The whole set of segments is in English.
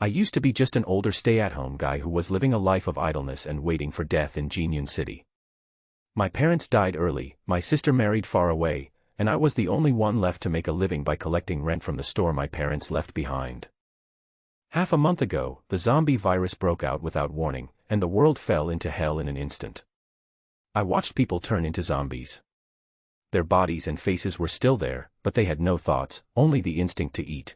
I used to be just an older stay-at-home guy who was living a life of idleness and waiting for death in Jinyun City. My parents died early, my sister married far away, and I was the only one left to make a living by collecting rent from the store my parents left behind. Half a month ago, the zombie virus broke out without warning, and the world fell into hell in an instant. I watched people turn into zombies. Their bodies and faces were still there, but they had no thoughts, only the instinct to eat.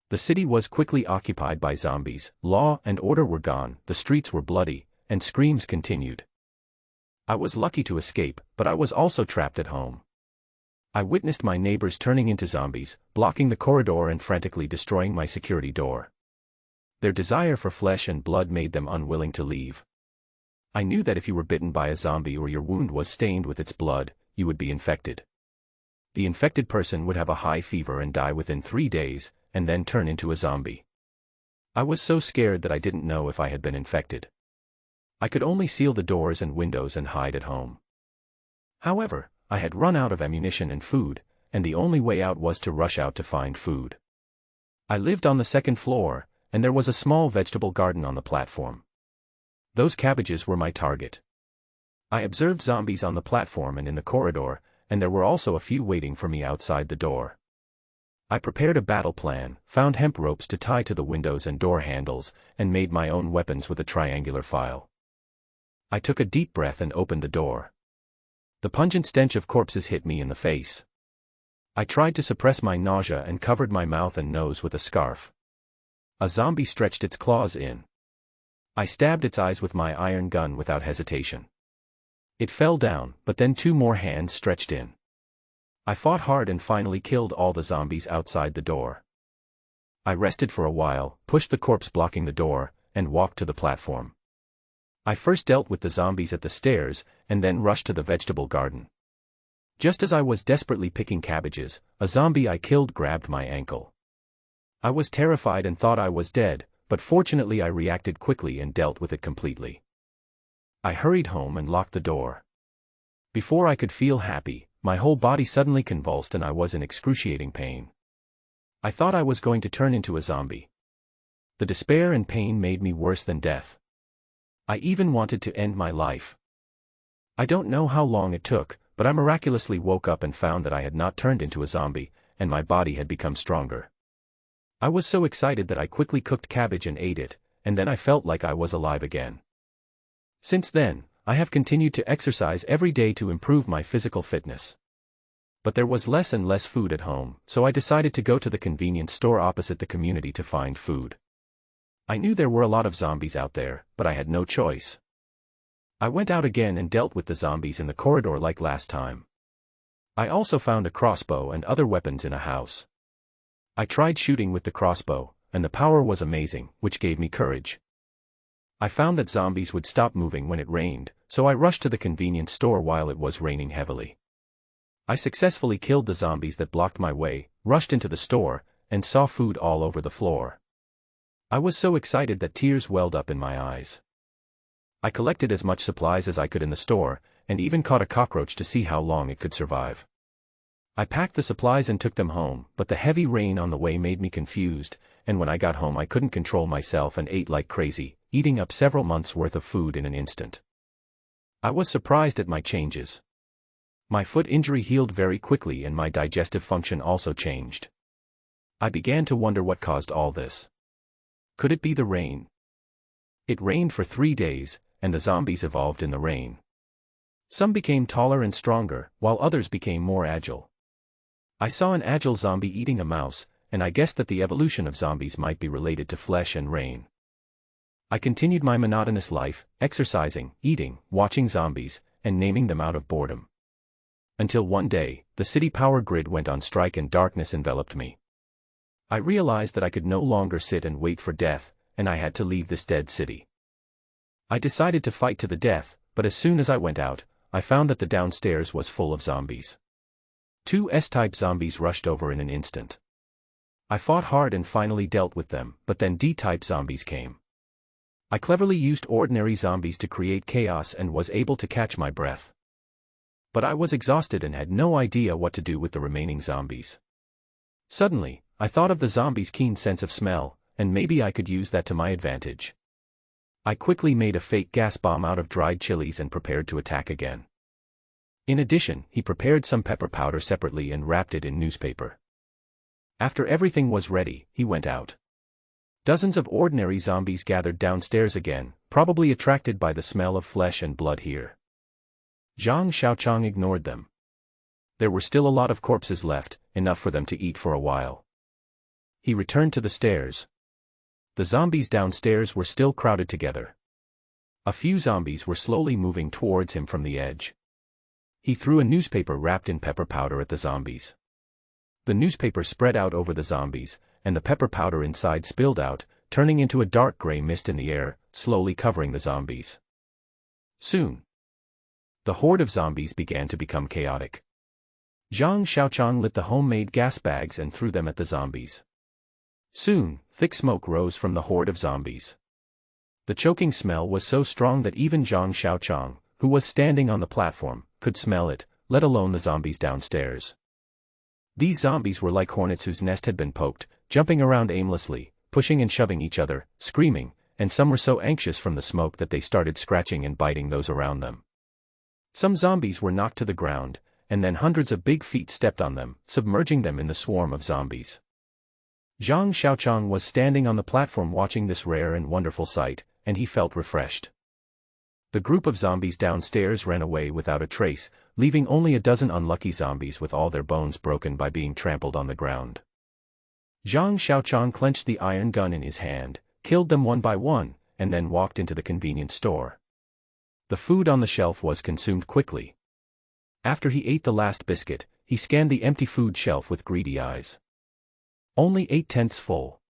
The city was quickly occupied by zombies, law and order were gone, the streets were bloody, and screams continued. I was lucky to escape, but I was also trapped at home. I witnessed my neighbors turning into zombies, blocking the corridor and frantically destroying my security door. Their desire for flesh and blood made them unwilling to leave. I knew that if you were bitten by a zombie or your wound was stained with its blood, you would be infected. The infected person would have a high fever and die within 3 days, and then turn into a zombie. I was so scared that I didn't know if I had been infected. I could only seal the doors and windows and hide at home. However, I had run out of ammunition and food, and the only way out was to rush out to find food. I lived on the 2nd floor, and there was a small vegetable garden on the platform. Those cabbages were my target. I observed zombies on the platform and in the corridor, and there were also a few waiting for me outside the door. I prepared a battle plan, found hemp ropes to tie to the windows and door handles, and made my own weapons with a triangular file. I took a deep breath and opened the door. The pungent stench of corpses hit me in the face. I tried to suppress my nausea and covered my mouth and nose with a scarf. A zombie stretched its claws in. I stabbed its eyes with my iron gun without hesitation. It fell down, but then 2 more hands stretched in. I fought hard and finally killed all the zombies outside the door. I rested for a while, pushed the corpse blocking the door, and walked to the platform. I first dealt with the zombies at the stairs, and then rushed to the vegetable garden. Just as I was desperately picking cabbages, a zombie I killed grabbed my ankle. I was terrified and thought I was dead, but fortunately I reacted quickly and dealt with it completely. I hurried home and locked the door. Before I could feel happy, my whole body suddenly convulsed and I was in excruciating pain. I thought I was going to turn into a zombie. The despair and pain made me worse than death. I even wanted to end my life. I don't know how long it took, but I miraculously woke up and found that I had not turned into a zombie, and my body had become stronger. I was so excited that I quickly cooked cabbage and ate it, and then I felt like I was alive again. Since then, I have continued to exercise every day to improve my physical fitness. But there was less and less food at home, so I decided to go to the convenience store opposite the community to find food. I knew there were a lot of zombies out there, but I had no choice. I went out again and dealt with the zombies in the corridor like last time. I also found a crossbow and other weapons in a house. I tried shooting with the crossbow, and the power was amazing, which gave me courage. I found that zombies would stop moving when it rained, so I rushed to the convenience store while it was raining heavily. I successfully killed the zombies that blocked my way, rushed into the store, and saw food all over the floor. I was so excited that tears welled up in my eyes. I collected as much supplies as I could in the store, and even caught a cockroach to see how long it could survive. I packed the supplies and took them home, but the heavy rain on the way made me confused, and when I got home I couldn't control myself and ate like crazy, eating up several months' worth of food in an instant. I was surprised at my changes. My foot injury healed very quickly and my digestive function also changed. I began to wonder what caused all this. Could it be the rain? It rained for 3 days, and the zombies evolved in the rain. Some became taller and stronger, while others became more agile. I saw an agile zombie eating a mouse, and I guessed that the evolution of zombies might be related to flesh and rain. I continued my monotonous life, exercising, eating, watching zombies, and naming them out of boredom. Until one day, the city power grid went on strike and darkness enveloped me. I realized that I could no longer sit and wait for death, and I had to leave this dead city. I decided to fight to the death, but as soon as I went out, I found that the downstairs was full of zombies. 2 S-type zombies rushed over in an instant. I fought hard and finally dealt with them, but then D-type zombies came. I cleverly used ordinary zombies to create chaos and was able to catch my breath. But I was exhausted and had no idea what to do with the remaining zombies. Suddenly, I thought of the zombies' keen sense of smell, and maybe I could use that to my advantage. I quickly made a fake gas bomb out of dried chilies and prepared to attack again. In addition, he prepared some pepper powder separately and wrapped it in newspaper. After everything was ready, he went out. Dozens of ordinary zombies gathered downstairs again, probably attracted by the smell of flesh and blood here. Zhang Xiaoqiang ignored them. There were still a lot of corpses left, enough for them to eat for a while. He returned to the stairs. The zombies downstairs were still crowded together. A few zombies were slowly moving towards him from the edge. He threw a newspaper wrapped in pepper powder at the zombies. The newspaper spread out over the zombies, and the pepper powder inside spilled out, turning into a dark gray mist in the air, slowly covering the zombies. Soon, the horde of zombies began to become chaotic. Zhang Xiaoqiang lit the homemade gas bags and threw them at the zombies. Soon, thick smoke rose from the horde of zombies. The choking smell was so strong that even Zhang Xiaoqiang, who was standing on the platform, could smell it, let alone the zombies downstairs. These zombies were like hornets whose nest had been poked, jumping around aimlessly, pushing and shoving each other, screaming, and some were so anxious from the smoke that they started scratching and biting those around them. Some zombies were knocked to the ground, and then hundreds of big feet stepped on them, submerging them in the swarm of zombies. Zhang Xiaoqiang was standing on the platform watching this rare and wonderful sight, and he felt refreshed. The group of zombies downstairs ran away without a trace, leaving only a dozen unlucky zombies with all their bones broken by being trampled on the ground. Zhang Xiaoqiang clenched the iron gun in his hand, killed them one by one, and then walked into the convenience store. The food on the shelf was consumed quickly. After he ate the last biscuit, he scanned the empty food shelf with greedy eyes. Only 8/10 full.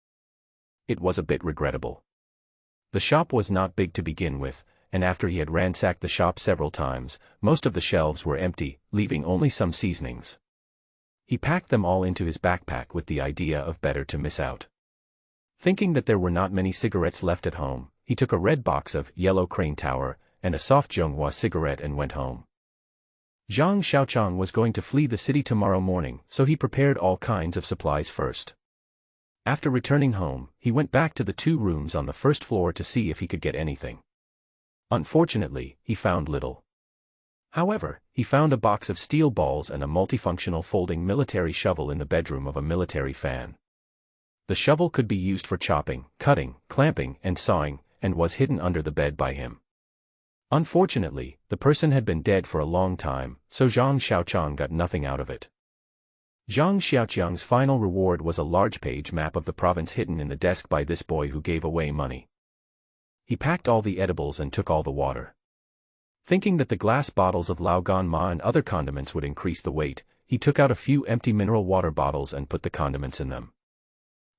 It was a bit regrettable. The shop was not big to begin with, and after he had ransacked the shop several times, most of the shelves were empty, leaving only some seasonings. He packed them all into his backpack with the idea of better to miss out. Thinking that there were not many cigarettes left at home, he took a red box of Yellow Crane Tower and a soft Zhonghua cigarette and went home. Zhang Xiaoqiang was going to flee the city tomorrow morning, so he prepared all kinds of supplies first. After returning home, he went back to the 2 rooms on the first floor to see if he could get anything. Unfortunately, he found little. However, he found a box of steel balls and a multifunctional folding military shovel in the bedroom of a military fan. The shovel could be used for chopping, cutting, clamping, and sawing, and was hidden under the bed by him. Unfortunately, the person had been dead for a long time, so Zhang Xiaoqiang got nothing out of it. Zhang Xiaoqiang's final reward was a large page map of the province hidden in the desk by this boy who gave away money. He packed all the edibles and took all the water. Thinking that the glass bottles of Lao Gan Ma and other condiments would increase the weight, he took out a few empty mineral water bottles and put the condiments in them.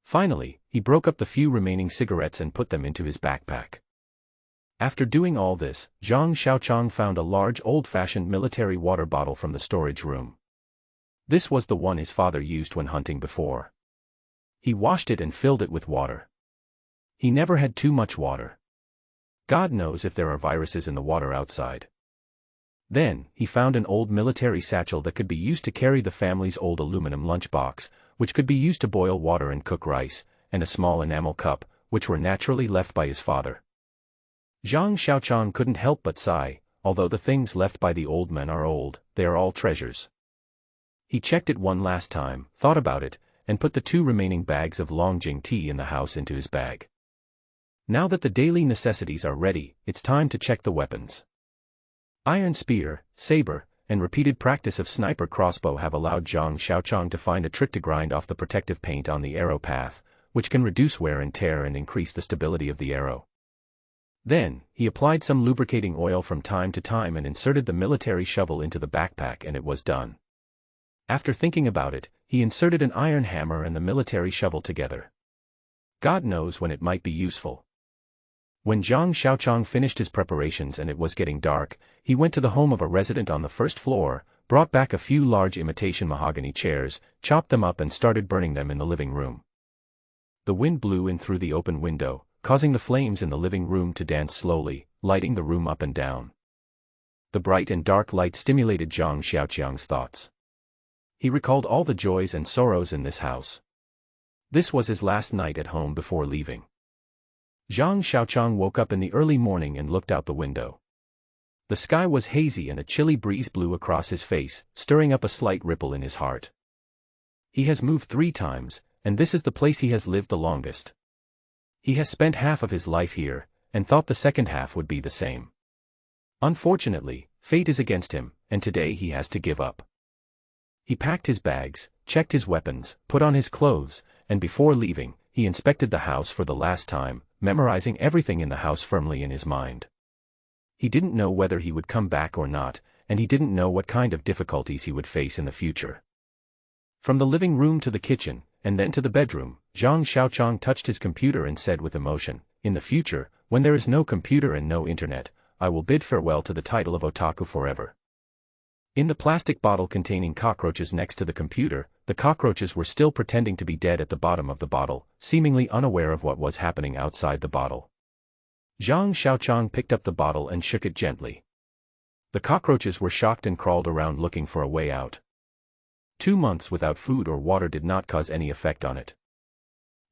Finally, he broke up the few remaining cigarettes and put them into his backpack. After doing all this, Zhang Xiaoqiang found a large old-fashioned military water bottle from the storage room. This was the one his father used when hunting before. He washed it and filled it with water. He never had too much water. God knows if there are viruses in the water outside. Then, he found an old military satchel that could be used to carry the family's old aluminum lunchbox, which could be used to boil water and cook rice, and a small enamel cup, which were naturally left by his father. Zhang Xiaoqiang couldn't help but sigh. Although the things left by the old men are old, they are all treasures. He checked it one last time, thought about it, and put the 2 remaining bags of Longjing tea in the house into his bag. Now that the daily necessities are ready, it's time to check the weapons. Iron spear, saber, and repeated practice of sniper crossbow have allowed Zhang Xiaoqiang to find a trick to grind off the protective paint on the arrow path, which can reduce wear and tear and increase the stability of the arrow. Then, he applied some lubricating oil from time to time and inserted the military shovel into the backpack, and it was done. After thinking about it, he inserted an iron hammer and the military shovel together. God knows when it might be useful. When Zhang Xiaoqiang finished his preparations and it was getting dark, he went to the home of a resident on the first floor, brought back a few large imitation mahogany chairs, chopped them up and started burning them in the living room. The wind blew in through the open window, causing the flames in the living room to dance slowly, lighting the room up and down. The bright and dark light stimulated Zhang Xiaoqiang's thoughts. He recalled all the joys and sorrows in this house. This was his last night at home before leaving. Zhang Xiaoqiang woke up in the early morning and looked out the window. The sky was hazy and a chilly breeze blew across his face, stirring up a slight ripple in his heart. He has moved 3 times, and this is the place he has lived the longest. He has spent half of his life here, and thought the second half would be the same. Unfortunately, fate is against him, and today he has to give up. He packed his bags, checked his weapons, put on his clothes, and before leaving, he inspected the house for the last time, memorizing everything in the house firmly in his mind. He didn't know whether he would come back or not, and he didn't know what kind of difficulties he would face in the future. From the living room to the kitchen, and then to the bedroom, Zhang Xiaoqiang touched his computer and said with emotion, "In the future, when there is no computer and no internet, I will bid farewell to the title of otaku forever." In the plastic bottle containing cockroaches next to the computer, the cockroaches were still pretending to be dead at the bottom of the bottle, seemingly unaware of what was happening outside the bottle. Zhang Xiaoqiang picked up the bottle and shook it gently. The cockroaches were shocked and crawled around looking for a way out. 2 months without food or water did not cause any effect on it.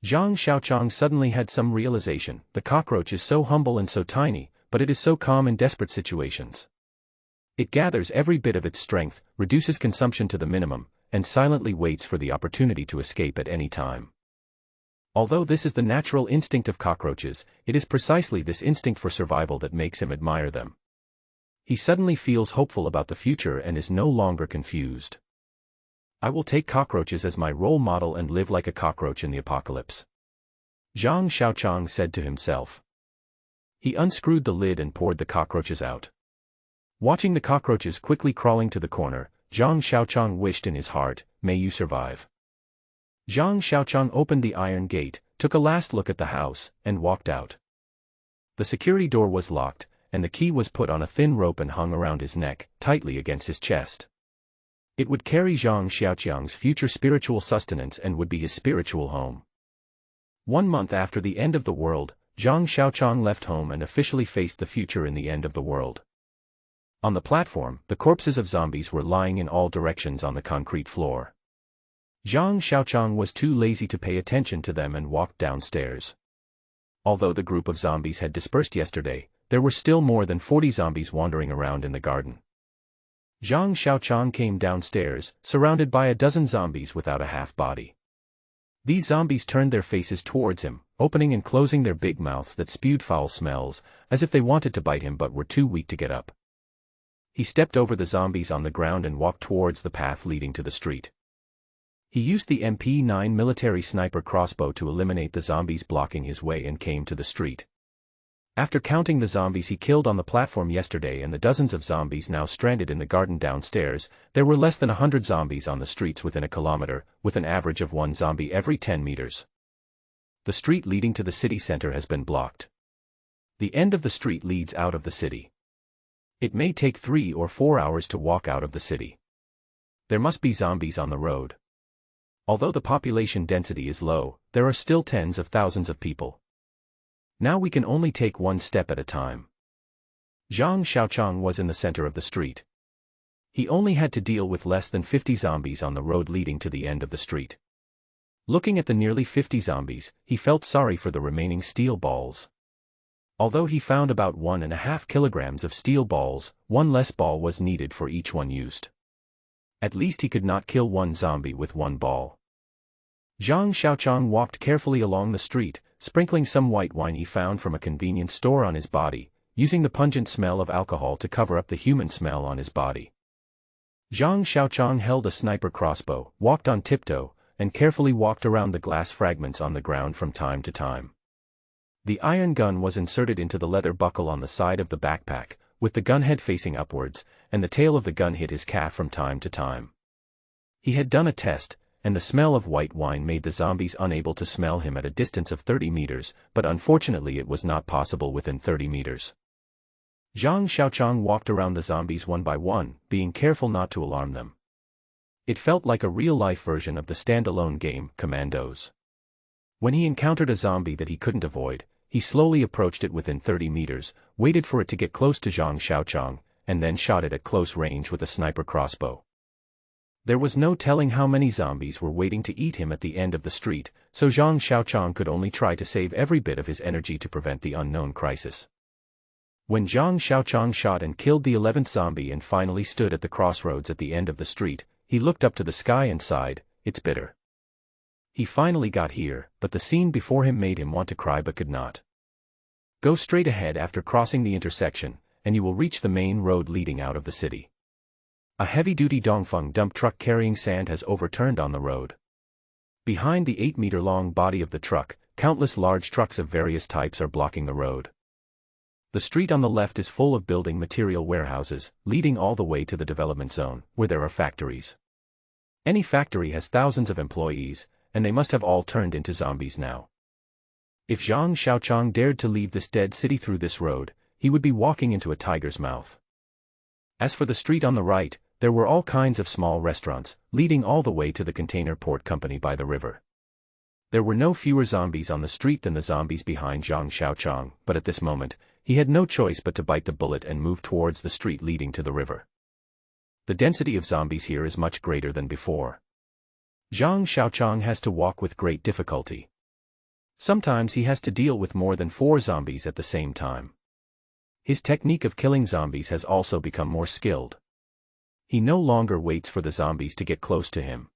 Zhang Xiaoqiang suddenly had some realization. The cockroach is so humble and so tiny, but it is so calm in desperate situations. It gathers every bit of its strength, reduces consumption to the minimum, and silently waits for the opportunity to escape at any time. Although this is the natural instinct of cockroaches, it is precisely this instinct for survival that makes him admire them. He suddenly feels hopeful about the future and is no longer confused. "I will take cockroaches as my role model and live like a cockroach in the apocalypse," Zhang Xiaoqiang said to himself. He unscrewed the lid and poured the cockroaches out. Watching the cockroaches quickly crawling to the corner, Zhang Xiaoqiang wished in his heart, "May you survive." Zhang Xiaoqiang opened the iron gate, took a last look at the house, and walked out. The security door was locked, and the key was put on a thin rope and hung around his neck, tightly against his chest. It would carry Zhang Xiaoqiang's future spiritual sustenance and would be his spiritual home. 1 month after the end of the world, Zhang Xiaoqiang left home and officially faced the future in the end of the world. On the platform, the corpses of zombies were lying in all directions on the concrete floor. Zhang Xiaoqiang was too lazy to pay attention to them and walked downstairs. Although the group of zombies had dispersed yesterday, there were still more than 40 zombies wandering around in the garden. Zhang Xiaoqiang came downstairs, surrounded by a dozen zombies without a half-body. These zombies turned their faces towards him, opening and closing their big mouths that spewed foul smells, as if they wanted to bite him but were too weak to get up. He stepped over the zombies on the ground and walked towards the path leading to the street. He used the MP9 military sniper crossbow to eliminate the zombies blocking his way and came to the street. After counting the zombies he killed on the platform yesterday and the dozens of zombies now stranded in the garden downstairs, there were less than 100 zombies on the streets within a kilometer, with an average of 1 zombie every 10 meters. The street leading to the city center has been blocked. The end of the street leads out of the city. It may take 3 or 4 hours to walk out of the city. There must be zombies on the road. Although the population density is low, there are still tens of thousands of people. Now we can only take 1 step at a time. Zhang Xiaoqiang was in the center of the street. He only had to deal with less than 50 zombies on the road leading to the end of the street. Looking at the nearly 50 zombies, he felt sorry for the remaining steel balls. Although he found about 1.5 kilograms of steel balls, 1 less ball was needed for each one used. At least he could not kill 1 zombie with 1 ball. Zhang Xiaoqiang walked carefully along the street, sprinkling some white wine he found from a convenience store on his body, using the pungent smell of alcohol to cover up the human smell on his body. Zhang Xiaoqiang held a sniper crossbow, walked on tiptoe, and carefully walked around the glass fragments on the ground from time to time. The iron gun was inserted into the leather buckle on the side of the backpack, with the gun head facing upwards, and the tail of the gun hit his calf from time to time. He had done a test, and the smell of white wine made the zombies unable to smell him at a distance of 30 meters, but unfortunately it was not possible within 30 meters. Zhang Xiaoqiang walked around the zombies one by one, being careful not to alarm them. It felt like a real-life version of the standalone game, Commandos. When he encountered a zombie that he couldn't avoid, he slowly approached it within 30 meters, waited for it to get close to Zhang Xiaoqiang, and then shot it at close range with a sniper crossbow. There was no telling how many zombies were waiting to eat him at the end of the street, so Zhang Xiaoqiang could only try to save every bit of his energy to prevent the unknown crisis. When Zhang Xiaoqiang shot and killed the 11th zombie and finally stood at the crossroads at the end of the street, he looked up to the sky and sighed, "It's bitter." He finally got here, but the scene before him made him want to cry but could not. Go straight ahead after crossing the intersection, and you will reach the main road leading out of the city. A heavy-duty Dongfeng dump truck carrying sand has overturned on the road. Behind the 8-meter-long body of the truck, countless large trucks of various types are blocking the road. The street on the left is full of building material warehouses, leading all the way to the development zone, where there are factories. Any factory has thousands of employees, and they must have all turned into zombies now. If Zhang Xiaoqiang dared to leave this dead city through this road, he would be walking into a tiger's mouth. As for the street on the right, there were all kinds of small restaurants, leading all the way to the container port company by the river. There were no fewer zombies on the street than the zombies behind Zhang Xiaoqiang, but at this moment, he had no choice but to bite the bullet and move towards the street leading to the river. The density of zombies here is much greater than before. Zhang Xiaoqiang has to walk with great difficulty. Sometimes he has to deal with more than 4 zombies at the same time. His technique of killing zombies has also become more skilled. He no longer waits for the zombies to get close to him.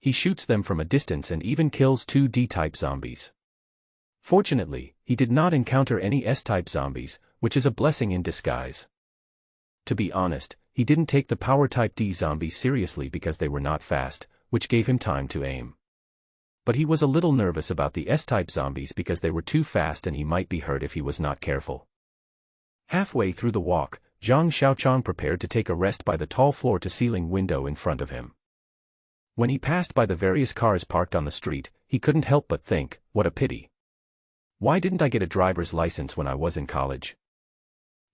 He shoots them from a distance and even kills 2 D-type zombies. Fortunately, he did not encounter any S-type zombies, which is a blessing in disguise. To be honest, he didn't take the power-type D zombies seriously because they were not fast, which gave him time to aim. But he was a little nervous about the S-type zombies because they were too fast and he might be hurt if he was not careful. Halfway through the walk, Zhang Xiaoqiang prepared to take a rest by the tall floor-to-ceiling window in front of him. When he passed by the various cars parked on the street, he couldn't help but think, what a pity. Why didn't I get a driver's license when I was in college?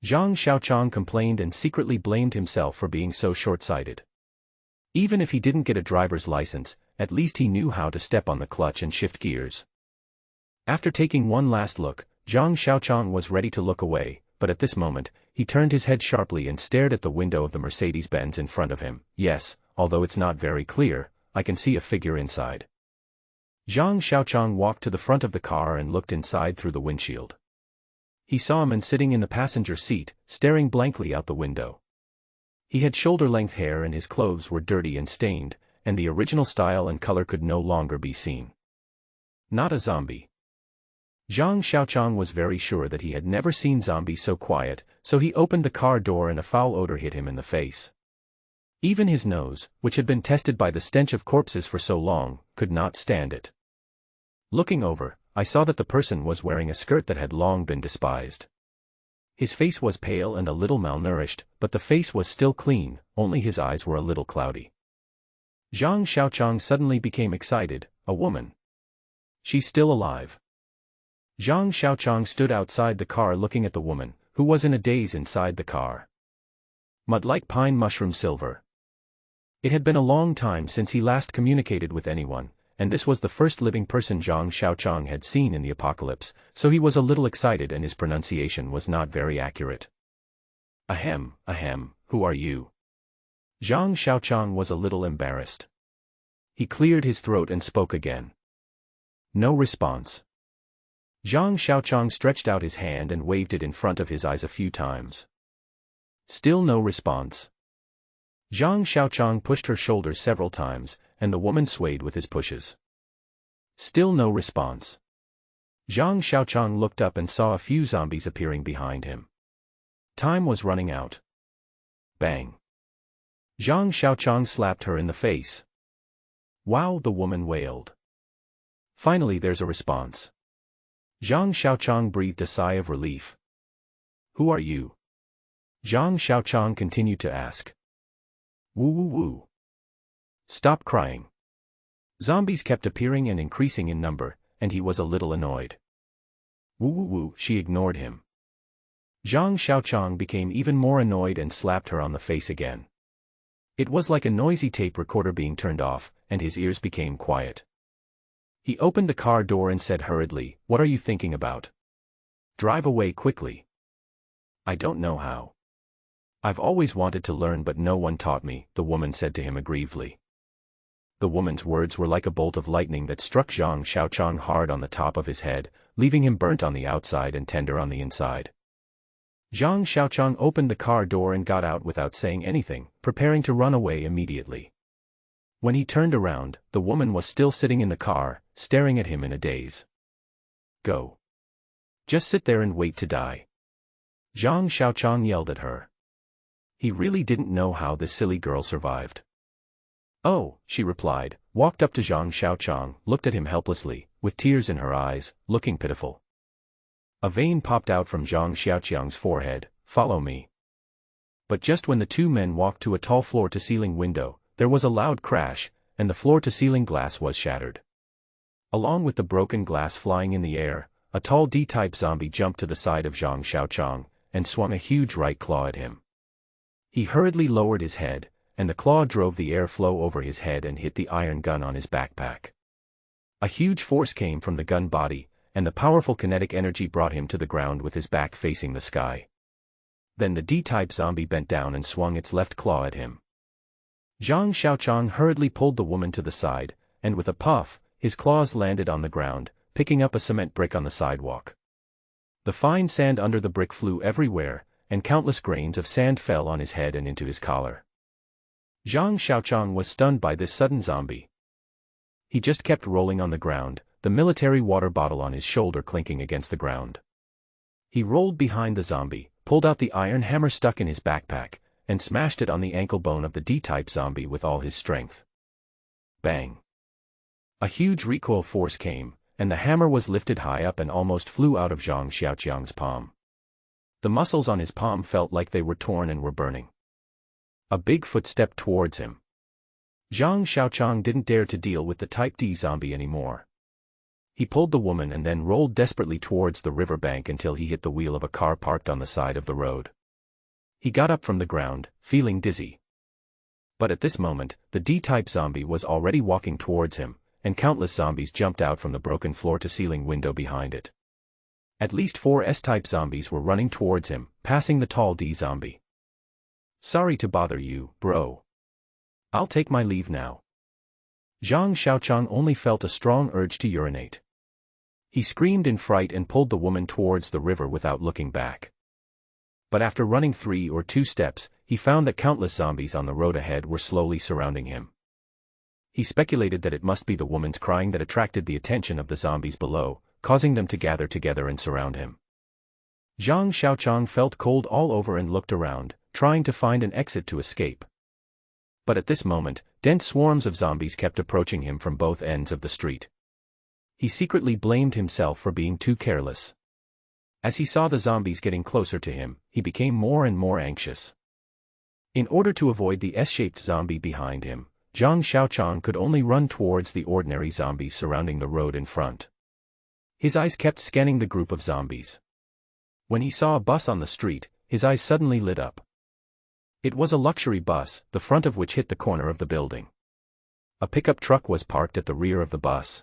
Zhang Xiaoqiang complained and secretly blamed himself for being so short-sighted. Even if he didn't get a driver's license, at least he knew how to step on the clutch and shift gears. After taking one last look, Zhang Xiaoqiang was ready to look away, but at this moment, he turned his head sharply and stared at the window of the Mercedes-Benz in front of him. Yes, although it's not very clear, I can see a figure inside. Zhang Xiaoqiang walked to the front of the car and looked inside through the windshield. He saw a man sitting in the passenger seat, staring blankly out the window. He had shoulder-length hair and his clothes were dirty and stained, and the original style and color could no longer be seen. Not a zombie. Zhang Xiaoqiang was very sure that he had never seen zombies so quiet, so he opened the car door and a foul odor hit him in the face. Even his nose, which had been tested by the stench of corpses for so long, could not stand it. Looking over, I saw that the person was wearing a skirt that had long been despised. His face was pale and a little malnourished, but the face was still clean, only his eyes were a little cloudy. Zhang Xiaoqiang suddenly became excited. A woman. She's still alive. Zhang Xiaoqiang stood outside the car looking at the woman, who was in a daze inside the car. Mud like pine mushroom silver. It had been a long time since he last communicated with anyone, and this was the first living person Zhang Xiaoqiang had seen in the apocalypse, so he was a little excited and his pronunciation was not very accurate. Ahem, who are you? Zhang Xiaoqiang was a little embarrassed. He cleared his throat and spoke again. No response. Zhang Xiaoqiang stretched out his hand and waved it in front of his eyes a few times. Still no response. Zhang Xiaoqiang pushed her shoulders several times, and the woman swayed with his pushes. Still no response. Zhang Xiaoqiang looked up and saw a few zombies appearing behind him. Time was running out. Bang. Zhang Xiaoqiang slapped her in the face. Wow, the woman wailed. Finally there's a response. Zhang Xiaoqiang breathed a sigh of relief. Who are you? Zhang Xiaoqiang continued to ask. Woo woo woo. Stop crying. Zombies kept appearing and increasing in number, and he was a little annoyed. Woo woo woo, she ignored him. Zhang Xiaoqiang became even more annoyed and slapped her on the face again. It was like a noisy tape recorder being turned off, and his ears became quiet. He opened the car door and said hurriedly, "What are you thinking about? Drive away quickly." I don't know how. I've always wanted to learn but no one taught me, the woman said to him aggrievedly. The woman's words were like a bolt of lightning that struck Zhang Xiaoqiang hard on the top of his head, leaving him burnt on the outside and tender on the inside. Zhang Xiaoqiang opened the car door and got out without saying anything, preparing to run away immediately. When he turned around, the woman was still sitting in the car, staring at him in a daze. Go. Just sit there and wait to die. Zhang Xiaoqiang yelled at her. He really didn't know how this silly girl survived. Oh, she replied, walked up to Zhang Xiaoqiang, looked at him helplessly, with tears in her eyes, looking pitiful. A vein popped out from Zhang Xiaoqiang's forehead. Follow me. But just when the two men walked to a tall floor-to-ceiling window, there was a loud crash, and the floor-to-ceiling glass was shattered. Along with the broken glass flying in the air, a tall D-type zombie jumped to the side of Zhang Xiaoqiang, and swung a huge right claw at him. He hurriedly lowered his head, and the claw drove the airflow over his head and hit the iron gun on his backpack. A huge force came from the gun body, and the powerful kinetic energy brought him to the ground with his back facing the sky. Then the D-type zombie bent down and swung its left claw at him. Zhang Xiaoqiang hurriedly pulled the woman to the side, and with a puff, his claws landed on the ground, picking up a cement brick on the sidewalk. The fine sand under the brick flew everywhere, and countless grains of sand fell on his head and into his collar. Zhang Xiaoqiang was stunned by this sudden zombie. He just kept rolling on the ground, the military water bottle on his shoulder clinking against the ground. He rolled behind the zombie, pulled out the iron hammer stuck in his backpack, and smashed it on the ankle bone of the D-type zombie with all his strength. Bang! A huge recoil force came, and the hammer was lifted high up and almost flew out of Zhang Xiaoqiang's palm. The muscles on his palm felt like they were torn and were burning. A big foot stepped towards him. Zhang Xiaoqiang didn't dare to deal with the Type D zombie anymore. He pulled the woman and then rolled desperately towards the river bank until he hit the wheel of a car parked on the side of the road. He got up from the ground, feeling dizzy. But at this moment, the D-type zombie was already walking towards him, and countless zombies jumped out from the broken floor-to-ceiling window behind it. At least 4 S-type zombies were running towards him, passing the tall D zombie. Sorry to bother you, bro. I'll take my leave now. Zhang Xiaoqiang only felt a strong urge to urinate. He screamed in fright and pulled the woman towards the river without looking back. But after running 3 or 2 steps, he found that countless zombies on the road ahead were slowly surrounding him. He speculated that it must be the woman's crying that attracted the attention of the zombies below, causing them to gather together and surround him. Zhang Xiaoqiang felt cold all over and looked around, trying to find an exit to escape. But at this moment, dense swarms of zombies kept approaching him from both ends of the street. He secretly blamed himself for being too careless. As he saw the zombies getting closer to him, he became more and more anxious. In order to avoid the S-shaped zombie behind him, Zhang Xiaoqiang could only run towards the ordinary zombies surrounding the road in front. His eyes kept scanning the group of zombies. When he saw a bus on the street, his eyes suddenly lit up. It was a luxury bus, the front of which hit the corner of the building. A pickup truck was parked at the rear of the bus.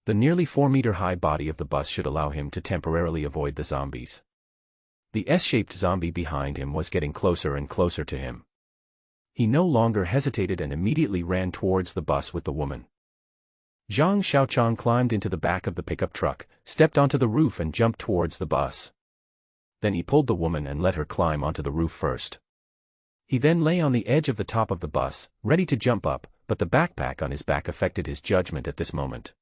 The nearly 4-meter-high body of the bus should allow him to temporarily avoid the zombies. The S-shaped zombie behind him was getting closer and closer to him. He no longer hesitated and immediately ran towards the bus with the woman. Zhang Xiaoqiang climbed into the back of the pickup truck, stepped onto the roof and jumped towards the bus. Then he pulled the woman and let her climb onto the roof first. He then lay on the edge of the top of the bus, ready to jump up, but the backpack on his back affected his judgment at this moment.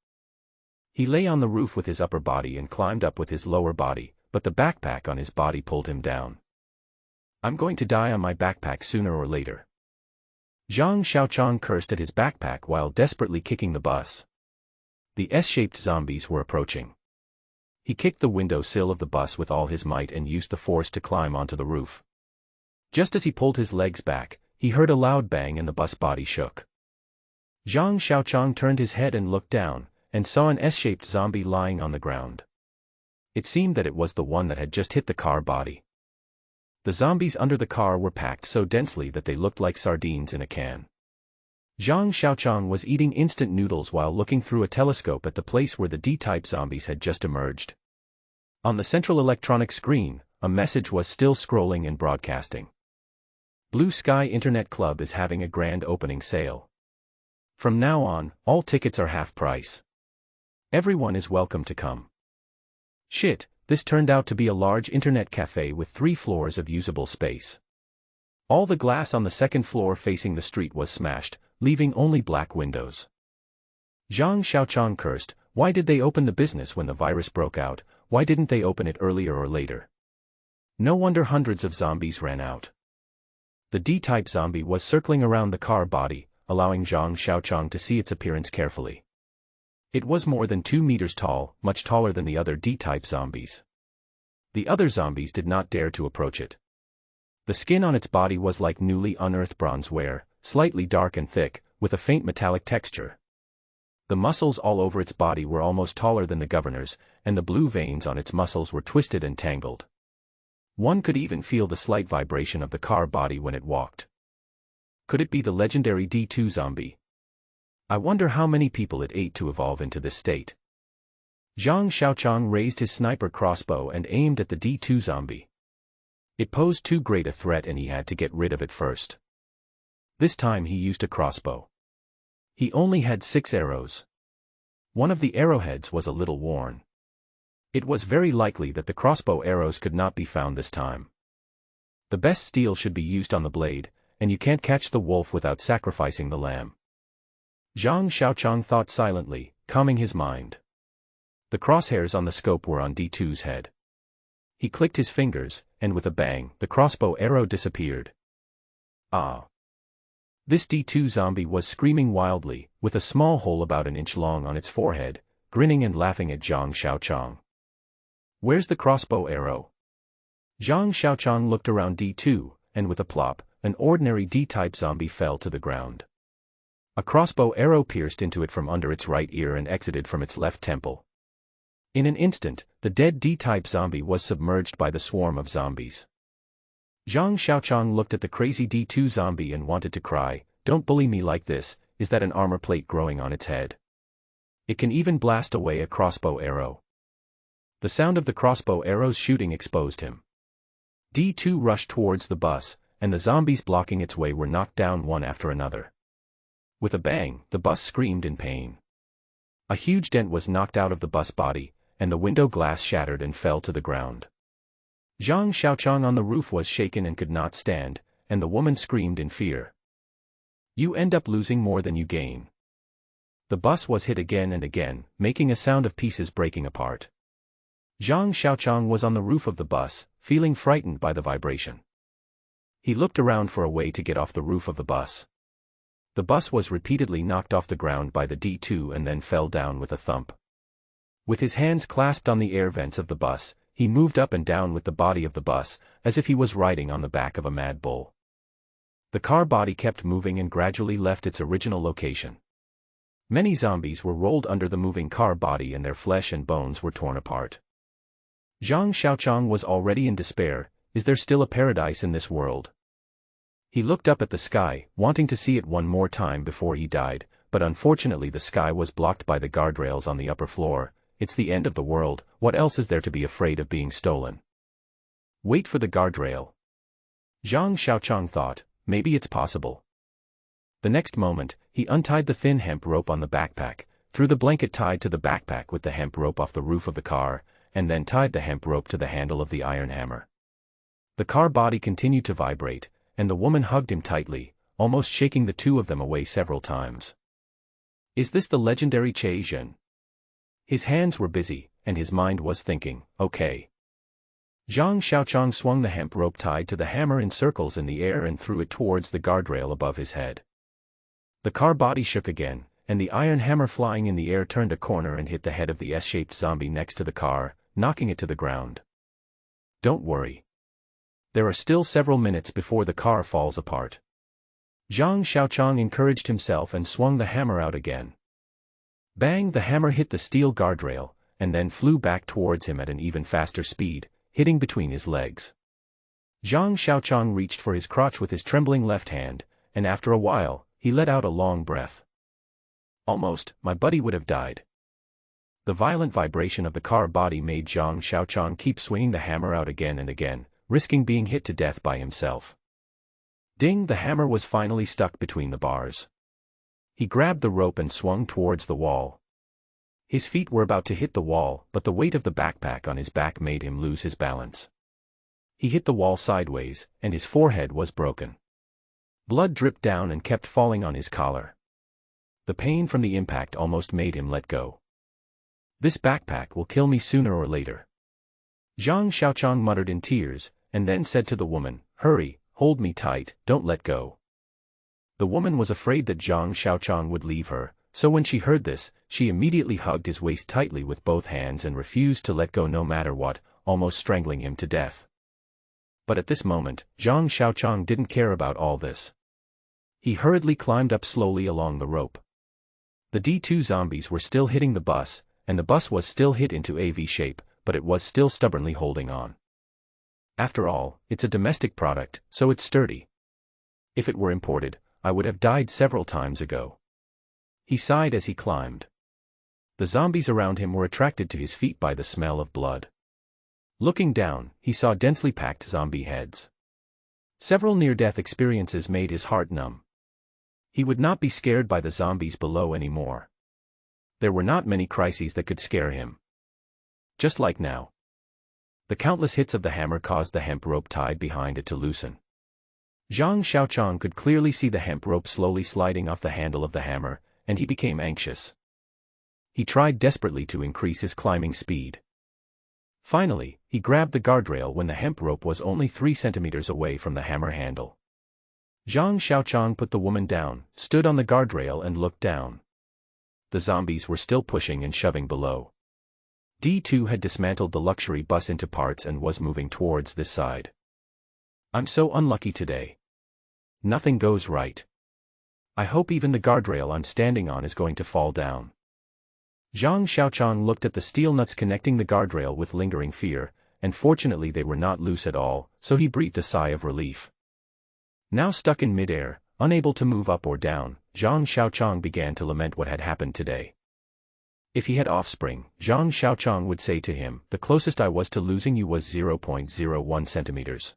He lay on the roof with his upper body and climbed up with his lower body, but the backpack on his body pulled him down. I'm going to die on my backpack sooner or later. Zhang Xiaoqiang cursed at his backpack while desperately kicking the bus. The S-shaped zombies were approaching. He kicked the window sill of the bus with all his might and used the force to climb onto the roof. Just as he pulled his legs back, he heard a loud bang and the bus body shook. Zhang Xiaoqiang turned his head and looked down, and saw an S-shaped zombie lying on the ground. It seemed that it was the one that had just hit the car body. The zombies under the car were packed so densely that they looked like sardines in a can. Zhang Xiaoqiang was eating instant noodles while looking through a telescope at the place where the D-type zombies had just emerged. On the central electronic screen, a message was still scrolling and broadcasting. Blue Sky Internet Club is having a grand opening sale. From now on, all tickets are half price. Everyone is welcome to come. Shit, this turned out to be a large internet cafe with 3 floors of usable space. All the glass on the second floor facing the street was smashed, leaving only black windows. Zhang Xiaoqiang cursed, why did they open the business when the virus broke out? Why didn't they open it earlier or later? No wonder hundreds of zombies ran out. The D-type zombie was circling around the car body, allowing Zhang Xiaoqiang to see its appearance carefully. It was more than 2 meters tall, much taller than the other D-type zombies. The other zombies did not dare to approach it. The skin on its body was like newly unearthed bronze ware, slightly dark and thick, with a faint metallic texture. The muscles all over its body were almost taller than the governor's, and the blue veins on its muscles were twisted and tangled. One could even feel the slight vibration of the car body when it walked. Could it be the legendary D2 zombie? I wonder how many people it ate to evolve into this state. Zhang Xiaoqiang raised his sniper crossbow and aimed at the D2 zombie. It posed too great a threat and he had to get rid of it first. This time he used a crossbow. He only had 6 arrows. One of the arrowheads was a little worn. It was very likely that the crossbow arrows could not be found this time. The best steel should be used on the blade, and you can't catch the wolf without sacrificing the lamb. Zhang Xiaoqiang thought silently, calming his mind. The crosshairs on the scope were on D2's head. He clicked his fingers, and with a bang, the crossbow arrow disappeared. Ah! This D2 zombie was screaming wildly, with a small hole about an inch long on its forehead, grinning and laughing at Zhang Xiaoqiang. Where's the crossbow arrow? Zhang Xiaoqiang looked around D2, and with a plop, an ordinary D-type zombie fell to the ground. A crossbow arrow pierced into it from under its right ear and exited from its left temple. In an instant, the dead D-type zombie was submerged by the swarm of zombies. Zhang Xiaoqiang looked at the crazy D2 zombie and wanted to cry, "Don't bully me like this, is that an armor plate growing on its head? It can even blast away a crossbow arrow." The sound of the crossbow arrows shooting exposed him. D2 rushed towards the bus, and the zombies blocking its way were knocked down one after another. With a bang, the bus screamed in pain. A huge dent was knocked out of the bus body, and the window glass shattered and fell to the ground. Zhang Xiaoqiang on the roof was shaken and could not stand, and the woman screamed in fear. You end up losing more than you gain. The bus was hit again and again, making a sound of pieces breaking apart. Zhang Xiaoqiang was on the roof of the bus, feeling frightened by the vibration. He looked around for a way to get off the roof of the bus. The bus was repeatedly knocked off the ground by the D2 and then fell down with a thump. With his hands clasped on the air vents of the bus, he moved up and down with the body of the bus, as if he was riding on the back of a mad bull. The car body kept moving and gradually left its original location. Many zombies were rolled under the moving car body and their flesh and bones were torn apart. Zhang Xiaoqiang was already in despair. Is there still a paradise in this world? He looked up at the sky, wanting to see it one more time before he died, but unfortunately the sky was blocked by the guardrails on the upper floor. It's the end of the world, what else is there to be afraid of being stolen? Wait for the guardrail. Zhang Xiaoqiang thought, maybe it's possible. The next moment, he untied the thin hemp rope on the backpack, threw the blanket tied to the backpack with the hemp rope off the roof of the car, and then tied the hemp rope to the handle of the iron hammer. The car body continued to vibrate, and the woman hugged him tightly, almost shaking the two of them away several times. Is this the legendary Che Zhen? His hands were busy, and his mind was thinking, okay. Zhang Xiaoqiang swung the hemp rope tied to the hammer in circles in the air and threw it towards the guardrail above his head. The car body shook again, and the iron hammer flying in the air turned a corner and hit the head of the S-shaped zombie next to the car, knocking it to the ground. Don't worry. There are still several minutes before the car falls apart. Zhang Xiaoqiang encouraged himself and swung the hammer out again. Bang! The hammer hit the steel guardrail, and then flew back towards him at an even faster speed, hitting between his legs. Zhang Xiaoqiang reached for his crotch with his trembling left hand, and after a while, he let out a long breath. Almost, my buddy would have died. The violent vibration of the car body made Zhang Xiaoqiang keep swinging the hammer out again and again, risking being hit to death by himself. Ding! The hammer was finally stuck between the bars. He grabbed the rope and swung towards the wall. His feet were about to hit the wall, but the weight of the backpack on his back made him lose his balance. He hit the wall sideways, and his forehead was broken. Blood dripped down and kept falling on his collar. The pain from the impact almost made him let go. This backpack will kill me sooner or later. Zhang Xiaoqiang muttered in tears, and then said to the woman, "Hurry, hold me tight, don't let go." The woman was afraid that Zhang Xiaoqiang would leave her, so when she heard this, she immediately hugged his waist tightly with both hands and refused to let go no matter what, almost strangling him to death. But at this moment, Zhang Xiaoqiang didn't care about all this. He hurriedly climbed up slowly along the rope. The D2 zombies were still hitting the bus, and the bus was still hit into a V shape, but it was still stubbornly holding on. After all, it's a domestic product, so it's sturdy. If it were imported, I would have died several times ago. He sighed as he climbed. The zombies around him were attracted to his feet by the smell of blood. Looking down, he saw densely packed zombie heads. Several near-death experiences made his heart numb. He would not be scared by the zombies below anymore. There were not many crises that could scare him. Just like now. The countless hits of the hammer caused the hemp rope tied behind it to loosen. Zhang Xiaoqiang could clearly see the hemp rope slowly sliding off the handle of the hammer, and he became anxious. He tried desperately to increase his climbing speed. Finally, he grabbed the guardrail when the hemp rope was only 3 centimeters away from the hammer handle. Zhang Xiaoqiang put the woman down, stood on the guardrail and looked down. The zombies were still pushing and shoving below. D2 had dismantled the luxury bus into parts and was moving towards this side. I'm so unlucky today. Nothing goes right. I hope even the guardrail I'm standing on is going to fall down. Zhang Xiaoqiang looked at the steel nuts connecting the guardrail with lingering fear, and fortunately they were not loose at all, so he breathed a sigh of relief. Now stuck in midair, unable to move up or down, Zhang Xiaoqiang began to lament what had happened today. If he had offspring, Zhang Xiaoqiang would say to him, the closest I was to losing you was 0.01 centimeters.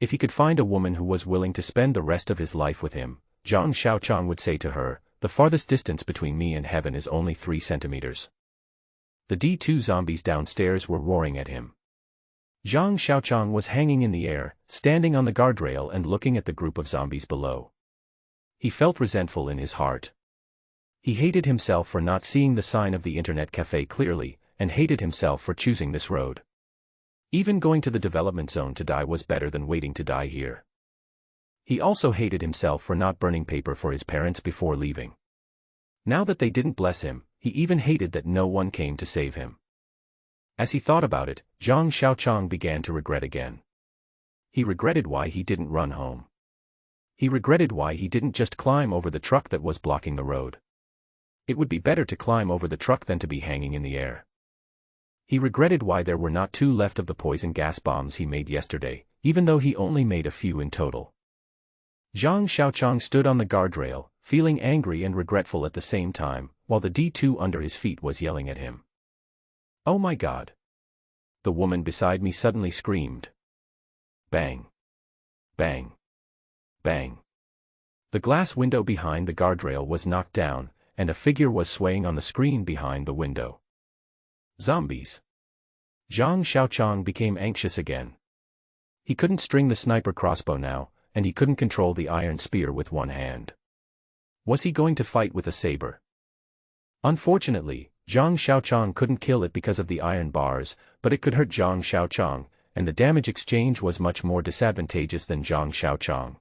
If he could find a woman who was willing to spend the rest of his life with him, Zhang Xiaoqiang would say to her, the farthest distance between me and heaven is only 3 centimeters. The D2 zombies downstairs were roaring at him. Zhang Xiaoqiang was hanging in the air, standing on the guardrail and looking at the group of zombies below. He felt resentful in his heart. He hated himself for not seeing the sign of the internet cafe clearly, and hated himself for choosing this road. Even going to the development zone to die was better than waiting to die here. He also hated himself for not burning paper for his parents before leaving. Now that they didn't bless him, he even hated that no one came to save him. As he thought about it, Zhang Xiaoqiang began to regret again. He regretted why he didn't run home. He regretted why he didn't just climb over the truck that was blocking the road. It would be better to climb over the truck than to be hanging in the air. He regretted why there were not 2 left of the poison gas bombs he made yesterday, even though he only made a few in total. Zhang Xiaoqiang stood on the guardrail, feeling angry and regretful at the same time, while the D2 under his feet was yelling at him. Oh my God! The woman beside me suddenly screamed. Bang! Bang! Bang! The glass window behind the guardrail was knocked down, and a figure was swaying on the screen behind the window. Zombies! Zhang Xiaoqiang became anxious again. He couldn't string the sniper crossbow now, and he couldn't control the iron spear with one hand. Was he going to fight with a saber? Unfortunately, Zhang Xiaoqiang couldn't kill it because of the iron bars, but it could hurt Zhang Xiaoqiang, and the damage exchange was much more disadvantageous than Zhang Xiaoqiang.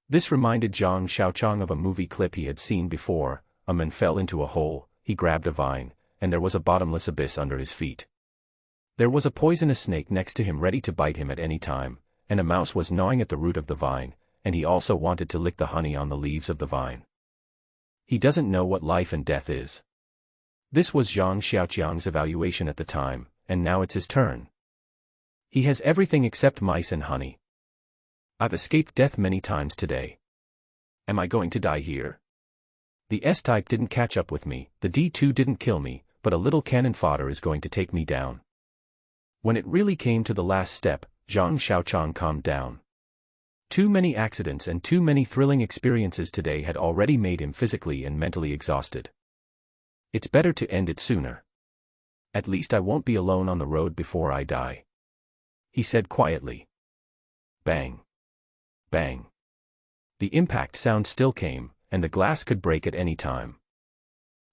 This reminded Zhang Xiaoqiang of a movie clip he had seen before. A man fell into a hole, he grabbed a vine, and there was a bottomless abyss under his feet. There was a poisonous snake next to him ready to bite him at any time, and a mouse was gnawing at the root of the vine, and he also wanted to lick the honey on the leaves of the vine. He doesn't know what life and death is. This was Zhang Xiaoqiang's evaluation at the time, and now it's his turn. He has everything except mice and honey. I've escaped death many times today. Am I going to die here? The S-type didn't catch up with me, the D2 didn't kill me, but a little cannon fodder is going to take me down. When it really came to the last step, Zhang Xiaoqiang calmed down. Too many accidents and too many thrilling experiences today had already made him physically and mentally exhausted. It's better to end it sooner. At least I won't be alone on the road before I die, he said quietly. Bang. Bang. The impact sound still came, and the glass could break at any time.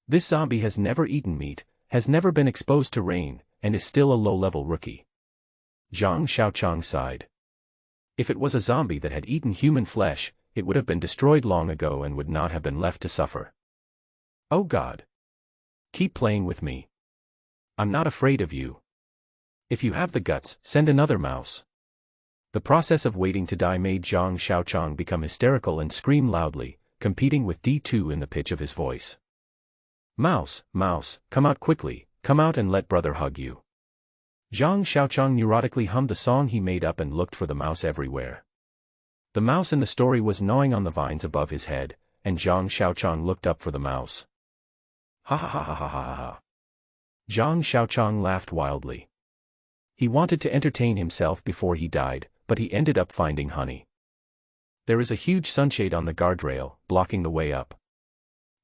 This zombie has never eaten meat, has never been exposed to rain, and is still a low-level rookie. Zhang Xiaoqiang sighed. If it was a zombie that had eaten human flesh, it would have been destroyed long ago and would not have been left to suffer. Oh God. Keep playing with me. I'm not afraid of you. If you have the guts, send another mouse. The process of waiting to die made Zhang Xiaoqiang become hysterical and scream loudly, competing with D2 in the pitch of his voice. Mouse, mouse, come out quickly, come out and let brother hug you. Zhang Xiaoqiang neurotically hummed the song he made up and looked for the mouse everywhere. The mouse in the story was gnawing on the vines above his head, and Zhang Xiaoqiang looked up for the mouse. Ha ha ha ha ha ha ha. Zhang Xiaoqiang laughed wildly. He wanted to entertain himself before he died, but he ended up finding honey. There is a huge sunshade on the guardrail, blocking the way up.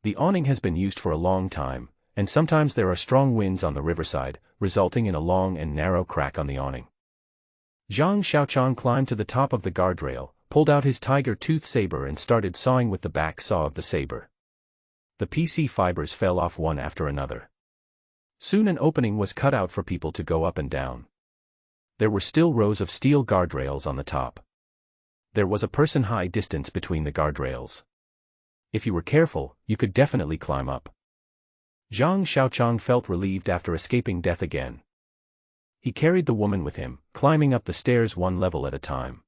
The awning has been used for a long time, and sometimes there are strong winds on the riverside, resulting in a long and narrow crack on the awning. Zhang Xiaoqiang climbed to the top of the guardrail, pulled out his tiger-tooth saber and started sawing with the back saw of the saber. The PC fibers fell off one after another. Soon an opening was cut out for people to go up and down. There were still rows of steel guardrails on the top. There was a person-high distance between the guardrails. If you were careful, you could definitely climb up. Zhang Xiaoqiang felt relieved after escaping death again. He carried the woman with him, climbing up the stairs one level at a time.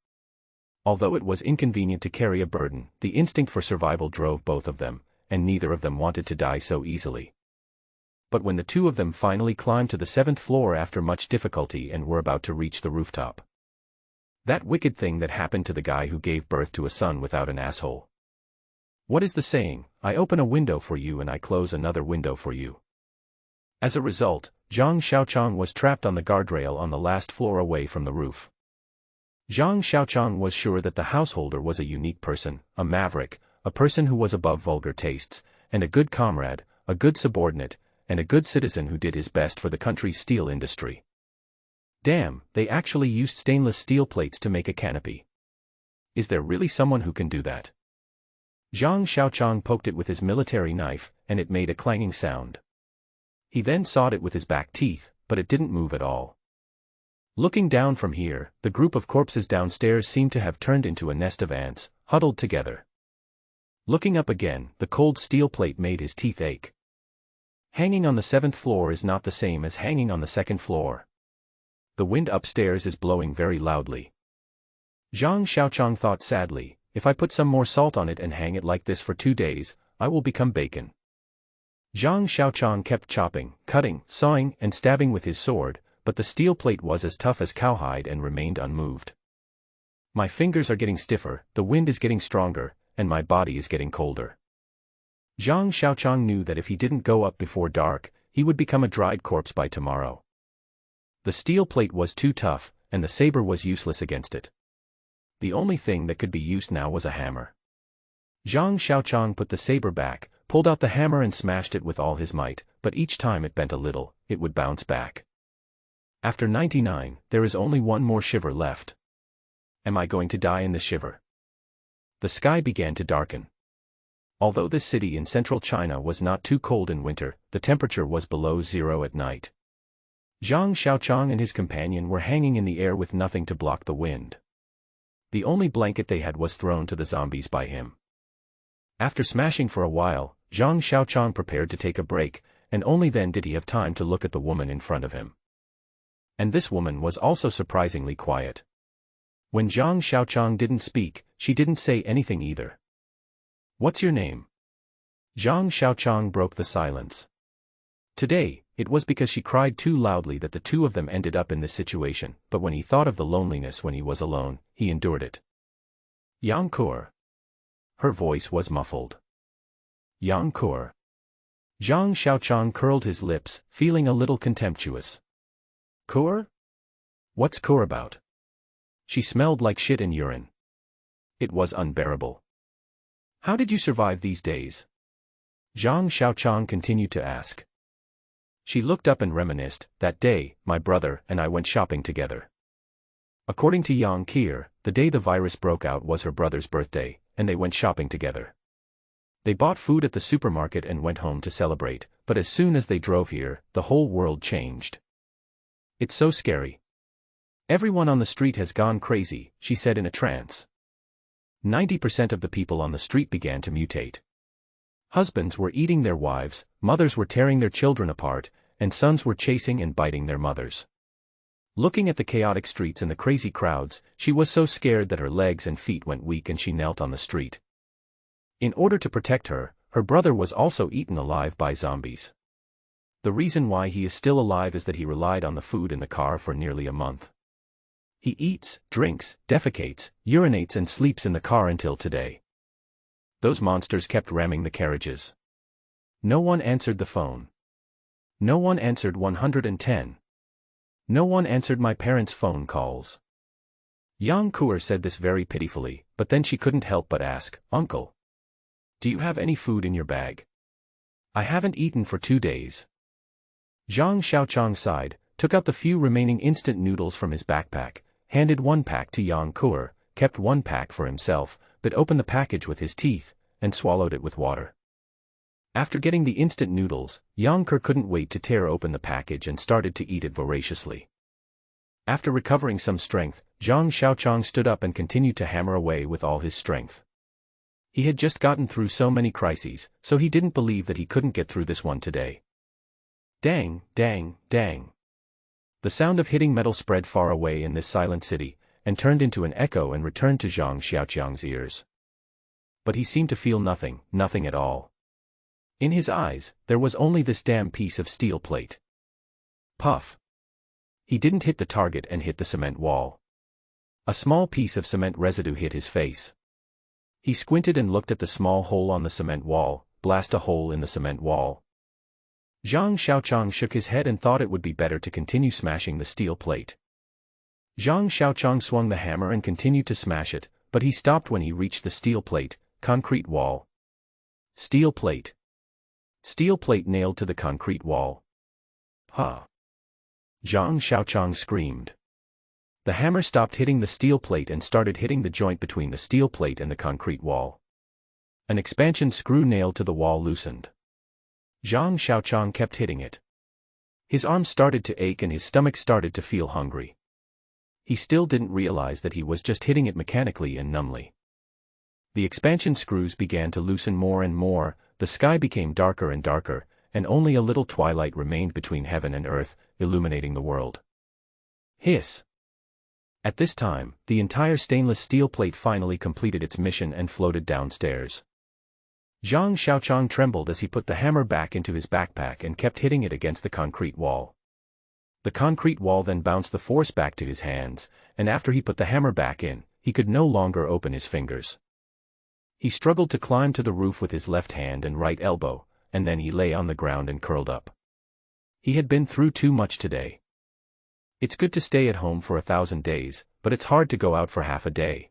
Although it was inconvenient to carry a burden, the instinct for survival drove both of them, and neither of them wanted to die so easily. But when the two of them finally climbed to the 7th floor after much difficulty and were about to reach the rooftop. That wicked thing that happened to the guy who gave birth to a son without an asshole. What is the saying? I open a window for you and I close another window for you. As a result, Zhang Xiaoqiang was trapped on the guardrail on the last floor away from the roof. Zhang Xiaoqiang was sure that the householder was a unique person, a maverick, a person who was above vulgar tastes, and a good comrade, a good subordinate, and a good citizen who did his best for the country's steel industry. Damn, they actually used stainless steel plates to make a canopy. Is there really someone who can do that? Zhang Xiaoqiang poked it with his military knife, and it made a clanging sound. He then sawed it with his back teeth, but it didn't move at all. Looking down from here, the group of corpses downstairs seemed to have turned into a nest of ants, huddled together. Looking up again, the cold steel plate made his teeth ache. Hanging on the 7th floor is not the same as hanging on the 2nd floor. The wind upstairs is blowing very loudly. Zhang Xiaoqiang thought sadly, if I put some more salt on it and hang it like this for 2 days, I will become bacon. Zhang Xiaoqiang kept chopping, cutting, sawing, and stabbing with his sword, but the steel plate was as tough as cowhide and remained unmoved. My fingers are getting stiffer, the wind is getting stronger, and my body is getting colder. Zhang Xiaoqiang knew that if he didn't go up before dark, he would become a dried corpse by tomorrow. The steel plate was too tough, and the saber was useless against it. The only thing that could be used now was a hammer. Zhang Xiaoqiang put the saber back, pulled out the hammer and smashed it with all his might, but each time it bent a little, it would bounce back. After 99, there is only one more shiver left. Am I going to die in this shiver? The sky began to darken. Although this city in central China was not too cold in winter, the temperature was below zero at night. Zhang Xiaoqiang and his companion were hanging in the air with nothing to block the wind. The only blanket they had was thrown to the zombies by him. After smashing for a while, Zhang Xiaoqiang prepared to take a break, and only then did he have time to look at the woman in front of him. And this woman was also surprisingly quiet. When Zhang Xiaoqiang didn't speak, she didn't say anything either. What's your name? Zhang Xiaoqiang broke the silence. Today, it was because she cried too loudly that the two of them ended up in this situation, but when he thought of the loneliness when he was alone, he endured it. Yang Kur. Her voice was muffled. Yang Kur. Zhang Xiaoqiang curled his lips, feeling a little contemptuous. Kur? What's Kur about? She smelled like shit and urine. It was unbearable. How did you survive these days? Zhang Xiaoqiang continued to ask. She looked up and reminisced. That day, my brother and I went shopping together. According to Yang Qiao, the day the virus broke out was her brother's birthday, and they went shopping together. They bought food at the supermarket and went home to celebrate, but as soon as they drove here, the whole world changed. It's so scary. Everyone on the street has gone crazy, she said in a trance. 90% of the people on the street began to mutate. Husbands were eating their wives, mothers were tearing their children apart, and sons were chasing and biting their mothers. Looking at the chaotic streets and the crazy crowds, she was so scared that her legs and feet went weak and she knelt on the street. In order to protect her, her brother was also eaten alive by zombies. The reason why he is still alive is that he relied on the food in the car for nearly a month. He eats, drinks, defecates, urinates and sleeps in the car until today. Those monsters kept ramming the carriages. No one answered the phone. No one answered 110. No one answered my parents' phone calls. Yang Qiao said this very pitifully, but then she couldn't help but ask, "Uncle, do you have any food in your bag? I haven't eaten for 2 days." Zhang Xiaoqiang sighed, took out the few remaining instant noodles from his backpack, handed one pack to Yang Qiao, kept one pack for himself, but opened the package with his teeth, and swallowed it with water. After getting the instant noodles, Yang Qiao couldn't wait to tear open the package and started to eat it voraciously. After recovering some strength, Zhang Xiaoqiang stood up and continued to hammer away with all his strength. He had just gotten through so many crises, so he didn't believe that he couldn't get through this one today. Dang, dang, dang. The sound of hitting metal spread far away in this silent city, and turned into an echo and returned to Zhang Xiaoqiang's ears. But he seemed to feel nothing, nothing at all. In his eyes, there was only this damn piece of steel plate. Puff. He didn't hit the target and hit the cement wall. A small piece of cement residue hit his face. He squinted and looked at the small hole on the cement wall. Blast a hole in the cement wall. Zhang Xiaoqiang shook his head and thought it would be better to continue smashing the steel plate. Zhang Xiaoqiang swung the hammer and continued to smash it, but he stopped when he reached the steel plate, concrete wall. Steel plate. Steel plate nailed to the concrete wall. Huh. Zhang Xiaoqiang screamed. The hammer stopped hitting the steel plate and started hitting the joint between the steel plate and the concrete wall. An expansion screw nailed to the wall loosened. Zhang Xiaoqiang kept hitting it. His arms started to ache and his stomach started to feel hungry. He still didn't realize that he was just hitting it mechanically and numbly. The expansion screws began to loosen more and more, the sky became darker and darker, and only a little twilight remained between heaven and earth, illuminating the world. Hiss! At this time, the entire stainless steel plate finally completed its mission and floated downstairs. Zhang Xiaoqiang trembled as he put the hammer back into his backpack and kept hitting it against the concrete wall. The concrete wall then bounced the force back to his hands, and after he put the hammer back in, he could no longer open his fingers. He struggled to climb to the roof with his left hand and right elbow, and then he lay on the ground and curled up. He had been through too much today. It's good to stay at home for 1,000 days, but it's hard to go out for half a day.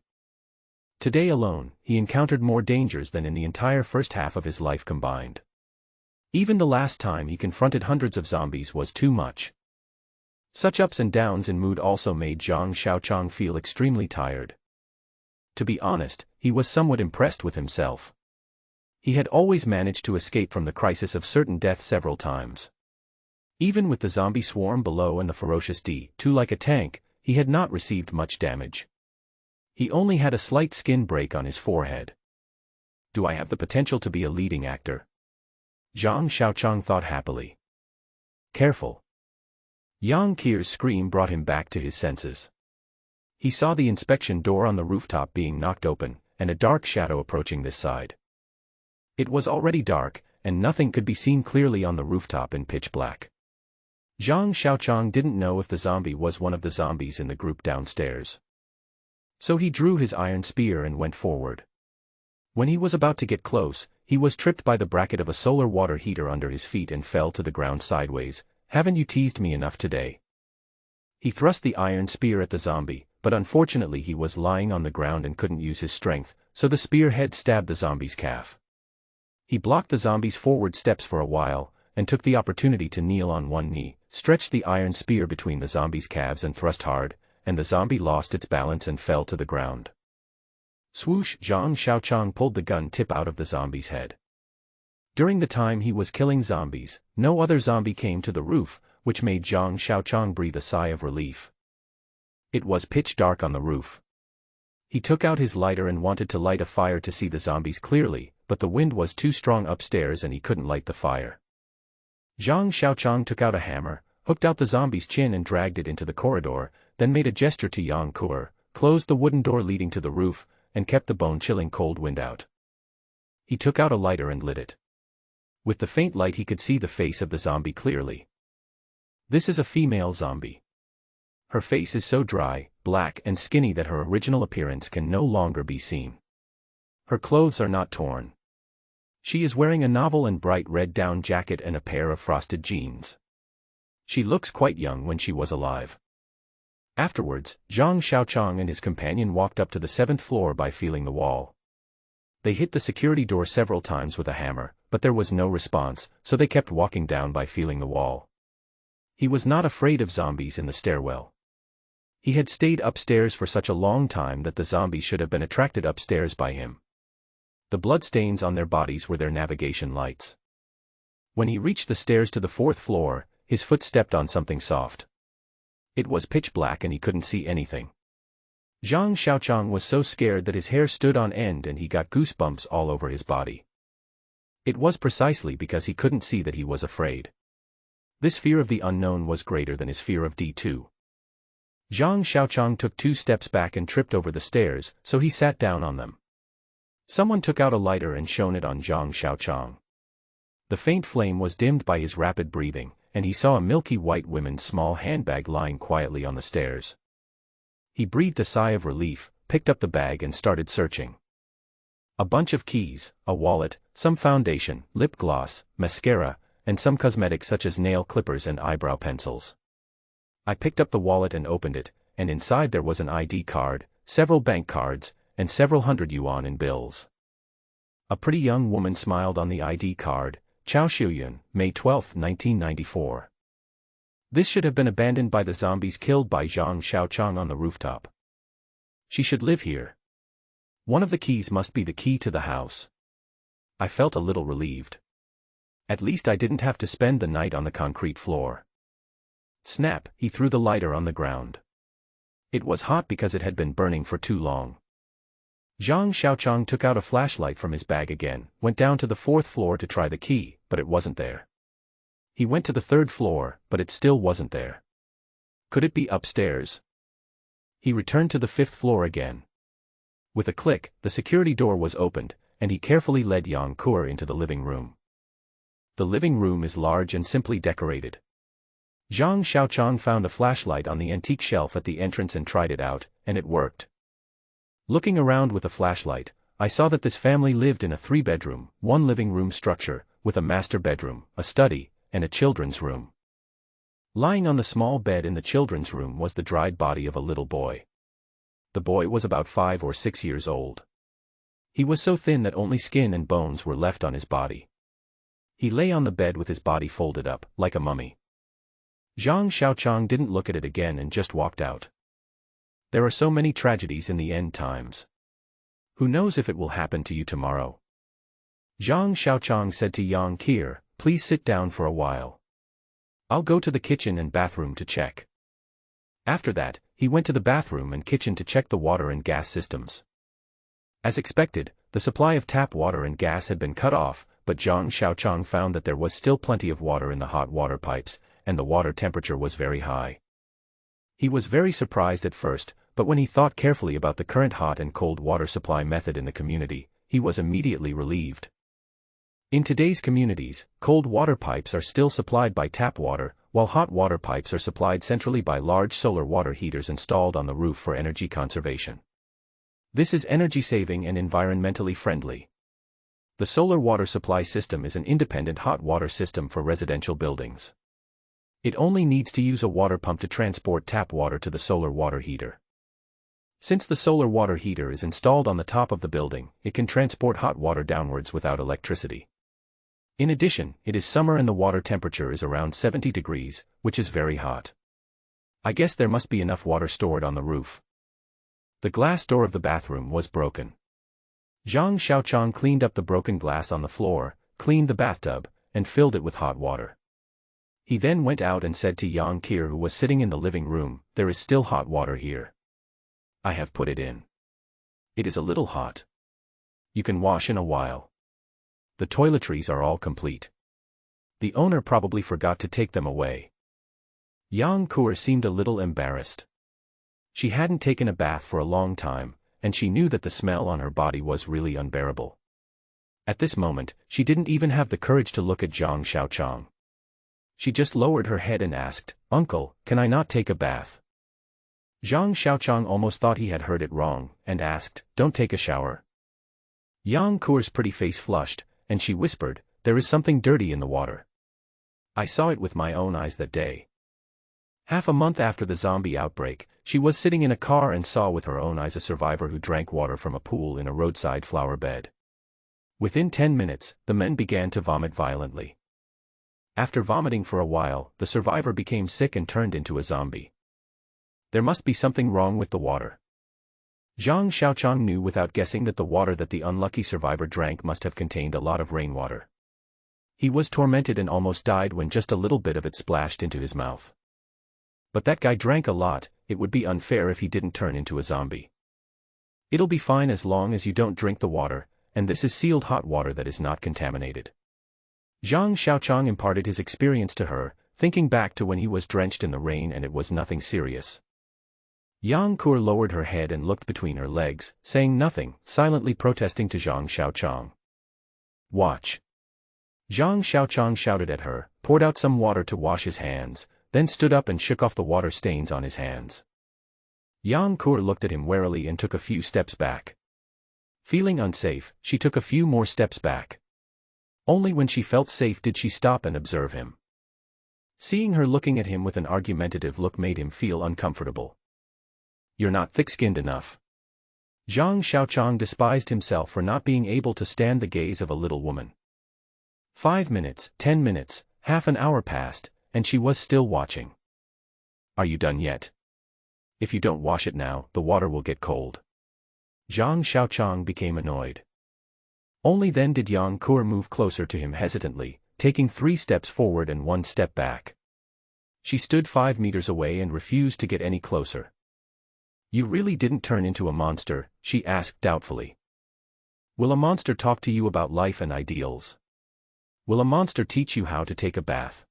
Today alone, he encountered more dangers than in the entire first half of his life combined. Even the last time he confronted hundreds of zombies was too much. Such ups and downs in mood also made Zhang Xiaoqiang feel extremely tired. To be honest, he was somewhat impressed with himself. He had always managed to escape from the crisis of certain death several times. Even with the zombie swarm below and the ferocious D2 like a tank, he had not received much damage. He only had a slight skin break on his forehead. Do I have the potential to be a leading actor? Zhang Xiaoqiang thought happily. Careful. Yang Qiao's scream brought him back to his senses. He saw the inspection door on the rooftop being knocked open, and a dark shadow approaching this side. It was already dark, and nothing could be seen clearly on the rooftop in pitch black. Zhang Xiaoqiang didn't know if the zombie was one of the zombies in the group downstairs. So he drew his iron spear and went forward. When he was about to get close, he was tripped by the bracket of a solar water heater under his feet and fell to the ground sideways. Haven't you teased me enough today? He thrust the iron spear at the zombie, but unfortunately he was lying on the ground and couldn't use his strength, so the spearhead stabbed the zombie's calf. He blocked the zombie's forward steps for a while, and took the opportunity to kneel on one knee, stretched the iron spear between the zombie's calves and thrust hard, and the zombie lost its balance and fell to the ground. Swoosh! Zhang Xiaoqiang pulled the gun tip out of the zombie's head. During the time he was killing zombies, no other zombie came to the roof, which made Zhang Xiaoqiang breathe a sigh of relief. It was pitch dark on the roof. He took out his lighter and wanted to light a fire to see the zombies clearly, but the wind was too strong upstairs and he couldn't light the fire. Zhang Xiaoqiang took out a hammer, hooked out the zombie's chin and dragged it into the corridor, then made a gesture to Yang Kuer, closed the wooden door leading to the roof, and kept the bone-chilling cold wind out. He took out a lighter and lit it. With the faint light he could see the face of the zombie clearly. This is a female zombie. Her face is so dry, black and skinny that her original appearance can no longer be seen. Her clothes are not torn. She is wearing a novel and bright red down jacket and a pair of frosted jeans. She looks quite young when she was alive. Afterwards, Zhang Xiaoqiang and his companion walked up to the 7th floor by feeling the wall. They hit the security door several times with a hammer, but there was no response, so they kept walking down by feeling the wall. He was not afraid of zombies in the stairwell. He had stayed upstairs for such a long time that the zombies should have been attracted upstairs by him. The bloodstains on their bodies were their navigation lights. When he reached the stairs to the 4th floor, his foot stepped on something soft. It was pitch black and he couldn't see anything. Zhang Xiaoqiang was so scared that his hair stood on end and he got goosebumps all over his body. It was precisely because he couldn't see that he was afraid. This fear of the unknown was greater than his fear of D2. Zhang Xiaoqiang took 2 steps back and tripped over the stairs, so he sat down on them. Someone took out a lighter and shone it on Zhang Xiaoqiang. The faint flame was dimmed by his rapid breathing, and he saw a milky white woman's small handbag lying quietly on the stairs. He breathed a sigh of relief, picked up the bag and started searching. A bunch of keys, a wallet, some foundation, lip gloss, mascara, and some cosmetics such as nail clippers and eyebrow pencils. I picked up the wallet and opened it, and inside there was an ID card, several bank cards, and several 100 yuan in bills. A pretty young woman smiled on the ID card, Chao Shuyun, May 12, 1994. This should have been abandoned by the zombies killed by Zhang Xiaoqiang on the rooftop. She should live here. One of the keys must be the key to the house. I felt a little relieved. At least I didn't have to spend the night on the concrete floor. Snap, he threw the lighter on the ground. It was hot because it had been burning for too long. Zhang Xiaoqiang took out a flashlight from his bag again, went down to the 4th floor to try the key, but it wasn't there. He went to the 3rd floor, but it still wasn't there. Could it be upstairs? He returned to the 5th floor again. With a click, the security door was opened, and he carefully led Yang Kuer into the living room. The living room is large and simply decorated. Zhang Xiaoqiang found a flashlight on the antique shelf at the entrance and tried it out, and it worked. Looking around with a flashlight, I saw that this family lived in a 3-bedroom, 1 living room structure, with a master bedroom, a study, and a children's room. Lying on the small bed in the children's room was the dried body of a little boy. The boy was about 5 or 6 years old. He was so thin that only skin and bones were left on his body. He lay on the bed with his body folded up, like a mummy. Zhang Xiaoqiang didn't look at it again and just walked out. There are so many tragedies in the end times. Who knows if it will happen to you tomorrow? Zhang Xiaoqiang said to Yang Kuer, please sit down for a while. I'll go to the kitchen and bathroom to check. After that, he went to the bathroom and kitchen to check the water and gas systems. As expected, the supply of tap water and gas had been cut off, but Zhang Xiaoqiang found that there was still plenty of water in the hot water pipes, and the water temperature was very high. He was very surprised at first, but when he thought carefully about the current hot and cold water supply method in the community, he was immediately relieved. In today's communities, cold water pipes are still supplied by tap water, while hot water pipes are supplied centrally by large solar water heaters installed on the roof for energy conservation. This is energy-saving and environmentally friendly. The solar water supply system is an independent hot water system for residential buildings. It only needs to use a water pump to transport tap water to the solar water heater. Since the solar water heater is installed on the top of the building, it can transport hot water downwards without electricity. In addition, it is summer and the water temperature is around 70 degrees, which is very hot. I guess there must be enough water stored on the roof. The glass door of the bathroom was broken. Zhang Xiaoqiang cleaned up the broken glass on the floor, cleaned the bathtub, and filled it with hot water. He then went out and said to Yang Qir, who was sitting in the living room, "There is still hot water here. I have put it in. It is a little hot. You can wash in a while. The toiletries are all complete. The owner probably forgot to take them away." Yang Qir seemed a little embarrassed. She hadn't taken a bath for a long time, and she knew that the smell on her body was really unbearable. At this moment, she didn't even have the courage to look at Zhang Xiaoqiang. She just lowered her head and asked, "Uncle, can I not take a bath?" Zhang Xiaoqiang almost thought he had heard it wrong, and asked, "Don't take a shower?" Yang Qir's pretty face flushed, and she whispered, "There is something dirty in the water. I saw it with my own eyes that day." Half a month after the zombie outbreak, she was sitting in a car and saw with her own eyes a survivor who drank water from a pool in a roadside flower bed. Within 10 minutes, the men began to vomit violently. After vomiting for a while, the survivor became sick and turned into a zombie. There must be something wrong with the water. Zhang Xiaoqiang knew without guessing that the water that the unlucky survivor drank must have contained a lot of rainwater. He was tormented and almost died when just a little bit of it splashed into his mouth. But that guy drank a lot, it would be unfair if he didn't turn into a zombie. It'll be fine as long as you don't drink the water, and this is sealed hot water that is not contaminated. Zhang Xiaoqiang imparted his experience to her, thinking back to when he was drenched in the rain and it was nothing serious. Yang Qir lowered her head and looked between her legs, saying nothing, silently protesting to Zhang Xiaoqiang. "Watch." Zhang Xiaoqiang shouted at her, poured out some water to wash his hands, then stood up and shook off the water stains on his hands. Yang Qir looked at him warily and took a few steps back. Feeling unsafe, she took a few more steps back. Only when she felt safe did she stop and observe him. Seeing her looking at him with an argumentative look made him feel uncomfortable. "You're not thick-skinned enough." Zhang Xiaoqiang despised himself for not being able to stand the gaze of a little woman. 5 minutes, 10 minutes, half an hour passed, and she was still watching. "Are you done yet? If you don't wash it now, the water will get cold." Zhang Xiaoqiang became annoyed. Only then did Yang Qir move closer to him hesitantly, taking 3 steps forward and 1 step back. She stood 5 meters away and refused to get any closer. "You really didn't turn into a monster?" she asked doubtfully. "Will a monster talk to you about life and ideals? Will a monster teach you how to take a bath?"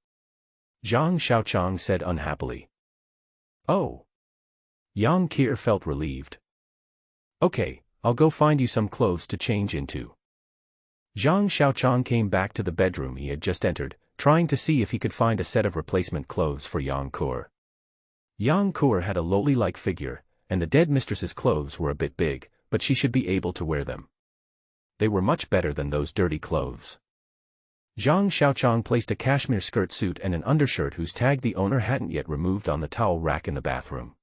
Zhang Xiaoqiang said unhappily. "Oh." Yang Qir felt relieved. "Okay, I'll go find you some clothes to change into." Zhang Xiaoqiang came back to the bedroom he had just entered, trying to see if he could find a set of replacement clothes for Yang Qir. Yang Qir had a lowly-like figure, and the dead mistress's clothes were a bit big, but she should be able to wear them. They were much better than those dirty clothes. Zhang Xiaoqiang placed a cashmere skirt suit and an undershirt whose tag the owner hadn't yet removed on the towel rack in the bathroom.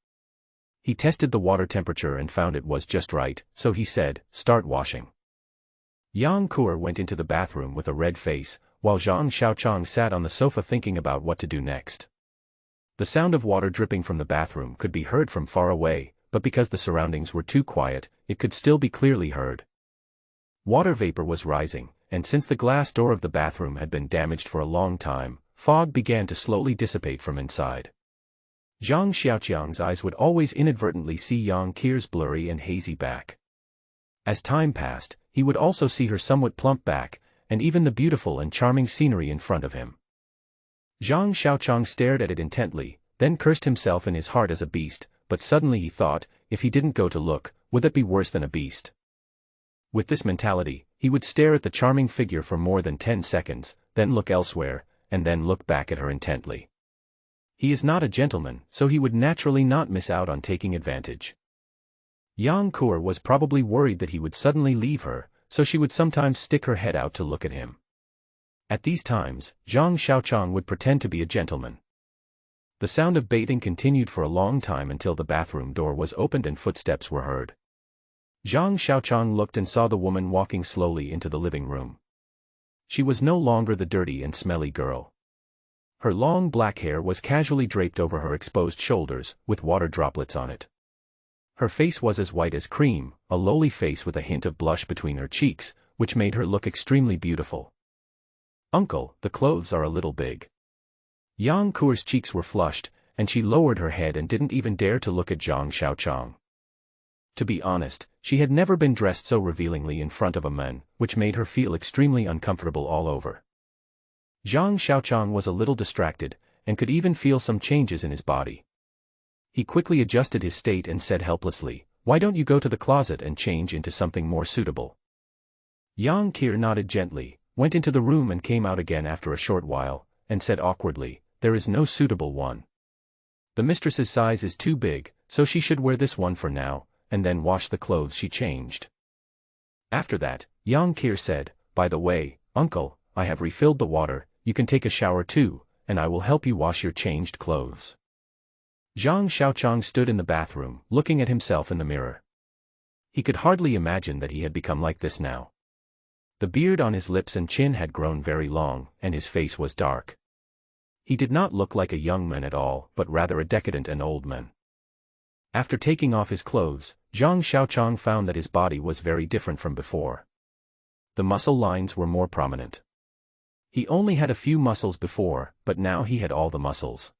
He tested the water temperature and found it was just right, so he said, "Start washing." Yang Qir went into the bathroom with a red face, while Zhang Xiaoqiang sat on the sofa thinking about what to do next. The sound of water dripping from the bathroom could be heard from far away, but because the surroundings were too quiet, it could still be clearly heard. Water vapor was rising, and since the glass door of the bathroom had been damaged for a long time, fog began to slowly dissipate from inside. Zhang Xiaoqiang's eyes would always inadvertently see Yang Qir's blurry and hazy back. As time passed, he would also see her somewhat plump back, and even the beautiful and charming scenery in front of him. Zhang Xiaoqiang stared at it intently, then cursed himself in his heart as a beast, but suddenly he thought, if he didn't go to look, would that be worse than a beast? With this mentality, he would stare at the charming figure for more than 10 seconds, then look elsewhere, and then look back at her intently. He is not a gentleman, so he would naturally not miss out on taking advantage. Yang Qir was probably worried that he would suddenly leave her, so she would sometimes stick her head out to look at him. At these times, Zhang Xiaoqiang would pretend to be a gentleman. The sound of bathing continued for a long time until the bathroom door was opened and footsteps were heard. Zhang Xiaoqiang looked and saw the woman walking slowly into the living room. She was no longer the dirty and smelly girl. Her long black hair was casually draped over her exposed shoulders, with water droplets on it. Her face was as white as cream, a lowly face with a hint of blush between her cheeks, which made her look extremely beautiful. "Uncle, the clothes are a little big." Yang Kuer's cheeks were flushed, and she lowered her head and didn't even dare to look at Zhang Xiaoqiang. To be honest, she had never been dressed so revealingly in front of a man, which made her feel extremely uncomfortable all over. Zhang Xiaoqiang was a little distracted, and could even feel some changes in his body. He quickly adjusted his state and said helplessly, "Why don't you go to the closet and change into something more suitable?" Yang Kuer nodded gently, went into the room and came out again after a short while, and said awkwardly, "There is no suitable one. The mistress's size is too big, so she should wear this one for now, and then wash the clothes she changed." After that, Yang Kuer said, "By the way, uncle, I have refilled the water, you can take a shower too, and I will help you wash your changed clothes." Zhang Xiaoqiang stood in the bathroom, looking at himself in the mirror. He could hardly imagine that he had become like this now. The beard on his lips and chin had grown very long, and his face was dark. He did not look like a young man at all, but rather a decadent and old man. After taking off his clothes, Zhang Xiaoqiang found that his body was very different from before. The muscle lines were more prominent. He only had a few muscles before, but now he had all the muscles.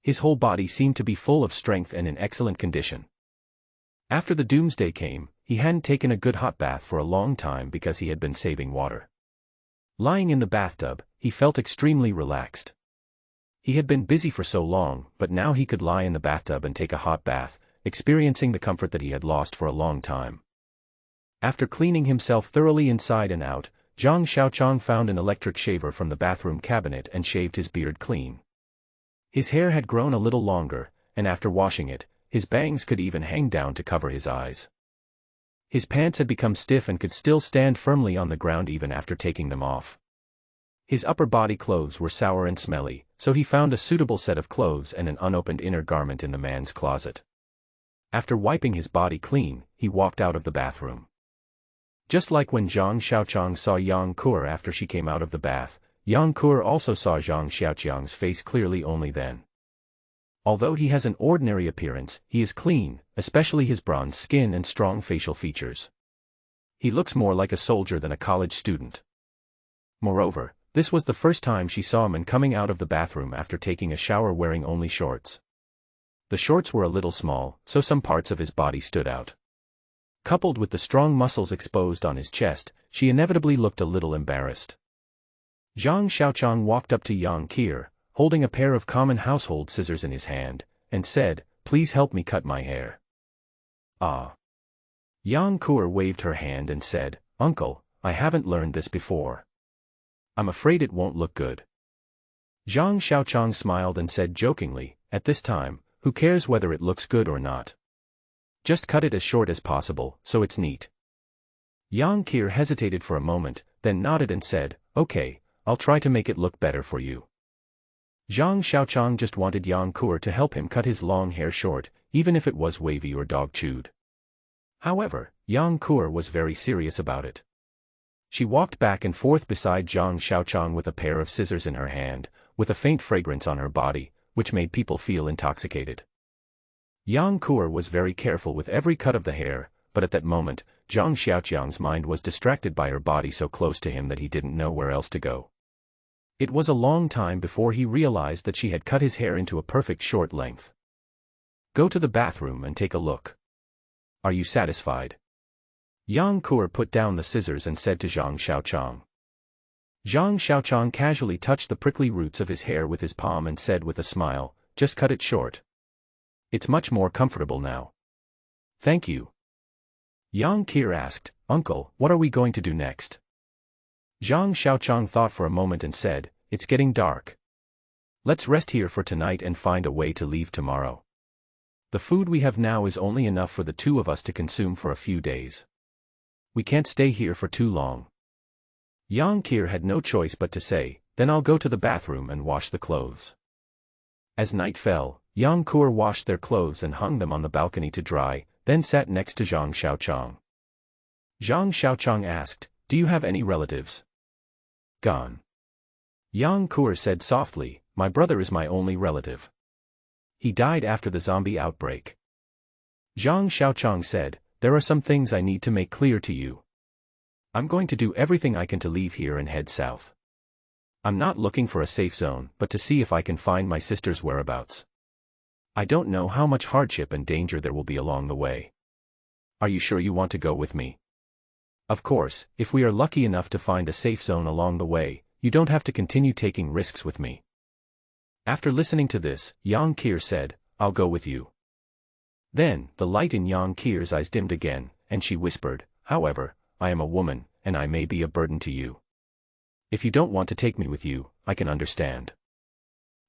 His whole body seemed to be full of strength and in excellent condition. After the doomsday came, he hadn't taken a good hot bath for a long time because he had been saving water. Lying in the bathtub, he felt extremely relaxed. He had been busy for so long, but now he could lie in the bathtub and take a hot bath, experiencing the comfort that he had lost for a long time. After cleaning himself thoroughly inside and out, Zhang Xiaoqiang found an electric shaver from the bathroom cabinet and shaved his beard clean. His hair had grown a little longer, and after washing it, his bangs could even hang down to cover his eyes. His pants had become stiff and could still stand firmly on the ground even after taking them off. His upper body clothes were sour and smelly, so he found a suitable set of clothes and an unopened inner garment in the man's closet. After wiping his body clean, he walked out of the bathroom. Just like when Zhang Xiaoqiang saw Yang Kuer after she came out of the bath, Yang Kuer also saw Zhang Xiaoqiang's face clearly only then. Although he has an ordinary appearance, he is clean, especially his bronze skin and strong facial features. He looks more like a soldier than a college student. Moreover, this was the first time she saw him coming out of the bathroom after taking a shower wearing only shorts. The shorts were a little small, so some parts of his body stood out. Coupled with the strong muscles exposed on his chest, she inevitably looked a little embarrassed. Zhang Xiaoqiang walked up to Yang Kuer, holding a pair of common household scissors in his hand, and said, "Please help me cut my hair." "Ah." Yang Kuer waved her hand and said, "Uncle, I haven't learned this before. I'm afraid it won't look good." Zhang Xiaoqiang smiled and said jokingly, "At this time, who cares whether it looks good or not? Just cut it as short as possible, so it's neat." Yang Kuer hesitated for a moment, then nodded and said, "Okay, I'll try to make it look better for you." Zhang Xiaoqiang just wanted Yang Kuer to help him cut his long hair short, even if it was wavy or dog-chewed. However, Yang Kuer was very serious about it. She walked back and forth beside Zhang Xiaoqiang with a pair of scissors in her hand, with a faint fragrance on her body, which made people feel intoxicated. Yang Kuer was very careful with every cut of the hair, but at that moment, Zhang Xiaoqiang's mind was distracted by her body so close to him that he didn't know where else to go. It was a long time before he realized that she had cut his hair into a perfect short length. "Go to the bathroom and take a look. Are you satisfied?" Yang Kuer put down the scissors and said to Zhang Xiaoqiang. Zhang Xiaoqiang casually touched the prickly roots of his hair with his palm and said with a smile, "Just cut it short. It's much more comfortable now." "Thank you." Yang Kuer asked, "Uncle, what are we going to do next?" Zhang Xiaoqiang thought for a moment and said, "It's getting dark. Let's rest here for tonight and find a way to leave tomorrow. The food we have now is only enough for the two of us to consume for a few days. We can't stay here for too long." Yang Kuer had no choice but to say, "Then I'll go to the bathroom and wash the clothes." As night fell, Yang Kur washed their clothes and hung them on the balcony to dry, then sat next to Zhang Xiaoqiang. Zhang Xiaoqiang asked, "Do you have any relatives?" "Gone." Yang Kur said softly, "My brother is my only relative. He died after the zombie outbreak." Zhang Xiaoqiang said, "There are some things I need to make clear to you. I'm going to do everything I can to leave here and head south. I'm not looking for a safe zone, but to see if I can find my sister's whereabouts. I don't know how much hardship and danger there will be along the way. Are you sure you want to go with me? Of course, if we are lucky enough to find a safe zone along the way, you don't have to continue taking risks with me." After listening to this, Yang Kir said, "I'll go with you." Then, the light in Yang Kir's eyes dimmed again, and she whispered, "However, I am a woman, and I may be a burden to you. If you don't want to take me with you, I can understand."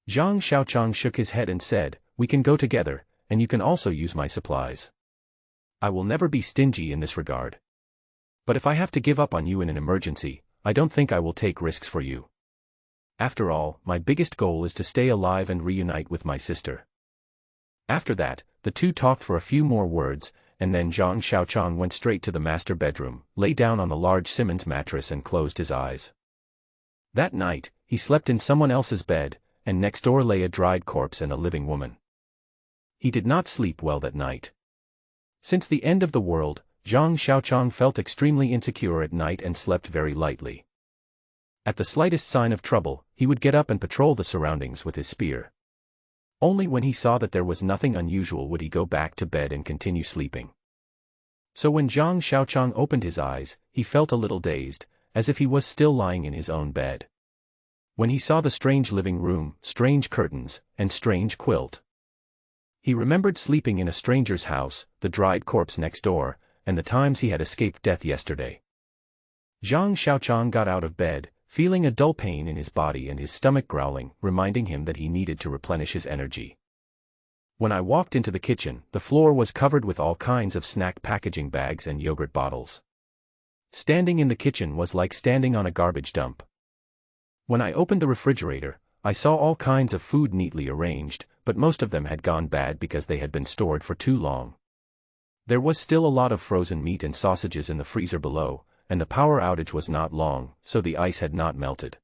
Zhang Xiaoqiang shook his head and said, "We can go together, and you can also use my supplies. I will never be stingy in this regard. But if I have to give up on you in an emergency, I don't think I will take risks for you. After all, my biggest goal is to stay alive and reunite with my sister." After that, the two talked for a few more words, and then Zhang Xiaoqiang went straight to the master bedroom, lay down on the large Simmons mattress and closed his eyes. That night, he slept in someone else's bed, and next door lay a dried corpse and a living woman. He did not sleep well that night. Since the end of the world, Zhang Xiaoqiang felt extremely insecure at night and slept very lightly. At the slightest sign of trouble, he would get up and patrol the surroundings with his spear. Only when he saw that there was nothing unusual would he go back to bed and continue sleeping. So when Zhang Xiaoqiang opened his eyes, he felt a little dazed, as if he was still lying in his own bed. When he saw the strange living room, strange curtains, and strange quilt, he remembered sleeping in a stranger's house, the dried corpse next door, and the times he had escaped death yesterday. Zhang Xiaoqiang got out of bed, feeling a dull pain in his body and his stomach growling, reminding him that he needed to replenish his energy. When I walked into the kitchen, the floor was covered with all kinds of snack packaging bags and yogurt bottles. Standing in the kitchen was like standing on a garbage dump. When I opened the refrigerator, I saw all kinds of food neatly arranged, but most of them had gone bad because they had been stored for too long. There was still a lot of frozen meat and sausages in the freezer below, and the power outage was not long, so the ice had not melted.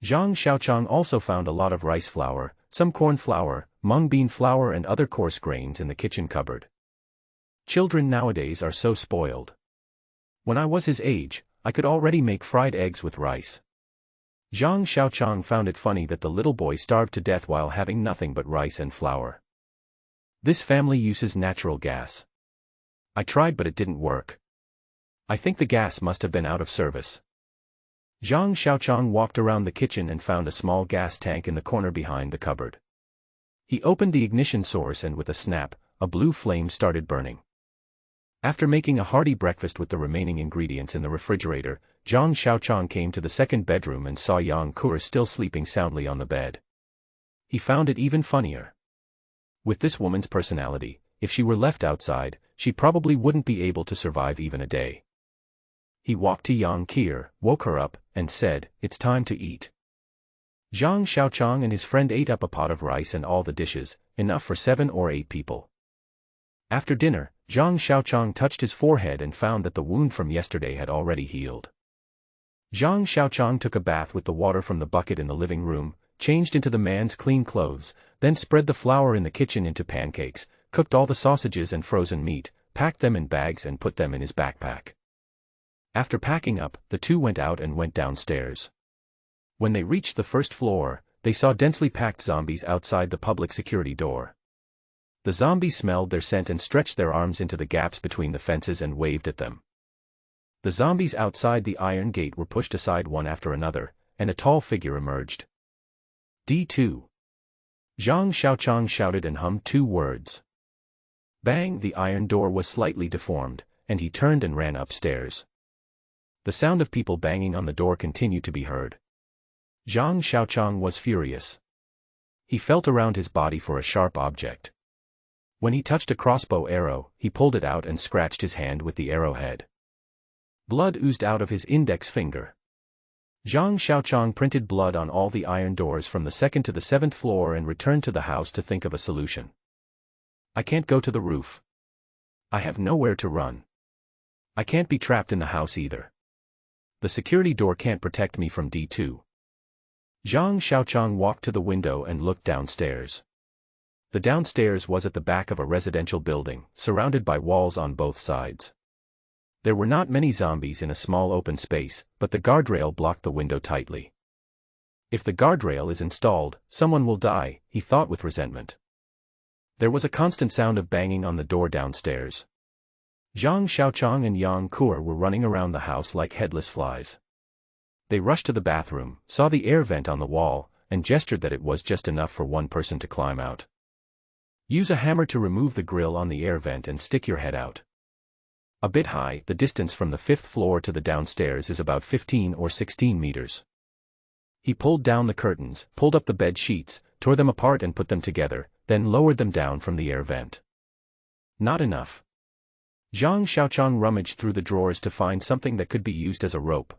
Zhang Xiaoqiang also found a lot of rice flour, some corn flour, mung bean flour and other coarse grains in the kitchen cupboard. Children nowadays are so spoiled. When I was his age, I could already make fried eggs with rice. Zhang Xiaoqiang found it funny that the little boy starved to death while having nothing but rice and flour. This family uses natural gas. I tried but it didn't work. I think the gas must have been out of service. Zhang Xiaoqiang walked around the kitchen and found a small gas tank in the corner behind the cupboard. He opened the ignition source and with a snap, a blue flame started burning. After making a hearty breakfast with the remaining ingredients in the refrigerator, Zhang Xiaoqiang came to the second bedroom and saw Yang Kur still sleeping soundly on the bed. He found it even funnier. With this woman's personality, if she were left outside, she probably wouldn't be able to survive even a day. He walked to Yang Kir, woke her up, and said, "It's time to eat." Zhang Xiaoqiang and his friend ate up a pot of rice and all the dishes, enough for 7 or 8 people. After dinner, Zhang Xiaoqiang touched his forehead and found that the wound from yesterday had already healed. Zhang Xiaoqiang took a bath with the water from the bucket in the living room, changed into the man's clean clothes, then spread the flour in the kitchen into pancakes, cooked all the sausages and frozen meat, packed them in bags and put them in his backpack. After packing up, the two went out and went downstairs. When they reached the first floor, they saw densely packed zombies outside the public security door. The zombies smelled their scent and stretched their arms into the gaps between the fences and waved at them. The zombies outside the iron gate were pushed aside one after another, and a tall figure emerged. D2. Zhang Xiaoqiang shouted and hummed 2 words. Bang! The iron door was slightly deformed, and he turned and ran upstairs. The sound of people banging on the door continued to be heard. Zhang Xiaoqiang was furious. He felt around his body for a sharp object. When he touched a crossbow arrow, he pulled it out and scratched his hand with the arrowhead. Blood oozed out of his index finger. Zhang Xiaoqiang printed blood on all the iron doors from the 2nd to the 7th floor and returned to the house to think of a solution. I can't go to the roof. I have nowhere to run. I can't be trapped in the house either. The security door can't protect me from D2. Zhang Xiaoqiang walked to the window and looked downstairs. The downstairs was at the back of a residential building, surrounded by walls on both sides. There were not many zombies in a small open space, but the guardrail blocked the window tightly. If the guardrail is installed, someone will die, he thought with resentment. There was a constant sound of banging on the door downstairs. Zhang Xiaoqiang and Yang Kur were running around the house like headless flies. They rushed to the bathroom, saw the air vent on the wall, and gestured that it was just enough for one person to climb out. Use a hammer to remove the grill on the air vent and stick your head out. A bit high, the distance from the 5th floor to the downstairs is about 15 or 16 meters. He pulled down the curtains, pulled up the bed sheets, tore them apart and put them together, then lowered them down from the air vent. Not enough. Zhang Xiaoqiang rummaged through the drawers to find something that could be used as a rope.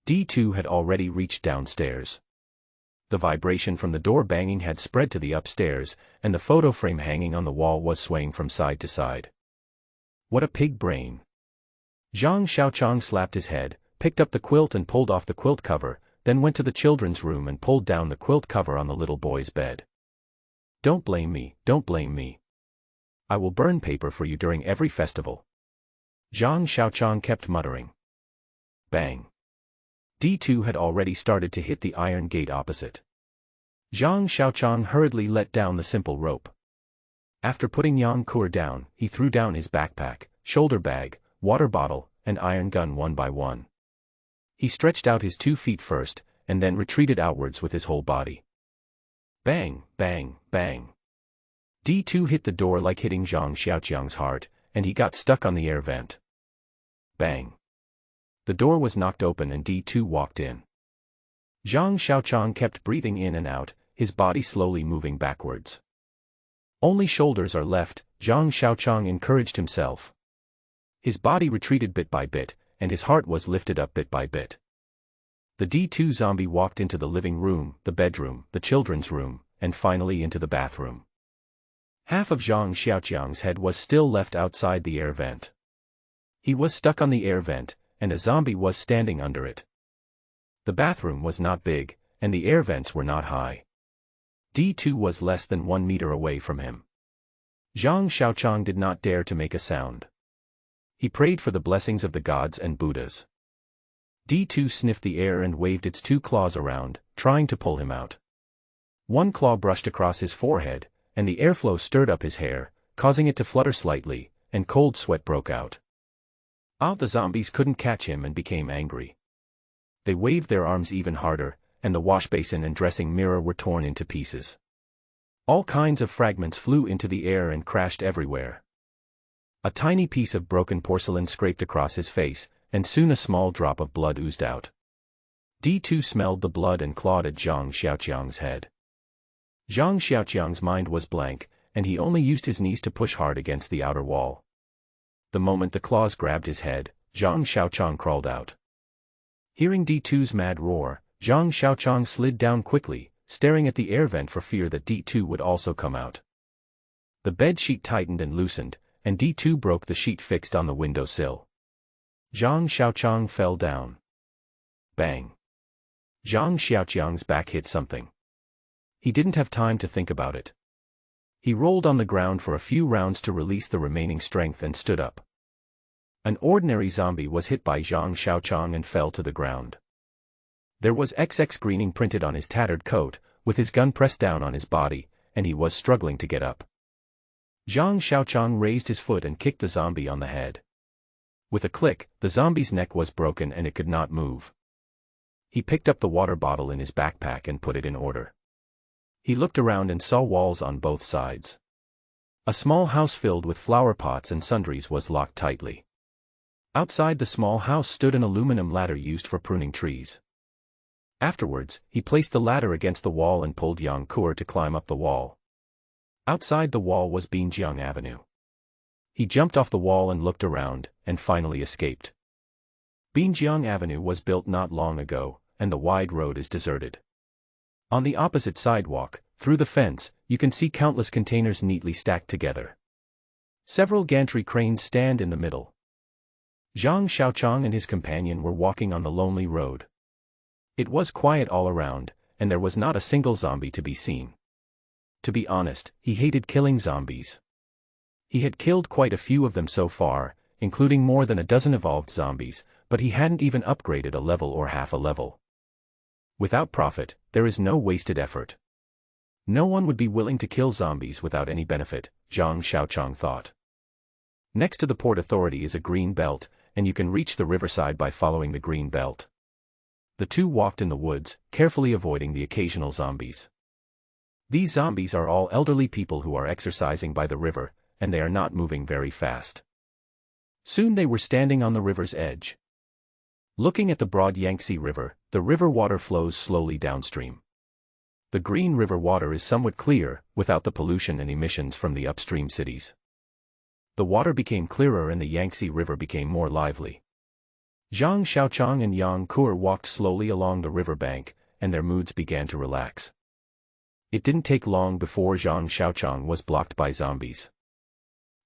D2 had already reached downstairs. The vibration from the door banging had spread to the upstairs, and the photo frame hanging on the wall was swaying from side to side. What a pig brain. Zhang Xiaoqiang slapped his head, picked up the quilt and pulled off the quilt cover, then went to the children's room and pulled down the quilt cover on the little boy's bed. Don't blame me, don't blame me. I will burn paper for you during every festival. Zhang Xiaoqiang kept muttering. Bang. D2 had already started to hit the iron gate opposite. Zhang Xiaoqiang hurriedly let down the simple rope. After putting Yang Kur down, he threw down his backpack, shoulder bag, water bottle, and iron gun one by one. He stretched out his 2 feet first, and then retreated outwards with his whole body. Bang, bang, bang. D2 hit the door like hitting Zhang Xiaoqiang's heart, and he got stuck on the air vent. Bang. The door was knocked open and D2 walked in. Zhang Xiaoqiang kept breathing in and out, his body slowly moving backwards. Only shoulders are left, Zhang Xiaoqiang encouraged himself. His body retreated bit by bit, and his heart was lifted up bit by bit. The D2 zombie walked into the living room, the bedroom, the children's room, and finally into the bathroom. Half of Zhang Xiaoqiang's head was still left outside the air vent. He was stuck on the air vent, and a zombie was standing under it. The bathroom was not big, and the air vents were not high. D2 was less than 1 meter away from him. Zhang Xiaoqiang did not dare to make a sound. He prayed for the blessings of the gods and Buddhas. D2 sniffed the air and waved its 2 claws around, trying to pull him out. One claw brushed across his forehead, and the airflow stirred up his hair, causing it to flutter slightly, and cold sweat broke out. The zombies couldn't catch him and became angry. They waved their arms even harder, and the wash basin and dressing mirror were torn into pieces. All kinds of fragments flew into the air and crashed everywhere. A tiny piece of broken porcelain scraped across his face, and soon a small drop of blood oozed out. D2 smelled the blood and clawed at Zhang Xiaoqiang's head. Zhang Xiaoqiang's mind was blank, and he only used his knees to push hard against the outer wall. The moment the claws grabbed his head, Zhang Xiaoqiang crawled out. Hearing D2's mad roar, Zhang Xiaoqiang slid down quickly, staring at the air vent for fear that D2 would also come out. The bed sheet tightened and loosened, and D2 broke the sheet fixed on the window sill. Zhang Xiaoqiang fell down. Bang. Zhang Xiaoqiang's back hit something. He didn't have time to think about it. He rolled on the ground for a few rounds to release the remaining strength and stood up. An ordinary zombie was hit by Zhang Xiaoqiang and fell to the ground. There was XX greening printed on his tattered coat, with his gun pressed down on his body, and he was struggling to get up. Zhang Xiaoqiang raised his foot and kicked the zombie on the head. With a click, the zombie's neck was broken and it could not move. He picked up the water bottle in his backpack and put it in order. He looked around and saw walls on both sides. A small house filled with flower pots and sundries was locked tightly. Outside the small house stood an aluminum ladder used for pruning trees. Afterwards, he placed the ladder against the wall and pulled Yang Kur to climb up the wall. Outside the wall was Binjiang Avenue. He jumped off the wall and looked around, and finally escaped. Binjiang Avenue was built not long ago, and the wide road is deserted. On the opposite sidewalk, through the fence, you can see countless containers neatly stacked together. Several gantry cranes stand in the middle. Zhang Xiaoqiang and his companion were walking on the lonely road. It was quiet all around, and there was not a single zombie to be seen. To be honest, he hated killing zombies. He had killed quite a few of them so far, including more than a dozen evolved zombies, but he hadn't even upgraded a level or half a level. Without profit, there is no wasted effort. No one would be willing to kill zombies without any benefit, Zhang Xiaoqiang thought. Next to the Port Authority is a green belt, and you can reach the riverside by following the green belt. The two walked in the woods, carefully avoiding the occasional zombies. These zombies are all elderly people who are exercising by the river, and they are not moving very fast. Soon they were standing on the river's edge. Looking at the broad Yangtze River, the river water flows slowly downstream. The Green River water is somewhat clear, without the pollution and emissions from the upstream cities. The water became clearer and the Yangtze River became more lively. Zhang Xiaoqiang and Yang Kur walked slowly along the river bank, and their moods began to relax. It didn't take long before Zhang Xiaoqiang was blocked by zombies.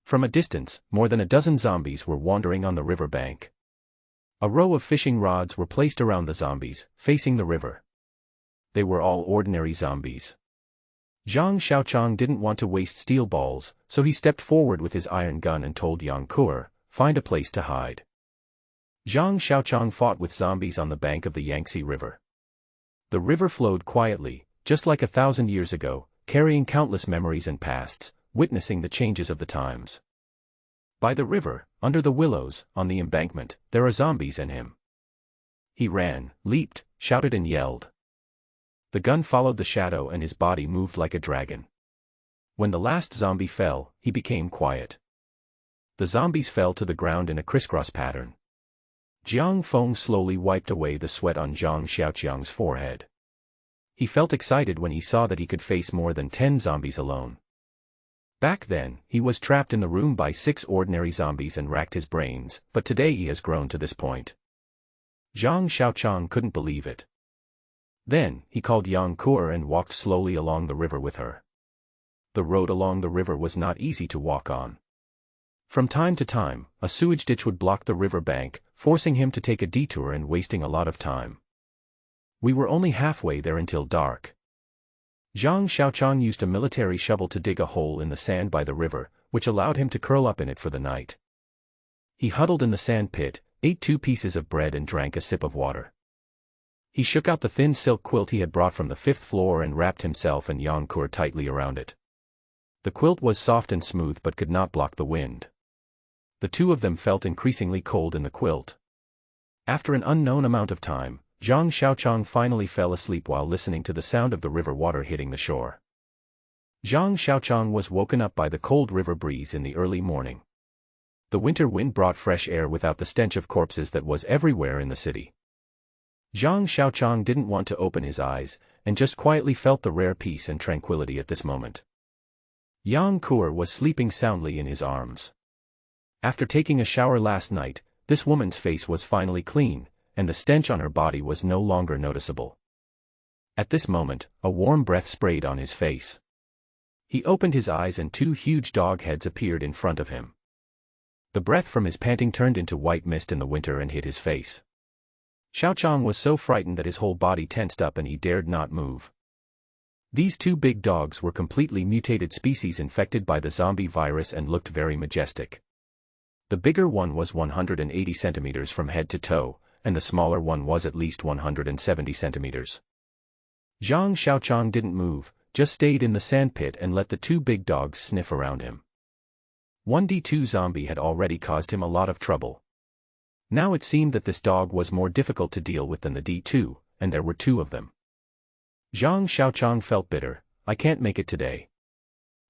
From a distance, more than a dozen zombies were wandering on the river bank. A row of fishing rods were placed around the zombies, facing the river. They were all ordinary zombies. Zhang Xiaoqiang didn't want to waste steel balls, so he stepped forward with his iron gun and told Yang Kur, "Find a place to hide." Zhang Xiaoqiang fought with zombies on the bank of the Yangtze River. The river flowed quietly, just like 1,000 years ago, carrying countless memories and pasts, witnessing the changes of the times. By the river, under the willows, on the embankment, there are zombies and him. He ran, leaped, shouted and yelled. The gun followed the shadow and his body moved like a dragon. When the last zombie fell, he became quiet. The zombies fell to the ground in a crisscross pattern. Jiang Feng slowly wiped away the sweat on Zhang Xiaoqiang's forehead. He felt excited when he saw that he could face more than 10 zombies alone. Back then, he was trapped in the room by 6 ordinary zombies and racked his brains, but today he has grown to this point. Zhang Xiaoqiang couldn't believe it. Then, he called Yang Kur and walked slowly along the river with her. The road along the river was not easy to walk on. From time to time, a sewage ditch would block the river bank, forcing him to take a detour and wasting a lot of time. We were only halfway there until dark. Zhang Xiaoqiang used a military shovel to dig a hole in the sand by the river, which allowed him to curl up in it for the night. He huddled in the sand pit, ate 2 pieces of bread and drank a sip of water. He shook out the thin silk quilt he had brought from the 5th floor and wrapped himself and Yang Kur tightly around it. The quilt was soft and smooth but could not block the wind. The two of them felt increasingly cold in the quilt. After an unknown amount of time, Zhang Xiaoqiang finally fell asleep while listening to the sound of the river water hitting the shore. Zhang Xiaoqiang was woken up by the cold river breeze in the early morning. The winter wind brought fresh air without the stench of corpses that was everywhere in the city. Zhang Xiaoqiang didn't want to open his eyes, and just quietly felt the rare peace and tranquility at this moment. Yang Kur was sleeping soundly in his arms. After taking a shower last night, this woman's face was finally clean, and the stench on her body was no longer noticeable. At this moment, a warm breath sprayed on his face. He opened his eyes and 2 huge dog heads appeared in front of him. The breath from his panting turned into white mist in the winter and hit his face. Xiaoqiang was so frightened that his whole body tensed up and he dared not move. These 2 big dogs were completely mutated species infected by the zombie virus and looked very majestic. The bigger one was 180 centimeters from head to toe, and the smaller one was at least 170 centimeters. Zhang Xiaoqiang didn't move, just stayed in the sandpit and let the 2 big dogs sniff around him. One D2 zombie had already caused him a lot of trouble. Now it seemed that this dog was more difficult to deal with than the D2, and there were 2 of them. Zhang Xiaoqiang felt bitter. I can't make it today.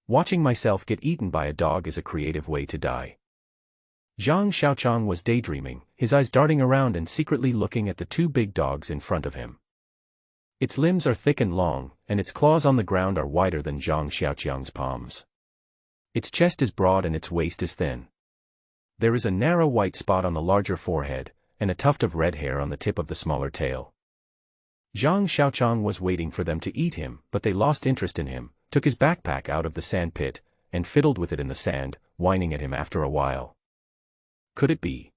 Watching myself get eaten by a dog is a creative way to die. Zhang Xiaoqiang was daydreaming, his eyes darting around and secretly looking at the 2 big dogs in front of him. Its limbs are thick and long, and its claws on the ground are wider than Zhang Xiaoqiang's palms. Its chest is broad and its waist is thin. There is a narrow white spot on the larger forehead, and a tuft of red hair on the tip of the smaller tail. Zhang Xiaoqiang was waiting for them to eat him, but they lost interest in him, took his backpack out of the sand pit, and fiddled with it in the sand, whining at him after a while. Could it be?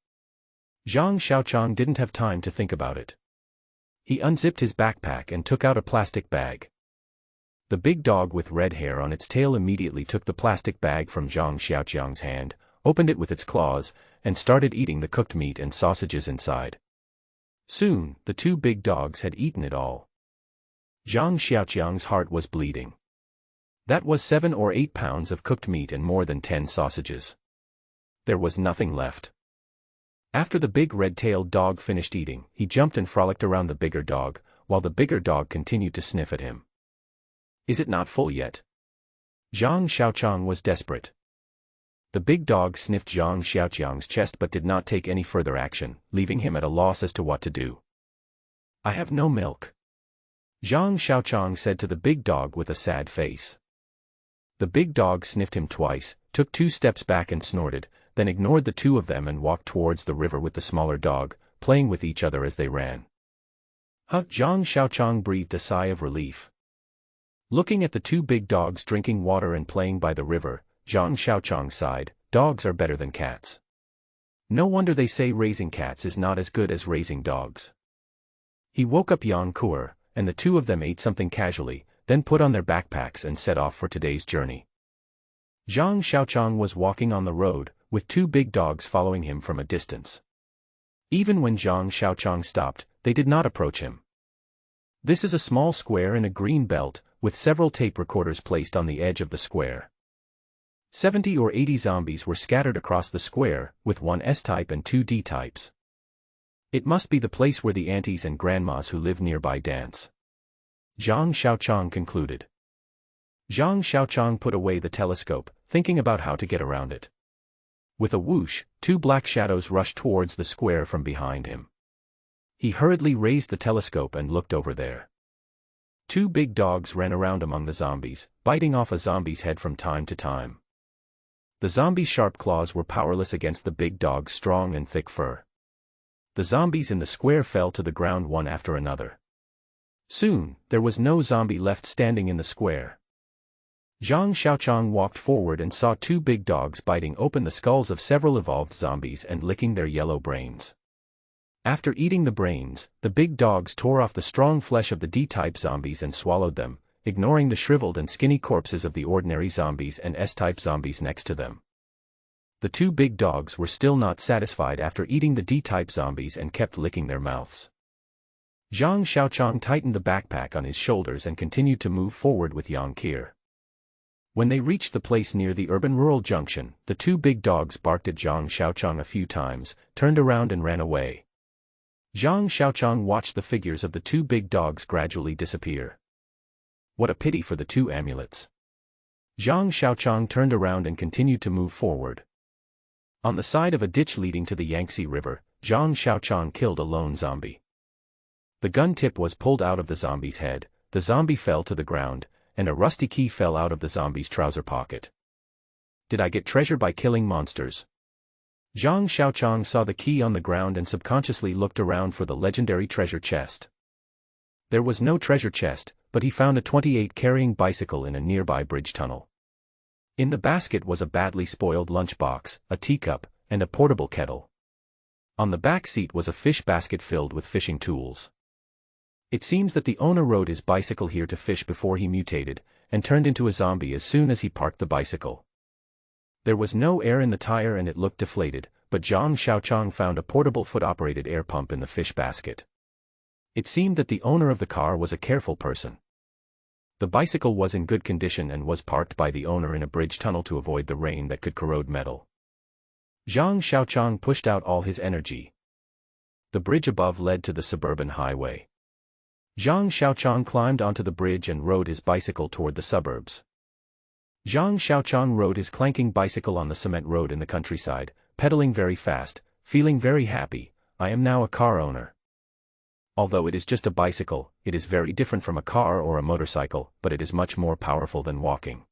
Zhang Xiaoqiang didn't have time to think about it. He unzipped his backpack and took out a plastic bag. The big dog with red hair on its tail immediately took the plastic bag from Zhang Xiaoqiang's hand, opened it with its claws, and started eating the cooked meat and sausages inside. Soon, the two big dogs had eaten it all. Zhang Xiaoqiang's heart was bleeding. That was 7 or 8 pounds of cooked meat and more than 10 sausages. There was nothing left. After the big red-tailed dog finished eating, he jumped and frolicked around the bigger dog, while the bigger dog continued to sniff at him. Is it not full yet? Zhang Xiaoqiang was desperate. The big dog sniffed Zhang Xiaoqiang's chest but did not take any further action, leaving him at a loss as to what to do. I have no milk. Zhang Xiaoqiang said to the big dog with a sad face. The big dog sniffed him twice, took 2 steps back and snorted, then ignored the two of them and walked towards the river with the smaller dog, playing with each other as they ran. Zhang Xiaoqiang breathed a sigh of relief. Looking at the two big dogs drinking water and playing by the river, Zhang Xiaoqiang sighed, dogs are better than cats. No wonder they say raising cats is not as good as raising dogs. He woke up Yang Kuer, and the two of them ate something casually, then put on their backpacks and set off for today's journey. Zhang Xiaoqiang was walking on the road, with 2 big dogs following him from a distance. Even when Zhang Xiaoqiang stopped, they did not approach him. This is a small square in a green belt, with several tape recorders placed on the edge of the square. 70 or 80 zombies were scattered across the square, with 1 S-type and 2 D-types. It must be the place where the aunties and grandmas who live nearby dance. Zhang Xiaoqiang concluded. Zhang Xiaoqiang put away the telescope, thinking about how to get around it. With a whoosh, 2 black shadows rushed towards the square from behind him. He hurriedly raised the telescope and looked over there. 2 big dogs ran around among the zombies, biting off a zombie's head from time to time. The zombie's sharp claws were powerless against the big dog's strong and thick fur. The zombies in the square fell to the ground one after another. Soon, there was no zombie left standing in the square. Zhang Xiaoqiang walked forward and saw 2 big dogs biting open the skulls of several evolved zombies and licking their yellow brains. After eating the brains, the big dogs tore off the strong flesh of the D-type zombies and swallowed them, ignoring the shriveled and skinny corpses of the ordinary zombies and S-type zombies next to them. The 2 big dogs were still not satisfied after eating the D-type zombies and kept licking their mouths. Zhang Xiaoqiang tightened the backpack on his shoulders and continued to move forward with Yang Kuer. When they reached the place near the urban-rural junction, the 2 big dogs barked at Zhang Xiaoqiang a few times, turned around and ran away. Zhang Xiaoqiang watched the figures of the 2 big dogs gradually disappear. What a pity for the 2 amulets. Zhang Xiaoqiang turned around and continued to move forward. On the side of a ditch leading to the Yangtze River, Zhang Xiaoqiang killed a lone zombie. The gun tip was pulled out of the zombie's head, the zombie fell to the ground, and a rusty key fell out of the zombie's trouser pocket. Did I get treasure by killing monsters? Zhang Xiaoqiang saw the key on the ground and subconsciously looked around for the legendary treasure chest. There was no treasure chest, but he found a 28-carrying bicycle in a nearby bridge tunnel. In the basket was a badly spoiled lunchbox, a teacup, and a portable kettle. On the back seat was a fish basket filled with fishing tools. It seems that the owner rode his bicycle here to fish before he mutated, and turned into a zombie as soon as he parked the bicycle. There was no air in the tire and it looked deflated, but Zhang Xiaoqiang found a portable foot-operated air pump in the fish basket. It seemed that the owner of the car was a careful person. The bicycle was in good condition and was parked by the owner in a bridge tunnel to avoid the rain that could corrode metal. Zhang Xiaoqiang pushed out all his energy. The bridge above led to the suburban highway. Zhang Xiaoqiang climbed onto the bridge and rode his bicycle toward the suburbs. Zhang Xiaoqiang rode his clanking bicycle on the cement road in the countryside, pedaling very fast, feeling very happy. I am now a car owner. Although it is just a bicycle, it is very different from a car or a motorcycle, but it is much more powerful than walking.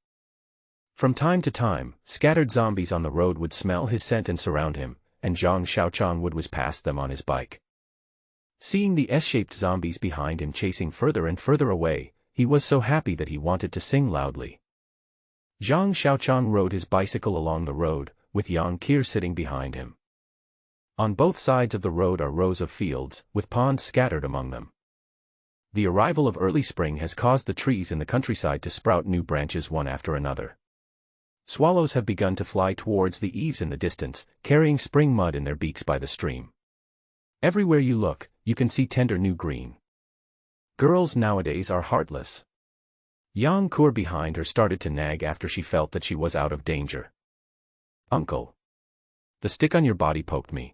From time to time, scattered zombies on the road would smell his scent and surround him, and Zhang Xiaoqiang would whiz past them on his bike. Seeing the S-shaped zombies behind him chasing further and further away, he was so happy that he wanted to sing loudly. Zhang Xiaoqiang rode his bicycle along the road, with Yang Qir sitting behind him. On both sides of the road are rows of fields, with ponds scattered among them. The arrival of early spring has caused the trees in the countryside to sprout new branches one after another. Swallows have begun to fly towards the eaves in the distance, carrying spring mud in their beaks by the stream. Everywhere you look, you can see tender new green. Girls nowadays are heartless. Yang Qir behind her started to nag after she felt that she was out of danger. "Uncle. The stick on your body poked me."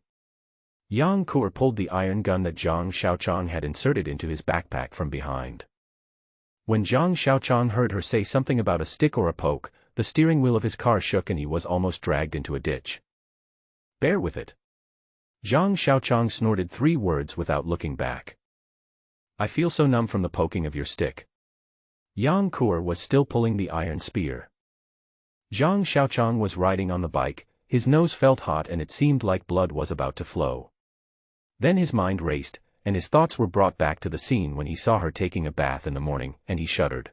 Yang Qir pulled the iron gun that Zhang Xiaoqiang had inserted into his backpack from behind. When Zhang Xiaoqiang heard her say something about a stick or a poke, the steering wheel of his car shook and he was almost dragged into a ditch. "Bear with it." Zhang Xiaoqiang snorted 3 words without looking back. "I feel so numb from the poking of your stick." Yang Qir was still pulling the iron spear. Zhang Xiaoqiang was riding on the bike, his nose felt hot and it seemed like blood was about to flow. Then his mind raced, and his thoughts were brought back to the scene when he saw her taking a bath in the morning, and he shuddered.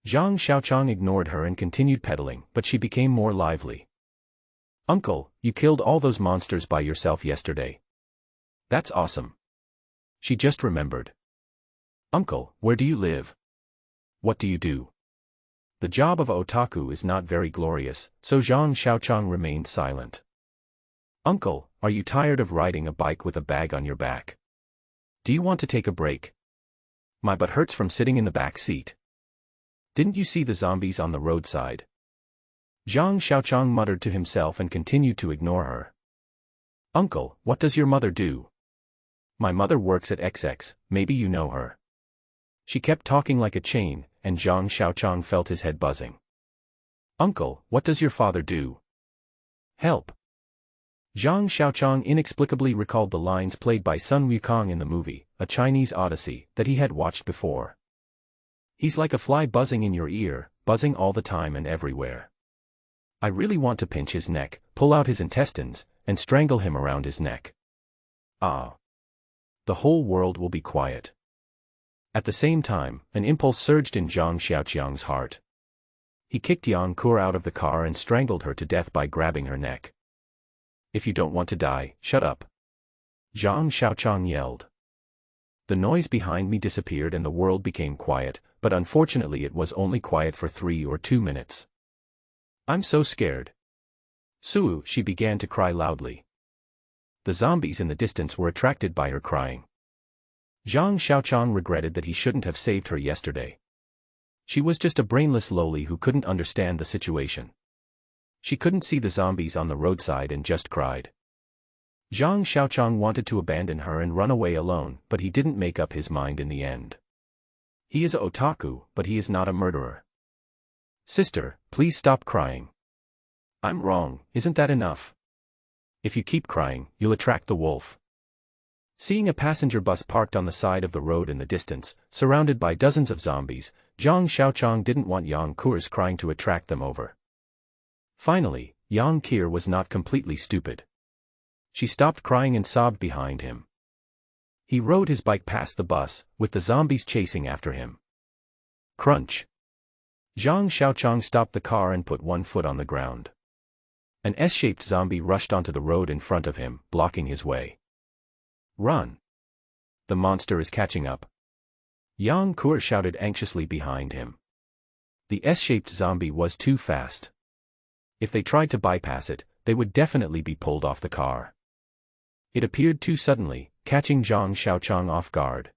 Zhang Xiaoqiang ignored her and continued pedaling, but she became more lively. "Uncle, you killed all those monsters by yourself yesterday. That's awesome." She just remembered. "Uncle, where do you live? What do you do?" The job of otaku is not very glorious, so Zhang Xiaoqiang remained silent. "Uncle, are you tired of riding a bike with a bag on your back? Do you want to take a break? My butt hurts from sitting in the back seat. Didn't you see the zombies on the roadside?" Zhang Xiaoqiang muttered to himself and continued to ignore her. "Uncle, what does your mother do?" "My mother works at XX, maybe you know her." She kept talking like a chain, and Zhang Xiaoqiang felt his head buzzing. "Uncle, what does your father do?" "Help." Zhang Xiaoqiang inexplicably recalled the lines played by Sun Wukong in the movie, A Chinese Odyssey, that he had watched before. "He's like a fly buzzing in your ear, buzzing all the time and everywhere. I really want to pinch his neck, pull out his intestines, and strangle him around his neck. Ah. The whole world will be quiet." At the same time, an impulse surged in Zhang Xiaoqiang's heart. He kicked Yang Qir out of the car and strangled her to death by grabbing her neck. "If you don't want to die, shut up," Zhang Xiaoqiang yelled. The noise behind me disappeared and the world became quiet, but unfortunately it was only quiet for 3 or 2 minutes. "I'm so scared." "Sue," she began to cry loudly. The zombies in the distance were attracted by her crying. Zhang Xiaoqiang regretted that he shouldn't have saved her yesterday. She was just a brainless loli who couldn't understand the situation. She couldn't see the zombies on the roadside and just cried. Zhang Xiaoqiang wanted to abandon her and run away alone, but he didn't make up his mind in the end. He is a otaku, but he is not a murderer. "Sister, please stop crying." "I'm wrong, isn't that enough? If you keep crying, you'll attract the wolf." Seeing a passenger bus parked on the side of the road in the distance, surrounded by dozens of zombies, Zhang Xiaoqiang didn't want Yang Qir's crying to attract them over. Finally, Yang Qir was not completely stupid. She stopped crying and sobbed behind him. He rode his bike past the bus, with the zombies chasing after him. Crunch. Zhang Xiaoqiang stopped the car and put one foot on the ground. An S-shaped zombie rushed onto the road in front of him, blocking his way. "Run! The monster is catching up!" Yang Qir shouted anxiously behind him. The S-shaped zombie was too fast. If they tried to bypass it, they would definitely be pulled off the car. It appeared too suddenly, catching Zhang Xiaoqiang off guard.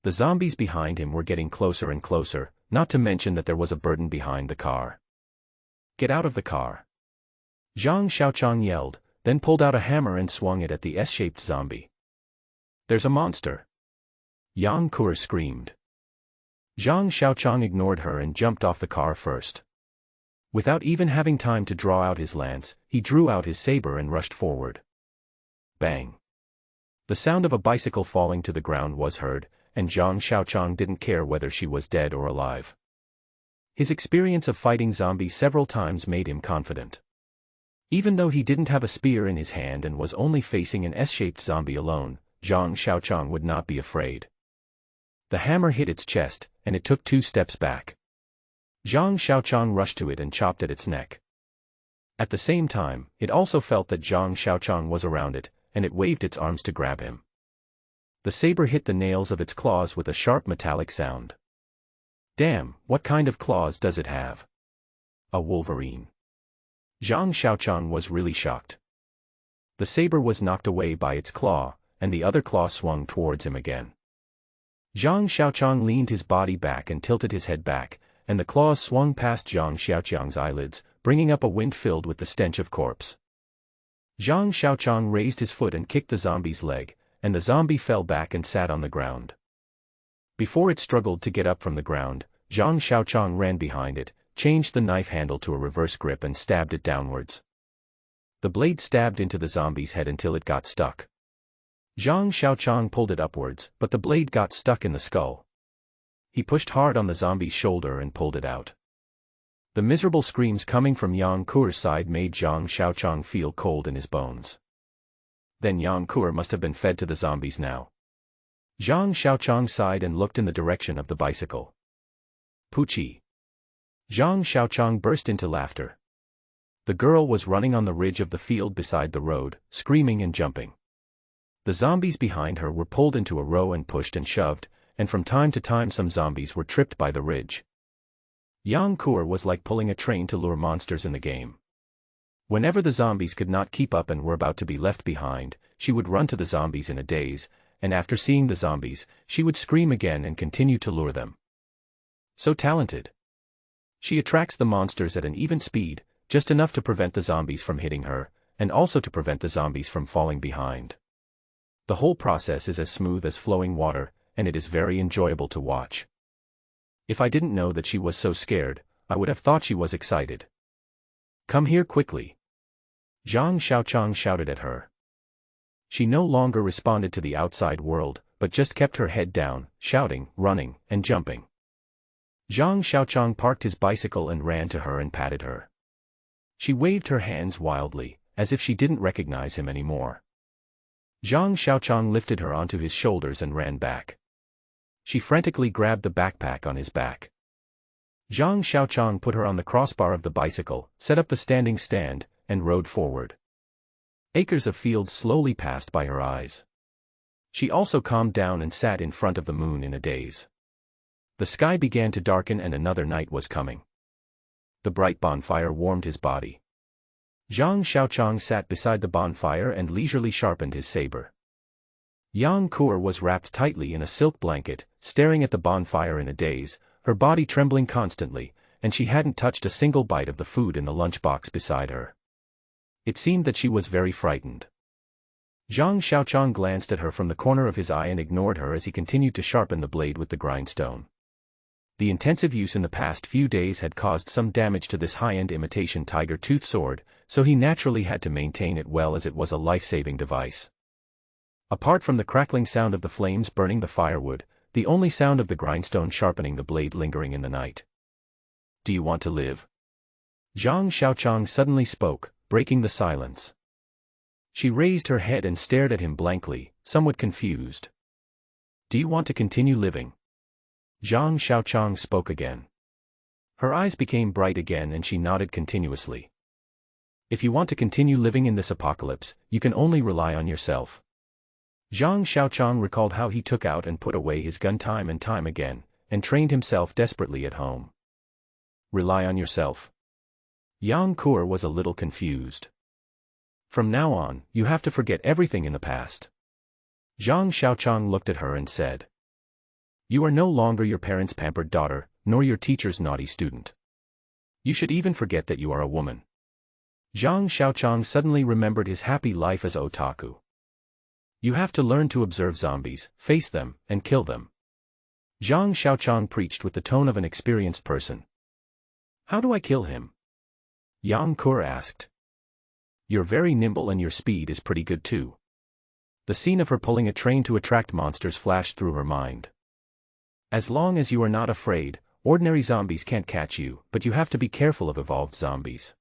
The zombies behind him were getting closer and closer, not to mention that there was a burden behind the car. "Get out of the car!" Zhang Xiaoqiang yelled, then pulled out a hammer and swung it at the S-shaped zombie. "There's a monster!" Yang Qir screamed. Zhang Xiaoqiang ignored her and jumped off the car first. Without even having time to draw out his lance, he drew out his saber and rushed forward. Bang! The sound of a bicycle falling to the ground was heard, and Zhang Xiaoqiang didn't care whether she was dead or alive. His experience of fighting zombies several times made him confident. Even though he didn't have a spear in his hand and was only facing an S-shaped zombie alone, Zhang Xiaoqiang would not be afraid. The hammer hit its chest, and it took 2 steps back. Zhang Xiaoqiang rushed to it and chopped at its neck. At the same time, it also felt that Zhang Xiaoqiang was around it, and it waved its arms to grab him. The saber hit the nails of its claws with a sharp metallic sound. Damn, what kind of claws does it have? A wolverine. Zhang Xiaoqiang was really shocked. The saber was knocked away by its claw, and the other claw swung towards him again. Zhang Xiaoqiang leaned his body back and tilted his head back, and the claws swung past Zhang Xiaoqiang's eyelids, bringing up a wind filled with the stench of corpse. Zhang Xiaoqiang raised his foot and kicked the zombie's leg, and the zombie fell back and sat on the ground. Before it struggled to get up from the ground, Zhang Xiaoqiang ran behind it, changed the knife handle to a reverse grip and stabbed it downwards. The blade stabbed into the zombie's head until it got stuck. Zhang Xiaoqiang pulled it upwards, but the blade got stuck in the skull. He pushed hard on the zombie's shoulder and pulled it out. The miserable screams coming from Yang Kuer's side made Zhang Xiaoqiang feel cold in his bones. Then Yang Kuer must have been fed to the zombies now. Zhang Xiaoqiang sighed and looked in the direction of the bicycle. Poochie. Zhang Xiaoqiang burst into laughter. The girl was running on the ridge of the field beside the road, screaming and jumping. The zombies behind her were pulled into a row and pushed and shoved, and from time to time some zombies were tripped by the ridge. Yang Kuer was like pulling a train to lure monsters in the game. Whenever the zombies could not keep up and were about to be left behind, she would run to the zombies in a daze, and after seeing the zombies, she would scream again and continue to lure them. So talented. She attracts the monsters at an even speed, just enough to prevent the zombies from hitting her, and also to prevent the zombies from falling behind. The whole process is as smooth as flowing water, and it is very enjoyable to watch. If I didn't know that she was so scared, I would have thought she was excited. Come here quickly. Zhang Xiaoqiang shouted at her. She no longer responded to the outside world, but just kept her head down, shouting, running, and jumping. Zhang Xiaoqiang parked his bicycle and ran to her and patted her. She waved her hands wildly, as if she didn't recognize him anymore. Zhang Xiaoqiang lifted her onto his shoulders and ran back. She frantically grabbed the backpack on his back. Zhang Xiaoqiang put her on the crossbar of the bicycle, set up the standing stand, and rode forward. Acres of fields slowly passed by her eyes. She also calmed down and sat in front of the moon in a daze. The sky began to darken and another night was coming. The bright bonfire warmed his body. Zhang Xiaoqiang sat beside the bonfire and leisurely sharpened his saber. Yang Kuer was wrapped tightly in a silk blanket, staring at the bonfire in a daze, her body trembling constantly, and she hadn't touched a single bite of the food in the lunchbox beside her. It seemed that she was very frightened. Zhang Xiaoqiang glanced at her from the corner of his eye and ignored her as he continued to sharpen the blade with the grindstone. The intensive use in the past few days had caused some damage to this high-end imitation tiger tooth sword, so he naturally had to maintain it well as it was a life-saving device. Apart from the crackling sound of the flames burning the firewood, the only sound of the grindstone sharpening the blade lingering in the night. Do you want to live? Zhang Xiaoqiang suddenly spoke, breaking the silence. She raised her head and stared at him blankly, somewhat confused. Do you want to continue living? Zhang Xiaoqiang spoke again. Her eyes became bright again and she nodded continuously. If you want to continue living in this apocalypse, you can only rely on yourself. Zhang Xiaoqiang recalled how he took out and put away his gun time and time again, and trained himself desperately at home. Rely on yourself. Yang Kuer was a little confused. From now on, you have to forget everything in the past. Zhang Xiaoqiang looked at her and said. You are no longer your parents' pampered daughter, nor your teacher's naughty student. You should even forget that you are a woman. Zhang Xiaoqiang suddenly remembered his happy life as otaku. You have to learn to observe zombies, face them, and kill them. Zhang Xiaoqiang preached with the tone of an experienced person. How do I kill him? Yang Kuer asked. You're very nimble and your speed is pretty good too. The scene of her pulling a train to attract monsters flashed through her mind. As long as you are not afraid, ordinary zombies can't catch you, but you have to be careful of evolved zombies.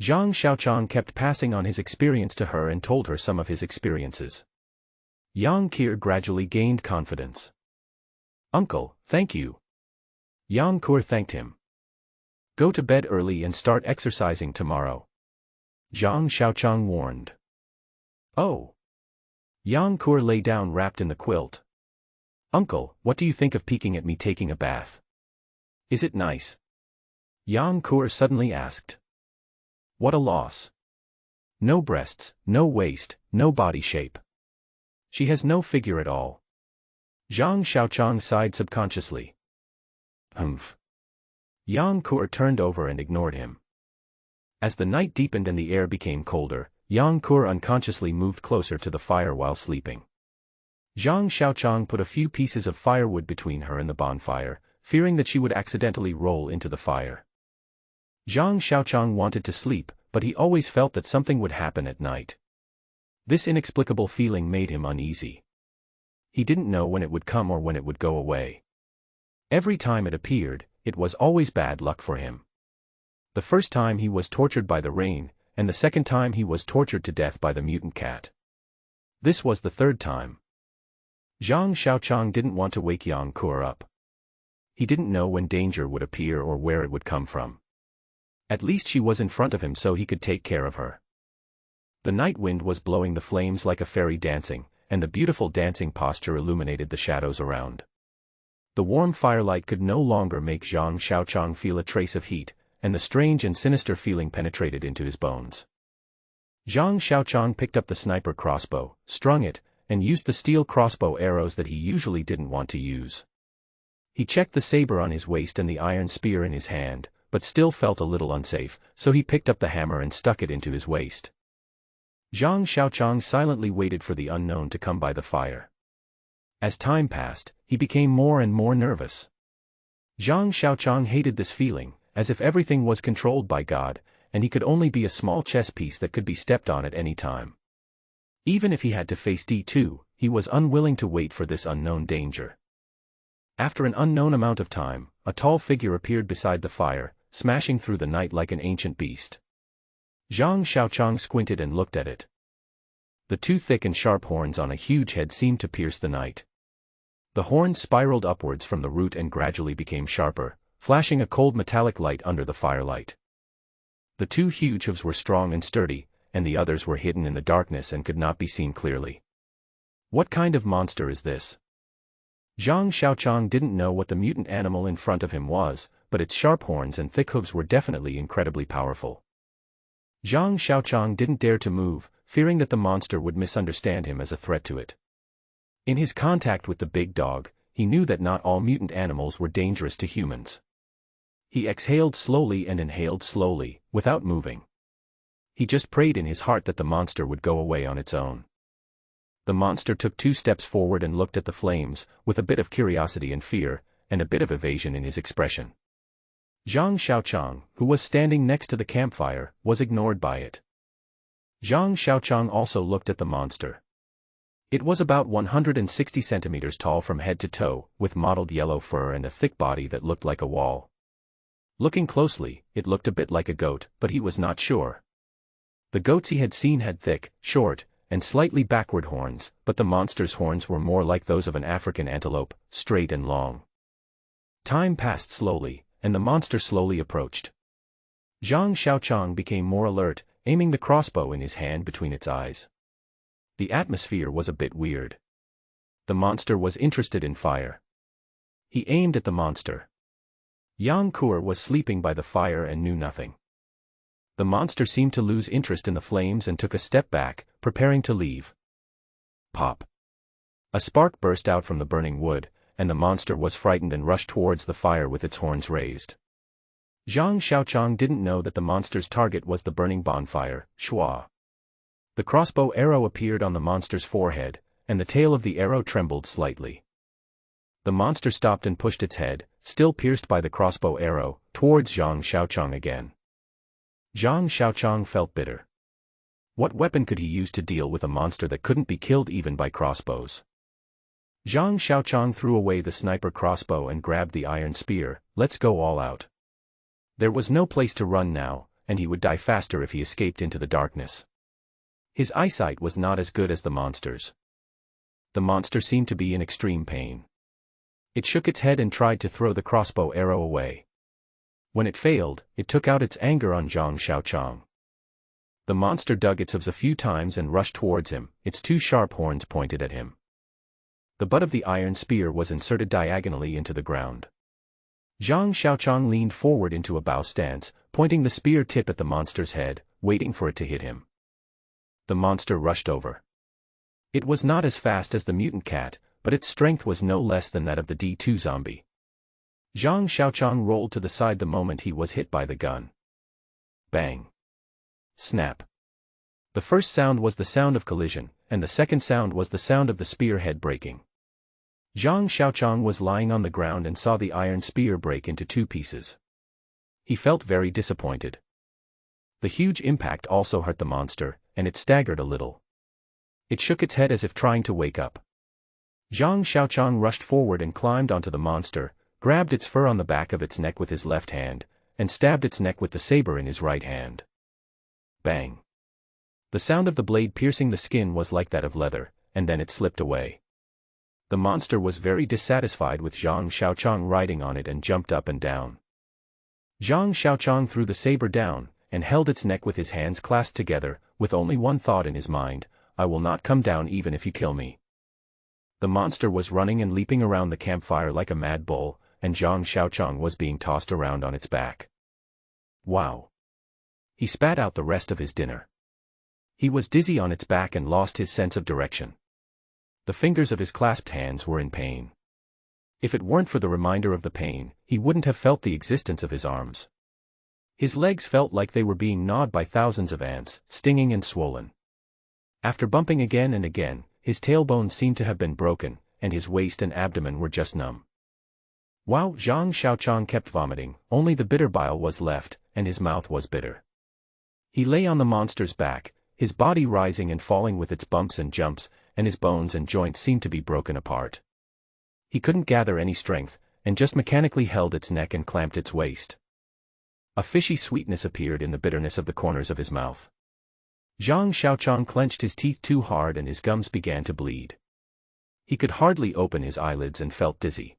Zhang Xiaoqiang kept passing on his experience to her and told her some of his experiences. Yang Ke gradually gained confidence. "Uncle, thank you." Yang Ke thanked him. "Go to bed early and start exercising tomorrow," Zhang Xiaoqiang warned. "Oh." Yang Ke lay down wrapped in the quilt. "Uncle, what do you think of peeking at me taking a bath? Is it nice?" Yang Ke suddenly asked. What a loss. No breasts, no waist, no body shape. She has no figure at all. Zhang Xiaoqiang sighed subconsciously. Humph. Yang Ke turned over and ignored him. As the night deepened and the air became colder, Yang Ke unconsciously moved closer to the fire while sleeping. Zhang Xiaoqiang put a few pieces of firewood between her and the bonfire, fearing that she would accidentally roll into the fire. Zhang Xiaoqiang wanted to sleep, but he always felt that something would happen at night. This inexplicable feeling made him uneasy. He didn't know when it would come or when it would go away. Every time it appeared, it was always bad luck for him. The first time he was tortured by the rain, and the second time he was tortured to death by the mutant cat. This was the third time. Zhang Xiaoqiang didn't want to wake Yang Ke up. He didn't know when danger would appear or where it would come from. At least she was in front of him so he could take care of her. The night wind was blowing the flames like a fairy dancing, and the beautiful dancing posture illuminated the shadows around. The warm firelight could no longer make Zhang Xiaoqiang feel a trace of heat, and the strange and sinister feeling penetrated into his bones. Zhang Xiaoqiang picked up the sniper crossbow, strung it, and used the steel crossbow arrows that he usually didn't want to use. He checked the saber on his waist and the iron spear in his hand, but still felt a little unsafe, so he picked up the hammer and stuck it into his waist. Zhang Xiaoqiang silently waited for the unknown to come by the fire. As time passed, he became more and more nervous. Zhang Xiaoqiang hated this feeling, as if everything was controlled by God, and he could only be a small chess piece that could be stepped on at any time. Even if he had to face D2, he was unwilling to wait for this unknown danger. After an unknown amount of time, a tall figure appeared beside the fire, smashing through the night like an ancient beast. Zhang Xiaoqiang squinted and looked at it. The two thick and sharp horns on a huge head seemed to pierce the night. The horns spiraled upwards from the root and gradually became sharper, flashing a cold metallic light under the firelight. The two huge hooves were strong and sturdy, and the others were hidden in the darkness and could not be seen clearly. What kind of monster is this? Zhang Xiaoqiang didn't know what the mutant animal in front of him was, but its sharp horns and thick hooves were definitely incredibly powerful. Zhang Xiaoqiang didn't dare to move, fearing that the monster would misunderstand him as a threat to it. In his contact with the big dog, he knew that not all mutant animals were dangerous to humans. He exhaled slowly and inhaled slowly, without moving. He just prayed in his heart that the monster would go away on its own. The monster took 2 steps forward and looked at the flames, with a bit of curiosity and fear, and a bit of evasion in his expression. Zhang Xiaoqiang, who was standing next to the campfire, was ignored by it. Zhang Xiaoqiang also looked at the monster. It was about 160 centimeters tall from head to toe, with mottled yellow fur and a thick body that looked like a wall. Looking closely, it looked a bit like a goat, but he was not sure. The goats he had seen had thick, short, and slightly backward horns, but the monster's horns were more like those of an African antelope, straight and long. Time passed slowly, and the monster slowly approached. Zhang Xiaoqiang became more alert, aiming the crossbow in his hand between its eyes. The atmosphere was a bit weird. The monster was interested in fire. He aimed at the monster. Yang Ke was sleeping by the fire and knew nothing. The monster seemed to lose interest in the flames and took a step back, preparing to leave. Pop! A spark burst out from the burning wood, and the monster was frightened and rushed towards the fire with its horns raised. Zhang Xiaoqiang didn't know that the monster's target was the burning bonfire, Shua. The crossbow arrow appeared on the monster's forehead, and the tail of the arrow trembled slightly. The monster stopped and pushed its head, still pierced by the crossbow arrow, towards Zhang Xiaoqiang again. Zhang Xiaoqiang felt bitter. What weapon could he use to deal with a monster that couldn't be killed even by crossbows? Zhang Xiaoqiang threw away the sniper crossbow and grabbed the iron spear. Let's go all out. There was no place to run now, and he would die faster if he escaped into the darkness. His eyesight was not as good as the monster's. The monster seemed to be in extreme pain. It shook its head and tried to throw the crossbow arrow away. When it failed, it took out its anger on Zhang Xiaoqiang. The monster dug its hooves a few times and rushed towards him, its two sharp horns pointed at him. The butt of the iron spear was inserted diagonally into the ground. Zhang Xiaoqiang leaned forward into a bow stance, pointing the spear tip at the monster's head, waiting for it to hit him. The monster rushed over. It was not as fast as the mutant cat, but its strength was no less than that of the D2 zombie. Zhang Xiaoqiang rolled to the side the moment he was hit by the gun. Bang. Snap. The first sound was the sound of collision, and the second sound was the sound of the spear head breaking. Zhang Xiaoqiang was lying on the ground and saw the iron spear break into two pieces. He felt very disappointed. The huge impact also hurt the monster, and it staggered a little. It shook its head as if trying to wake up. Zhang Xiaoqiang rushed forward and climbed onto the monster, grabbed its fur on the back of its neck with his left hand, and stabbed its neck with the saber in his right hand. Bang. The sound of the blade piercing the skin was like that of leather, and then it slipped away. The monster was very dissatisfied with Zhang Xiaoqiang riding on it and jumped up and down. Zhang Xiaoqiang threw the saber down, and held its neck with his hands clasped together, with only one thought in his mind: I will not come down even if you kill me. The monster was running and leaping around the campfire like a mad bull, and Zhang Xiaoqiang was being tossed around on its back. Wow! He spat out the rest of his dinner. He was dizzy on its back and lost his sense of direction. The fingers of his clasped hands were in pain. If it weren't for the reminder of the pain, he wouldn't have felt the existence of his arms. His legs felt like they were being gnawed by thousands of ants, stinging and swollen. After bumping again and again, his tailbone seemed to have been broken, and his waist and abdomen were just numb. While Zhang Xiaoqiang kept vomiting, only the bitter bile was left, and his mouth was bitter. He lay on the monster's back, his body rising and falling with its bumps and jumps, and his bones and joints seemed to be broken apart. He couldn't gather any strength, and just mechanically held its neck and clamped its waist. A fishy sweetness appeared in the bitterness of the corners of his mouth. Zhang Xiaoqiang clenched his teeth too hard and his gums began to bleed. He could hardly open his eyelids and felt dizzy.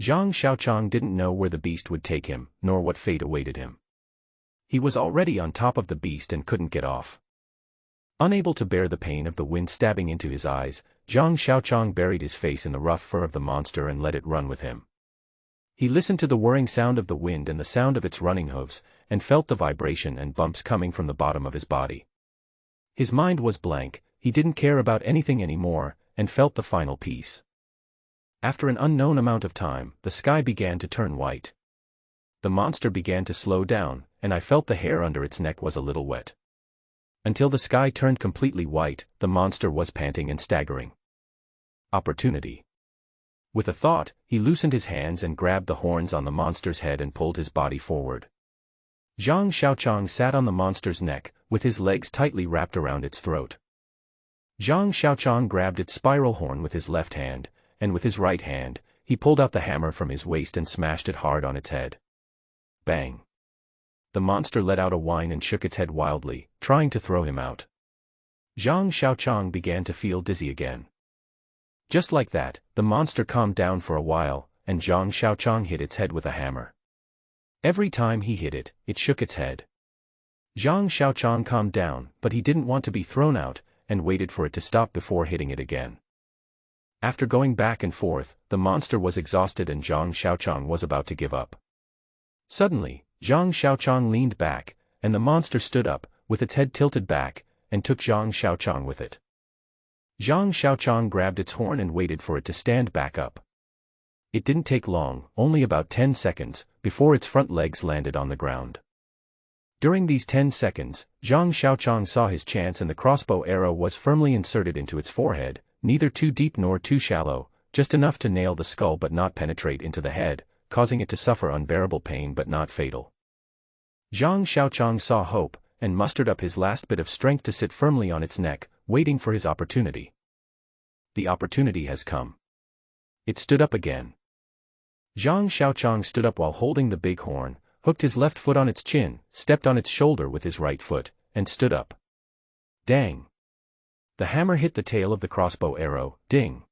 Zhang Xiaoqiang didn't know where the beast would take him, nor what fate awaited him. He was already on top of the beast and couldn't get off. Unable to bear the pain of the wind stabbing into his eyes, Zhang Xiaoqiang buried his face in the rough fur of the monster and let it run with him. He listened to the whirring sound of the wind and the sound of its running hooves, and felt the vibration and bumps coming from the bottom of his body. His mind was blank, he didn't care about anything anymore, and felt the final peace. After an unknown amount of time, the sky began to turn white. The monster began to slow down, and I felt the hair under its neck was a little wet. Until the sky turned completely white, the monster was panting and staggering. Opportunity. With a thought, he loosened his hands and grabbed the horns on the monster's head and pulled his body forward. Zhang Xiaoqiang sat on the monster's neck, with his legs tightly wrapped around its throat. Zhang Xiaoqiang grabbed its spiral horn with his left hand, and with his right hand, he pulled out the hammer from his waist and smashed it hard on its head. Bang! The monster let out a whine and shook its head wildly, trying to throw him out. Zhang Xiaoqiang began to feel dizzy again. Just like that, the monster calmed down for a while, and Zhang Xiaoqiang hit its head with a hammer. Every time he hit it, it shook its head. Zhang Xiaoqiang calmed down, but he didn't want to be thrown out, and waited for it to stop before hitting it again. After going back and forth, the monster was exhausted and Zhang Xiaoqiang was about to give up. Suddenly, Zhang Xiaoqiang leaned back, and the monster stood up, with its head tilted back, and took Zhang Xiaoqiang with it. Zhang Xiaoqiang grabbed its horn and waited for it to stand back up. It didn't take long, only about 10 seconds, before its front legs landed on the ground. During these 10 seconds, Zhang Xiaoqiang saw his chance and the crossbow arrow was firmly inserted into its forehead, neither too deep nor too shallow, just enough to nail the skull but not penetrate into the head, causing it to suffer unbearable pain but not fatal. Zhang Xiaoqiang saw hope, and mustered up his last bit of strength to sit firmly on its neck, waiting for his opportunity. The opportunity has come. It stood up again. Zhang Xiaoqiang stood up while holding the big horn, hooked his left foot on its chin, stepped on its shoulder with his right foot, and stood up. Dang! The hammer hit the tail of the crossbow arrow, ding.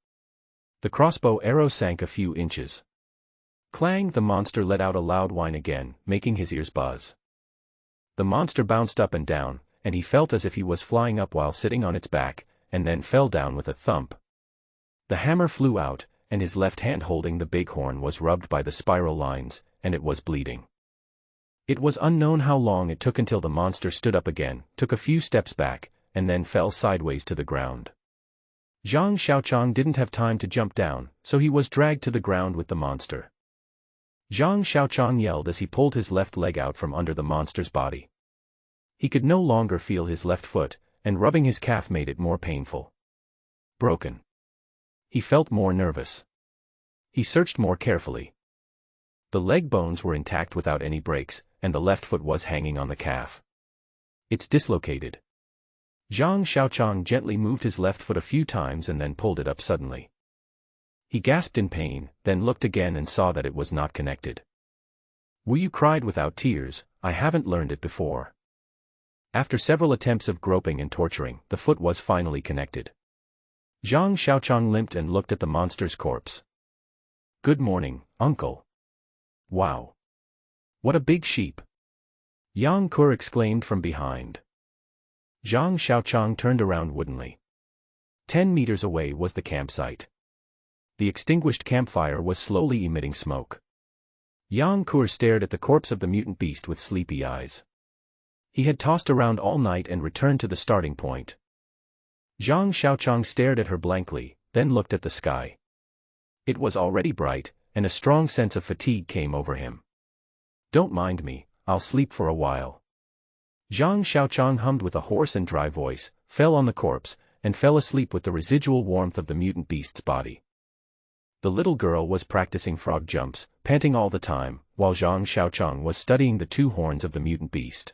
The crossbow arrow sank a few inches. Clang! The monster let out a loud whine again, making his ears buzz. The monster bounced up and down, and he felt as if he was flying up while sitting on its back, and then fell down with a thump. The hammer flew out, and his left hand holding the bighorn was rubbed by the spiral lines, and it was bleeding. It was unknown how long it took until the monster stood up again, took a few steps back, and then fell sideways to the ground. Zhang Xiaoqiang didn't have time to jump down, so he was dragged to the ground with the monster. Zhang Xiaoqiang yelled as he pulled his left leg out from under the monster's body. He could no longer feel his left foot, and rubbing his calf made it more painful. Broken. He felt more nervous. He searched more carefully. The leg bones were intact without any breaks, and the left foot was hanging on the calf. It's dislocated. Zhang Xiaoqiang gently moved his left foot a few times and then pulled it up suddenly. He gasped in pain, then looked again and saw that it was not connected. Wu cried without tears, I haven't learned it before. After several attempts of groping and torturing, the foot was finally connected. Zhang Xiaoqiang limped and looked at the monster's corpse. Good morning, uncle. Wow. What a big sheep. Yang Kur exclaimed from behind. Zhang Xiaoqiang turned around woodenly. 10 meters away was the campsite. The extinguished campfire was slowly emitting smoke. Yang Kur stared at the corpse of the mutant beast with sleepy eyes. He had tossed around all night and returned to the starting point. Zhang Xiaoqiang stared at her blankly, then looked at the sky. It was already bright, and a strong sense of fatigue came over him. Don't mind me, I'll sleep for a while. Zhang Xiaoqiang hummed with a hoarse and dry voice, fell on the corpse, and fell asleep with the residual warmth of the mutant beast's body. The little girl was practicing frog jumps, panting all the time, while Zhang Xiaoqiang was studying the 2 horns of the mutant beast.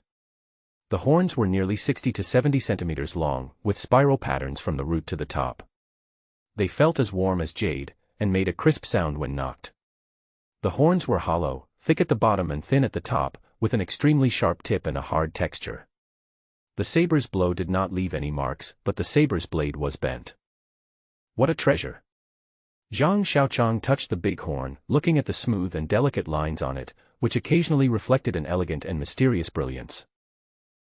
The horns were nearly 60 to 70 centimeters long, with spiral patterns from the root to the top. They felt as warm as jade, and made a crisp sound when knocked. The horns were hollow, thick at the bottom and thin at the top, with an extremely sharp tip and a hard texture. The saber's blow did not leave any marks, but the saber's blade was bent. What a treasure! Zhang Xiaoqiang touched the big horn, looking at the smooth and delicate lines on it, which occasionally reflected an elegant and mysterious brilliance.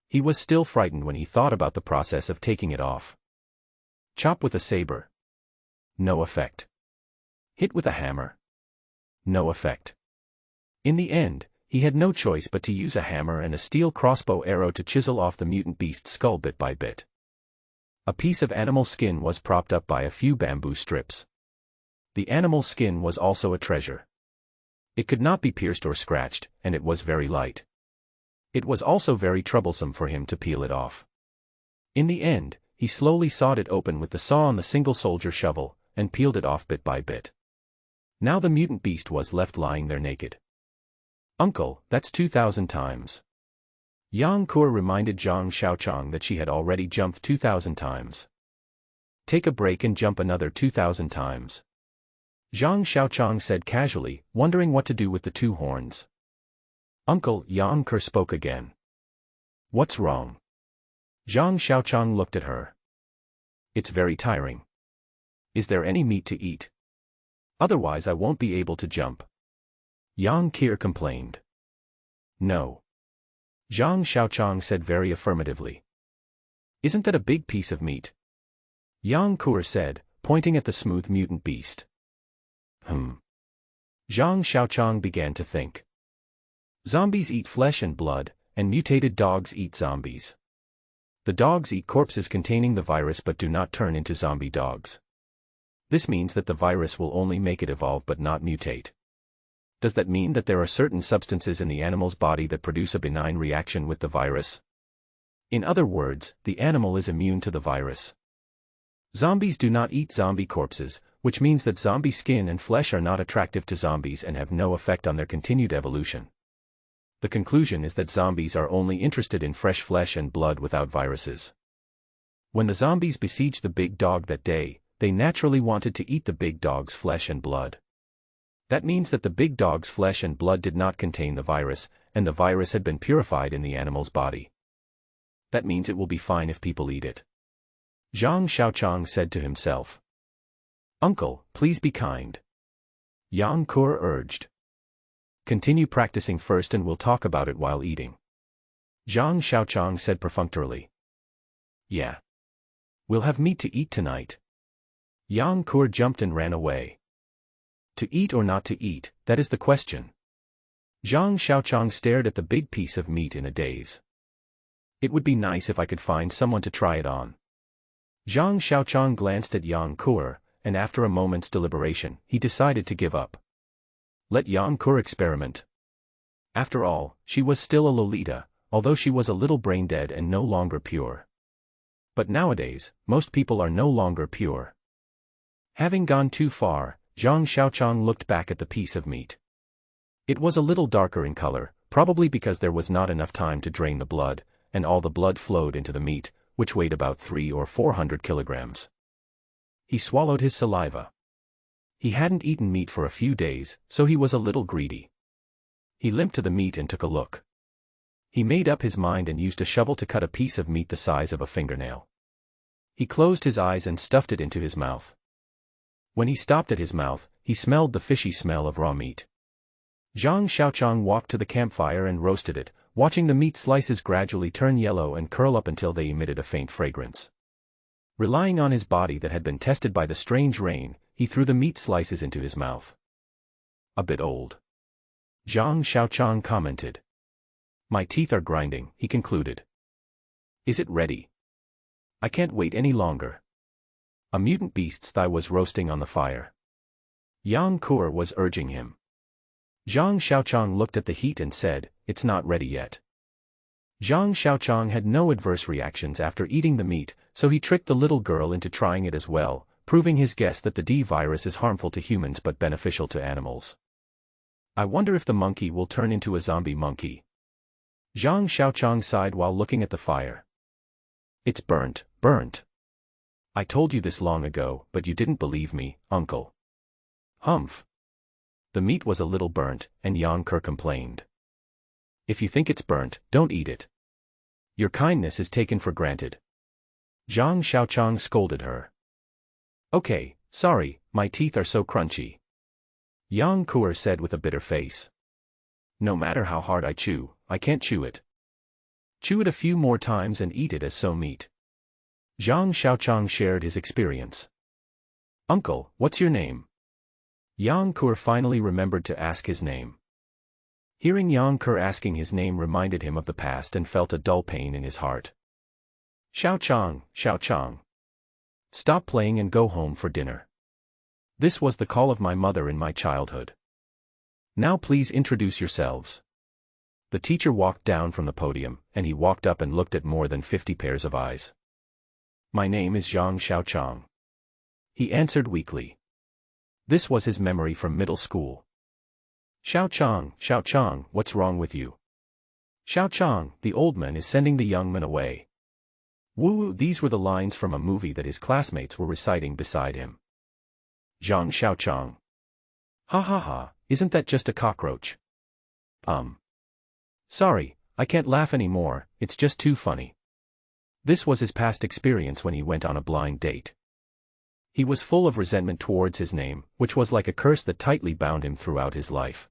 He was still frightened when he thought about the process of taking it off. Chop with a saber. No effect. Hit with a hammer. No effect. In the end, he had no choice but to use a hammer and a steel crossbow arrow to chisel off the mutant beast's skull bit by bit. A piece of animal skin was propped up by a few bamboo strips. The animal skin was also a treasure. It could not be pierced or scratched, and it was very light. It was also very troublesome for him to peel it off. In the end, he slowly sawed it open with the saw on the single soldier shovel, and peeled it off bit by bit. Now the mutant beast was left lying there naked. Uncle, that's 2,000 times. Yang Kur reminded Zhang Xiaoqiang that she had already jumped 2,000 times. Take a break and jump another 2,000 times. Zhang Xiaoqiang said casually, wondering what to do with the 2 horns. Uncle, Yang Kur spoke again. What's wrong? Zhang Xiaoqiang looked at her. It's very tiring. Is there any meat to eat? Otherwise I won't be able to jump. Yang Kur complained. No. Zhang Xiaoqiang said very affirmatively. Isn't that a big piece of meat? Yang Kur said, pointing at the smooth mutant beast. Zhang Xiaoqiang began to think. Zombies eat flesh and blood, and mutated dogs eat zombies. The dogs eat corpses containing the virus but do not turn into zombie dogs. This means that the virus will only make it evolve but not mutate. Does that mean that there are certain substances in the animal's body that produce a benign reaction with the virus? In other words, the animal is immune to the virus. Zombies do not eat zombie corpses, which means that zombie skin and flesh are not attractive to zombies and have no effect on their continued evolution. The conclusion is that zombies are only interested in fresh flesh and blood without viruses. When the zombies besieged the big dog that day, they naturally wanted to eat the big dog's flesh and blood. That means that the big dog's flesh and blood did not contain the virus, and the virus had been purified in the animal's body. That means it will be fine if people eat it. Zhang Xiaoqiang said to himself. Uncle, please be kind. Yang Kur urged. Continue practicing first and we'll talk about it while eating. Zhang Xiaoqiang said perfunctorily. Yeah. We'll have meat to eat tonight. Yang Kur jumped and ran away. To eat or not to eat, that is the question. Zhang Xiaoqiang stared at the big piece of meat in a daze. It would be nice if I could find someone to try it on. Zhang Xiaoqiang glanced at Yang Kur, and after a moment's deliberation, he decided to give up. Let Yang Kur experiment. After all, she was still a Lolita, although she was a little brain-dead and no longer pure. But nowadays, most people are no longer pure. Having gone too far, Zhang Xiaoqiang looked back at the piece of meat. It was a little darker in color, probably because there was not enough time to drain the blood, and all the blood flowed into the meat, which weighed about 300 or 400 kilograms. He swallowed his saliva. He hadn't eaten meat for a few days, so he was a little greedy. He limped to the meat and took a look. He made up his mind and used a shovel to cut a piece of meat the size of a fingernail. He closed his eyes and stuffed it into his mouth. When he stopped at his mouth, he smelled the fishy smell of raw meat. Zhang Xiaoqiang walked to the campfire and roasted it, watching the meat slices gradually turn yellow and curl up until they emitted a faint fragrance. Relying on his body that had been tested by the strange rain, he threw the meat slices into his mouth. A bit old. Zhang Xiaoqiang commented. My teeth are grinding, he concluded. Is it ready? I can't wait any longer. A mutant beast's thigh was roasting on the fire. Yang Kur was urging him. Zhang Xiaoqiang looked at the heat and said, it's not ready yet. Zhang Xiaoqiang had no adverse reactions after eating the meat, so he tricked the little girl into trying it as well, proving his guess that the D virus is harmful to humans but beneficial to animals. I wonder if the monkey will turn into a zombie monkey. Zhang Xiaoqiang sighed while looking at the fire. It's burnt. I told you this long ago, but you didn't believe me, uncle. Humph. The meat was a little burnt, and Yang Kur complained. If you think it's burnt, don't eat it. Your kindness is taken for granted. Zhang Xiaoqiang scolded her. Okay, sorry, my teeth are so crunchy. Yang Kur said with a bitter face. No matter how hard I chew, I can't chew it. Chew it a few more times and eat it as so meat. Zhang Xiaoqiang shared his experience. Uncle, what's your name? Yang Kur finally remembered to ask his name. Hearing Yang Kur asking his name reminded him of the past and felt a dull pain in his heart. Xiaoqiang. Stop playing and go home for dinner. This was the call of my mother in my childhood. Now please introduce yourselves. The teacher walked down from the podium, and he walked up and looked at more than 50 pairs of eyes. My name is Zhang Xiaoqiang. He answered weakly. This was his memory from middle school. Xiaoqiang, what's wrong with you? Xiaoqiang, the old man is sending the young man away. Woo, these were the lines from a movie that his classmates were reciting beside him. Zhang Xiaoqiang. Ha, isn't that just a cockroach? Sorry, I can't laugh anymore, it's just too funny. This was his past experience when he went on a blind date. He was full of resentment towards his name, which was like a curse that tightly bound him throughout his life.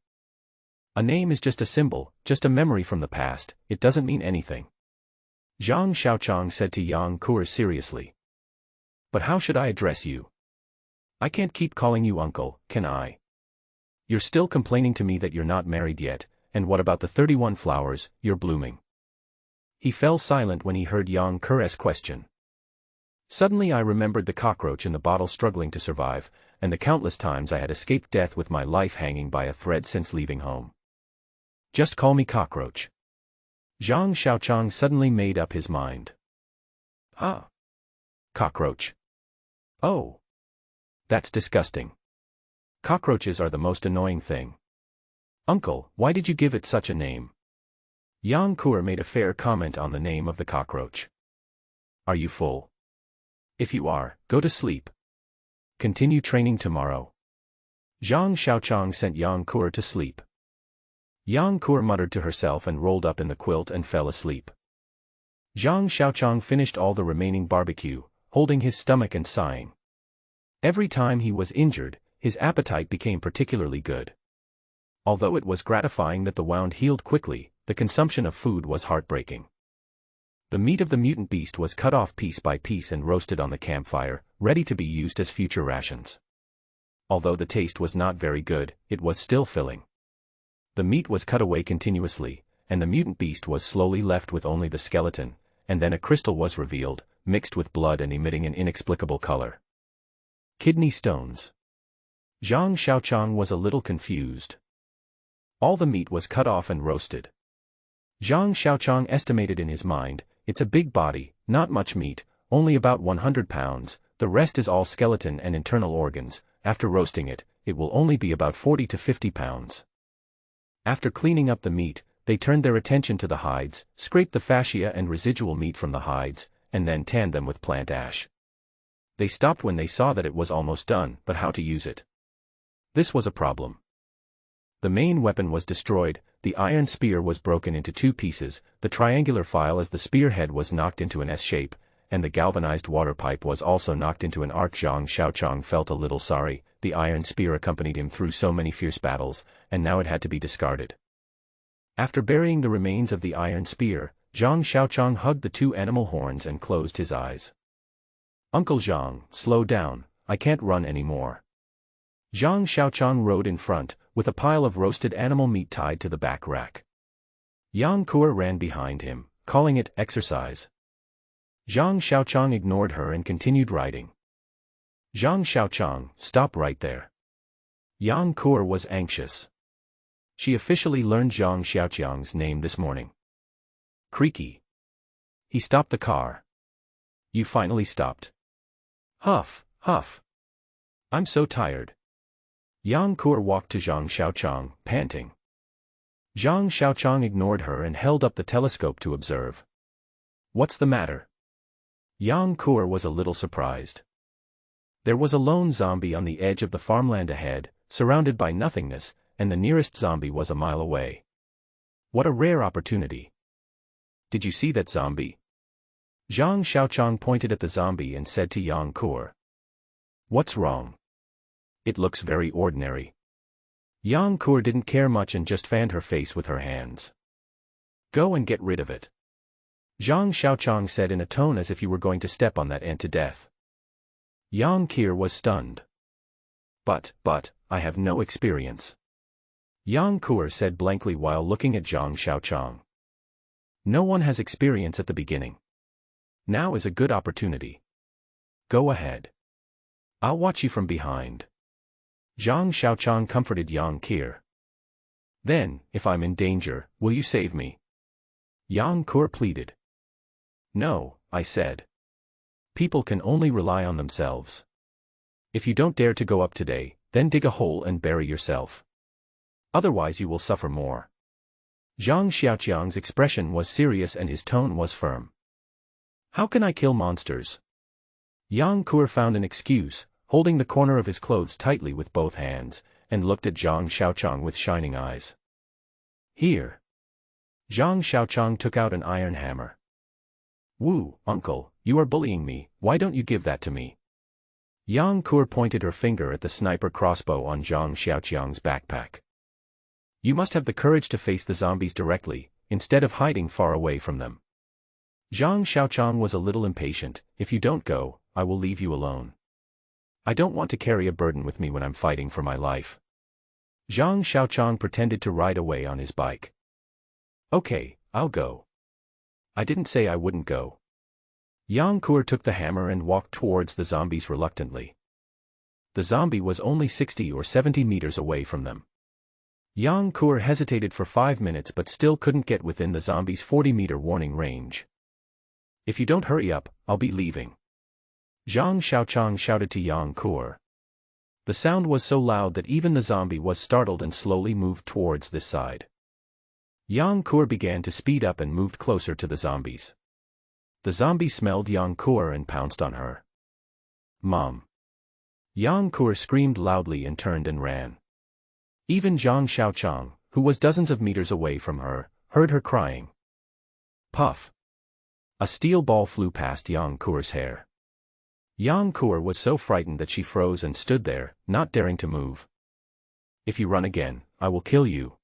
A name is just a symbol, just a memory from the past, it doesn't mean anything. Zhang Xiaoqiang said to Yang Kur seriously. But how should I address you? I can't keep calling you uncle, can I? You're still complaining to me that you're not married yet, and what about the 31 flowers, you're blooming? He fell silent when he heard Yang Kur's question. Suddenly I remembered the cockroach in the bottle struggling to survive, and the countless times I had escaped death with my life hanging by a thread since leaving home. Just call me cockroach. Zhang Xiaoqiang suddenly made up his mind. Ah. Cockroach. Oh. That's disgusting. Cockroaches are the most annoying thing. Uncle, why did you give it such a name? Yang Kur made a fair comment on the name of the cockroach. Are you full? If you are, go to sleep. Continue training tomorrow. Zhang Xiaoqiang sent Yang Kur to sleep. Yang Kur muttered to herself and rolled up in the quilt and fell asleep. Zhang Xiaoqiang finished all the remaining barbecue, holding his stomach and sighing. Every time he was injured, his appetite became particularly good. Although it was gratifying that the wound healed quickly, the consumption of food was heartbreaking. The meat of the mutant beast was cut off piece by piece and roasted on the campfire, ready to be used as future rations. Although the taste was not very good, it was still filling. The meat was cut away continuously, and the mutant beast was slowly left with only the skeleton, and then a crystal was revealed, mixed with blood and emitting an inexplicable color. Kidney stones. Zhang Xiaoqiang was a little confused. All the meat was cut off and roasted. Zhang Xiaoqiang estimated in his mind, it's a big body, not much meat, only about 100 pounds, the rest is all skeleton and internal organs. After roasting it, it will only be about 40 to 50 pounds. After cleaning up the meat, they turned their attention to the hides, scraped the fascia and residual meat from the hides, and then tanned them with plant ash. They stopped when they saw that it was almost done, but how to use it? This was a problem. The main weapon was destroyed, the iron spear was broken into 2 pieces, the triangular file as the spearhead was knocked into an S shape, and the galvanized water pipe was also knocked into an arc. Zhang Xiaoqiang felt a little sorry, the iron spear accompanied him through so many fierce battles, and now it had to be discarded. After burying the remains of the iron spear, Zhang Xiaoqiang hugged the 2 animal horns and closed his eyes. Uncle Zhang, slow down, I can't run anymore. Zhang Xiaoqiang rode in front, with a pile of roasted animal meat tied to the back rack. Yang Kuo ran behind him, calling it exercise. Zhang Xiaoqiang ignored her and continued riding. Zhang Xiaoqiang, stop right there. Yang Kuo was anxious. She officially learned Zhang Xiaoqiang's name this morning. Creaky. He stopped the car. You finally stopped. Huff, huff. I'm so tired. Yang Kuo walked to Zhang Xiaoqiang, panting. Zhang Xiaoqiang ignored her and held up the telescope to observe. What's the matter? Yang Kuo was a little surprised. There was a lone zombie on the edge of the farmland ahead, surrounded by nothingness, and the nearest zombie was a mile away. What a rare opportunity. Did you see that zombie? Zhang Xiaoqiang pointed at the zombie and said to Yang Kuo. What's wrong? It looks very ordinary. Yang Kuo didn't care much and just fanned her face with her hands. Go and get rid of it. Zhang Xiaoqiang said in a tone as if you were going to step on that ant to death. Yang Kuo was stunned. But, I have no experience. Yang Kuo said blankly while looking at Zhang Xiaoqiang. No one has experience at the beginning. Now is a good opportunity. Go ahead. I'll watch you from behind. Zhang Xiaoqiang comforted Yang Kuo. Then, if I'm in danger, will you save me? Yang Kuo pleaded. No, I said. People can only rely on themselves. If you don't dare to go up today, then dig a hole and bury yourself. Otherwise you will suffer more. Zhang Xiaoqiang's expression was serious and his tone was firm. How can I kill monsters? Yang Kuo found an excuse, holding the corner of his clothes tightly with both hands, and looked at Zhang Xiaoqiang with shining eyes. Here. Zhang Xiaoqiang took out an iron hammer. Woo, uncle, you are bullying me, why don't you give that to me? Yang Kuo pointed her finger at the sniper crossbow on Zhang Xiaoqiang's backpack. You must have the courage to face the zombies directly, instead of hiding far away from them. Zhang Xiaoqiang was a little impatient. If you don't go, I will leave you alone. I don't want to carry a burden with me when I'm fighting for my life. Zhang Xiaoqiang pretended to ride away on his bike. Okay, I'll go. I didn't say I wouldn't go. Yang Kuo took the hammer and walked towards the zombies reluctantly. The zombie was only 60 or 70 meters away from them. Yang Kuo hesitated for 5 minutes but still couldn't get within the zombie's 40-meter warning range. If you don't hurry up, I'll be leaving. Zhang Xiaoqiang shouted to Yang Kuo. The sound was so loud that even the zombie was startled and slowly moved towards this side. Yang Kuo began to speed up and moved closer to the zombies. The zombie smelled Yang Kuo and pounced on her. Mom! Yang Kuo screamed loudly and turned and ran. Even Zhang Xiaoqiang, who was dozens of meters away from her, heard her crying. Puff! A steel ball flew past Yang Kuo's hair. Yang Kur was so frightened that she froze and stood there, not daring to move. If you run again, I will kill you.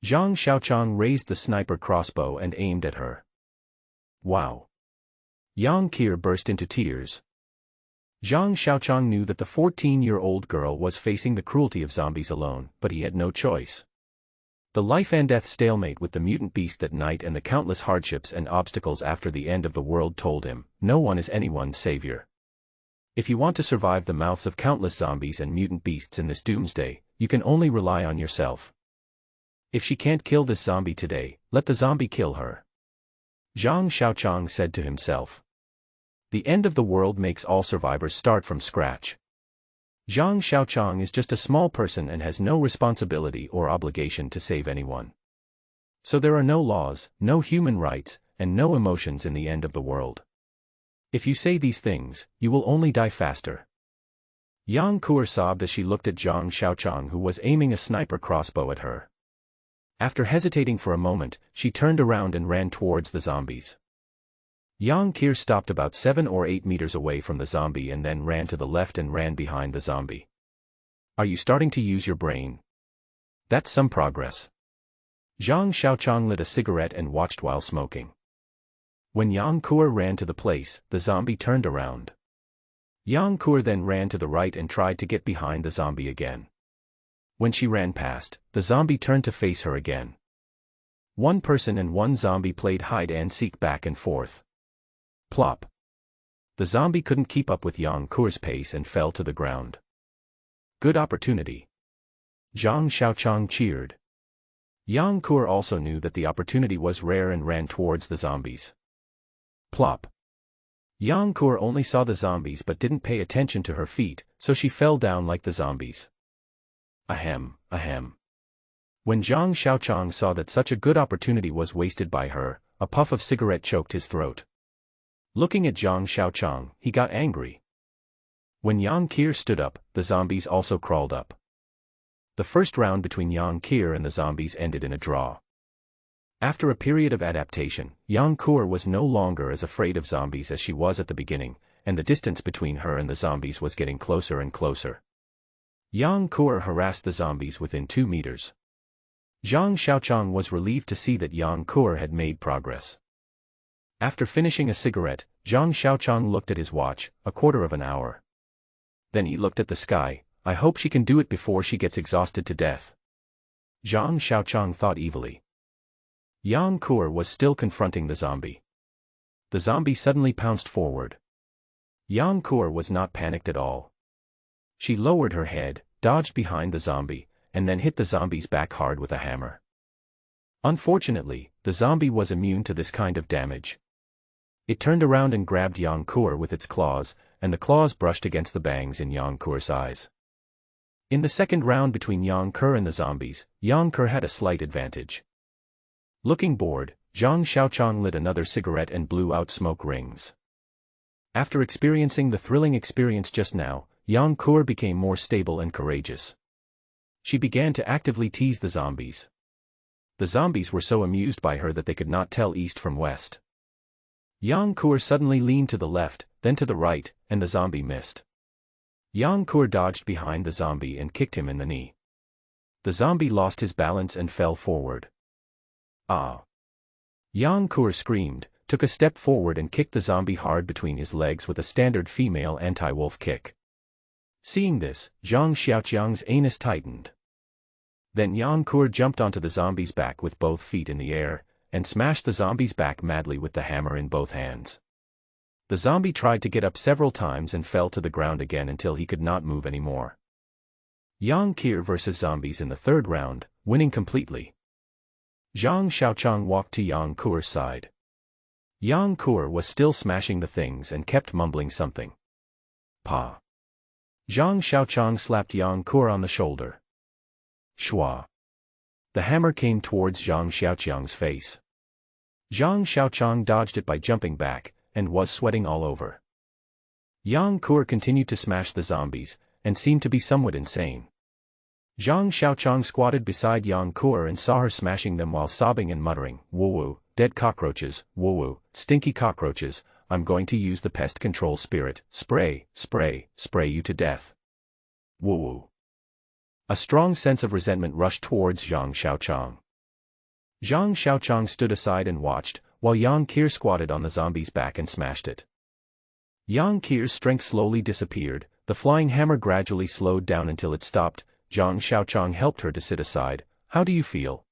Zhang Xiaoqiang raised the sniper crossbow and aimed at her. Wow! Yang Kur burst into tears. Zhang Xiaoqiang knew that the 14-year-old girl was facing the cruelty of zombies alone, but he had no choice. The life-and-death stalemate with the mutant beast that night and the countless hardships and obstacles after the end of the world told him, no one is anyone's savior. If you want to survive the mouths of countless zombies and mutant beasts in this doomsday, you can only rely on yourself. If she can't kill this zombie today, let the zombie kill her. Zhang Xiaoqiang said to himself. The end of the world makes all survivors start from scratch. Zhang Xiaoqiang is just a small person and has no responsibility or obligation to save anyone. So there are no laws, no human rights, and no emotions in the end of the world. If you say these things, you will only die faster. Yang Kur sobbed as she looked at Zhang Xiaoqiang, who was aiming a sniper crossbow at her. After hesitating for a moment, she turned around and ran towards the zombies. Yang Kur stopped about 7 or 8 meters away from the zombie and then ran to the left and ran behind the zombie. Are you starting to use your brain? That's some progress. Zhang Xiaoqiang lit a cigarette and watched while smoking. When Yang Kur ran to the place, the zombie turned around. Yang Kur then ran to the right and tried to get behind the zombie again. When she ran past, the zombie turned to face her again. One person and one zombie played hide-and-seek back and forth. Plop. The zombie couldn't keep up with Yang Kur's pace and fell to the ground. Good opportunity. Zhang Xiaoqiang cheered. Yang Kur also knew that the opportunity was rare and ran towards the zombies. Plop. Yang Kur only saw the zombies but didn't pay attention to her feet, so she fell down like the zombies. Ahem, ahem. When Zhang Xiaoqiang saw that such a good opportunity was wasted by her, a puff of cigarette choked his throat. Looking at Zhang Xiaoqiang, he got angry. When Yang Kur stood up, the zombies also crawled up. The first round between Yang Kur and the zombies ended in a draw. After a period of adaptation, Yang Kur was no longer as afraid of zombies as she was at the beginning, and the distance between her and the zombies was getting closer and closer. Yang Kur harassed the zombies within 2 meters. Zhang Xiaoqiang was relieved to see that Yang Kur had made progress. After finishing a cigarette, Zhang Xiaoqiang looked at his watch, 1/4 of an hour. Then he looked at the sky. I hope she can do it before she gets exhausted to death. Zhang Xiaoqiang thought evilly. Yang Kur was still confronting the zombie. The zombie suddenly pounced forward. Yang Kur was not panicked at all. She lowered her head, dodged behind the zombie, and then hit the zombie's back hard with a hammer. Unfortunately, the zombie was immune to this kind of damage. It turned around and grabbed Yang Kur with its claws, and the claws brushed against the bangs in Yang Kur's eyes. In the second round between Yang Kur and the zombies, Yang Kur had a slight advantage. Looking bored, Zhang Xiaoqiang lit another cigarette and blew out smoke rings. After experiencing the thrilling experience just now, Yang Kur became more stable and courageous. She began to actively tease the zombies. The zombies were so amused by her that they could not tell east from west. Yang Kur suddenly leaned to the left, then to the right, and the zombie missed. Yang Kur dodged behind the zombie and kicked him in the knee. The zombie lost his balance and fell forward. Ah! Yang Kur screamed, took a step forward and kicked the zombie hard between his legs with a standard female anti-wolf kick. Seeing this, Zhang Xiaoqiang's anus tightened. Then Yang Kur jumped onto the zombie's back with both feet in the air, and smashed the zombie's back madly with the hammer in both hands. The zombie tried to get up several times and fell to the ground again until he could not move anymore. Yang Kur versus zombies in the third round, winning completely. Zhang Xiaoqiang walked to Yang Kur's side. Yang Kur was still smashing the things and kept mumbling something. Pa. Zhang Xiaoqiang slapped Yang Kur on the shoulder. Shua. The hammer came towards Zhang Xiaoqiang's face. Zhang Xiaoqiang dodged it by jumping back, and was sweating all over. Yang Kur continued to smash the zombies, and seemed to be somewhat insane. Zhang Xiaoqiang squatted beside Yang Kur and saw her smashing them while sobbing and muttering, "Woo-woo, dead cockroaches, woo-woo, stinky cockroaches, I'm going to use the pest control spirit, spray you to death. Woo-woo. A strong sense of resentment rushed towards Zhang Xiaoqiang. Zhang Xiaoqiang stood aside and watched, while Yang Qir squatted on the zombie's back and smashed it. Yang Qir's strength slowly disappeared, the flying hammer gradually slowed down until it stopped. Zhang Xiaoqiang helped her to sit aside. How do you feel?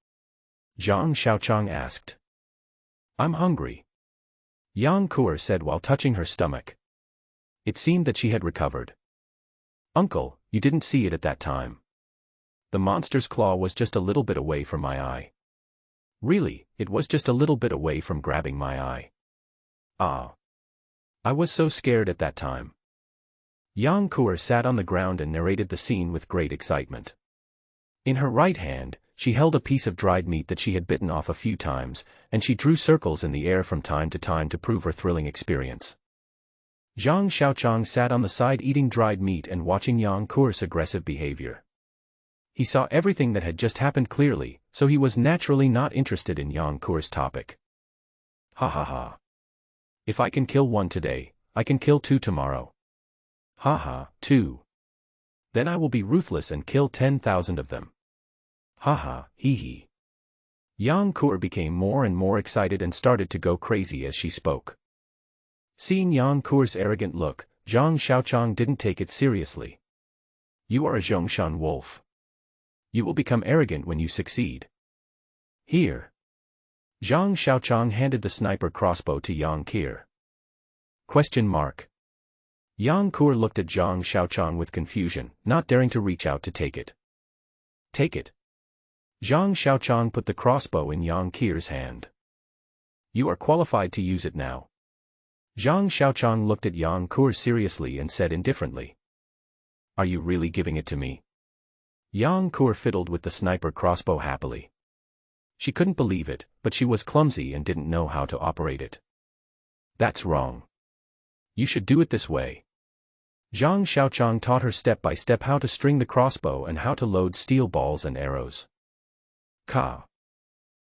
Zhang Xiaoqiang asked. I'm hungry. Yang Qir said while touching her stomach. It seemed that she had recovered. Uncle, you didn't see it at that time. The monster's claw was just a little bit away from my eye. Really, it was just a little bit away from grabbing my eye. Ah. I was so scared at that time. Yang Qir sat on the ground and narrated the scene with great excitement. In her right hand, she held a piece of dried meat that she had bitten off a few times, and she drew circles in the air from time to time to prove her thrilling experience. Zhang Xiaoqiang sat on the side eating dried meat and watching Yang Qir's aggressive behavior. He saw everything that had just happened clearly, so he was naturally not interested in Yang Qir's topic. Ha ha ha. If I can kill one today, I can kill two tomorrow. Ha ha, two. Then I will be ruthless and kill 10,000 of them. Ha ha, hee hee. Yang Qir became more and more excited and started to go crazy as she spoke. Seeing Yang Qir's arrogant look, Zhang Xiaoqiang didn't take it seriously. You are a Zhongshan wolf. You will become arrogant when you succeed. Here. Zhang Xiaoqiang handed the sniper crossbow to Yang Qir. Question mark. Yang Qir looked at Zhang Xiaoqiang with confusion, not daring to reach out to take it. Take it. Zhang Xiaoqiang put the crossbow in Yang Qir's hand. You are qualified to use it now. Zhang Xiaoqiang looked at Yang Qir seriously and said indifferently. Are you really giving it to me? Yang Qir fiddled with the sniper crossbow happily. She couldn't believe it, but she was clumsy and didn't know how to operate it. That's wrong. You should do it this way. Zhang Xiaoqiang taught her step by step how to string the crossbow and how to load steel balls and arrows. Ka.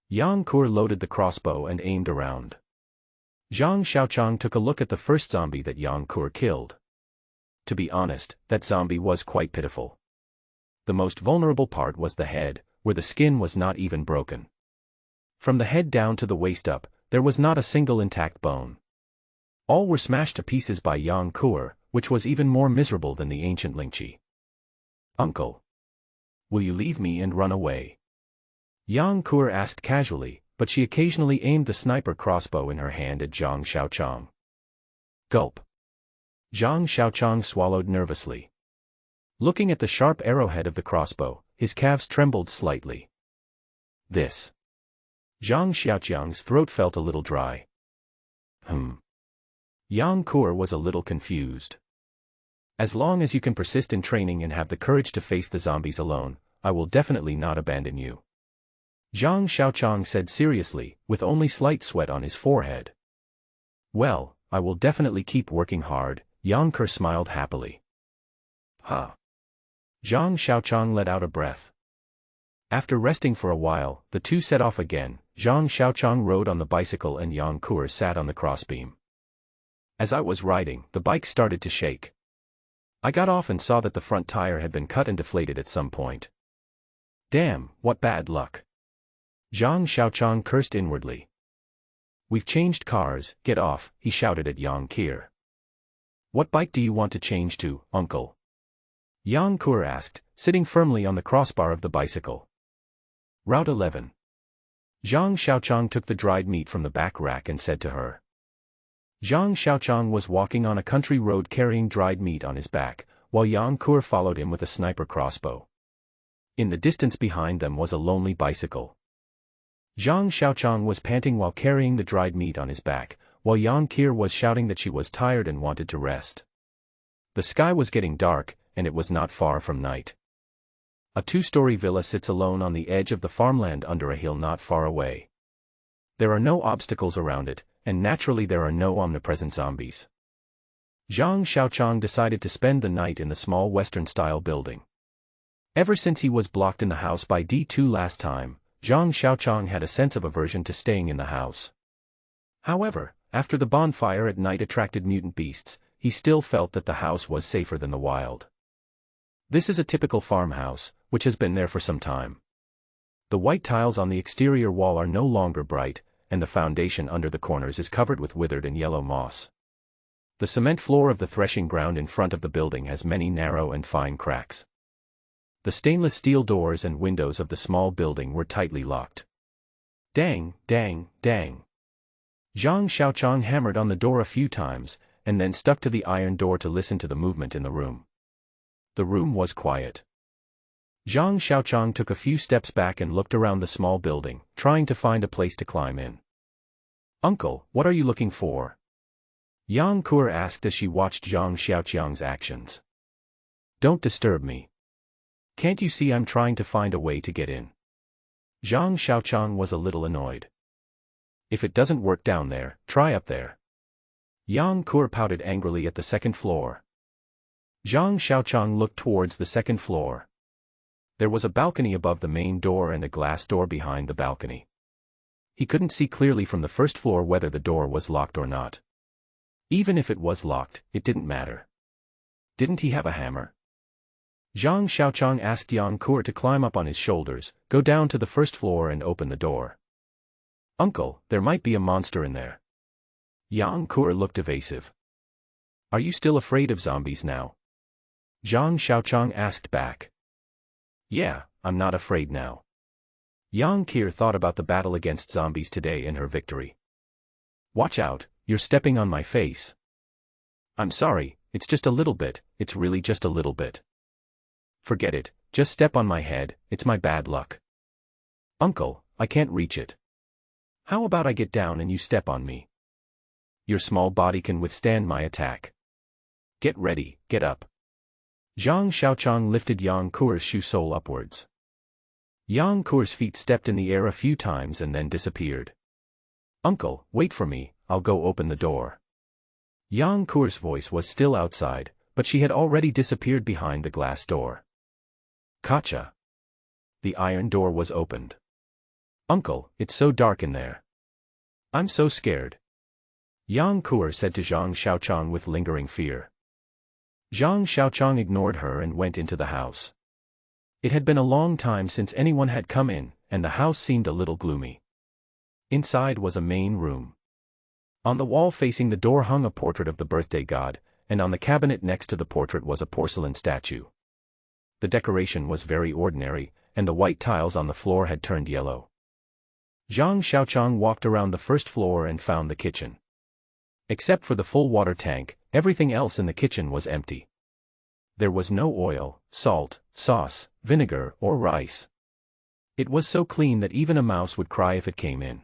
Yang Qir loaded the crossbow and aimed around. Zhang Xiaoqiang took a look at the first zombie that Yang Qir killed. To be honest, that zombie was quite pitiful. The most vulnerable part was the head, where the skin was not even broken. From the head down to the waist up, there was not a single intact bone. All were smashed to pieces by Yang Qir, which was even more miserable than the ancient Lingqi. Uncle. Will you leave me and run away? Yang Qir asked casually, but she occasionally aimed the sniper crossbow in her hand at Zhang Xiaoqiang. Gulp. Zhang Xiaoqiang swallowed nervously. Looking at the sharp arrowhead of the crossbow, his calves trembled slightly. This. Zhang Xiaoqiang's throat felt a little dry. Yang Qir was a little confused. As long as you can persist in training and have the courage to face the zombies alone, I will definitely not abandon you. Zhang Xiaoqiang said seriously, with only slight sweat on his forehead. Well, I will definitely keep working hard, Yang Qir smiled happily. Ha. Zhang Xiaoqiang let out a breath. After resting for a while, the two set off again. Zhang Xiaoqiang rode on the bicycle and Yang Qir sat on the crossbeam. As I was riding, the bike started to shake. I got off and saw that the front tire had been cut and deflated at some point. Damn, what bad luck. Zhang Xiaoqiang cursed inwardly. We've changed cars, get off, he shouted at Yang Qir. What bike do you want to change to, uncle? Yang Qir asked, sitting firmly on the crossbar of the bicycle. Route 11. Zhang Xiaoqiang took the dried meat from the back rack and said to her. Zhang Xiaoqiang was walking on a country road carrying dried meat on his back, while Yang Qir followed him with a sniper crossbow. In the distance behind them was a lonely bicycle. Zhang Xiaoqiang was panting while carrying the dried meat on his back, while Yang Qir was shouting that she was tired and wanted to rest. The sky was getting dark, and it was not far from night. A two-story villa sits alone on the edge of the farmland under a hill not far away. There are no obstacles around it, and naturally there are no omnipresent zombies. Zhang Xiaoqiang decided to spend the night in the small Western-style building. Ever since he was blocked in the house by D2 last time, Zhang Xiaoqiang had a sense of aversion to staying in the house. However, after the bonfire at night attracted mutant beasts, he still felt that the house was safer than the wild. This is a typical farmhouse, which has been there for some time. The white tiles on the exterior wall are no longer bright, and the foundation under the corners is covered with withered and yellow moss. The cement floor of the threshing ground in front of the building has many narrow and fine cracks. The stainless steel doors and windows of the small building were tightly locked. Dang, dang, dang. Zhang Xiaoqiang hammered on the door a few times, and then stuck to the iron door to listen to the movement in the room. The room was quiet. Zhang Xiaoqiang took a few steps back and looked around the small building, trying to find a place to climb in. "Uncle, what are you looking for?" Yang Kur asked as she watched Zhang Xiaoqiang's actions. "Don't disturb me. Can't you see I'm trying to find a way to get in?" Zhang Xiaoqiang was a little annoyed. "If it doesn't work down there, try up there." Yang Kur pouted angrily at the second floor. Zhang Xiaoqiang looked towards the second floor. There was a balcony above the main door and a glass door behind the balcony. He couldn't see clearly from the first floor whether the door was locked or not. Even if it was locked, it didn't matter. Didn't he have a hammer? Zhang Xiaoqiang asked Yang Kur to climb up on his shoulders, go down to the first floor and open the door. "Uncle, there might be a monster in there." Yang Kur looked evasive. "Are you still afraid of zombies now?" Zhang Xiaoqiang asked back. "Yeah, I'm not afraid now." Yang Kur thought about the battle against zombies today and her victory. "Watch out, you're stepping on my face." "I'm sorry, it's just a little bit, it's really just a little bit." "Forget it, just step on my head, it's my bad luck." "Uncle, I can't reach it." "How about I get down and you step on me?" "Your small body can withstand my attack." "Get ready, get up." Zhang Xiaoqiang lifted Yang Kur's shoe sole upwards. Yang Kur's feet stepped in the air a few times and then disappeared. "Uncle, wait for me, I'll go open the door." Yang Kur's voice was still outside, but she had already disappeared behind the glass door. Gotcha. The iron door was opened. "Uncle, it's so dark in there. I'm so scared." Yang Kur said to Zhang Xiaoqiang with lingering fear. Zhang Xiaoqiang ignored her and went into the house. It had been a long time since anyone had come in, and the house seemed a little gloomy. Inside was a main room. On the wall facing the door hung a portrait of the birthday god, and on the cabinet next to the portrait was a porcelain statue. The decoration was very ordinary, and the white tiles on the floor had turned yellow. Zhang Xiaoqiang walked around the first floor and found the kitchen. Except for the full water tank, everything else in the kitchen was empty. There was no oil, salt, sauce, vinegar, or rice. It was so clean that even a mouse would cry if it came in.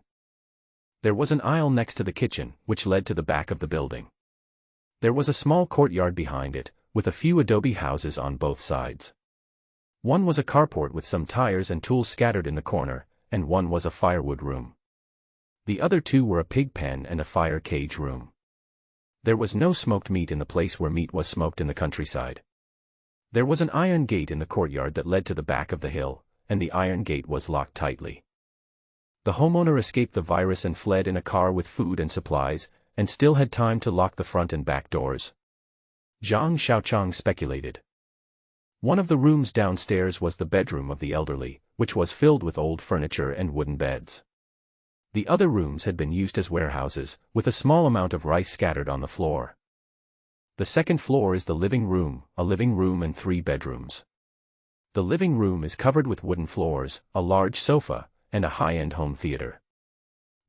There was an aisle next to the kitchen, which led to the back of the building. There was a small courtyard behind it, with a few adobe houses on both sides. One was a carport with some tires and tools scattered in the corner, and one was a firewood room. The other two were a pig pen and a fire cage room. There was no smoked meat in the place where meat was smoked in the countryside. There was an iron gate in the courtyard that led to the back of the hill, and the iron gate was locked tightly. The homeowner escaped the virus and fled in a car with food and supplies, and still had time to lock the front and back doors. Zhang Xiaoqiang speculated. One of the rooms downstairs was the bedroom of the elderly, which was filled with old furniture and wooden beds. The other rooms had been used as warehouses, with a small amount of rice scattered on the floor. The second floor is the living room, a living room and 3 bedrooms. The living room is covered with wooden floors, a large sofa, and a high-end home theater.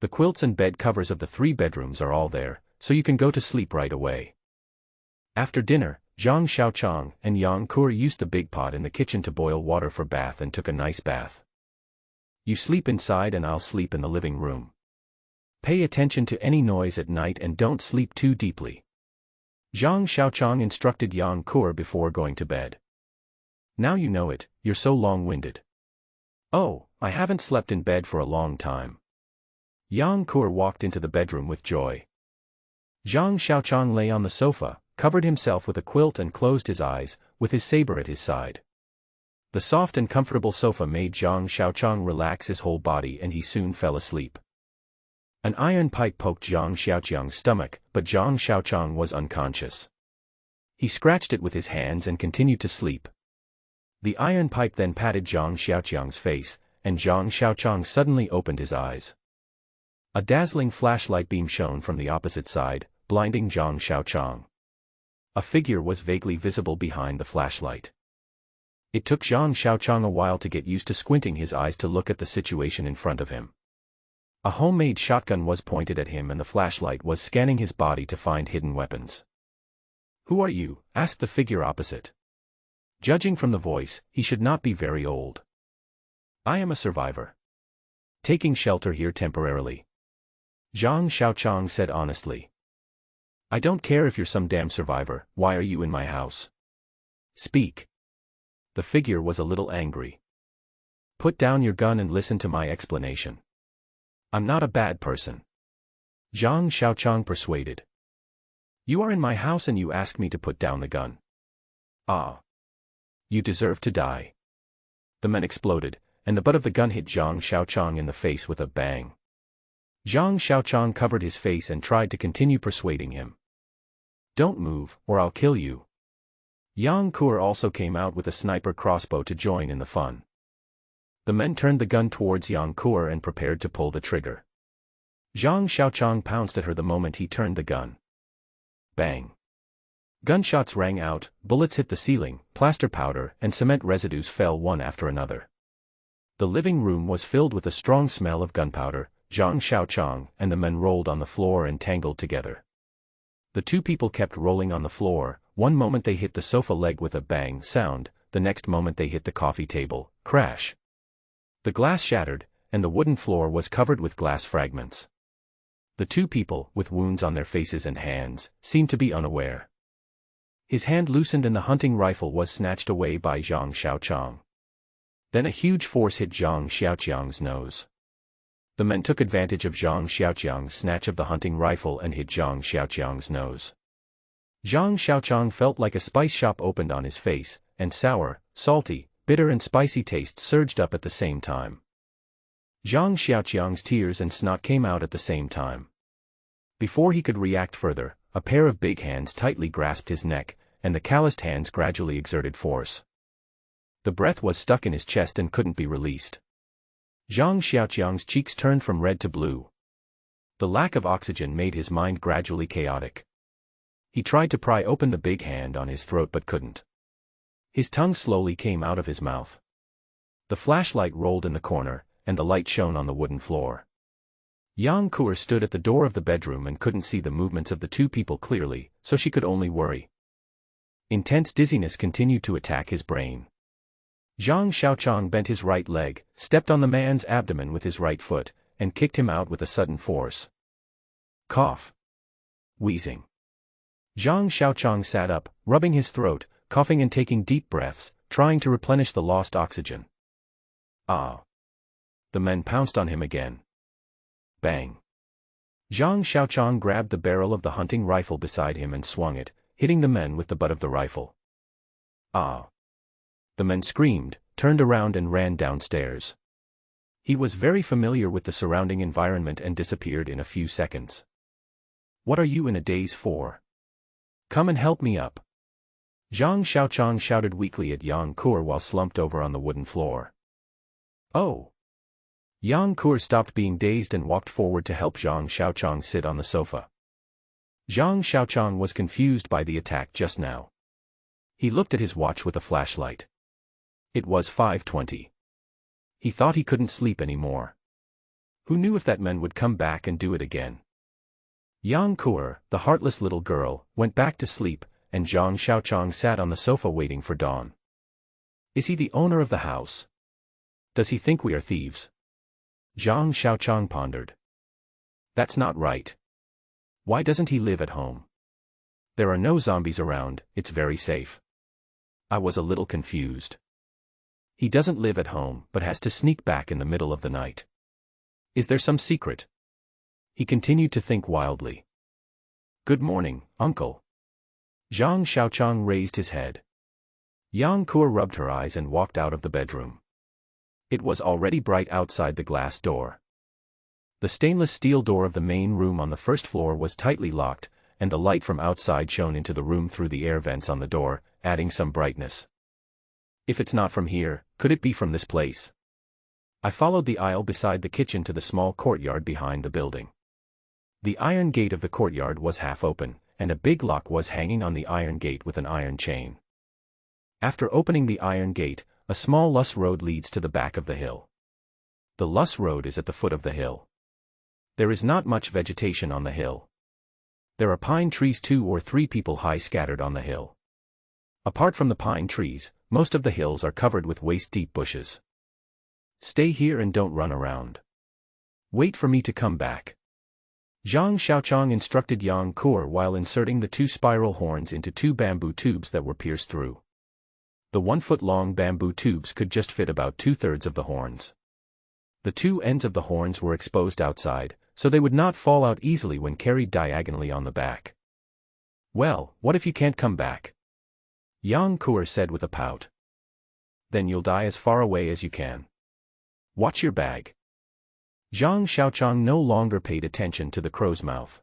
The quilts and bed covers of the 3 bedrooms are all there, so you can go to sleep right away. After dinner, Zhang Xiaoqiang and Yang Kur used the big pot in the kitchen to boil water for bath and took a nice bath. "You sleep inside and I'll sleep in the living room. Pay attention to any noise at night and don't sleep too deeply." Zhang Xiaoqiang instructed Yang Kur before going to bed. "Now you know it, you're so long-winded." "Oh, I haven't slept in bed for a long time." Yang Kur walked into the bedroom with joy. Zhang Xiaoqiang lay on the sofa, covered himself with a quilt and closed his eyes, with his saber at his side. The soft and comfortable sofa made Zhang Xiaoqiang relax his whole body and he soon fell asleep. An iron pipe poked Zhang Xiaoqiang's stomach, but Zhang Xiaoqiang was unconscious. He scratched it with his hands and continued to sleep. The iron pipe then patted Zhang Xiaoqiang's face, and Zhang Xiaoqiang suddenly opened his eyes. A dazzling flashlight beam shone from the opposite side, blinding Zhang Xiaoqiang. A figure was vaguely visible behind the flashlight. It took Zhang Xiaoqiang a while to get used to squinting his eyes to look at the situation in front of him. A homemade shotgun was pointed at him and the flashlight was scanning his body to find hidden weapons. "Who are you?" asked the figure opposite. Judging from the voice, he should not be very old. "I am a survivor. Taking shelter here temporarily," Zhang Xiaoqiang said honestly. "I don't care if you're some damn survivor, why are you in my house? Speak." The figure was a little angry. "Put down your gun and listen to my explanation. I'm not a bad person," Zhang Xiaoqiang persuaded. "You are in my house and you ask me to put down the gun. Ah. You deserve to die." The man exploded, and the butt of the gun hit Zhang Xiaoqiang in the face with a bang. Zhang Xiaoqiang covered his face and tried to continue persuading him. "Don't move, or I'll kill you." Yang Kuer also came out with a sniper crossbow to join in the fun. The men turned the gun towards Yang Kuer and prepared to pull the trigger. Zhang Xiaoqiang pounced at her the moment he turned the gun. Bang! Gunshots rang out, bullets hit the ceiling, plaster powder and cement residues fell one after another. The living room was filled with a strong smell of gunpowder. Zhang Xiaoqiang and the men rolled on the floor and tangled together. The two people kept rolling on the floor. One moment they hit the sofa leg with a bang sound, the next moment they hit the coffee table, crash. The glass shattered, and the wooden floor was covered with glass fragments. The two people, with wounds on their faces and hands, seemed to be unaware. His hand loosened and the hunting rifle was snatched away by Zhang Xiaoqiang. Then a huge force hit Zhang Xiaoqiang's nose. The men took advantage of Zhang Xiaoqiang's snatch of the hunting rifle and hit Zhang Xiaoqiang's nose. Zhang Xiaoqiang felt like a spice shop opened on his face, and sour, salty, bitter and spicy taste surged up at the same time. Zhang Xiaoqiang's tears and snot came out at the same time. Before he could react further, a pair of big hands tightly grasped his neck, and the calloused hands gradually exerted force. The breath was stuck in his chest and couldn't be released. Zhang Xiaoqiang's cheeks turned from red to blue. The lack of oxygen made his mind gradually chaotic. He tried to pry open the big hand on his throat but couldn't. His tongue slowly came out of his mouth. The flashlight rolled in the corner, and the light shone on the wooden floor. Yang Kuer stood at the door of the bedroom and couldn't see the movements of the two people clearly, so she could only worry. Intense dizziness continued to attack his brain. Zhang Xiaoqiang bent his right leg, stepped on the man's abdomen with his right foot, and kicked him out with a sudden force. Cough. Wheezing. Zhang Xiaoqiang sat up, rubbing his throat, coughing and taking deep breaths, trying to replenish the lost oxygen. Ah. The men pounced on him again. Bang. Zhang Xiaoqiang grabbed the barrel of the hunting rifle beside him and swung it, hitting the men with the butt of the rifle. Ah. The men screamed, turned around and ran downstairs. He was very familiar with the surrounding environment and disappeared in a few seconds. What are you in a daze for? Come and help me up. Zhang Xiaoqiang shouted weakly at Yang Kuer while slumped over on the wooden floor. Oh. Yang Kuer stopped being dazed and walked forward to help Zhang Xiaoqiang sit on the sofa. Zhang Xiaoqiang was confused by the attack just now. He looked at his watch with a flashlight. It was 5:20. He thought he couldn't sleep anymore. Who knew if that man would come back and do it again? Yang Kuer, the heartless little girl, went back to sleep, and Zhang Xiaoqiang sat on the sofa waiting for dawn. Is he the owner of the house? Does he think we are thieves? Zhang Xiaoqiang pondered. That's not right. Why doesn't he live at home? There are no zombies around, it's very safe. I was a little confused. He doesn't live at home but has to sneak back in the middle of the night. Is there some secret? He continued to think wildly. Good morning, uncle. Zhang Xiaoqiang raised his head. Yang Kuer rubbed her eyes and walked out of the bedroom. It was already bright outside the glass door. The stainless steel door of the main room on the first floor was tightly locked, and the light from outside shone into the room through the air vents on the door, adding some brightness. If it's not from here, could it be from this place? I followed the aisle beside the kitchen to the small courtyard behind the building. The iron gate of the courtyard was half open, and a big lock was hanging on the iron gate with an iron chain. After opening the iron gate, a small loess road leads to the back of the hill. The loess road is at the foot of the hill. There is not much vegetation on the hill. There are pine trees 2 or 3 people high scattered on the hill. Apart from the pine trees, most of the hills are covered with waist-deep bushes. Stay here and don't run around. Wait for me to come back. Zhang Xiaoqiang instructed Yang Kur while inserting the 2 spiral horns into 2 bamboo tubes that were pierced through. The 1-foot-long bamboo tubes could just fit about 2/3 of the horns. The 2 ends of the horns were exposed outside, so they would not fall out easily when carried diagonally on the back. Well, what if you can't come back? Yang Kur said with a pout. Then you'll die as far away as you can. Watch your bag. Zhang Xiaoqiang no longer paid attention to the crow's mouth.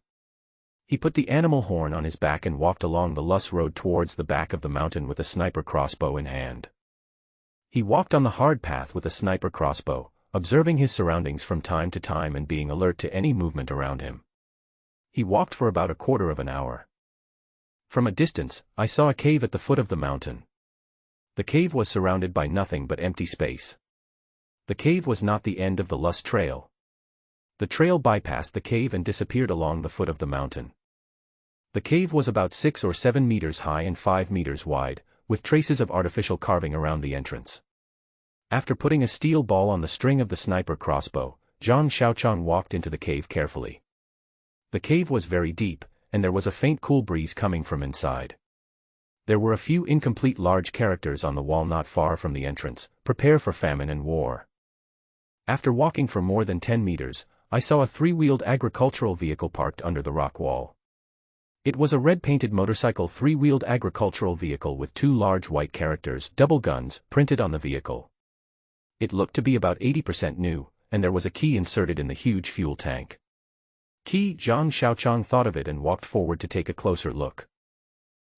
He put the animal horn on his back and walked along the loess road towards the back of the mountain with a sniper crossbow in hand. He walked on the hard path with a sniper crossbow, observing his surroundings from time to time and being alert to any movement around him. He walked for about a quarter of an hour. From a distance, I saw a cave at the foot of the mountain. The cave was surrounded by nothing but empty space. The cave was not the end of the loess trail. The trail bypassed the cave and disappeared along the foot of the mountain. The cave was about 6 or 7 meters high and 5 meters wide, with traces of artificial carving around the entrance. After putting a steel ball on the string of the sniper crossbow, Zhang Xiaoqiang walked into the cave carefully. The cave was very deep, and there was a faint cool breeze coming from inside. There were a few incomplete large characters on the wall not far from the entrance: "Prepare for famine and war." After walking for more than 10 meters, I saw a 3-wheeled agricultural vehicle parked under the rock wall. It was a red-painted motorcycle 3-wheeled agricultural vehicle with 2 large white characters, "Double Guns," printed on the vehicle. It looked to be about 80% new, and there was a key inserted in the huge fuel tank. Key. Zhang Xiaoqiang thought of it and walked forward to take a closer look.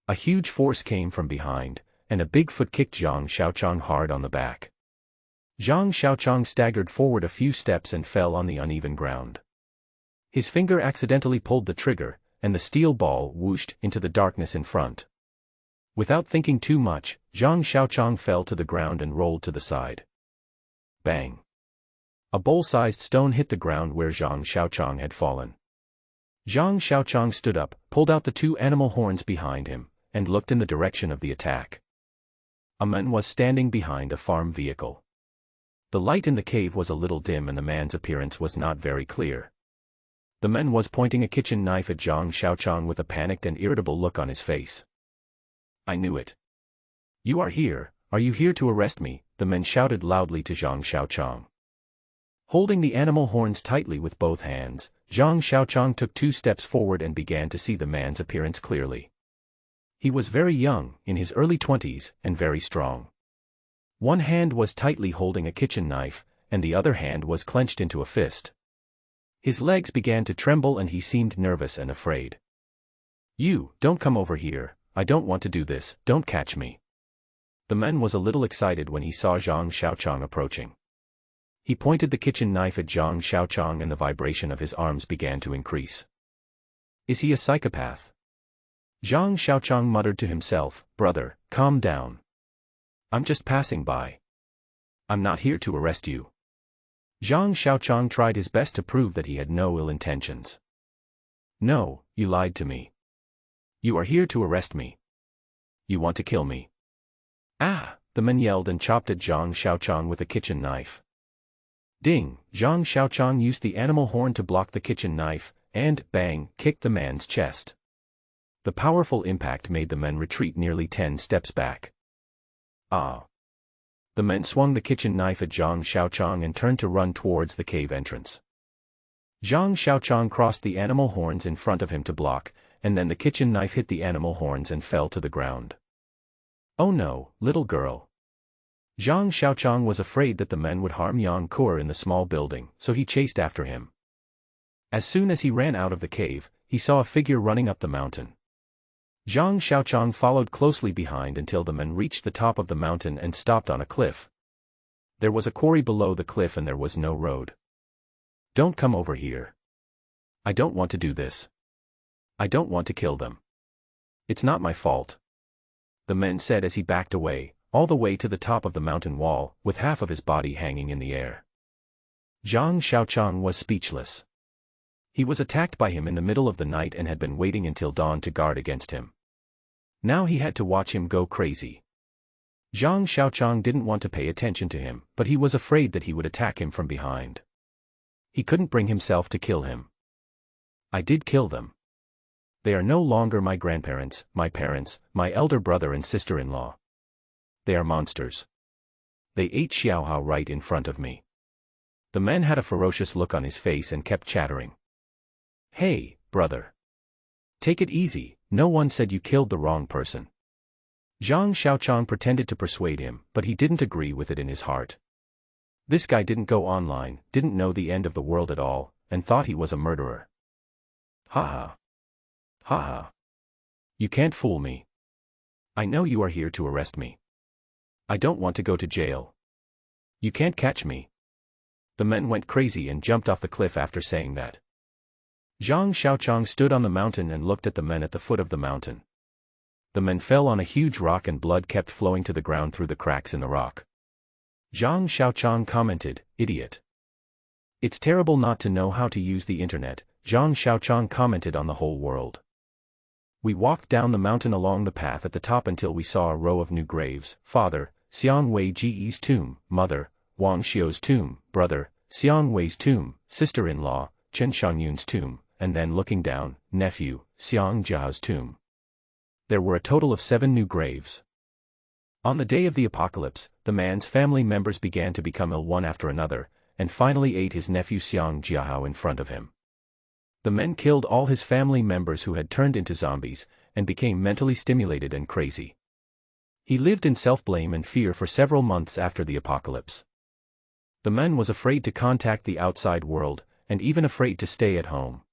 A huge force came from behind, and a big foot kicked Zhang Xiaoqiang hard on the back. Zhang Xiaoqiang staggered forward a few steps and fell on the uneven ground. His finger accidentally pulled the trigger, and the steel ball whooshed into the darkness in front. Without thinking too much, Zhang Xiaoqiang fell to the ground and rolled to the side. Bang! A bowl-sized stone hit the ground where Zhang Xiaoqiang had fallen. Zhang Xiaoqiang stood up, pulled out the 2 animal horns behind him, and looked in the direction of the attack. A man was standing behind a farm vehicle. The light in the cave was a little dim and the man's appearance was not very clear. The man was pointing a kitchen knife at Zhang Xiaoqiang with a panicked and irritable look on his face. I knew it. You are here. Are you here to arrest me? The man shouted loudly to Zhang Xiaoqiang. Holding the animal horns tightly with both hands, Zhang Xiaoqiang took 2 steps forward and began to see the man's appearance clearly. He was very young, in his early 20s, and very strong. One hand was tightly holding a kitchen knife, and the other hand was clenched into a fist. His legs began to tremble and he seemed nervous and afraid. You, don't come over here, I don't want to do this, don't catch me. The man was a little excited when he saw Zhang Xiaoqiang approaching. He pointed the kitchen knife at Zhang Xiaoqiang and the vibration of his arms began to increase. Is he a psychopath? Zhang Xiaoqiang muttered to himself, brother, calm down. I'm just passing by. I'm not here to arrest you. Zhang Xiaoqiang tried his best to prove that he had no ill intentions. No, you lied to me. You are here to arrest me. You want to kill me. Ah! The man yelled and chopped at Zhang Xiaoqiang with a kitchen knife. Ding! Zhang Xiaoqiang used the animal horn to block the kitchen knife, and, bang, kicked the man's chest. The powerful impact made the man retreat nearly 10 steps back. Ah! The man swung the kitchen knife at Zhang Xiaoqiang and turned to run towards the cave entrance. Zhang Xiaoqiang crossed the animal horns in front of him to block, and then the kitchen knife hit the animal horns and fell to the ground. Oh no, little girl. Zhang Xiaoqiang was afraid that the men would harm Yang Kur in the small building, so he chased after him. As soon as he ran out of the cave, he saw a figure running up the mountain. Zhang Xiaoqiang followed closely behind until the men reached the top of the mountain and stopped on a cliff. There was a quarry below the cliff and there was no road. "Don't come over here. I don't want to do this. I don't want to kill them. It's not my fault," the men said as he backed away, all the way to the top of the mountain wall, with half of his body hanging in the air. Zhang Xiaoqiang was speechless. He was attacked by him in the middle of the night and had been waiting until dawn to guard against him. Now he had to watch him go crazy. Zhang Xiaoqiang didn't want to pay attention to him, but he was afraid that he would attack him from behind. He couldn't bring himself to kill him. "I did kill them. They are no longer my grandparents, my parents, my elder brother and sister-in-law. They are monsters. They ate Xiaohao right in front of me." The man had a ferocious look on his face and kept chattering. "Hey, brother. Take it easy, no one said you killed the wrong person." Zhang Xiaoqiang pretended to persuade him, but he didn't agree with it in his heart. This guy didn't go online, didn't know the end of the world at all, and thought he was a murderer. "Ha ha. Ha ha. You can't fool me. I know you are here to arrest me. I don't want to go to jail. You can't catch me." The men went crazy and jumped off the cliff after saying that. Zhang Xiaoqiang stood on the mountain and looked at the men at the foot of the mountain. The men fell on a huge rock and blood kept flowing to the ground through the cracks in the rock. Zhang Xiaoqiang commented, "Idiot. It's terrible not to know how to use the internet," Zhang Xiaoqiang commented on the whole world. We walked down the mountain along the path at the top until we saw a row of new graves: Father, Xiang Wei Ji's tomb; Mother, Wang Xiu's tomb; Brother, Xiang Wei's tomb; Sister-in-law, Chen Xiangyun's tomb, and then looking down, Nephew, Xiang Jia's tomb. There were a total of 7 new graves. On the day of the apocalypse, the man's family members began to become ill one after another, and finally ate his nephew Xiang Jiahao in front of him. The men killed all his family members who had turned into zombies, and became mentally stimulated and crazy. He lived in self-blame and fear for several months after the apocalypse. The man was afraid to contact the outside world, and even afraid to stay at home.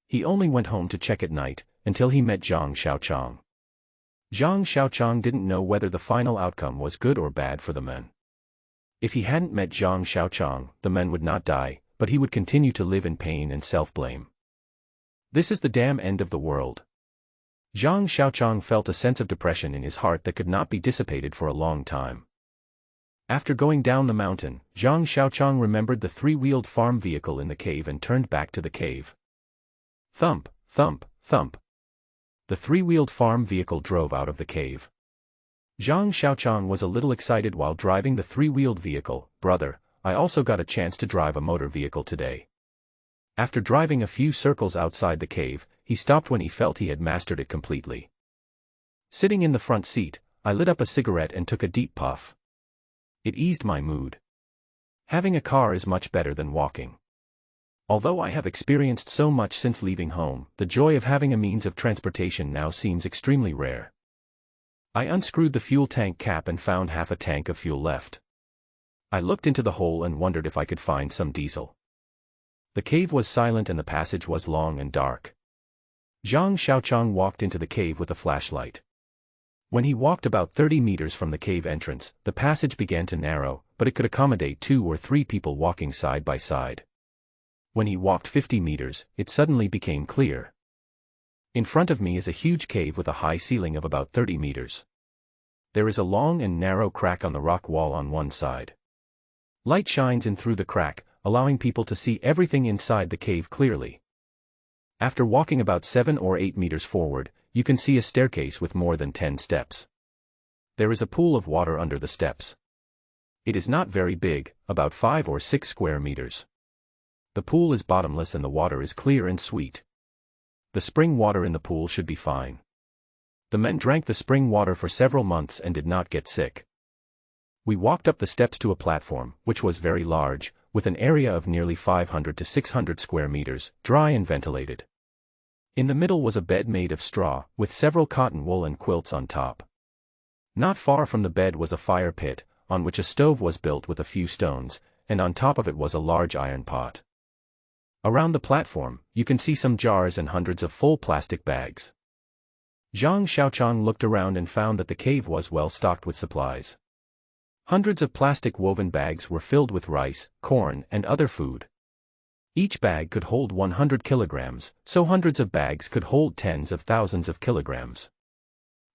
He only went home to check at night, until he met Zhang Xiaoqiang. Zhang Xiaoqiang didn't know whether the final outcome was good or bad for the men. If he hadn't met Zhang Xiaoqiang, the men would not die, but he would continue to live in pain and self-blame. This is the damn end of the world. Zhang Xiaoqiang felt a sense of depression in his heart that could not be dissipated for a long time. After going down the mountain, Zhang Xiaoqiang remembered the 3-wheeled farm vehicle in the cave and turned back to the cave. Thump, thump, thump. The 3-wheeled farm vehicle drove out of the cave. Zhang Xiaoqiang was a little excited while driving the 3-wheeled vehicle. "Brother, I also got a chance to drive a motor vehicle today." After driving a few circles outside the cave, he stopped when he felt he had mastered it completely. Sitting in the front seat, I lit up a cigarette and took a deep puff. It eased my mood. Having a car is much better than walking. Although I have experienced so much since leaving home, the joy of having a means of transportation now seems extremely rare. I unscrewed the fuel tank cap and found half a tank of fuel left. I looked into the hole and wondered if I could find some diesel. The cave was silent and the passage was long and dark. Zhang Xiaoqiang walked into the cave with a flashlight. When he walked about 30 meters from the cave entrance, the passage began to narrow, but it could accommodate 2 or 3 people walking side by side. When he walked 50 meters, it suddenly became clear. In front of me is a huge cave with a high ceiling of about 30 meters. There is a long and narrow crack on the rock wall on one side. Light shines in through the crack, allowing people to see everything inside the cave clearly. After walking about 7 or 8 meters forward, you can see a staircase with more than 10 steps. There is a pool of water under the steps. It is not very big, about 5 or 6 square meters. The pool is bottomless and the water is clear and sweet. The spring water in the pool should be fine. The men drank the spring water for several months and did not get sick. We walked up the steps to a platform, which was very large, with an area of nearly 500 to 600 square meters, dry and ventilated. In the middle was a bed made of straw, with several cotton wool and quilts on top. Not far from the bed was a fire pit, on which a stove was built with a few stones, and on top of it was a large iron pot. Around the platform, you can see some jars and hundreds of full plastic bags. Zhang Xiaoqiang looked around and found that the cave was well stocked with supplies. Hundreds of plastic woven bags were filled with rice, corn, and other food. Each bag could hold 100 kilograms, so hundreds of bags could hold tens of thousands of kilograms.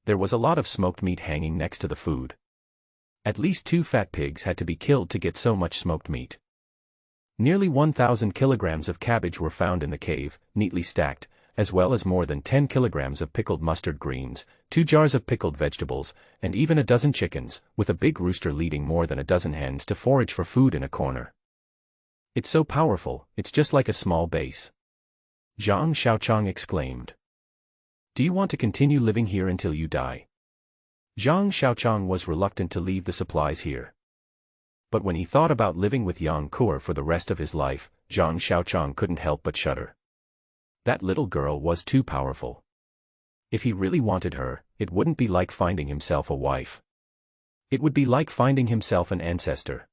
There was a lot of smoked meat hanging next to the food. At least 2 fat pigs had to be killed to get so much smoked meat. Nearly 1,000 kilograms of cabbage were found in the cave, neatly stacked, as well as more than 10 kilograms of pickled mustard greens, 2 jars of pickled vegetables, and even a dozen chickens, with a big rooster leading more than a dozen hens to forage for food in a corner. It's so powerful, it's just like a small base. Zhang Xiaoqiang exclaimed. Do you want to continue living here until you die? Zhang Xiaoqiang was reluctant to leave the supplies here. But when he thought about living with Yang Kur for the rest of his life, Zhang Xiaoqiang couldn't help but shudder. That little girl was too powerful. If he really wanted her, it wouldn't be like finding himself a wife. It would be like finding himself an ancestor.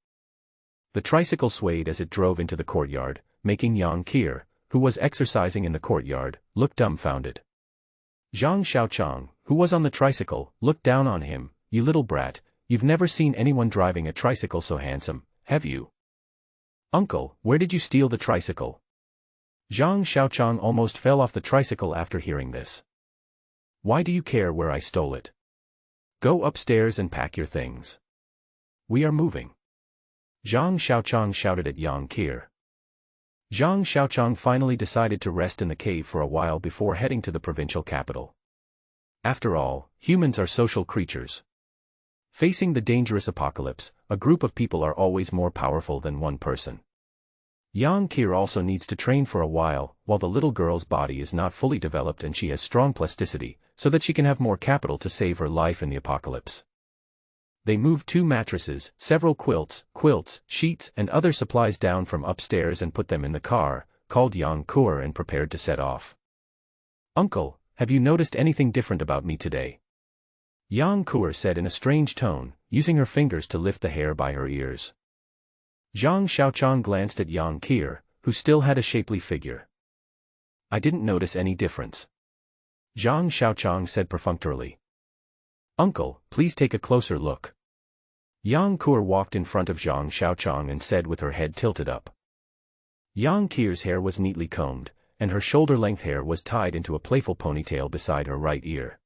The tricycle swayed as it drove into the courtyard, making Yang Kur, who was exercising in the courtyard, look dumbfounded. Zhang Xiaoqiang, who was on the tricycle, looked down on him. You little brat, you've never seen anyone driving a tricycle so handsome, have you? Uncle, where did you steal the tricycle? Zhang Xiaoqiang almost fell off the tricycle after hearing this. Why do you care where I stole it? Go upstairs and pack your things. We are moving. Zhang Xiaoqiang shouted at Yang Kur. Zhang Xiaoqiang finally decided to rest in the cave for a while before heading to the provincial capital. After all, humans are social creatures. Facing the dangerous apocalypse, a group of people are always more powerful than one person. Yang Kur also needs to train for a while the little girl's body is not fully developed and she has strong plasticity, so that she can have more capital to save her life in the apocalypse. They moved 2 mattresses, several quilts, sheets, and other supplies down from upstairs and put them in the car, called Yang Kur and prepared to set off. Uncle, have you noticed anything different about me today? Yang Kur said in a strange tone, using her fingers to lift the hair by her ears. Zhang Xiaoqiang glanced at Yang Kur, who still had a shapely figure. I didn't notice any difference. Zhang Xiaoqiang said perfunctorily. Uncle, please take a closer look. Yang Kur walked in front of Zhang Xiaoqiang and said with her head tilted up. Yang Kur's hair was neatly combed, and her shoulder-length hair was tied into a playful ponytail beside her right ear.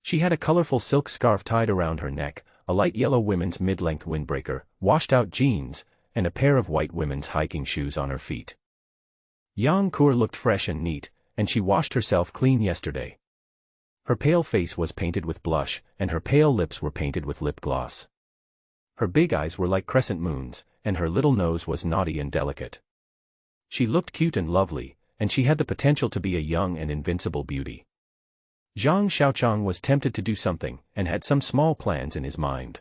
She had a colorful silk scarf tied around her neck, a light yellow women's mid-length windbreaker, washed-out jeans, and a pair of white women's hiking shoes on her feet. Yang Kur looked fresh and neat, and she washed herself clean yesterday. Her pale face was painted with blush, and her pale lips were painted with lip gloss. Her big eyes were like crescent moons, and her little nose was naughty and delicate. She looked cute and lovely, and she had the potential to be a young and invincible beauty. Zhang Xiaoqiang was tempted to do something, and had some small plans in his mind.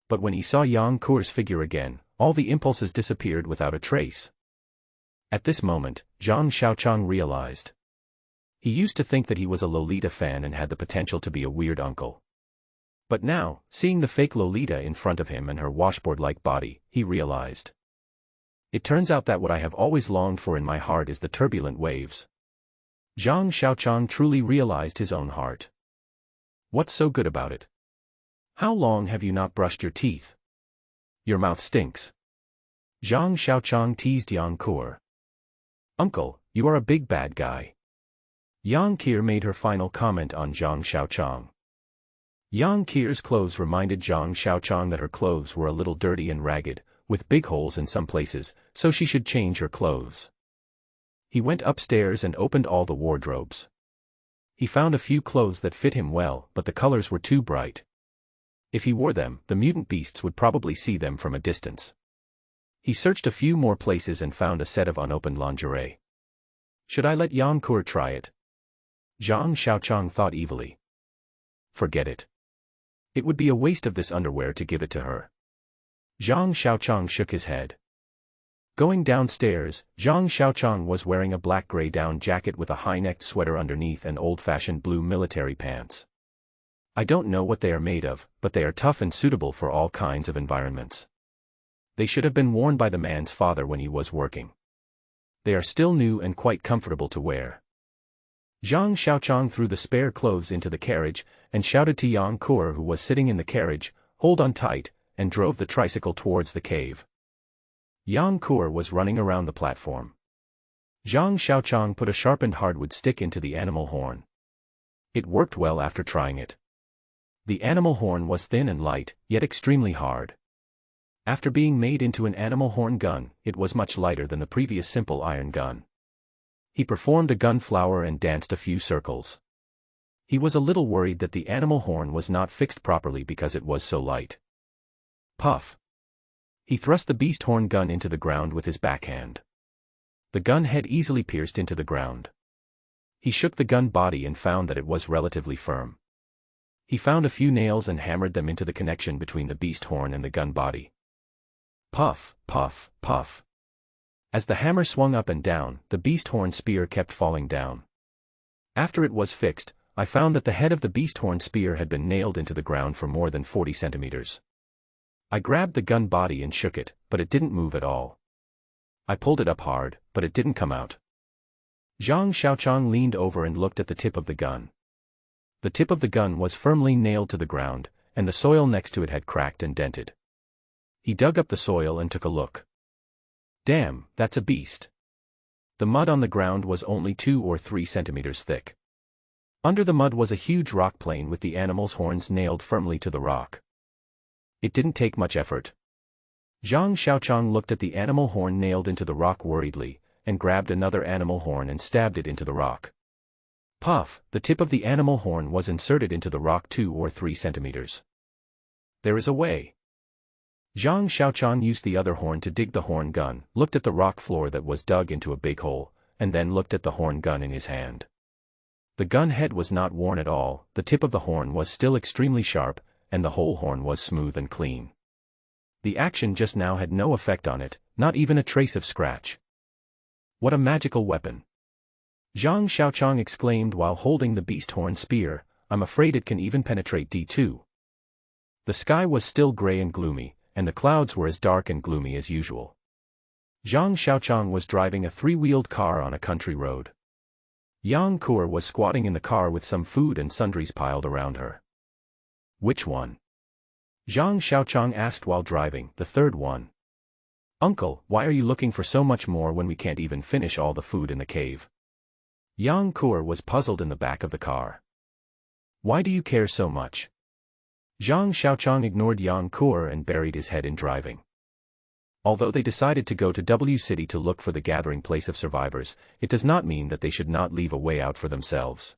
But when he saw Yang Kur's figure again, all the impulses disappeared without a trace. At this moment, Zhang Xiaoqiang realized. He used to think that he was a Lolita fan and had the potential to be a weird uncle. But now, seeing the fake Lolita in front of him and her washboard-like body, he realized. It turns out that what I have always longed for in my heart is the turbulent waves. Zhang Xiaoqiang truly realized his own heart. What's so good about it? How long have you not brushed your teeth? Your mouth stinks. Zhang Xiaoqiang teased Yang Kur. Uncle, you are a big bad guy. Yang Kur made her final comment on Zhang Xiaoqiang. Yang Kur's clothes reminded Zhang Xiaoqiang that her clothes were a little dirty and ragged, with big holes in some places, so she should change her clothes. He went upstairs and opened all the wardrobes. He found a few clothes that fit him well, but the colors were too bright. If he wore them, the mutant beasts would probably see them from a distance. He searched a few more places and found a set of unopened lingerie. Should I let Yang Kur try it? Zhang Xiaoqiang thought evilly. Forget it. It would be a waste of this underwear to give it to her. Zhang Xiaoqiang shook his head. Going downstairs, Zhang Xiaoqiang was wearing a black-gray down jacket with a high-necked sweater underneath and old-fashioned blue military pants. I don't know what they are made of, but they are tough and suitable for all kinds of environments. They should have been worn by the man's father when he was working. They are still new and quite comfortable to wear. Zhang Xiaoqiang threw the spare clothes into the carriage, and shouted to Yang Kur, who was sitting in the carriage, "Hold on tight," and drove the tricycle towards the cave. Yang Kur was running around the platform. Zhang Xiaoqiang put a sharpened hardwood stick into the animal horn. It worked well after trying it. The animal horn was thin and light, yet extremely hard. After being made into an animal horn gun, it was much lighter than the previous simple iron gun. He performed a gun flower and danced a few circles. He was a little worried that the animal horn was not fixed properly because it was so light. Puff! He thrust the beast horn gun into the ground with his backhand. The gun head easily pierced into the ground. He shook the gun body and found that it was relatively firm. He found a few nails and hammered them into the connection between the beast horn and the gun body. Puff, puff, puff. As the hammer swung up and down, the beast horn spear kept falling down. After it was fixed, I found that the head of the beast horn spear had been nailed into the ground for more than 40 centimeters. I grabbed the gun body and shook it, but it didn't move at all. I pulled it up hard, but it didn't come out. Zhang Xiaoqiang leaned over and looked at the tip of the gun. The tip of the gun was firmly nailed to the ground, and the soil next to it had cracked and dented. He dug up the soil and took a look. Damn, that's a beast. The mud on the ground was only 2 or 3 centimeters thick. Under the mud was a huge rock plane with the animal's horns nailed firmly to the rock. It didn't take much effort. Zhang Xiaoqiang looked at the animal horn nailed into the rock worriedly, and grabbed another animal horn and stabbed it into the rock. Puff! The tip of the animal horn was inserted into the rock 2 or 3 centimeters. There is a way. Zhang Xiaoqiang used the other horn to dig the horn gun, looked at the rock floor that was dug into a big hole, and then looked at the horn gun in his hand. The gun head was not worn at all, the tip of the horn was still extremely sharp, and the whole horn was smooth and clean. The action just now had no effect on it, not even a trace of scratch. What a magical weapon! Zhang Xiaoqiang exclaimed while holding the beast horn spear, "I'm afraid it can even penetrate D2. The sky was still gray and gloomy, and the clouds were as dark and gloomy as usual. Zhang Xiaoqiang was driving a 3-wheeled car on a country road. Yang Kur was squatting in the car with some food and sundries piled around her. Which one? Zhang Xiaoqiang asked while driving. The third one. Uncle, why are you looking for so much more when we can't even finish all the food in the cave? Yang Kur was puzzled in the back of the car. Why do you care so much? Zhang Xiaoqiang ignored Yang Kur and buried his head in driving. Although they decided to go to W City to look for the gathering place of survivors, it does not mean that they should not leave a way out for themselves.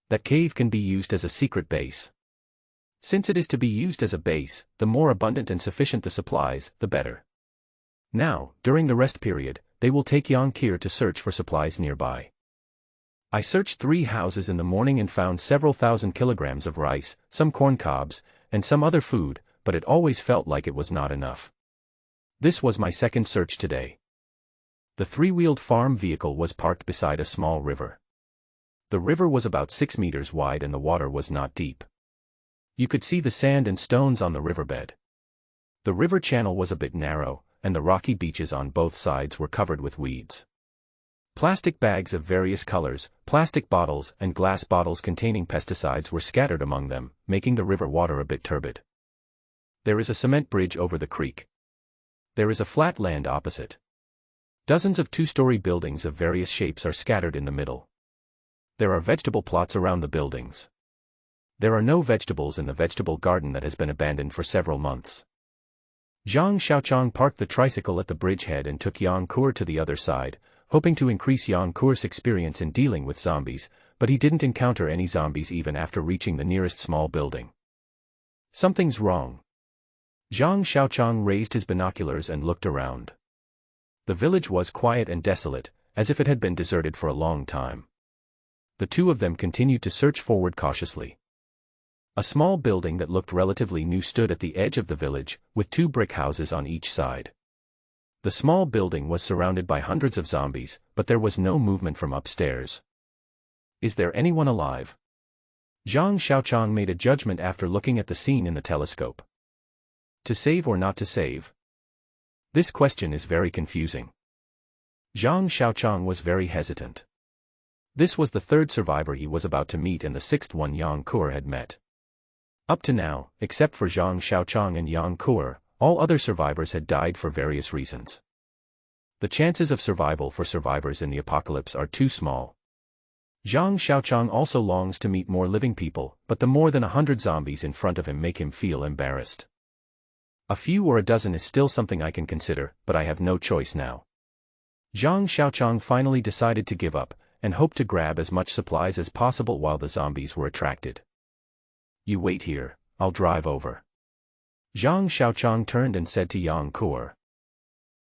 That cave can be used as a secret base. Since it is to be used as a base, the more abundant and sufficient the supplies, the better. Now, during the rest period, they will take Yang Kur to search for supplies nearby. I searched 3 houses in the morning and found several thousand kilograms of rice, some corn cobs, and some other food, but it always felt like it was not enough. This was my second search today. The 3-wheeled farm vehicle was parked beside a small river. The river was about 6 meters wide and the water was not deep. You could see the sand and stones on the riverbed. The river channel was a bit narrow, and the rocky beaches on both sides were covered with weeds. Plastic bags of various colors, plastic bottles and glass bottles containing pesticides were scattered among them, making the river water a bit turbid. There is a cement bridge over the creek. There is a flat land opposite. Dozens of 2-story buildings of various shapes are scattered in the middle. There are vegetable plots around the buildings. There are no vegetables in the vegetable garden that has been abandoned for several months. Zhang Xiaoqiang parked the tricycle at the bridgehead and took Yang Kur to the other side, hoping to increase Yang Kur's experience in dealing with zombies, but he didn't encounter any zombies even after reaching the nearest small building. Something's wrong. Zhang Xiaoqiang raised his binoculars and looked around. The village was quiet and desolate, as if it had been deserted for a long time. The two of them continued to search forward cautiously. A small building that looked relatively new stood at the edge of the village, with 2 brick houses on each side. The small building was surrounded by hundreds of zombies, but there was no movement from upstairs. Is there anyone alive? Zhang Xiaoqiang made a judgment after looking at the scene in the telescope. To save or not to save? This question is very confusing. Zhang Xiaoqiang was very hesitant. This was the third survivor he was about to meet and the sixth one Yang Kur had met. Up to now, except for Zhang Xiaoqiang and Yang Kur, all other survivors had died for various reasons. The chances of survival for survivors in the apocalypse are too small. Zhang Xiaoqiang also longs to meet more living people, but the more than 100 zombies in front of him make him feel embarrassed. A few or a dozen is still something I can consider, but I have no choice now. Zhang Xiaoqiang finally decided to give up, and hoped to grab as much supplies as possible while the zombies were attracted. You wait here, I'll drive over. Zhang Xiaoqiang turned and said to Yang Kur.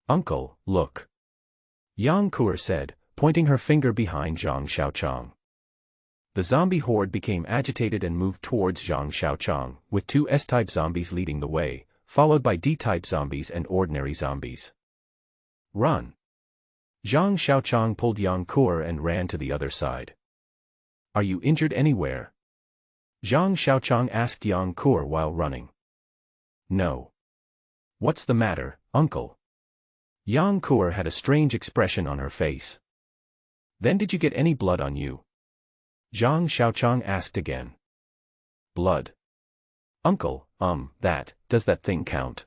Uncle, look. Yang Kur said, pointing her finger behind Zhang Xiaoqiang. The zombie horde became agitated and moved towards Zhang Xiaoqiang, with two S-type zombies leading the way, followed by D-type zombies and ordinary zombies. Run! Zhang Xiaoqiang pulled Yang Kur and ran to the other side. Are you injured anywhere? Zhang Xiaoqiang asked Yang Kur while running. No. What's the matter, uncle? Yang Kur had a strange expression on her face. Then did you get any blood on you? Zhang Xiaoqiang asked again. Blood? Uncle, does that thing count?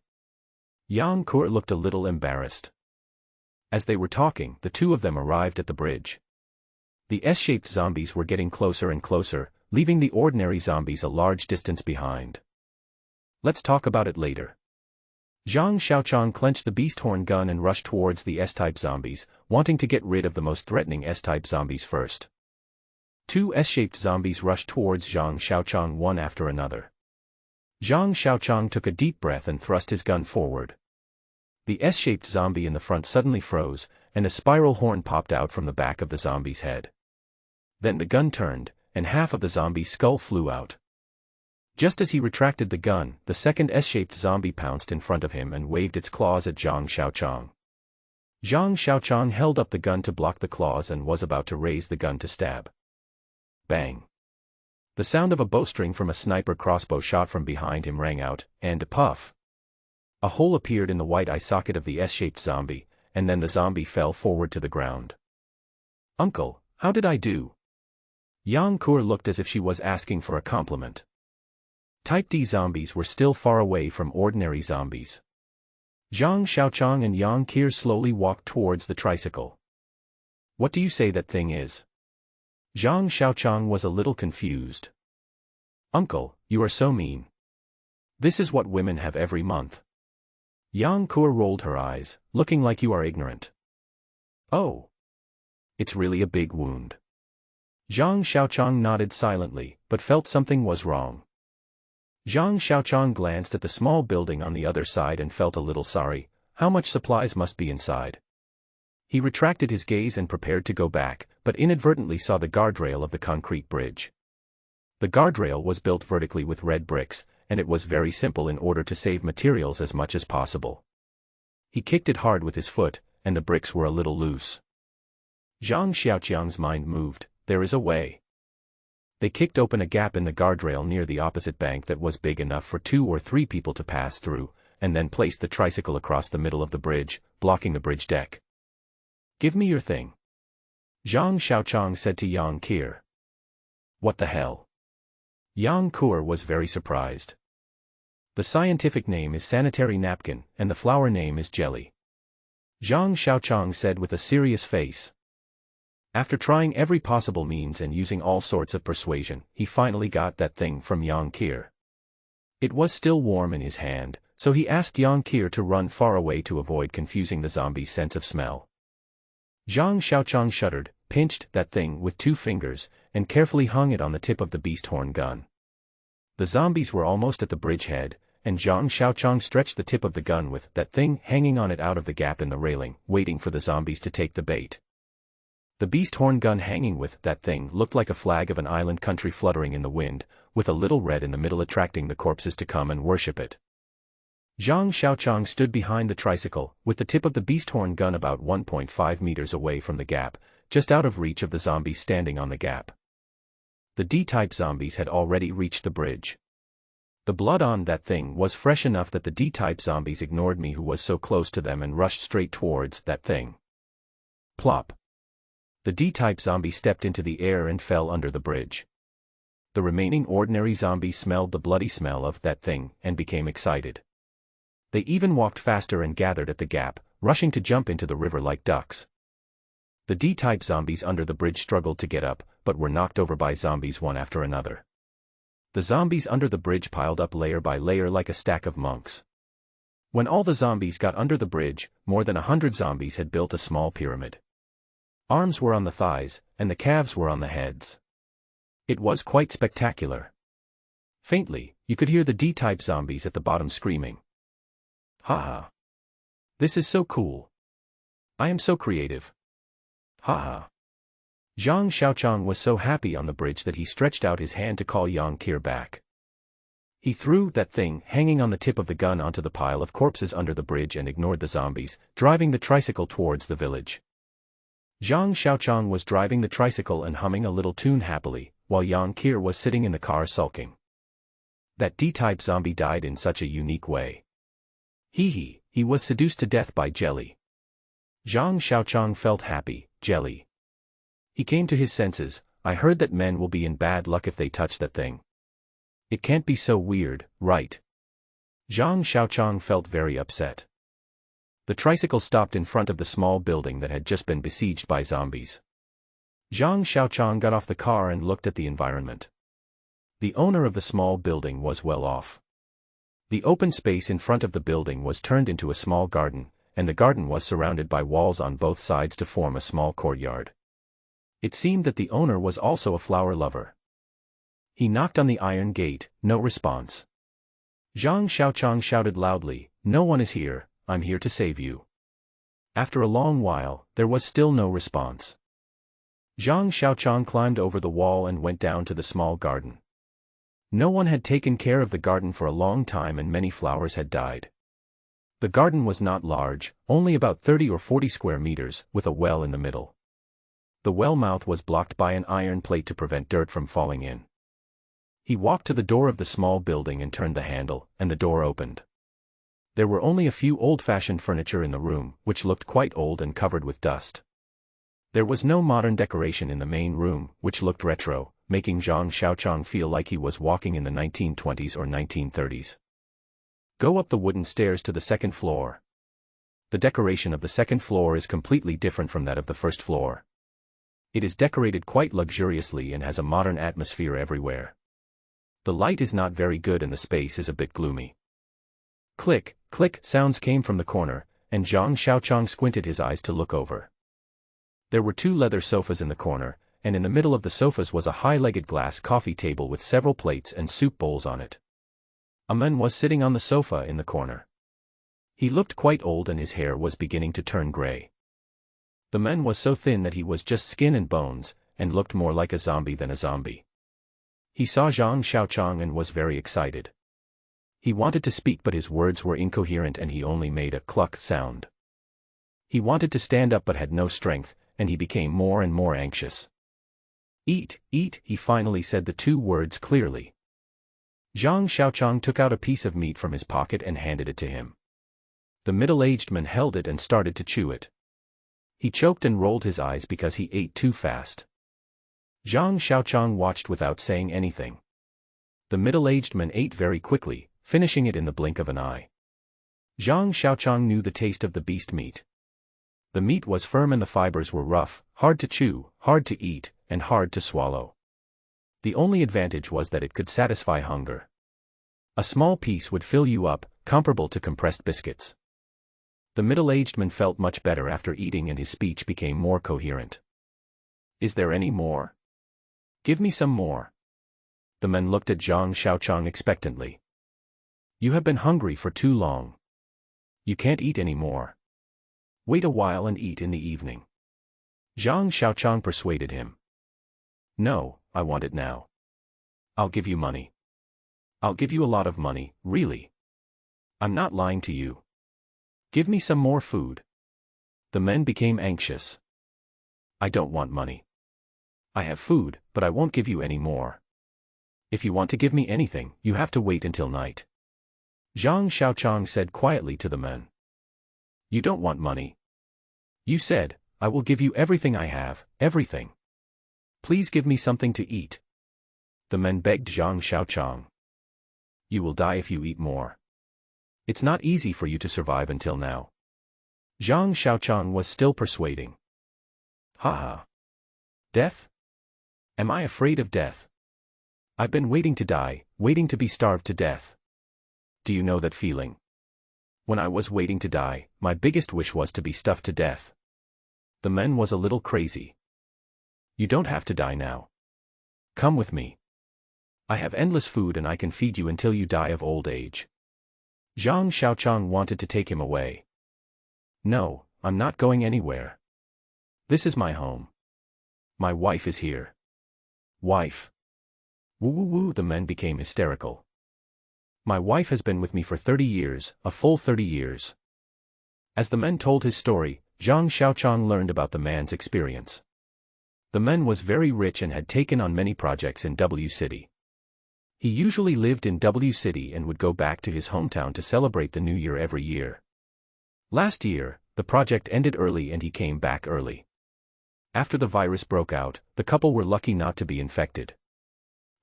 Yang Kur looked a little embarrassed. As they were talking, the two of them arrived at the bridge. The S-shaped zombies were getting closer and closer, leaving the ordinary zombies a large distance behind. Let's talk about it later. Zhang Xiaoqiang clenched the beast horn gun and rushed towards the S-type zombies, wanting to get rid of the most threatening S-type zombies first. Two S-shaped zombies rushed towards Zhang Xiaoqiang one after another. Zhang Xiaoqiang took a deep breath and thrust his gun forward. The S-shaped zombie in the front suddenly froze, and a spiral horn popped out from the back of the zombie's head. Then the gun turned, and half of the zombie's skull flew out. Just as he retracted the gun, the second S-shaped zombie pounced in front of him and waved its claws at Zhang Xiaoqiang. Zhang Xiaoqiang held up the gun to block the claws and was about to raise the gun to stab. Bang! The sound of a bowstring from a sniper crossbow shot from behind him rang out, and puff! A hole appeared in the white eye socket of the S-shaped zombie, and then the zombie fell forward to the ground. Uncle, how did I do? Yang Kur looked as if she was asking for a compliment. Type D zombies were still far away from ordinary zombies. Zhang Xiaoqiang and Yang Kur slowly walked towards the tricycle. What do you say that thing is? Zhang Xiaoqiang was a little confused. Uncle, you are so mean. This is what women have every month. Yang Kur rolled her eyes, looking like you are ignorant. Oh. It's really a big wound. Zhang Xiaoqiang nodded silently, but felt something was wrong. Zhang Xiaoqiang glanced at the small building on the other side and felt a little sorry. How much supplies must be inside? He retracted his gaze and prepared to go back, but inadvertently saw the guardrail of the concrete bridge. The guardrail was built vertically with red bricks, and it was very simple in order to save materials as much as possible. He kicked it hard with his foot, and the bricks were a little loose. Zhang Xiaoqiang's mind moved. There is a way. They kicked open a gap in the guardrail near the opposite bank that was big enough for 2 or 3 people to pass through, and then placed the tricycle across the middle of the bridge, blocking the bridge deck. Give me your thing. Zhang Xiaoqiang said to Yang Kur. What the hell? Yang Kur was very surprised. The scientific name is sanitary napkin, and the flower name is jelly. Zhang Xiaoqiang said with a serious face. After trying every possible means and using all sorts of persuasion, he finally got that thing from Yang Kur. It was still warm in his hand, so he asked Yang Kur to run far away to avoid confusing the zombie's sense of smell. Zhang Xiaoqiang shuddered, pinched that thing with 2 fingers, and carefully hung it on the tip of the beast horn gun. The zombies were almost at the bridge head, and Zhang Xiaoqiang stretched the tip of the gun with that thing hanging on it out of the gap in the railing, waiting for the zombies to take the bait. The beast horn gun hanging with that thing looked like a flag of an island country fluttering in the wind, with a little red in the middle attracting the corpses to come and worship it. Zhang Xiaoqiang stood behind the tricycle, with the tip of the beast horn gun about 1.5 meters away from the gap, just out of reach of the zombies standing on the gap. The D-type zombies had already reached the bridge. The blood on that thing was fresh enough that the D-type zombies ignored me who was so close to them and rushed straight towards that thing. Plop. The D-type zombie stepped into the air and fell under the bridge. The remaining ordinary zombies smelled the bloody smell of that thing and became excited. They even walked faster and gathered at the gap, rushing to jump into the river like ducks. The D-type zombies under the bridge struggled to get up, but were knocked over by zombies one after another. The zombies under the bridge piled up layer by layer like a stack of monks. When all the zombies got under the bridge, more than 100 zombies had built a small pyramid. Arms were on the thighs, and the calves were on the heads. It was quite spectacular. Faintly, you could hear the D-type zombies at the bottom screaming. "Ha! This is so cool. I am so creative. Ha!" Zhang Xiaoqiang was so happy on the bridge that he stretched out his hand to call Yang Qir back. He threw that thing hanging on the tip of the gun onto the pile of corpses under the bridge and ignored the zombies, driving the tricycle towards the village. Zhang Xiaoqiang was driving the tricycle and humming a little tune happily, while Yang Qir was sitting in the car sulking. That D-type zombie died in such a unique way. He was seduced to death by jelly. Zhang Xiaoqiang felt happy. Jelly. He came to his senses. I heard that men will be in bad luck if they touch that thing. It can't be so weird, right? Zhang Xiaoqiang felt very upset. The tricycle stopped in front of the small building that had just been besieged by zombies. Zhang Xiaoqiang got off the car and looked at the environment. The owner of the small building was well off. The open space in front of the building was turned into a small garden, and the garden was surrounded by walls on both sides to form a small courtyard. It seemed that the owner was also a flower lover. He knocked on the iron gate, no response. Zhang Xiaoqiang shouted loudly, "No one is here, I'm here to save you." After a long while, there was still no response. Zhang Xiaoqiang climbed over the wall and went down to the small garden. No one had taken care of the garden for a long time and many flowers had died. The garden was not large, only about 30 or 40 square meters, with a well in the middle. The well mouth was blocked by an iron plate to prevent dirt from falling in. He walked to the door of the small building and turned the handle, and the door opened. There were only a few old-fashioned furniture in the room, which looked quite old and covered with dust. There was no modern decoration in the main room, which looked retro, making Zhang Xiaoqiang feel like he was walking in the 1920s or 1930s. Go up the wooden stairs to the second floor. The decoration of the second floor is completely different from that of the first floor. It is decorated quite luxuriously and has a modern atmosphere everywhere. The light is not very good and the space is a bit gloomy. Click, click sounds came from the corner, and Zhang Xiaoqiang squinted his eyes to look over. There were 2 leather sofas in the corner, and in the middle of the sofas was a high-legged glass coffee table with several plates and soup bowls on it. A man was sitting on the sofa in the corner. He looked quite old and his hair was beginning to turn gray. The man was so thin that he was just skin and bones, and looked more like a zombie than a zombie. He saw Zhang Xiaoqiang and was very excited. He wanted to speak but his words were incoherent and he only made a cluck sound. He wanted to stand up but had no strength, and he became more and more anxious. "Eat, eat," he finally said the 2 words clearly. Zhang Xiaoqiang took out a piece of meat from his pocket and handed it to him. The middle-aged man held it and started to chew it. He choked and rolled his eyes because he ate too fast. Zhang Xiaoqiang watched without saying anything. The middle-aged man ate very quickly, finishing it in the blink of an eye. Zhang Xiaoqiang knew the taste of the beast meat. The meat was firm and the fibers were rough, hard to chew, hard to eat, and hard to swallow. The only advantage was that it could satisfy hunger. A small piece would fill you up, comparable to compressed biscuits. The middle-aged man felt much better after eating and his speech became more coherent. "Is there any more? Give me some more." The man looked at Zhang Xiaoqiang expectantly. "You have been hungry for too long. You can't eat any more. Wait a while and eat in the evening." Zhang Xiaoqiang persuaded him. "No, I want it now. I'll give you money. I'll give you a lot of money, really. I'm not lying to you. Give me some more food." The men became anxious. "I don't want money. I have food, but I won't give you any more. If you want to give me anything, you have to wait until night." Zhang Xiaoqiang said quietly to the men. "You don't want money. You said, I will give you everything I have, everything. Please give me something to eat. The men begged Zhang Xiaoqiang. You will die if you eat more. It's not easy for you to survive until now. Zhang Xiaoqiang was still persuading. Ha. Death? Am I afraid of death? I've been waiting to die, waiting to be starved to death. Do you know that feeling? When I was waiting to die, my biggest wish was to be stuffed to death. The man was a little crazy. You don't have to die now. Come with me. I have endless food and I can feed you until you die of old age. Zhang Xiaoqiang wanted to take him away. No, I'm not going anywhere. This is my home. My wife is here. Wife. Woo woo woo, the men became hysterical. My wife has been with me for 30 years, a full 30 years. As the man told his story, Zhang Xiaoqiang learned about the man's experience. The man was very rich and had taken on many projects in W City. He usually lived in W City and would go back to his hometown to celebrate the New Year every year. Last year, the project ended early and he came back early. After the virus broke out, the couple were lucky not to be infected.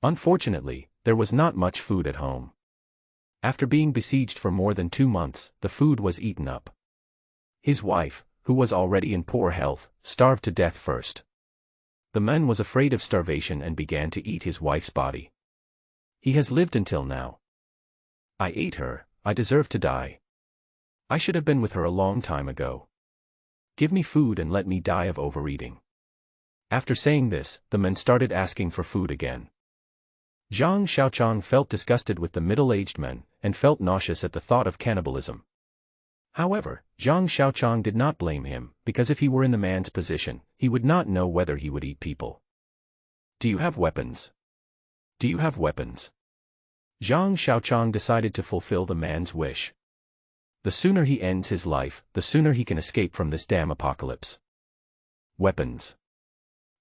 Unfortunately, there was not much food at home. After being besieged for more than 2 months, the food was eaten up. His wife, who was already in poor health, starved to death first. The man was afraid of starvation and began to eat his wife's body. He has lived until now. I ate her, I deserve to die. I should have been with her a long time ago. Give me food and let me die of overeating. After saying this, the men started asking for food again. Zhang Xiaoqiang felt disgusted with the middle-aged men, and felt nauseous at the thought of cannibalism. However, Zhang Xiaoqiang did not blame him, because if he were in the man's position, he would not know whether he would eat people. Do you have weapons? Do you have weapons? Zhang Xiaoqiang decided to fulfill the man's wish. The sooner he ends his life, the sooner he can escape from this damn apocalypse. Weapons.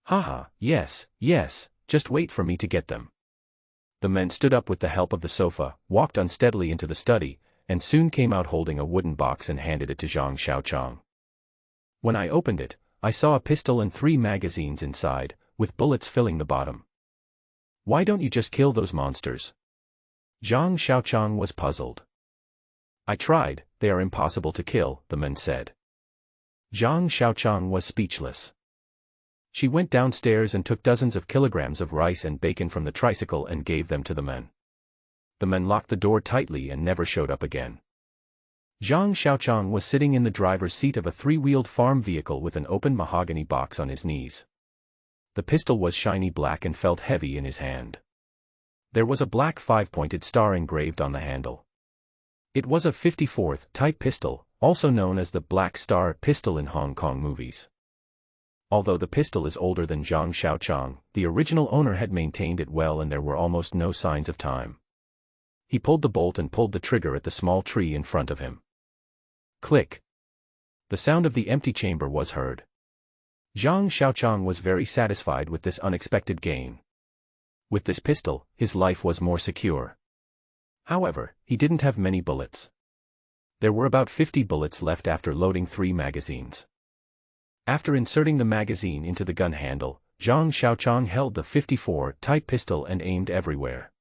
Haha, yes, just wait for me to get them. The men stood up with the help of the sofa, walked unsteadily into the study, and soon came out holding a wooden box and handed it to Zhang Xiaoqiang. When I opened it, I saw a pistol and 3 magazines inside, with bullets filling the bottom. Why don't you just kill those monsters? Zhang Xiaoqiang was puzzled. I tried, they are impossible to kill, the men said. Zhang Xiaoqiang was speechless. She went downstairs and took dozens of kilograms of rice and bacon from the tricycle and gave them to the men. The men locked the door tightly and never showed up again. Zhang Xiaoqiang was sitting in the driver's seat of a 3-wheeled farm vehicle with an open mahogany box on his knees. The pistol was shiny black and felt heavy in his hand. There was a black 5-pointed star engraved on the handle. It was a 54th type pistol, also known as the Black Star pistol in Hong Kong movies. Although the pistol is older than Zhang Xiaoqiang, the original owner had maintained it well and there were almost no signs of time. He pulled the bolt and pulled the trigger at the small tree in front of him. Click. The sound of the empty chamber was heard. Zhang Xiaoqiang was very satisfied with this unexpected gain. With this pistol, his life was more secure. However, he didn't have many bullets. There were about 50 bullets left after loading 3 magazines. After inserting the magazine into the gun handle, Zhang Xiaoqiang held the 54 type pistol and aimed everywhere.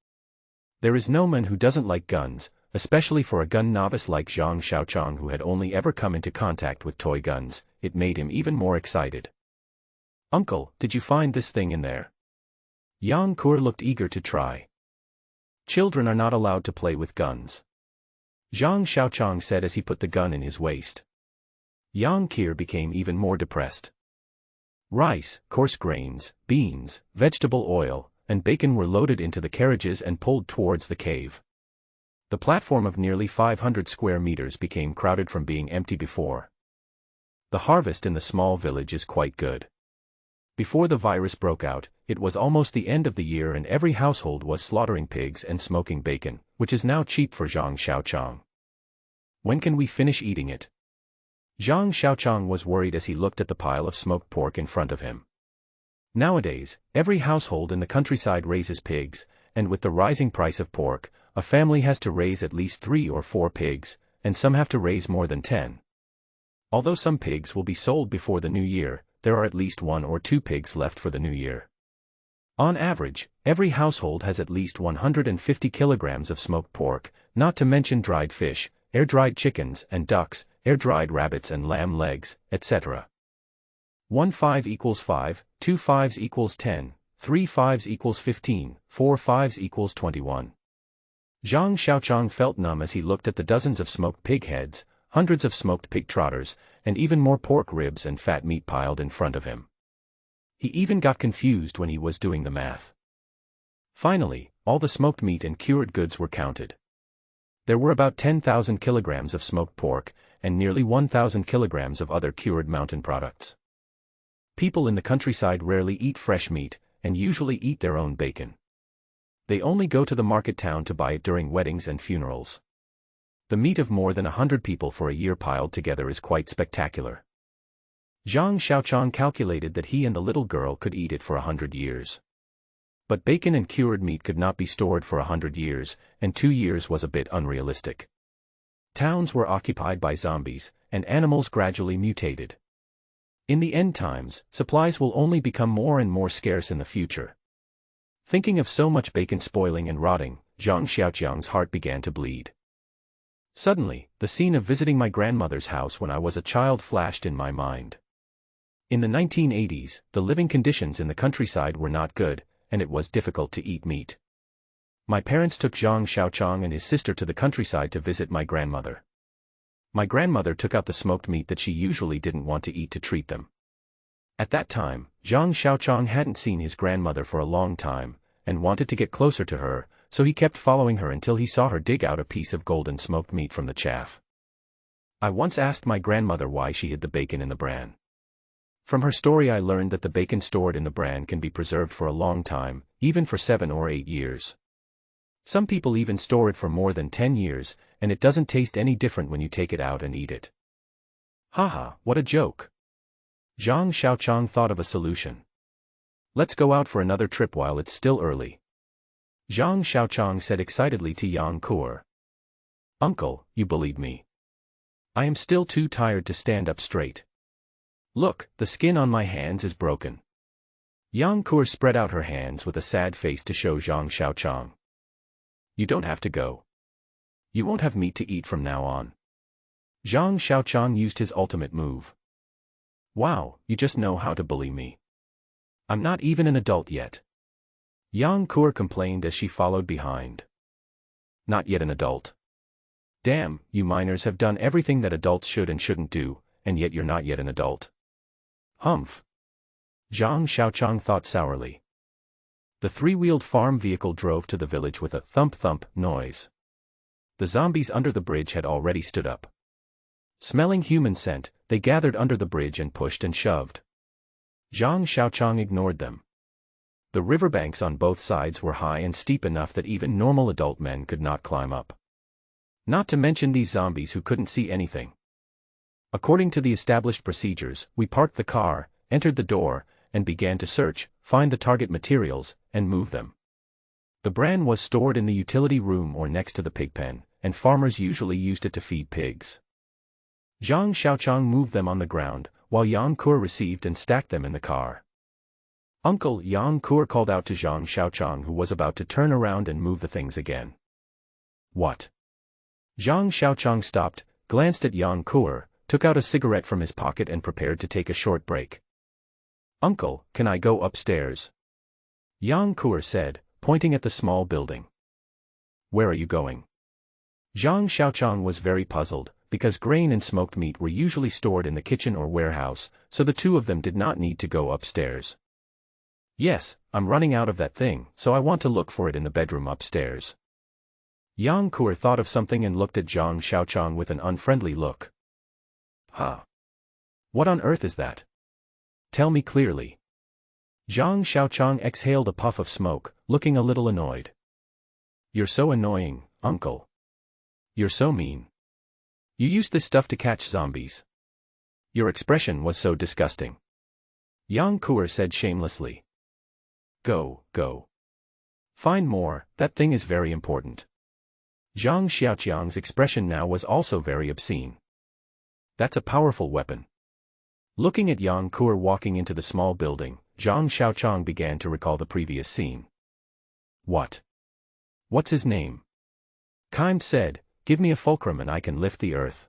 There is no man who doesn't like guns, especially for a gun novice like Zhang Xiaoqiang who had only ever come into contact with toy guns. It made him even more excited. Uncle, did you find this thing in there? Yang Kur looked eager to try. Children are not allowed to play with guns. Zhang Xiaoqiang said as he put the gun in his waist. Yang Kur became even more depressed. Rice, coarse grains, beans, vegetable oil, and bacon were loaded into the carriages and pulled towards the cave. The platform of nearly 500 square meters became crowded from being empty before. The harvest in the small village is quite good. Before the virus broke out, it was almost the end of the year and every household was slaughtering pigs and smoking bacon, which is now cheap for Zhang Xiaoqiang. When can we finish eating it? Zhang Xiaoqiang was worried as he looked at the pile of smoked pork in front of him. Nowadays, every household in the countryside raises pigs, and with the rising price of pork, a family has to raise at least 3 or 4 pigs, and some have to raise more than 10. Although some pigs will be sold before the new year, there are at least 1 or 2 pigs left for the new year. On average, every household has at least 150 kilograms of smoked pork, not to mention dried fish, air-dried chickens and ducks, air-dried rabbits and lamb legs, etc. 1 5 equals 5, 2 5s equals 10, 3 5s equals 15, 4 5s equals 21. Zhang Xiaoqiang felt numb as he looked at the dozens of smoked pig heads, hundreds of smoked pig trotters, and even more pork ribs and fat meat piled in front of him. He even got confused when he was doing the math. Finally, all the smoked meat and cured goods were counted. There were about 10,000 kilograms of smoked pork, and nearly 1,000 kilograms of other cured mountain products. People in the countryside rarely eat fresh meat, and usually eat their own bacon. They only go to the market town to buy it during weddings and funerals. The meat of more than 100 people for a year piled together is quite spectacular. Zhang Xiaoqiang calculated that he and the little girl could eat it for 100 years. But bacon and cured meat could not be stored for 100 years, and 2 years was a bit unrealistic. Towns were occupied by zombies, and animals gradually mutated. In the end times, supplies will only become more and more scarce in the future. Thinking of so much bacon spoiling and rotting, Zhang Xiaoqiang's heart began to bleed. Suddenly, the scene of visiting my grandmother's house when I was a child flashed in my mind. In the 1980s, the living conditions in the countryside were not good, and it was difficult to eat meat. My parents took Zhang Xiaoqiang and his sister to the countryside to visit my grandmother. My grandmother took out the smoked meat that she usually didn't want to eat to treat them. At that time, Zhang Xiaoqiang hadn't seen his grandmother for a long time, and wanted to get closer to her, so he kept following her until he saw her dig out a piece of golden smoked meat from the chaff. I once asked my grandmother why she hid the bacon in the bran. From her story I learned that the bacon stored in the bran can be preserved for a long time, even for 7 or 8 years. Some people even store it for more than 10 years, and it doesn't taste any different when you take it out and eat it. Haha, what a joke. Zhang Xiaoqiang thought of a solution. Let's go out for another trip while it's still early. Zhang Xiaoqiang said excitedly to Yang Kur. Uncle, you believe me. I am still too tired to stand up straight. Look, the skin on my hands is broken. Yang Kur spread out her hands with a sad face to show Zhang Xiaoqiang. You don't have to go. You won't have meat to eat from now on. Zhang Xiaoqiang used his ultimate move. Wow, you just know how to bully me. I'm not even an adult yet. Yang Kur complained as she followed behind. Not yet an adult. Damn, you minors have done everything that adults should and shouldn't do, and yet you're not yet an adult. Humph. Zhang Xiaoqiang thought sourly. The 3-wheeled farm vehicle drove to the village with a thump-thump noise. The zombies under the bridge had already stood up. Smelling human scent, they gathered under the bridge and pushed and shoved. Zhang Xiaoqiang ignored them. The riverbanks on both sides were high and steep enough that even normal adult men could not climb up. Not to mention these zombies who couldn't see anything. According to the established procedures, we parked the car, entered the door, and began to search, find the target materials, and move them. The bran was stored in the utility room or next to the pig pen, and farmers usually used it to feed pigs. Zhang Xiaoqiang moved them on the ground, while Yang Kur received and stacked them in the car. Uncle, Yang Kur called out to Zhang Xiaoqiang, who was about to turn around and move the things again. What? Zhang Xiaoqiang stopped, glanced at Yang Kur, took out a cigarette from his pocket and prepared to take a short break. Uncle, can I go upstairs? Yang Kur said, pointing at the small building. Where are you going? Zhang Xiaoqiang was very puzzled, because grain and smoked meat were usually stored in the kitchen or warehouse, so the two of them did not need to go upstairs. Yes, I'm running out of that thing, so I want to look for it in the bedroom upstairs. Yang Kur thought of something and looked at Zhang Xiaoqiang with an unfriendly look. Huh? What on earth is that? Tell me clearly. Zhang Xiaoqiang exhaled a puff of smoke, looking a little annoyed. You're so annoying, uncle. You're so mean. You used this stuff to catch zombies. Your expression was so disgusting. Yang Kur said shamelessly. Go. Find more, that thing is very important. Zhang Xiaoqiang's expression now was also very obscene. That's a powerful weapon. Looking at Yang Kur walking into the small building, Zhang Xiaoqiang began to recall the previous scene. What? What's his name? Kimed said, give me a fulcrum and I can lift the earth.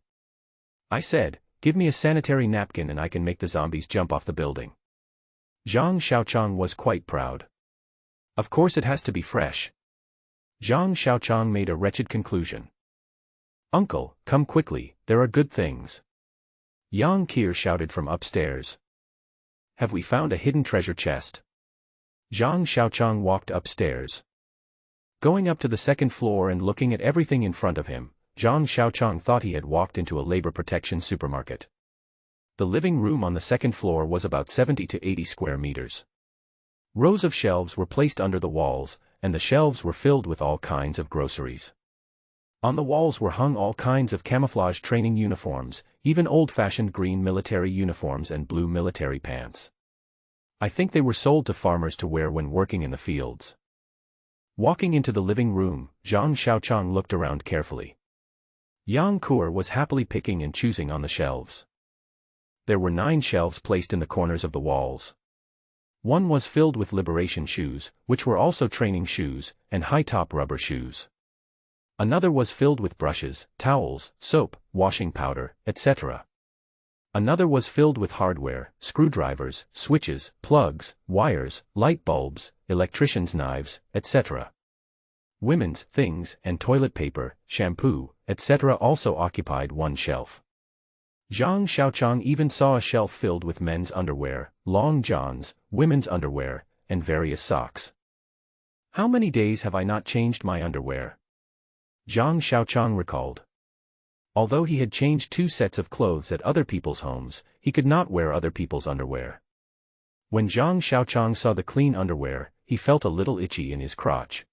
I said, give me a sanitary napkin and I can make the zombies jump off the building. Zhang Xiaoqiang was quite proud. Of course it has to be fresh. Zhang Xiaoqiang made a wretched conclusion. Uncle, come quickly, there are good things. Yang Kir shouted from upstairs. Have we found a hidden treasure chest? Zhang Xiaoqiang walked upstairs. Going up to the second floor and looking at everything in front of him, Zhang Xiaoqiang thought he had walked into a labor protection supermarket. The living room on the second floor was about 70 to 80 square meters. Rows of shelves were placed under the walls, and the shelves were filled with all kinds of groceries. On the walls were hung all kinds of camouflage training uniforms, even old-fashioned green military uniforms and blue military pants. I think they were sold to farmers to wear when working in the fields. Walking into the living room, Zhang Xiaoqiang looked around carefully. Yang Kur was happily picking and choosing on the shelves. There were 9 shelves placed in the corners of the walls. One was filled with liberation shoes, which were also training shoes, and high-top rubber shoes. Another was filled with brushes, towels, soap, washing powder, etc. Another was filled with hardware, screwdrivers, switches, plugs, wires, light bulbs, electrician's knives, etc. Women's things and toilet paper, shampoo, etc. also occupied one shelf. Zhang Xiaoqiang even saw a shelf filled with men's underwear, long johns, women's underwear, and various socks. How many days have I not changed my underwear? Zhang Xiaoqiang recalled. Although he had changed 2 sets of clothes at other people's homes, he could not wear other people's underwear. When Zhang Xiaoqiang saw the clean underwear, he felt a little itchy in his crotch.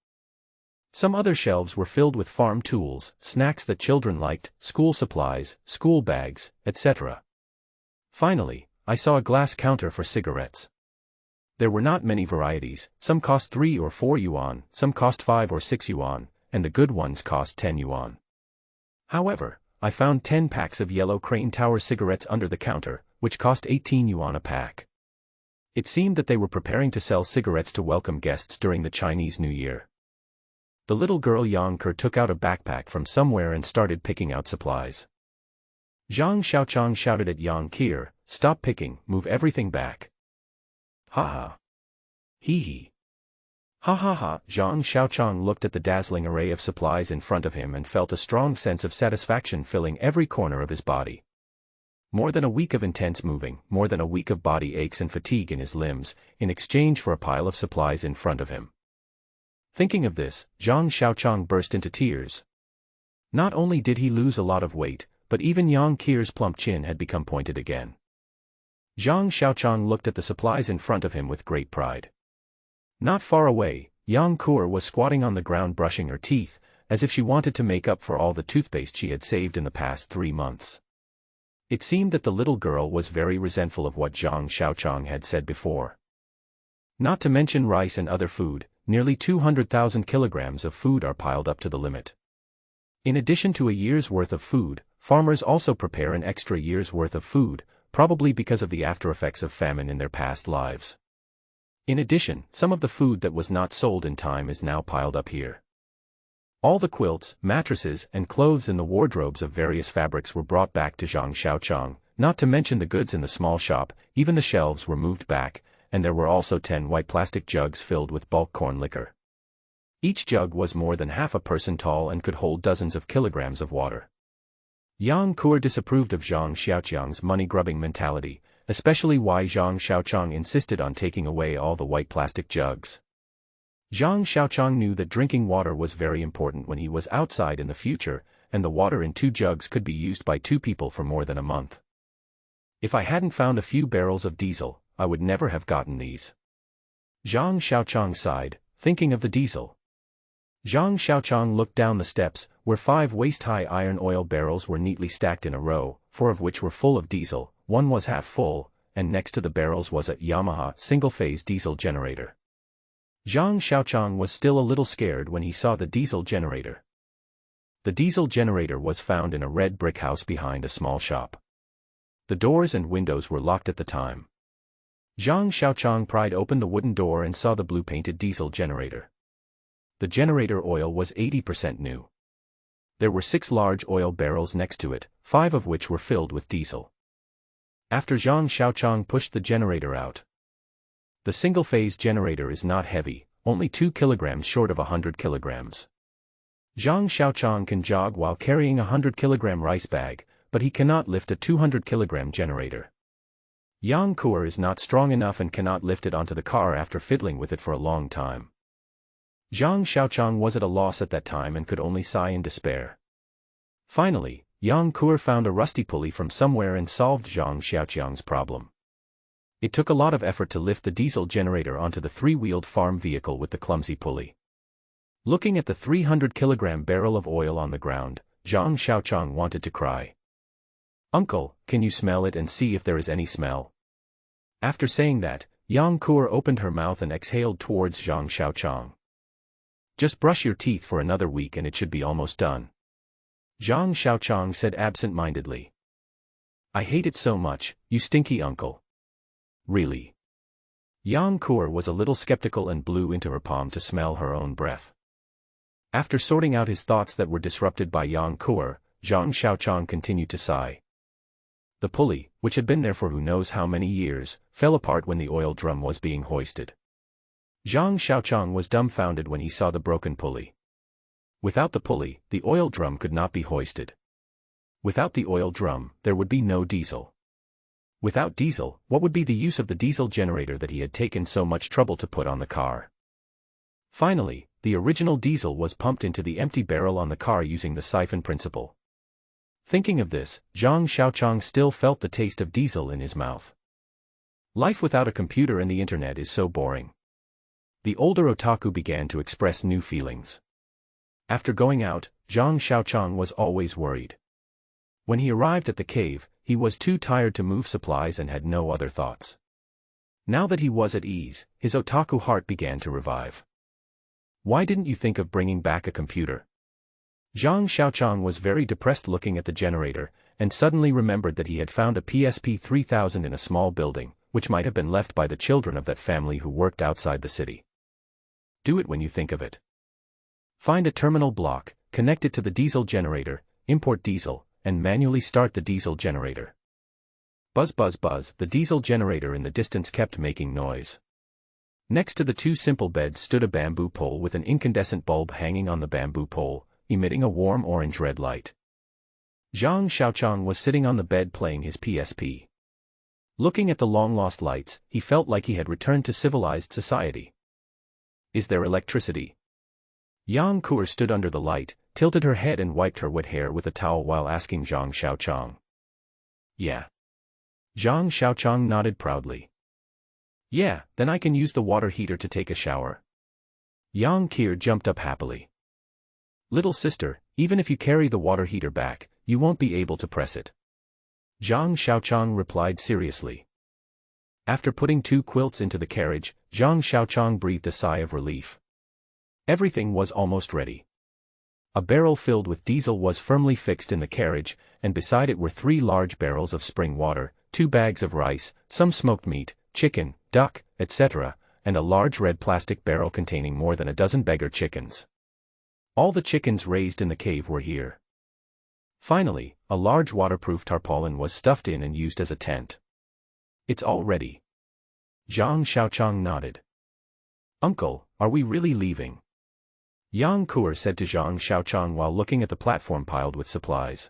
Some other shelves were filled with farm tools, snacks that children liked, school supplies, school bags, etc. Finally, I saw a glass counter for cigarettes. There were not many varieties, some cost 3 or 4 yuan, some cost 5 or 6 yuan, and the good ones cost 10 yuan. However, I found 10 packs of yellow Crane Tower cigarettes under the counter, which cost 18 yuan a pack. It seemed that they were preparing to sell cigarettes to welcome guests during the Chinese New Year. The little girl Yang Kur took out a backpack from somewhere and started picking out supplies. Zhang Xiaoqiang shouted at Yang Kir, stop picking, move everything back. Ha ha. Hee hee. Ha ha ha. Zhang Xiaoqiang looked at the dazzling array of supplies in front of him and felt a strong sense of satisfaction filling every corner of his body. More than a week of intense moving, more than a week of body aches and fatigue in his limbs, in exchange for a pile of supplies in front of him. Thinking of this, Zhang Xiaoqiang burst into tears. Not only did he lose a lot of weight, but even Yang Kir's plump chin had become pointed again. Zhang Xiaoqiang looked at the supplies in front of him with great pride. Not far away, Yang Kur was squatting on the ground brushing her teeth, as if she wanted to make up for all the toothpaste she had saved in the past 3 months. It seemed that the little girl was very resentful of what Zhang Xiaoqiang had said before. Not to mention rice and other food, nearly 200,000 kilograms of food are piled up to the limit. In addition to a year's worth of food, farmers also prepare an extra year's worth of food, probably because of the aftereffects of famine in their past lives. In addition, some of the food that was not sold in time is now piled up here. All the quilts, mattresses, and clothes in the wardrobes of various fabrics were brought back to Zhang Xiaoqiang, not to mention the goods in the small shop, even the shelves were moved back, and there were also 10 white plastic jugs filled with bulk corn liquor. Each jug was more than half a person tall and could hold dozens of kilograms of water. Yang Kur disapproved of Zhang Xiaoqiang's money-grubbing mentality, especially why Zhang Xiaoqiang insisted on taking away all the white plastic jugs. Zhang Xiaoqiang knew that drinking water was very important when he was outside in the future, and the water in 2 jugs could be used by 2 people for more than a month. If I hadn't found a few barrels of diesel, I would never have gotten these. Zhang Xiaoqiang sighed, thinking of the diesel. Zhang Xiaoqiang looked down the steps, where 5 waist-high iron oil barrels were neatly stacked in a row, 4 of which were full of diesel, 1 was half full, and next to the barrels was a Yamaha single-phase diesel generator. Zhang Xiaoqiang was still a little scared when he saw the diesel generator. The diesel generator was found in a red brick house behind a small shop. The doors and windows were locked at the time. Zhang Xiaoqiang pried open the wooden door and saw the blue-painted diesel generator. The generator oil was 80% new. There were 6 large oil barrels next to it, 5 of which were filled with diesel. After Zhang Xiaoqiang pushed the generator out. The single-phase generator is not heavy, only 2 kilograms short of 100 kilograms. Zhang Xiaoqiang can jog while carrying a 100-kilogram rice bag, but he cannot lift a 200-kilogram generator. Yang Kuer is not strong enough and cannot lift it onto the car after fiddling with it for a long time. Zhang Xiaoqiang was at a loss at that time and could only sigh in despair. Finally, Yang Kuer found a rusty pulley from somewhere and solved Zhang Xiaoqiang's problem. It took a lot of effort to lift the diesel generator onto the 3-wheeled farm vehicle with the clumsy pulley. Looking at the 300-kilogram barrel of oil on the ground, Zhang Xiaoqiang wanted to cry. "Uncle, can you smell it and see if there is any smell?" After saying that, Yang Kuer opened her mouth and exhaled towards Zhang Xiaoqiang. "Just brush your teeth for another week and it should be almost done," Zhang Xiaoqiang said absent-mindedly. "I hate it so much, you stinky uncle." "Really?" Yang Kuer was a little skeptical and blew into her palm to smell her own breath. After sorting out his thoughts that were disrupted by Yang Kuer, Zhang Xiaoqiang continued to sigh. The pulley, which had been there for who knows how many years, fell apart when the oil drum was being hoisted. Zhang Xiaoqiang was dumbfounded when he saw the broken pulley. Without the pulley, the oil drum could not be hoisted. Without the oil drum, there would be no diesel. Without diesel, what would be the use of the diesel generator that he had taken so much trouble to put on the car? Finally, the original diesel was pumped into the empty barrel on the car using the siphon principle. Thinking of this, Zhang Xiaoqiang still felt the taste of diesel in his mouth. Life without a computer and the internet is so boring. The older otaku began to express new feelings. After going out, Zhang Xiaoqiang was always worried. When he arrived at the cave, he was too tired to move supplies and had no other thoughts. Now that he was at ease, his otaku heart began to revive. "Why didn't you think of bringing back a computer?" Zhang Xiaoqiang was very depressed looking at the generator, and suddenly remembered that he had found a PSP 3000 in a small building, which might have been left by the children of that family who worked outside the city. Do it when you think of it. Find a terminal block, connect it to the diesel generator, import diesel, and manually start the diesel generator. Buzz buzz buzz, the diesel generator in the distance kept making noise. Next to the 2 simple beds stood a bamboo pole with an incandescent bulb hanging on the bamboo pole, emitting a warm orange-red light. Zhang Xiaoqiang was sitting on the bed playing his PSP. Looking at the long-lost lights, he felt like he had returned to civilized society. "Is there electricity?" Yang Kuer stood under the light, tilted her head and wiped her wet hair with a towel while asking Zhang Xiaoqiang. "Yeah." Zhang Xiaoqiang nodded proudly. "Yeah, then I can use the water heater to take a shower." Yang Kuer jumped up happily. "Little sister, even if you carry the water heater back, you won't be able to press it," Zhang Xiaoqiang replied seriously. After putting 2 quilts into the carriage, Zhang Xiaoqiang breathed a sigh of relief. Everything was almost ready. A barrel filled with diesel was firmly fixed in the carriage, and beside it were 3 large barrels of spring water, 2 bags of rice, some smoked meat, chicken, duck, etc., and a large red plastic barrel containing more than a dozen beggar chickens. All the chickens raised in the cave were here. Finally, a large waterproof tarpaulin was stuffed in and used as a tent. "It's all ready." Zhang Xiaoqiang nodded. "Uncle, are we really leaving?" Yang Kuer said to Zhang Xiaoqiang while looking at the platform piled with supplies.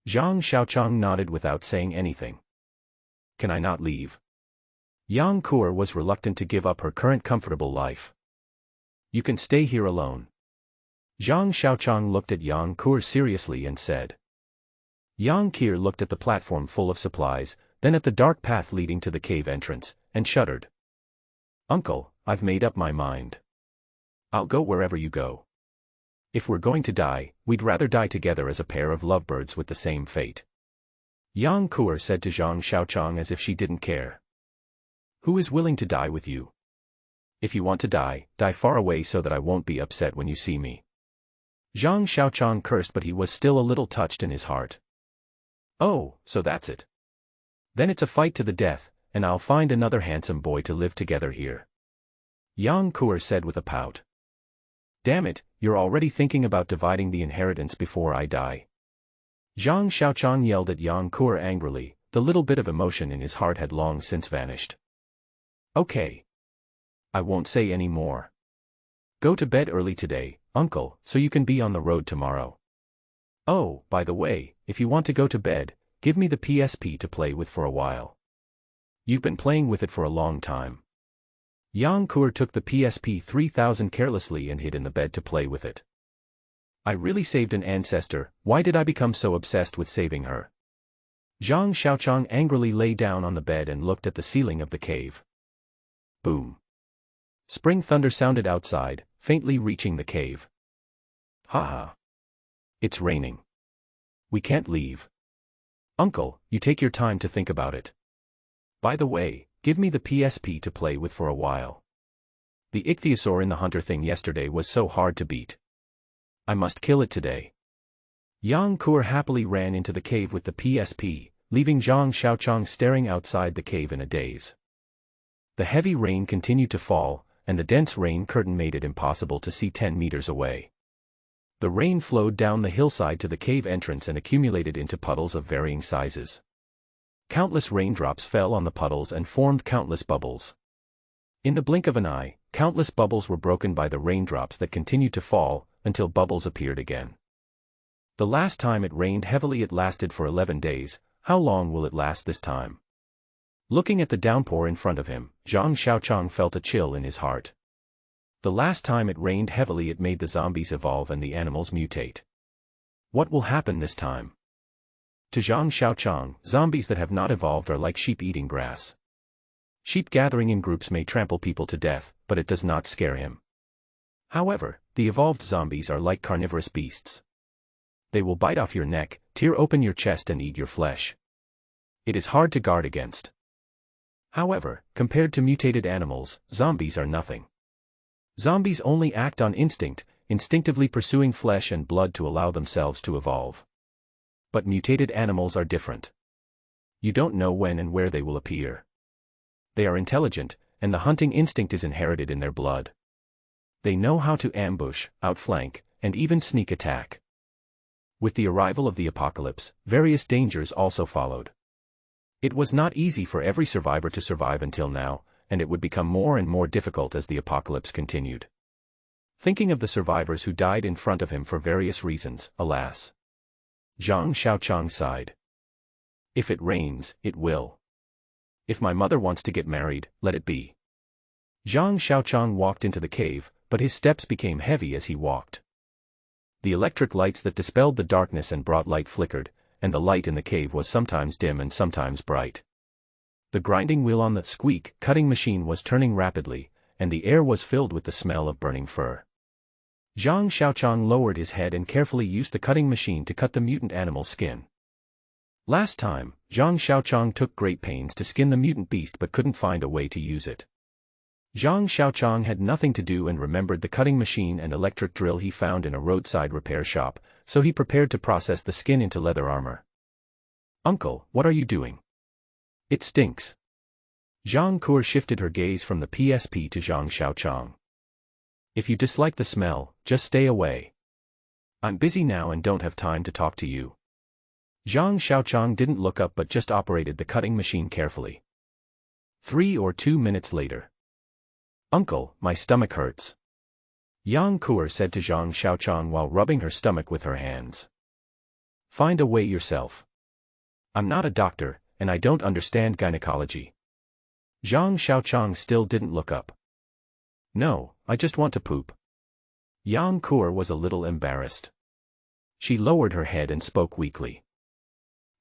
Zhang Xiaoqiang nodded without saying anything. "Can I not leave?" Yang Kuer was reluctant to give up her current comfortable life. "You can stay here alone." Zhang Xiaoqiang looked at Yang Kuer seriously and said. Yang Kuer looked at the platform full of supplies, then at the dark path leading to the cave entrance, and shuddered. "Uncle, I've made up my mind. I'll go wherever you go. If we're going to die, we'd rather die together as a pair of lovebirds with the same fate." Yang Kuer said to Zhang Xiaoqiang as if she didn't care. "Who is willing to die with you? If you want to die, die far away so that I won't be upset when you see me." Zhang Xiaoqiang cursed, but he was still a little touched in his heart. "Oh, so that's it. Then it's a fight to the death, and I'll find another handsome boy to live together here. Yang Kur said with a pout. Damn it, you're already thinking about dividing the inheritance before I die. Zhang Xiaoqiang yelled at Yang Kur angrily. The little bit of emotion in his heart had long since vanished. Okay. I won't say any more. Go to bed early today, uncle, so you can be on the road tomorrow. Oh, by the way, if you want to go to bed, give me the PSP to play with for a while. You've been playing with it for a long time. Yang Kur took the PSP 3000 carelessly and hid in the bed to play with it. I really saved an ancestor. Why did I become so obsessed with saving her? Zhang Xiaoqiang angrily lay down on the bed and looked at the ceiling of the cave. Boom. Spring thunder sounded outside, faintly reaching the cave. Haha. It's raining. We can't leave. Uncle, you take your time to think about it. By the way, give me the PSP to play with for a while. The ichthyosaur in the hunter thing yesterday was so hard to beat. I must kill it today. Yang Kur happily ran into the cave with the PSP, leaving Zhang Xiaoqiang staring outside the cave in a daze. The heavy rain continued to fall, and the dense rain curtain made it impossible to see 10 meters away. The rain flowed down the hillside to the cave entrance and accumulated into puddles of varying sizes. Countless raindrops fell on the puddles and formed countless bubbles. In the blink of an eye, countless bubbles were broken by the raindrops that continued to fall, until bubbles appeared again. The last time it rained heavily it lasted for 11 days, how long will it last this time? Looking at the downpour in front of him, Zhang Xiaoqiang felt a chill in his heart. The last time it rained heavily it made the zombies evolve and the animals mutate. What will happen this time? To Zhang Xiaoqiang, zombies that have not evolved are like sheep eating grass. Sheep gathering in groups may trample people to death, but it does not scare him. However, the evolved zombies are like carnivorous beasts. They will bite off your neck, tear open your chest and eat your flesh. It is hard to guard against. However, compared to mutated animals, zombies are nothing. Zombies only act on instinct, instinctively pursuing flesh and blood to allow themselves to evolve. But mutated animals are different. You don't know when and where they will appear. They are intelligent, and the hunting instinct is inherited in their blood. They know how to ambush, outflank, and even sneak attack. With the arrival of the apocalypse, various dangers also followed. It was not easy for every survivor to survive until now, and it would become more and more difficult as the apocalypse continued. Thinking of the survivors who died in front of him for various reasons, alas. Zhang Xiaoqiang sighed. If it rains, it will. If my mother wants to get married, let it be. Zhang Xiaoqiang walked into the cave, but his steps became heavy as he walked. The electric lights that dispelled the darkness and brought light flickered, and the light in the cave was sometimes dim and sometimes bright. The grinding wheel on the squeak cutting machine was turning rapidly, and the air was filled with the smell of burning fur. Zhang Xiaoqiang lowered his head and carefully used the cutting machine to cut the mutant animal's skin. Last time, Zhang Xiaoqiang took great pains to skin the mutant beast but couldn't find a way to use it. Zhang Xiaoqiang had nothing to do and remembered the cutting machine and electric drill he found in a roadside repair shop, so he prepared to process the skin into leather armor. Uncle, what are you doing? It stinks. Zhang Kur shifted her gaze from the PSP to Zhang Xiaoqiang. If you dislike the smell, just stay away. I'm busy now and don't have time to talk to you. Zhang Xiaoqiang didn't look up but just operated the cutting machine carefully. 3 or 2 minutes later. Uncle, my stomach hurts. Yang Kur said to Zhang Xiaoqiang while rubbing her stomach with her hands. Find a way yourself. I'm not a doctor, and I don't understand gynecology. Zhang Xiaoqiang still didn't look up. No, I just want to poop. Yang Kur was a little embarrassed. She lowered her head and spoke weakly.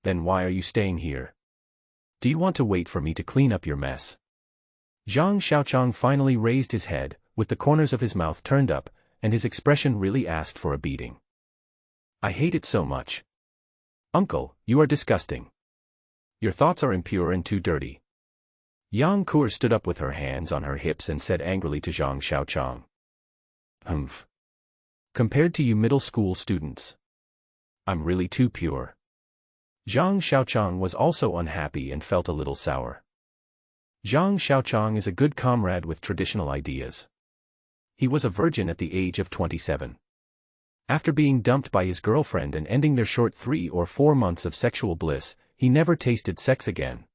Then why are you staying here? Do you want to wait for me to clean up your mess? Zhang Xiaoqiang finally raised his head, with the corners of his mouth turned up, and his expression really asked for a beating. I hate it so much. Uncle, you are disgusting. Your thoughts are impure and too dirty. Yang Kur stood up with her hands on her hips and said angrily to Zhang Xiaoqiang. Humph. Compared to you middle school students, I'm really too pure. Zhang Xiaoqiang was also unhappy and felt a little sour. Zhang Xiaoqiang is a good comrade with traditional ideas. He was a virgin at the age of 27. After being dumped by his girlfriend and ending their short 3 or 4 months of sexual bliss, he never tasted sex again.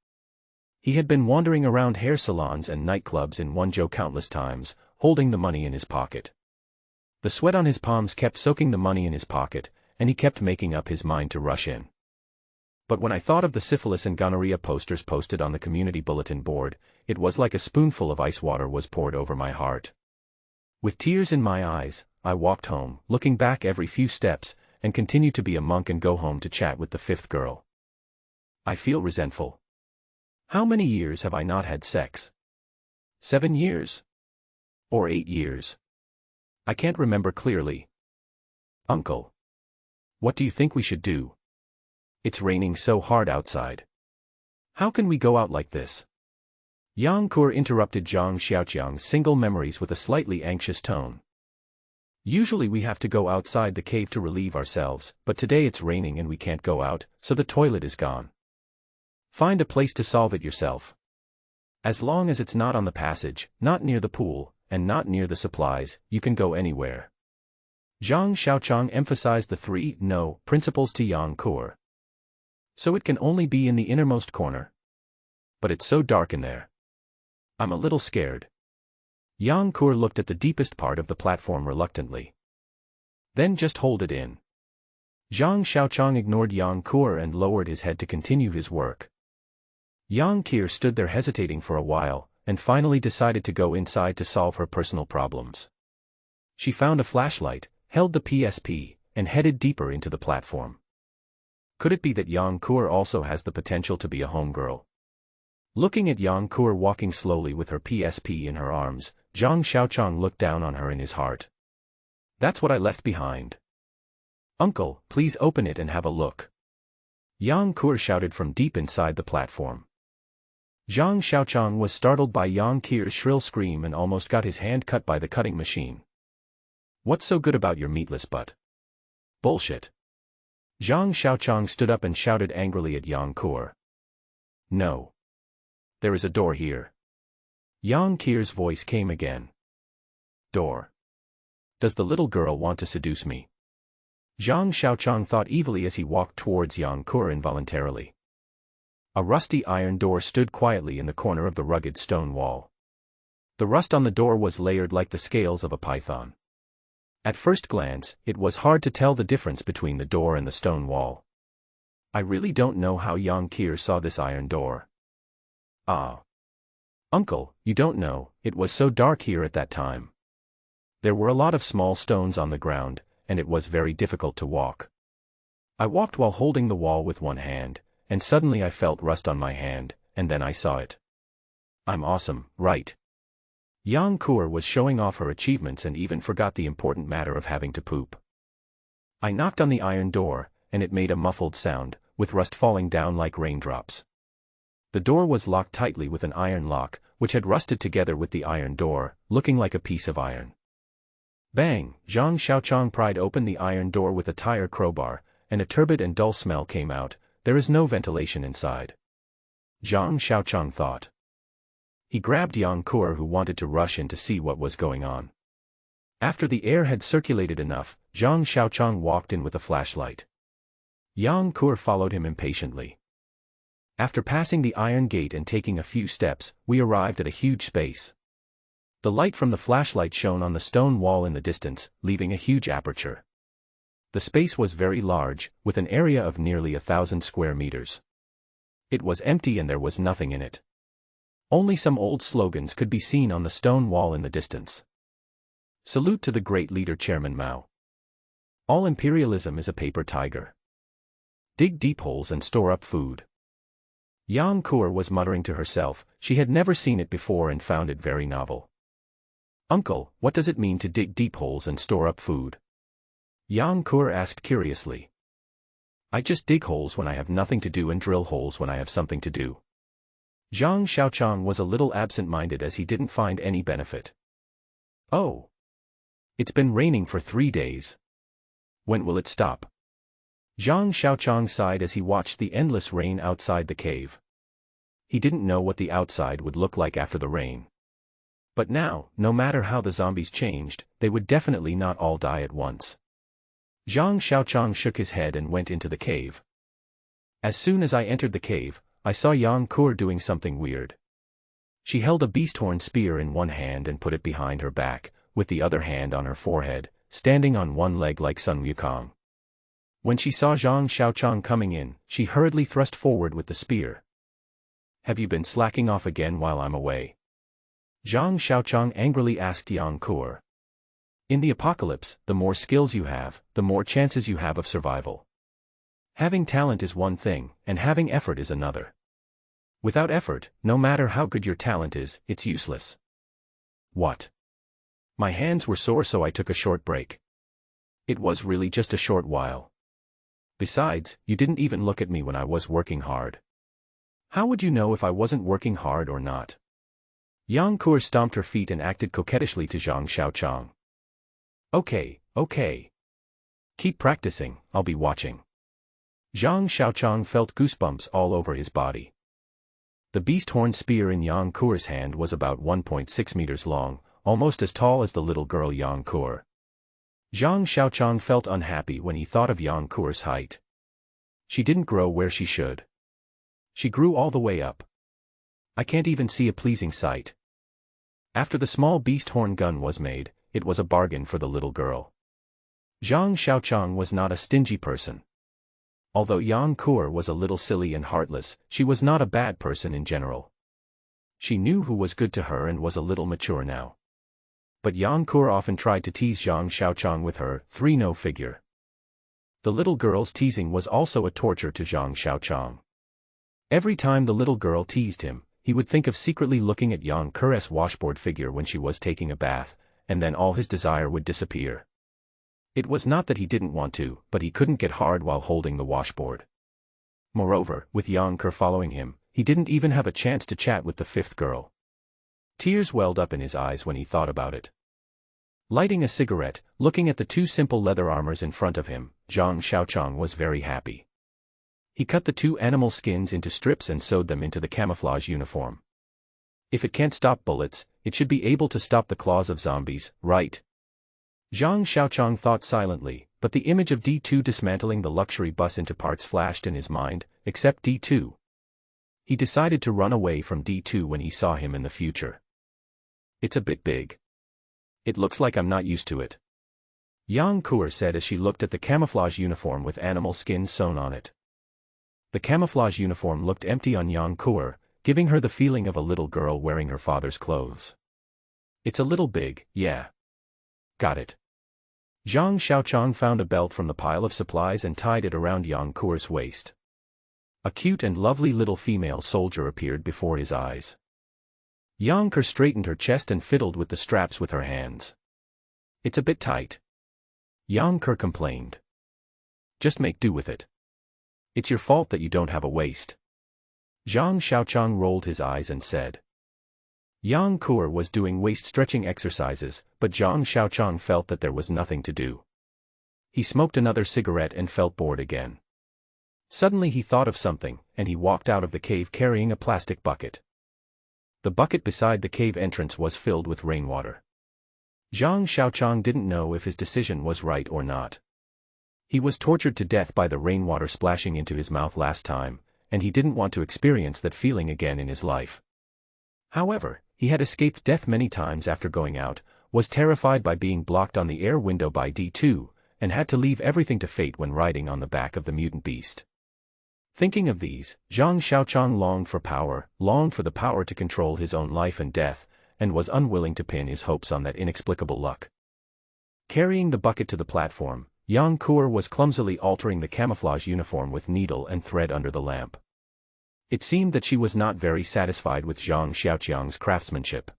He had been wandering around hair salons and nightclubs in Wenzhou countless times, holding the money in his pocket. The sweat on his palms kept soaking the money in his pocket, and he kept making up his mind to rush in. But when I thought of the syphilis and gonorrhea posters posted on the community bulletin board, it was like a spoonful of ice water was poured over my heart. With tears in my eyes, I walked home, looking back every few steps, and continued to be a monk and go home to chat with the 5th girl. I feel resentful. How many years have I not had sex? 7 years? Or 8 years? I can't remember clearly. Uncle. What do you think we should do? It's raining so hard outside. How can we go out like this? Yang Kur interrupted Zhang Xiaoqiang's single memories with a slightly anxious tone. Usually we have to go outside the cave to relieve ourselves, but today it's raining and we can't go out, so the toilet is gone. Find a place to solve it yourself. As long as it's not on the passage, not near the pool, and not near the supplies, you can go anywhere. Zhang Xiaoqiang emphasized the 3 no principles to Yang Kur. So it can only be in the innermost corner. But it's so dark in there. I'm a little scared. Yang Kur looked at the deepest part of the platform reluctantly. Then just hold it in. Zhang Xiaoqiang ignored Yang Kur and lowered his head to continue his work. Yang Kur stood there hesitating for a while, and finally decided to go inside to solve her personal problems. She found a flashlight, held the PSP, and headed deeper into the platform. Could it be that Yang Kur also has the potential to be a homegirl? Looking at Yang Kur walking slowly with her PSP in her arms, Zhang Xiaoqiang looked down on her in his heart. That's what I left behind. Uncle, please open it and have a look. Yang Kur shouted from deep inside the platform. Zhang Xiaoqiang was startled by Yang Kur's shrill scream and almost got his hand cut by the cutting machine. What's so good about your meatless butt? Bullshit. Zhang Xiaoqiang stood up and shouted angrily at Yang Kur. No. There is a door here. Yang Kur's voice came again. Door. Does the little girl want to seduce me? Zhang Xiaoqiang thought evilly as he walked towards Yang Kur involuntarily. A rusty iron door stood quietly in the corner of the rugged stone wall. The rust on the door was layered like the scales of a python. At first glance, it was hard to tell the difference between the door and the stone wall. I really don't know how Yang Kur saw this iron door. Ah. Uncle, you don't know, it was so dark here at that time. There were a lot of small stones on the ground, and it was very difficult to walk. I walked while holding the wall with one hand, and suddenly I felt rust on my hand, and then I saw it. I'm awesome, right? Yang Kur was showing off her achievements and even forgot the important matter of having to poop. I knocked on the iron door, and it made a muffled sound, with rust falling down like raindrops. The door was locked tightly with an iron lock, which had rusted together with the iron door, looking like a piece of iron. Bang! Zhang Xiaoqiang pried open the iron door with a tire crowbar, and a turbid and dull smell came out. There is no ventilation inside. Zhang Xiaoqiang thought. He grabbed Yang Kur, who wanted to rush in to see what was going on. After the air had circulated enough, Zhang Xiaoqiang walked in with a flashlight. Yang Kur followed him impatiently. After passing the iron gate and taking a few steps, we arrived at a huge space. The light from the flashlight shone on the stone wall in the distance, leaving a huge aperture. The space was very large, with an area of nearly 1,000 square meters. It was empty and there was nothing in it. Only some old slogans could be seen on the stone wall in the distance. Salute to the great leader Chairman Mao. All imperialism is a paper tiger. Dig deep holes and store up food. Yang Kur was muttering to herself. She had never seen it before and found it very novel. Uncle, what does it mean to dig deep holes and store up food? Yang Kur asked curiously. I just dig holes when I have nothing to do and drill holes when I have something to do. Zhang Xiaoqiang was a little absent-minded as he didn't find any benefit. Oh. It's been raining for 3 days. When will it stop? Zhang Xiaoqiang sighed as he watched the endless rain outside the cave. He didn't know what the outside would look like after the rain. But now, no matter how the zombies changed, they would definitely not all die at once. Zhang Xiaoqiang shook his head and went into the cave. As soon as I entered the cave, I saw Yang Kur doing something weird. She held a beast-horn spear in one hand and put it behind her back, with the other hand on her forehead, standing on one leg like Zhang Xiaoqiang. When she saw Zhang Xiaoqiang coming in, she hurriedly thrust forward with the spear. "Have you been slacking off again while I'm away?" Zhang Xiaoqiang angrily asked Yang Kur. "In the apocalypse, the more skills you have, the more chances you have of survival. Having talent is one thing, and having effort is another. Without effort, no matter how good your talent is, it's useless." "What?" "My hands were sore, so I took a short break." "It was really just a short while. Besides, you didn't even look at me when I was working hard. How would you know if I wasn't working hard or not?" Yang Kur stomped her feet and acted coquettishly to Zhang Xiaoqiang. Okay. Keep practicing, I'll be watching." Zhang Xiaoqiang felt goosebumps all over his body. The beast-horn spear in Yang Kur's hand was about 1.6 meters long, almost as tall as the little girl Yang Kur. Zhang Xiaoqiang felt unhappy when he thought of Yang Kur's height. She didn't grow where she should. She grew all the way up. I can't even see a pleasing sight. After the small beast-horn gun was made, it was a bargain for the little girl. Zhang Xiaoqiang was not a stingy person. Although Yang Kur was a little silly and heartless, she was not a bad person in general. She knew who was good to her and was a little mature now. But Yang Kur often tried to tease Zhang Xiaoqiang with her 3-no figure. The little girl's teasing was also a torture to Zhang Xiaoqiang. Every time the little girl teased him, he would think of secretly looking at Yang Kur's washboard figure when she was taking a bath, and then all his desire would disappear. It was not that he didn't want to, but he couldn't get hard while holding the washboard. Moreover, with Yang Kur following him, he didn't even have a chance to chat with the fifth girl. Tears welled up in his eyes when he thought about it. Lighting a cigarette, looking at the two simple leather armors in front of him, Zhang Xiaoqiang was very happy. He cut the 2 animal skins into strips and sewed them into the camouflage uniform. If it can't stop bullets, it should be able to stop the claws of zombies, right? Zhang Xiaoqiang thought silently, but the image of D2 dismantling the luxury bus into parts flashed in his mind, except D2. He decided to run away from D2 when he saw him in the future. "It's a bit big. It looks like I'm not used to it," Yang Kur said as she looked at the camouflage uniform with animal skins sewn on it. The camouflage uniform looked empty on Yang Kur, giving her the feeling of a little girl wearing her father's clothes. "It's a little big, yeah. Got it." Zhang Xiaoqiang found a belt from the pile of supplies and tied it around Yang Kur's waist. A cute and lovely little female soldier appeared before his eyes. Yang Kur straightened her chest and fiddled with the straps with her hands. "It's a bit tight," Yang Kur complained. "Just make do with it. It's your fault that you don't have a waist." Zhang Xiaoqiang rolled his eyes and said. Yang Kur was doing waist-stretching exercises, but Zhang Xiaoqiang felt that there was nothing to do. He smoked another cigarette and felt bored again. Suddenly he thought of something, and he walked out of the cave carrying a plastic bucket. The bucket beside the cave entrance was filled with rainwater. Zhang Xiaoqiang didn't know if his decision was right or not. He was tortured to death by the rainwater splashing into his mouth last time, and he didn't want to experience that feeling again in his life. However, he had escaped death many times after going out, was terrified by being blocked on the air window by D2, and had to leave everything to fate when riding on the back of the mutant beast. Thinking of these, Zhang Xiaoqiang longed for the power to control his own life and death, and was unwilling to pin his hopes on that inexplicable luck. Carrying the bucket to the platform, Yang Kur was clumsily altering the camouflage uniform with needle and thread under the lamp. It seemed that she was not very satisfied with Zhang Xiaoqiang's craftsmanship.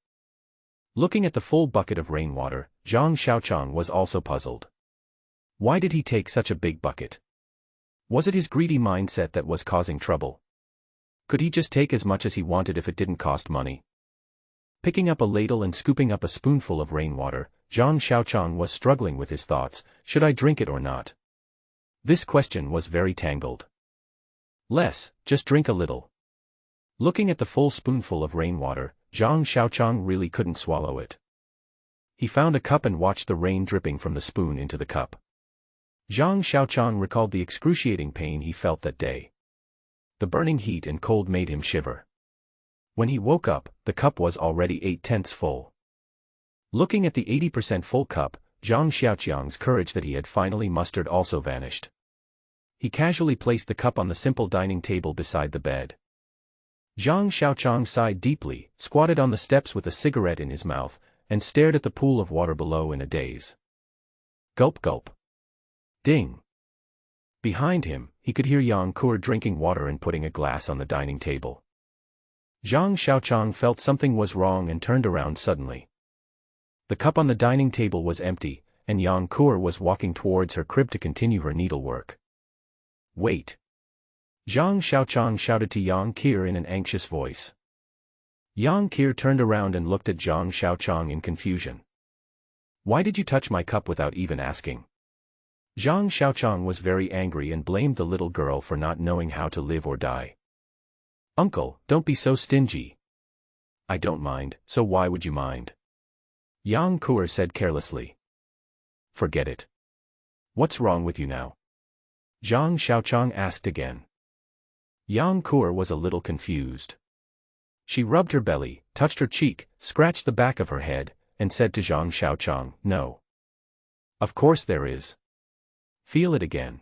Looking at the full bucket of rainwater, Zhang Xiaoqiang was also puzzled. Why did he take such a big bucket? Was it his greedy mindset that was causing trouble? Could he just take as much as he wanted if it didn't cost money? Picking up a ladle and scooping up a spoonful of rainwater, Zhang Xiaoqiang was struggling with his thoughts, should I drink it or not? This question was very tangled. Less, just drink a little. Looking at the full spoonful of rainwater, Zhang Xiaoqiang really couldn't swallow it. He found a cup and watched the rain dripping from the spoon into the cup. Zhang Xiaoqiang recalled the excruciating pain he felt that day. The burning heat and cold made him shiver. When he woke up, the cup was already 8/10 full. Looking at the 80% full cup, Zhang Xiaoqiang's courage that he had finally mustered also vanished. He casually placed the cup on the simple dining table beside the bed. Zhang Xiaoqiang sighed deeply, squatted on the steps with a cigarette in his mouth, and stared at the pool of water below in a daze. Gulp gulp. Ding. Behind him, he could hear Yang Kur drinking water and putting a glass on the dining table. Zhang Xiaoqiang felt something was wrong and turned around suddenly. The cup on the dining table was empty, and Yang Kur was walking towards her crib to continue her needlework. Wait. Zhang Xiaoqiang shouted to Yang Kur in an anxious voice. Yang Kur turned around and looked at Zhang Xiaoqiang in confusion. Why did you touch my cup without even asking? Zhang Xiaoqiang was very angry and blamed the little girl for not knowing how to live or die. Uncle, don't be so stingy. I don't mind, so why would you mind? Yang Kur said carelessly. Forget it. What's wrong with you now? Zhang Xiaoqiang asked again. Yang Kur was a little confused. She rubbed her belly, touched her cheek, scratched the back of her head, and said to Zhang Xiaoqiang, No. Of course there is. Feel it again.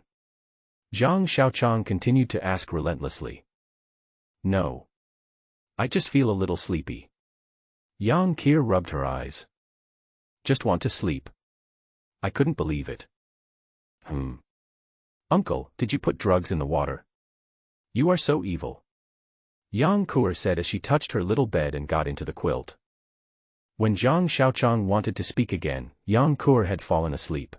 Zhang Xiaoqiang continued to ask relentlessly. No. I just feel a little sleepy. Yang Kur rubbed her eyes. Just want to sleep. I couldn't believe it. Uncle, did you put drugs in the water? You are so evil. Yang Kur said as she touched her little bed and got into the quilt. When Zhang Xiaoqiang wanted to speak again, Yang Kur had fallen asleep.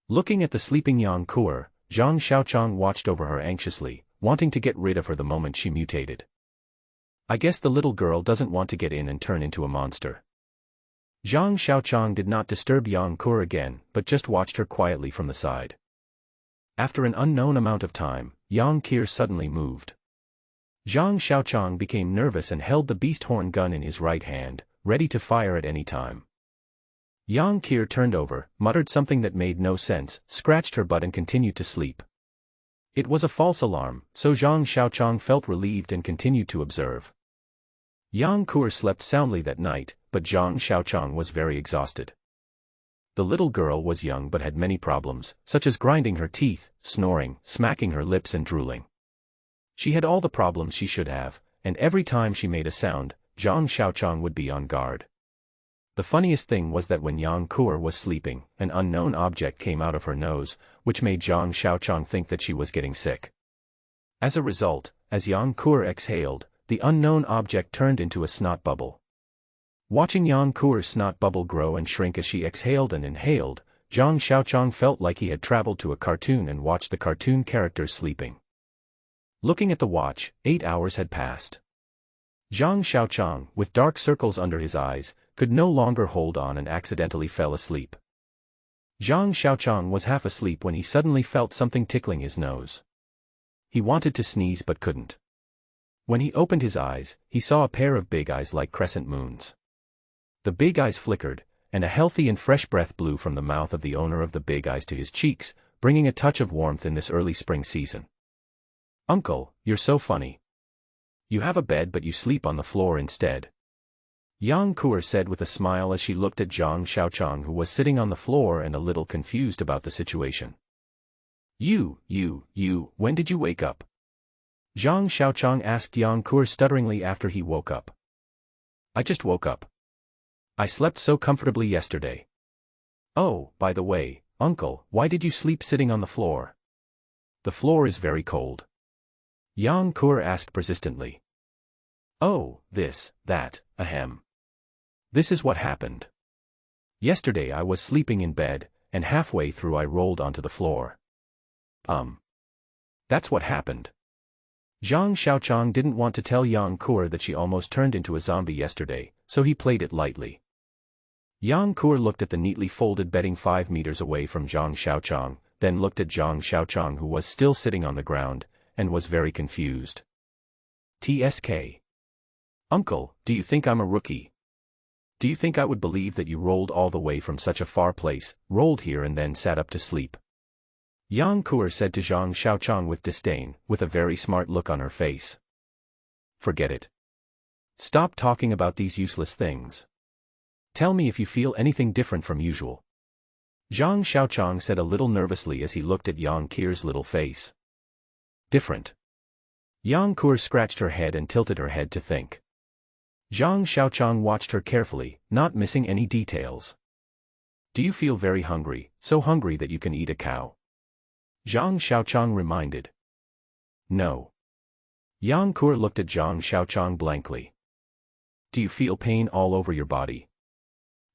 Looking at the sleeping Yang Kur, Zhang Xiaoqiang watched over her anxiously, wanting to get rid of her the moment she mutated. I guess the little girl doesn't want to get in and turn into a monster. Zhang Xiaoqiang did not disturb Yang Kur again, but just watched her quietly from the side. After an unknown amount of time, Yang Kur suddenly moved. Zhang Xiaoqiang became nervous and held the beast horn gun in his right hand, ready to fire at any time. Yang Kur turned over, muttered something that made no sense, scratched her butt and continued to sleep. It was a false alarm, so Zhang Xiaoqiang felt relieved and continued to observe. Yang Kur slept soundly that night, but Zhang Xiaoqiang was very exhausted. The little girl was young but had many problems, such as grinding her teeth, snoring, smacking her lips and drooling. She had all the problems she should have, and every time she made a sound, Zhang Xiaoqiang would be on guard. The funniest thing was that when Yang Kur was sleeping, an unknown object came out of her nose, which made Zhang Xiaoqiang think that she was getting sick. As a result, as Yang Kur exhaled, the unknown object turned into a snot bubble. Watching Yang Kur's snot bubble grow and shrink as she exhaled and inhaled, Zhang Xiaoqiang felt like he had traveled to a cartoon and watched the cartoon characters sleeping. Looking at the watch, 8 hours had passed. Zhang Xiaoqiang, with dark circles under his eyes, could no longer hold on and accidentally fell asleep. Zhang Xiaoqiang was half asleep when he suddenly felt something tickling his nose. He wanted to sneeze but couldn't. When he opened his eyes, he saw a pair of big eyes like crescent moons. The big eyes flickered, and a healthy and fresh breath blew from the mouth of the owner of the big eyes to his cheeks, bringing a touch of warmth in this early spring season. Uncle, you're so funny. You have a bed but you sleep on the floor instead. Yang Kur said with a smile as she looked at Zhang Xiaoqiang, who was sitting on the floor and a little confused about the situation. When did you wake up? Zhang Xiaoqiang asked Yang Kur stutteringly after he woke up. I just woke up. I slept so comfortably yesterday. Oh, by the way, Uncle, why did you sleep sitting on the floor? The floor is very cold. Yang Kur asked persistently. Oh, that, ahem. This is what happened. Yesterday I was sleeping in bed, and halfway through I rolled onto the floor. That's what happened. Zhang Xiaoqiang didn't want to tell Yang Kur that she almost turned into a zombie yesterday, so he played it lightly. Yang Kur looked at the neatly folded bedding 5 meters away from Zhang Xiaoqiang, then looked at Zhang Xiaoqiang, who was still sitting on the ground, and was very confused. TSK. Uncle, do you think I'm a rookie? Do you think I would believe that you rolled all the way from such a far place, rolled here and then sat up to sleep? Yang Kuer said to Zhang Xiaoqiang with disdain, with a very smart look on her face. Forget it. Stop talking about these useless things. Tell me if you feel anything different from usual. Zhang Xiaoqiang said a little nervously as he looked at Yang Kuer's little face. Different. Yang Kuer scratched her head and tilted her head to think. Zhang Xiaoqiang watched her carefully, not missing any details. Do you feel very hungry, so hungry that you can eat a cow? Zhang Xiaoqiang reminded. No. Yang Kuer looked at Zhang Xiaoqiang blankly. Do you feel pain all over your body?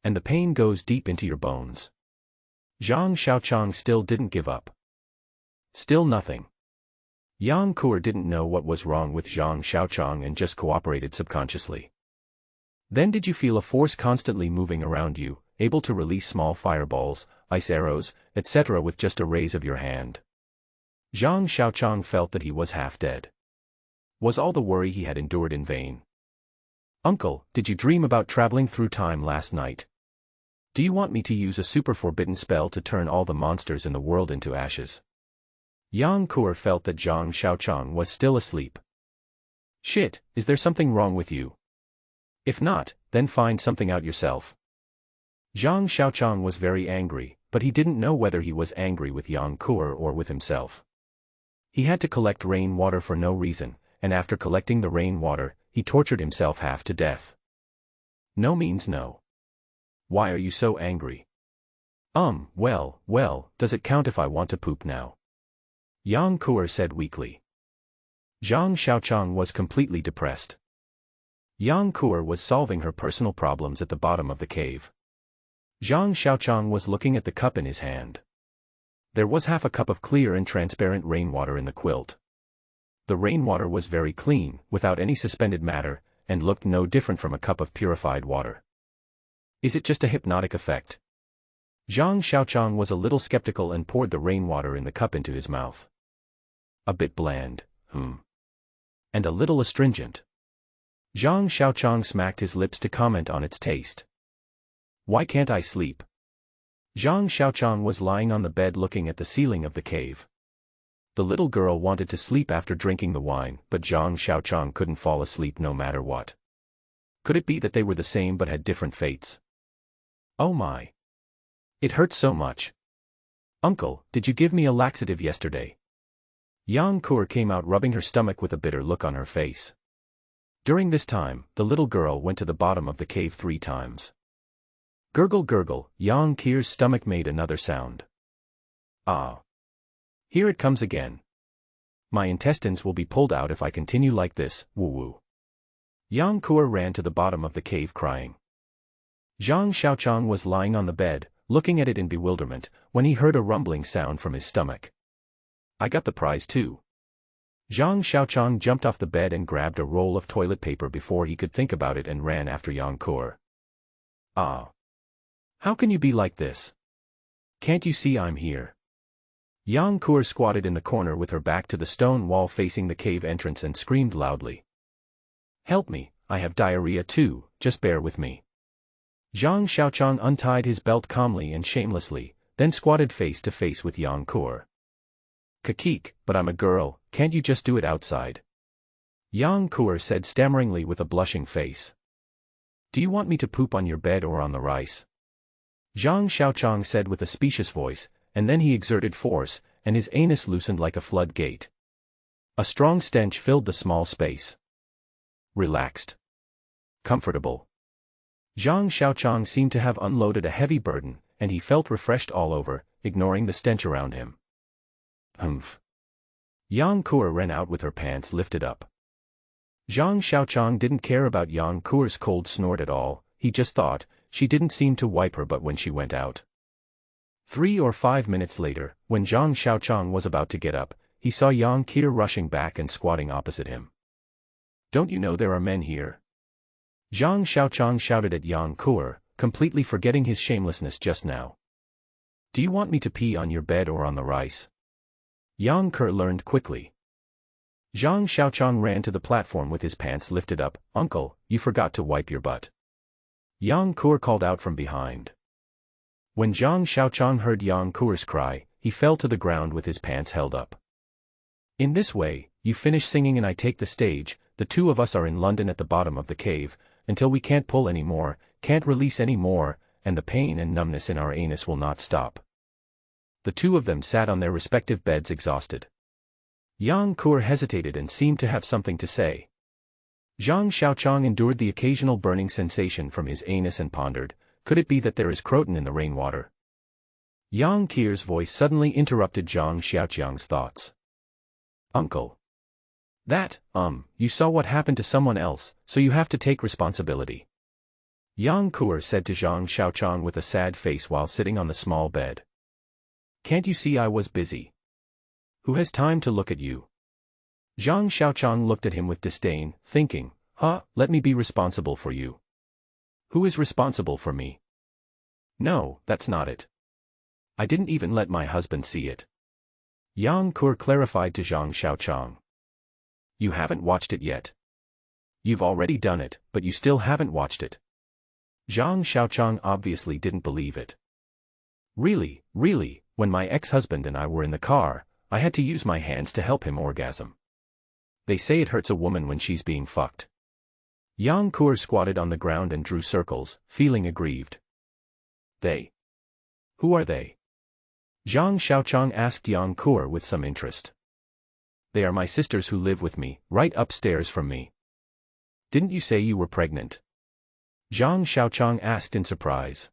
And the pain goes deep into your bones. Zhang Xiaoqiang still didn't give up. Still nothing. Yang Kuer didn't know what was wrong with Zhang Xiaoqiang and just cooperated subconsciously. Then did you feel a force constantly moving around you, able to release small fireballs, ice arrows, etc. with just a raise of your hand? Zhang Xiaoqiang felt that he was half dead. Was all the worry he had endured in vain? Uncle, did you dream about traveling through time last night? Do you want me to use a super forbidden spell to turn all the monsters in the world into ashes? Yang Kuer felt that Zhang Xiaoqiang was still asleep. Shit, is there something wrong with you? If not, then find something out yourself. Zhang Xiaoqiang was very angry, but he didn't know whether he was angry with Yang Kuer or with himself. He had to collect rainwater for no reason, and after collecting the rainwater, he tortured himself half to death. No means no. Why are you so angry? Well, does it count if I want to poop now? Yang Kuer said weakly. Zhang Xiaoqiang was completely depressed. Yang Kuer was solving her personal problems at the bottom of the cave. Zhang Xiaoqiang was looking at the cup in his hand. There was half a cup of clear and transparent rainwater in the quilt. The rainwater was very clean, without any suspended matter, and looked no different from a cup of purified water. Is it just a hypnotic effect? Zhang Xiaoqiang was a little skeptical and poured the rainwater in the cup into his mouth. A bit bland, and a little astringent. Zhang Xiaoqiang smacked his lips to comment on its taste. Why can't I sleep? Zhang Xiaoqiang was lying on the bed looking at the ceiling of the cave. The little girl wanted to sleep after drinking the wine, but Zhang Xiaoqiang couldn't fall asleep no matter what. Could it be that they were the same but had different fates? Oh my! It hurts so much. Uncle, did you give me a laxative yesterday? Yang Kuer came out rubbing her stomach with a bitter look on her face. During this time, the little girl went to the bottom of the cave 3 times. Gurgle gurgle, Yang Kuer's stomach made another sound. Ah! Here it comes again. My intestines will be pulled out if I continue like this, woo-woo. Yang Kuer ran to the bottom of the cave crying. Zhang Xiaoqiang was lying on the bed, looking at it in bewilderment, when he heard a rumbling sound from his stomach. I got the prize too. Zhang Xiaoqiang jumped off the bed and grabbed a roll of toilet paper before he could think about it and ran after Yang Kuer. Ah! How can you be like this? Can't you see I'm here? Yang Kuer squatted in the corner with her back to the stone wall facing the cave entrance and screamed loudly. Help me, I have diarrhea too, just bear with me. Zhang Xiaoqiang untied his belt calmly and shamelessly, then squatted face to face with Yang Kuer. Kakik, but I'm a girl, can't you just do it outside? Yang Kuer said stammeringly with a blushing face. Do you want me to poop on your bed or on the rice? Zhang Xiaoqiang said with a specious voice, and then he exerted force, and his anus loosened like a floodgate. A strong stench filled the small space. Relaxed. Comfortable. Zhang Xiaoqiang seemed to have unloaded a heavy burden, and he felt refreshed all over, ignoring the stench around him. Humph. Yang Kuer ran out with her pants lifted up. Zhang Xiaoqiang didn't care about Yang Kuer's cold snort at all, he just thought, she didn't seem to wipe her butt when she went out. 3 or 5 minutes later, when Zhang Xiaoqiang was about to get up, he saw Yang Kuer rushing back and squatting opposite him. Don't you know there are men here? Zhang Xiaoqiang shouted at Yang Kuer, completely forgetting his shamelessness just now. Do you want me to pee on your bed or on the rice? Yang Ke learned quickly. Zhang Xiaoqiang ran to the platform with his pants lifted up. Uncle, you forgot to wipe your butt. Yang Ke called out from behind. When Zhang Xiaoqiang heard Yang Ke's cry, he fell to the ground with his pants held up. In this way, you finish singing and I take the stage. The two of us are in London at the bottom of the cave, until we can't pull any more, can't release any more, and the pain and numbness in our anus will not stop. The two of them sat on their respective beds exhausted. Yang Ke hesitated and seemed to have something to say. Zhang Xiaoqiang endured the occasional burning sensation from his anus and pondered, could it be that there is croton in the rainwater? Yang Ke's voice suddenly interrupted Zhang Xiaoqiang's thoughts. Uncle. That, you saw what happened to someone else, so you have to take responsibility. Yang Ke said to Zhang Xiaoqiang with a sad face while sitting on the small bed. Can't you see I was busy? Who has time to look at you? Zhang Xiaoqiang looked at him with disdain, thinking, let me be responsible for you. Who is responsible for me? No, that's not it. I didn't even let my husband see it. Yang Ke clarified to Zhang Xiaoqiang. You haven't watched it yet. You've already done it, but you still haven't watched it. Zhang Xiaoqiang obviously didn't believe it. Really, when my ex-husband and I were in the car, I had to use my hands to help him orgasm. They say it hurts a woman when she's being fucked. Yang Ke squatted on the ground and drew circles, feeling aggrieved. They? Who are they? Zhang Xiaoqiang asked Yang Ke with some interest. They are my sisters who live with me, right upstairs from me. Didn't you say you were pregnant? Zhang Xiaoqiang asked in surprise.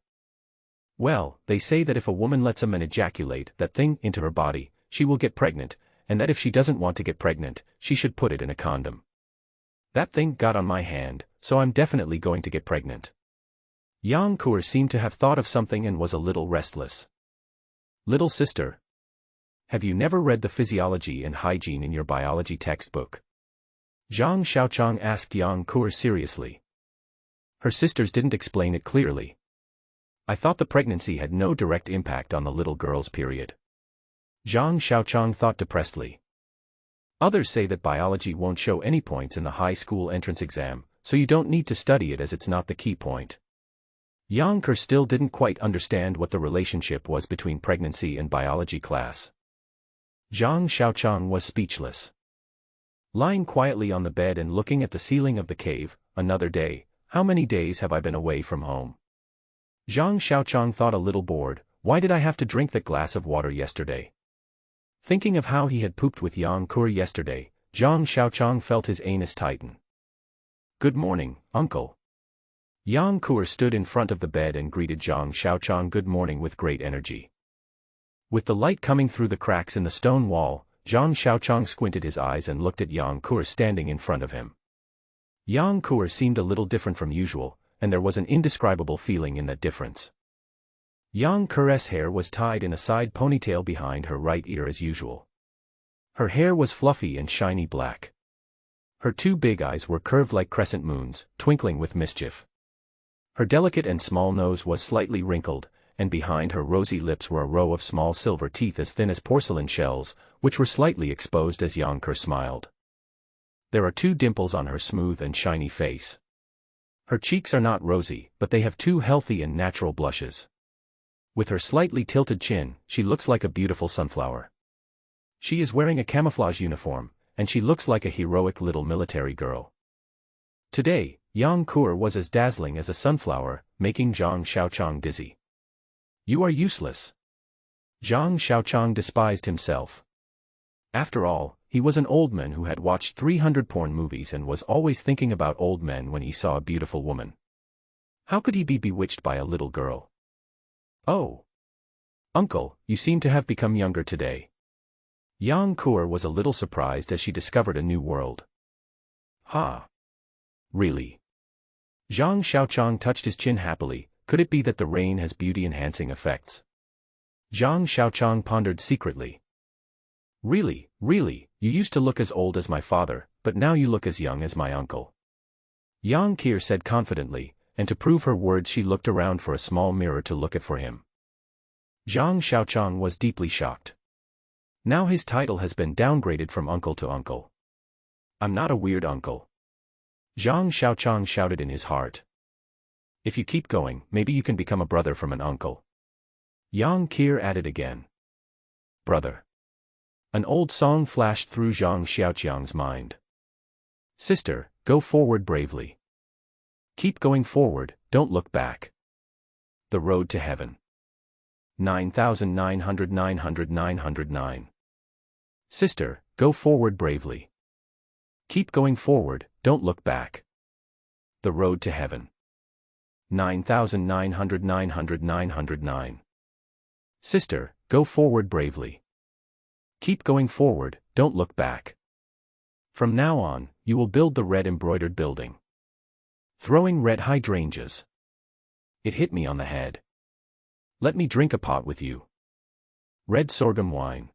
Well, they say that if a woman lets a man ejaculate that thing into her body, she will get pregnant, and that if she doesn't want to get pregnant, she should put it in a condom. That thing got on my hand, so I'm definitely going to get pregnant. Yang Ke seemed to have thought of something and was a little restless. Little sister. Have you never read the physiology and hygiene in your biology textbook? Zhang Xiaoqiang asked Yang Ke seriously. Her sisters didn't explain it clearly. I thought the pregnancy had no direct impact on the little girl's period. Zhang Xiaoqiang thought depressedly. Others say that biology won't show any points in the high school entrance exam, so you don't need to study it as it's not the key point. Yang Ke still didn't quite understand what the relationship was between pregnancy and biology class. Zhang Xiaoqiang was speechless. Lying quietly on the bed and looking at the ceiling of the cave, another day, how many days have I been away from home? Zhang Xiaoqiang thought a little bored, why did I have to drink that glass of water yesterday? Thinking of how he had pooped with Yang Ke yesterday, Zhang Xiaoqiang felt his anus tighten. Good morning, uncle. Yang Ke stood in front of the bed and greeted Zhang Xiaoqiang good morning with great energy. With the light coming through the cracks in the stone wall, Zhang Xiaoqiang squinted his eyes and looked at Yang Ke standing in front of him. Yang Ke seemed a little different from usual, and there was an indescribable feeling in that difference. Yang Ke's hair was tied in a side ponytail behind her right ear as usual. Her hair was fluffy and shiny black. Her two big eyes were curved like crescent moons, twinkling with mischief. Her delicate and small nose was slightly wrinkled, and behind her rosy lips were a row of small silver teeth as thin as porcelain shells, which were slightly exposed as Yang Ke smiled. There are two dimples on her smooth and shiny face. Her cheeks are not rosy, but they have two healthy and natural blushes. With her slightly tilted chin, she looks like a beautiful sunflower. She is wearing a camouflage uniform, and she looks like a heroic little military girl. Today, Yang Ke was as dazzling as a sunflower, making Zhang Xiaoqiang dizzy. You are useless. Zhang Xiaoqiang despised himself. After all, he was an old man who had watched 300 porn movies and was always thinking about old men when he saw a beautiful woman. How could he be bewitched by a little girl? Oh. Uncle, you seem to have become younger today. Yang Ke was a little surprised as she discovered a new world. Ha. Really? Zhang Xiaoqiang touched his chin happily, could it be that the rain has beauty-enhancing effects? Zhang Xiaoqiang pondered secretly. Really, you used to look as old as my father, but now you look as young as my uncle. Yang Ke said confidently, and to prove her words she looked around for a small mirror to look at for him. Zhang Xiaoqiang was deeply shocked. Now his title has been downgraded from uncle to uncle. I'm not a weird uncle. Zhang Xiaoqiang shouted in his heart. If you keep going, maybe you can become a brother from an uncle. Yang Qir added again. Brother. An old song flashed through Zhang Xiaoqiang's mind. Sister, go forward bravely. Keep going forward, don't look back. The road to heaven. 9,900. Sister, go forward bravely. Keep going forward, don't look back. The road to heaven. 9,900. Sister, go forward bravely. Keep going forward, don't look back. From now on, you will build the red embroidered building. Throwing red hydrangeas. It hit me on the head. Let me drink a pot with you. Red sorghum wine.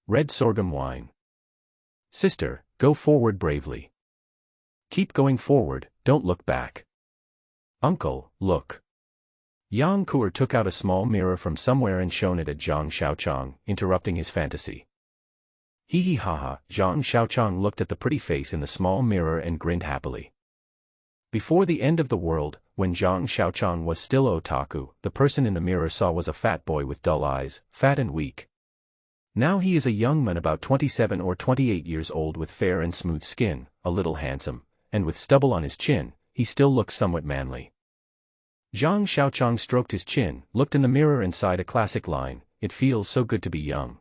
Red sorghum wine. Sister, go forward bravely. Keep going forward, don't look back. Uncle, look. Yang Qir took out a small mirror from somewhere and shone it at Zhang Xiaoqiang, interrupting his fantasy. Hee hee ha ha, Zhang Xiaoqiang looked at the pretty face in the small mirror and grinned happily. Before the end of the world, when Zhang Xiaoqiang was still otaku, the person in the mirror saw was a fat boy with dull eyes, fat and weak. Now he is a young man about 27 or 28 years old with fair and smooth skin, a little handsome, and with stubble on his chin, he still looks somewhat manly. Zhang Xiaoqiang stroked his chin, looked in the mirror and sighed a classic line, "It feels so good to be young."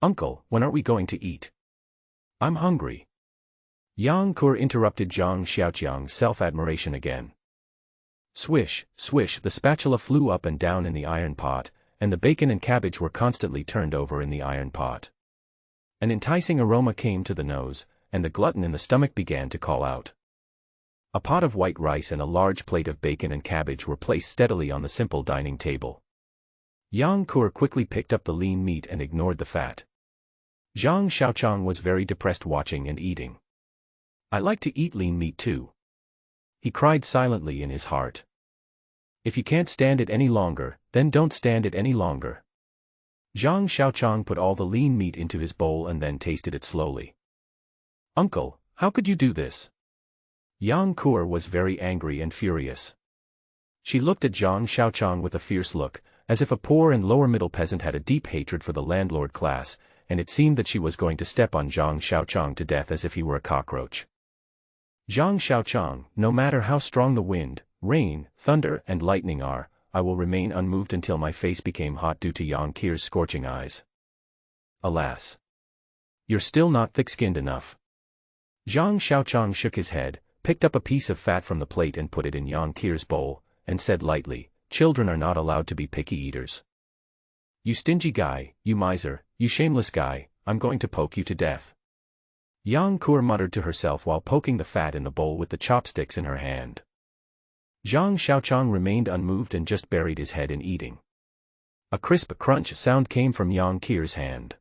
Uncle, when are we going to eat? I'm hungry. Yang Qir interrupted Zhang Xiaoqiang's self-admiration again. Swish, swish, the spatula flew up and down in the iron pot, and the bacon and cabbage were constantly turned over in the iron pot. An enticing aroma came to the nose, and the glutton in the stomach began to call out. A pot of white rice and a large plate of bacon and cabbage were placed steadily on the simple dining table. Yang Qir quickly picked up the lean meat and ignored the fat. Zhang Xiaoqiang was very depressed watching and eating. I like to eat lean meat too. He cried silently in his heart. If you can't stand it any longer, then don't stand it any longer. Zhang Xiaoqiang put all the lean meat into his bowl and then tasted it slowly. Uncle, how could you do this? Yang Qir was very angry and furious. She looked at Zhang Xiaoqiang with a fierce look, as if a poor and lower-middle peasant had a deep hatred for the landlord class, and it seemed that she was going to step on Zhang Xiaoqiang to death as if he were a cockroach. Zhang Xiaoqiang, no matter how strong the wind, rain, thunder, and lightning are, I will remain unmoved until my face became hot due to Yang Qir's scorching eyes. Alas. You're still not thick-skinned enough. Zhang Xiaoqiang shook his head, picked up a piece of fat from the plate and put it in Yang Qir's bowl, and said lightly, children are not allowed to be picky eaters. You stingy guy, you miser, you shameless guy, I'm going to poke you to death. Yang Qir muttered to herself while poking the fat in the bowl with the chopsticks in her hand. Zhang Xiaoqiang remained unmoved and just buried his head in eating. A crisp crunch sound came from Yang Qir's hand.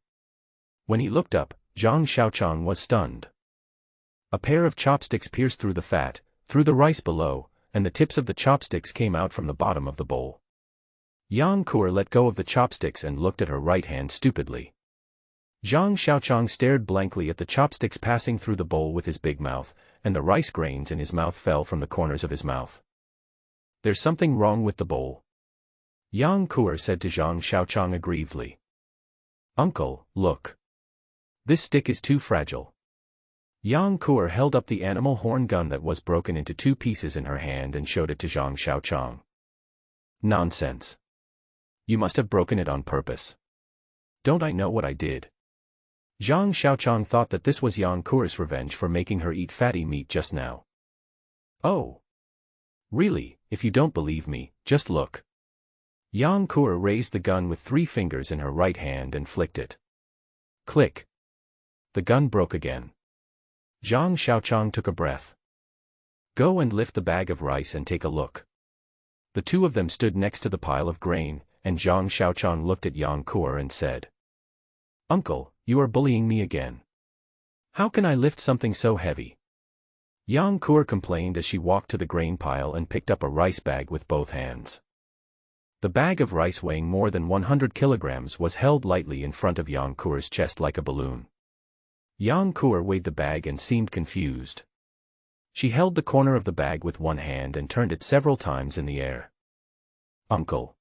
When he looked up, Zhang Xiaoqiang was stunned. A pair of chopsticks pierced through the fat, through the rice below, and the tips of the chopsticks came out from the bottom of the bowl. Yang Qir let go of the chopsticks and looked at her right hand stupidly. Zhang Xiaoqiang stared blankly at the chopsticks passing through the bowl with his big mouth, and the rice grains in his mouth fell from the corners of his mouth. There's something wrong with the bowl. Yang Qir said to Zhang Xiaoqiang aggrievedly. Uncle, look. This stick is too fragile. Yang Qir held up the animal horn gun that was broken into 2 pieces in her hand and showed it to Zhang Xiaoqiang. Nonsense. You must have broken it on purpose. Don't I know what I did? Zhang Xiaoqiang thought that this was Yang Qir's revenge for making her eat fatty meat just now. Oh. Really, if you don't believe me, just look. Yang Qir raised the gun with 3 fingers in her right hand and flicked it. Click. The gun broke again. Zhang Xiaoqiang took a breath. Go and lift the bag of rice and take a look. The 2 of them stood next to the pile of grain, and Zhang Xiaoqiang looked at Yang Qir and said, Uncle, you are bullying me again. How can I lift something so heavy? Yang Qir complained as she walked to the grain pile and picked up a rice bag with both hands. The bag of rice weighing more than 100 kilograms was held lightly in front of Yang Kuer's chest like a balloon. Yang Kuer weighed the bag and seemed confused. She held the corner of the bag with one hand and turned it several times in the air. "Uncle.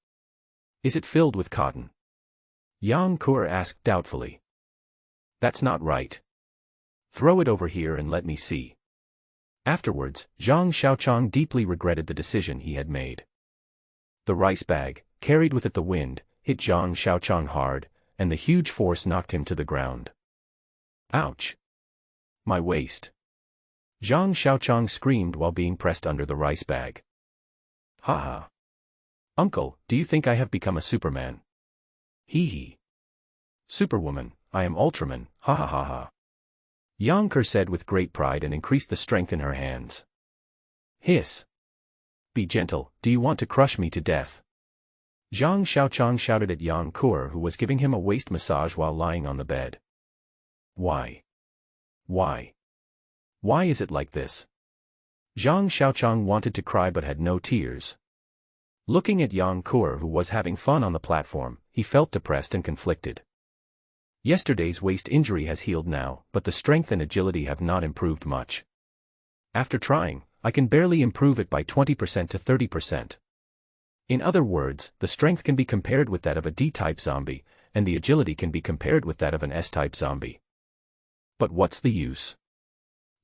Is it filled with cotton?" Yang Kuer asked doubtfully. "That's not right. Throw it over here and let me see." Afterwards, Zhang Xiaoqiang deeply regretted the decision he had made. The rice bag, carried with it the wind, hit Zhang Xiaoqiang hard, and the huge force knocked him to the ground. "Ouch! My waist!" Zhang Xiaoqiang screamed while being pressed under the rice bag. "Ha ha! Uncle, do you think I have become a Superman?" "Hee hee! Superwoman, I am Ultraman, ha ha ha ha!" Yang Kuer said with great pride and increased the strength in her hands. "Hiss! Be gentle, do you want to crush me to death?" Zhang Xiaoqiang shouted at Yang Kuer, who was giving him a waist massage while lying on the bed. "Why? Why? Why is it like this?" Zhang Xiaoqiang wanted to cry but had no tears. Looking at Yang Kuer, who was having fun on the platform, he felt depressed and conflicted. Yesterday's waist injury has healed now, but the strength and agility have not improved much. After trying, I can barely improve it by 20% to 30%. In other words, the strength can be compared with that of a D-type zombie, and the agility can be compared with that of an S-type zombie. But what's the use?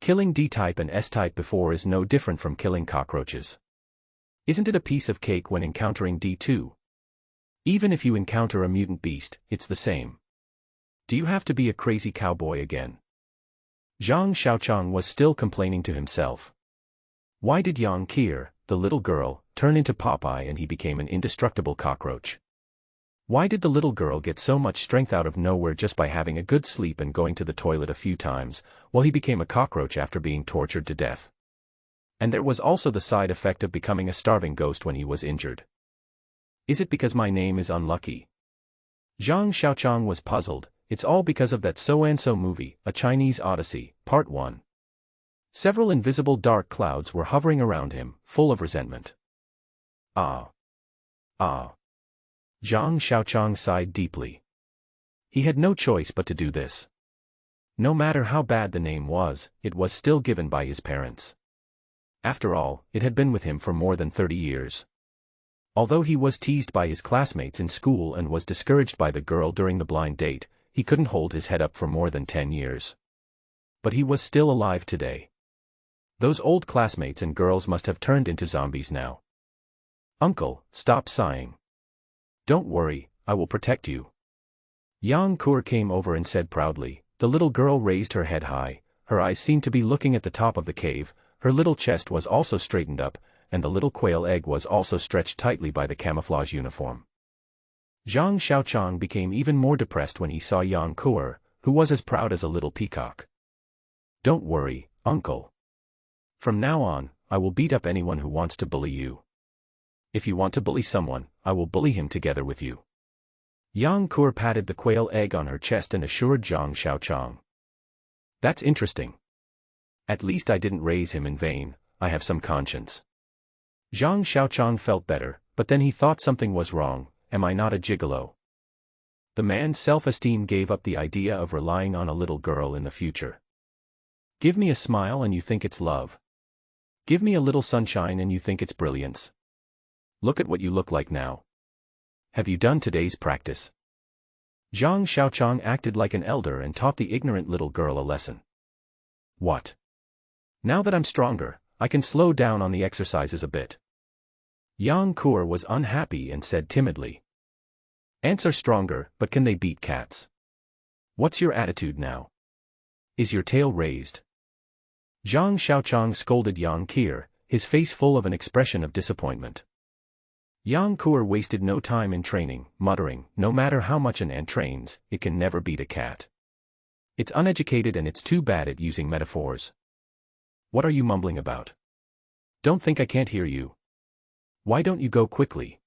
Killing D-type and S-type before is no different from killing cockroaches. Isn't it a piece of cake when encountering D2? Even if you encounter a mutant beast, it's the same. Do you have to be a crazy cowboy again? Zhang Xiaoqiang was still complaining to himself. Why did Yang Kuer, the little girl, turn into Popeye and he became an indestructible cockroach? Why did the little girl get so much strength out of nowhere just by having a good sleep and going to the toilet a few times, while he became a cockroach after being tortured to death? And there was also the side effect of becoming a starving ghost when he was injured. Is it because my name is unlucky? Zhang Xiaoqiang was puzzled. It's all because of that So-and-So movie, A Chinese Odyssey, Part 1. Several invisible dark clouds were hovering around him, full of resentment. Ah. Zhang Xiaoqiang sighed deeply. He had no choice but to do this. No matter how bad the name was, it was still given by his parents. After all, it had been with him for more than 30 years. Although he was teased by his classmates in school and was discouraged by the girl during the blind date, he couldn't hold his head up for more than 10 years. But he was still alive today. Those old classmates and girls must have turned into zombies now. "Uncle, stop sighing. Don't worry, I will protect you." Yang Kuer came over and said proudly. The little girl raised her head high, her eyes seemed to be looking at the top of the cave, her little chest was also straightened up, and the little quail egg was also stretched tightly by the camouflage uniform. Zhang Xiaoqiang became even more depressed when he saw Yang Kuer, who was as proud as a little peacock. "Don't worry, uncle. From now on, I will beat up anyone who wants to bully you. If you want to bully someone, I will bully him together with you." Yang Kuer patted the quail egg on her chest and assured Zhang Xiaoqiang. "That's interesting. At least I didn't raise him in vain, I have some conscience." Zhang Xiaoqiang felt better, but then he thought something was wrong. Am I not a gigolo? The man's self-esteem gave up the idea of relying on a little girl in the future. Give me a smile and you think it's love. Give me a little sunshine and you think it's brilliance. Look at what you look like now. Have you done today's practice? Zhang Xiaoqiang acted like an elder and taught the ignorant little girl a lesson. What? Now that I'm stronger, I can slow down on the exercises a bit. Yang Kuer was unhappy and said timidly. Ants are stronger, but can they beat cats? What's your attitude now? Is your tail raised? Zhang Xiaoqiang scolded Yang Kuer, his face full of an expression of disappointment. Yang Kuer wasted no time in training, muttering, no matter how much an ant trains, it can never beat a cat. It's uneducated and it's too bad at using metaphors. What are you mumbling about? Don't think I can't hear you. Why don't you go quickly?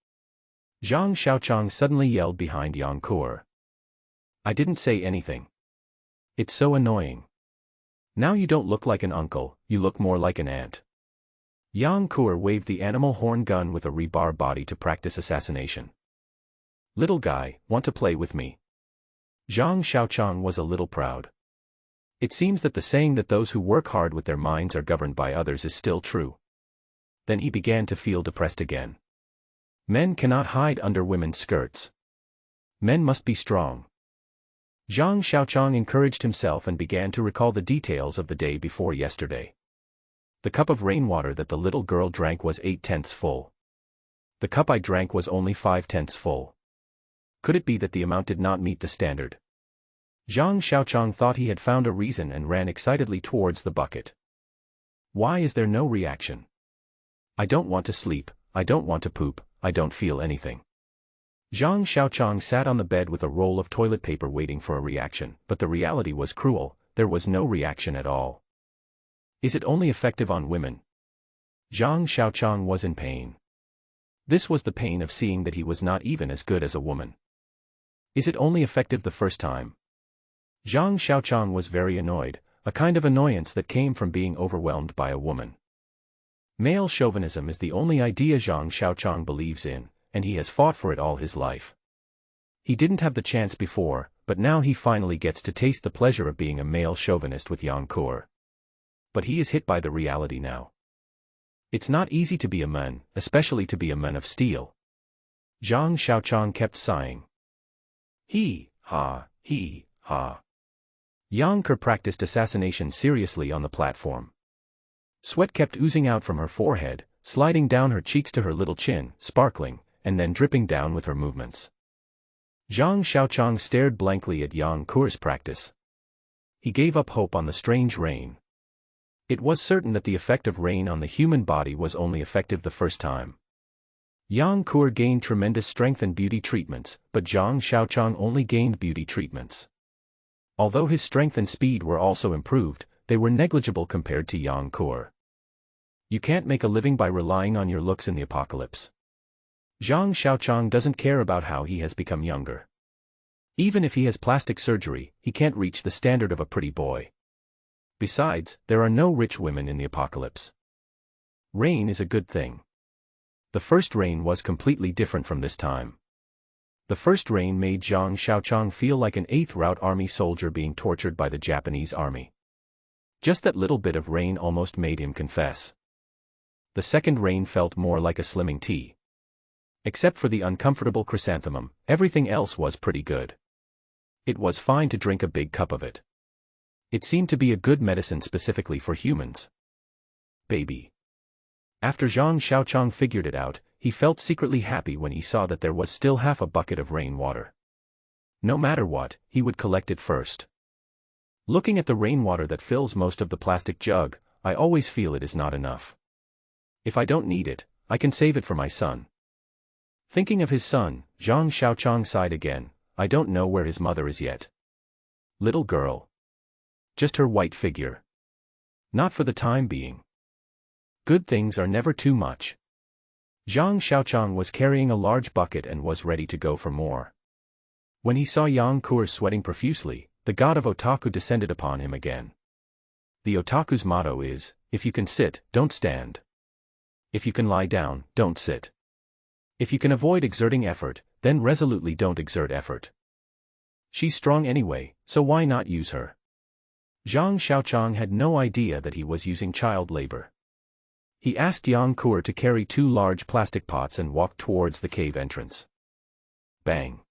Zhang Xiaoqiang suddenly yelled behind Yang Kuer. I didn't say anything. It's so annoying. Now you don't look like an uncle, you look more like an ant. Yang Kur waved the animal horn gun with a rebar body to practice assassination. Little guy, want to play with me? Zhang Xiaoqiang was a little proud. It seems that the saying that those who work hard with their minds are governed by others is still true. Then he began to feel depressed again. Men cannot hide under women's skirts. Men must be strong. Zhang Xiaoqiang encouraged himself and began to recall the details of the day before yesterday. The cup of rainwater that the little girl drank was 8/10 full. The cup I drank was only 5/10 full. Could it be that the amount did not meet the standard? Zhang Xiaoqiang thought he had found a reason and ran excitedly towards the bucket. Why is there no reaction? I don't want to sleep, I don't want to poop, I don't feel anything. Zhang Xiaoqiang sat on the bed with a roll of toilet paper waiting for a reaction, but the reality was cruel, there was no reaction at all. Is it only effective on women? Zhang Xiaoqiang was in pain. This was the pain of seeing that he was not even as good as a woman. Is it only effective the first time? Zhang Xiaoqiang was very annoyed, a kind of annoyance that came from being overwhelmed by a woman. Male chauvinism is the only idea Zhang Xiaoqiang believes in, and he has fought for it all his life. He didn't have the chance before, but now he finally gets to taste the pleasure of being a male chauvinist with Yang Kur. But he is hit by the reality now. It's not easy to be a man, especially to be a man of steel. Zhang Xiaoqiang kept sighing. He, ha. Yang Kur practiced assassination seriously on the platform. Sweat kept oozing out from her forehead, sliding down her cheeks to her little chin, sparkling, and then dripping down with her movements. Zhang Xiaoqiang stared blankly at Yang Kur's practice. He gave up hope on the strange rain. It was certain that the effect of rain on the human body was only effective the first time. Yang Kur gained tremendous strength and beauty treatments, but Zhang Xiaoqiang only gained beauty treatments. Although his strength and speed were also improved, they were negligible compared to Yang Kur. You can't make a living by relying on your looks in the apocalypse. Zhang Xiaoqiang doesn't care about how he has become younger. Even if he has plastic surgery, he can't reach the standard of a pretty boy. Besides, there are no rich women in the apocalypse. Rain is a good thing. The first rain was completely different from this time. The first rain made Zhang Xiaoqiang feel like an 8th Route Army soldier being tortured by the Japanese army. Just that little bit of rain almost made him confess. The second rain felt more like a slimming tea. Except for the uncomfortable chrysanthemum, everything else was pretty good. It was fine to drink a big cup of it. It seemed to be a good medicine specifically for humans. Baby. After Zhang Xiaoqiang figured it out, he felt secretly happy when he saw that there was still half a bucket of rainwater. No matter what, he would collect it first. Looking at the rainwater that fills most of the plastic jug, I always feel it is not enough. If I don't need it, I can save it for my son. Thinking of his son, Zhang Xiaoqiang sighed again. I don't know where his mother is yet. Little girl. Just her white figure. Not for the time being. Good things are never too much. Zhang Xiaoqiang was carrying a large bucket and was ready to go for more. When he saw Yang Kur sweating profusely, the god of otaku descended upon him again. The otaku's motto is, if you can sit, don't stand. If you can lie down, don't sit. If you can avoid exerting effort, then resolutely don't exert effort. She's strong anyway, so why not use her? Zhang Xiaoqiang had no idea that he was using child labor. He asked Yang Kur to carry 2 large plastic pots and walked towards the cave entrance. Bang!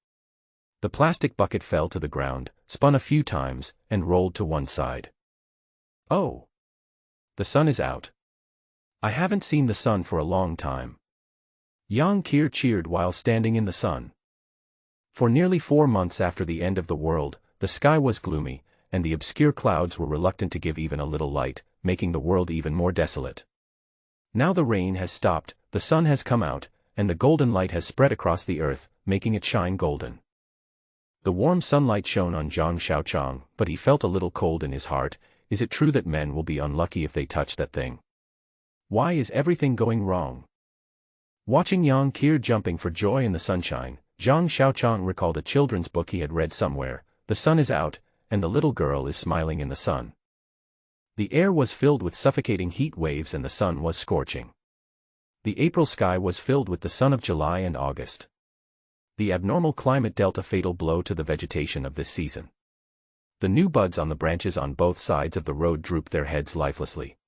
The plastic bucket fell to the ground, spun a few times, and rolled to one side. Oh! The sun is out. I haven't seen the sun for a long time. Yang Kur cheered while standing in the sun. For nearly 4 months after the end of the world, the sky was gloomy, and the obscure clouds were reluctant to give even a little light, making the world even more desolate. Now the rain has stopped, the sun has come out, and the golden light has spread across the earth, making it shine golden. The warm sunlight shone on Zhang Xiaoqiang, but he felt a little cold in his heart. Is it true that men will be unlucky if they touch that thing? Why is everything going wrong? Watching Yang Kur jumping for joy in the sunshine, Zhang Xiaoqiang recalled a children's book he had read somewhere. The sun is out, and the little girl is smiling in the sun. The air was filled with suffocating heat waves and the sun was scorching. The April sky was filled with the sun of July and August. The abnormal climate dealt a fatal blow to the vegetation of this season. The new buds on the branches on both sides of the road drooped their heads lifelessly.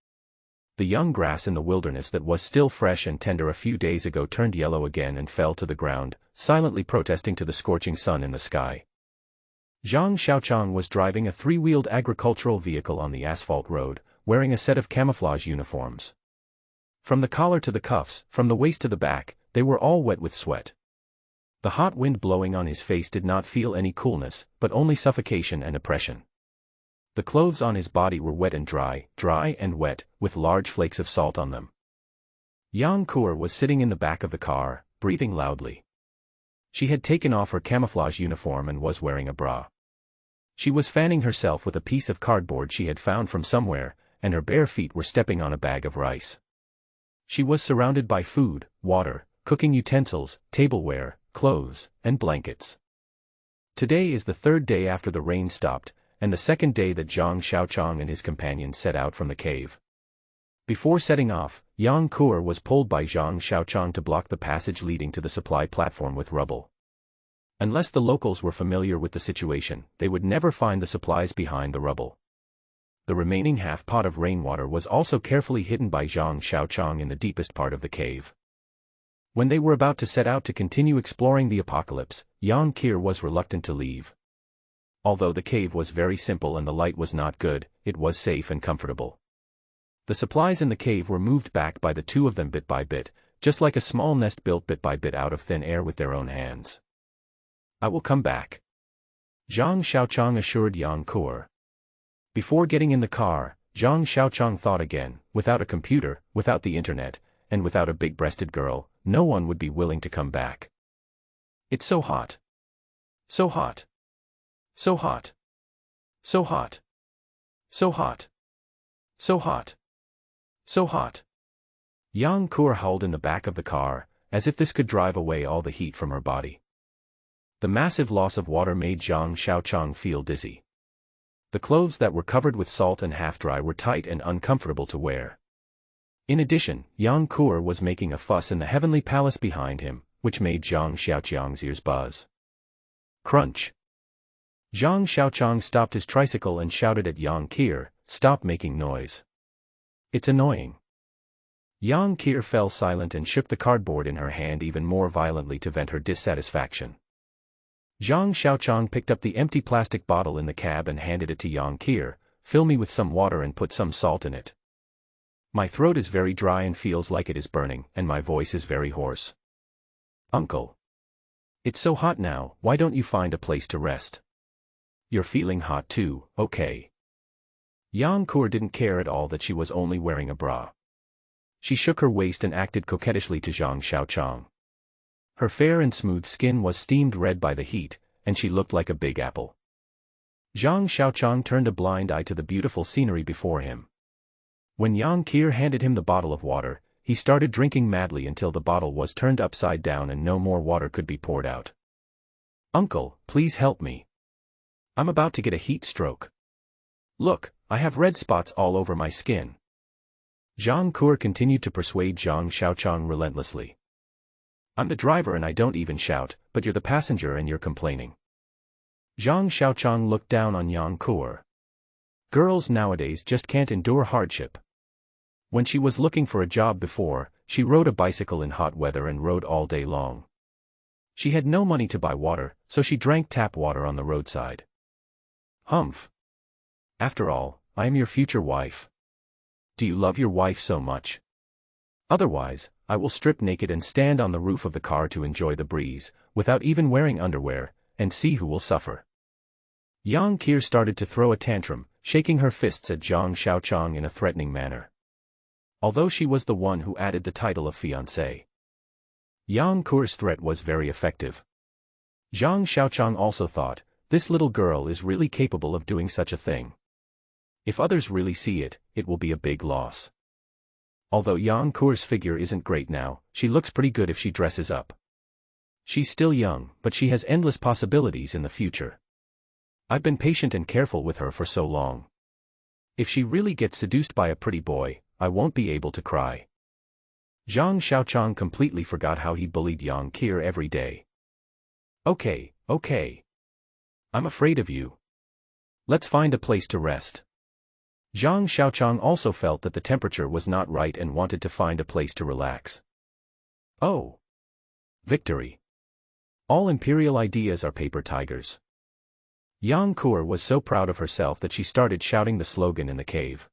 The young grass in the wilderness that was still fresh and tender a few days ago turned yellow again and fell to the ground, silently protesting to the scorching sun in the sky. Zhang Xiaoqiang was driving a three-wheeled agricultural vehicle on the asphalt road, wearing a set of camouflage uniforms. From the collar to the cuffs, from the waist to the back, they were all wet with sweat. The hot wind blowing on his face did not feel any coolness, but only suffocation and oppression. The clothes on his body were wet and dry and wet, with large flakes of salt on them. Yang Kur was sitting in the back of the car, breathing loudly. She had taken off her camouflage uniform and was wearing a bra. She was fanning herself with a piece of cardboard she had found from somewhere, and her bare feet were stepping on a bag of rice. She was surrounded by food, water, cooking utensils, tableware, clothes, and blankets. Today is the third day after the rain stopped, and the second day that Zhang Xiaoqiang and his companions set out from the cave. Before setting off, Yang Kur was pulled by Zhang Xiaoqiang to block the passage leading to the supply platform with rubble. Unless the locals were familiar with the situation, they would never find the supplies behind the rubble. The remaining half-pot of rainwater was also carefully hidden by Zhang Xiaoqiang in the deepest part of the cave. When they were about to set out to continue exploring the apocalypse, Yang Kur was reluctant to leave. Although the cave was very simple and the light was not good, it was safe and comfortable. The supplies in the cave were moved back by the two of them bit by bit, just like a small nest built bit by bit out of thin air with their own hands. "I will come back," Zhang Xiaoqiang assured Yang Kur. Before getting in the car, Zhang Xiaoqiang thought again, without a computer, without the internet, and without a big-breasted girl, no one would be willing to come back. "It's so hot. So hot. So hot. So hot. So hot. So hot. So hot." Yang Kur howled in the back of the car, as if this could drive away all the heat from her body. The massive loss of water made Zhang Xiaoqiang feel dizzy. The clothes that were covered with salt and half-dry were tight and uncomfortable to wear. In addition, Yang Kur was making a fuss in the heavenly palace behind him, which made Zhang Xiaoqiang's ears buzz. Crunch. Zhang Xiaoqiang stopped his tricycle and shouted at Yang Kur, "Stop making noise. It's annoying." Yang Kur fell silent and shook the cardboard in her hand even more violently to vent her dissatisfaction. Zhang Xiaoqiang picked up the empty plastic bottle in the cab and handed it to Yang Kur. "Fill me with some water and put some salt in it. My throat is very dry and feels like it is burning, and my voice is very hoarse." "Uncle. It's so hot now, why don't you find a place to rest? You're feeling hot too, okay?" Yang Kur didn't care at all that she was only wearing a bra. She shook her waist and acted coquettishly to Zhang Xiaoqiang. Her fair and smooth skin was steamed red by the heat, and she looked like a big apple. Zhang Xiaoqiang turned a blind eye to the beautiful scenery before him. When Yang Kur handed him the bottle of water, he started drinking madly until the bottle was turned upside down and no more water could be poured out. "Uncle, please help me. I'm about to get a heat stroke. Look, I have red spots all over my skin." Zhang Kur continued to persuade Zhang Xiaoqiang relentlessly. "I'm the driver and I don't even shout, but you're the passenger and you're complaining." Zhang Xiaoqiang looked down on Yang Kur. Girls nowadays just can't endure hardship. When she was looking for a job before, she rode a bicycle in hot weather and rode all day long. She had no money to buy water, so she drank tap water on the roadside. "Humph. After all, I am your future wife. Do you love your wife so much? Otherwise, I will strip naked and stand on the roof of the car to enjoy the breeze, without even wearing underwear, and see who will suffer." Yang Kur started to throw a tantrum, shaking her fists at Zhang Xiaoqiang in a threatening manner. Although she was the one who added the title of fiancé, Yang Kur's threat was very effective. Zhang Xiaoqiang also thought, this little girl is really capable of doing such a thing. If others really see it, it will be a big loss. Although Yang Kur's figure isn't great now, she looks pretty good if she dresses up. She's still young, but she has endless possibilities in the future. I've been patient and careful with her for so long. If she really gets seduced by a pretty boy, I won't be able to cry. Zhang Xiaoqiang completely forgot how he bullied Yang Qir every day. Okay. I'm afraid of you. Let's find a place to rest. Zhang Xiaoqiang also felt that the temperature was not right and wanted to find a place to relax. Oh! Victory! All imperial ideas are paper tigers. Yang Qir was so proud of herself that she started shouting the slogan in the cave.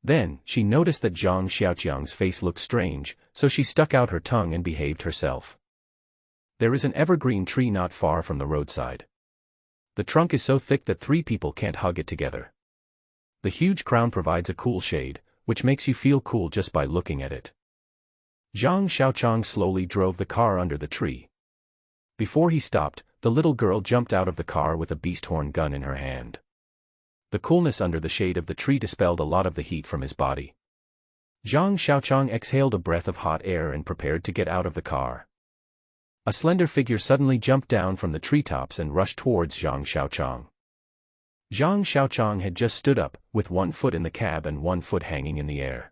Then, she noticed that Zhang Xiaoqiang's face looked strange, so she stuck out her tongue and behaved herself. There is an evergreen tree not far from the roadside. The trunk is so thick that 3 people can't hug it together. The huge crown provides a cool shade, which makes you feel cool just by looking at it. Zhang Xiaoqiang slowly drove the car under the tree. Before he stopped, the little girl jumped out of the car with a beast horn gun in her hand. The coolness under the shade of the tree dispelled a lot of the heat from his body. Zhang Xiaoqiang exhaled a breath of hot air and prepared to get out of the car. A slender figure suddenly jumped down from the treetops and rushed towards Zhang Xiaoqiang. Zhang Xiaoqiang had just stood up, with 1 foot in the cab and 1 foot hanging in the air.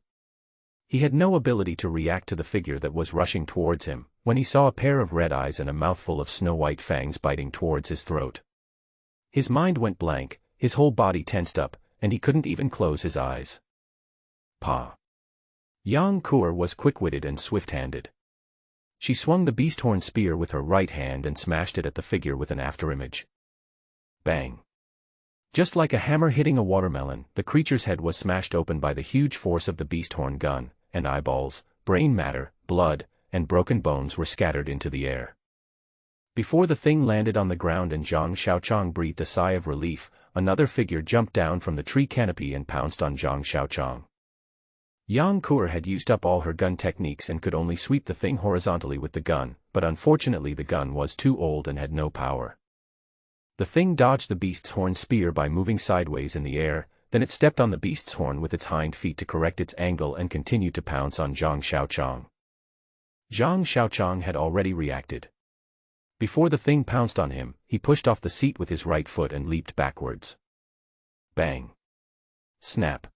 He had no ability to react to the figure that was rushing towards him, when he saw a pair of red eyes and a mouthful of snow-white fangs biting towards his throat. His mind went blank, his whole body tensed up, and he couldn't even close his eyes. Pa! Yang Qir was quick-witted and swift-handed. She swung the beast horn spear with her right hand and smashed it at the figure with an afterimage. Bang! Just like a hammer hitting a watermelon, the creature's head was smashed open by the huge force of the beast horn gun, and eyeballs, brain matter, blood, and broken bones were scattered into the air. Before the thing landed on the ground and Zhang Xiaoqiang breathed a sigh of relief, another figure jumped down from the tree canopy and pounced on Zhang Xiaoqiang. Yang Qir had used up all her gun techniques and could only sweep the thing horizontally with the gun, but unfortunately the gun was too old and had no power. The thing dodged the beast's horn spear by moving sideways in the air, then it stepped on the beast's horn with its hind feet to correct its angle and continued to pounce on Zhang Xiaoqiang. Zhang Xiaoqiang had already reacted. Before the thing pounced on him, he pushed off the seat with his right foot and leaped backwards. Bang! Snap!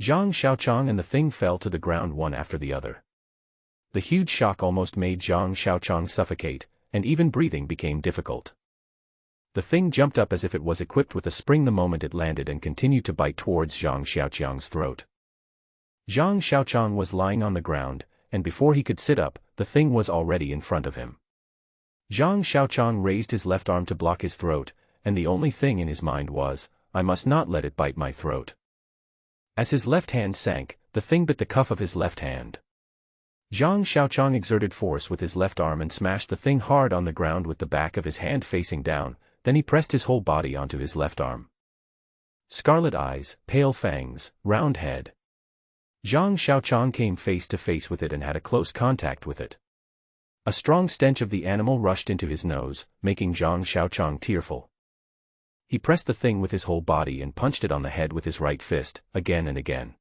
Zhang Xiaoqiang and the thing fell to the ground one after the other. The huge shock almost made Zhang Xiaoqiang suffocate, and even breathing became difficult. The thing jumped up as if it was equipped with a spring the moment it landed and continued to bite towards Zhang Xiaoqiang's throat. Zhang Xiaoqiang was lying on the ground, and before he could sit up, the thing was already in front of him. Zhang Xiaoqiang raised his left arm to block his throat, and the only thing in his mind was, I must not let it bite my throat. As his left hand sank, the thing bit the cuff of his left hand. Zhang Xiaoqiang exerted force with his left arm and smashed the thing hard on the ground with the back of his hand facing down, then he pressed his whole body onto his left arm. Scarlet eyes, pale fangs, round head. Zhang Xiaoqiang came face to face with it and had a close contact with it. A strong stench of the animal rushed into his nose, making Zhang Xiaoqiang tearful. He pressed the thing with his whole body and punched it on the head with his right fist, again and again.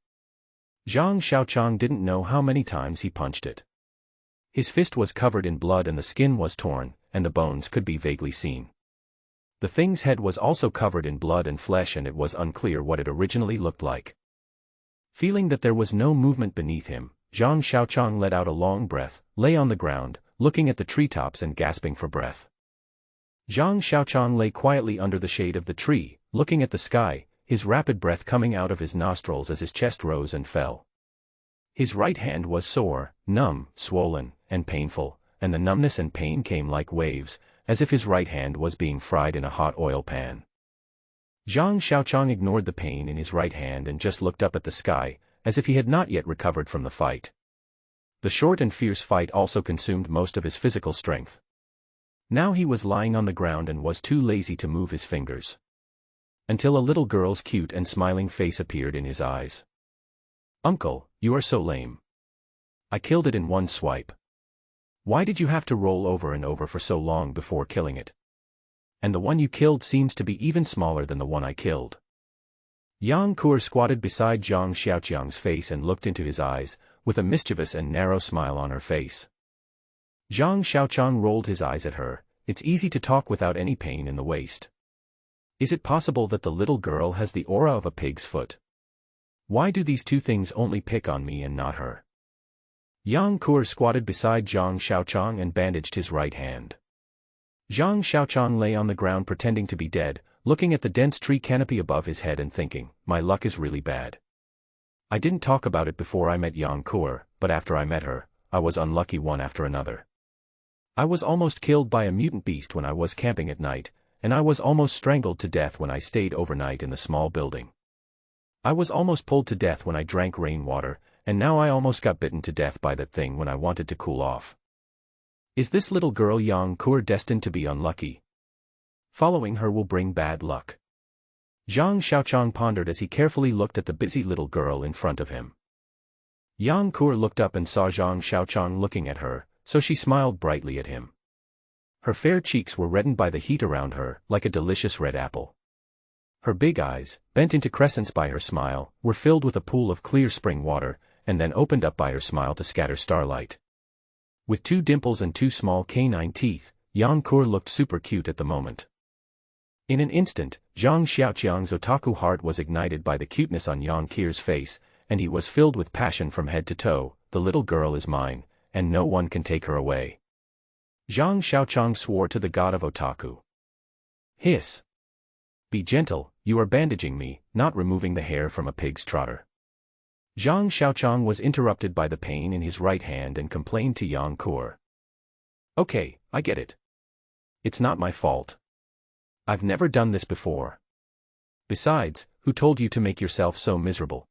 Zhang Xiaoqiang didn't know how many times he punched it. His fist was covered in blood and the skin was torn, and the bones could be vaguely seen. The thing's head was also covered in blood and flesh and it was unclear what it originally looked like. Feeling that there was no movement beneath him, Zhang Xiaoqiang let out a long breath, lay on the ground, looking at the treetops and gasping for breath. Zhang Xiaoqiang lay quietly under the shade of the tree, looking at the sky, his rapid breath coming out of his nostrils as his chest rose and fell. His right hand was sore, numb, swollen, and painful, and the numbness and pain came like waves, as if his right hand was being fried in a hot oil pan. Zhang Xiaoqiang ignored the pain in his right hand and just looked up at the sky, as if he had not yet recovered from the fight. The short and fierce fight also consumed most of his physical strength. Now he was lying on the ground and was too lazy to move his fingers. Until a little girl's cute and smiling face appeared in his eyes. Uncle, you are so lame. I killed it in one swipe. Why did you have to roll over and over for so long before killing it? And the one you killed seems to be even smaller than the one I killed. Yang Qir squatted beside Zhang Xiaoqiang's face and looked into his eyes, with a mischievous and narrow smile on her face. Zhang Xiaoqiang rolled his eyes at her. It's easy to talk without any pain in the waist. Is it possible that the little girl has the aura of a pig's foot? Why do these two things only pick on me and not her? Yang Kur squatted beside Zhang Xiaoqiang and bandaged his right hand. Zhang Xiaoqiang lay on the ground pretending to be dead, looking at the dense tree canopy above his head and thinking, my luck is really bad. I didn't talk about it before I met Yang Kur, but after I met her, I was unlucky one after another. I was almost killed by a mutant beast when I was camping at night, and I was almost strangled to death when I stayed overnight in the small building. I was almost pulled to death when I drank rainwater, and now I almost got bitten to death by that thing when I wanted to cool off. Is this little girl Yang Kur destined to be unlucky? Following her will bring bad luck. Zhang Xiaoqiang pondered as he carefully looked at the busy little girl in front of him. Yang Kur looked up and saw Zhang Xiaoqiang looking at her, so she smiled brightly at him. Her fair cheeks were reddened by the heat around her, like a delicious red apple. Her big eyes, bent into crescents by her smile, were filled with a pool of clear spring water, and then opened up by her smile to scatter starlight. With 2 dimples and 2 small canine teeth, Yang Kur looked super cute at the moment. In an instant, Zhang Xiaoqiang's otaku heart was ignited by the cuteness on Yang Kur's face, and he was filled with passion from head to toe. The little girl is mine, and no one can take her away. Zhang Xiaoqiang swore to the god of otaku. Hiss! Be gentle, you are bandaging me, not removing the hair from a pig's trotter. Zhang Xiaoqiang was interrupted by the pain in his right hand and complained to Yang Kur. Okay, I get it. It's not my fault. I've never done this before. Besides, who told you to make yourself so miserable?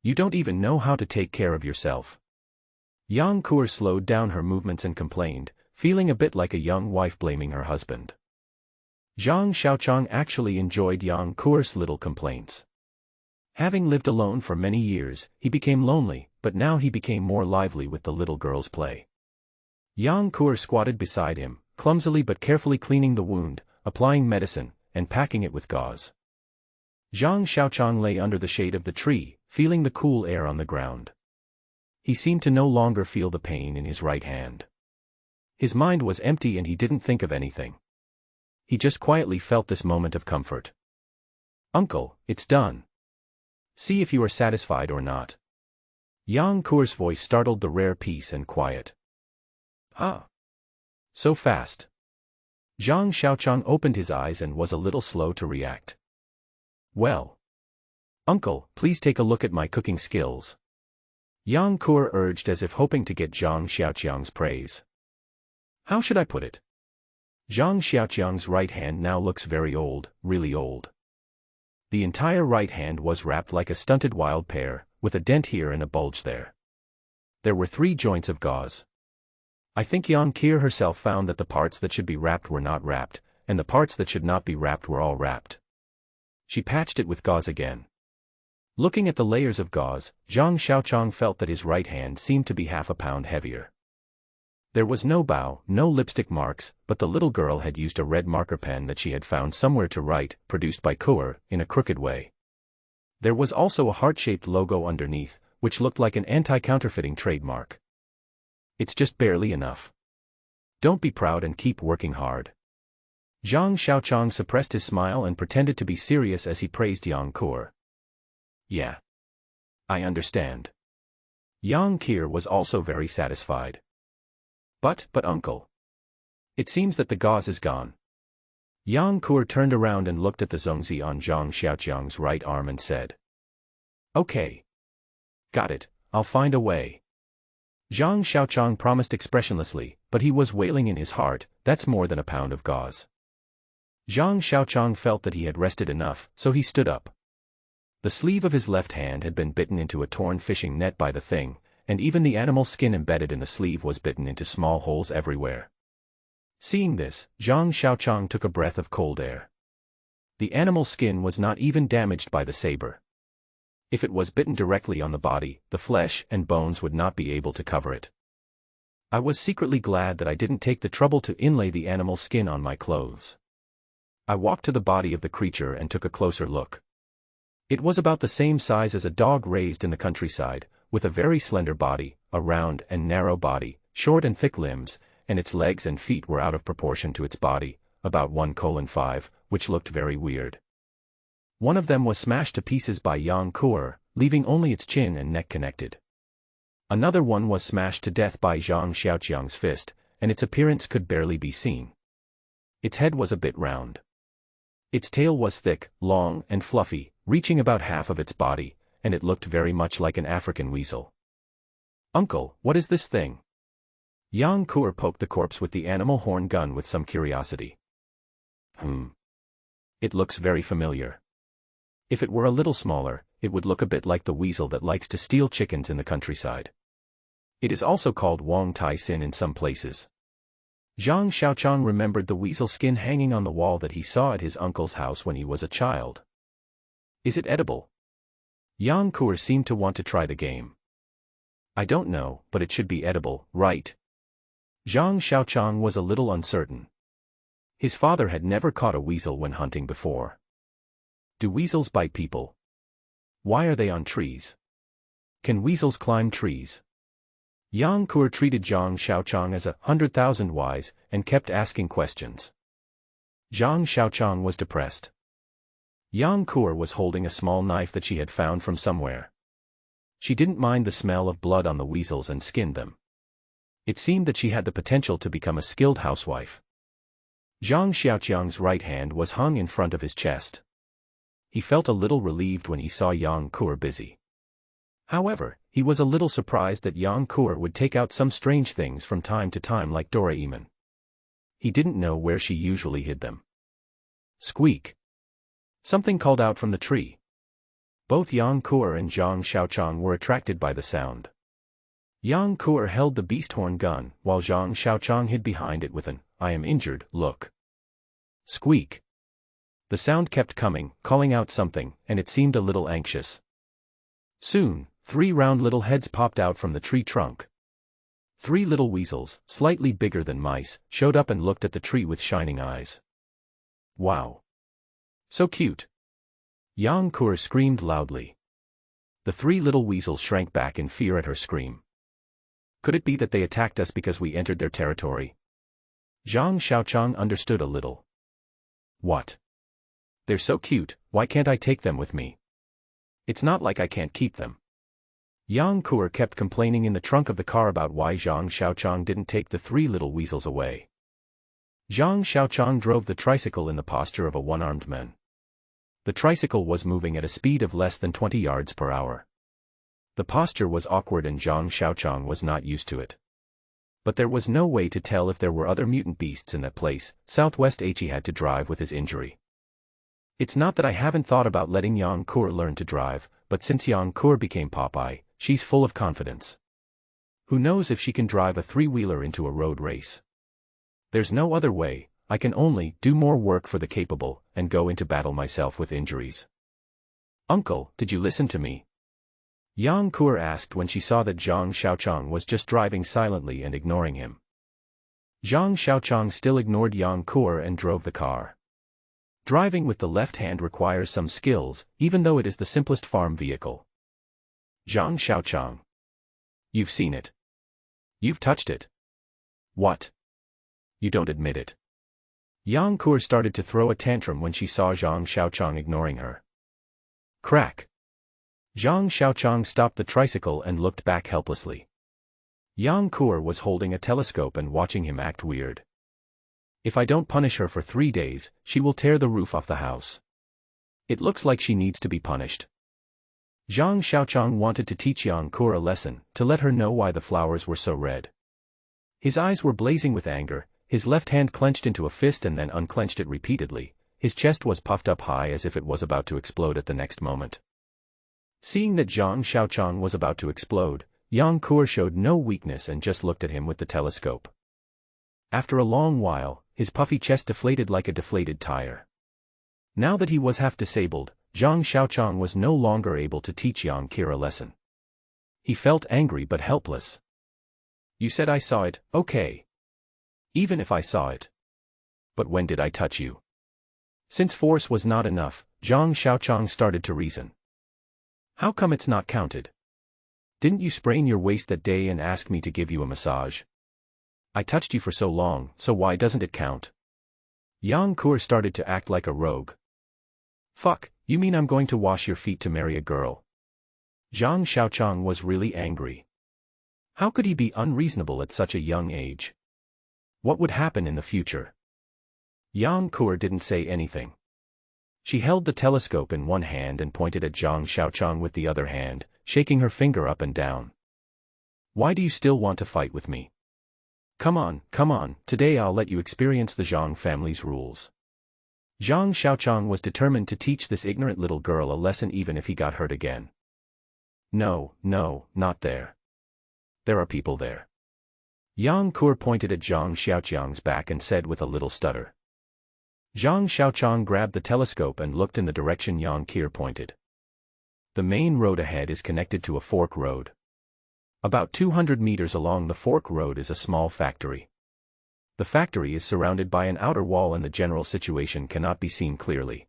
You don't even know how to take care of yourself. Yang Kur slowed down her movements and complained, feeling a bit like a young wife blaming her husband. Zhang Xiaoqiang actually enjoyed Yang Kur's little complaints. Having lived alone for many years, he became lonely, but now he became more lively with the little girl's play. Yang Kur squatted beside him, clumsily but carefully cleaning the wound, applying medicine, and packing it with gauze. Zhang Xiaoqiang lay under the shade of the tree, feeling the cool air on the ground. He seemed to no longer feel the pain in his right hand. His mind was empty and he didn't think of anything. He just quietly felt this moment of comfort. Uncle, it's done. See if you are satisfied or not. Yang Kur's voice startled the rare peace and quiet. Huh? So fast. Zhang Xiaoqiang opened his eyes and was a little slow to react. Well. Uncle, please take a look at my cooking skills. Yang Kur urged as if hoping to get Zhang Xiaoqiang's praise. How should I put it? Zhang Xiaoqiang's right hand now looks very old, really old. The entire right hand was wrapped like a stunted wild pear, with a dent here and a bulge there. There were 3 joints of gauze. I think Yang Kur herself found that the parts that should be wrapped were not wrapped, and the parts that should not be wrapped were all wrapped. She patched it with gauze again. Looking at the layers of gauze, Zhang Xiaoqiang felt that his right hand seemed to be half a pound heavier. There was no bow, no lipstick marks, but the little girl had used a red marker pen that she had found somewhere to write, produced by Kur, in a crooked way. There was also a heart-shaped logo underneath, which looked like an anti-counterfeiting trademark. It's just barely enough. Don't be proud and keep working hard. Zhang Xiaoqiang suppressed his smile and pretended to be serious as he praised Yang Kur. Yeah. I understand. Yang Kur was also very satisfied. But uncle. It seems that the gauze is gone. Yang Kur turned around and looked at the zongzi on Zhang Xiaoqiang's right arm and said. Okay. Got it, I'll find a way. Zhang Xiaoqiang promised expressionlessly, but he was wailing in his heart, that's more than a pound of gauze. Zhang Xiaoqiang felt that he had rested enough, so he stood up. The sleeve of his left hand had been bitten into a torn fishing net by the thing, and even the animal skin embedded in the sleeve was bitten into small holes everywhere. Seeing this, Zhang Xiaoqiang took a breath of cold air. The animal skin was not even damaged by the saber. If it was bitten directly on the body, the flesh and bones would not be able to cover it. I was secretly glad that I didn't take the trouble to inlay the animal skin on my clothes. I walked to the body of the creature and took a closer look. It was about the same size as a dog raised in the countryside, with a very slender body, a round and narrow body, short and thick limbs, and its legs and feet were out of proportion to its body, about 1:5, which looked very weird. One of them was smashed to pieces by Yang Kuo, leaving only its chin and neck connected. Another one was smashed to death by Zhang Xiaoqiang's fist, and its appearance could barely be seen. Its head was a bit round. Its tail was thick, long, and fluffy, reaching about half of its body, and it looked very much like an African weasel. "Uncle, what is this thing?" Yang Kuo poked the corpse with the animal horn gun with some curiosity. It looks very familiar. If it were a little smaller, it would look a bit like the weasel that likes to steal chickens in the countryside. It is also called Wang Tai Sin in some places. Zhang Xiaoqiang remembered the weasel skin hanging on the wall that he saw at his uncle's house when he was a child. "Is it edible?" Yang Kuo seemed to want to try the game. "I don't know, but it should be edible, right?" Zhang Xiaoqiang was a little uncertain. His father had never caught a weasel when hunting before. Do weasels bite people? Why are they on trees? Can weasels climb trees? Yang Kuo treated Zhang Xiaoqiang as 100,000 wise, and kept asking questions. Zhang Xiaoqiang was depressed. Yang Kuo was holding a small knife that she had found from somewhere. She didn't mind the smell of blood on the weasels and skinned them. It seemed that she had the potential to become a skilled housewife. Zhang Xiaoqiang's right hand was hung in front of his chest. He felt a little relieved when he saw Yang Kuo busy. However, he was a little surprised that Yang Kuo would take out some strange things from time to time like Doraemon. He didn't know where she usually hid them. Squeak! Something called out from the tree. Both Yang Kuo and Zhang Xiaoqiang were attracted by the sound. Yang Kuo held the beast horn gun, while Zhang Xiaoqiang hid behind it with an "I am injured" look. Squeak! The sound kept coming, calling out something, and it seemed a little anxious. Soon, 3 round little heads popped out from the tree trunk. 3 little weasels, slightly bigger than mice, showed up and looked at the tree with shining eyes. "Wow! So cute!" Yang Kuo screamed loudly. The 3 little weasels shrank back in fear at her scream. Could it be that they attacked us because we entered their territory? Zhang Xiaoqiang understood a little. What? They're so cute, why can't I take them with me? It's not like I can't keep them. Yang Kuo kept complaining in the trunk of the car about why Zhang Xiaoqiang didn't take the 3 little weasels away. Zhang Xiaoqiang drove the tricycle in the posture of a one-armed man. The tricycle was moving at a speed of less than 20 yards per hour. The posture was awkward and Zhang Xiaoqiang was not used to it. But there was no way to tell if there were other mutant beasts in that place. Southwest He had to drive with his injury. It's not that I haven't thought about letting Yang Kuo learn to drive, but since Yang Kuo became Popeye, she's full of confidence. Who knows if she can drive a 3-wheeler into a road race? There's no other way. I can only do more work for the capable, and go into battle myself with injuries. "Uncle, did you listen to me?" Yang Kuo asked when she saw that Zhang Xiaoqiang was just driving silently and ignoring him. Zhang Xiaoqiang still ignored Yang Kuo and drove the car. Driving with the left hand requires some skills, even though it is the simplest farm vehicle. Zhang Xiaoqiang. You've seen it. You've touched it. What? You don't admit it. Yang Kuo started to throw a tantrum when she saw Zhang Xiaoqiang ignoring her. Crack! Zhang Xiaoqiang stopped the tricycle and looked back helplessly. Yang Kuo was holding a telescope and watching him act weird. If I don't punish her for 3 days, she will tear the roof off the house. It looks like she needs to be punished. Zhang Xiaoqiang wanted to teach Yang Kuo a lesson, to let her know why the flowers were so red. His eyes were blazing with anger, his left hand clenched into a fist and then unclenched it repeatedly, his chest was puffed up high as if it was about to explode at the next moment. Seeing that Zhang Xiaoqiang was about to explode, Yang Kuo showed no weakness and just looked at him with the telescope. After a long while, his puffy chest deflated like a deflated tire. Now that he was half disabled, Zhang Xiaoqiang was no longer able to teach Yang Kuo a lesson. He felt angry but helpless. You said I saw it, okay. Even if I saw it. But when did I touch you? Since force was not enough, Zhang Xiaoqiang started to reason. How come it's not counted? Didn't you sprain your waist that day and ask me to give you a massage? I touched you for so long, so why doesn't it count? Yang Kur started to act like a rogue. Fuck, you mean I'm going to wash your feet to marry a girl? Zhang Xiaoqiang was really angry. How could he be unreasonable at such a young age? What would happen in the future? Yang Kur didn't say anything. She held the telescope in one hand and pointed at Zhang Xiaoqiang with the other hand, shaking her finger up and down. Why do you still want to fight with me? Come on, today I'll let you experience the Zhang family's rules. Zhang Xiaoqiang was determined to teach this ignorant little girl a lesson even if he got hurt again. No, not there. There are people there. Yang Kur pointed at Zhang Xiaoqiang's back and said with a little stutter. Zhang Xiaoqiang grabbed the telescope and looked in the direction Yang Kur pointed. The main road ahead is connected to a fork road. About 200 meters along the fork road is a small factory. The factory is surrounded by an outer wall and the general situation cannot be seen clearly.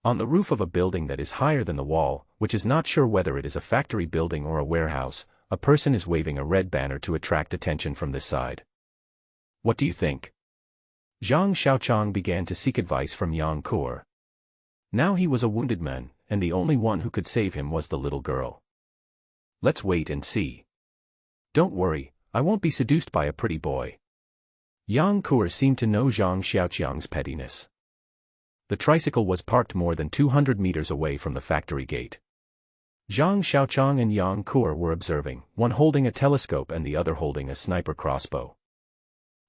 On the roof of a building that is higher than the wall, which is not sure whether it is a factory building or a warehouse, a person is waving a red banner to attract attention from this side. What do you think? Zhang Xiaoqiang began to seek advice from Yang Kur. Now he was a wounded man, and the only one who could save him was the little girl. Let's wait and see. Don't worry, I won't be seduced by a pretty boy. Yang Kur seemed to know Zhang Xiaoqiang's pettiness. The tricycle was parked more than 200 meters away from the factory gate. Zhang Xiaoqiang and Yang Kur were observing, one holding a telescope and the other holding a sniper crossbow.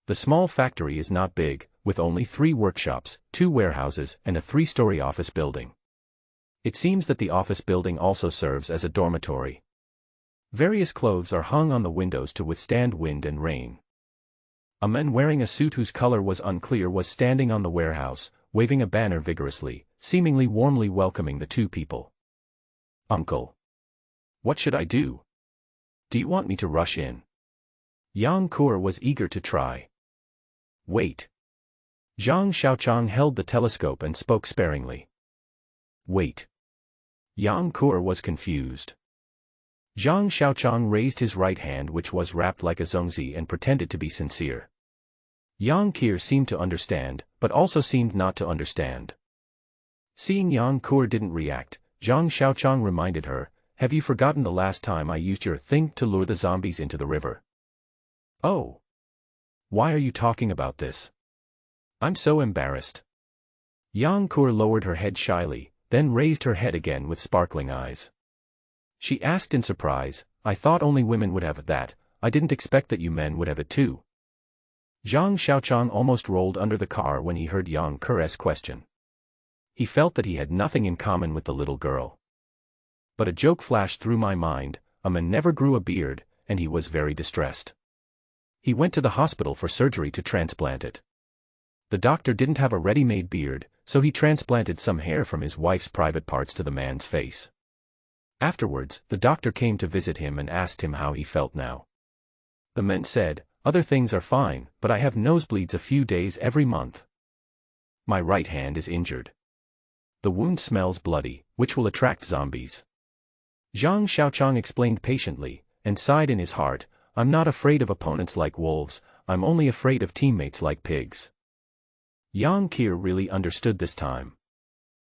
The small factory is not big, with only 3 workshops, 2 warehouses, and a 3-story office building. It seems that the office building also serves as a dormitory. Various clothes are hung on the windows to withstand wind and rain. A man wearing a suit whose color was unclear was standing on the warehouse, waving a banner vigorously, seemingly warmly welcoming the 2 people. Uncle. What should I do? Do you want me to rush in? Yang Kur was eager to try. Wait. Zhang Xiaoqiang held the telescope and spoke sparingly. Wait. Yang Kur was confused. Zhang Xiaoqiang raised his right hand which was wrapped like a zongzi and pretended to be sincere. Yang Kur seemed to understand, but also seemed not to understand. Seeing Yang Kur didn't react, Zhang Xiaoqiang reminded her, have you forgotten the last time I used your thing to lure the zombies into the river? Oh. Why are you talking about this? I'm so embarrassed. Yang Kur lowered her head shyly, then raised her head again with sparkling eyes. She asked in surprise, I thought only women would have that, I didn't expect that you men would have it too. Zhang Xiaoqiang almost rolled under the car when he heard Yang Kur's question. He felt that he had nothing in common with the little girl. But a joke flashed through my mind, a man never grew a beard, and he was very distressed. He went to the hospital for surgery to transplant it. The doctor didn't have a ready-made beard, so he transplanted some hair from his wife's private parts to the man's face. Afterwards, the doctor came to visit him and asked him how he felt now. The man said, other things are fine, but I have nosebleeds a few days every month. My right hand is injured. The wound smells bloody, which will attract zombies. Zhang Xiaoqiang explained patiently, and sighed in his heart, I'm not afraid of opponents like wolves, I'm only afraid of teammates like pigs. Yang Kur really understood this time.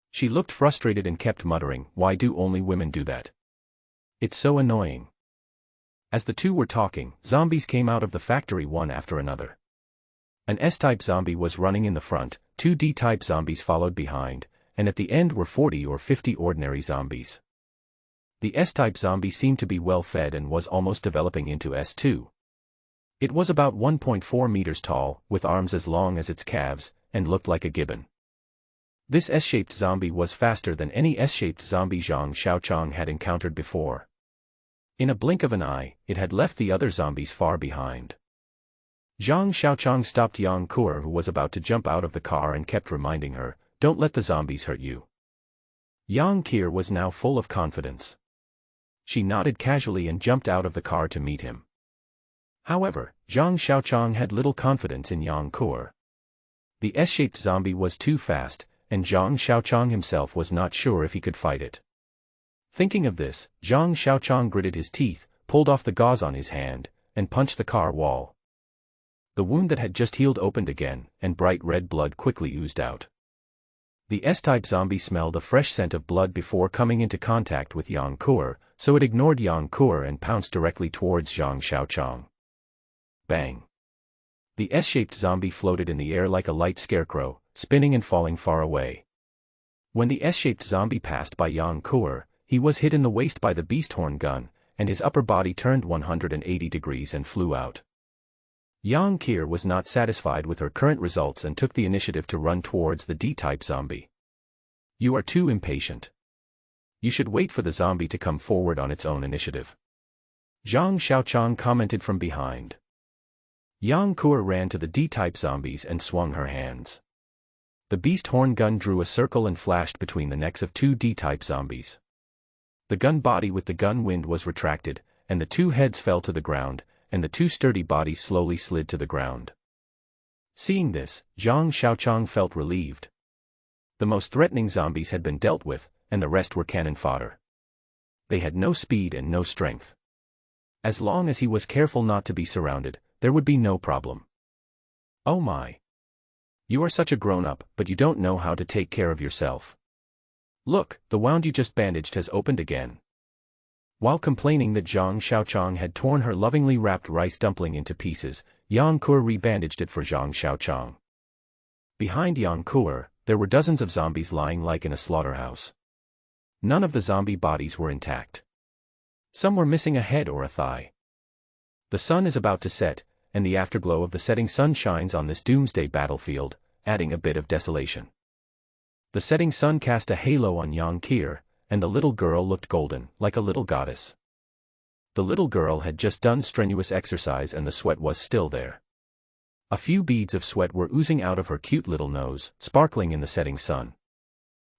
She looked frustrated and kept muttering, why do only women do that? It's so annoying. As the 2 were talking, zombies came out of the factory one after another. An S-type zombie was running in the front, 2 D-type zombies followed behind, and at the end were 40 or 50 ordinary zombies. The S-type zombie seemed to be well fed and was almost developing into S2. It was about 1.4 meters tall, with arms as long as its calves, and looked like a gibbon. This S-shaped zombie was faster than any S-shaped zombie Zhang Xiaoqiang had encountered before. In a blink of an eye, it had left the other zombies far behind. Zhang Xiaoqiang stopped Yang Kur who was about to jump out of the car and kept reminding her, don't let the zombies hurt you. Yang Kur was now full of confidence. She nodded casually and jumped out of the car to meet him. However, Zhang Xiaoqiang had little confidence in Yang Kur. The S-shaped zombie was too fast, and Zhang Xiaoqiang himself was not sure if he could fight it. Thinking of this, Zhang Xiaoqiang gritted his teeth, pulled off the gauze on his hand, and punched the car wall. The wound that had just healed opened again, and bright red blood quickly oozed out. The S-type zombie smelled a fresh scent of blood before coming into contact with Yang Kuo, so it ignored Yang Kuo and pounced directly towards Zhang Xiaoqiang. Bang! The S-shaped zombie floated in the air like a light scarecrow, spinning and falling far away. When the S-shaped zombie passed by Yang Kuo, he was hit in the waist by the beast horn gun, and his upper body turned 180 degrees and flew out. Yang Kuo was not satisfied with her current results and took the initiative to run towards the D-type zombie. You are too impatient. You should wait for the zombie to come forward on its own initiative. Zhang Xiaoqiang commented from behind. Yang Kuo ran to the D-type zombies and swung her hands. The beast horn gun drew a circle and flashed between the necks of two D-type zombies. The gun body with the gun wind was retracted, and the two heads fell to the ground, and the two sturdy bodies slowly slid to the ground. Seeing this, Zhang Xiaoqiang felt relieved. The most threatening zombies had been dealt with, and the rest were cannon fodder. They had no speed and no strength. As long as he was careful not to be surrounded, there would be no problem. Oh my! You are such a grown-up, but you don't know how to take care of yourself. Look, the wound you just bandaged has opened again. While complaining that Zhang Xiaoqiang had torn her lovingly wrapped rice dumpling into pieces, Yang Kuo rebandaged it for Zhang Xiaoqiang. Behind Yang Kuo, there were dozens of zombies lying like in a slaughterhouse. None of the zombie bodies were intact. Some were missing a head or a thigh. The sun is about to set, and the afterglow of the setting sun shines on this doomsday battlefield, adding a bit of desolation. The setting sun cast a halo on Yang Kuo, and the little girl looked golden, like a little goddess. The little girl had just done strenuous exercise and the sweat was still there. A few beads of sweat were oozing out of her cute little nose, sparkling in the setting sun.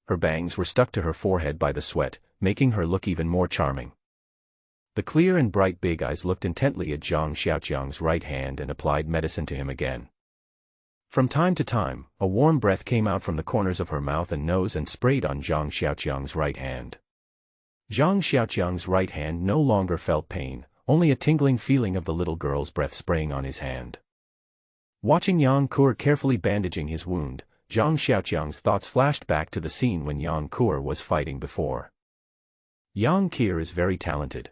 Her bangs were stuck to her forehead by the sweat, making her look even more charming. The clear and bright big eyes looked intently at Zhang Xiaoqiang's right hand and applied medicine to him again. From time to time, a warm breath came out from the corners of her mouth and nose and sprayed on Zhang Xiaoqiang's right hand. Zhang Xiaoqiang's right hand no longer felt pain, only a tingling feeling of the little girl's breath spraying on his hand. Watching Yang Kuo carefully bandaging his wound, Zhang Xiaoqiang's thoughts flashed back to the scene when Yang Kuo was fighting before. Yang Kuo is very talented.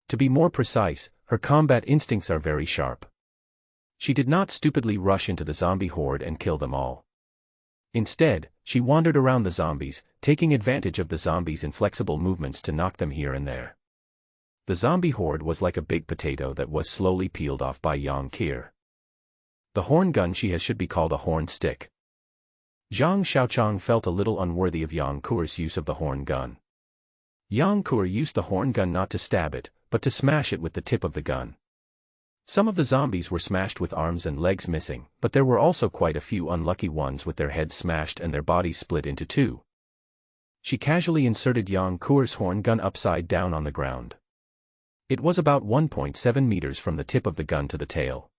To be more precise, her combat instincts are very sharp. She did not stupidly rush into the zombie horde and kill them all. Instead, she wandered around the zombies, taking advantage of the zombies' inflexible movements to knock them here and there. The zombie horde was like a big potato that was slowly peeled off by Yang Kuo. The horn gun she has should be called a horn stick. Zhang Xiaoqiang felt a little unworthy of Yang Kuo's use of the horn gun. Yang Kuo used the horn gun not to stab it, but to smash it with the tip of the gun. Some of the zombies were smashed with arms and legs missing, but there were also quite a few unlucky ones with their heads smashed and their bodies split into two. She casually inserted Yang Kuo's horn gun upside down on the ground. It was about 1.7 meters from the tip of the gun to the tail.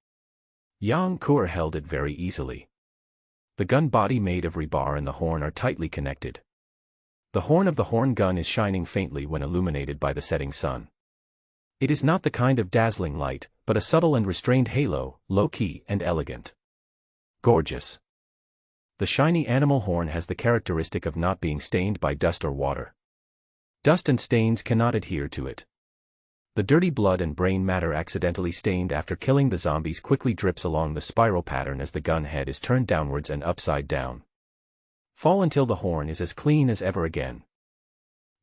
Yang Kuo held it very easily. The gun body made of rebar and the horn are tightly connected. The horn of the horn gun is shining faintly when illuminated by the setting sun. It is not the kind of dazzling light, but a subtle and restrained halo, low-key and elegant. Gorgeous. The shiny animal horn has the characteristic of not being stained by dust or water. Dust and stains cannot adhere to it. The dirty blood and brain matter accidentally stained after killing the zombies quickly drips along the spiral pattern as the gun head is turned downwards and upside down. Fall until the horn is as clean as ever again.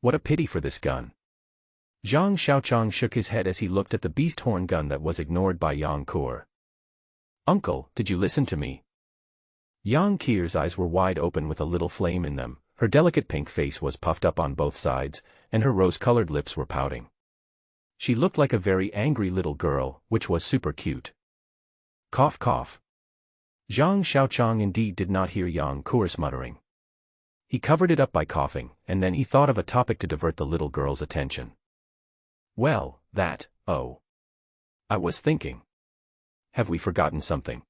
What a pity for this gun. Zhang Xiaoqiang shook his head as he looked at the beast horn gun that was ignored by Yang Kuo. Uncle, did you listen to me? Yang Kuo's eyes were wide open with a little flame in them, her delicate pink face was puffed up on both sides, and her rose-colored lips were pouting. She looked like a very angry little girl, which was super cute. Cough cough. Zhang Xiaoqiang indeed did not hear Yang Kuo's muttering. He covered it up by coughing, and then he thought of a topic to divert the little girl's attention. Well, I was thinking. Have we forgotten something?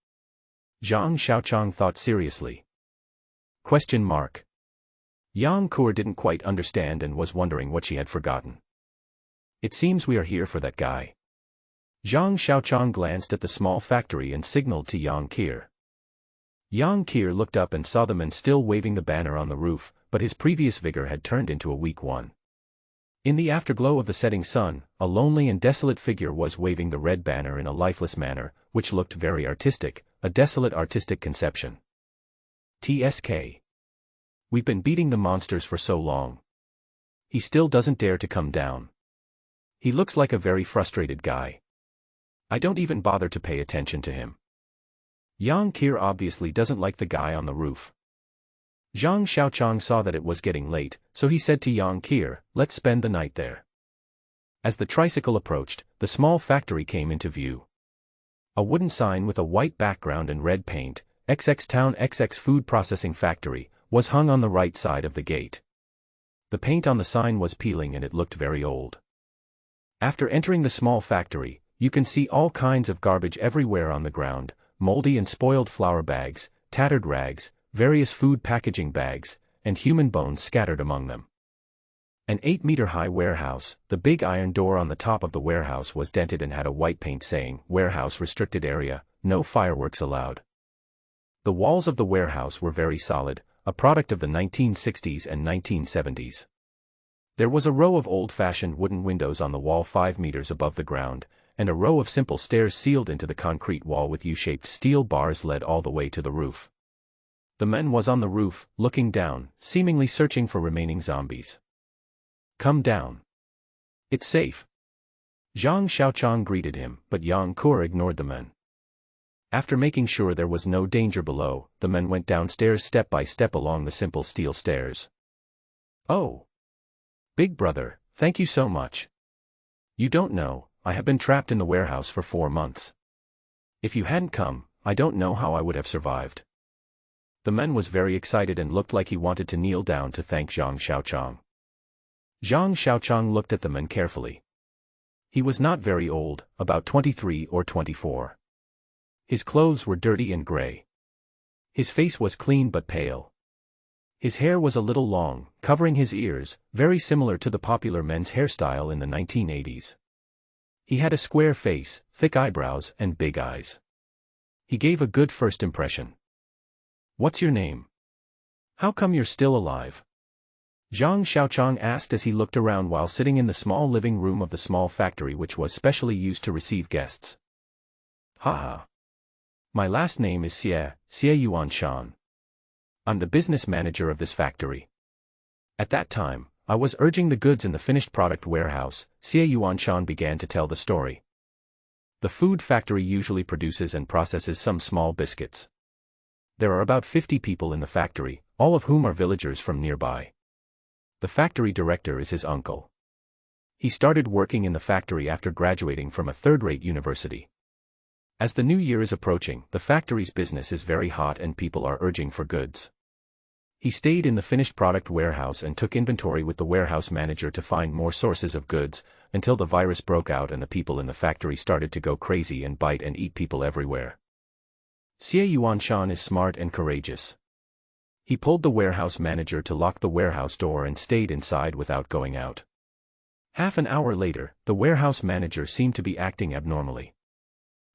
Zhang Xiaoqiang thought seriously. Question mark. Yang Kuo didn't quite understand and was wondering what she had forgotten. It seems we are here for that guy. Zhang Xiaoqiang glanced at the small factory and signaled to Yang Qir. Yang Qir looked up and saw the man still waving the banner on the roof, but his previous vigor had turned into a weak one. In the afterglow of the setting sun, a lonely and desolate figure was waving the red banner in a lifeless manner, which looked very artistic, a desolate artistic conception. TSK. We've been beating the monsters for so long. He still doesn't dare to come down. He looks like a very frustrated guy. I don't even bother to pay attention to him. Yang Qir obviously doesn't like the guy on the roof. Zhang Xiaoqiang saw that it was getting late, so he said to Yang Qir, "Let's spend the night there." As the tricycle approached, the small factory came into view. A wooden sign with a white background and red paint, XX Town XX Food Processing Factory, was hung on the right side of the gate. The paint on the sign was peeling and it looked very old. After entering the small factory, you can see all kinds of garbage everywhere on the ground, moldy and spoiled flour bags, tattered rags, various food packaging bags, and human bones scattered among them. An 8-meter-high warehouse, the big iron door on the top of the warehouse was dented and had a white paint saying, "Warehouse Restricted Area, no fireworks allowed." The walls of the warehouse were very solid, a product of the 1960s and 1970s. There was a row of old-fashioned wooden windows on the wall 5 meters above the ground, and a row of simple stairs sealed into the concrete wall with U-shaped steel bars led all the way to the roof. The man was on the roof, looking down, seemingly searching for remaining zombies. "Come down. It's safe." Zhang Xiaoqiang greeted him, but Yang Qir ignored the man. After making sure there was no danger below, the man went downstairs step by step along the simple steel stairs. "Oh. Big brother, thank you so much. You don't know, I have been trapped in the warehouse for 4 months. If you hadn't come, I don't know how I would have survived." The man was very excited and looked like he wanted to kneel down to thank Zhang Xiaoqiang. Zhang Xiaoqiang looked at the man carefully. He was not very old, about 23 or 24. His clothes were dirty and gray. His face was clean but pale. His hair was a little long, covering his ears, very similar to the popular men's hairstyle in the 1980s. He had a square face, thick eyebrows, and big eyes. He gave a good first impression. "What's your name? How come you're still alive?" Zhang Xiaoqiang asked as he looked around while sitting in the small living room of the small factory which was specially used to receive guests. "Haha. My last name is Xie Yuan Shan. I'm the business manager of this factory. At that time, I was urging the goods in the finished product warehouse." Xie Yuan Shan began to tell the story. The food factory usually produces and processes some small biscuits. There are about 50 people in the factory, all of whom are villagers from nearby. The factory director is his uncle. He started working in the factory after graduating from a third-rate university. As the new year is approaching, the factory's business is very hot and people are urging for goods. He stayed in the finished product warehouse and took inventory with the warehouse manager to find more sources of goods, until the virus broke out and the people in the factory started to go crazy and bite and eat people everywhere. Xie Yuanshan is smart and courageous. He pulled the warehouse manager to lock the warehouse door and stayed inside without going out. Half an hour later, the warehouse manager seemed to be acting abnormally.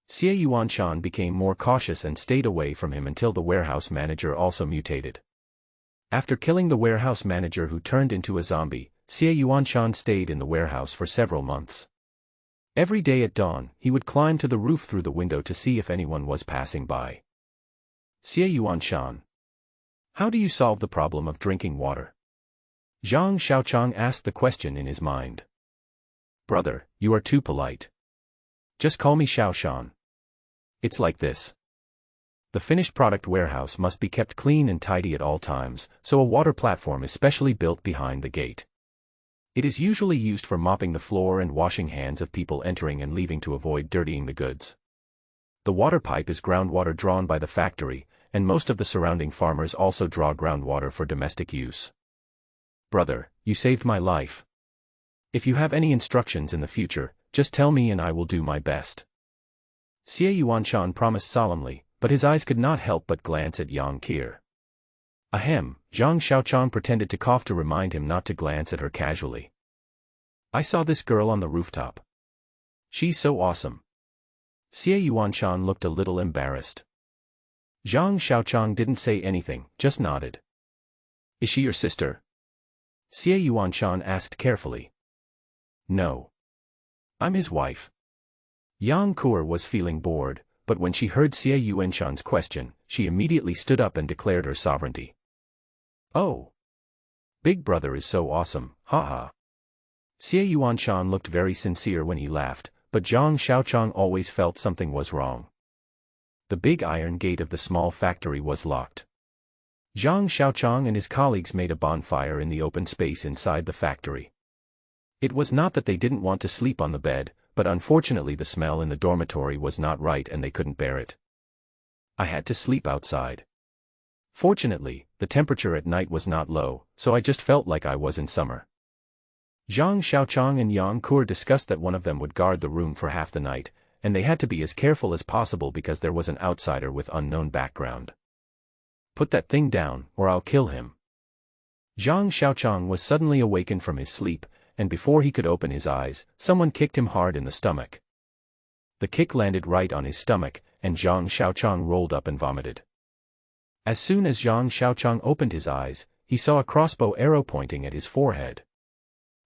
Xie Yuanshan became more cautious and stayed away from him until the warehouse manager also mutated. After killing the warehouse manager who turned into a zombie, Xie Yuanshan stayed in the warehouse for several months. Every day at dawn, he would climb to the roof through the window to see if anyone was passing by. "Xie Yuanshan, how do you solve the problem of drinking water?" Zhang Xiaoqiang asked the question in his mind. "Brother, you are too polite. Just call me Xiaoshan. It's like this. The finished product warehouse must be kept clean and tidy at all times, so a water platform is specially built behind the gate. It is usually used for mopping the floor and washing hands of people entering and leaving to avoid dirtying the goods. The water pipe is groundwater drawn by the factory, and most of the surrounding farmers also draw groundwater for domestic use. Brother, you saved my life. If you have any instructions in the future, just tell me and I will do my best." Xie Yuanshan promised solemnly, but his eyes could not help but glance at Yang Qir. Ahem, Zhang Xiaoqiang pretended to cough to remind him not to glance at her casually. "I saw this girl on the rooftop. She's so awesome. Xie Yuanshan looked a little embarrassed. Zhang Xiaoqiang didn't say anything, just nodded. Is she your sister? Xie Yuanshan asked carefully. No. I'm his wife. Yang Kur was feeling bored, but when she heard Xie Yuanshan's question, she immediately stood up and declared her sovereignty. Oh. Big brother is so awesome, haha. Xie Yuanshan looked very sincere when he laughed, but Zhang Xiaoqiang always felt something was wrong. The big iron gate of the small factory was locked. Zhang Xiaoqiang and his colleagues made a bonfire in the open space inside the factory. It was not that they didn't want to sleep on the bed, but unfortunately the smell in the dormitory was not right and they couldn't bear it. I had to sleep outside. Fortunately, the temperature at night was not low, so I just felt like I was in summer. Zhang Xiaoqiang and Yang Kur discussed that one of them would guard the room for half the night, and they had to be as careful as possible because there was an outsider with unknown background. Put that thing down, or I'll kill him. Zhang Xiaoqiang was suddenly awakened from his sleep, and before he could open his eyes, someone kicked him hard in the stomach. The kick landed right on his stomach, and Zhang Xiaoqiang rolled up and vomited. As soon as Zhang Xiaoqiang opened his eyes, he saw a crossbow arrow pointing at his forehead.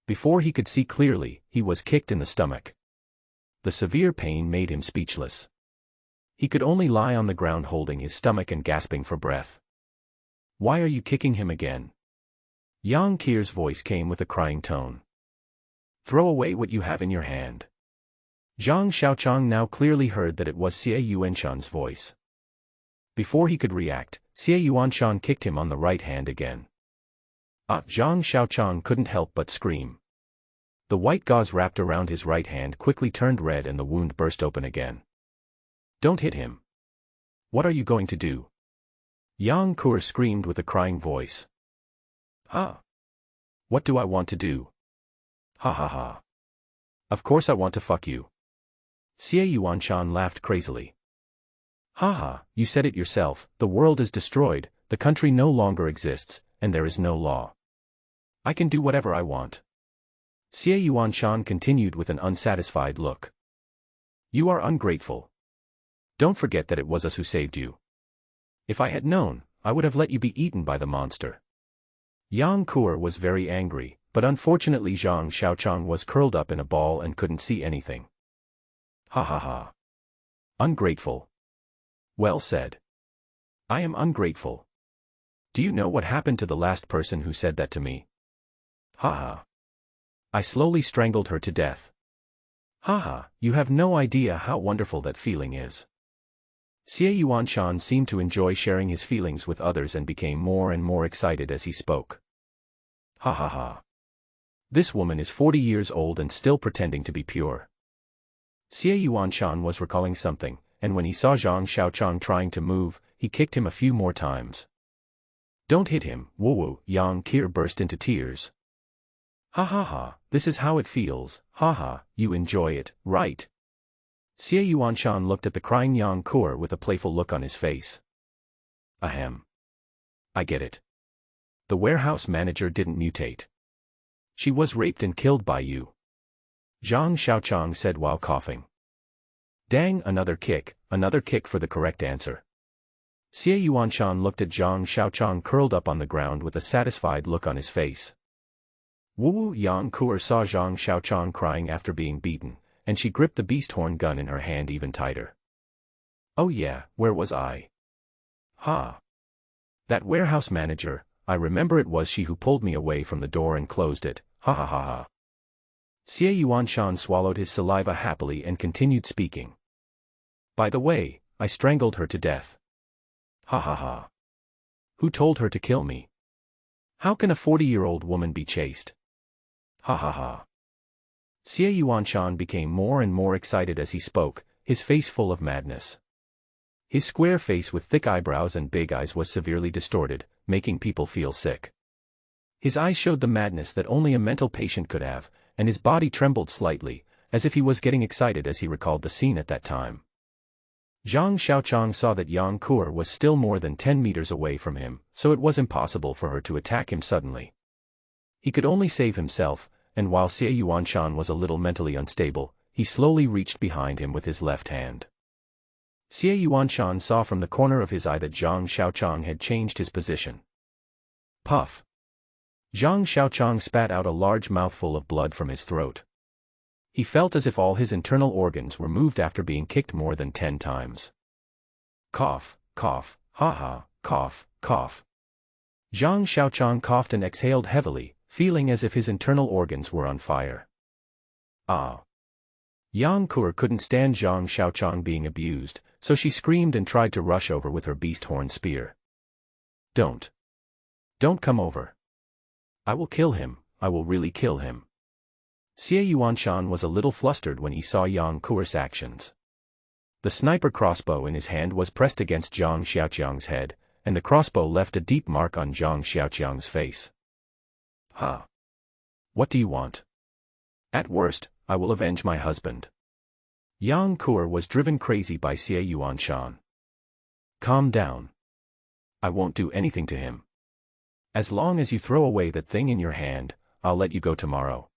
Before he could see clearly, he was kicked in the stomach. The severe pain made him speechless. He could only lie on the ground holding his stomach and gasping for breath. Why are you kicking him again? Yang Kir's voice came with a crying tone. Throw away what you have in your hand. Zhang Xiaoqiang now clearly heard that it was Xie Yuanshan's voice. Before he could react, Xie Yuanshan kicked him on the right hand again. Zhang Xiaoqiang couldn't help but scream. The white gauze wrapped around his right hand quickly turned red and the wound burst open again. Don't hit him. What are you going to do? Yang Kur screamed with a crying voice. What do I want to do? Ha ha ha. Of course I want to fuck you. Xie Yuanshan laughed crazily. Haha, you said it yourself, the world is destroyed, the country no longer exists, and there is no law. I can do whatever I want. Xie Yuanshan continued with an unsatisfied look. You are ungrateful. Don't forget that it was us who saved you. If I had known, I would have let you be eaten by the monster. Yang Kur was very angry, but unfortunately Zhang Xiaoqiang was curled up in a ball and couldn't see anything. Ha ha ha. Ungrateful. Well said. I am ungrateful. Do you know what happened to the last person who said that to me? Ha ha. I slowly strangled her to death. Ha ha, you have no idea how wonderful that feeling is. Xie Yuanshan seemed to enjoy sharing his feelings with others and became more and more excited as he spoke. Ha ha ha. This woman is 40 years old and still pretending to be pure. Xie Yuanshan was recalling something, and when he saw Zhang Xiaoqiang trying to move, he kicked him a few more times. Don't hit him, woo-woo, Yang Kir burst into tears. Ha ha ha, this is how it feels, ha ha, you enjoy it, right? Xie Yuanshan looked at the crying Yang Kur with a playful look on his face. Ahem. I get it. The warehouse manager didn't mutate. She was raped and killed by you. Zhang Xiaoqiang said while coughing. Dang, another kick for the correct answer. Xie Yuanshan looked at Zhang Xiaoqiang curled up on the ground with a satisfied look on his face. Wu Yang Kur saw Zhang Xiaoqiang crying after being beaten, and she gripped the beast horn gun in her hand even tighter. Oh yeah, where was I? Ha! That warehouse manager, I remember it was she who pulled me away from the door and closed it, ha ha ha ha. Xie Yuanshan swallowed his saliva happily and continued speaking. By the way, I strangled her to death. Ha ha ha. Who told her to kill me? How can a 40-year-old woman be chaste? Ha ha ha. Xie Yuanshan became more and more excited as he spoke, his face full of madness. His square face with thick eyebrows and big eyes was severely distorted, making people feel sick. His eyes showed the madness that only a mental patient could have, and his body trembled slightly, as if he was getting excited as he recalled the scene at that time. Zhang Xiaoqiang saw that Yang Kur was still more than 10 meters away from him, so it was impossible for her to attack him suddenly. He could only save himself, and while Xie Yuanshan was a little mentally unstable, he slowly reached behind him with his left hand. Xie Yuanshan saw from the corner of his eye that Zhang Xiaoqiang had changed his position. Puff. Zhang Xiaoqiang spat out a large mouthful of blood from his throat. He felt as if all his internal organs were moved after being kicked more than 10 times. Cough, cough, ha-ha, cough, cough. Zhang Xiaoqiang coughed and exhaled heavily, feeling as if his internal organs were on fire. Ah. Yang Kur couldn't stand Zhang Xiaoqiang being abused, so she screamed and tried to rush over with her beast horn spear. Don't come over. I will kill him, I will really kill him. Xie Yuanshan was a little flustered when he saw Yang Kur's actions. The sniper crossbow in his hand was pressed against Zhang Xiaoqiang's head, and the crossbow left a deep mark on Zhang Xiaoqiang's face. Huh. What do you want? At worst, I will avenge my husband. Yang Kur was driven crazy by Xie Yuanshan. Calm down. I won't do anything to him. As long as you throw away that thing in your hand, I'll let you go tomorrow.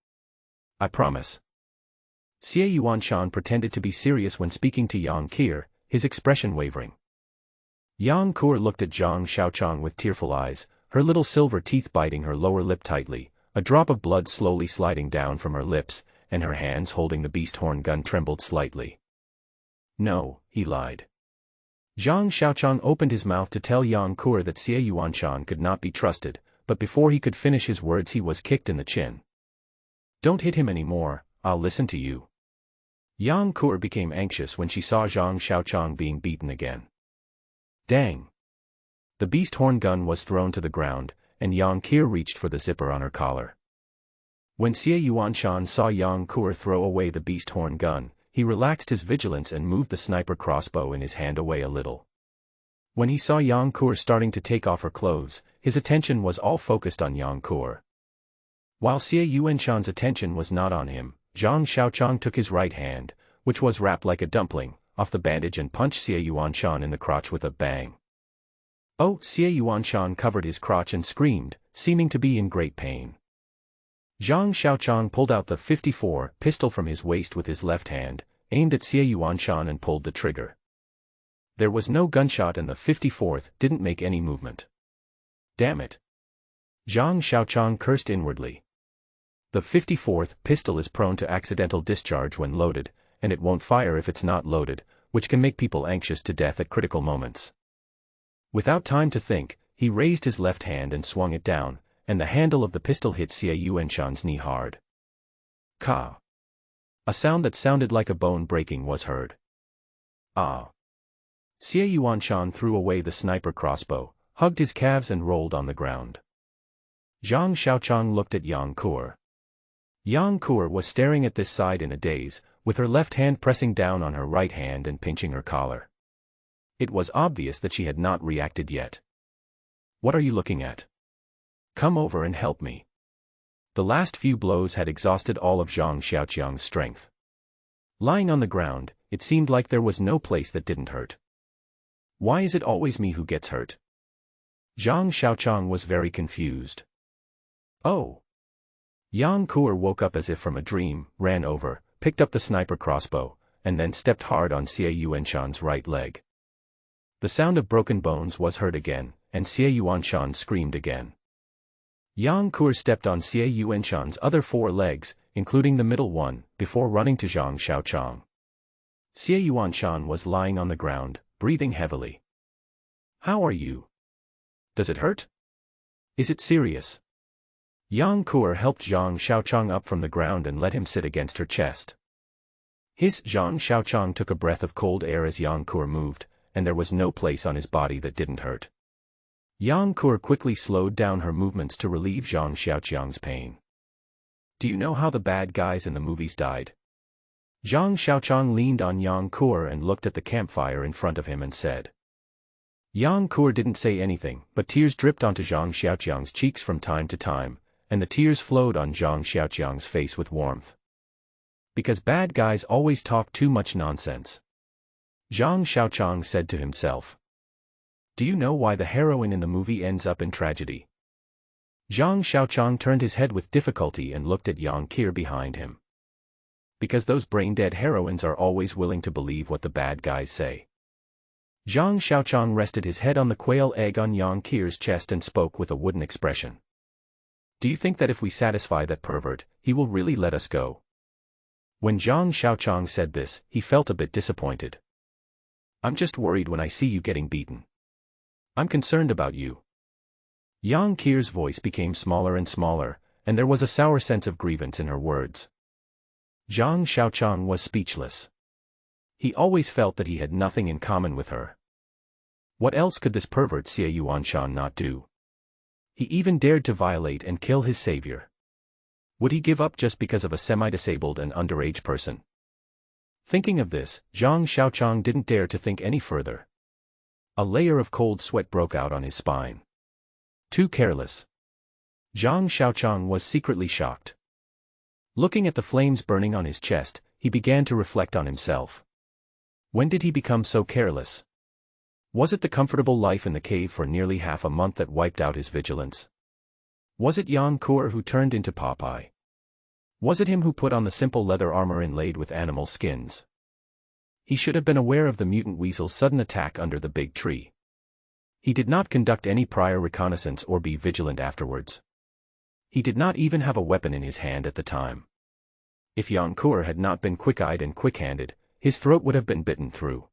I promise. Xie Yuanshan pretended to be serious when speaking to Yang Kur, his expression wavering. Yang Kur looked at Zhang Xiaoqiang with tearful eyes, her little silver teeth biting her lower lip tightly, a drop of blood slowly sliding down from her lips, and her hands holding the beast horn gun trembled slightly. No, he lied. Zhang Xiaoqiang opened his mouth to tell Yang Kur that Xie Yuanshan could not be trusted, but before he could finish his words he was kicked in the chin. Don't hit him anymore, I'll listen to you. Yang Kur became anxious when she saw Zhang Xiaoqiang being beaten again. Dang! The beast horn gun was thrown to the ground, and Yang Kur reached for the zipper on her collar. When Xie Yuanshan saw Yang Kur throw away the beast horn gun, he relaxed his vigilance and moved the sniper crossbow in his hand away a little. When he saw Yang Kur starting to take off her clothes, his attention was all focused on Yang Kur. While Xie Yuanshan's attention was not on him, Zhang Xiaoqiang took his right hand, which was wrapped like a dumpling, off the bandage and punched Xie Yuanshan in the crotch with a bang. Oh! Xie Yuanshan covered his crotch and screamed, seeming to be in great pain. Zhang Xiaoqiang pulled out the .54 pistol from his waist with his left hand, aimed at Xie Yuanshan and pulled the trigger. There was no gunshot and the .54 didn't make any movement. Damn it! Zhang Xiaoqiang cursed inwardly. The .54 pistol is prone to accidental discharge when loaded, and it won't fire if it's not loaded, which can make people anxious to death at critical moments. Without time to think, he raised his left hand and swung it down, and the handle of the pistol hit Xie Yuanshan's knee hard. Ka! A sound that sounded like a bone breaking was heard. Ah! Xie Yuanshan threw away the sniper crossbow, hugged his calves and rolled on the ground. Zhang Xiaoqiang looked at Yang Kur. Yang Kur was staring at this side in a daze, with her left hand pressing down on her right hand and pinching her collar. It was obvious that she had not reacted yet. What are you looking at? Come over and help me. The last few blows had exhausted all of Zhang Xiaoqiang's strength. Lying on the ground, it seemed like there was no place that didn't hurt. Why is it always me who gets hurt? Zhang Xiaoqiang was very confused. Oh! Yang Kur woke up as if from a dream, ran over, picked up the sniper crossbow, and then stepped hard on Xie Yuanshan's right leg. The sound of broken bones was heard again, and Xie Yuanshan screamed again. Yang Kur stepped on Xie Yuanshan's other 4 legs, including the middle one, before running to Zhang Xiaoqiang. Xie Yuanshan was lying on the ground, breathing heavily. How are you? Does it hurt? Is it serious? Yang Kur helped Zhang Xiaoqiang up from the ground and let him sit against her chest. Zhang Xiaoqiang took a breath of cold air as Yang Kur moved, and there was no place on his body that didn't hurt. Yang Kur quickly slowed down her movements to relieve Zhang Xiaoqiang's pain. Do you know how the bad guys in the movies died? Zhang Xiaoqiang leaned on Yang Kur and looked at the campfire in front of him and said. Yang Kur didn't say anything, but tears dripped onto Zhang Xiaoqiang's cheeks from time to time, and the tears flowed on Zhang Xiaoqiang's face with warmth. Because bad guys always talk too much nonsense. Zhang Xiaoqiang said to himself. Do you know why the heroine in the movie ends up in tragedy? Zhang Xiaoqiang turned his head with difficulty and looked at Yang Kur behind him. Because those brain-dead heroines are always willing to believe what the bad guys say. Zhang Xiaoqiang rested his head on the quail egg on Yang Qir's chest and spoke with a wooden expression. Do you think that if we satisfy that pervert, he will really let us go? When Zhang Xiaoqiang said this, he felt a bit disappointed. I'm just worried when I see you getting beaten. I'm concerned about you. Yang Qir's voice became smaller and smaller, and there was a sour sense of grievance in her words. Zhang Xiaoqiang was speechless. He always felt that he had nothing in common with her. What else could this pervert Xie Yuanshan not do? He even dared to violate and kill his savior. Would he give up just because of a semi-disabled and underage person? Thinking of this, Zhang Xiaoqiang didn't dare to think any further. A layer of cold sweat broke out on his spine. Too careless. Zhang Xiaoqiang was secretly shocked. Looking at the flames burning on his chest, he began to reflect on himself. When did he become so careless? Was it the comfortable life in the cave for nearly half a month that wiped out his vigilance? Was it Yang Qir who turned into Popeye? Was it him who put on the simple leather armor inlaid with animal skins? He should have been aware of the mutant weasel's sudden attack under the big tree. He did not conduct any prior reconnaissance or be vigilant afterwards. He did not even have a weapon in his hand at the time. If Yang Qir had not been quick-eyed and quick-handed, his throat would have been bitten through.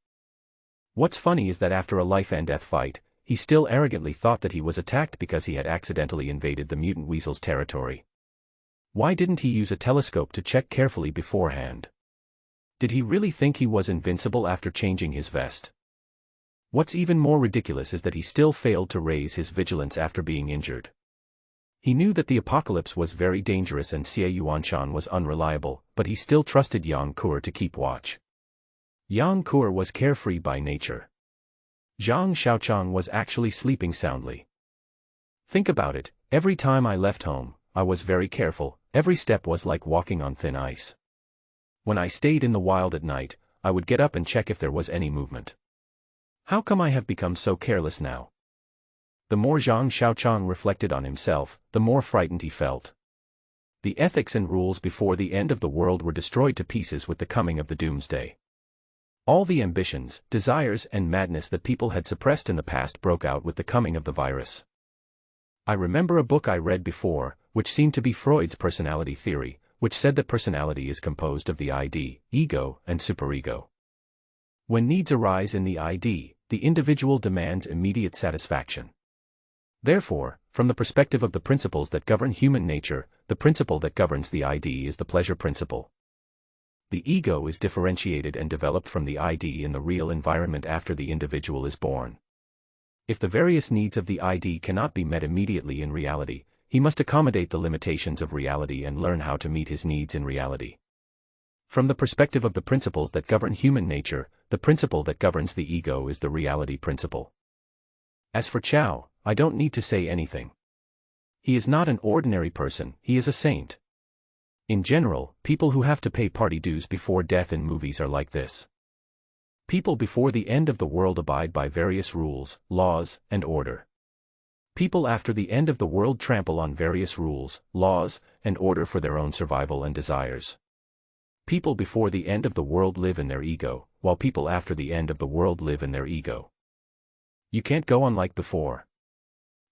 What's funny is that after a life-and-death fight, he still arrogantly thought that he was attacked because he had accidentally invaded the mutant weasel's territory. Why didn't he use a telescope to check carefully beforehand? Did he really think he was invincible after changing his vest? What's even more ridiculous is that he still failed to raise his vigilance after being injured. He knew that the apocalypse was very dangerous and Xie Yuanshan was unreliable, but he still trusted Yang Qir to keep watch. Yang Qir was carefree by nature. Zhang Xiaoqiang was actually sleeping soundly. Think about it, every time I left home, I was very careful, every step was like walking on thin ice. When I stayed in the wild at night, I would get up and check if there was any movement. How come I have become so careless now? The more Zhang Xiaoqiang reflected on himself, the more frightened he felt. The ethics and rules before the end of the world were destroyed to pieces with the coming of the doomsday. All the ambitions, desires, and madness that people had suppressed in the past broke out with the coming of the virus. I remember a book I read before, which seemed to be Freud's personality theory, which said that personality is composed of the ID, ego, and superego. When needs arise in the ID, the individual demands immediate satisfaction. Therefore, from the perspective of the principles that govern human nature, the principle that governs the ID is the pleasure principle. The ego is differentiated and developed from the ID in the real environment after the individual is born. If the various needs of the ID cannot be met immediately in reality, he must accommodate the limitations of reality and learn how to meet his needs in reality. From the perspective of the principles that govern human nature, the principle that governs the ego is the reality principle. As for Chao, I don't need to say anything. He is not an ordinary person, he is a saint. In general, people who have to pay party dues before death in movies are like this. People before the end of the world abide by various rules, laws, and order. People after the end of the world trample on various rules, laws, and order for their own survival and desires. People before the end of the world live in their ego, while people after the end of the world live in their ego. You can't go on like before.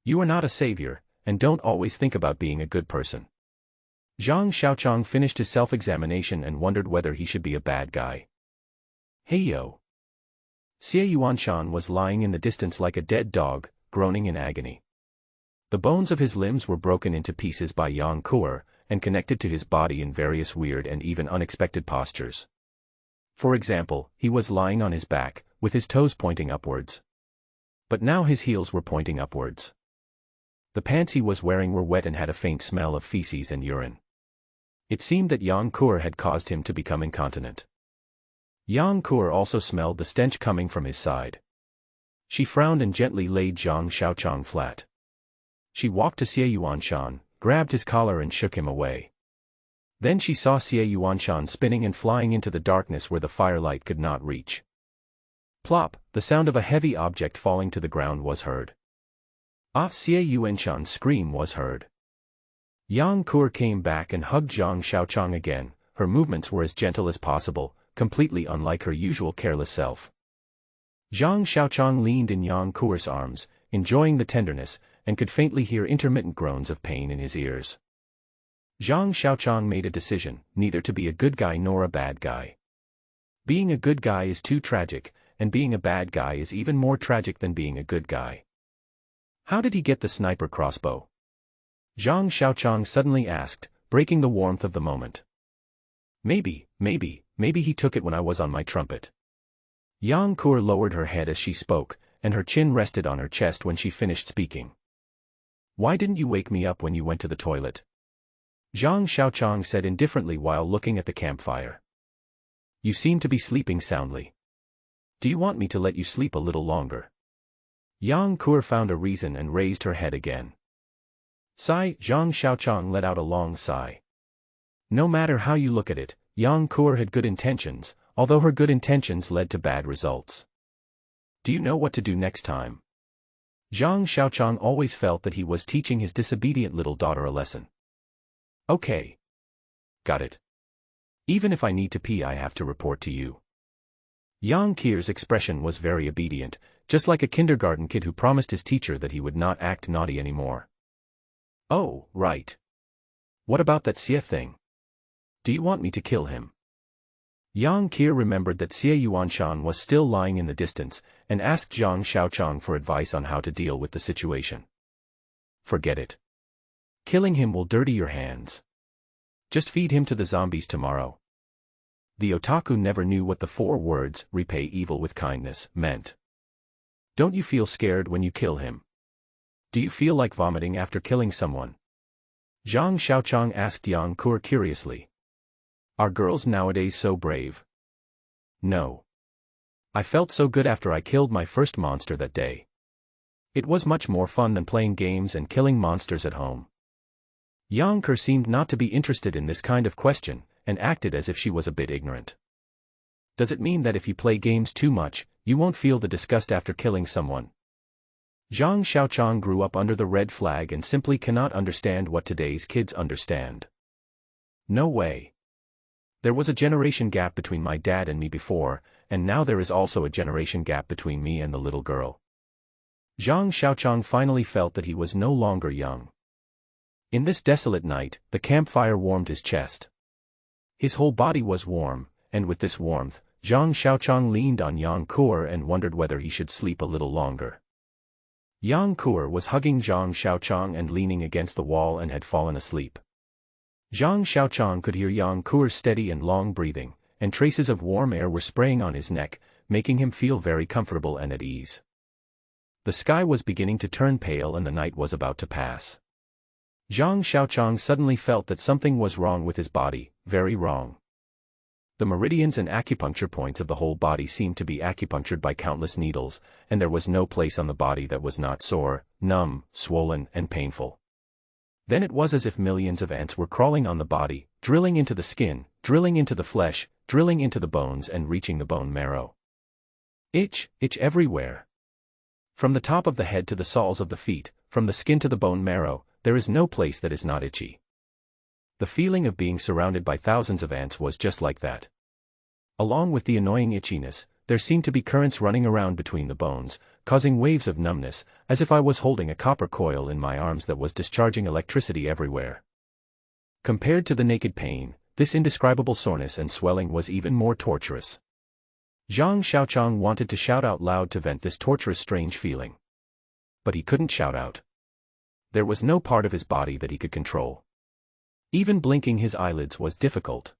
You are not a savior, and don't always think about being a good person. Zhang Xiaoqiang finished his self-examination and wondered whether he should be a bad guy. Hey yo! Xie Yuanshan was lying in the distance like a dead dog, groaning in agony. The bones of his limbs were broken into pieces by Yang Qir, and connected to his body in various weird and even unexpected postures. For example, he was lying on his back, with his toes pointing upwards. But now his heels were pointing upwards. The pants he was wearing were wet and had a faint smell of feces and urine. It seemed that Yang Qir had caused him to become incontinent. Yang Qir also smelled the stench coming from his side. She frowned and gently laid Zhang Xiaoqiang flat. She walked to Xie Yuanshan, grabbed his collar and shook him away. Then she saw Xie Yuanshan spinning and flying into the darkness where the firelight could not reach. Plop, the sound of a heavy object falling to the ground was heard. Xie Yuanshan's scream was heard. Yang Qir came back and hugged Zhang Xiaoqiang again. Her movements were as gentle as possible, completely unlike her usual careless self. Zhang Xiaoqiang leaned in Yang Kuer's arms, enjoying the tenderness, and could faintly hear intermittent groans of pain in his ears. Zhang Xiaoqiang made a decision, neither to be a good guy nor a bad guy. Being a good guy is too tragic, and being a bad guy is even more tragic than being a good guy. How did he get the sniper crossbow? Zhang Xiaoqiang suddenly asked, breaking the warmth of the moment. Maybe he took it when I was on my trumpet. Yang Kuer lowered her head as she spoke, and her chin rested on her chest when she finished speaking. Why didn't you wake me up when you went to the toilet? Zhang Xiaoqiang said indifferently while looking at the campfire. You seem to be sleeping soundly. Do you want me to let you sleep a little longer? Yang Kuer found a reason and raised her head again. Sigh. Zhang Xiaoqiang let out a long sigh. No matter how you look at it, Yang Kuer had good intentions, although her good intentions led to bad results. Do you know what to do next time? Zhang Xiaoqiang always felt that he was teaching his disobedient little daughter a lesson. Okay. Got it. Even if I need to pee, I have to report to you. Yang Kuer's expression was very obedient, just like a kindergarten kid who promised his teacher that he would not act naughty anymore. Oh, right. What about that Xie thing? Do you want me to kill him? Yang Kuer remembered that Xie Yuanshan was still lying in the distance, and asked Zhang Xiaoqiang for advice on how to deal with the situation. Forget it. Killing him will dirty your hands. Just feed him to the zombies tomorrow. The otaku never knew what the 4 words, repay evil with kindness, meant. Don't you feel scared when you kill him? Do you feel like vomiting after killing someone? Zhang Xiaoqiang asked Yang Kuer curiously. Are girls nowadays so brave? No. I felt so good after I killed my first monster that day. It was much more fun than playing games and killing monsters at home. Yang Kuer seemed not to be interested in this kind of question, and acted as if she was a bit ignorant. Does it mean that if you play games too much, you won't feel the disgust after killing someone? Zhang Xiaoqiang grew up under the red flag and simply cannot understand what today's kids understand. No way. There was a generation gap between my dad and me before, and now there is also a generation gap between me and the little girl. Zhang Xiaoqiang finally felt that he was no longer young. In this desolate night, the campfire warmed his chest. His whole body was warm, and with this warmth, Zhang Xiaoqiang leaned on Yang Kuer and wondered whether he should sleep a little longer. Yang Kuer was hugging Zhang Xiaoqiang and leaning against the wall and had fallen asleep. Zhang Xiaoqiang could hear Yang Kuer's steady and long breathing, and traces of warm air were spraying on his neck, making him feel very comfortable and at ease. The sky was beginning to turn pale and the night was about to pass. Zhang Xiaoqiang suddenly felt that something was wrong with his body, very wrong. The meridians and acupuncture points of the whole body seemed to be acupunctured by countless needles, and there was no place on the body that was not sore, numb, swollen, and painful. Then it was as if millions of ants were crawling on the body, drilling into the skin, drilling into the flesh, drilling into the bones and reaching the bone marrow. Itch everywhere. From the top of the head to the soles of the feet, from the skin to the bone marrow, there is no place that is not itchy. The feeling of being surrounded by thousands of ants was just like that. Along with the annoying itchiness, there seemed to be currents running around between the bones, causing waves of numbness, as if I was holding a copper coil in my arms that was discharging electricity everywhere. Compared to the naked pain, this indescribable soreness and swelling was even more torturous. Zhang Xiaoqiang wanted to shout out loud to vent this torturous strange feeling. But he couldn't shout out. There was no part of his body that he could control. Even blinking his eyelids was difficult.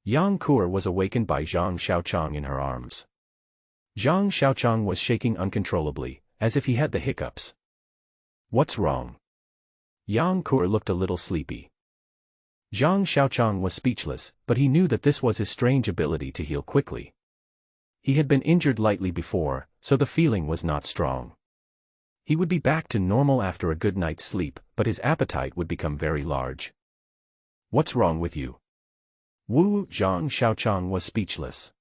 Yang Kuer was awakened by Zhang Xiaoqiang in her arms. Zhang Xiaoqiang was shaking uncontrollably, as if he had the hiccups. What's wrong? Yang Kuer looked a little sleepy. Zhang Xiaoqiang was speechless, but he knew that this was his strange ability to heal quickly. He had been injured lightly before, so the feeling was not strong. He would be back to normal after a good night's sleep, but his appetite would become very large. What's wrong with you? Wu. Zhang Xiaoqiang was speechless.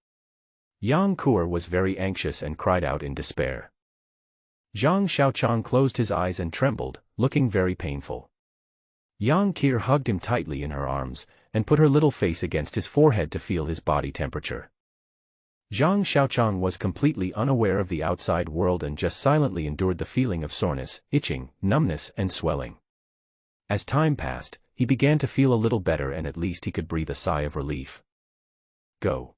Yang Kuer was very anxious and cried out in despair. Zhang Xiaoqiang closed his eyes and trembled, looking very painful. Yang Kuer hugged him tightly in her arms, and put her little face against his forehead to feel his body temperature. Zhang Xiaoqiang was completely unaware of the outside world and just silently endured the feeling of soreness, itching, numbness and swelling. As time passed, he began to feel a little better and at least he could breathe a sigh of relief. Go.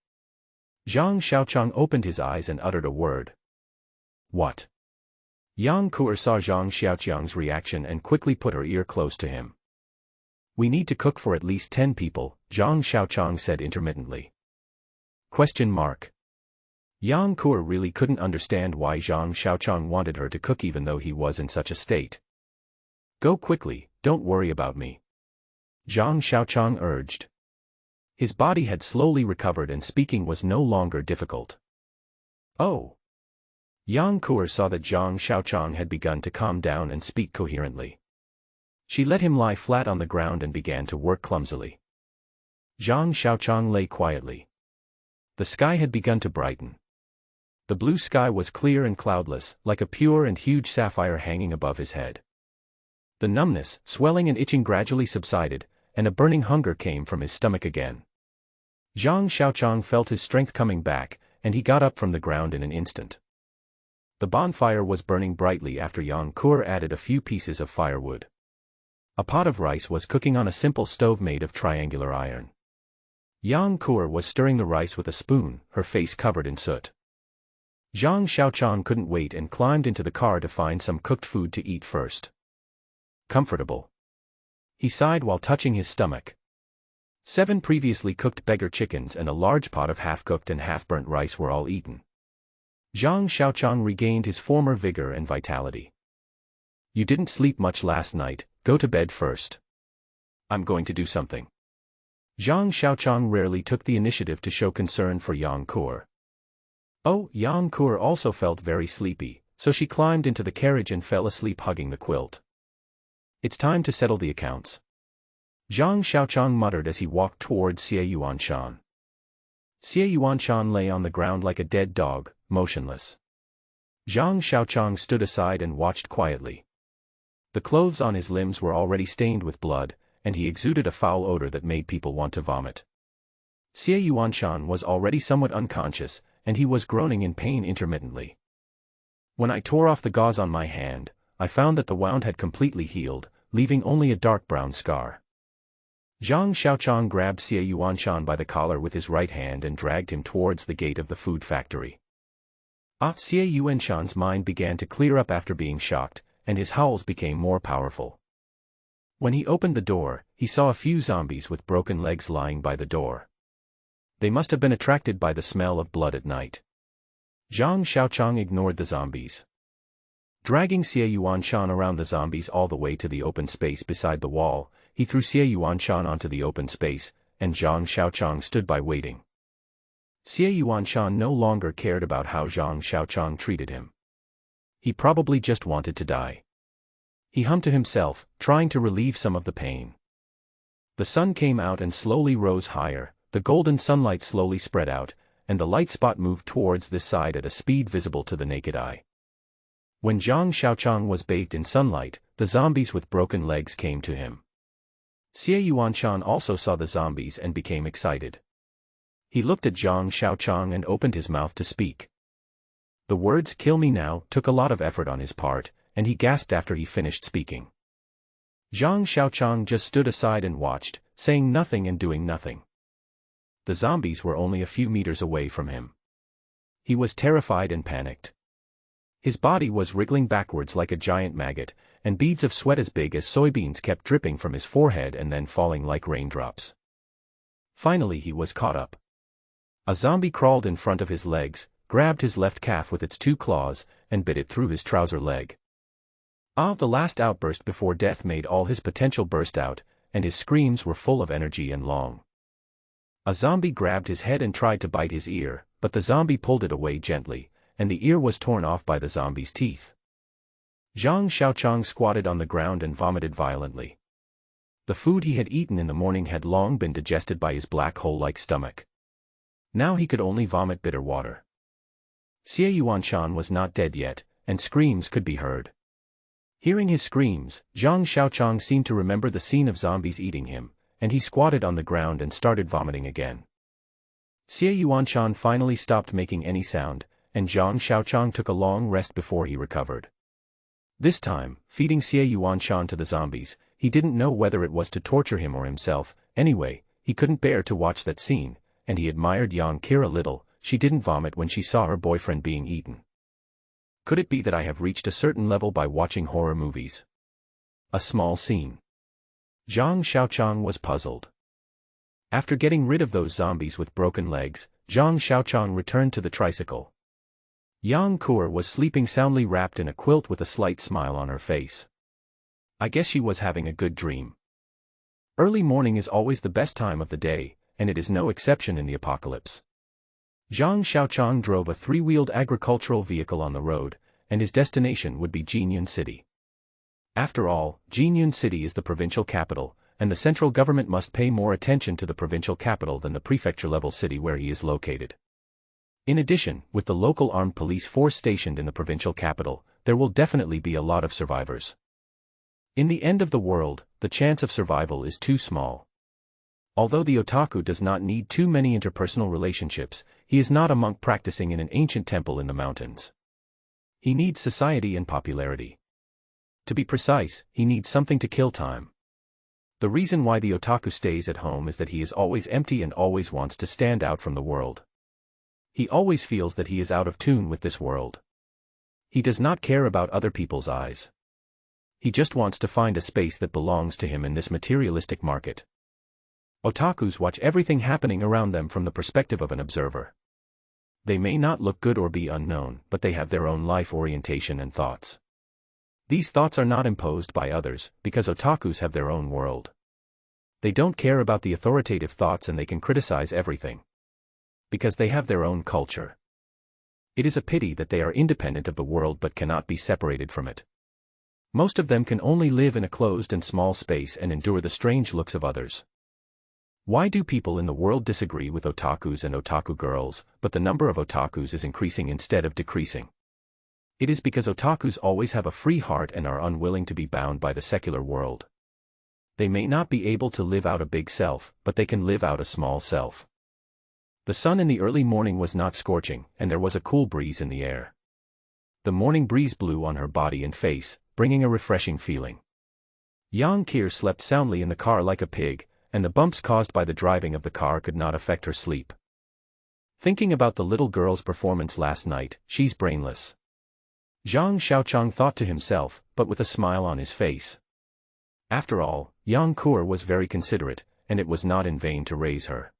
Zhang Xiaoqiang opened his eyes and uttered a word. What? Yang Kuer saw Zhang Xiaoqiang's reaction and quickly put her ear close to him. We need to cook for at least 10 people, Zhang Xiaoqiang said intermittently. Question mark. Yang Kuer really couldn't understand why Zhang Xiaoqiang wanted her to cook even though he was in such a state. Go quickly, don't worry about me. Zhang Xiaoqiang urged. His body had slowly recovered and speaking was no longer difficult. Oh. Yang Kuer saw that Zhang Xiaoqiang had begun to calm down and speak coherently. She let him lie flat on the ground and began to work clumsily. Zhang Xiaoqiang lay quietly. The sky had begun to brighten. The blue sky was clear and cloudless, like a pure and huge sapphire hanging above his head. The numbness, swelling and itching gradually subsided, and a burning hunger came from his stomach again. Zhang Xiaoqiang felt his strength coming back, and he got up from the ground in an instant. The bonfire was burning brightly after Yang Kuer added a few pieces of firewood. A pot of rice was cooking on a simple stove made of triangular iron. Yang Kuer was stirring the rice with a spoon, her face covered in soot. Zhang Xiaoqiang couldn't wait and climbed into the car to find some cooked food to eat first. Comfortable. He sighed while touching his stomach. 7 previously cooked beggar chickens and a large pot of half-cooked and half-burnt rice were all eaten. Zhang Xiaoqiang regained his former vigor and vitality. You didn't sleep much last night, go to bed first. I'm going to do something. Zhang Xiaoqiang rarely took the initiative to show concern for Yang Kuer. Oh, Yang Kuer also felt very sleepy, so she climbed into the carriage and fell asleep hugging the quilt. It's time to settle the accounts. Zhang Xiaoqiang muttered as he walked towards Xie Yuanshan. Xie Yuanshan lay on the ground like a dead dog, motionless. Zhang Xiaoqiang stood aside and watched quietly. The clothes on his limbs were already stained with blood, and he exuded a foul odor that made people want to vomit. Xie Yuanshan was already somewhat unconscious, and he was groaning in pain intermittently. When I tore off the gauze on my hand, I found that the wound had completely healed, leaving only a dark brown scar. Zhang Xiaoqiang grabbed Xie Yuanshan by the collar with his right hand and dragged him towards the gate of the food factory. Xie Yuanshan's mind began to clear up after being shocked, and his howls became more powerful. When he opened the door, he saw a few zombies with broken legs lying by the door. They must have been attracted by the smell of blood at night. Zhang Xiaoqiang ignored the zombies. Dragging Xie Yuanshan around the zombies all the way to the open space beside the wall, he threw Xie Yuanshan onto the open space, and Zhang Xiaoqiang stood by waiting. Xie Yuanshan no longer cared about how Zhang Xiaoqiang treated him. He probably just wanted to die. He hummed to himself, trying to relieve some of the pain. The sun came out and slowly rose higher, the golden sunlight slowly spread out, and the light spot moved towards this side at a speed visible to the naked eye. When Zhang Xiaoqiang was bathed in sunlight, the zombies with broken legs came to him. Xie Yuanshan also saw the zombies and became excited. He looked at Zhang Xiaoqiang and opened his mouth to speak. The words "kill me now" took a lot of effort on his part, and he gasped after he finished speaking. Zhang Xiaoqiang just stood aside and watched, saying nothing and doing nothing. The zombies were only a few meters away from him. He was terrified and panicked. His body was wriggling backwards like a giant maggot, and beads of sweat as big as soybeans kept dripping from his forehead and then falling like raindrops. Finally he was caught up. A zombie crawled in front of his legs, grabbed his left calf with its 2 claws, and bit it through his trouser leg. The last outburst before death made all his potential burst out, and his screams were full of energy and long. A zombie grabbed his head and tried to bite his ear, but the zombie pulled it away gently, and the ear was torn off by the zombie's teeth. Zhang Xiaoqiang squatted on the ground and vomited violently. The food he had eaten in the morning had long been digested by his black hole-like stomach. Now he could only vomit bitter water. Xie Yuanshan was not dead yet, and screams could be heard. Hearing his screams, Zhang Xiaoqiang seemed to remember the scene of zombies eating him, and he squatted on the ground and started vomiting again. Xie Yuanshan finally stopped making any sound, and Zhang Xiaoqiang took a long rest before he recovered. This time, feeding Xie Yuanshan to the zombies, he didn't know whether it was to torture him or himself. Anyway, he couldn't bear to watch that scene, and he admired Yang Qi a little. She didn't vomit when she saw her boyfriend being eaten. Could it be that I have reached a certain level by watching horror movies? A small scene. Zhang Xiaoqiang was puzzled. After getting rid of those zombies with broken legs, Zhang Xiaoqiang returned to the tricycle. Yang Qi was sleeping soundly wrapped in a quilt with a slight smile on her face. I guess she was having a good dream. Early morning is always the best time of the day, and it is no exception in the apocalypse. Zhang Xiaoqiang drove a three-wheeled agricultural vehicle on the road, and his destination would be Jinyun City. After all, Jinyun City is the provincial capital, and the central government must pay more attention to the provincial capital than the prefecture-level city where he is located. In addition, with the local armed police force stationed in the provincial capital, there will definitely be a lot of survivors. In the end of the world, the chance of survival is too small. Although the otaku does not need too many interpersonal relationships, he is not a monk practicing in an ancient temple in the mountains. He needs society and popularity. To be precise, he needs something to kill time. The reason why the otaku stays at home is that he is always empty and always wants to stand out from the world. He always feels that he is out of tune with this world. He does not care about other people's eyes. He just wants to find a space that belongs to him in this materialistic market. Otakus watch everything happening around them from the perspective of an observer. They may not look good or be unknown, but they have their own life orientation and thoughts. These thoughts are not imposed by others, because otakus have their own world. They don't care about the authoritative thoughts and they can criticize everything. Because they have their own culture. It is a pity that they are independent of the world but cannot be separated from it. Most of them can only live in a closed and small space and endure the strange looks of others. Why do people in the world disagree with otakus and otaku girls, but the number of otakus is increasing instead of decreasing? It is because otakus always have a free heart and are unwilling to be bound by the secular world. They may not be able to live out a big self, but they can live out a small self. The sun in the early morning was not scorching, and there was a cool breeze in the air. The morning breeze blew on her body and face, bringing a refreshing feeling. Yang Qi slept soundly in the car like a pig, and the bumps caused by the driving of the car could not affect her sleep. Thinking about the little girl's performance last night, she's brainless. Zhang Xiaoqiang thought to himself, but with a smile on his face. After all, Yang Qi was very considerate, and it was not in vain to raise her.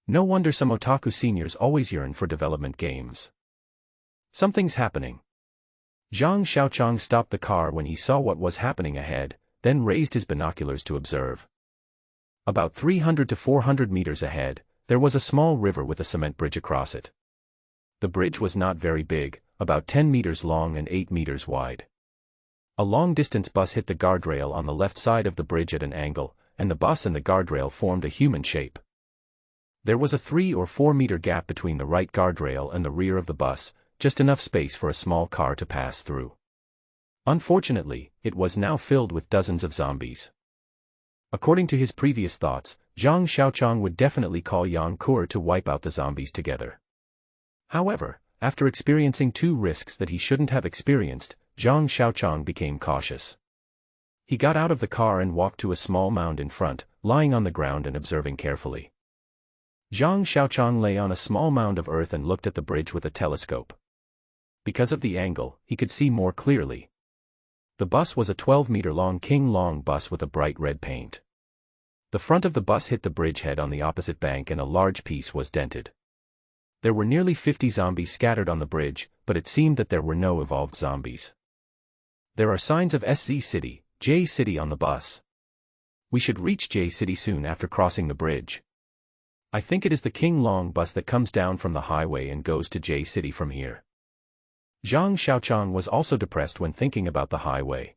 No wonder some otaku seniors always yearn for development games. Something's happening. Zhang Xiaoqiang stopped the car when he saw what was happening ahead, then raised his binoculars to observe. About 300 to 400 meters ahead, there was a small river with a cement bridge across it. The bridge was not very big, about 10 meters long and 8 meters wide. A long-distance bus hit the guardrail on the left side of the bridge at an angle, and the bus and the guardrail formed a human shape. There was a 3 or 4 meter gap between the right guardrail and the rear of the bus, just enough space for a small car to pass through. Unfortunately, it was now filled with dozens of zombies. According to his previous thoughts, Zhang Xiaoqiang would definitely call Yang Qi to wipe out the zombies together. However, after experiencing 2 risks that he shouldn't have experienced, Zhang Xiaoqiang became cautious. He got out of the car and walked to a small mound in front, lying on the ground and observing carefully. Zhang Xiaoqiang lay on a small mound of earth and looked at the bridge with a telescope. Because of the angle, he could see more clearly. The bus was a 12-meter-long King Long bus with a bright red paint. The front of the bus hit the bridgehead on the opposite bank and a large piece was dented. There were nearly 50 zombies scattered on the bridge, but it seemed that there were no evolved zombies. There are signs of SZ City, J City on the bus. We should reach J City soon after crossing the bridge. I think it is the King Long bus that comes down from the highway and goes to J City from here. Zhang Xiaoqiang was also depressed when thinking about the highway.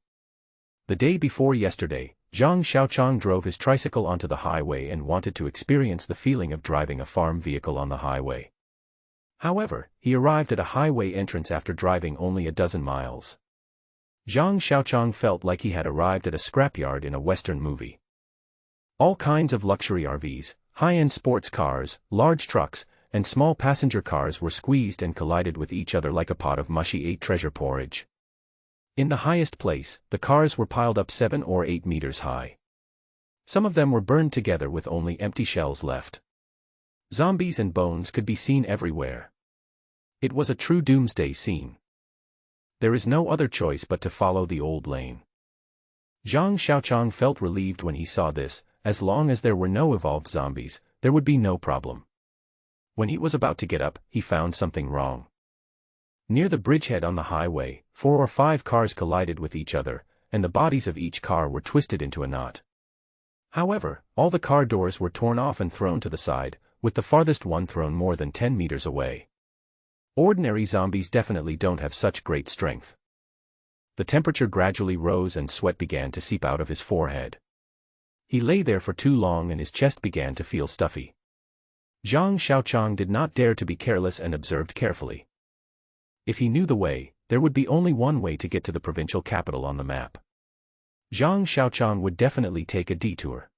The day before yesterday, Zhang Xiaoqiang drove his tricycle onto the highway and wanted to experience the feeling of driving a farm vehicle on the highway. However, he arrived at a highway entrance after driving only a dozen miles. Zhang Xiaoqiang felt like he had arrived at a scrapyard in a Western movie. All kinds of luxury RVs, high-end sports cars, large trucks, and small passenger cars were squeezed and collided with each other like a pot of mushy 8 treasure porridge. In the highest place, the cars were piled up 7 or 8 meters high. Some of them were burned together with only empty shells left. Zombies and bones could be seen everywhere. It was a true doomsday scene. There is no other choice but to follow the old lane. Zhang Xiaoqiang felt relieved when he saw this. As long as there were no evolved zombies, there would be no problem. When he was about to get up, he found something wrong. Near the bridgehead on the highway, 4 or 5 cars collided with each other, and the bodies of each car were twisted into a knot. However, all the car doors were torn off and thrown to the side, with the farthest one thrown more than 10 meters away. Ordinary zombies definitely don't have such great strength. The temperature gradually rose and sweat began to seep out of his forehead. He lay there for too long and his chest began to feel stuffy. Zhang Xiaoqiang did not dare to be careless and observed carefully. If he knew the way, there would be only one way to get to the provincial capital on the map. Zhang Xiaoqiang would definitely take a detour.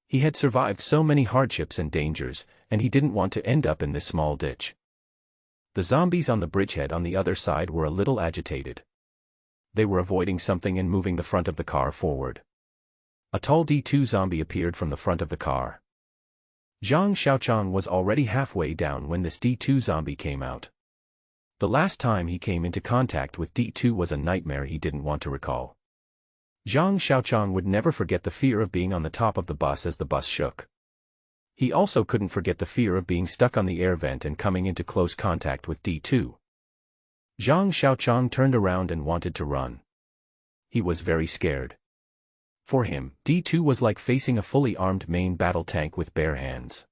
He had survived so many hardships and dangers, and he didn't want to end up in this small ditch. The zombies on the bridgehead on the other side were a little agitated. They were avoiding something and moving the front of the car forward. A tall D2 zombie appeared from the front of the car. Zhang Xiaoqiang was already halfway down when this D2 zombie came out. The last time he came into contact with D2 was a nightmare he didn't want to recall. Zhang Xiaoqiang would never forget the fear of being on the top of the bus as the bus shook. He also couldn't forget the fear of being stuck on the air vent and coming into close contact with D2. Zhang Xiaoqiang turned around and wanted to run. He was very scared. For him, D2 was like facing a fully armed main battle tank with bare hands.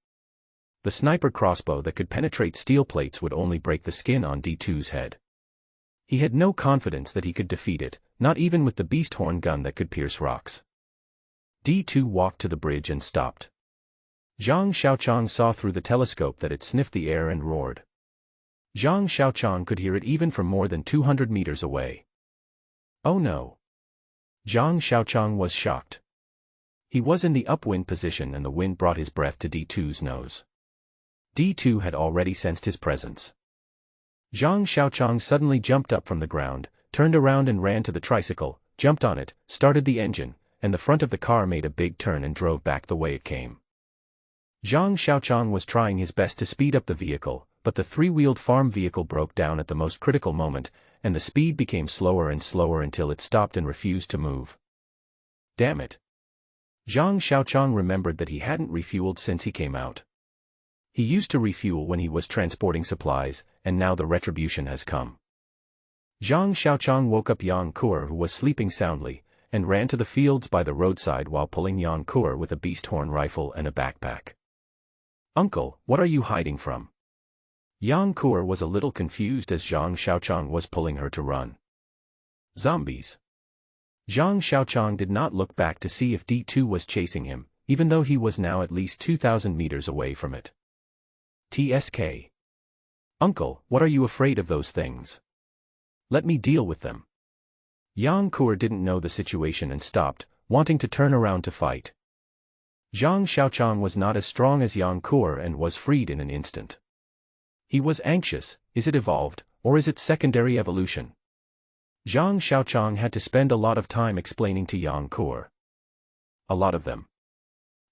The sniper crossbow that could penetrate steel plates would only break the skin on D2's head. He had no confidence that he could defeat it, not even with the beast horn gun that could pierce rocks. D2 walked to the bridge and stopped. Zhang Xiaoqiang saw through the telescope that it sniffed the air and roared. Zhang Xiaoqiang could hear it even from more than 200 meters away. Oh no! Zhang Xiaoqiang was shocked. He was in the upwind position and the wind brought his breath to D2's nose. D2 had already sensed his presence. Zhang Xiaoqiang suddenly jumped up from the ground, turned around and ran to the tricycle, jumped on it, started the engine, and the front of the car made a big turn and drove back the way it came. Zhang Xiaoqiang was trying his best to speed up the vehicle, but the 3-wheeled farm vehicle broke down at the most critical moment, and the speed became slower and slower until it stopped and refused to move. Damn it! Zhang Xiaoqiang remembered that he hadn't refueled since he came out. He used to refuel when he was transporting supplies, and now the retribution has come. Zhang Xiaoqiang woke up Yang Kur, who was sleeping soundly, and ran to the fields by the roadside while pulling Yang Kur with a beast horn rifle and a backpack. "Uncle, what are you hiding from?" Yang Kur was a little confused as Zhang Xiaoqiang was pulling her to run. Zombies. Zhang Xiaoqiang did not look back to see if D2 was chasing him, even though he was now at least 2,000 meters away from it. TSK. "Uncle, what are you afraid of those things? Let me deal with them." Yang Kur didn't know the situation and stopped, wanting to turn around to fight. Zhang Xiaoqiang was not as strong as Yang Kur and was freed in an instant. He was anxious. Is it evolved, or is it secondary evolution? Zhang Xiaoqiang had to spend a lot of time explaining to Yang Kur. A lot of them.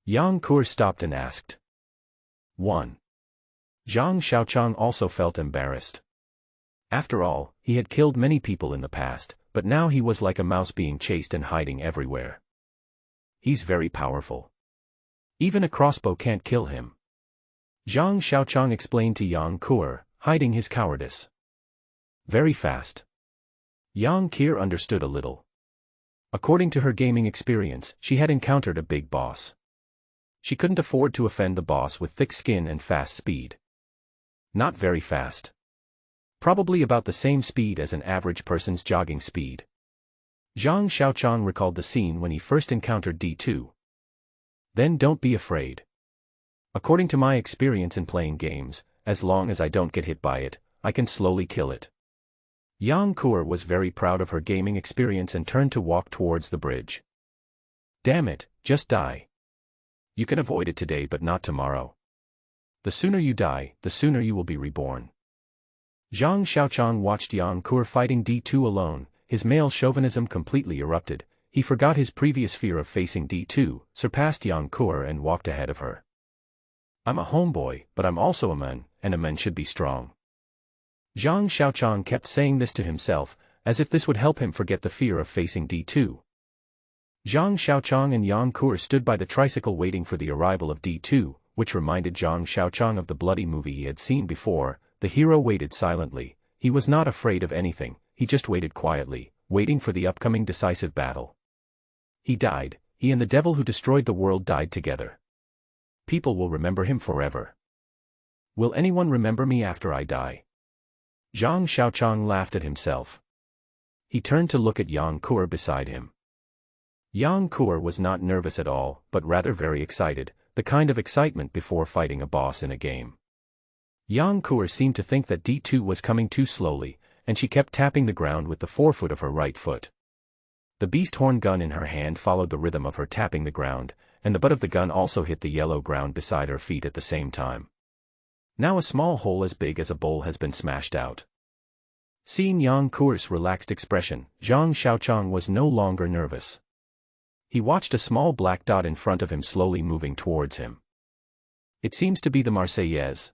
Yang Kur stopped and asked. 1. Zhang Xiaoqiang also felt embarrassed. After all, he had killed many people in the past, but now he was like a mouse being chased and hiding everywhere. He's very powerful. Even a crossbow can't kill him. Zhang Xiaoqiang explained to Yang Kur, hiding his cowardice. Very fast. Yang Kur understood a little. According to her gaming experience, she had encountered a big boss. She couldn't afford to offend the boss with thick skin and fast speed. Not very fast. Probably about the same speed as an average person's jogging speed. Zhang Xiaoqiang recalled the scene when he first encountered D2. Then don't be afraid. According to my experience in playing games, as long as I don't get hit by it, I can slowly kill it. Yang Kur was very proud of her gaming experience and turned to walk towards the bridge. Damn it, just die. You can avoid it today but not tomorrow. The sooner you die, the sooner you will be reborn. Zhang Xiaoqiang watched Yang Kur fighting D2 alone, his male chauvinism completely erupted. He forgot his previous fear of facing D2, surpassed Yang Kur and walked ahead of her. I'm a homeboy, but I'm also a man, and a man should be strong. Zhang Xiaoqiang kept saying this to himself, as if this would help him forget the fear of facing D2. Zhang Xiaoqiang and Yang Kur stood by the tricycle waiting for the arrival of D2, which reminded Zhang Xiaoqiang of the bloody movie he had seen before. The hero waited silently. He was not afraid of anything, he just waited quietly, waiting for the upcoming decisive battle. He died, he and the devil who destroyed the world died together. People will remember him forever. Will anyone remember me after I die? Zhang Xiaoqiang laughed at himself. He turned to look at Yang Kur beside him. Yang Kur was not nervous at all, but rather very excited, the kind of excitement before fighting a boss in a game. Yang Kur seemed to think that D2 was coming too slowly, and she kept tapping the ground with the forefoot of her right foot. The beast horn gun in her hand followed the rhythm of her tapping the ground, and the butt of the gun also hit the yellow ground beside her feet at the same time. Now a small hole as big as a bowl has been smashed out. Seeing Yang Kur's relaxed expression, Zhang Xiaoqiang was no longer nervous. He watched a small black dot in front of him slowly moving towards him. It seems to be the Marseillaise.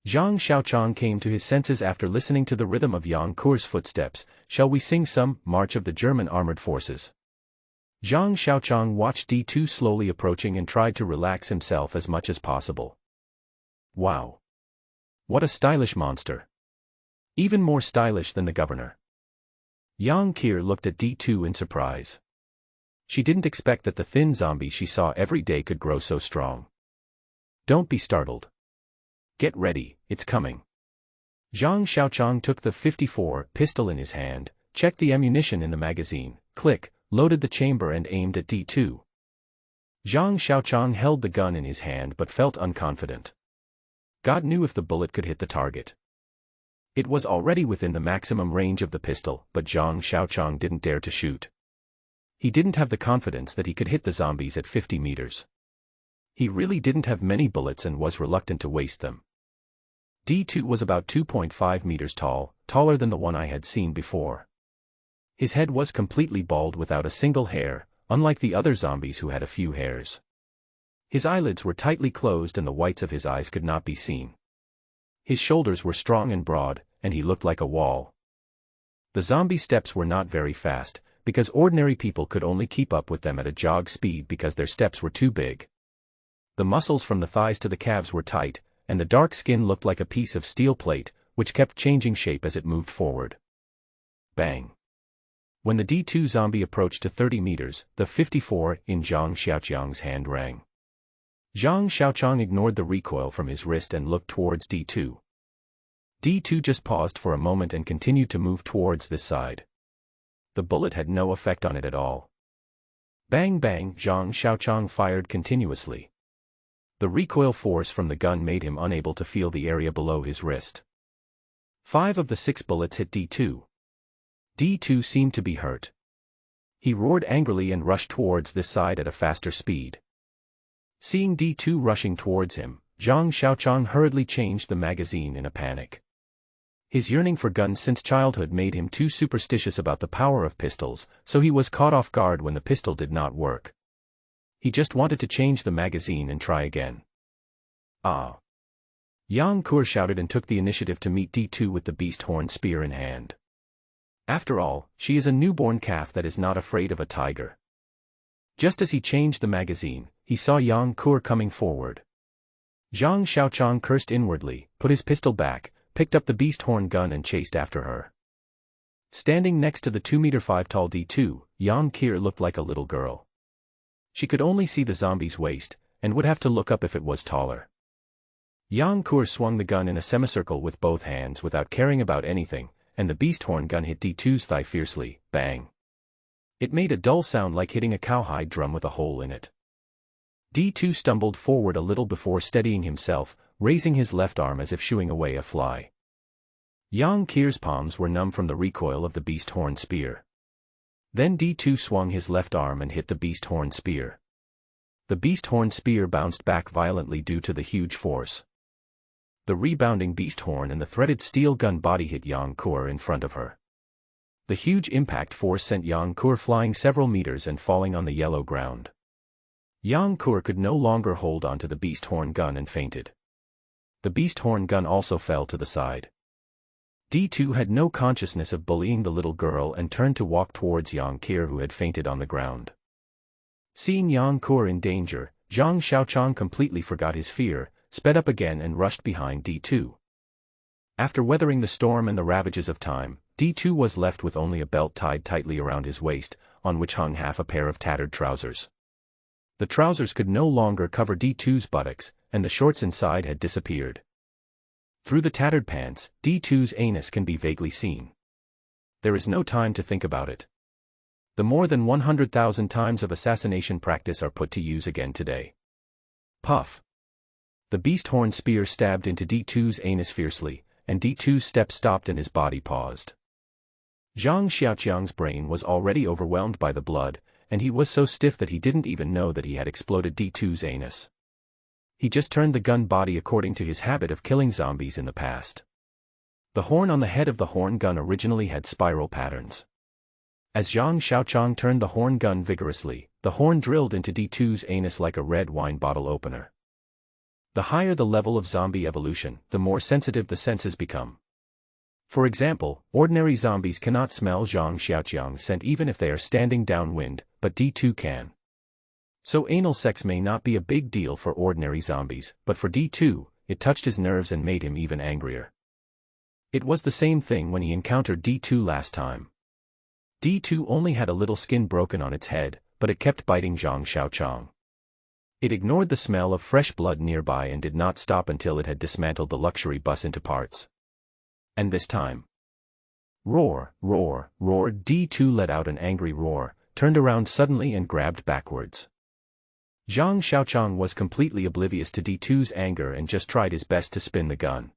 Zhang Xiaoqiang came to his senses after listening to the rhythm of Yang Kur's footsteps. Shall we sing some March of the German Armored Forces? Zhang Xiaoqiang watched D2 slowly approaching and tried to relax himself as much as possible. Wow! What a stylish monster! Even more stylish than the governor. Yang Kur looked at D2 in surprise. She didn't expect that the thin zombie she saw every day could grow so strong. Don't be startled. Get ready, it's coming. Zhang Xiaoqiang took the 54 pistol in his hand, checked the ammunition in the magazine, click, loaded the chamber and aimed at D2. Zhang Xiaoqiang held the gun in his hand but felt unconfident. God knew if the bullet could hit the target. It was already within the maximum range of the pistol, but Zhang Xiaoqiang didn't dare to shoot. He didn't have the confidence that he could hit the zombies at 50 meters. He really didn't have many bullets and was reluctant to waste them. D2 was about 2.5 meters tall, taller than the one I had seen before. His head was completely bald without a single hair, unlike the other zombies who had a few hairs. His eyelids were tightly closed and the whites of his eyes could not be seen. His shoulders were strong and broad, and he looked like a wall. The zombie steps were not very fast, because ordinary people could only keep up with them at a jog speed because their steps were too big. The muscles from the thighs to the calves were tight, and the dark skin looked like a piece of steel plate, which kept changing shape as it moved forward. Bang! When the D2 zombie approached to 30 meters, the 54 in Zhang Xiaoqiang's hand rang. Zhang Xiaoqiang ignored the recoil from his wrist and looked towards D2. D2 just paused for a moment and continued to move towards this side. The bullet had no effect on it at all. Bang bang, Zhang Xiaoqiang fired continuously. The recoil force from the gun made him unable to feel the area below his wrist. 5 of the 6 bullets hit D2. D2 seemed to be hurt. He roared angrily and rushed towards this side at a faster speed. Seeing D2 rushing towards him, Zhang Xiaoqiang hurriedly changed the magazine in a panic. His yearning for guns since childhood made him too superstitious about the power of pistols, so he was caught off guard when the pistol did not work. He just wanted to change the magazine and try again. Ah! Yang Kur shouted and took the initiative to meet D2 with the beast horn spear in hand. After all, she is a newborn calf that is not afraid of a tiger. Just as he changed the magazine, he saw Yang Kur coming forward. Zhang Xiaoqiang cursed inwardly, put his pistol back, picked up the beast horn gun and chased after her. Standing next to the 2-meter-5 tall D2, Yang Kur looked like a little girl. She could only see the zombie's waist, and would have to look up if it was taller. Yang Kur swung the gun in a semicircle with both hands without caring about anything, and the beast horn gun hit D2's thigh fiercely, bang. It made a dull sound like hitting a cowhide drum with a hole in it. D2 stumbled forward a little before steadying himself, raising his left arm as if shooing away a fly. Yang Kur's palms were numb from the recoil of the beast horn spear. Then D2 swung his left arm and hit the beast horn spear. The beast horn spear bounced back violently due to the huge force. The rebounding beast horn and the threaded steel gun body hit Yang Kur in front of her. The huge impact force sent Yang Kur flying several meters and falling on the yellow ground. Yang Kur could no longer hold onto the beast horn gun and fainted. The beast horn gun also fell to the side. D2 had no consciousness of bullying the little girl and turned to walk towards Yang Kur, who had fainted on the ground. Seeing Yang Kur in danger, Zhang Xiaoqiang completely forgot his fear, sped up again and rushed behind D2. After weathering the storm and the ravages of time, D2 was left with only a belt tied tightly around his waist, on which hung half a pair of tattered trousers. The trousers could no longer cover D2's buttocks, and the shorts inside had disappeared. Through the tattered pants, D2's anus can be vaguely seen. There is no time to think about it. The more than 100,000 times of assassination practice are put to use again today. Puff. The beast horn spear stabbed into D2's anus fiercely, and D2's step stopped and his body paused. Zhang Xiaoqiang's brain was already overwhelmed by the blood, and he was so stiff that he didn't even know that he had exploded D2's anus. He just turned the gun body according to his habit of killing zombies in the past. The horn on the head of the horn gun originally had spiral patterns. As Zhang Xiaoqiang turned the horn gun vigorously, the horn drilled into D2's anus like a red wine bottle opener. The higher the level of zombie evolution, the more sensitive the senses become. For example, ordinary zombies cannot smell Zhang Xiaoqiang's scent even if they are standing downwind, but D2 can. So anal sex may not be a big deal for ordinary zombies, but for D2, it touched his nerves and made him even angrier. It was the same thing when he encountered D2 last time. D2 only had a little skin broken on its head, but it kept biting Zhang Xiaoqiang. It ignored the smell of fresh blood nearby and did not stop until it had dismantled the luxury bus into parts. And this time. Roar, roar, roar. D2 let out an angry roar, turned around suddenly and grabbed backwards. Zhang Xiaoqiang was completely oblivious to D2's anger and just tried his best to spin the gun.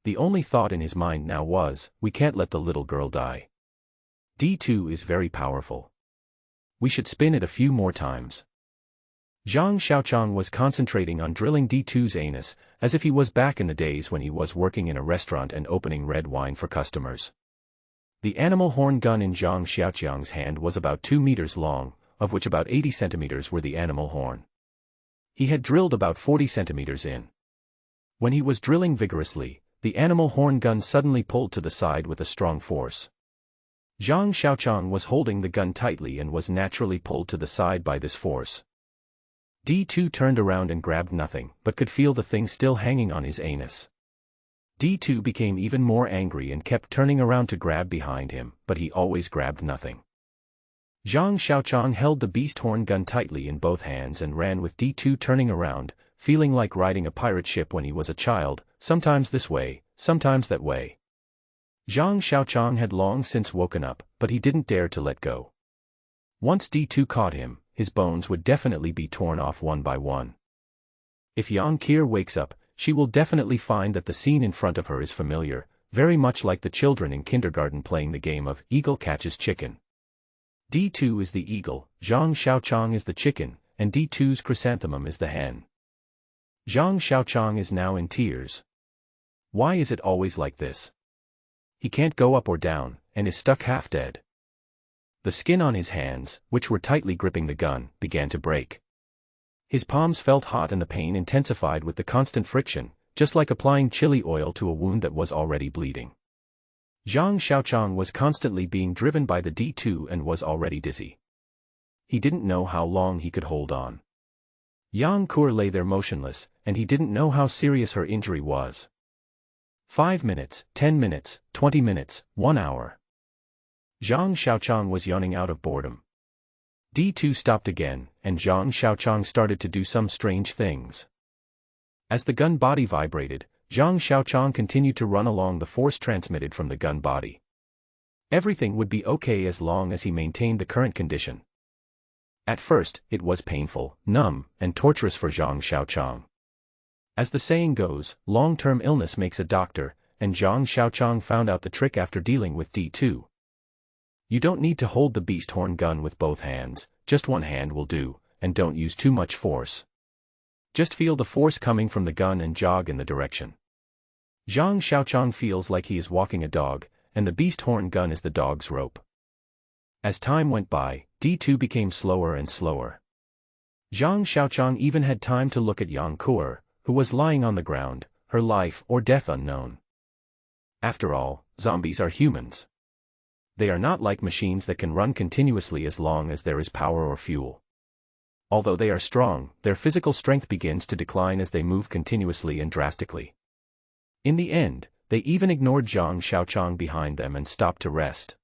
The only thought in his mind now was, we can't let the little girl die. D2 is very powerful. We should spin it a few more times. Zhang Xiaoqiang was concentrating on drilling D2's anus, as if he was back in the days when he was working in a restaurant and opening red wine for customers. The animal horn gun in Zhang Xiaoqiang's hand was about 2 meters long, of which about 80 centimeters were the animal horn. He had drilled about 40 centimeters in. When he was drilling vigorously, the animal horn gun suddenly pulled to the side with a strong force. Zhang Xiaoqiang was holding the gun tightly and was naturally pulled to the side by this force. D2 turned around and grabbed nothing, but could feel the thing still hanging on his anus. D2 became even more angry and kept turning around to grab behind him, but he always grabbed nothing. Zhang Xiaoqiang held the beast horn gun tightly in both hands and ran with D2 turning around, feeling like riding a pirate ship when he was a child, sometimes this way, sometimes that way. Zhang Xiaoqiang had long since woken up, but he didn't dare to let go. Once D2 caught him, his bones would definitely be torn off one by one. If Yang Kur wakes up, she will definitely find that the scene in front of her is familiar, very much like the children in kindergarten playing the game of eagle catches chicken. D2 is the eagle, Zhang Xiaoqiang is the chicken, and D2's chrysanthemum is the hen. Zhang Xiaoqiang is now in tears. Why is it always like this? He can't go up or down, and is stuck half dead. The skin on his hands, which were tightly gripping the gun, began to break. His palms felt hot and the pain intensified with the constant friction, just like applying chili oil to a wound that was already bleeding. Zhang Xiaoqiang was constantly being driven by the D2 and was already dizzy. He didn't know how long he could hold on. Yang Kur lay there motionless, and he didn't know how serious her injury was. 5 minutes, 10 minutes, 20 minutes, 1 hour. Zhang Xiaoqiang was yawning out of boredom. D2 stopped again, and Zhang Xiaoqiang started to do some strange things. As the gun body vibrated, Zhang Xiaoqiang continued to run along the force transmitted from the gun body. Everything would be okay as long as he maintained the current condition. At first, it was painful, numb, and torturous for Zhang Xiaoqiang. As the saying goes, long-term illness makes a doctor, and Zhang Xiaoqiang found out the trick after dealing with D2. You don't need to hold the beast horn gun with both hands, just one hand will do, and don't use too much force. Just feel the force coming from the gun and jog in the direction. Zhang Xiaoqiang feels like he is walking a dog, and the beast horn gun is the dog's rope. As time went by, D2 became slower and slower. Zhang Xiaoqiang even had time to look at Yang Kuer, who was lying on the ground, her life or death unknown. After all, zombies are humans. They are not like machines that can run continuously as long as there is power or fuel. Although they are strong, their physical strength begins to decline as they move continuously and drastically. In the end, they even ignored Zhang Xiaoqiang behind them and stopped to rest.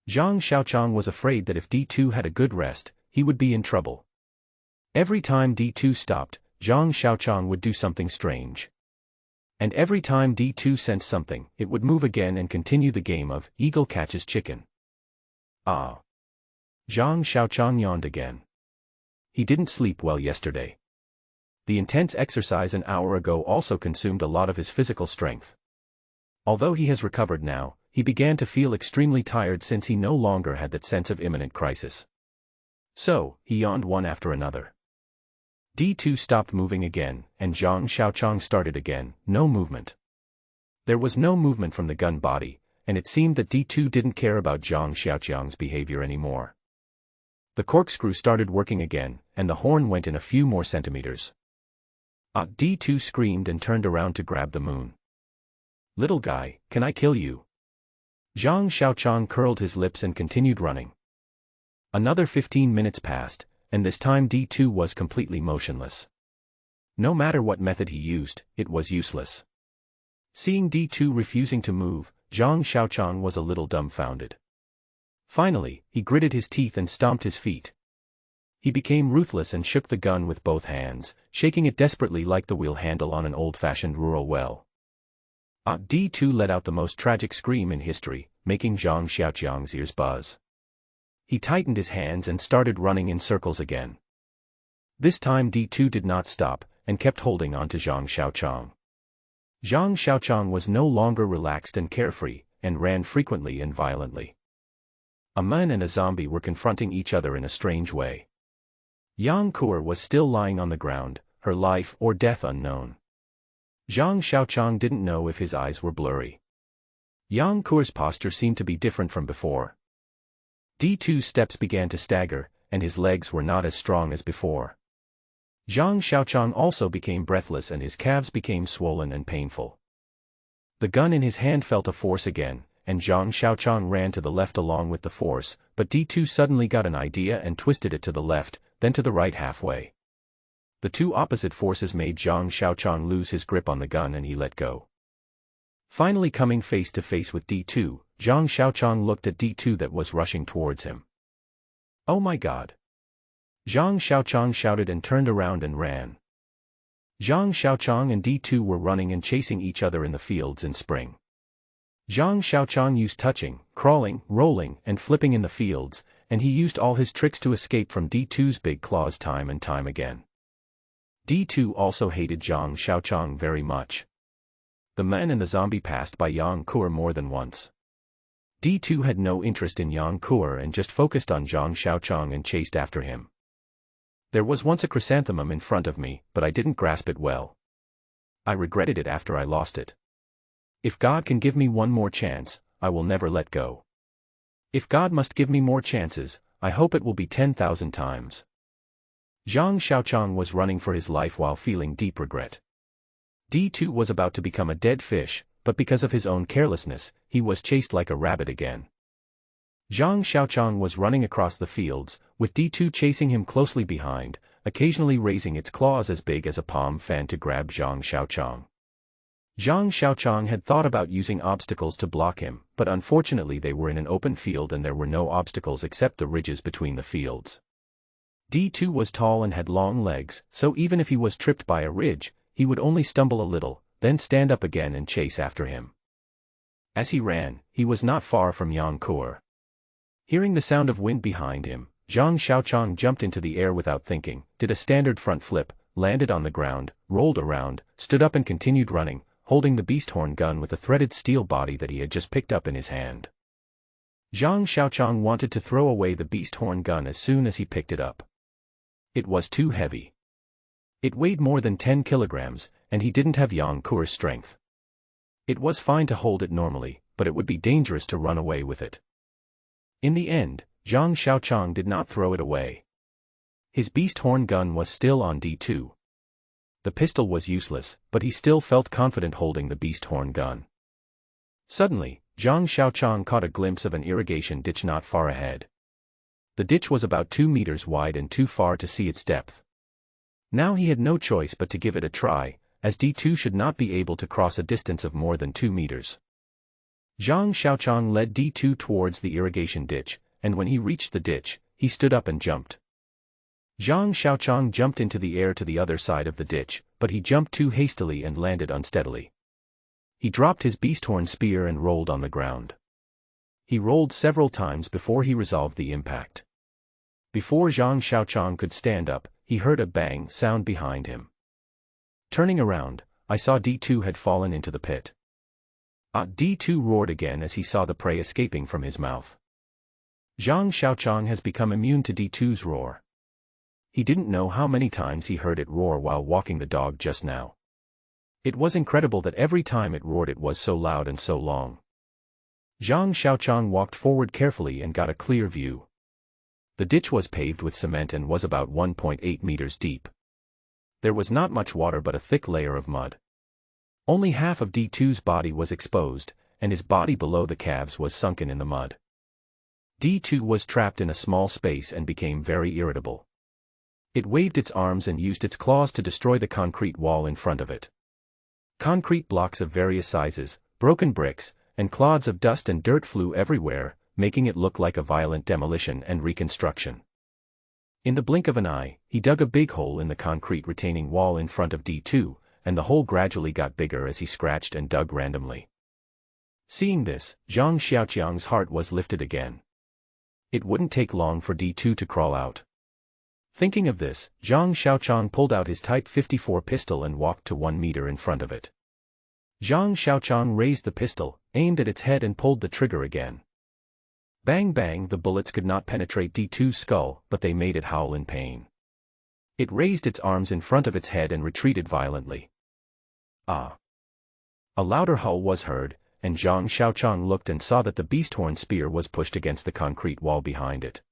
Zhang Xiaoqiang was afraid that if D2 had a good rest, he would be in trouble. Every time D2 stopped, Zhang Xiaoqiang would do something strange. And every time D2 sensed something, it would move again and continue the game of eagle catches chicken. Ah. Zhang Xiaoqiang yawned again. He didn't sleep well yesterday. The intense exercise an hour ago also consumed a lot of his physical strength. Although he has recovered now, he began to feel extremely tired since he no longer had that sense of imminent crisis. So, he yawned one after another. D2 stopped moving again, and Zhang Xiaoqiang started again, no movement. There was no movement from the gun body, and it seemed that D2 didn't care about Zhang Xiaoqiang's behavior anymore. The corkscrew started working again, and the horn went in a few more centimeters. D2 screamed and turned around to grab the moon. "Little guy, can I kill you?" Zhang Xiaoqiang curled his lips and continued running. Another 15 minutes passed, and this time D2 was completely motionless. No matter what method he used, it was useless. Seeing D2 refusing to move, Zhang Xiaoqiang was a little dumbfounded. Finally, he gritted his teeth and stomped his feet. He became ruthless and shook the gun with both hands, shaking it desperately like the wheel handle on an old-fashioned rural well. D2 let out the most tragic scream in history, making Zhang Xiaoqiang's ears buzz. He tightened his hands and started running in circles again. This time D2 did not stop, and kept holding on to Zhang Xiaoqiang. Zhang Xiaoqiang was no longer relaxed and carefree, and ran frequently and violently. A man and a zombie were confronting each other in a strange way. Yang Kuer was still lying on the ground, her life or death unknown. Zhang Xiaoqiang didn't know if his eyes were blurry. Yang Kuer's posture seemed to be different from before. D2's steps began to stagger, and his legs were not as strong as before. Zhang Xiaoqiang also became breathless and his calves became swollen and painful. The gun in his hand felt a force again, and Zhang Xiaoqiang ran to the left along with the force, but D2 suddenly got an idea and twisted it to the left, then to the right halfway. The two opposite forces made Zhang Xiaoqiang lose his grip on the gun and he let go. Finally coming face to face with D2, Zhang Xiaoqiang looked at D2 that was rushing towards him. "Oh my God!" Zhang Xiaoqiang shouted and turned around and ran. Zhang Xiaoqiang and D2 were running and chasing each other in the fields in spring. Zhang Xiaoqiang used touching, crawling, rolling, and flipping in the fields, and he used all his tricks to escape from D2's big claws time and time again. D2 also hated Zhang Xiaoqiang very much. The man and the zombie passed by Yang Kuer more than once. D2 had no interest in Yang Kuer and just focused on Zhang Xiaoqiang and chased after him. "There was once a chrysanthemum in front of me, but I didn't grasp it well. I regretted it after I lost it. If God can give me one more chance, I will never let go. If God must give me more chances, I hope it will be 10,000 times." Zhang Xiaoqiang was running for his life while feeling deep regret. D2 was about to become a dead fish, but because of his own carelessness, he was chased like a rabbit again. Zhang Xiaoqiang was running across the fields, with D2 chasing him closely behind, occasionally raising its claws as big as a palm fan to grab Zhang Xiaoqiang. Zhang Xiaoqiang had thought about using obstacles to block him, but unfortunately they were in an open field and there were no obstacles except the ridges between the fields. D2 was tall and had long legs, so even if he was tripped by a ridge, he would only stumble a little, then stand up again and chase after him. As he ran, he was not far from Yang Kuer. Hearing the sound of wind behind him, Zhang Xiaoqiang jumped into the air without thinking, did a standard front flip, landed on the ground, rolled around, stood up and continued running, holding the beast horn gun with a threaded steel body that he had just picked up in his hand. Zhang Xiaoqiang wanted to throw away the beast horn gun as soon as he picked it up. It was too heavy. It weighed more than 10 kilograms, and he didn't have Yang Ku's strength. It was fine to hold it normally, but it would be dangerous to run away with it. In the end, Zhang Xiaoqiang did not throw it away. His beast horn gun was still on D2. The pistol was useless, but he still felt confident holding the beast horn gun. Suddenly, Zhang Xiaoqiang caught a glimpse of an irrigation ditch not far ahead. The ditch was about 2 meters wide and too far to see its depth. Now he had no choice but to give it a try, as D2 should not be able to cross a distance of more than 2 meters. Zhang Xiaoqiang led D2 towards the irrigation ditch, and when he reached the ditch, he stood up and jumped. Zhang Xiaoqiang jumped into the air to the other side of the ditch, but he jumped too hastily and landed unsteadily. He dropped his beasthorn spear and rolled on the ground. He rolled several times before he resolved the impact. Before Zhang Xiaoqiang could stand up, he heard a bang sound behind him. Turning around, I saw D2 had fallen into the pit. D2 roared again as he saw the prey escaping from his mouth. Zhang Xiaoqiang has become immune to D2's roar. He didn't know how many times he heard it roar while walking the dog just now. It was incredible that every time it roared it was so loud and so long. Zhang Xiaoqiang walked forward carefully and got a clear view. The ditch was paved with cement and was about 1.8 meters deep. There was not much water but a thick layer of mud. Only half of D2's body was exposed, and his body below the calves was sunken in the mud. D2 was trapped in a small space and became very irritable. It waved its arms and used its claws to destroy the concrete wall in front of it. Concrete blocks of various sizes, broken bricks, and clods of dust and dirt flew everywhere, making it look like a violent demolition and reconstruction. In the blink of an eye, he dug a big hole in the concrete retaining wall in front of D2, and the hole gradually got bigger as he scratched and dug randomly. Seeing this, Zhang Xiaoqiang's heart was lifted again. It wouldn't take long for D2 to crawl out. Thinking of this, Zhang Xiaoqiang pulled out his Type 54 pistol and walked to 1 meter in front of it. Zhang Xiaoqiang raised the pistol, aimed at its head and pulled the trigger again. Bang bang, the bullets could not penetrate D2's skull, but they made it howl in pain. It raised its arms in front of its head and retreated violently. A louder howl was heard, and Zhang Xiaoqiang looked and saw that the beasthorn spear was pushed against the concrete wall behind it.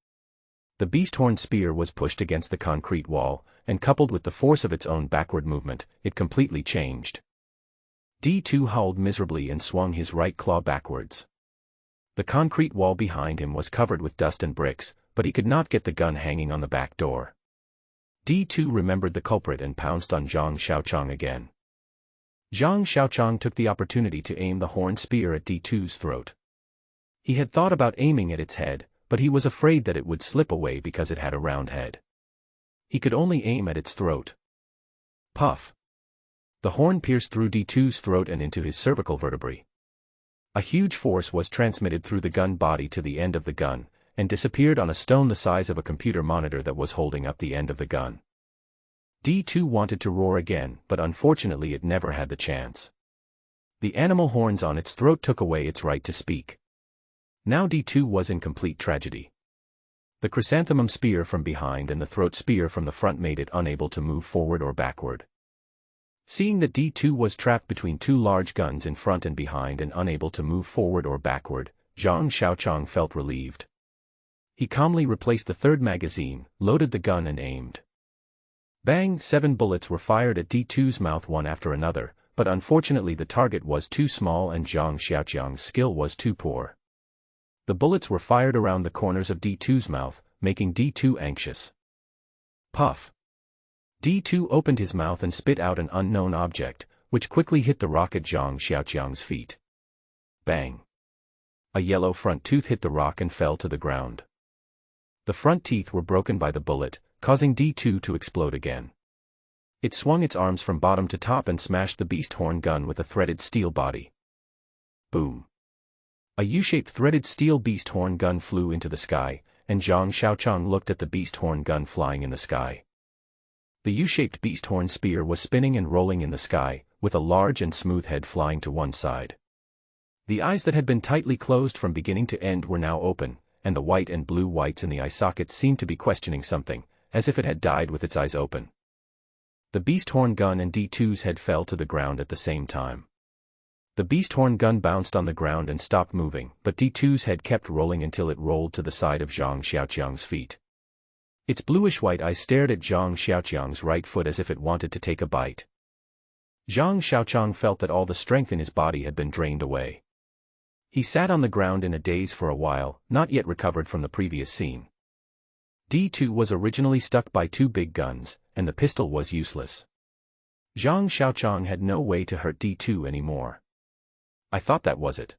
The beasthorn spear was pushed against the concrete wall, and coupled with the force of its own backward movement, it completely changed. D2 howled miserably and swung his right claw backwards. The concrete wall behind him was covered with dust and bricks, but he could not get the gun hanging on the back door. D2 remembered the culprit and pounced on Zhang Xiaoqiang again. Zhang Xiaoqiang took the opportunity to aim the horn spear at D2's throat. He had thought about aiming at its head, but he was afraid that it would slip away because it had a round head. He could only aim at its throat. Puff! The horn pierced through D2's throat and into his cervical vertebrae. A huge force was transmitted through the gun body to the end of the gun, and disappeared on a stone the size of a computer monitor that was holding up the end of the gun. D2 wanted to roar again, but unfortunately it never had the chance. The animal horns on its throat took away its right to speak. Now D2 was in complete tragedy. The chrysanthemum spear from behind and the throat spear from the front made it unable to move forward or backward. Seeing that D2 was trapped between two large guns in front and behind and unable to move forward or backward, Zhang Xiaoqiang felt relieved. He calmly replaced the third magazine, loaded the gun and aimed. Bang! 7 bullets were fired at D2's mouth one after another, but unfortunately the target was too small and Zhang Xiaoqiang's skill was too poor. The bullets were fired around the corners of D2's mouth, making D2 anxious. Puff! D2 opened his mouth and spit out an unknown object, which quickly hit the rock at Zhang Xiaoqiang's feet. Bang! A yellow front tooth hit the rock and fell to the ground. The front teeth were broken by the bullet, causing D2 to explode again. It swung its arms from bottom to top and smashed the beast horn gun with a threaded steel body. Boom! A U-shaped threaded steel beast horn gun flew into the sky, and Zhang Xiaoqiang looked at the beast horn gun flying in the sky. The U-shaped beast horn spear was spinning and rolling in the sky, with a large and smooth head flying to one side. The eyes that had been tightly closed from beginning to end were now open, and the white and blue whites in the eye sockets seemed to be questioning something, as if it had died with its eyes open. The beast horn gun and D2's head fell to the ground at the same time. The beast horn gun bounced on the ground and stopped moving, but D2's head kept rolling until it rolled to the side of Zhang Xiaoqiang's feet. Its bluish-white eyes stared at Zhang Xiaoqiang's right foot as if it wanted to take a bite. Zhang Xiaoqiang felt that all the strength in his body had been drained away. He sat on the ground in a daze for a while, not yet recovered from the previous scene. D2 was originally stuck by two big guns, and the pistol was useless. Zhang Xiaoqiang had no way to hurt D2 anymore. I thought that was it.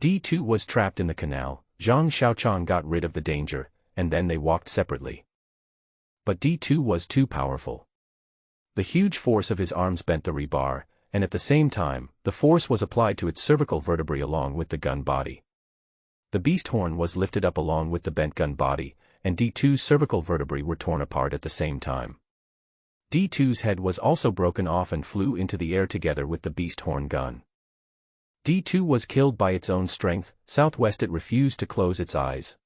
D2 was trapped in the canal. Zhang Xiaoqiang got rid of the danger, and then they walked separately. But D2 was too powerful. The huge force of his arms bent the rebar, and at the same time, the force was applied to its cervical vertebrae along with the gun body. The beast horn was lifted up along with the bent gun body, and D2's cervical vertebrae were torn apart at the same time. D2's head was also broken off and flew into the air together with the beast horn gun. D2 was killed by its own strength. Southwest it refused to close its eyes.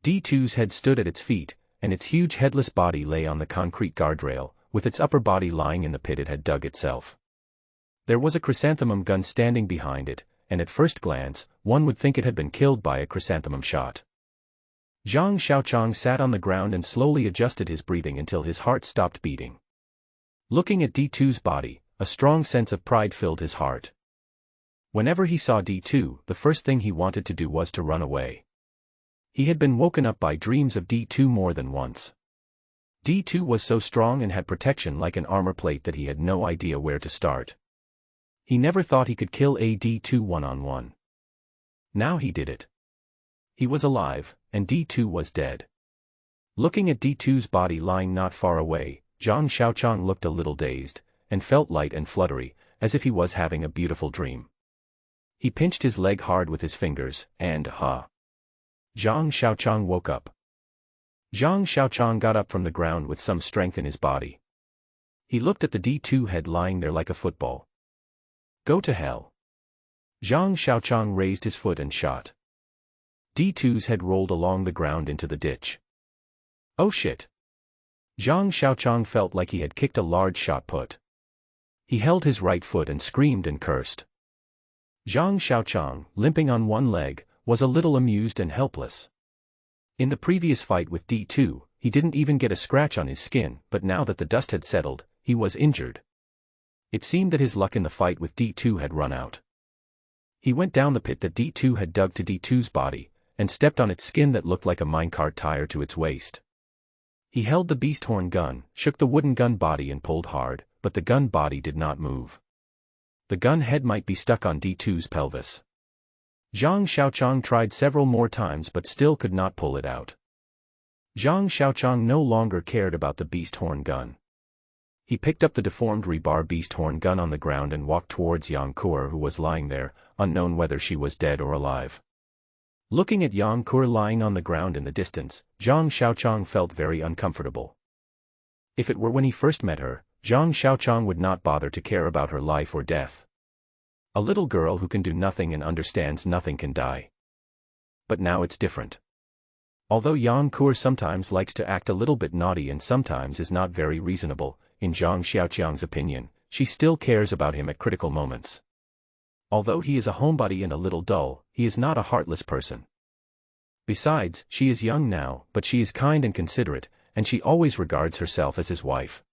D2's head stood at its feet, and its huge headless body lay on the concrete guardrail, with its upper body lying in the pit it had dug itself. There was a chrysanthemum gun standing behind it, and at first glance, one would think it had been killed by a chrysanthemum shot. Zhang Xiaoqiang sat on the ground and slowly adjusted his breathing until his heart stopped beating. Looking at D2's body, a strong sense of pride filled his heart. Whenever he saw D2, the first thing he wanted to do was to run away. He had been woken up by dreams of D2 more than once. D2 was so strong and had protection like an armor plate that he had no idea where to start. He never thought he could kill a D2 one-on-one. Now he did it. He was alive, and D2 was dead. Looking at D2's body lying not far away, Zhang Xiaoqiang looked a little dazed, and felt light and fluttery, as if he was having a beautiful dream. He pinched his leg hard with his fingers, and Zhang Xiaoqiang woke up. Zhang Xiaoqiang got up from the ground with some strength in his body. He looked at the D2 head lying there like a football. Go to hell. Zhang Xiaoqiang raised his foot and shot. D2's head rolled along the ground into the ditch. Oh shit. Zhang Xiaoqiang felt like he had kicked a large shot put. He held his right foot and screamed and cursed. Zhang Xiaoqiang, limping on one leg, was a little amused and helpless. In the previous fight with D2, he didn't even get a scratch on his skin, but now that the dust had settled, he was injured. It seemed that his luck in the fight with D2 had run out. He went down the pit that D2 had dug to D2's body, and stepped on its skin that looked like a minecart tire to its waist. He held the beast horn gun, shook the wooden gun body and pulled hard, but the gun body did not move. The gun head might be stuck on D2's pelvis. Zhang Xiaoqiang tried several more times but still could not pull it out. Zhang Xiaoqiang no longer cared about the beast horn gun. He picked up the deformed rebar beast horn gun on the ground and walked towards Yang Kur, who was lying there, unknown whether she was dead or alive. Looking at Yang Kur lying on the ground in the distance, Zhang Xiaoqiang felt very uncomfortable. If it were when he first met her, Zhang Xiaoqiang would not bother to care about her life or death. A little girl who can do nothing and understands nothing can die. But now it's different. Although Yang Kur sometimes likes to act a little bit naughty and sometimes is not very reasonable, in Zhang Xiaoqiang's opinion, she still cares about him at critical moments. Although he is a homebody and a little dull, he is not a heartless person. Besides, she is young now, but she is kind and considerate, and she always regards herself as his wife.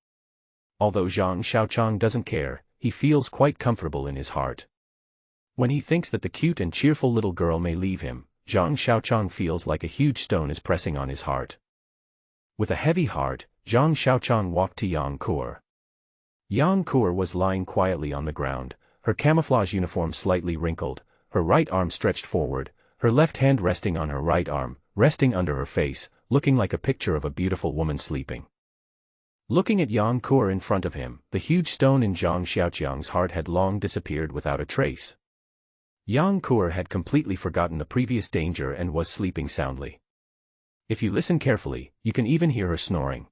Although Zhang Xiaoqiang doesn't care, he feels quite comfortable in his heart. When he thinks that the cute and cheerful little girl may leave him, Zhang Xiaoqiang feels like a huge stone is pressing on his heart. With a heavy heart, Zhang Xiaoqiang walked to Yang Kur. Yang Kur was lying quietly on the ground, her camouflage uniform slightly wrinkled, her right arm stretched forward, her left hand resting on her right arm, resting under her face, looking like a picture of a beautiful woman sleeping. Looking at Yang Kur in front of him, the huge stone in Zhang Xiaoqiang's heart had long disappeared without a trace. Yang Kur had completely forgotten the previous danger and was sleeping soundly. If you listen carefully, you can even hear her snoring.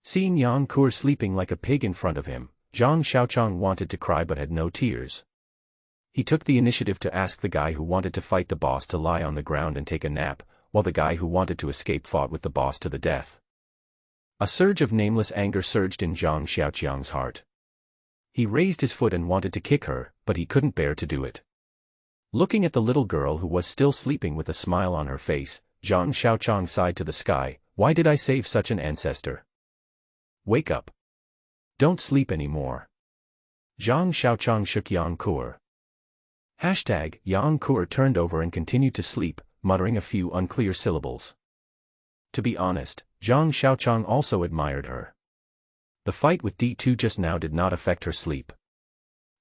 Seeing Yang Kur sleeping like a pig in front of him, Zhang Xiaoqiang wanted to cry but had no tears. He took the initiative to ask the guy who wanted to fight the boss to lie on the ground and take a nap, while the guy who wanted to escape fought with the boss to the death. A surge of nameless anger surged in Zhang Xiaoqiang's heart. He raised his foot and wanted to kick her, but he couldn't bear to do it. Looking at the little girl who was still sleeping with a smile on her face, Zhang Xiaoqiang sighed to the sky, "Why did I save such an ancestor? Wake up. Don't sleep anymore." Zhang Xiaoqiang shook Yang Kuer. Yang Kuer turned over and continued to sleep, muttering a few unclear syllables. To be honest, Zhang Xiaoqiang also admired her. The fight with D2 just now did not affect her sleep.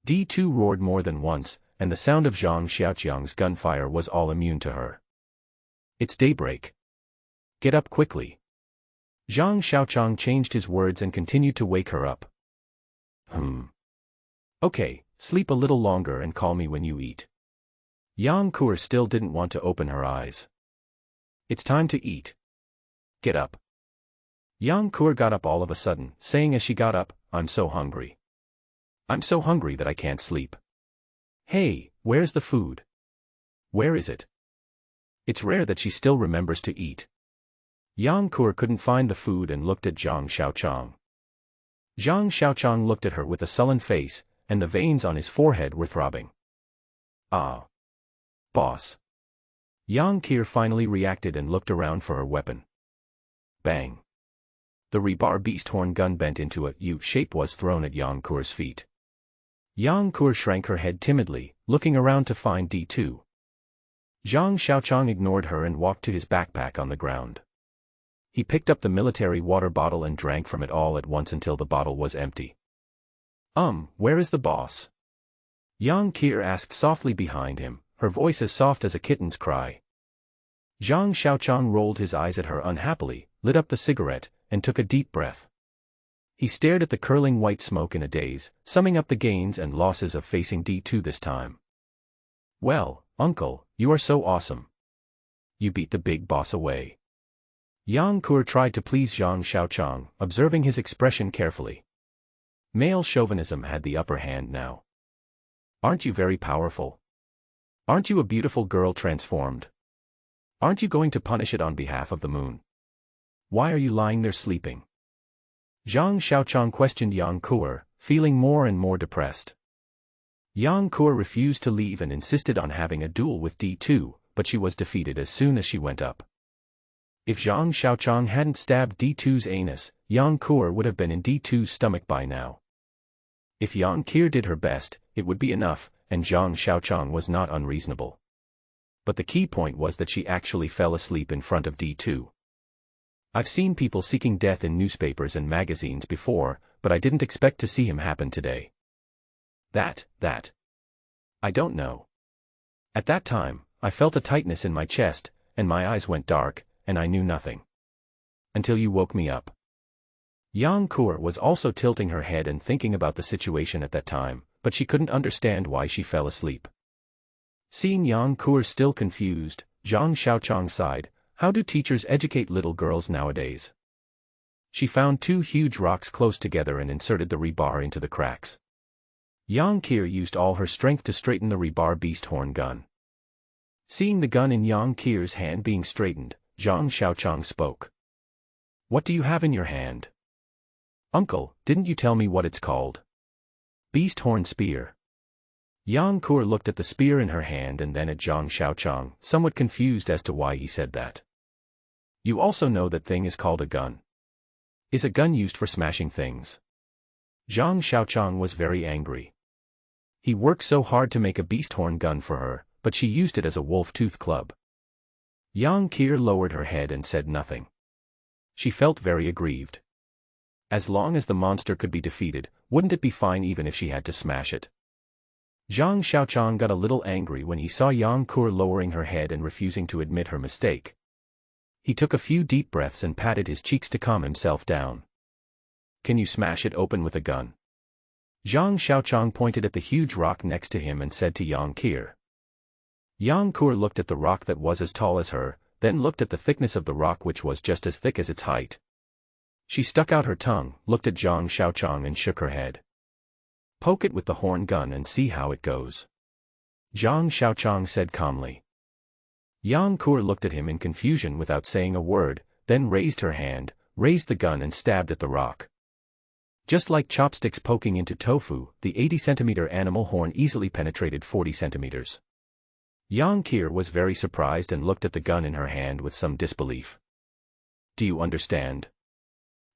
D2 roared more than once, and the sound of Zhang Xiaoqiang's gunfire was all immune to her. "It's daybreak. Get up quickly." Zhang Xiaoqiang changed his words and continued to wake her up. Okay, sleep a little longer and call me when you eat." Yang Kuer still didn't want to open her eyes. "It's time to eat. Get up." Yang Kuer got up all of a sudden, saying as she got up, "I'm so hungry. I'm so hungry that I can't sleep. Hey, where's the food? Where is it?" It's rare that she still remembers to eat. Yang Kuer couldn't find the food and looked at Zhang Xiaoqiang. Zhang Xiaoqiang looked at her with a sullen face, and the veins on his forehead were throbbing. "Ah. Boss." Yang Kuer finally reacted and looked around for her weapon. Bang. The rebar beast horn gun bent into a U-shape was thrown at Yang Kuer's feet. Yang Kuer shrank her head timidly, looking around to find D2. Zhang Xiaoqiang ignored her and walked to his backpack on the ground. He picked up the military water bottle and drank from it all at once until the bottle was empty. Where is the boss?" Yang Kuer asked softly behind him, her voice as soft as a kitten's cry. Zhang Xiaoqiang rolled his eyes at her unhappily, lit up the cigarette, and took a deep breath. He stared at the curling white smoke in a daze, summing up the gains and losses of facing D2 this time. "Well, uncle, you are so awesome. You beat the big boss away." Yang Kuer tried to please Zhang Xiaoqiang, observing his expression carefully. Male chauvinism had the upper hand now. "Aren't you very powerful? Aren't you a beautiful girl transformed? Aren't you going to punish it on behalf of the moon? Why are you lying there sleeping?" Zhang Xiaoqiang questioned Yang Kuer, feeling more and more depressed. Yang Kuer refused to leave and insisted on having a duel with D2, but she was defeated as soon as she went up. If Zhang Xiaoqiang hadn't stabbed D2's anus, Yang Kuer would have been in D2's stomach by now. If Yang Kuer did her best, it would be enough, and Zhang Xiaoqiang was not unreasonable. But the key point was that she actually fell asleep in front of D2. I've seen people seeking death in newspapers and magazines before, but I didn't expect to see him happen today. That. I don't know. At that time, I felt a tightness in my chest, and my eyes went dark, and I knew nothing. Until you woke me up. Yang Kuer was also tilting her head and thinking about the situation at that time, but she couldn't understand why she fell asleep. Seeing Yang Kuer still confused, Zhang Xiaoqiang sighed, "How do teachers educate little girls nowadays?" She found two huge rocks close together and inserted the rebar into the cracks. Yang Kuer used all her strength to straighten the rebar beast horn gun. Seeing the gun in Yang Kuer's hand being straightened, Zhang Xiaoqiang spoke. "What do you have in your hand?" "Uncle, didn't you tell me what it's called?" "Beast horn spear." Yang Kuer looked at the spear in her hand and then at Zhang Xiaoqiang, somewhat confused as to why he said that. "You also know that thing is called a gun. Is a gun used for smashing things?" Zhang Xiaoqiang was very angry. He worked so hard to make a beast horn gun for her, but she used it as a wolf-tooth club. Yang Kuer lowered her head and said nothing. She felt very aggrieved. As long as the monster could be defeated, wouldn't it be fine even if she had to smash it? Zhang Xiaoqiang got a little angry when he saw Yang Kuer lowering her head and refusing to admit her mistake. He took a few deep breaths and patted his cheeks to calm himself down. "Can you smash it open with a gun?" Zhang Xiaoqiang pointed at the huge rock next to him and said to Yang Kuer. Yang Kuer looked at the rock that was as tall as her, then looked at the thickness of the rock which was just as thick as its height. She stuck out her tongue, looked at Zhang Xiaoqiang and shook her head. "Poke it with the horn gun and see how it goes," Zhang Xiaoqiang said calmly. Yang Kuer looked at him in confusion without saying a word, then raised her hand, raised the gun and stabbed at the rock. Just like chopsticks poking into tofu, the 80-centimeter animal horn easily penetrated 40 centimeters. Yang Qir was very surprised and looked at the gun in her hand with some disbelief. "Do you understand?"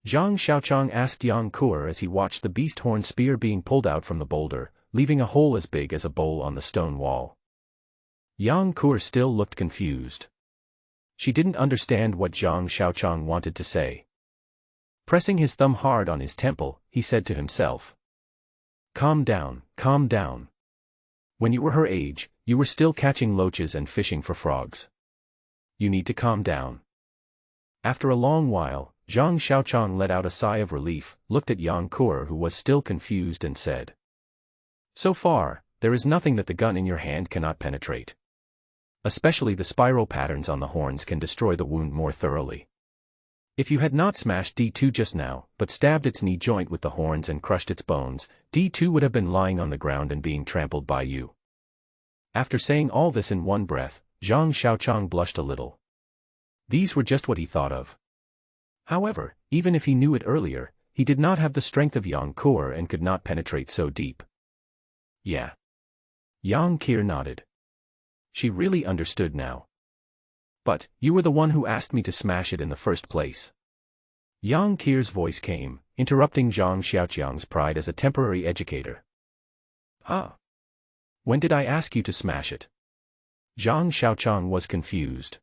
Zhang Xiaoqiang asked Yang Qir as he watched the beast horn spear being pulled out from the boulder, leaving a hole as big as a bowl on the stone wall. Yang Qir still looked confused. She didn't understand what Zhang Xiaoqiang wanted to say. Pressing his thumb hard on his temple, he said to himself, calm down, calm down. When you were her age, you were still catching loaches and fishing for frogs. You need to calm down." After a long while, Zhang Xiaoqiang let out a sigh of relief, looked at Yang Qir who was still confused and said, "So far, there is nothing that the gun in your hand cannot penetrate. Especially the spiral patterns on the horns can destroy the wound more thoroughly. If you had not smashed D2 just now, but stabbed its knee joint with the horns and crushed its bones, D2 would have been lying on the ground and being trampled by you." After saying all this in one breath, Zhang Xiaoqiang blushed a little. These were just what he thought of. However, even if he knew it earlier, he did not have the strength of Yang Qir and could not penetrate so deep. "Yeah." Yang Qir nodded. She really understood now. "But, you were the one who asked me to smash it in the first place." Yang Qir's voice came, interrupting Zhang Xiaoqiang's pride as a temporary educator. "Huh? When did I ask you to smash it?" Zhang Xiaoqiang was confused.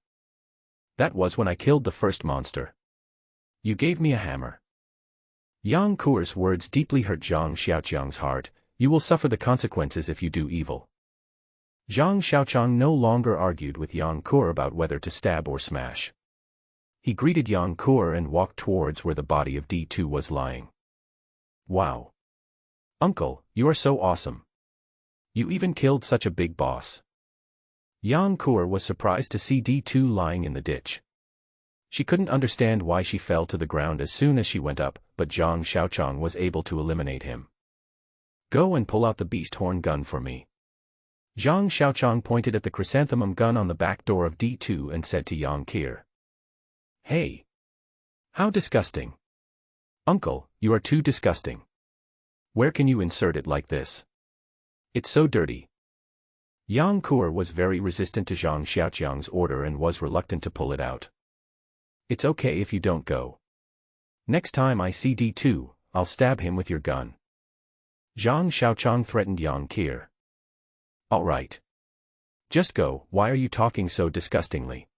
"That was when I killed the first monster. You gave me a hammer." Yang Qir's words deeply hurt Zhang Xiaoqiang's heart. "You will suffer the consequences if you do evil." Zhang Xiaoqiang no longer argued with Yang Qir about whether to stab or smash. He greeted Yang Qir and walked towards where the body of D2 was lying. "Wow. Uncle, you are so awesome. You even killed such a big boss." Yang Qir was surprised to see D2 lying in the ditch. She couldn't understand why she fell to the ground as soon as she went up, but Zhang Xiaoqiang was able to eliminate him. "Go and pull out the beast horn gun for me." Zhang Xiaoqiang pointed at the chrysanthemum gun on the back door of D2 and said to Yang Qir, "Hey! How disgusting! Uncle, you are too disgusting. Where can you insert it like this? It's so dirty." Yang Qir was very resistant to Zhang Xiaoqiang's order and was reluctant to pull it out. "It's okay if you don't go. Next time I see D2, I'll stab him with your gun." Zhang Xiaoqiang threatened Yang Qir. "All right. Just go, why are you talking so disgustingly?"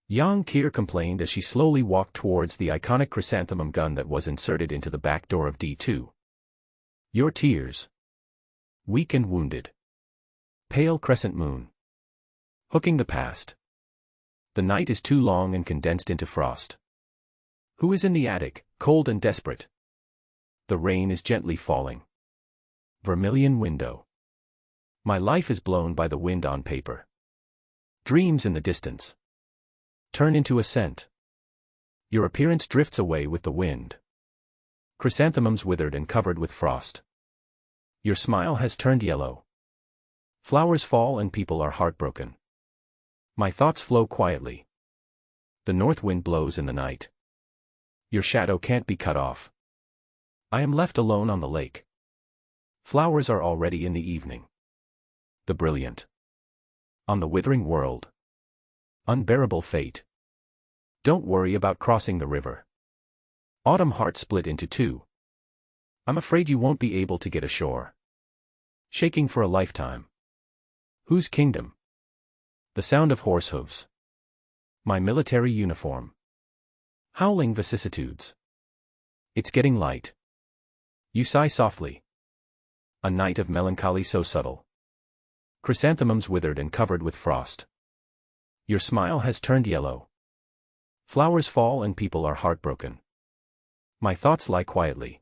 Yang Qir complained as she slowly walked towards the iconic chrysanthemum gun that was inserted into the back door of D2. "Your tears. Weak and wounded. Pale crescent moon. Hooking the past. The night is too long and condensed into frost. Who is in the attic, cold and desperate? The rain is gently falling. Vermilion window. My life is blown by the wind on paper. Dreams in the distance. Turn into a scent. Your appearance drifts away with the wind. Chrysanthemums withered and covered with frost. Your smile has turned yellow. Flowers fall and people are heartbroken. My thoughts flow quietly. The north wind blows in the night. Your shadow can't be cut off. I am left alone on the lake. Flowers are already in the evening. The brilliant. On the withering world. Unbearable fate. Don't worry about crossing the river. Autumn heart split into two. I'm afraid you won't be able to get ashore. Shaking for a lifetime. Whose kingdom? The sound of horse hooves. My military uniform. Howling vicissitudes. It's getting light. You sigh softly. A night of melancholy so subtle. Chrysanthemums withered and covered with frost. Your smile has turned yellow. Flowers fall and people are heartbroken. My thoughts lie quietly.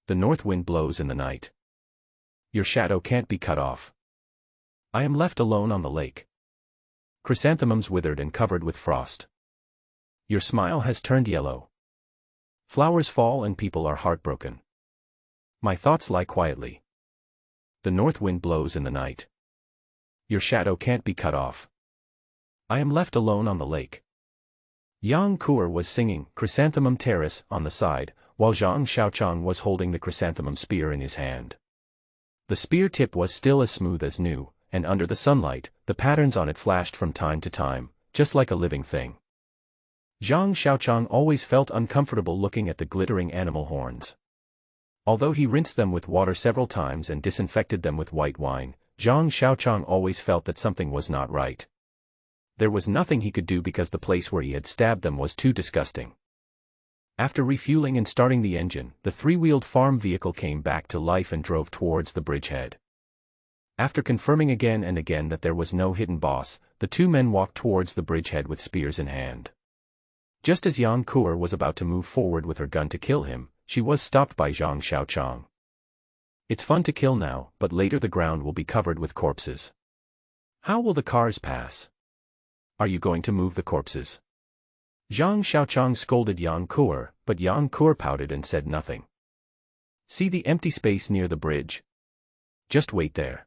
The north wind blows in the night. Your shadow can't be cut off. I am left alone on the lake. Chrysanthemums withered and covered with frost. Your smile has turned yellow. Flowers fall and people are heartbroken. My thoughts lie quietly. The north wind blows in the night. Your shadow can't be cut off. I am left alone on the lake. Yang Kuer was singing Chrysanthemum Terrace on the side, while Zhang Xiaoqiang was holding the chrysanthemum spear in his hand. The spear tip was still as smooth as new, and under the sunlight, the patterns on it flashed from time to time, just like a living thing. Zhang Xiaoqiang always felt uncomfortable looking at the glittering animal horns. Although he rinsed them with water several times and disinfected them with white wine, Zhang Xiaoqiang always felt that something was not right. There was nothing he could do because the place where he had stabbed them was too disgusting. After refueling and starting the engine, the three-wheeled farm vehicle came back to life and drove towards the bridgehead. After confirming again and again that there was no hidden boss, the two men walked towards the bridgehead with spears in hand. Just as Yang Kuer was about to move forward with her gun to kill him, she was stopped by Zhang Xiaoqiang. It's fun to kill now, but later the ground will be covered with corpses. How will the cars pass? Are you going to move the corpses? Zhang Xiaoqiang scolded Yang Kuer, but Yang Kuer pouted and said nothing. See the empty space near the bridge? Just wait there.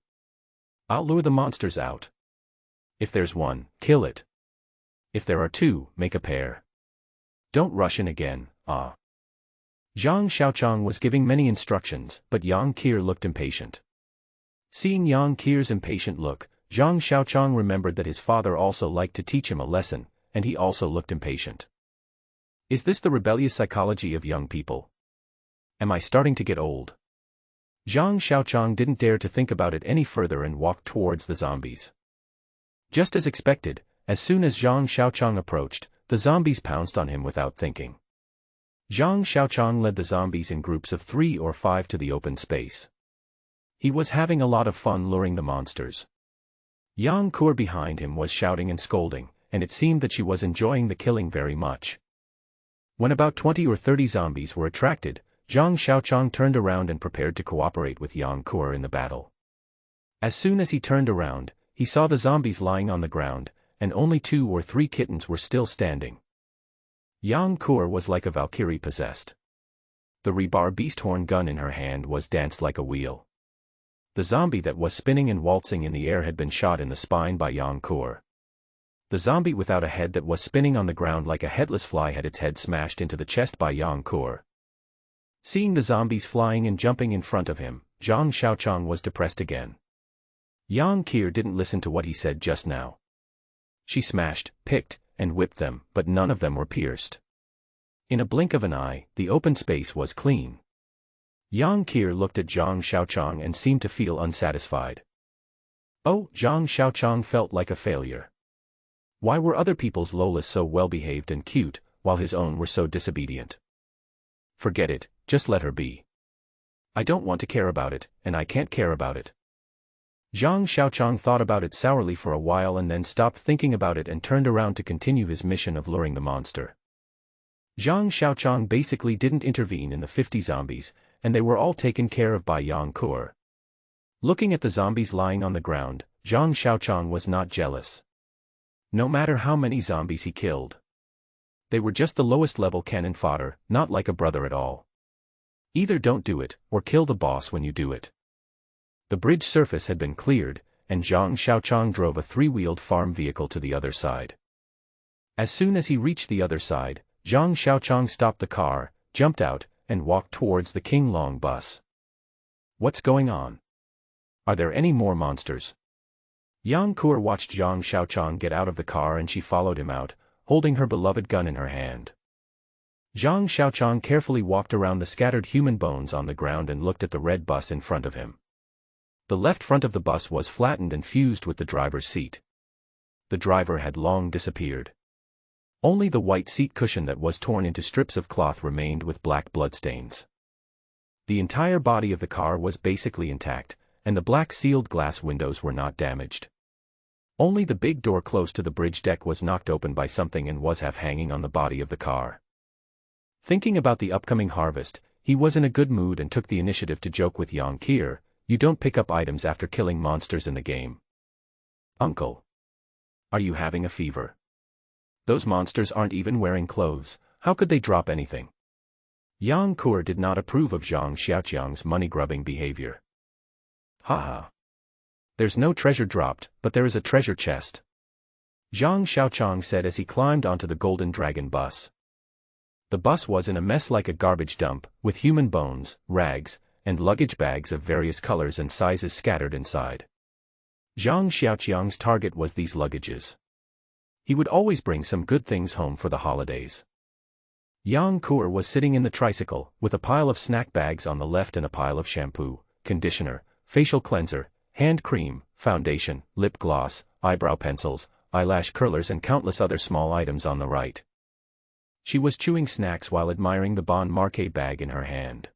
I'll lure the monsters out. If there's one, kill it. If there are two, make a pair. Don't rush in again, ah. Zhang Xiaoqiang was giving many instructions, but Yang Kuer looked impatient. Seeing Yang Kuer's impatient look, Zhang Xiaoqiang remembered that his father also liked to teach him a lesson, and he also looked impatient. Is this the rebellious psychology of young people? Am I starting to get old? Zhang Xiaoqiang didn't dare to think about it any further and walked towards the zombies. Just as expected, as soon as Zhang Xiaoqiang approached, the zombies pounced on him without thinking. Zhang Xiaoqiang led the zombies in groups of 3 or 5 to the open space. He was having a lot of fun luring the monsters. Yang Kuer behind him was shouting and scolding, and it seemed that she was enjoying the killing very much. When about 20 or 30 zombies were attracted, Zhang Xiaoqiang turned around and prepared to cooperate with Yang Kuer in the battle. As soon as he turned around, he saw the zombies lying on the ground, and only 2 or 3 kittens were still standing. Yang Kuer was like a valkyrie possessed. The rebar beast horn gun in her hand was danced like a wheel. The zombie that was spinning and waltzing in the air had been shot in the spine by Yang Kuer. The zombie without a head that was spinning on the ground like a headless fly had its head smashed into the chest by Yang Kuer. Seeing the zombies flying and jumping in front of him, Zhang Xiaoqiang was depressed again. Yang Kuer didn't listen to what he said just now. She smashed, picked, and whipped them, but none of them were pierced. In a blink of an eye, the open space was clean. Yang Kuer looked at Zhang Xiaoqiang and seemed to feel unsatisfied. Oh, Zhang Xiaoqiang felt like a failure. Why were other people's Lolas so well-behaved and cute, while his own were so disobedient? Forget it, just let her be. I don't want to care about it, and I can't care about it. Zhang Xiaoqiang thought about it sourly for a while and then stopped thinking about it and turned around to continue his mission of luring the monster. Zhang Xiaoqiang basically didn't intervene in the 50 zombies, and they were all taken care of by Yang Kuer. Looking at the zombies lying on the ground, Zhang Xiaoqiang was not jealous. No matter how many zombies he killed, they were just the lowest level cannon fodder, not like a brother at all. Either don't do it, or kill the boss when you do it. The bridge surface had been cleared, and Zhang Xiaoqiang drove a 3-wheeled farm vehicle to the other side. As soon as he reached the other side, Zhang Xiaoqiang stopped the car, jumped out, and walked towards the King Long bus. What's going on? Are there any more monsters? Yang Kuer watched Zhang Xiaoqiang get out of the car and she followed him out, holding her beloved gun in her hand. Zhang Xiaoqiang carefully walked around the scattered human bones on the ground and looked at the red bus in front of him. The left front of the bus was flattened and fused with the driver's seat. The driver had long disappeared. Only the white seat cushion that was torn into strips of cloth remained with black bloodstains. The entire body of the car was basically intact, and the black sealed glass windows were not damaged. Only the big door close to the bridge deck was knocked open by something and was half hanging on the body of the car. Thinking about the upcoming harvest, he was in a good mood and took the initiative to joke with Yang Kuer, "You don't pick up items after killing monsters in the game. Uncle, are you having a fever? Those monsters aren't even wearing clothes, how could they drop anything?" Yang Kuer did not approve of Zhang Xiaoqiang's money-grubbing behavior. Haha. There's no treasure dropped, but there is a treasure chest. Zhang Xiaoqiang said as he climbed onto the Golden Dragon bus. The bus was in a mess like a garbage dump, with human bones, rags, and luggage bags of various colors and sizes scattered inside. Zhang Xiaoqiang's target was these luggages. He would always bring some good things home for the holidays. Yang Kuer was sitting in the tricycle, with a pile of snack bags on the left and a pile of shampoo, conditioner, facial cleanser, hand cream, foundation, lip gloss, eyebrow pencils, eyelash curlers and countless other small items on the right. She was chewing snacks while admiring the Bon Marché bag in her hand.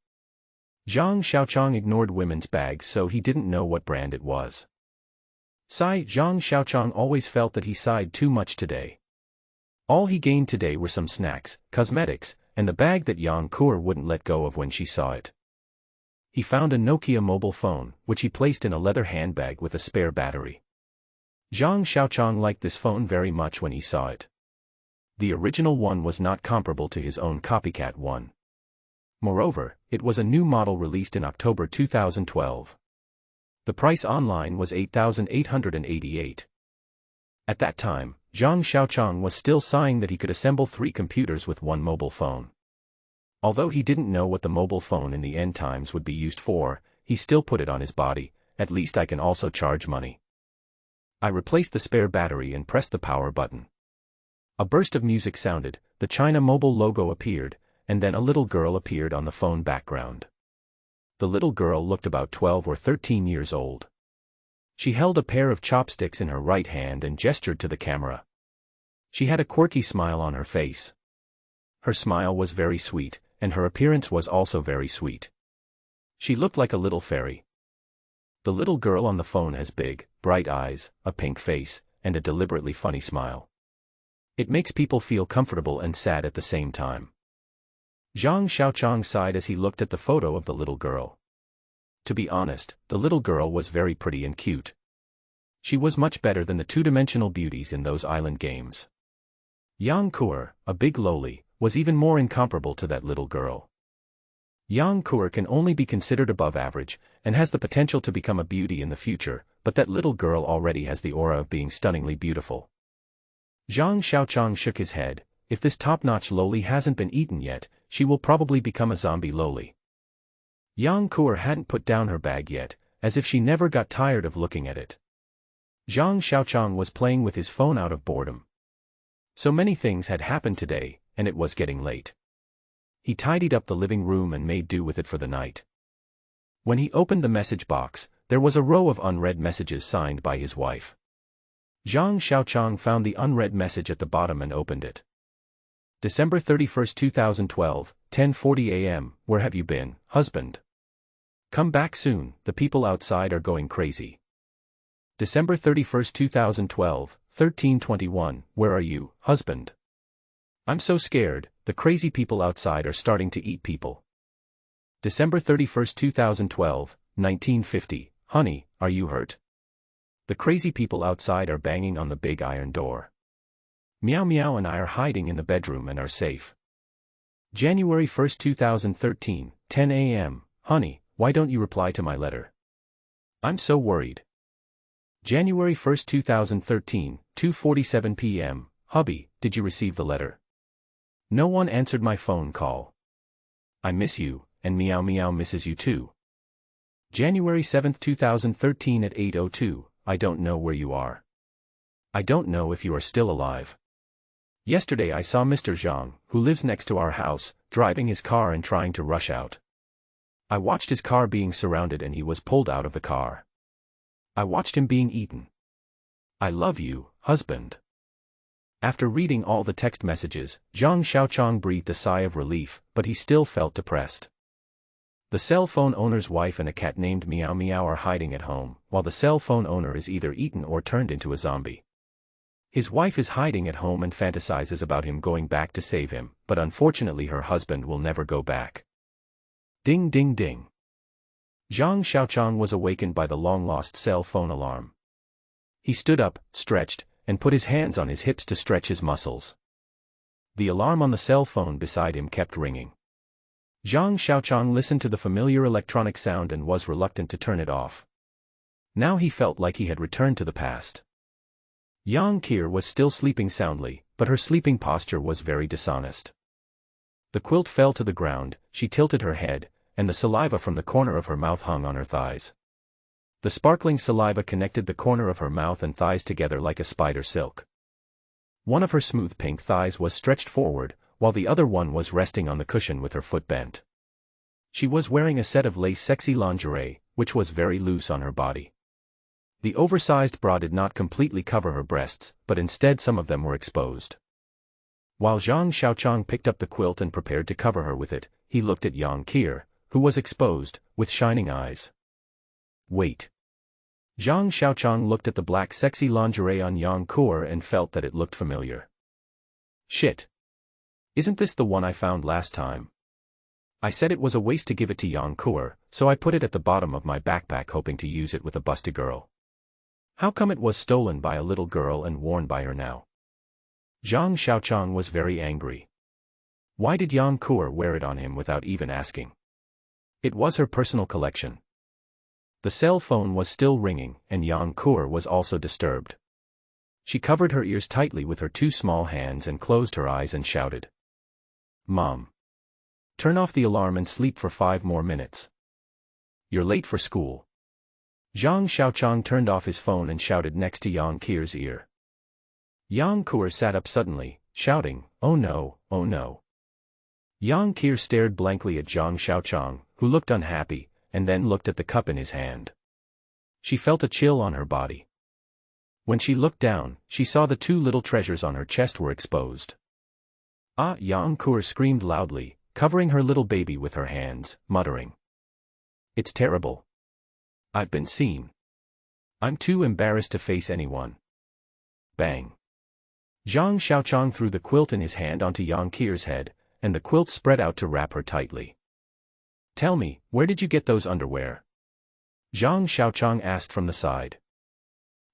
Zhang Xiaoqiang ignored women's bags so he didn't know what brand it was. Sigh. Zhang Xiaoqiang always felt that he sighed too much today. All he gained today were some snacks, cosmetics, and the bag that Yang Kuer wouldn't let go of when she saw it. He found a Nokia mobile phone, which he placed in a leather handbag with a spare battery. Zhang Xiaoqiang liked this phone very much when he saw it. The original one was not comparable to his own copycat one. Moreover, it was a new model released in October 2012. The price online was 8,888. At that time, Zhang Xiaoqiang was still sighing that he could assemble 3 computers with one mobile phone. Although he didn't know what the mobile phone in the end times would be used for, he still put it on his body. At least I can also charge money. I replaced the spare battery and pressed the power button. A burst of music sounded, the China Mobile logo appeared, and then a little girl appeared on the phone background. The little girl looked about 12 or 13 years old. She held a pair of chopsticks in her right hand and gestured to the camera. She had a quirky smile on her face. Her smile was very sweet, and her appearance was also very sweet. She looked like a little fairy. The little girl on the phone has big, bright eyes, a pink face, and a deliberately funny smile. It makes people feel comfortable and sad at the same time. Zhang Xiaoqiang sighed as he looked at the photo of the little girl. To be honest, the little girl was very pretty and cute. She was much better than the two-dimensional beauties in those island games. Yang Kuer, a big loli, was even more incomparable to that little girl. Yang Kuer can only be considered above average, and has the potential to become a beauty in the future, but that little girl already has the aura of being stunningly beautiful. Zhang Xiaoqiang shook his head. If this top-notch loli hasn't been eaten yet, she will probably become a zombie loli. Yang Kuer hadn't put down her bag yet, as if she never got tired of looking at it. Zhang Xiaoqiang was playing with his phone out of boredom. So many things had happened today, and it was getting late. He tidied up the living room and made do with it for the night. When he opened the message box, there was a row of unread messages signed by his wife. Zhang Xiaoqiang found the unread message at the bottom and opened it. December 31, 2012, 10:40 a.m. Where have you been, husband? Come back soon, the people outside are going crazy. December 31, 2012, 13:21. Where are you, husband? I'm so scared, the crazy people outside are starting to eat people. December 31, 2012, 19:50. Honey, are you hurt? The crazy people outside are banging on the big iron door. Meow Meow and I are hiding in the bedroom and are safe. January 1, 2013, 10 a.m. Honey, why don't you reply to my letter? I'm so worried. January 1, 2013, 2:47 p.m. Hubby, did you receive the letter? No one answered my phone call. I miss you, and Meow Meow misses you too. January 7, 2013 at 8:02, I don't know where you are. I don't know if you are still alive. Yesterday I saw Mr. Zhang, who lives next to our house, driving his car and trying to rush out. I watched his car being surrounded and he was pulled out of the car. I watched him being eaten. I love you, husband. After reading all the text messages, Zhang Xiaoqiang breathed a sigh of relief, but he still felt depressed. The cell phone owner's wife and a cat named Meow Meow are hiding at home, while the cell phone owner is either eaten or turned into a zombie. His wife is hiding at home and fantasizes about him going back to save him, but unfortunately her husband will never go back. Ding ding ding. Zhang Xiaoqiang was awakened by the long-lost cell phone alarm. He stood up, stretched, and put his hands on his hips to stretch his muscles. The alarm on the cell phone beside him kept ringing. Zhang Xiaoqiang listened to the familiar electronic sound and was reluctant to turn it off. Now he felt like he had returned to the past. Yang Qiao was still sleeping soundly, but her sleeping posture was very dishonest. The quilt fell to the ground, she tilted her head, and the saliva from the corner of her mouth hung on her thighs. The sparkling saliva connected the corner of her mouth and thighs together like a spider silk. One of her smooth pink thighs was stretched forward, while the other one was resting on the cushion with her foot bent. She was wearing a set of lace sexy lingerie, which was very loose on her body. The oversized bra did not completely cover her breasts, but instead some of them were exposed. While Zhang Xiaoqiang picked up the quilt and prepared to cover her with it, he looked at Yang Qiao, who was exposed, with shining eyes. Wait. Zhang Xiaoqiang looked at the black sexy lingerie on Yang Qiao and felt that it looked familiar. Shit. Isn't this the one I found last time? I said it was a waste to give it to Yang Qiao, so I put it at the bottom of my backpack hoping to use it with a busty girl. How come it was stolen by a little girl and worn by her now? Zhang Xiaoqiang was very angry. Why did Yang Qiao wear it on him without even asking? It was her personal collection. The cell phone was still ringing, and Yang Qiao was also disturbed. She covered her ears tightly with her two small hands and closed her eyes and shouted. Mom. Turn off the alarm and sleep for 5 more minutes. You're late for school. Zhang Xiaoqiang turned off his phone and shouted next to Yang Qiao's ear. Yang Qiao sat up suddenly, shouting, "Oh no, oh no." Yang Qiao stared blankly at Zhang Xiaoqiang, who looked unhappy, and then looked at the cup in his hand. She felt a chill on her body. When she looked down, she saw the 2 little treasures on her chest were exposed. Ah! Yang Qiao screamed loudly, covering her little baby with her hands, muttering. It's terrible. I've been seen. I'm too embarrassed to face anyone. Bang. Zhang Xiaoqiang threw the quilt in his hand onto Yang Qiao's head, and the quilt spread out to wrap her tightly. Tell me, where did you get those underwear? Zhang Xiaoqiang asked from the side.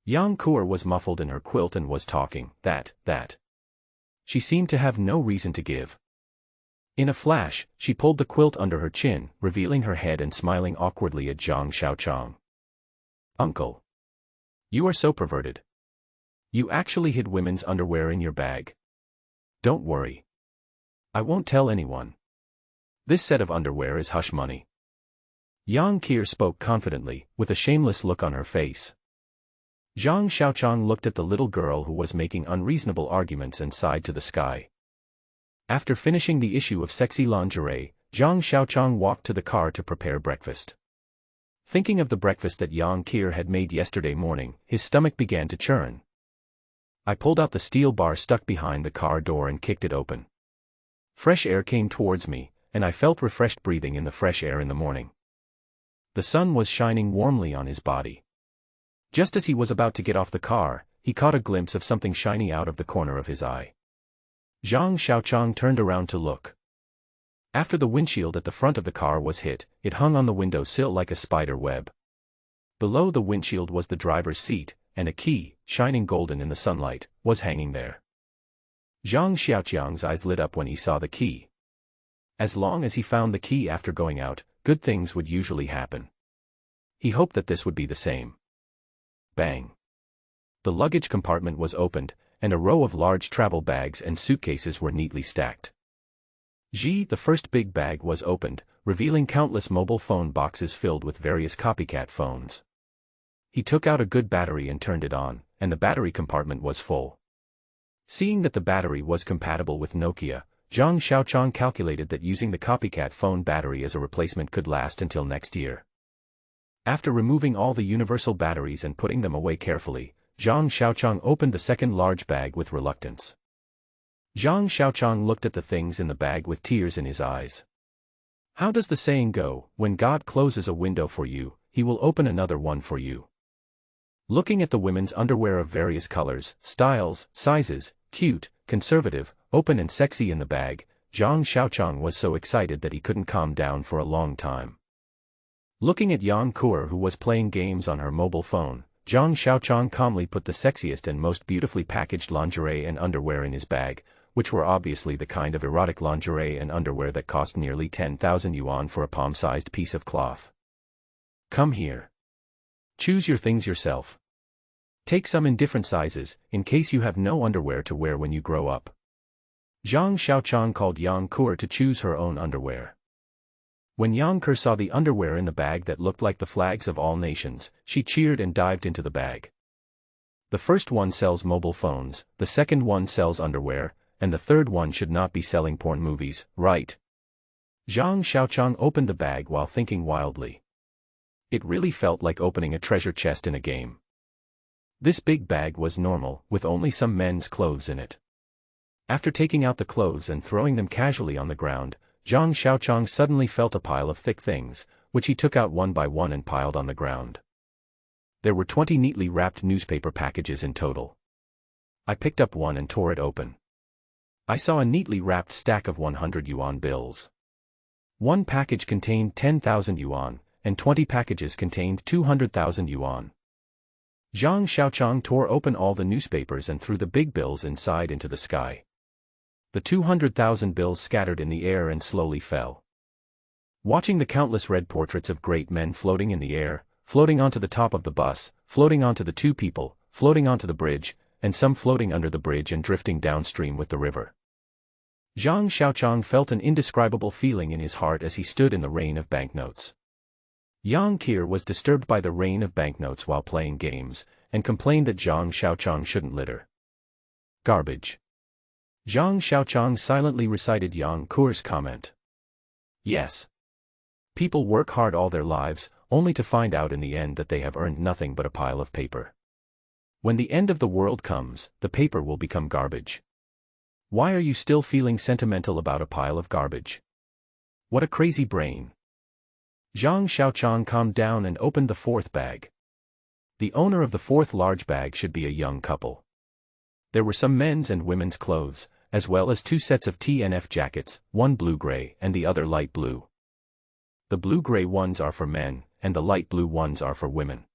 Yang Qiao was muffled in her quilt and was talking, that. She seemed to have no reason to give. In a flash, she pulled the quilt under her chin, revealing her head and smiling awkwardly at Zhang Xiaoqiang. Uncle. You are so perverted. You actually hid women's underwear in your bag. Don't worry. I won't tell anyone. This set of underwear is hush money. Yang Qiao spoke confidently, with a shameless look on her face. Zhang Xiaoqiang looked at the little girl who was making unreasonable arguments and sighed to the sky. After finishing the issue of sexy lingerie, Zhang Xiaoqiang walked to the car to prepare breakfast. Thinking of the breakfast that Yang Qiao had made yesterday morning, his stomach began to churn. I pulled out the steel bar stuck behind the car door and kicked it open. Fresh air came towards me, and I felt refreshed breathing in the fresh air in the morning. The sun was shining warmly on his body. Just as he was about to get off the car, he caught a glimpse of something shiny out of the corner of his eye. Zhang Xiaoqiang turned around to look. After the windshield at the front of the car was hit, it hung on the window sill like a spider web. Below the windshield was the driver's seat, and a key, shining golden in the sunlight, was hanging there. Zhang Xiaoqiang's eyes lit up when he saw the key. As long as he found the key after going out, good things would usually happen. He hoped that this would be the same. Bang. The luggage compartment was opened, and a row of large travel bags and suitcases were neatly stacked. The first big bag was opened, revealing countless mobile phone boxes filled with various copycat phones. He took out a good battery and turned it on, and the battery compartment was full. Seeing that the battery was compatible with Nokia, Zhang Xiaoqiang calculated that using the copycat phone battery as a replacement could last until next year. After removing all the universal batteries and putting them away carefully, Zhang Xiaoqiang opened the second large bag with reluctance. Zhang Xiaoqiang looked at the things in the bag with tears in his eyes. How does the saying go, when God closes a window for you, he will open another one for you? Looking at the women's underwear of various colors, styles, sizes, cute, conservative, open and sexy in the bag, Zhang Xiaoqiang was so excited that he couldn't calm down for a long time. Looking at Yang Qiao who was playing games on her mobile phone, Zhang Xiaoqiang calmly put the sexiest and most beautifully packaged lingerie and underwear in his bag, which were obviously the kind of erotic lingerie and underwear that cost nearly 10,000 yuan for a palm-sized piece of cloth. Come here. Choose your things yourself. Take some in different sizes, in case you have no underwear to wear when you grow up. Zhang Xiaoqiang called Yang Kur to choose her own underwear. When Yang Kur saw the underwear in the bag that looked like the flags of all nations, she cheered and dived into the bag. The first one sells mobile phones, the second one sells underwear, and the third one should not be selling porn movies, right? Zhang Xiaoqiang opened the bag while thinking wildly. It really felt like opening a treasure chest in a game. This big bag was normal, with only some men's clothes in it. After taking out the clothes and throwing them casually on the ground, Zhang Xiaoqiang suddenly felt a pile of thick things, which he took out one by one and piled on the ground. There were 20 neatly wrapped newspaper packages in total. I picked up one and tore it open. I saw a neatly wrapped stack of 100 yuan bills. One package contained 10,000 yuan, and 20 packages contained 200,000 yuan. Zhang Xiaoqiang tore open all the newspapers and threw the big bills inside into the sky. The 200,000 bills scattered in the air and slowly fell. Watching the countless red portraits of great men floating in the air, floating onto the top of the bus, floating onto the two people, floating onto the bridge, and some floating under the bridge and drifting downstream with the river. Zhang Xiaoqiang felt an indescribable feeling in his heart as he stood in the rain of banknotes. Yang Kur was disturbed by the rain of banknotes while playing games, and complained that Zhang Xiaoqiang shouldn't litter. Garbage. Zhang Xiaoqiang silently recited Yang Kur's comment. Yes. People work hard all their lives, only to find out in the end that they have earned nothing but a pile of paper. When the end of the world comes, the paper will become garbage. Why are you still feeling sentimental about a pile of garbage? What a crazy brain. Zhang Xiaoqiang calmed down and opened the fourth bag. The owner of the fourth large bag should be a young couple. There were some men's and women's clothes, as well as 2 sets of TNF jackets, one blue-gray and the other light blue. The blue-gray ones are for men, and the light blue ones are for women.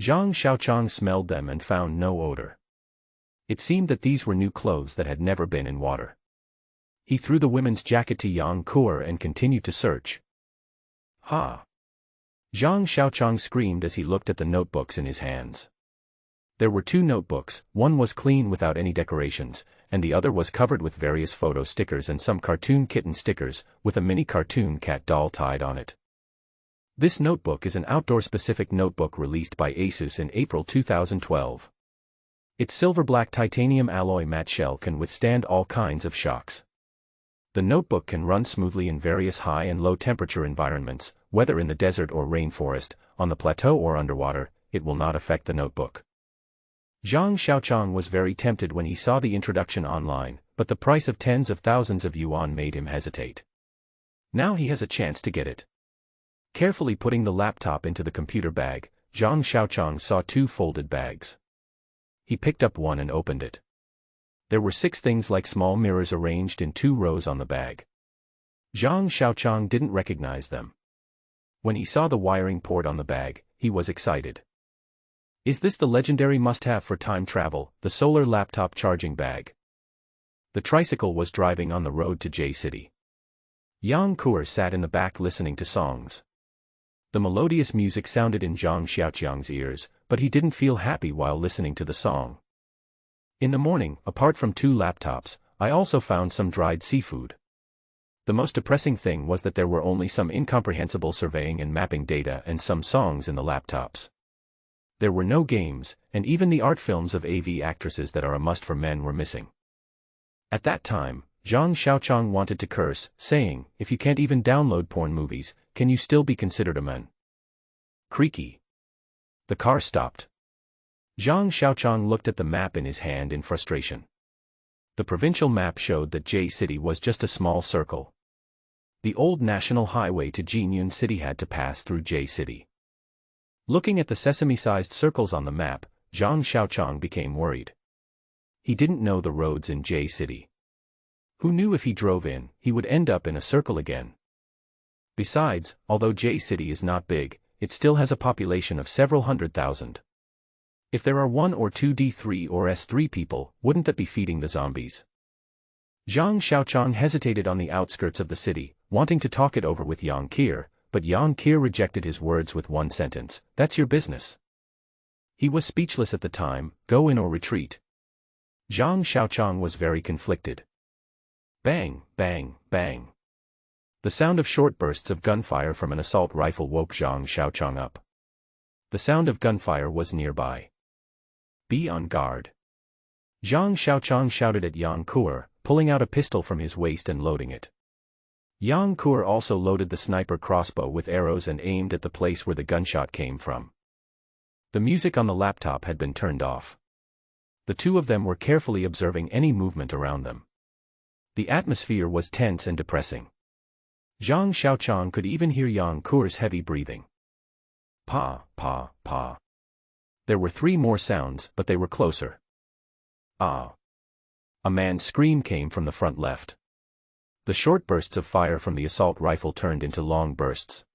Zhang Xiaoqiang smelled them and found no odor. It seemed that these were new clothes that had never been in water. He threw the women's jacket to Yang Kur and continued to search. Ha! Zhang Xiaoqiang screamed as he looked at the notebooks in his hands. There were 2 notebooks, one was clean without any decorations, and the other was covered with various photo stickers and some cartoon kitten stickers, with a mini cartoon cat doll tied on it. This notebook is an outdoor-specific notebook released by Asus in April 2012. Its silver-black titanium alloy matte shell can withstand all kinds of shocks. The notebook can run smoothly in various high and low temperature environments, whether in the desert or rainforest, on the plateau or underwater, it will not affect the notebook. Zhang Xiaoqiang was very tempted when he saw the introduction online, but the price of tens of thousands of yuan made him hesitate. Now he has a chance to get it. Carefully putting the laptop into the computer bag, Zhang Xiaoqiang saw 2 folded bags. He picked up one and opened it. There were 6 things like small mirrors arranged in 2 rows on the bag. Zhang Xiaoqiang didn't recognize them. When he saw the wiring port on the bag, he was excited. Is this the legendary must-have for time travel, the solar laptop charging bag? The tricycle was driving on the road to J-City. Yang Kur sat in the back listening to songs. The melodious music sounded in Zhang Xiaoqiang's ears, but he didn't feel happy while listening to the song. In the morning, apart from 2 laptops, I also found some dried seafood. The most depressing thing was that there were only some incomprehensible surveying and mapping data and some songs in the laptops. There were no games, and even the art films of AV actresses that are a must for men were missing. At that time, Zhang Xiaoqiang wanted to curse, saying, if you can't even download porn movies, can you still be considered a man? Creaky. The car stopped. Zhang Xiaoqiang looked at the map in his hand in frustration. The provincial map showed that J-City was just a small circle. The old national highway to Jinyun City had to pass through J-City. Looking at the sesame-sized circles on the map, Zhang Xiaoqiang became worried. He didn't know the roads in J-City. Who knew if he drove in, he would end up in a circle again. Besides, although J-City is not big, it still has a population of several 100,000. If there are 1 or 2 D3 or S3 people, wouldn't that be feeding the zombies? Zhang Xiaoqiang hesitated on the outskirts of the city, wanting to talk it over with Yang Kur, but Yang Kur rejected his words with one sentence, "That's your business." He was speechless at the time, go in or retreat. Zhang Xiaoqiang was very conflicted. Bang, bang, bang. The sound of short bursts of gunfire from an assault rifle woke Zhang Xiaoqiang up. The sound of gunfire was nearby. Be on guard. Zhang Xiaoqiang shouted at Yang Kuer, pulling out a pistol from his waist and loading it. Yang Kuer also loaded the sniper crossbow with arrows and aimed at the place where the gunshot came from. The music on the laptop had been turned off. The two of them were carefully observing any movement around them. The atmosphere was tense and depressing. Zhang Xiaoqiang could even hear Yang Kuer's heavy breathing. Pa, pa, pa. There were 3 more sounds, but they were closer. Ah. A man's scream came from the front left. The short bursts of fire from the assault rifle turned into long bursts.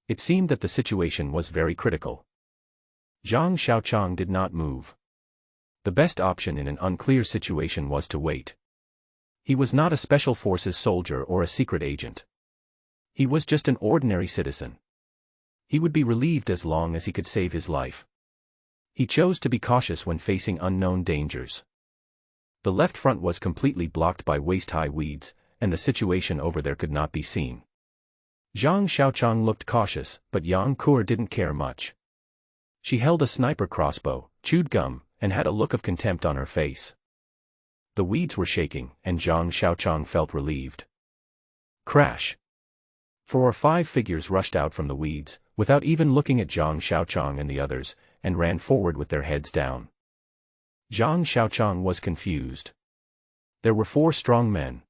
It seemed that the situation was very critical. Zhang Xiaoqiang did not move. The best option in an unclear situation was to wait. He was not a special forces soldier or a secret agent. He was just an ordinary citizen. He would be relieved as long as he could save his life. He chose to be cautious when facing unknown dangers. The left front was completely blocked by waist-high weeds, and the situation over there could not be seen. Zhang Xiaoqiang looked cautious, but Yang Kuer didn't care much. She held a sniper crossbow, chewed gum, and had a look of contempt on her face. The weeds were shaking, and Zhang Xiaoqiang felt relieved. Crash! 4 or 5 figures rushed out from the weeds, without even looking at Zhang Xiaoqiang and the others, and ran forward with their heads down. Zhang Xiaoqiang was confused. There were 4 strong men.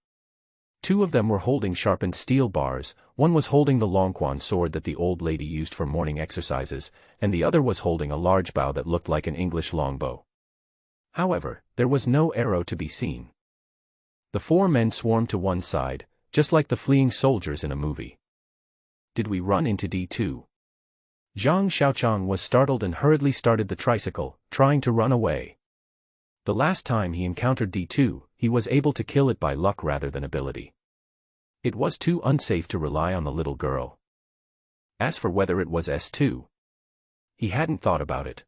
2 of them were holding sharpened steel bars, one was holding the Longquan sword that the old lady used for morning exercises, and the other was holding a large bow that looked like an English longbow. However, there was no arrow to be seen. The 4 men swarmed to one side, just like the fleeing soldiers in a movie. Did we run into D2? Zhang Xiaoqiang was startled and hurriedly started the tricycle, trying to run away. The last time he encountered D2, he was able to kill it by luck rather than ability. It was too unsafe to rely on the little girl. As for whether it was S2, he hadn't thought about it.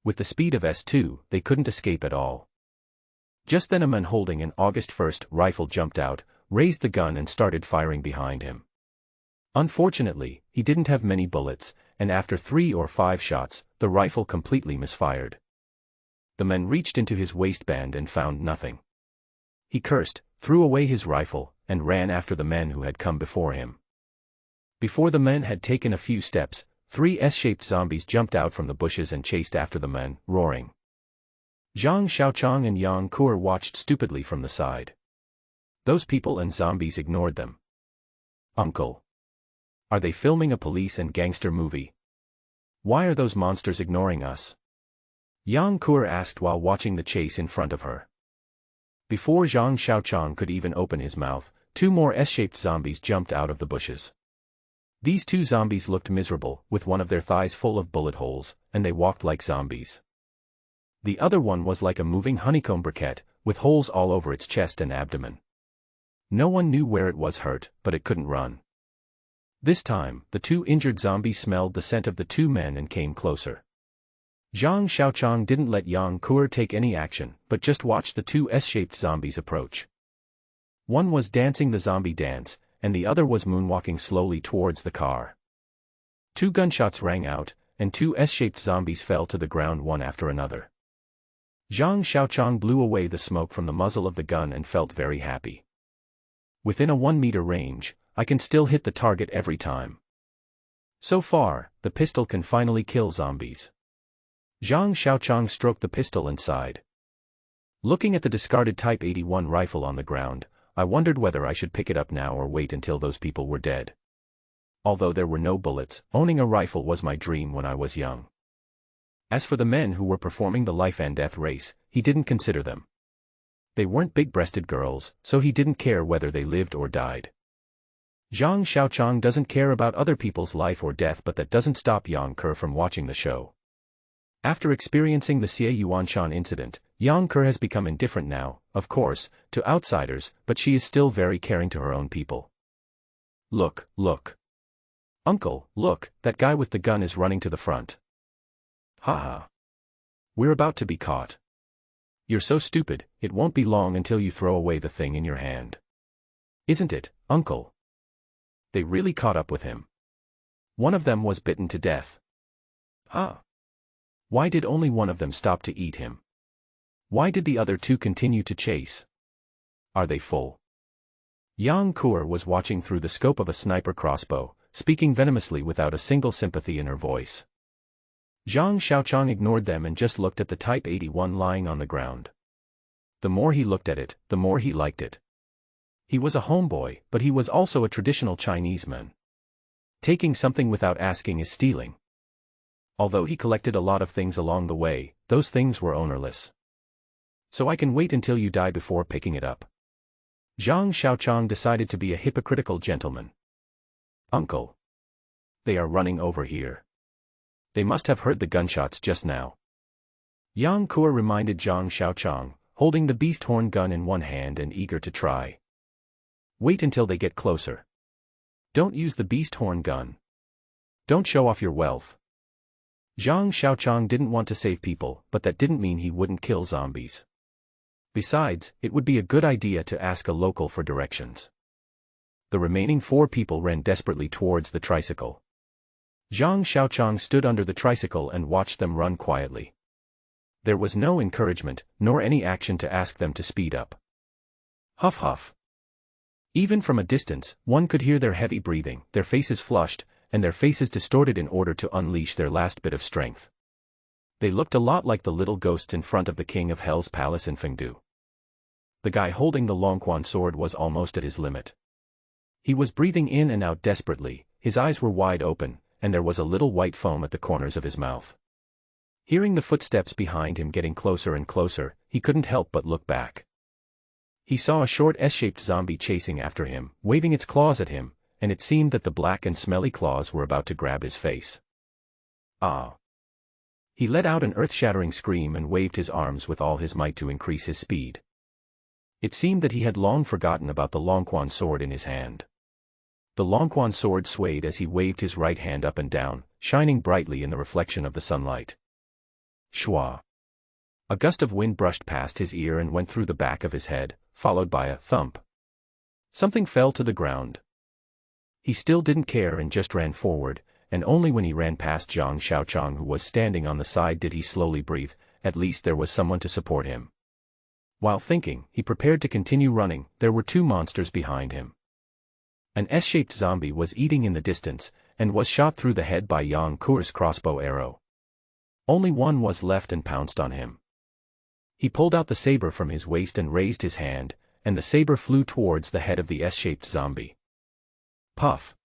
With the speed of S2, they couldn't escape at all. Just then a man holding an August 1st rifle jumped out, raised the gun and started firing behind him. Unfortunately, he didn't have many bullets, and after 3 or 5 shots, the rifle completely misfired. The man reached into his waistband and found nothing. He cursed, threw away his rifle, and ran after the men who had come before him. Before the men had taken a few steps, 3 S-shaped zombies jumped out from the bushes and chased after the men, roaring. Zhang Xiaoqiang and Yang Kuer watched stupidly from the side. Those people and zombies ignored them. Uncle. Are they filming a police and gangster movie? Why are those monsters ignoring us? Yang Kuer asked while watching the chase in front of her. Before Zhang Xiaoqiang could even open his mouth, 2 more S-shaped zombies jumped out of the bushes. These 2 zombies looked miserable, with one of their thighs full of bullet holes, and they walked like zombies. The other one was like a moving honeycomb briquette, with holes all over its chest and abdomen. No one knew where it was hurt, but it couldn't run. This time, the 2 injured zombies smelled the scent of the 2 men and came closer. Zhang Xiaoqiang didn't let Yang Kuer take any action, but just watched the 2 S-shaped zombies approach. One was dancing the zombie dance, and the other was moonwalking slowly towards the car. 2 gunshots rang out, and 2 S-shaped zombies fell to the ground one after another. Zhang Xiaoqiang blew away the smoke from the muzzle of the gun and felt very happy. Within a 1-meter range, I can still hit the target every time. So far, the pistol can finally kill zombies. Zhang Xiaoqiang stroked the pistol and sighed. Looking at the discarded Type 81 rifle on the ground, I wondered whether I should pick it up now or wait until those people were dead. Although there were no bullets, owning a rifle was my dream when I was young. As for the men who were performing the life and death race, he didn't consider them. They weren't big-breasted girls, so he didn't care whether they lived or died. Zhang Xiaoqiang doesn't care about other people's life or death, but that doesn't stop Yang Kuer from watching the show. After experiencing the Xie Yuanshan incident, Yang Kuer has become indifferent now, of course, to outsiders, but she is still very caring to her own people. Look, look. Uncle, look, that guy with the gun is running to the front. Ha. We're about to be caught. You're so stupid, it won't be long until you throw away the thing in your hand. Isn't it, uncle? They really caught up with him. One of them was bitten to death. Ah. Why did only one of them stop to eat him? Why did the other two continue to chase? Are they full? Yang Kur was watching through the scope of a sniper crossbow, speaking venomously without a single sympathy in her voice. Zhang Xiaoqiang ignored them and just looked at the Type 81 lying on the ground. The more he looked at it, the more he liked it. He was a homeboy, but he was also a traditional Chinese man. Taking something without asking is stealing. Although he collected a lot of things along the way, those things were ownerless. So I can wait until you die before picking it up. Zhang Xiaoqiang decided to be a hypocritical gentleman. Uncle. They are running over here. They must have heard the gunshots just now. Yang Kur reminded Zhang Xiaoqiang, holding the beast horn gun in one hand and eager to try. Wait until they get closer. Don't use the beast horn gun. Don't show off your wealth. Zhang Xiaoqiang didn't want to save people, but that didn't mean he wouldn't kill zombies. Besides, it would be a good idea to ask a local for directions. The remaining 4 people ran desperately towards the tricycle. Zhang Xiaoqiang stood under the tricycle and watched them run quietly. There was no encouragement, nor any action to ask them to speed up. Huff huff. Even from a distance, one could hear their heavy breathing, their faces flushed, and their faces distorted in order to unleash their last bit of strength. They looked a lot like the little ghosts in front of the King of Hell's palace in Fengdu. The guy holding the Longquan sword was almost at his limit. He was breathing in and out desperately, his eyes were wide open, and there was a little white foam at the corners of his mouth. Hearing the footsteps behind him getting closer and closer, he couldn't help but look back. He saw a short S-shaped zombie chasing after him, waving its claws at him, and it seemed that the black and smelly claws were about to grab his face. Ah! He let out an earth-shattering scream and waved his arms with all his might to increase his speed. It seemed that he had long forgotten about the Longquan sword in his hand. The Longquan sword swayed as he waved his right hand up and down, shining brightly in the reflection of the sunlight. Shwa! A gust of wind brushed past his ear and went through the back of his head, followed by a thump. Something fell to the ground. He still didn't care and just ran forward, and only when he ran past Zhang Xiaoqiang, who was standing on the side, did he slowly breathe. At least there was someone to support him. While thinking, he prepared to continue running. There were 2 monsters behind him. An S-shaped zombie was eating in the distance, and was shot through the head by Yang Kur's crossbow arrow. Only one was left and pounced on him. He pulled out the saber from his waist and raised his hand, and the saber flew towards the head of the S-shaped zombie. Puff!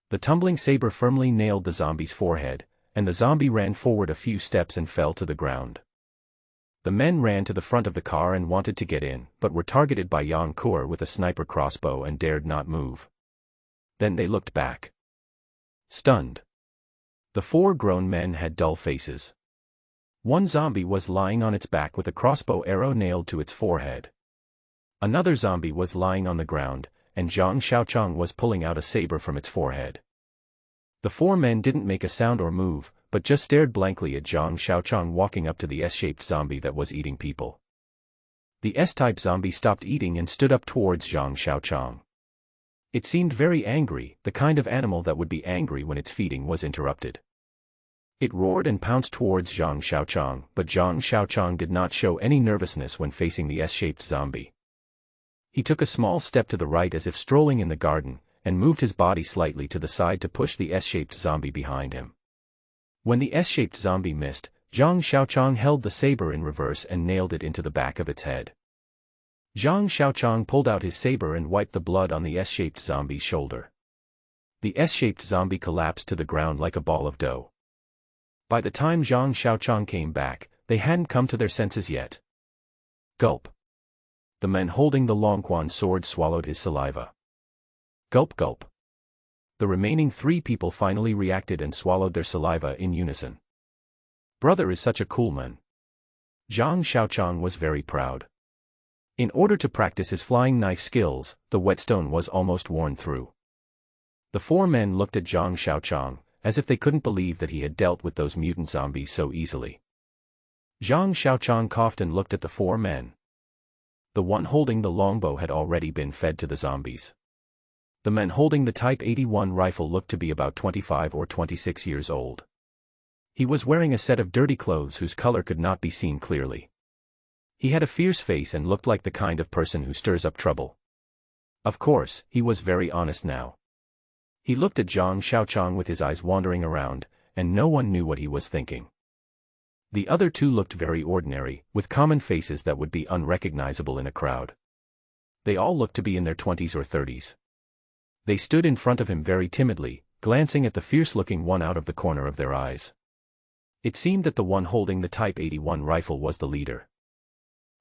The tumbling saber firmly nailed the zombie's forehead, and the zombie ran forward a few steps and fell to the ground. The men ran to the front of the car and wanted to get in, but were targeted by Yang Kur with a sniper crossbow and dared not move. Then they looked back. Stunned. The 4 grown men had dull faces. One zombie was lying on its back with a crossbow arrow nailed to its forehead. Another zombie was lying on the ground, and Zhang Xiaoqiang was pulling out a saber from its forehead. The 4 men didn't make a sound or move, but just stared blankly at Zhang Xiaoqiang walking up to the S-shaped zombie that was eating people. The S-type zombie stopped eating and stood up towards Zhang Xiaoqiang. It seemed very angry, the kind of animal that would be angry when its feeding was interrupted. It roared and pounced towards Zhang Xiaoqiang, but Zhang Xiaoqiang did not show any nervousness when facing the S-shaped zombie. He took a small step to the right as if strolling in the garden, and moved his body slightly to the side to push the S-shaped zombie behind him. When the S-shaped zombie missed, Zhang Xiaoqiang held the saber in reverse and nailed it into the back of its head. Zhang Xiaoqiang pulled out his saber and wiped the blood on the S-shaped zombie's shoulder. The S-shaped zombie collapsed to the ground like a ball of dough. By the time Zhang Xiaoqiang came back, they hadn't come to their senses yet. Gulp. The man holding the Longquan sword swallowed his saliva. Gulp gulp. The remaining 3 people finally reacted and swallowed their saliva in unison. Brother is such a cool man. Zhang Xiaoqiang was very proud. In order to practice his flying knife skills, the whetstone was almost worn through. The 4 men looked at Zhang Xiaoqiang, as if they couldn't believe that he had dealt with those mutant zombies so easily. Zhang Xiaoqiang coughed and looked at the 4 men. The one holding the longbow had already been fed to the zombies. The men holding the Type 81 rifle looked to be about 25 or 26 years old. He was wearing a set of dirty clothes whose color could not be seen clearly. He had a fierce face and looked like the kind of person who stirs up trouble. Of course, he was very honest now. He looked at Zhang Xiaoqiang with his eyes wandering around, and no one knew what he was thinking. The other 2 looked very ordinary, with common faces that would be unrecognizable in a crowd. They all looked to be in their 20s or 30s. They stood in front of him very timidly, glancing at the fierce-looking one out of the corner of their eyes. It seemed that the one holding the Type 81 rifle was the leader.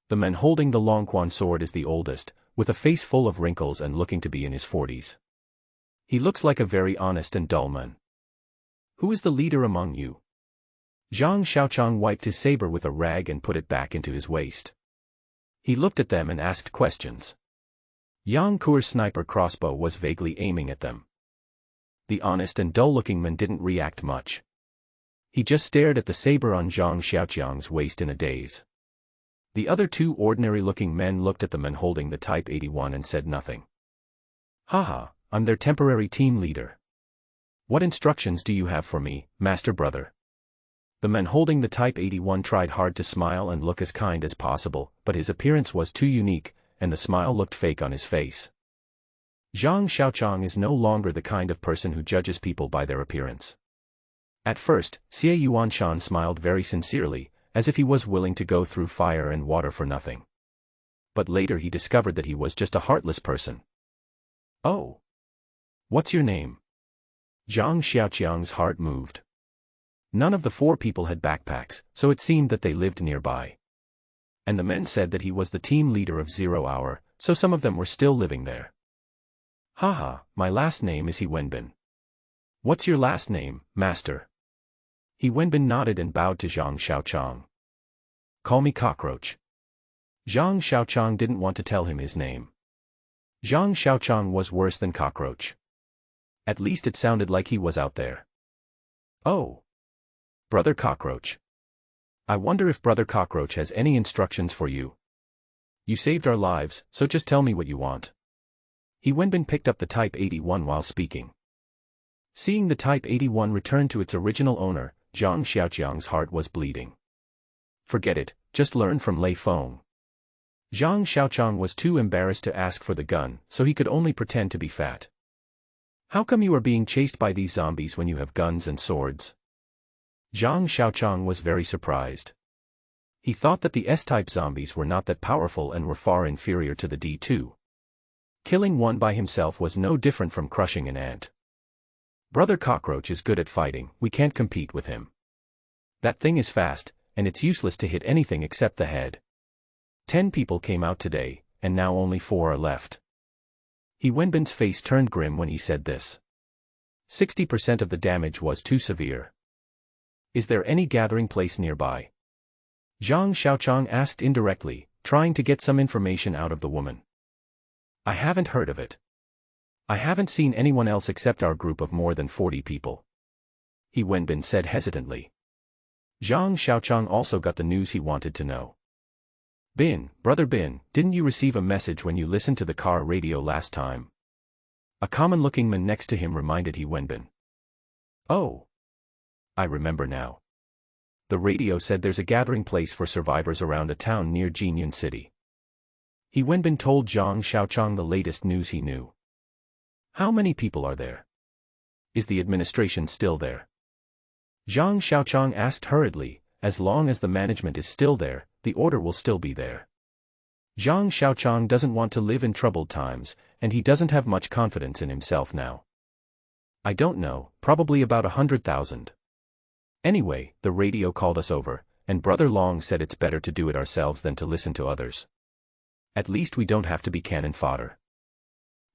The man holding the Longquan sword is the oldest, with a face full of wrinkles and looking to be in his 40s. He looks like a very honest and dull man. Who is the leader among you? Zhang Xiaoqiang wiped his saber with a rag and put it back into his waist. He looked at them and asked questions. Yang Kuer's sniper crossbow was vaguely aiming at them. The honest and dull-looking man didn't react much. He just stared at the saber on Zhang Xiaoqiang's waist in a daze. The other 2 ordinary-looking men looked at the man holding the Type 81 and said nothing. Haha, I'm their temporary team leader. What instructions do you have for me, Master Brother? The man holding the Type 81 tried hard to smile and look as kind as possible, but his appearance was too unique, and the smile looked fake on his face. Zhang Xiaoqiang is no longer the kind of person who judges people by their appearance. At first, Xie Yuanshan smiled very sincerely, as if he was willing to go through fire and water for nothing. But later he discovered that he was just a heartless person. Oh. What's your name? Zhang Xiaoqiang's heart moved. None of the 4 people had backpacks, so it seemed that they lived nearby. And the men said that he was the team leader of 0 Hour, so some of them were still living there. Haha, my last name is He Wenbin. What's your last name, Master? He Wenbin nodded and bowed to Zhang Xiaoqiang. Call me Cockroach. Zhang Xiaoqiang didn't want to tell him his name. Zhang Xiaoqiang was worse than Cockroach. At least it sounded like he was out there. Oh. Brother Cockroach. I wonder if Brother Cockroach has any instructions for you. You saved our lives, so just tell me what you want. He Wenbin picked up the Type 81 while speaking. Seeing the Type 81 return to its original owner, Zhang Xiaoqiang's heart was bleeding. Forget it, just learn from Lei Feng. Zhang Xiaoqiang was too embarrassed to ask for the gun, so he could only pretend to be fat. How come you are being chased by these zombies when you have guns and swords? Zhang Xiaoqiang was very surprised. He thought that the S-type zombies were not that powerful and were far inferior to the D2. Killing one by himself was no different from crushing an ant. Brother Cockroach is good at fighting, we can't compete with him. That thing is fast, and it's useless to hit anything except the head. 10 people came out today, and now only 4 are left. He Wenbin's face turned grim when he said this. 60% of the damage was too severe. Is there any gathering place nearby? Zhang Xiaoqiang asked indirectly, trying to get some information out of the woman. I haven't heard of it. I haven't seen anyone else except our group of more than 40 people. He Wenbin said hesitantly. Zhang Xiaoqiang also got the news he wanted to know. Brother Bin, didn't you receive a message when you listened to the car radio last time? A common-looking man next to him reminded He Wenbin. Oh. I remember now. The radio said there's a gathering place for survivors around a town near Jinyun City. He Wenbin told Zhang Xiaoqiang the latest news he knew. How many people are there? Is the administration still there? Zhang Xiaoqiang asked hurriedly. As long as the management is still there, the order will still be there. Zhang Xiaoqiang doesn't want to live in troubled times, and he doesn't have much confidence in himself now. I don't know, probably about 100,000. Anyway, the radio called us over, and Brother Long said it's better to do it ourselves than to listen to others. At least we don't have to be cannon fodder.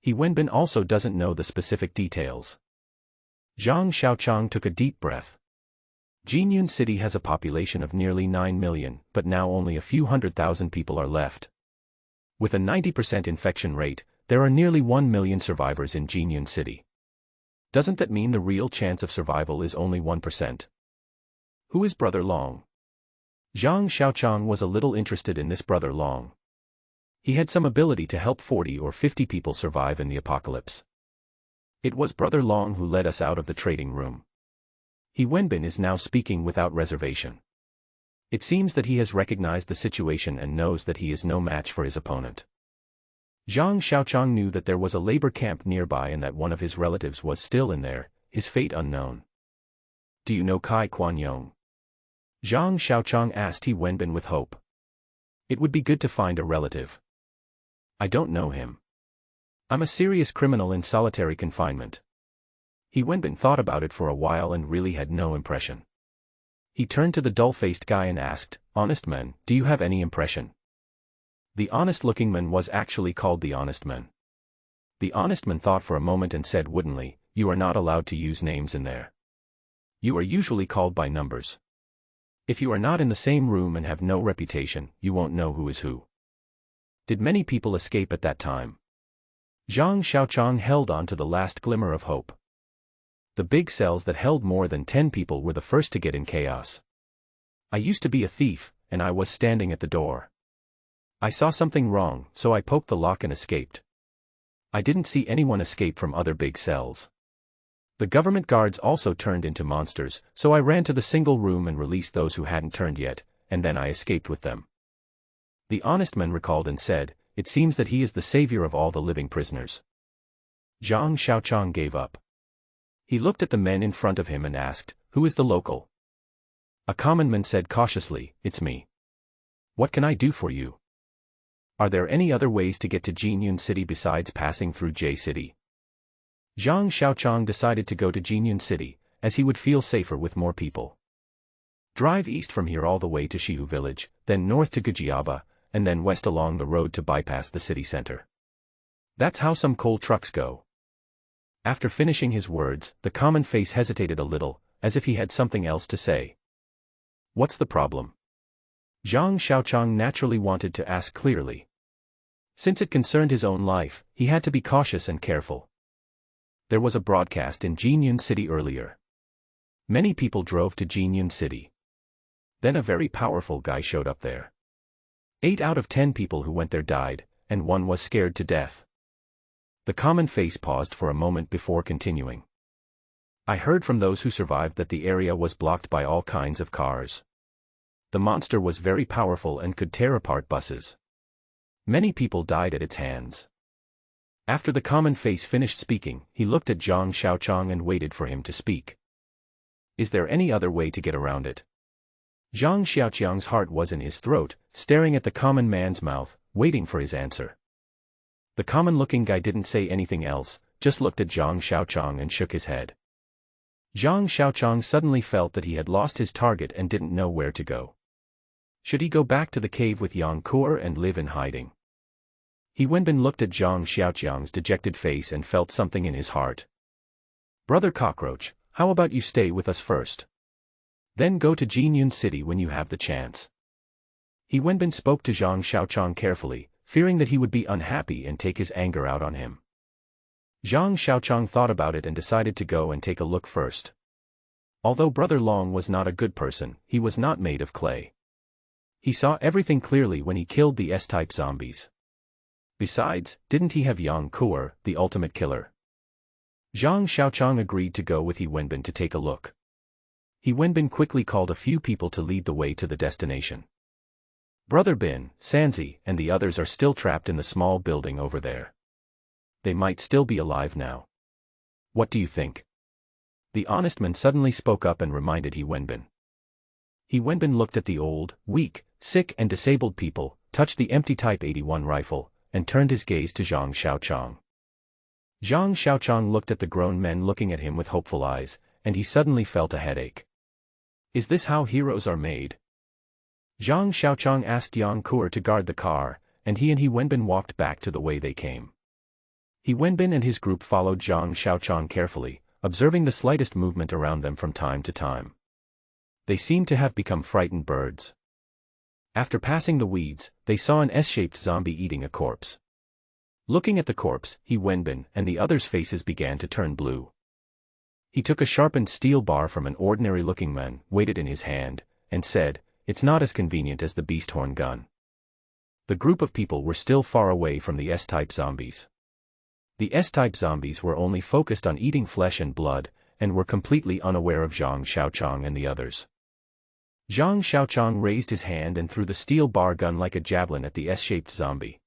He Wenbin also doesn't know the specific details. Zhang Xiaoqiang took a deep breath. Jinyun City has a population of nearly 9 million, but now only a few 100,000 people are left. With a 90% infection rate, there are nearly 1 million survivors in Jinyun City. Doesn't that mean the real chance of survival is only 1%? Who is Brother Long? Zhang Xiaoqiang was a little interested in this Brother Long. He had some ability to help 40 or 50 people survive in the apocalypse. It was Brother Long who led us out of the trading room. He Wenbin is now speaking without reservation. It seems that he has recognized the situation and knows that he is no match for his opponent. Zhang Xiaoqiang knew that there was a labor camp nearby and that one of his relatives was still in there, his fate unknown. Do you know Kai Kuan-yong? Zhang Xiaoqiang asked He Wenbin with hope. It would be good to find a relative. I don't know him. I'm a serious criminal in solitary confinement. He Wenbin thought about it for a while and really had no impression. He turned to the dull-faced guy and asked, Honest man, do you have any impression? The honest-looking man was actually called the Honest Man. The Honest Man thought for a moment and said woodenly, You are not allowed to use names in there. You are usually called by numbers. If you are not in the same room and have no reputation, you won't know who is who. Did many people escape at that time? Zhang Xiaoqiang held on to the last glimmer of hope. The big cells that held more than 10 people were the first to get in chaos. I used to be a thief, and I was standing at the door. I saw something wrong, so I poked the lock and escaped. I didn't see anyone escape from other big cells. The government guards also turned into monsters, so I ran to the single room and released those who hadn't turned yet, and then I escaped with them. The Honest Man recalled and said, It seems that he is the savior of all the living prisoners. Zhang Xiaoqiang gave up. He looked at the men in front of him and asked, Who is the local? A common man said cautiously, It's me. What can I do for you? Are there any other ways to get to Jinyun City besides passing through J City? Zhang Xiaoqiang decided to go to Jinyun City, as he would feel safer with more people. Drive east from here all the way to Shihu Village, then north to Gujiaba, and then west along the road to bypass the city center. That's how some coal trucks go. After finishing his words, the common face hesitated a little, as if he had something else to say. What's the problem? Zhang Xiaoqiang naturally wanted to ask clearly. Since it concerned his own life, he had to be cautious and careful. There was a broadcast in Jinyun City earlier. Many people drove to Jinyun City. Then a very powerful guy showed up there. 8 out of 10 people who went there died, and one was scared to death. The common face paused for a moment before continuing. I heard from those who survived that the area was blocked by all kinds of cars. The monster was very powerful and could tear apart buses. Many people died at its hands. After the common face finished speaking, he looked at Zhang Xiaoqiang and waited for him to speak. Is there any other way to get around it? Zhang Xiaoqiang's heart was in his throat, staring at the common man's mouth, waiting for his answer. The common-looking guy didn't say anything else, just looked at Zhang Xiaoqiang and shook his head. Zhang Xiaoqiang suddenly felt that he had lost his target and didn't know where to go. Should he go back to the cave with Yang Kuo and live in hiding? He Wenbin looked at Zhang Xiaoqiang's dejected face and felt something in his heart. Brother Cockroach, how about you stay with us first? Then go to Jinyun City when you have the chance. He Wenbin spoke to Zhang Xiaoqiang carefully, fearing that he would be unhappy and take his anger out on him. Zhang Xiaoqiang thought about it and decided to go and take a look first. Although Brother Long was not a good person, he was not made of clay. He saw everything clearly when he killed the S-type zombies. Besides, didn't he have Yang Kuo, the ultimate killer? Zhang Xiaoqiang agreed to go with He Wenbin to take a look. He Wenbin quickly called a few people to lead the way to the destination. Brother Bin, Sanzi, and the others are still trapped in the small building over there. They might still be alive now. What do you think? The honest man suddenly spoke up and reminded He Wenbin. He Wenbin looked at the old, weak, sick and disabled people, touched the empty Type 81 rifle, and turned his gaze to Zhang Xiaoqiang. Zhang Xiaoqiang looked at the grown men looking at him with hopeful eyes, and he suddenly felt a headache. Is this how heroes are made? Zhang Xiaoqiang asked Yang Kuo to guard the car, and He Wenbin walked back to the way they came. He Wenbin and his group followed Zhang Xiaoqiang carefully, observing the slightest movement around them from time to time. They seemed to have become frightened birds. After passing the weeds, they saw an S-shaped zombie eating a corpse. Looking at the corpse, He Wenbin and the others' faces began to turn blue. He took a sharpened steel bar from an ordinary-looking man, weighed it in his hand, and said, "It's not as convenient as the beast horn gun." The group of people were still far away from the S-type zombies. The S-type zombies were only focused on eating flesh and blood, and were completely unaware of Zhang Xiaoqiang and the others. Zhang Xiaoqiang raised his hand and threw the steel bar gun like a javelin at the S-shaped zombie.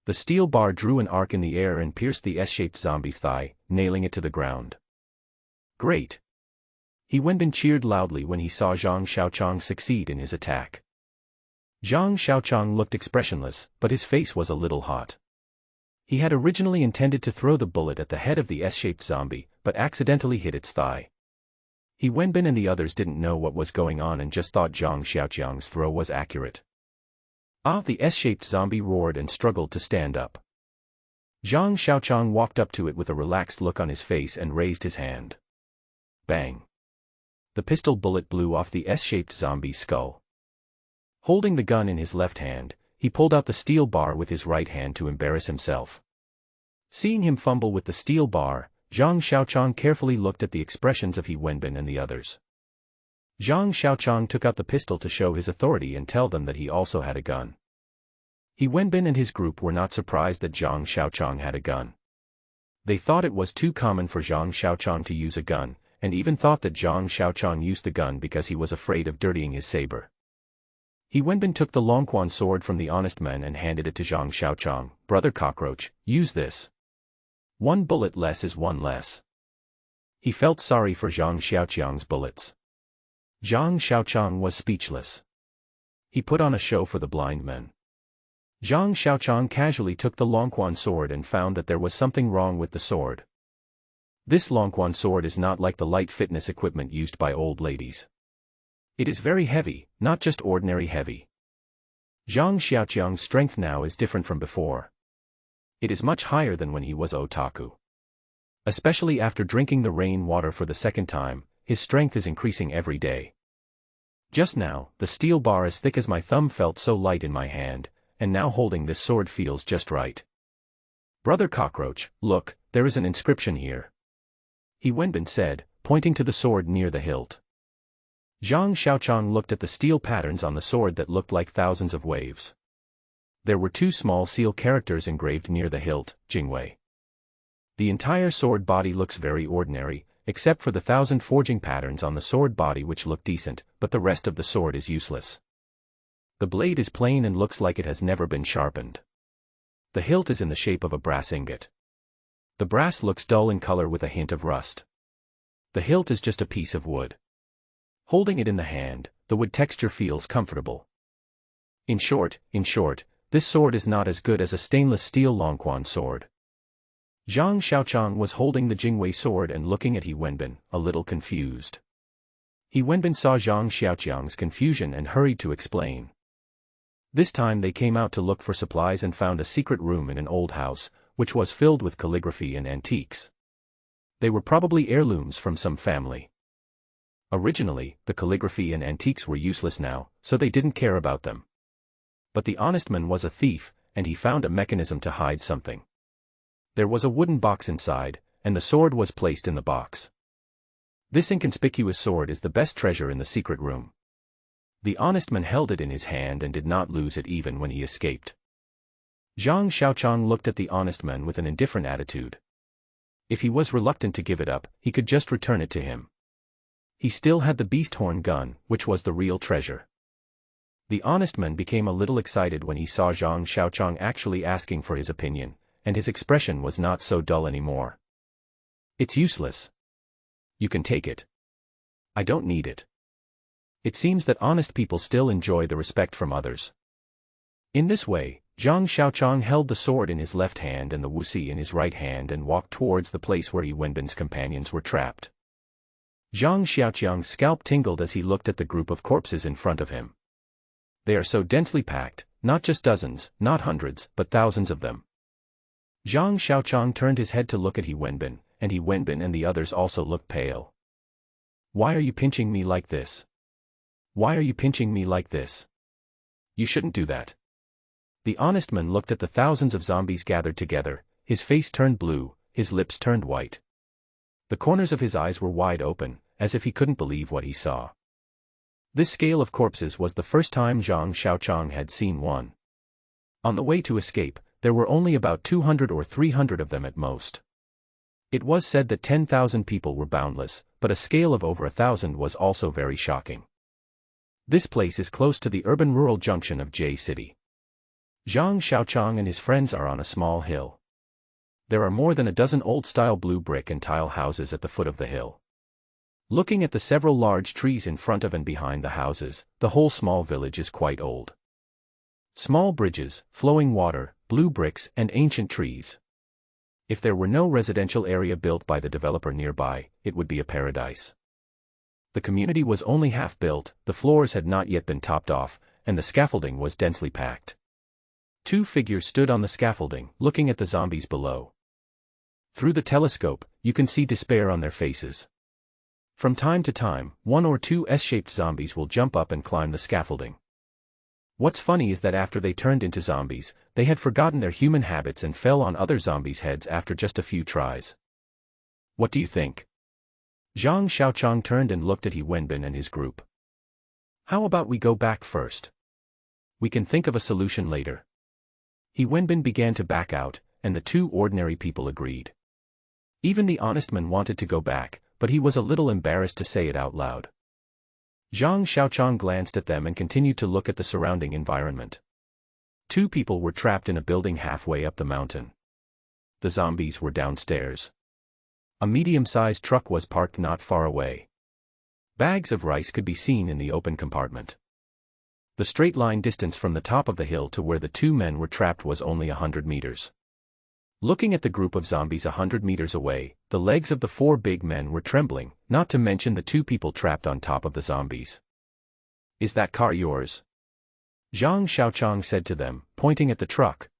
The steel bar drew an arc in the air and pierced the S-shaped zombie's thigh, nailing it to the ground. Great! He Wenbin cheered loudly when he saw Zhang Xiaoqiang succeed in his attack. Zhang Xiaoqiang looked expressionless, but his face was a little hot. He had originally intended to throw the bullet at the head of the S-shaped zombie, but accidentally hit its thigh. He Wenbin and the others didn't know what was going on and just thought Zhang Xiaoqiang's throw was accurate. The S-shaped zombie roared and struggled to stand up. Zhang Xiaoqiang walked up to it with a relaxed look on his face and raised his hand. Bang! The pistol bullet blew off the S-shaped zombie's skull. Holding the gun in his left hand, he pulled out the steel bar with his right hand to embarrass himself. Seeing him fumble with the steel bar, Zhang Xiaoqiang carefully looked at the expressions of He Wenbin and the others. Zhang Xiaoqiang took out the pistol to show his authority and tell them that he also had a gun. He Wenbin and his group were not surprised that Zhang Xiaoqiang had a gun. They thought it was too common for Zhang Xiaoqiang to use a gun, and even thought that Zhang Xiaoqiang used the gun because he was afraid of dirtying his saber. He Wenbin took the Longquan sword from the honest men and handed it to Zhang Xiaoqiang. "Brother Cockroach, use this. One bullet less is one less." He felt sorry for Zhang Xiaoqiang's bullets. Zhang Xiaoqiang was speechless. He put on a show for the blind men. Zhang Xiaoqiang casually took the Longquan sword and found that there was something wrong with the sword. This Longquan sword is not like the light fitness equipment used by old ladies. It is very heavy, not just ordinary heavy. Zhang Xiaoqiang's strength now is different from before. It is much higher than when he was otaku. Especially after drinking the rain water for the second time, his strength is increasing every day. Just now, the steel bar as thick as my thumb felt so light in my hand, and now holding this sword feels just right. "Brother Cockroach, look, there is an inscription here," He Wenbin said, pointing to the sword near the hilt. Zhang Xiaoqiang looked at the steel patterns on the sword that looked like thousands of waves. There were two small seal characters engraved near the hilt, Jingwei. The entire sword body looks very ordinary, except for the 1,000 forging patterns on the sword body which look decent, but the rest of the sword is useless. The blade is plain and looks like it has never been sharpened. The hilt is in the shape of a brass ingot. The brass looks dull in color with a hint of rust. The hilt is just a piece of wood. Holding it in the hand, the wood texture feels comfortable. In short, this sword is not as good as a stainless steel Longquan sword. Zhang Xiaoqiang was holding the Jingwei sword and looking at He Wenbin, a little confused. He Wenbin saw Zhang Xiaoqiang's confusion and hurried to explain. This time they came out to look for supplies and found a secret room in an old house, which was filled with calligraphy and antiques. They were probably heirlooms from some family. Originally, the calligraphy and antiques were useless now, so they didn't care about them. But the honest man was a thief, and he found a mechanism to hide something. There was a wooden box inside, and the sword was placed in the box. This inconspicuous sword is the best treasure in the secret room. The honest man held it in his hand and did not lose it even when he escaped. Zhang Xiaoqiang looked at the honest man with an indifferent attitude. If he was reluctant to give it up, he could just return it to him. He still had the beast horn gun, which was the real treasure. The honest man became a little excited when he saw Zhang Xiaoqiang actually asking for his opinion, and his expression was not so dull anymore. "It's useless. You can take it. I don't need it." It seems that honest people still enjoy the respect from others. In this way, Zhang Xiaoqiang held the sword in his left hand and the wuxi in his right hand and walked towards the place where He Wenbin's companions were trapped. Zhang Xiaoqiang's scalp tingled as he looked at the group of corpses in front of him. They are so densely packed, not just dozens, not hundreds, but thousands of them. Zhang Xiaoqiang turned his head to look at He Wenbin, and He Wenbin and the others also looked pale. "Why are you pinching me like this? Why are you pinching me like this? You shouldn't do that." The honest man looked at the thousands of zombies gathered together, his face turned blue, his lips turned white. The corners of his eyes were wide open, as if he couldn't believe what he saw. This scale of corpses was the first time Zhang Xiaoqiang had seen one. On the way to escape, there were only about 200 or 300 of them at most. It was said that 10,000 people were boundless, but a scale of over 1,000 was also very shocking. This place is close to the urban-rural junction of J City. Zhang Xiaoqiang and his friends are on a small hill. There are more than a dozen old-style blue brick and tile houses at the foot of the hill. Looking at the several large trees in front of and behind the houses, the whole small village is quite old. Small bridges, flowing water, blue bricks, and ancient trees. If there were no residential area built by the developer nearby, it would be a paradise. The community was only half built, the floors had not yet been topped off, and the scaffolding was densely packed. Two figures stood on the scaffolding, looking at the zombies below. Through the telescope, you can see despair on their faces. From time to time, one or two S-shaped zombies will jump up and climb the scaffolding. What's funny is that after they turned into zombies, they had forgotten their human habits and fell on other zombies' heads after just a few tries. What do you think? Zhang Xiaoqiang turned and looked at He Wenbin and his group. How about we go back first? We can think of a solution later. He Wenbin began to back out, and the two ordinary people agreed. Even the honest man wanted to go back, but he was a little embarrassed to say it out loud. Zhang Xiaoqiang glanced at them and continued to look at the surrounding environment. Two people were trapped in a building halfway up the mountain. The zombies were downstairs. A medium-sized truck was parked not far away. Bags of rice could be seen in the open compartment. The straight line distance from the top of the hill to where the two men were trapped was only 100 meters. Looking at the group of zombies 100 meters away, the legs of the four big men were trembling, not to mention the two people trapped on top of the zombies. Is that car yours? Zhang Xiaoqiang said to them, pointing at the truck.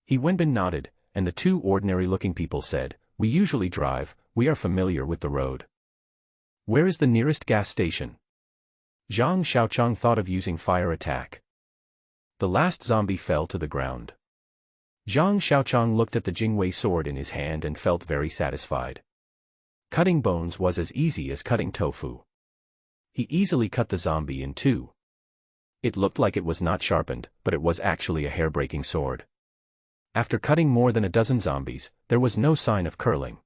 He Wenbin nodded, and the two ordinary-looking people said, we usually drive, we are familiar with the road. Where is the nearest gas station? Zhang Xiaoqiang thought of using fire attack. The last zombie fell to the ground. Zhang Xiaoqiang looked at the Jingwei sword in his hand and felt very satisfied. Cutting bones was as easy as cutting tofu. He easily cut the zombie in two. It looked like it was not sharpened, but it was actually a hair-breaking sword. After cutting more than a dozen zombies, there was no sign of curling.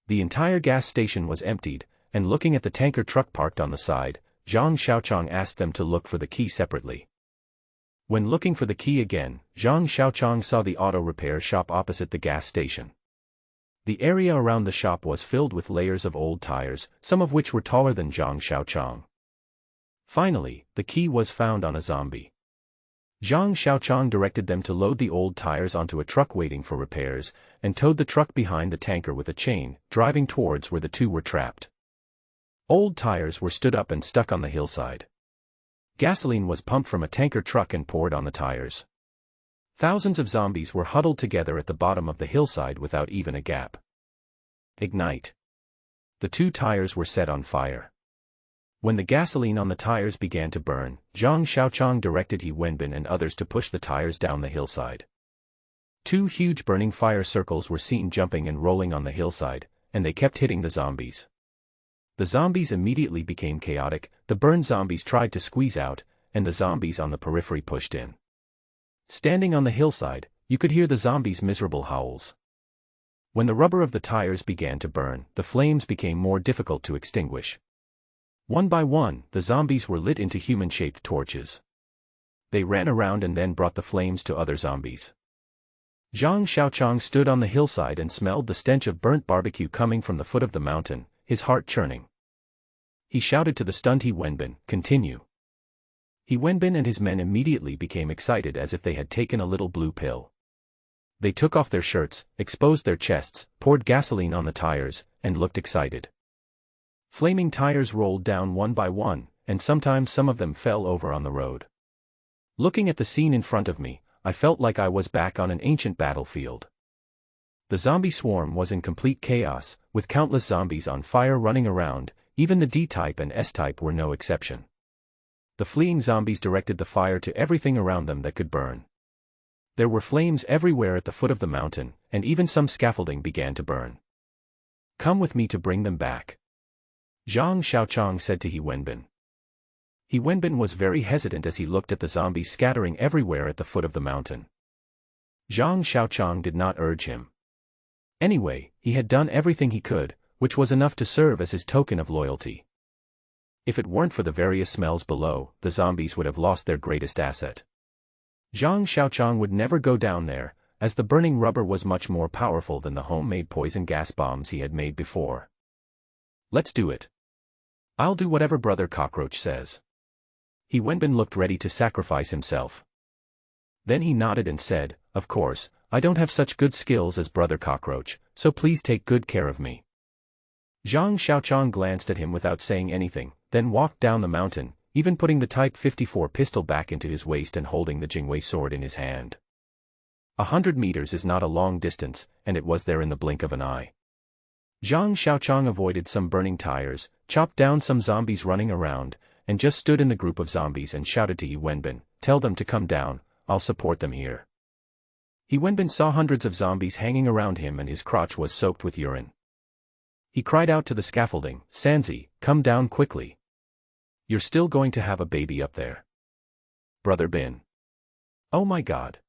The entire gas station was emptied, and looking at the tanker truck parked on the side, Zhang Xiaoqiang asked them to look for the key separately. When looking for the key again, Zhang Xiaoqiang saw the auto repair shop opposite the gas station. The area around the shop was filled with layers of old tires, some of which were taller than Zhang Xiaoqiang. Finally, the key was found on a zombie. Zhang Xiaoqiang directed them to load the old tires onto a truck waiting for repairs, and towed the truck behind the tanker with a chain, driving towards where the two were trapped. Old tires were stood up and stuck on the hillside. Gasoline was pumped from a tanker truck and poured on the tires. Thousands of zombies were huddled together at the bottom of the hillside without even a gap. Ignite. The two tires were set on fire. When the gasoline on the tires began to burn, Zhang Xiaoqiang directed He Wenbin and others to push the tires down the hillside. Two huge burning fire circles were seen jumping and rolling on the hillside, and they kept hitting the zombies. The zombies immediately became chaotic, the burned zombies tried to squeeze out, and the zombies on the periphery pushed in. Standing on the hillside, you could hear the zombies' miserable howls. When the rubber of the tires began to burn, the flames became more difficult to extinguish. One by one, the zombies were lit into human-shaped torches. They ran around and then brought the flames to other zombies. Zhang Xiaoqiang stood on the hillside and smelled the stench of burnt barbecue coming from the foot of the mountain, his heart churning. He shouted to the stunned He Wenbin, "Continue." He Wenbin and his men immediately became excited as if they had taken a little blue pill. They took off their shirts, exposed their chests, poured gasoline on the tires, and looked excited. Flaming tires rolled down one by one, and sometimes some of them fell over on the road. Looking at the scene in front of me, I felt like I was back on an ancient battlefield. The zombie swarm was in complete chaos, with countless zombies on fire running around, even the D-type and S-type were no exception. The fleeing zombies directed the fire to everything around them that could burn. There were flames everywhere at the foot of the mountain, and even some scaffolding began to burn. Come with me to bring them back. Zhang Xiaoqiang said to He Wenbin. He Wenbin was very hesitant as he looked at the zombies scattering everywhere at the foot of the mountain. Zhang Xiaoqiang did not urge him. Anyway, he had done everything he could, which was enough to serve as his token of loyalty. If it weren't for the various smells below, the zombies would have lost their greatest asset. Zhang Xiaoqiang would never go down there, as the burning rubber was much more powerful than the homemade poison gas bombs he had made before. Let's do it. I'll do whatever Brother Cockroach says. He Wenbin looked ready to sacrifice himself. Then he nodded and said, Of course, I don't have such good skills as Brother Cockroach, so please take good care of me. Zhang Xiaoqiang glanced at him without saying anything, then walked down the mountain, even putting the Type 54 pistol back into his waist and holding the Jingwei sword in his hand. 100 meters is not a long distance, and it was there in the blink of an eye. Zhang Xiaoqiang avoided some burning tires, chopped down some zombies running around, and just stood in the group of zombies and shouted to He Wenbin, Tell them to come down, I'll support them here. He Wenbin saw hundreds of zombies hanging around him and his crotch was soaked with urine. He cried out to the scaffolding, Sanzi, come down quickly. You're still going to have a baby up there. Brother Bin. Oh my God.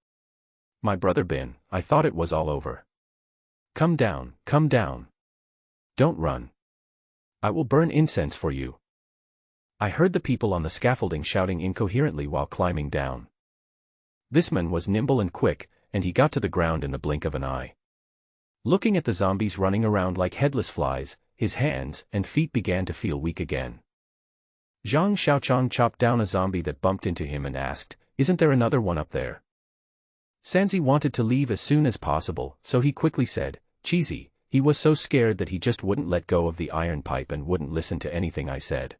My brother Bin, I thought it was all over. Come down, come down. Don't run. I will burn incense for you. I heard the people on the scaffolding shouting incoherently while climbing down. This man was nimble and quick, and he got to the ground in the blink of an eye. Looking at the zombies running around like headless flies, his hands and feet began to feel weak again. Zhang Xiaoqiang chopped down a zombie that bumped into him and asked, Isn't there another one up there? Sanzi wanted to leave as soon as possible, so he quickly said, Cheesy. He was so scared that he just wouldn't let go of the iron pipe and wouldn't listen to anything I said.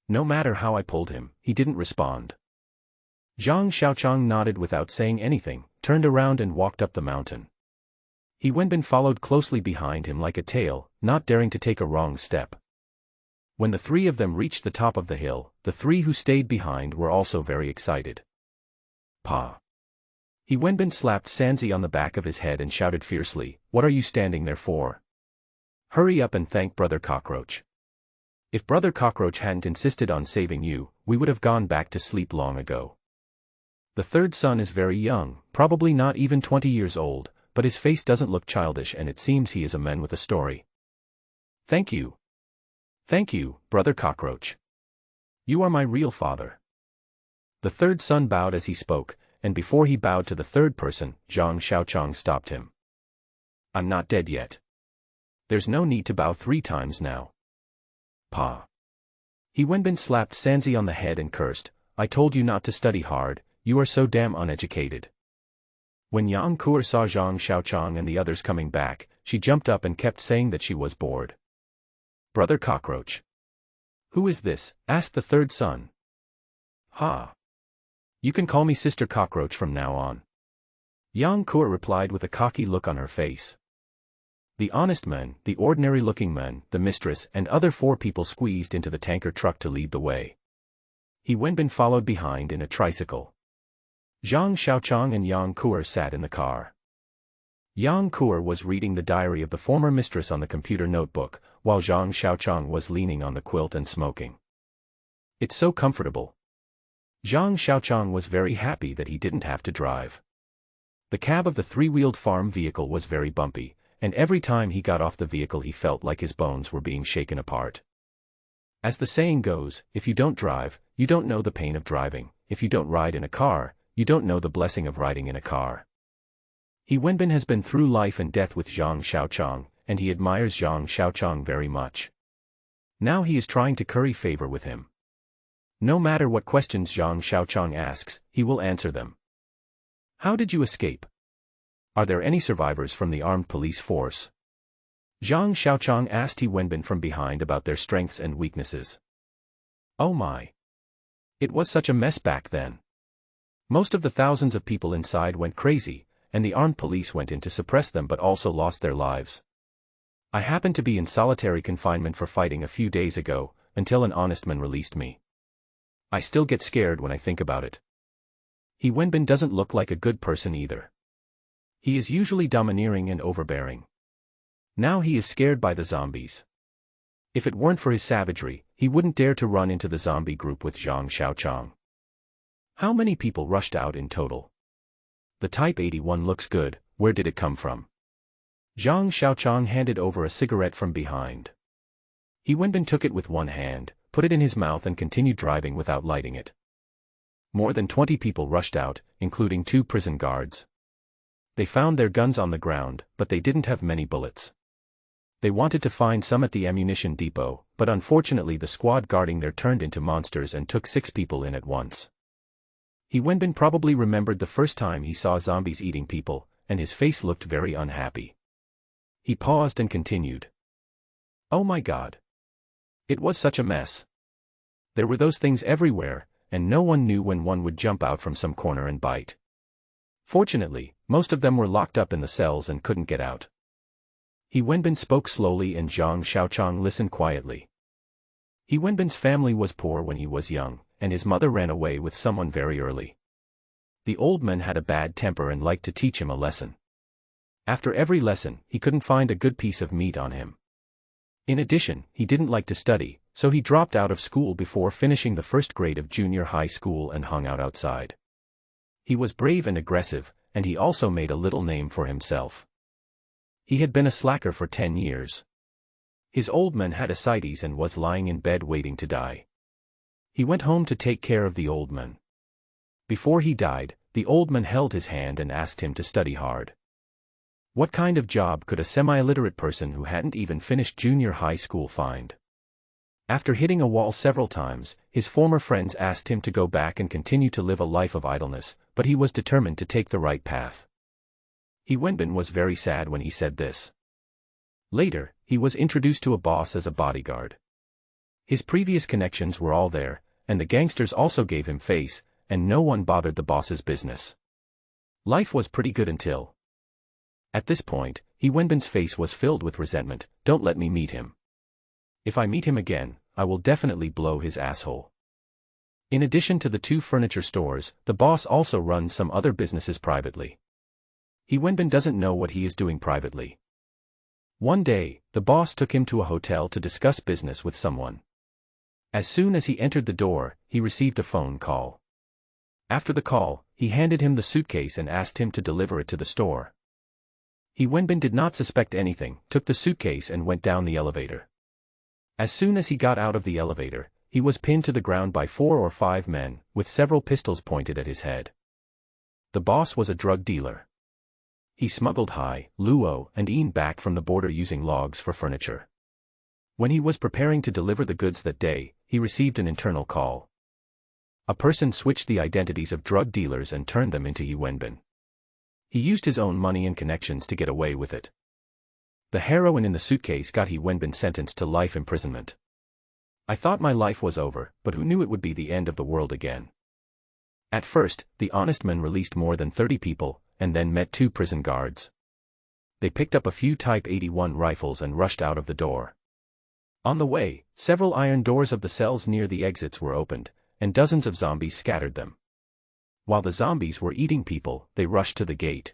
No matter how I pulled him, he didn't respond. Zhang Xiaoqiang nodded without saying anything, turned around and walked up the mountain. He Wenbin followed closely behind him like a tail, not daring to take a wrong step. When the three of them reached the top of the hill, the three who stayed behind were also very excited. Pa! He Wenbin slapped Sanzi on the back of his head and shouted fiercely, What are you standing there for? Hurry up and thank Brother Cockroach. If Brother Cockroach hadn't insisted on saving you, we would have gone back to sleep long ago. The third son is very young, probably not even 20 years old, but his face doesn't look childish and it seems he is a man with a story. Thank you. Thank you, Brother Cockroach. You are my real father. The third son bowed as he spoke, and before he bowed to the third person, Zhang Xiaoqiang stopped him. I'm not dead yet. There's no need to bow 3 times now. Pa! He Wenbin slapped Sanzi on the head and cursed, I told you not to study hard, you are so damn uneducated. When Yang Kuer saw Zhang Xiaoqiang and the others coming back, she jumped up and kept saying that she was bored. Brother Cockroach. Who is this? Asked the third son. Ha! You can call me Sister Cockroach from now on. Yang Kuer replied with a cocky look on her face. The honest men, the ordinary-looking men, the mistress and other 4 people squeezed into the tanker truck to lead the way. He Wenbin followed behind in a tricycle. Zhang Xiaoqiang and Yang Kuer sat in the car. Yang Kuer was reading the diary of the former mistress on the computer notebook, while Zhang Xiaoqiang was leaning on the quilt and smoking. It's so comfortable. Zhang Xiaoqiang was very happy that he didn't have to drive. The cab of the 3-wheeled farm vehicle was very bumpy, and every time he got off the vehicle he felt like his bones were being shaken apart. As the saying goes, if you don't drive, you don't know the pain of driving, if you don't ride in a car, you don't know the blessing of riding in a car. He Wenbin has been through life and death with Zhang Xiaoqiang, and he admires Zhang Xiaoqiang very much. Now he is trying to curry favor with him. No matter what questions Zhang Xiaoqiang asks, he will answer them. How did you escape? Are there any survivors from the armed police force? Zhang Xiaoqiang asked He Wenbin from behind about their strengths and weaknesses. Oh my! It was such a mess back then. Most of the thousands of people inside went crazy, and the armed police went in to suppress them but also lost their lives. I happened to be in solitary confinement for fighting a few days ago, until an honest man released me. I still get scared when I think about it. He Wenbin doesn't look like a good person either. He is usually domineering and overbearing. Now he is scared by the zombies. If it weren't for his savagery, he wouldn't dare to run into the zombie group with Zhang Xiaoqiang. How many people rushed out in total? The Type 81 looks good, where did it come from? Zhang Xiaoqiang handed over a cigarette from behind. He Wenbin took it with one hand, put it in his mouth and continued driving without lighting it. More than 20 people rushed out, including 2 prison guards. They found their guns on the ground, but they didn't have many bullets. They wanted to find some at the ammunition depot, but unfortunately the squad guarding there turned into monsters and took 6 people in at once. He Wenbin probably remembered the first time he saw zombies eating people, and his face looked very unhappy. He paused and continued. Oh my God. It was such a mess. There were those things everywhere, and no one knew when one would jump out from some corner and bite. Fortunately, most of them were locked up in the cells and couldn't get out. He Wenbin spoke slowly and Zhang Xiaoqiang listened quietly. He Wenbin's family was poor when he was young, and his mother ran away with someone very early. The old man had a bad temper and liked to teach him a lesson. After every lesson, he couldn't find a good piece of meat on him. In addition, he didn't like to study, so he dropped out of school before finishing the first grade of junior high school and hung out outside. He was brave and aggressive, and he also made a little name for himself. He had been a slacker for 10 years. His old man had ascites and was lying in bed waiting to die. He went home to take care of the old man. Before he died, the old man held his hand and asked him to study hard. What kind of job could a semi-illiterate person who hadn't even finished junior high school find? After hitting a wall several times, his former friends asked him to go back and continue to live a life of idleness, but he was determined to take the right path. He Wenbin was very sad when he said this. Later, he was introduced to a boss as a bodyguard. His previous connections were all there, and the gangsters also gave him face, and no one bothered the boss's business. Life was pretty good until... At this point, He Wenbin's face was filled with resentment. Don't let me meet him. If I meet him again, I will definitely blow his asshole. In addition to the 2 furniture stores, the boss also runs some other businesses privately. He Wenbin doesn't know what he is doing privately. One day, the boss took him to a hotel to discuss business with someone. As soon as he entered the door, he received a phone call. After the call, he handed him the suitcase and asked him to deliver it to the store. He Wenbin did not suspect anything, took the suitcase and went down the elevator. As soon as he got out of the elevator, he was pinned to the ground by 4 or 5 men, with several pistols pointed at his head. The boss was a drug dealer. He smuggled Hai, Luo, and Ian back from the border using logs for furniture. When he was preparing to deliver the goods that day, he received an internal call. A person switched the identities of drug dealers and turned them into He Wenbin. He used his own money and connections to get away with it. The heroin in the suitcase got He Wenbin sentenced to life imprisonment. I thought my life was over, but who knew it would be the end of the world again? At first, the honest men released more than 30 people, and then met 2 prison guards. They picked up a few Type 81 rifles and rushed out of the door. On the way, several iron doors of the cells near the exits were opened, and dozens of zombies scattered them. While the zombies were eating people, they rushed to the gate.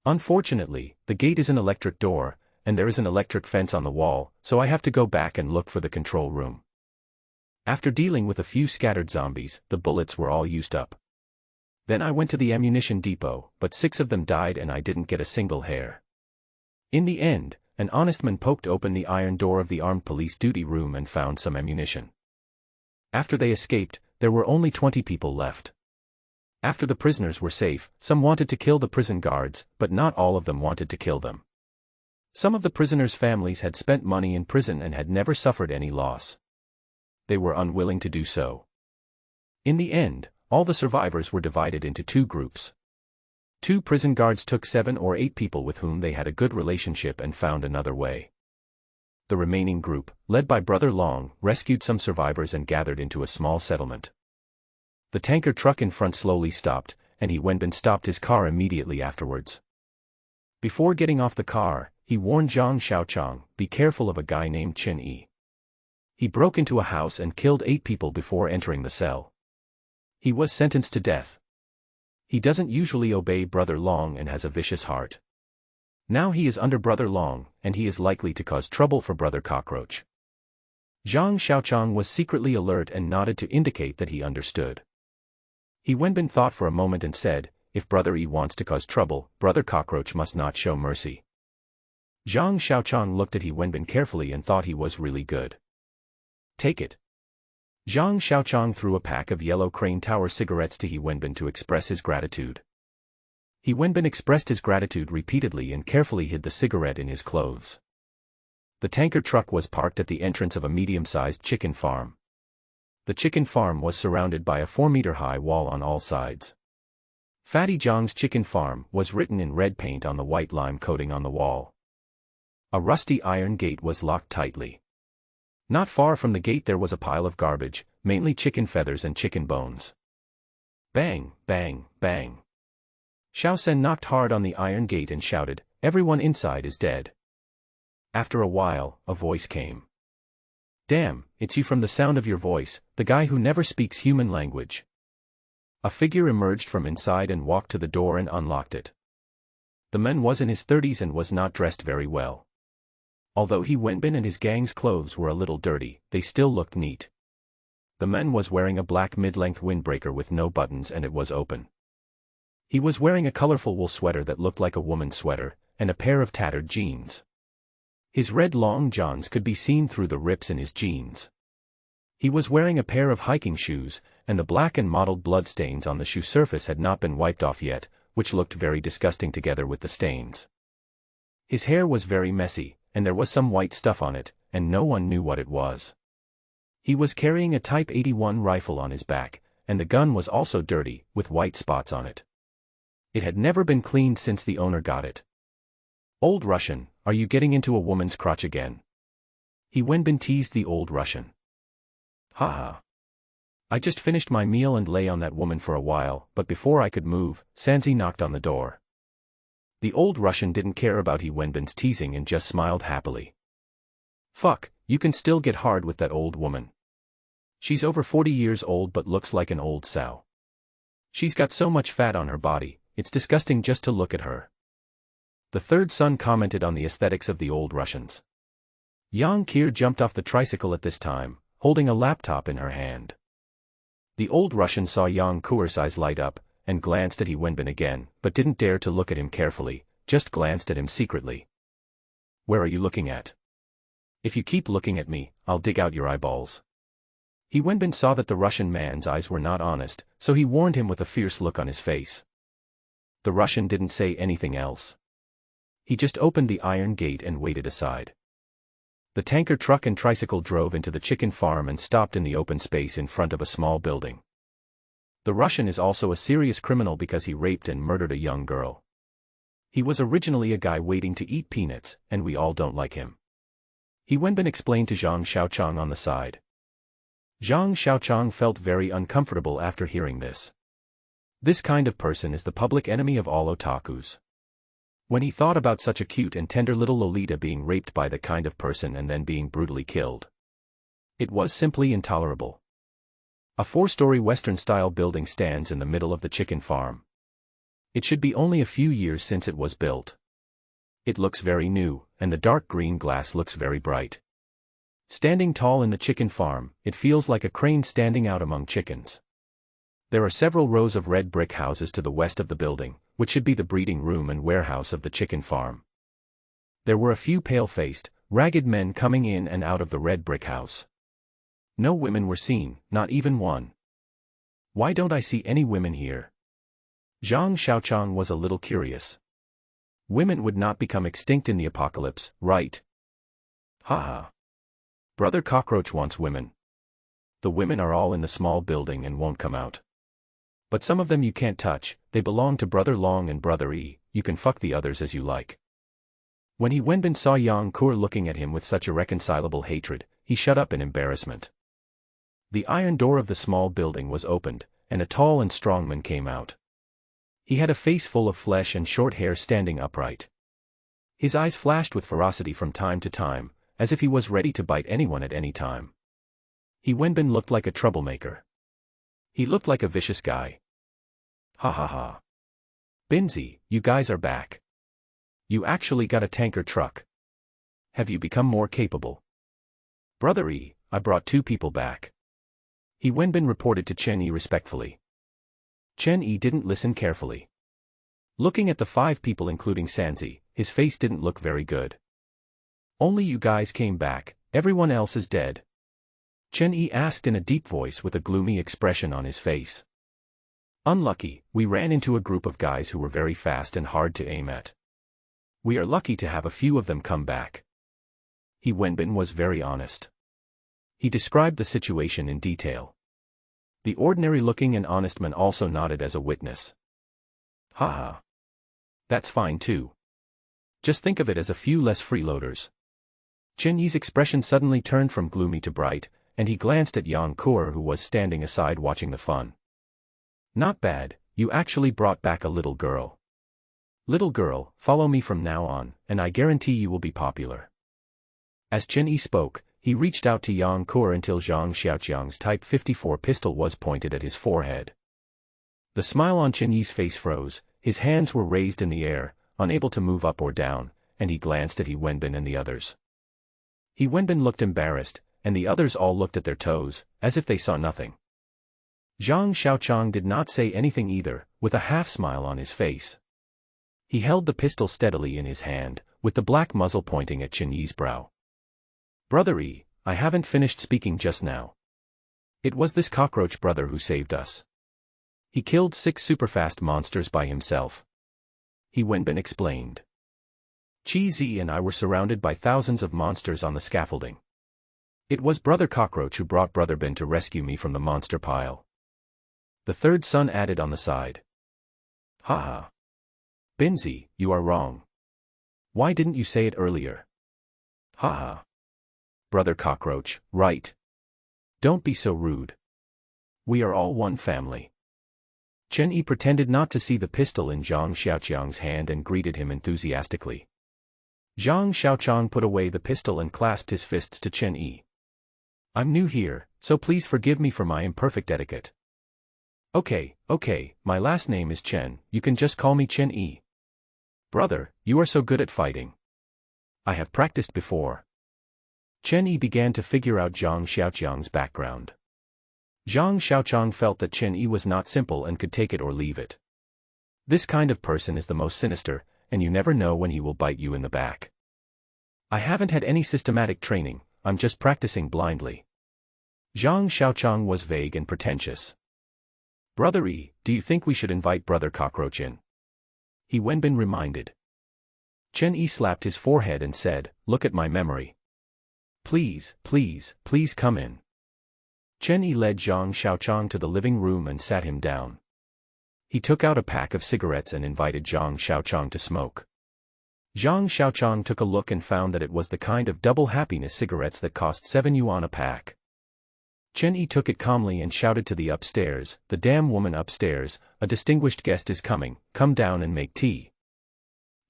Unfortunately, the gate is an electric door, and there is an electric fence on the wall, so I have to go back and look for the control room. After dealing with a few scattered zombies, the bullets were all used up. Then I went to the ammunition depot, but 6 of them died and I didn't get a single hair. In the end, an honest man poked open the iron door of the armed police duty room and found some ammunition. After they escaped, there were only 20 people left. After the prisoners were safe, some wanted to kill the prison guards, but not all of them wanted to kill them. Some of the prisoners' families had spent money in prison and had never suffered any loss. They were unwilling to do so. In the end, all the survivors were divided into 2 groups. 2 prison guards took 7 or 8 people with whom they had a good relationship and found another way. The remaining group, led by Brother Long, rescued some survivors and gathered into a small settlement. The tanker truck in front slowly stopped, and He Wenbin stopped his car immediately afterwards. Before getting off the car, he warned Zhang Xiaoqiang, "Be careful of a guy named Chen Yi. He broke into a house and killed 8 people before entering the cell. He was sentenced to death. He doesn't usually obey Brother Long and has a vicious heart." Now he is under Brother Long, and he is likely to cause trouble for Brother Cockroach. Zhang Xiaoqiang was secretly alert and nodded to indicate that he understood. He Wenbin thought for a moment and said, if Brother E wants to cause trouble, Brother Cockroach must not show mercy. Zhang Xiaoqiang looked at He Wenbin carefully and thought he was really good. Take it. Zhang Xiaoqiang threw a pack of yellow Crane Tower cigarettes to He Wenbin to express his gratitude. He Wenbin expressed his gratitude repeatedly and carefully hid the cigarette in his clothes. The tanker truck was parked at the entrance of a medium-sized chicken farm. The chicken farm was surrounded by a 4-meter-high wall on all sides. Fatty Zhang's chicken farm was written in red paint on the white lime coating on the wall. A rusty iron gate was locked tightly. Not far from the gate there was a pile of garbage, mainly chicken feathers and chicken bones. Bang, bang, bang. Xiao Sen knocked hard on the iron gate and shouted, "Everyone inside is dead." After a while, a voice came. "Damn, it's you from the sound of your voice, the guy who never speaks human language." A figure emerged from inside and walked to the door and unlocked it. The man was in his 30s and was not dressed very well. Although He Wenbin and his gang's clothes were a little dirty, they still looked neat. The man was wearing a black mid-length windbreaker with no buttons and it was open. He was wearing a colorful wool sweater that looked like a woman's sweater, and a pair of tattered jeans. His red long johns could be seen through the rips in his jeans. He was wearing a pair of hiking shoes, and the black and mottled bloodstains on the shoe surface had not been wiped off yet, which looked very disgusting together with the stains. His hair was very messy, and there was some white stuff on it, and no one knew what it was. He was carrying a Type 81 rifle on his back, and the gun was also dirty, with white spots on it. It had never been cleaned since the owner got it. "Old Russian, are you getting into a woman's crotch again?" He Wenbin teased the old Russian. "Ha ha. I just finished my meal and lay on that woman for a while, but before I could move, Sanzi knocked on the door." The old Russian didn't care about He Wenbin's teasing and just smiled happily. "Fuck, you can still get hard with that old woman. She's over 40 years old but looks like an old sow. She's got so much fat on her body, it's disgusting just to look at her." The third son commented on the aesthetics of the old Russians. Yang Kir jumped off the tricycle at this time, holding a laptop in her hand. The old Russian saw Yang Kir's eyes light up, and glanced at He Wenbin again, but didn't dare to look at him carefully, just glanced at him secretly. "Where are you looking at? If you keep looking at me, I'll dig out your eyeballs." He Wenbin saw that the Russian man's eyes were not honest, so he warned him with a fierce look on his face. The Russian didn't say anything else. He just opened the iron gate and waited aside. The tanker truck and tricycle drove into the chicken farm and stopped in the open space in front of a small building. The Russian is also a serious criminal because he raped and murdered a young girl. He was originally a guy waiting to eat peanuts, and we all don't like him. He Wenbin explained to Zhang Xiaoqiang on the side. Zhang Xiaoqiang felt very uncomfortable after hearing this. This kind of person is the public enemy of all otakus. When he thought about such a cute and tender little Lolita being raped by that kind of person and then being brutally killed, it was simply intolerable. A 4-story Western-style building stands in the middle of the chicken farm. It should be only a few years since it was built. It looks very new, and the dark green glass looks very bright. Standing tall in the chicken farm, it feels like a crane standing out among chickens. There are several rows of red brick houses to the west of the building, which should be the breeding room and warehouse of the chicken farm. There were a few pale-faced, ragged men coming in and out of the red brick house. No women were seen, not even one. "Why don't I see any women here?" Zhang Xiaoqiang was a little curious. Women would not become extinct in the apocalypse, right? Ha ha. Brother Cockroach wants women. The women are all in the small building and won't come out. But some of them you can't touch, they belong to Brother Long and Brother E, you can fuck the others as you like. When He Wenbin saw Yang Kur looking at him with such irreconcilable hatred, he shut up in embarrassment. The iron door of the small building was opened, and a tall and strong man came out. He had a face full of flesh and short hair standing upright. His eyes flashed with ferocity from time to time, as if he was ready to bite anyone at any time. He Wenbin looked like a troublemaker. He looked like a vicious guy. "Ha ha ha. Binzi, you guys are back. You actually got a tanker truck. Have you become more capable? Brother E, I brought 2 people back. He Wenbin reported to Chen Yi respectfully. Chen Yi didn't listen carefully. Looking at the 5 people including Sanzi, his face didn't look very good. Only you guys came back, everyone else is dead. Chen Yi asked in a deep voice with a gloomy expression on his face. Unlucky, we ran into a group of guys who were very fast and hard to aim at. We are lucky to have a few of them come back. He Wenbin was very honest. He described the situation in detail. The ordinary-looking and honest man also nodded as a witness. Haha. That's fine too. Just think of it as a few less freeloaders. Chen Yi's expression suddenly turned from gloomy to bright, and he glanced at Yang Kur who was standing aside watching the fun. Not bad, you actually brought back a little girl. Little girl, follow me from now on, and I guarantee you will be popular. As Chen Yi spoke, he reached out to Yang Kur until Zhang Xiaoqiang's Type 54 pistol was pointed at his forehead. The smile on Chen Yi's face froze, his hands were raised in the air, unable to move up or down, and he glanced at He Wenbin and the others. He Wenbin looked embarrassed, and the others all looked at their toes, as if they saw nothing. Zhang Xiaoqiang did not say anything either, with a half-smile on his face. He held the pistol steadily in his hand, with the black muzzle pointing at Chen Yi's brow. Brother E, I haven't finished speaking just now. It was this cockroach brother who saved us. He killed 6 superfast monsters by himself. He Wenbin explained. Chi Zi and I were surrounded by thousands of monsters on the scaffolding. It was Brother Cockroach who brought Brother Ben to rescue me from the monster pile. The third son added on the side. Haha. Binzi, you are wrong. Why didn't you say it earlier? Haha. Brother Cockroach, right. Don't be so rude. We are all one family. Chen Yi pretended not to see the pistol in Zhang Xiaoqiang's hand and greeted him enthusiastically. Zhang Xiaoqiang put away the pistol and clasped his fists to Chen Yi. I'm new here, so please forgive me for my imperfect etiquette. Okay, my last name is Chen, you can just call me Chen Yi. Brother, you are so good at fighting. I have practiced before. Chen Yi began to figure out Zhang Xiaoqiang's background. Zhang Xiaoqiang felt that Chen Yi was not simple and could take it or leave it. This kind of person is the most sinister, and you never know when he will bite you in the back. I haven't had any systematic training, I'm just practicing blindly. Zhang Xiaoqiang was vague and pretentious. Brother E, do you think we should invite Brother Cockroach in? He Wenbin reminded. Chen Yi slapped his forehead and said, look at my memory. Please come in. Chen Yi led Zhang Xiaoqiang to the living room and sat him down. He took out a pack of cigarettes and invited Zhang Xiaoqiang to smoke. Zhang Xiaoqiang took a look and found that it was the kind of double happiness cigarettes that cost 7 yuan a pack. Chen Yi took it calmly and shouted to the upstairs, the damn woman upstairs, a distinguished guest is coming, come down and make tea.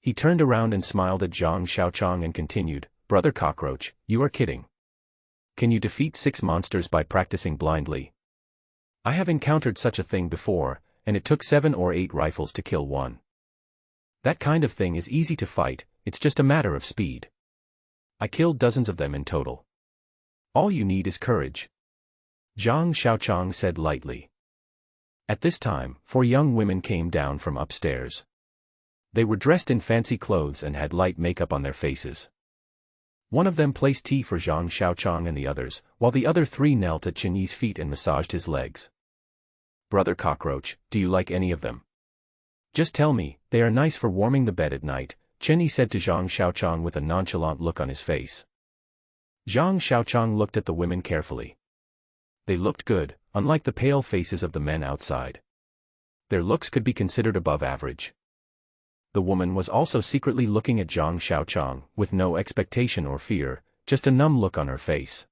He turned around and smiled at Zhang Xiaoqiang and continued, Brother Cockroach, you are kidding. Can you defeat 6 monsters by practicing blindly? I have encountered such a thing before, and it took 7 or 8 rifles to kill one. That kind of thing is easy to fight, it's just a matter of speed. I killed dozens of them in total. All you need is courage. Zhang Xiaoqiang said lightly. At this time, 4 young women came down from upstairs. They were dressed in fancy clothes and had light makeup on their faces. One of them placed tea for Zhang Xiaoqiang and the others, while the other 3 knelt at Chen Yi's feet and massaged his legs. Brother Cockroach, do you like any of them? Just tell me, they are nice for warming the bed at night, Chen Yi said to Zhang Xiaoqiang with a nonchalant look on his face. Zhang Xiaoqiang looked at the women carefully. They looked good, unlike the pale faces of the men outside. Their looks could be considered above average. The woman was also secretly looking at Zhang Xiaoqiang, with no expectation or fear, just a numb look on her face.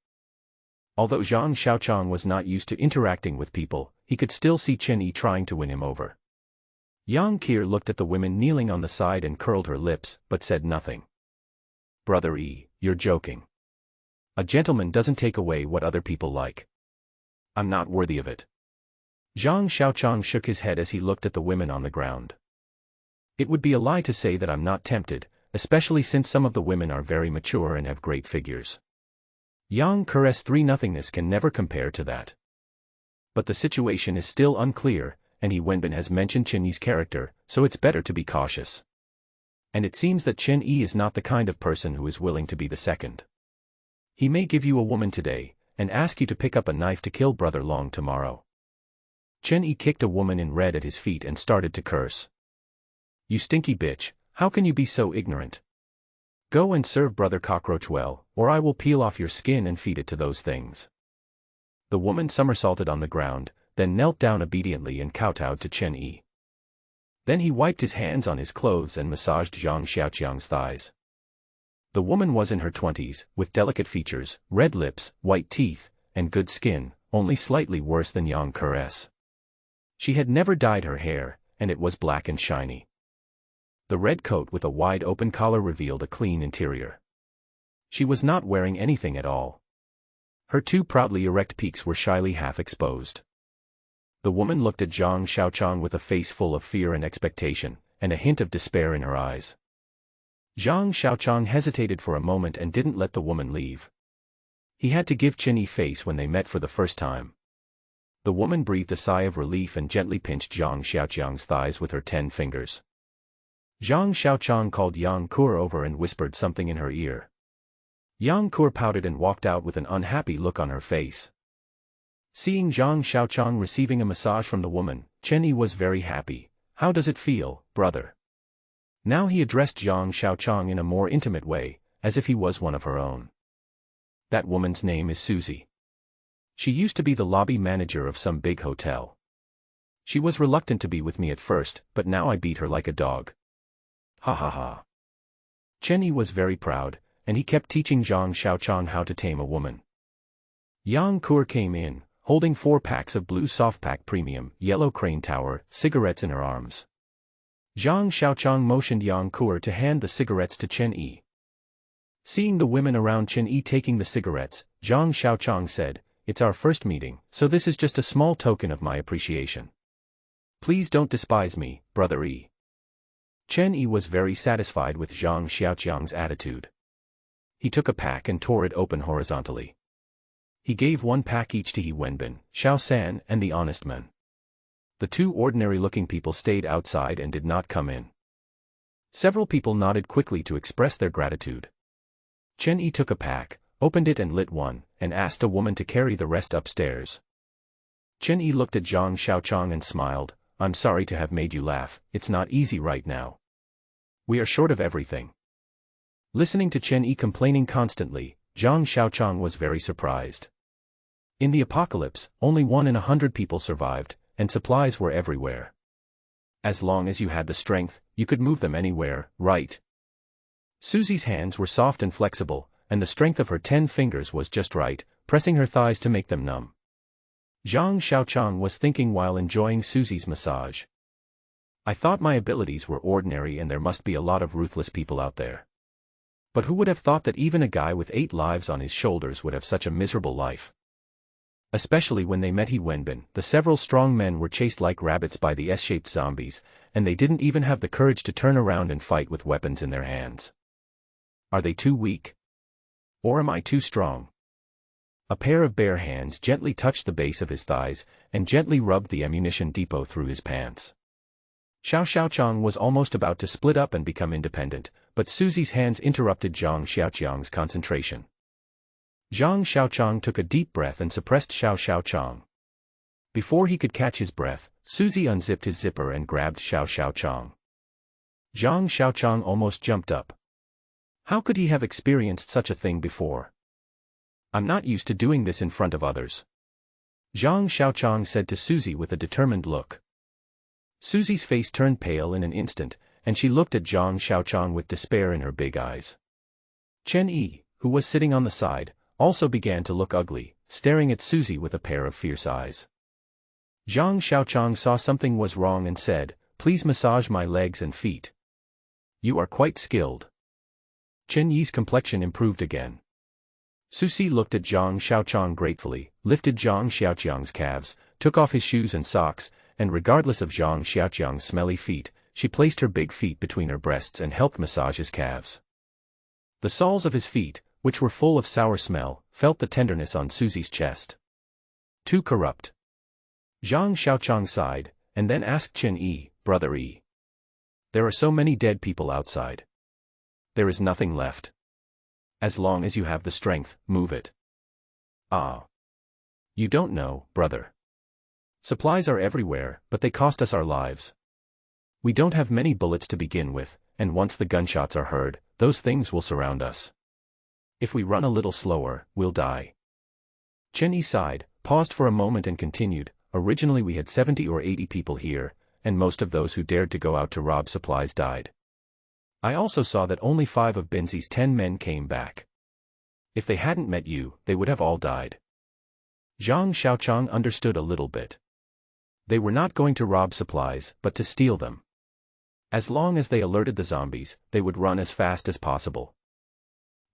Although Zhang Xiaoqiang was not used to interacting with people, he could still see Chen Yi trying to win him over. Yang Kir looked at the women kneeling on the side and curled her lips, but said nothing. Brother E, you're joking. A gentleman doesn't take away what other people like. I'm not worthy of it. Zhang Xiaoqiang shook his head as he looked at the women on the ground. It would be a lie to say that I'm not tempted, especially since some of the women are very mature and have great figures. Yang Kure's 3-nothingness can never compare to that. But the situation is still unclear, and He Wenbin has mentioned Chen Yi's character, so it's better to be cautious. And it seems that Chen Yi is not the kind of person who is willing to be the second. He may give you a woman today, and ask you to pick up a knife to kill Brother Long tomorrow. Chen Yi kicked a woman in red at his feet and started to curse. You stinky bitch, how can you be so ignorant? Go and serve Brother Cockroach well, or I will peel off your skin and feed it to those things. The woman somersaulted on the ground, then knelt down obediently and kowtowed to Chen Yi. Then he wiped his hands on his clothes and massaged Zhang Xiaoqiang's thighs. The woman was in her 20s, with delicate features, red lips, white teeth, and good skin, only slightly worse than Yang Kure's. She had never dyed her hair, and it was black and shiny. The red coat with a wide open collar revealed a clean interior. She was not wearing anything at all. Her 2 proudly erect peaks were shyly half exposed. The woman looked at Zhang Xiaoqiang with a face full of fear and expectation, and a hint of despair in her eyes. Zhang Xiaoqiang hesitated for a moment and didn't let the woman leave. He had to give Chen Yi face when they met for the first time. The woman breathed a sigh of relief and gently pinched Zhang Xiaoqiang's thighs with her 10 fingers. Zhang Xiaoqiang called Yang Kur over and whispered something in her ear. Yang Kur pouted and walked out with an unhappy look on her face. Seeing Zhang Xiaoqiang receiving a massage from the woman, Chen Yi was very happy. How does it feel, brother? Now he addressed Zhang Xiaoqiang in a more intimate way, as if he was one of her own. That woman's name is Susie. She used to be the lobby manager of some big hotel. She was reluctant to be with me at first, but now I beat her like a dog. Ha ha ha. Chen Yi was very proud, and he kept teaching Zhang Xiaoqiang how to tame a woman. Yang Kur came in, holding 4 packs of blue softpack premium, yellow crane tower, cigarettes in her arms. Zhang Xiaoqiang motioned Yang Kur to hand the cigarettes to Chen Yi. Seeing the women around Chen Yi taking the cigarettes, Zhang Xiaoqiang said, "It's our first meeting, so this is just a small token of my appreciation. Please don't despise me, brother Yi." Chen Yi was very satisfied with Zhang Xiaoqiang's attitude. He took a pack and tore it open horizontally. He gave 1 pack each to He Wenbin, Xiao San, and the honest men. The 2 ordinary-looking people stayed outside and did not come in. Several people nodded quickly to express their gratitude. Chen Yi took a pack, opened it and lit one, and asked a woman to carry the rest upstairs. Chen Yi looked at Zhang Xiaoqiang and smiled, "I'm sorry to have made you laugh, it's not easy right now. We are short of everything." Listening to Chen Yi complaining constantly, Zhang Xiaoqiang was very surprised. In the apocalypse, only 1 in 100 people survived, and supplies were everywhere. As long as you had the strength, you could move them anywhere, right? Susie's hands were soft and flexible, and the strength of her 10 fingers was just right, pressing her thighs to make them numb. Zhang Xiaoqiang was thinking while enjoying Susie's massage. I thought my abilities were ordinary and there must be a lot of ruthless people out there. But who would have thought that even a guy with 8 lives on his shoulders would have such a miserable life? Especially when they met He Wenbin, the several strong men were chased like rabbits by the S-shaped zombies, and they didn't even have the courage to turn around and fight with weapons in their hands. Are they too weak? Or am I too strong? A pair of bare hands gently touched the base of his thighs, and gently rubbed the ammunition depot through his pants. Xiaoqiang was almost about to split up and become independent, but Susie's hands interrupted Zhang Xiaoqiang's concentration. Zhang Xiaoqiang took a deep breath and suppressed Xiaoqiang. Before he could catch his breath, Susie unzipped his zipper and grabbed Xiaoqiang. Zhang Xiaoqiang almost jumped up. How could he have experienced such a thing before? I'm not used to doing this in front of others. Zhang Xiaoqiang said to Susie with a determined look. Susie's face turned pale in an instant, and she looked at Zhang Xiaoqiang with despair in her big eyes. Chen Yi, who was sitting on the side, also began to look ugly, staring at Susie with a pair of fierce eyes. Zhang Xiaoqiang saw something was wrong and said, "Please massage my legs and feet. You are quite skilled." Chen Yi's complexion improved again. Susie looked at Zhang Xiaoqiang gratefully, lifted Zhang Xiaoqiang's calves, took off his shoes and socks, and regardless of Zhang Xiaoqiang's smelly feet, she placed her big feet between her breasts and helped massage his calves. The soles of his feet, which were full of sour smell, felt the tenderness on Susie's chest. Too corrupt. Zhang Xiaoqiang sighed, and then asked Chen Yi, "Brother Yi. There are so many dead people outside. There is nothing left. As long as you have the strength, move it." "Ah. You don't know, brother. Supplies are everywhere, but they cost us our lives. We don't have many bullets to begin with, and once the gunshots are heard, those things will surround us. If we run a little slower, we'll die." Chen Yi sighed, paused for a moment and continued, "Originally we had 70 or 80 people here, and most of those who dared to go out to rob supplies died. I also saw that only 5 of Binzi's 10 men came back. If they hadn't met you, they would have all died." Zhang Xiaoqiang understood a little bit. They were not going to rob supplies, but to steal them. As long as they alerted the zombies, they would run as fast as possible.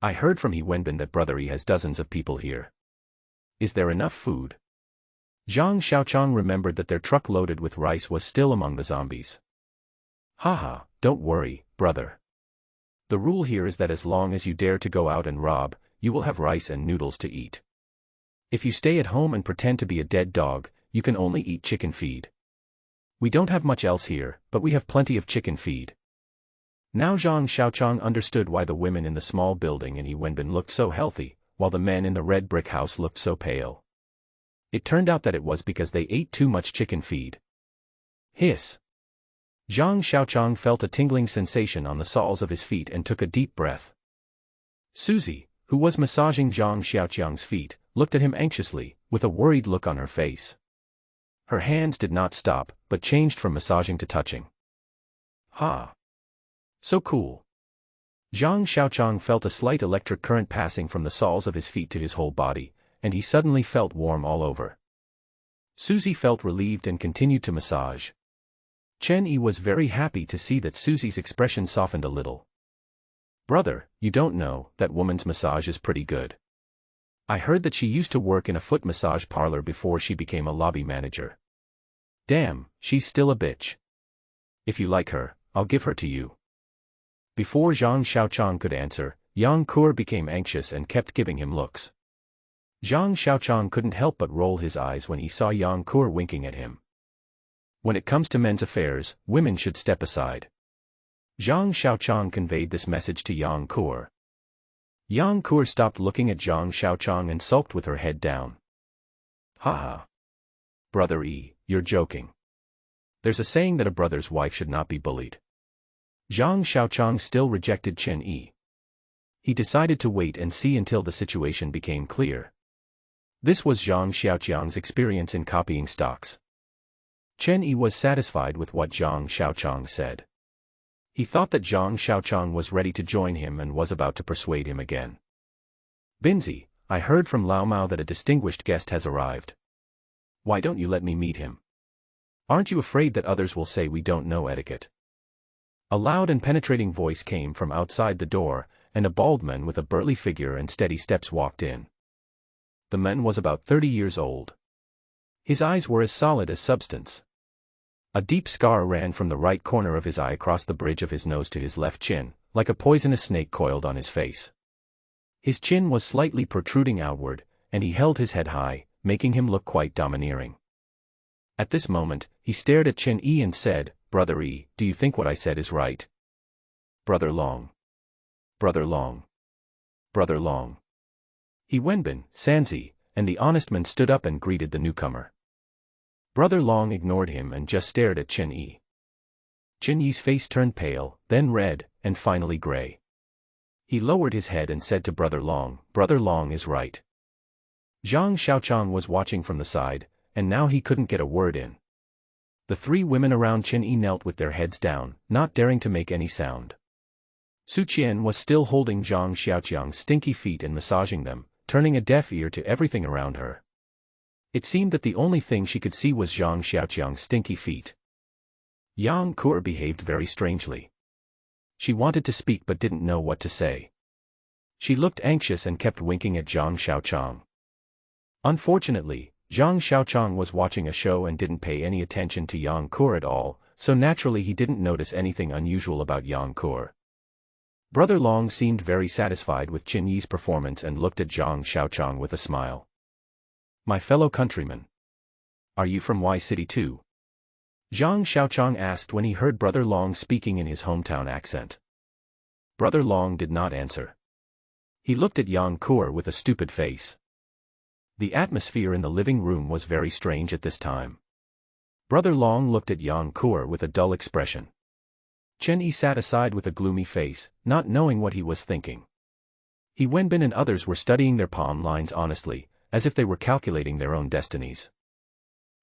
"I heard from He Wenbin that Brother Yi has dozens of people here. Is there enough food?" Zhang Xiaoqiang remembered that their truck loaded with rice was still among the zombies. "Haha, don't worry, brother. The rule here is that as long as you dare to go out and rob, you will have rice and noodles to eat. If you stay at home and pretend to be a dead dog, you can only eat chicken feed. We don't have much else here, but we have plenty of chicken feed." Now Zhang Xiaoqiang understood why the women in the small building in He Wenbin looked so healthy, while the men in the red brick house looked so pale. It turned out that it was because they ate too much chicken feed. Hiss! Zhang Xiaoqiang felt a tingling sensation on the soles of his feet and took a deep breath. Susie, who was massaging Zhang Xiaoqiang's feet, looked at him anxiously, with a worried look on her face. Her hands did not stop, but changed from massaging to touching. "Ha! So cool." Zhang Xiaoqiang felt a slight electric current passing from the soles of his feet to his whole body, and he suddenly felt warm all over. Susie felt relieved and continued to massage. Chen Yi was very happy to see that Susie's expression softened a little. "Brother, you don't know, that woman's massage is pretty good. I heard that she used to work in a foot massage parlor before she became a lobby manager. Damn, she's still a bitch. If you like her, I'll give her to you." Before Zhang Xiaoqiang could answer, Yang Kur became anxious and kept giving him looks. Zhang Xiaoqiang couldn't help but roll his eyes when he saw Yang Kur winking at him. When it comes to men's affairs, women should step aside. Zhang Xiaoqiang conveyed this message to Yang Kur. Yang Kur stopped looking at Zhang Xiaoqiang and sulked with her head down. "Haha. Brother Yi, you're joking. There's a saying that a brother's wife should not be bullied." Zhang Xiaoqiang still rejected Chen Yi. He decided to wait and see until the situation became clear. This was Zhang Xiaoqiang's experience in copying stocks. Chen Yi was satisfied with what Zhang Xiaoqiang said. He thought that Zhang Xiaoqiang was ready to join him and was about to persuade him again. "Binzi, I heard from Lao Mao that a distinguished guest has arrived. Why don't you let me meet him? Aren't you afraid that others will say we don't know etiquette?" A loud and penetrating voice came from outside the door, and a bald man with a burly figure and steady steps walked in. The man was about 30 years old. His eyes were as solid as substance. A deep scar ran from the right corner of his eye across the bridge of his nose to his left chin, like a poisonous snake coiled on his face. His chin was slightly protruding outward, and he held his head high, making him look quite domineering. At this moment, he stared at Chen Yi and said, "Brother Yi, do you think what I said is right?" "Brother Long. Brother Long. Brother Long." He Wenbin, Sanzi, and the honest man stood up and greeted the newcomer. Brother Long ignored him and just stared at Chen Yi. Chen Yi's face turned pale, then red, and finally gray. He lowered his head and said to Brother Long is right." Zhang Xiaoqiang was watching from the side, and now he couldn't get a word in. The 3 women around Chen Yi knelt with their heads down, not daring to make any sound. Su Qian was still holding Zhang Xiaoqiang's stinky feet and massaging them, turning a deaf ear to everything around her. It seemed that the only thing she could see was Zhang Xiaoqiang's stinky feet. Yang Kur behaved very strangely. She wanted to speak but didn't know what to say. She looked anxious and kept winking at Zhang Xiaoqiang. Unfortunately, Zhang Xiaoqiang was watching a show and didn't pay any attention to Yang Kur at all, so naturally he didn't notice anything unusual about Yang Kur. Brother Long seemed very satisfied with Qin Yi's performance and looked at Zhang Xiaoqiang with a smile. "My fellow countrymen. Are you from Y City too?" Zhang Xiaoqiang asked when he heard Brother Long speaking in his hometown accent. Brother Long did not answer. He looked at Yang Kur with a stupid face. The atmosphere in the living room was very strange at this time. Brother Long looked at Yang Kur with a dull expression. Chen Yi sat aside with a gloomy face, not knowing what he was thinking. He Wenbin and others were studying their palm lines honestly, as if they were calculating their own destinies.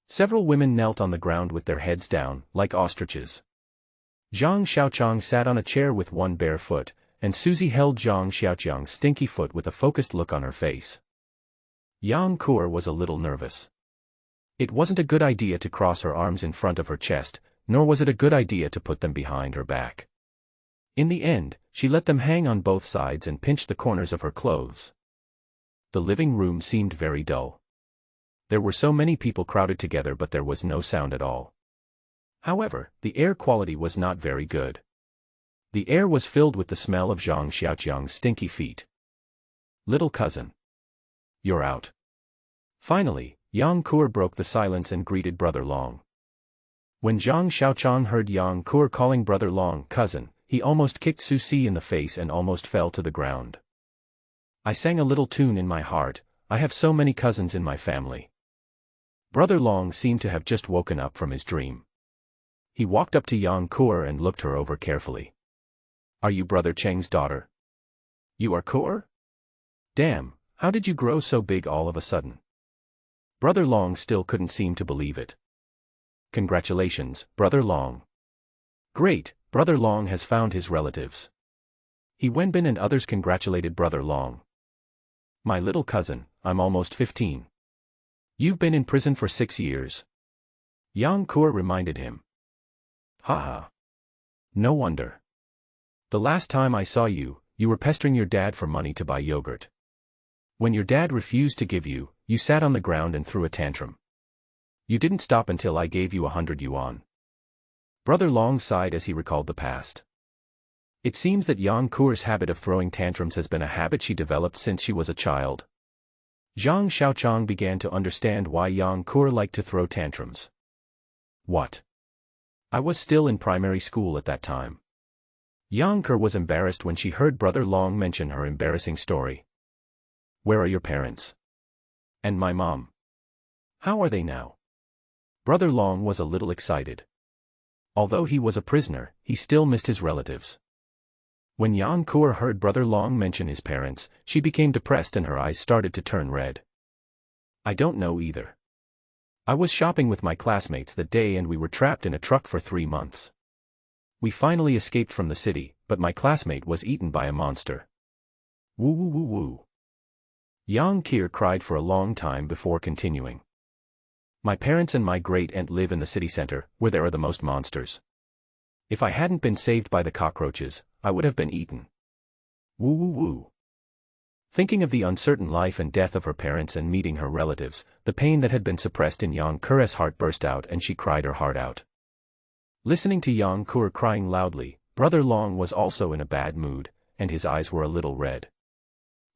Several women knelt on the ground with their heads down, like ostriches. Zhang Xiaoqiang sat on a chair with one bare foot, and Susie held Zhang Xiaoqiang's stinky foot with a focused look on her face. Yang Kur was a little nervous. It wasn't a good idea to cross her arms in front of her chest, nor was it a good idea to put them behind her back. In the end, she let them hang on both sides and pinched the corners of her clothes. The living room seemed very dull. There were so many people crowded together but there was no sound at all. However, the air quality was not very good. The air was filled with the smell of Zhang Xiaoqiang's stinky feet. "Little cousin. You're out." Finally, Yang Kur broke the silence and greeted Brother Long. When Zhang Xiaoqiang heard Yang Kur calling Brother Long cousin, he almost kicked Susie in the face and almost fell to the ground. "I sang a little tune in my heart, I have so many cousins in my family." Brother Long seemed to have just woken up from his dream. He walked up to Yang Kur and looked her over carefully. "Are you Brother Cheng's daughter?" "You are Kur? Damn, how did you grow so big all of a sudden?" Brother Long still couldn't seem to believe it. "Congratulations, Brother Long." "Great, Brother Long has found his relatives." He Wenbin and others congratulated Brother Long. "My little cousin, I'm almost 15. You've been in prison for 6 years. Yang Kur reminded him. "Haha. No wonder. The last time I saw you, you were pestering your dad for money to buy yogurt. When your dad refused to give you, you sat on the ground and threw a tantrum. You didn't stop until I gave you 100 yuan. Brother Long sighed as he recalled the past. It seems that Yang Kur's habit of throwing tantrums has been a habit she developed since she was a child. Zhang Xiaoqiang began to understand why Yang Kur liked to throw tantrums. What? I was still in primary school at that time. Yang Kur was embarrassed when she heard Brother Long mention her embarrassing story. Where are your parents? And my mom? How are they now? Brother Long was a little excited. Although he was a prisoner, he still missed his relatives. When Yang Kur heard Brother Long mention his parents, she became depressed and her eyes started to turn red. I don't know either. I was shopping with my classmates that day and we were trapped in a truck for 3 months. We finally escaped from the city, but my classmate was eaten by a monster. Woo woo woo woo. Yang Kur cried for a long time before continuing. My parents and my great-aunt live in the city center, where there are the most monsters. If I hadn't been saved by the cockroaches, I would have been eaten. Woo woo woo. Thinking of the uncertain life and death of her parents and meeting her relatives, the pain that had been suppressed in Yang Kur's heart burst out and she cried her heart out. Listening to Yang Kur crying loudly, Brother Long was also in a bad mood, and his eyes were a little red.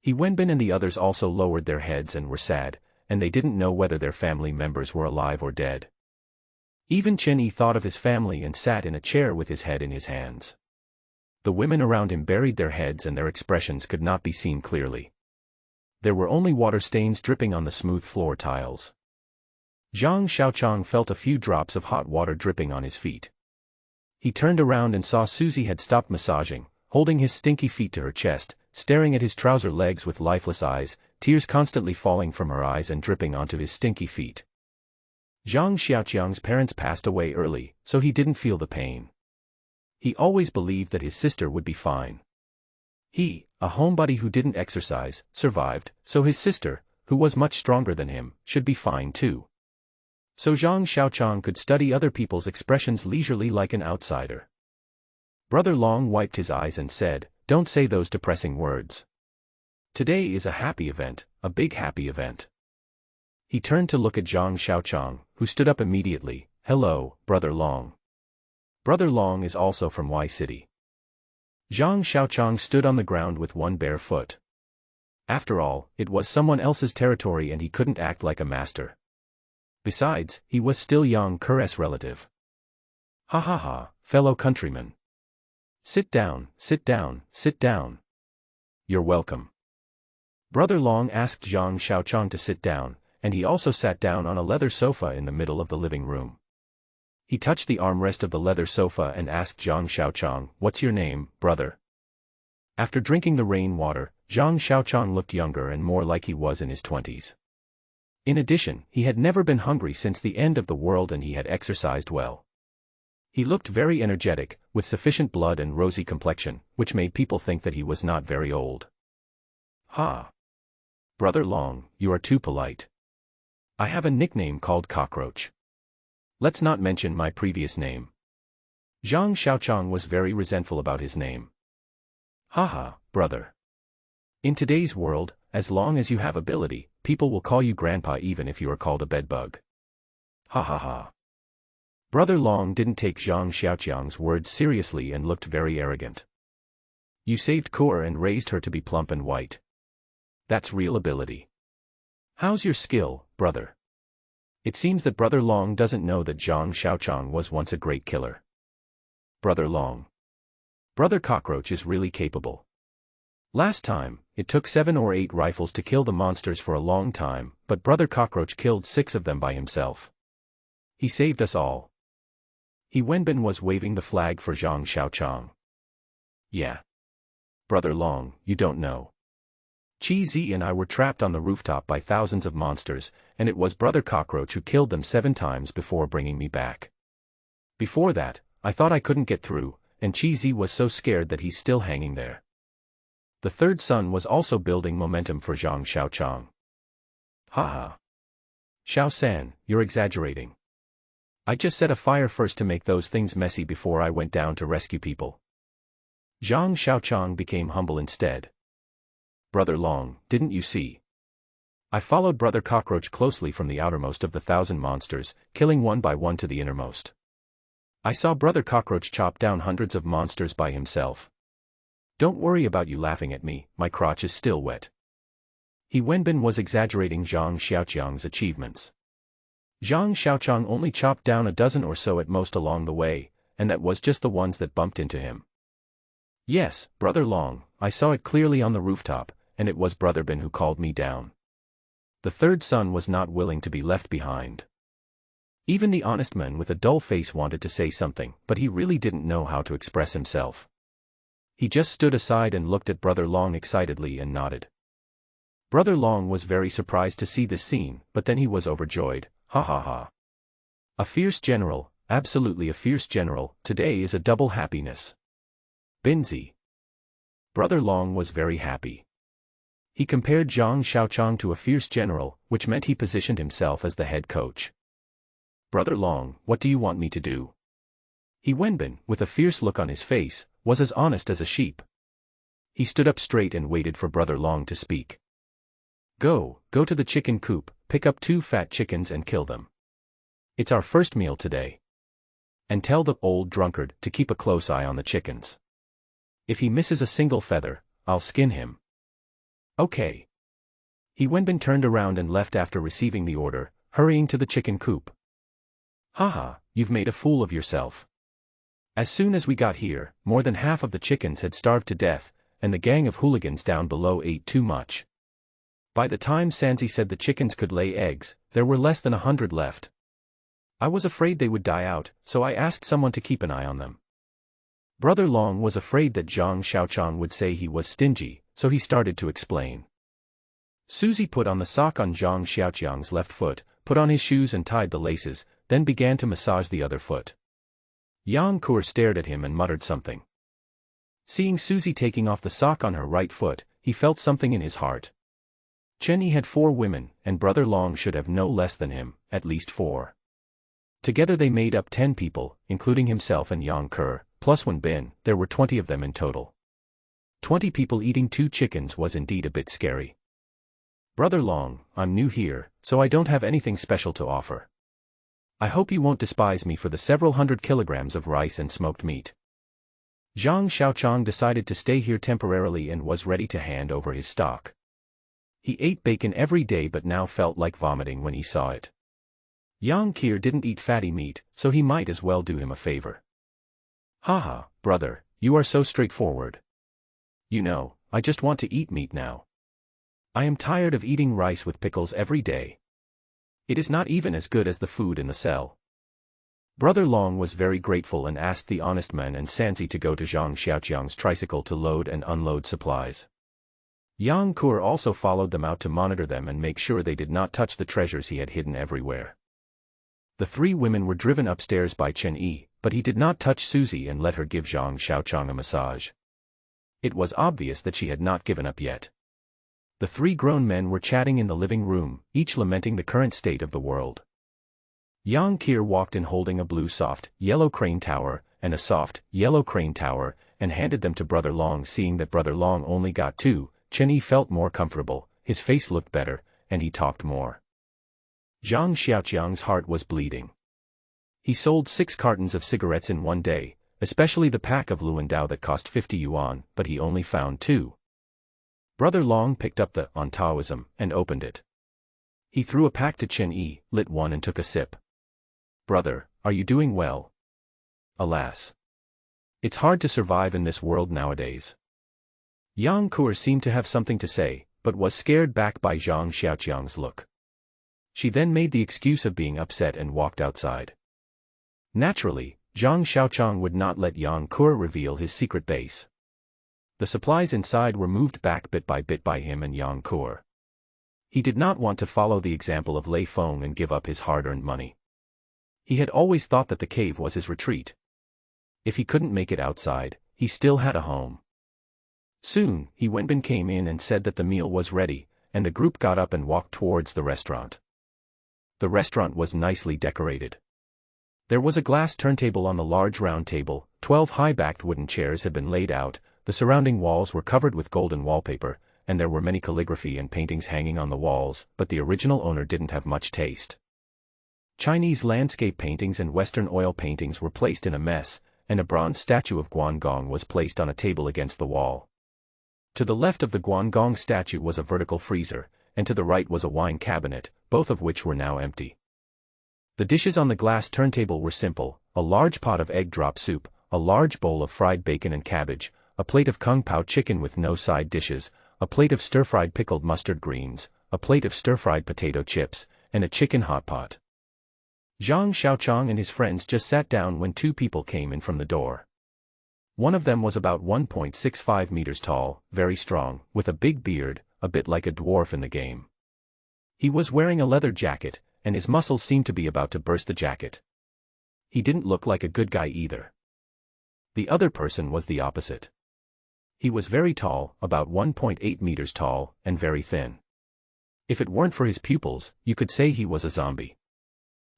He Wenbin and the others also lowered their heads and were sad, and they didn't know whether their family members were alive or dead. Even Chen Yi thought of his family and sat in a chair with his head in his hands. The women around him buried their heads and their expressions could not be seen clearly. There were only water stains dripping on the smooth floor tiles. Zhang Xiaoqiang felt a few drops of hot water dripping on his feet. He turned around and saw Susie had stopped massaging, holding his stinky feet to her chest, staring at his trouser legs with lifeless eyes, tears constantly falling from her eyes and dripping onto his stinky feet. Zhang Xiaoqiang's parents passed away early, so he didn't feel the pain. He always believed that his sister would be fine. He, a homebody who didn't exercise, survived, so his sister, who was much stronger than him, should be fine too. So Zhang Xiaoqiang could study other people's expressions leisurely like an outsider. Brother Long wiped his eyes and said, "Don't say those depressing words. Today is a happy event, a big happy event." He turned to look at Zhang Xiaoqiang, who stood up immediately. "Hello, Brother Long. Brother Long is also from Y City. Zhang Xiaoqiang stood on the ground with one bare foot. After all, it was someone else's territory and he couldn't act like a master. Besides, he was still Yang Ke's relative. Ha ha ha, fellow countrymen. Sit down, sit down, sit down. You're welcome. Brother Long asked Zhang Xiaoqiang to sit down, and he also sat down on a leather sofa in the middle of the living room. He touched the armrest of the leather sofa and asked Zhang Xiaoqiang, "What's your name, brother?" After drinking the rain water, Zhang Xiaoqiang looked younger and more like he was in his 20s. In addition, he had never been hungry since the end of the world and he had exercised well. He looked very energetic, with sufficient blood and rosy complexion, which made people think that he was not very old. "Ha! Brother Long, you are too polite. I have a nickname called Cockroach. Let's not mention my previous name." Zhang Xiaoqiang was very resentful about his name. "Haha, brother. In today's world, as long as you have ability, people will call you grandpa even if you are called a bedbug. Ha ha ha." Brother Long didn't take Zhang Xiaoqiang's words seriously and looked very arrogant. "You saved Ker and raised her to be plump and white. That's real ability. How's your skill, brother?" It seems that Brother Long doesn't know that Zhang Xiaoqiang was once a great killer. Brother Long. Brother Cockroach is really capable. Last time, it took 7 or 8 rifles to kill the monsters for a long time, but Brother Cockroach killed 6 of them by himself. He saved us all. He Wenbin was waving the flag for Zhang Xiaoqiang. "Yeah. Brother Long, you don't know. Chi Zi and I were trapped on the rooftop by thousands of monsters, and it was Brother Cockroach who killed them 7 times before bringing me back. Before that, I thought I couldn't get through, and Chi Zi was so scared that he's still hanging there." The third son was also building momentum for Zhang Xiaoqiang. "Haha. Xiao San, you're exaggerating. I just set a fire first to make those things messy before I went down to rescue people." Zhang Xiaoqiang became humble instead. "Brother Long, didn't you see? I followed Brother Cockroach closely from the outermost of the 1,000 monsters, killing one by one to the innermost. I saw Brother Cockroach chop down hundreds of monsters by himself. Don't worry about you laughing at me, my crotch is still wet." He Wenbin was exaggerating Zhang Xiaoqiang's achievements. Zhang Xiaoqiang only chopped down a dozen or so at most along the way, and that was just the ones that bumped into him. "Yes, Brother Long, I saw it clearly on the rooftop, and it was Brother Bin who called me down." The third son was not willing to be left behind. Even the honest man with a dull face wanted to say something, but he really didn't know how to express himself. He just stood aside and looked at Brother Long excitedly and nodded. Brother Long was very surprised to see this scene, but then he was overjoyed. Ha ha ha. A fierce general, absolutely a fierce general, today is a double happiness. Binzi. Brother Long was very happy. He compared Zhang Xiaoqiang to a fierce general, which meant he positioned himself as the head coach. "Brother Long, what do you want me to do?" He Wenbin, with a fierce look on his face, was as honest as a sheep. He stood up straight and waited for Brother Long to speak. Go to the chicken coop, pick up 2 fat chickens and kill them. It's our first meal today. And tell the old drunkard to keep a close eye on the chickens. If he misses a single feather, I'll skin him." "Okay." He Wenbin turned around and left after receiving the order, hurrying to the chicken coop. "Haha, you've made a fool of yourself. As soon as we got here, more than half of the chickens had starved to death, and the gang of hooligans down below ate too much. By the time Sanzi said the chickens could lay eggs, there were less than 100 left. I was afraid they would die out, so I asked someone to keep an eye on them." Brother Long was afraid that Zhang Xiaoqiang would say he was stingy, so he started to explain. Susie put on the sock on Zhang Xiaoqiang's left foot, put on his shoes and tied the laces, then began to massage the other foot. Yang Ke stared at him and muttered something. Seeing Susie taking off the sock on her right foot, he felt something in his heart. Chenny had 4 women, and Brother Long should have no less than him, at least 4. Together they made up 10 people, including himself and Yang Ke, plus Wenbin. There were 20 of them in total. 20 people eating 2 chickens was indeed a bit scary. "Brother Long, I'm new here, so I don't have anything special to offer. I hope you won't despise me for the several hundred kilograms of rice and smoked meat. Zhang Xiaoqiang decided to stay here temporarily and was ready to hand over his stock. He ate bacon every day but now felt like vomiting when he saw it. Yang Qiao didn't eat fatty meat, so he might as well do him a favor. Haha, brother, you are so straightforward. You know, I just want to eat meat now. I am tired of eating rice with pickles every day. It is not even as good as the food in the cell. Brother Long was very grateful and asked the honest man and Sansi to go to Zhang Xiaoqiang's tricycle to load and unload supplies. Yang Qiao also followed them out to monitor them and make sure they did not touch the treasures he had hidden everywhere. The three women were driven upstairs by Chen Yi, but he did not touch Susie and let her give Zhang Xiaoqiang a massage. It was obvious that she had not given up yet. The three grown men were chatting in the living room, each lamenting the current state of the world. Yang Qiao walked in holding a blue soft, yellow crane tower, and a soft, yellow crane tower, and handed them to Brother Long. Seeing that Brother Long only got two, Chen Yi felt more comfortable, his face looked better, and he talked more. Zhang Xiaoqiang's heart was bleeding. He sold 6 cartons of cigarettes in one day, especially the pack of Luandao that cost 50 yuan, but he only found 2. Brother Long picked up the on Taoism and opened it. He threw a pack to Chen Yi, lit one and took a sip. Brother, are you doing well? Alas. It's hard to survive in this world nowadays. Yang Qiao seemed to have something to say, but was scared back by Zhang Xiaoqiang's look. She then made the excuse of being upset and walked outside. Naturally, Zhang Xiaoqiang would not let Yang Qiao reveal his secret base. The supplies inside were moved back bit by him and Yang Qiao. He did not want to follow the example of Lei Feng and give up his hard-earned money. He had always thought that the cave was his retreat. If he couldn't make it outside, he still had a home. Soon, Wenbin came in and said that the meal was ready, and the group got up and walked towards the restaurant. The restaurant was nicely decorated. There was a glass turntable on the large round table, 12 high-backed wooden chairs had been laid out, the surrounding walls were covered with golden wallpaper, and there were many calligraphy and paintings hanging on the walls, but the original owner didn't have much taste. Chinese landscape paintings and Western oil paintings were placed in a mess, and a bronze statue of Guangong was placed on a table against the wall. To the left of the Guangong statue was a vertical freezer, and to the right was a wine cabinet, both of which were now empty. The dishes on the glass turntable were simple: a large pot of egg drop soup, a large bowl of fried bacon and cabbage, a plate of kung pao chicken with no side dishes, a plate of stir-fried pickled mustard greens, a plate of stir-fried potato chips, and a chicken hot pot. Zhang Xiaoqiang and his friends just sat down when 2 people came in from the door. One of them was about 1.65 meters tall, very strong, with a big beard, a bit like a dwarf in the game. He was wearing a leather jacket, and his muscles seemed to be about to burst the jacket. He didn't look like a good guy either. The other person was the opposite. He was very tall, about 1.8 meters tall, and very thin. If it weren't for his pupils, you could say he was a zombie.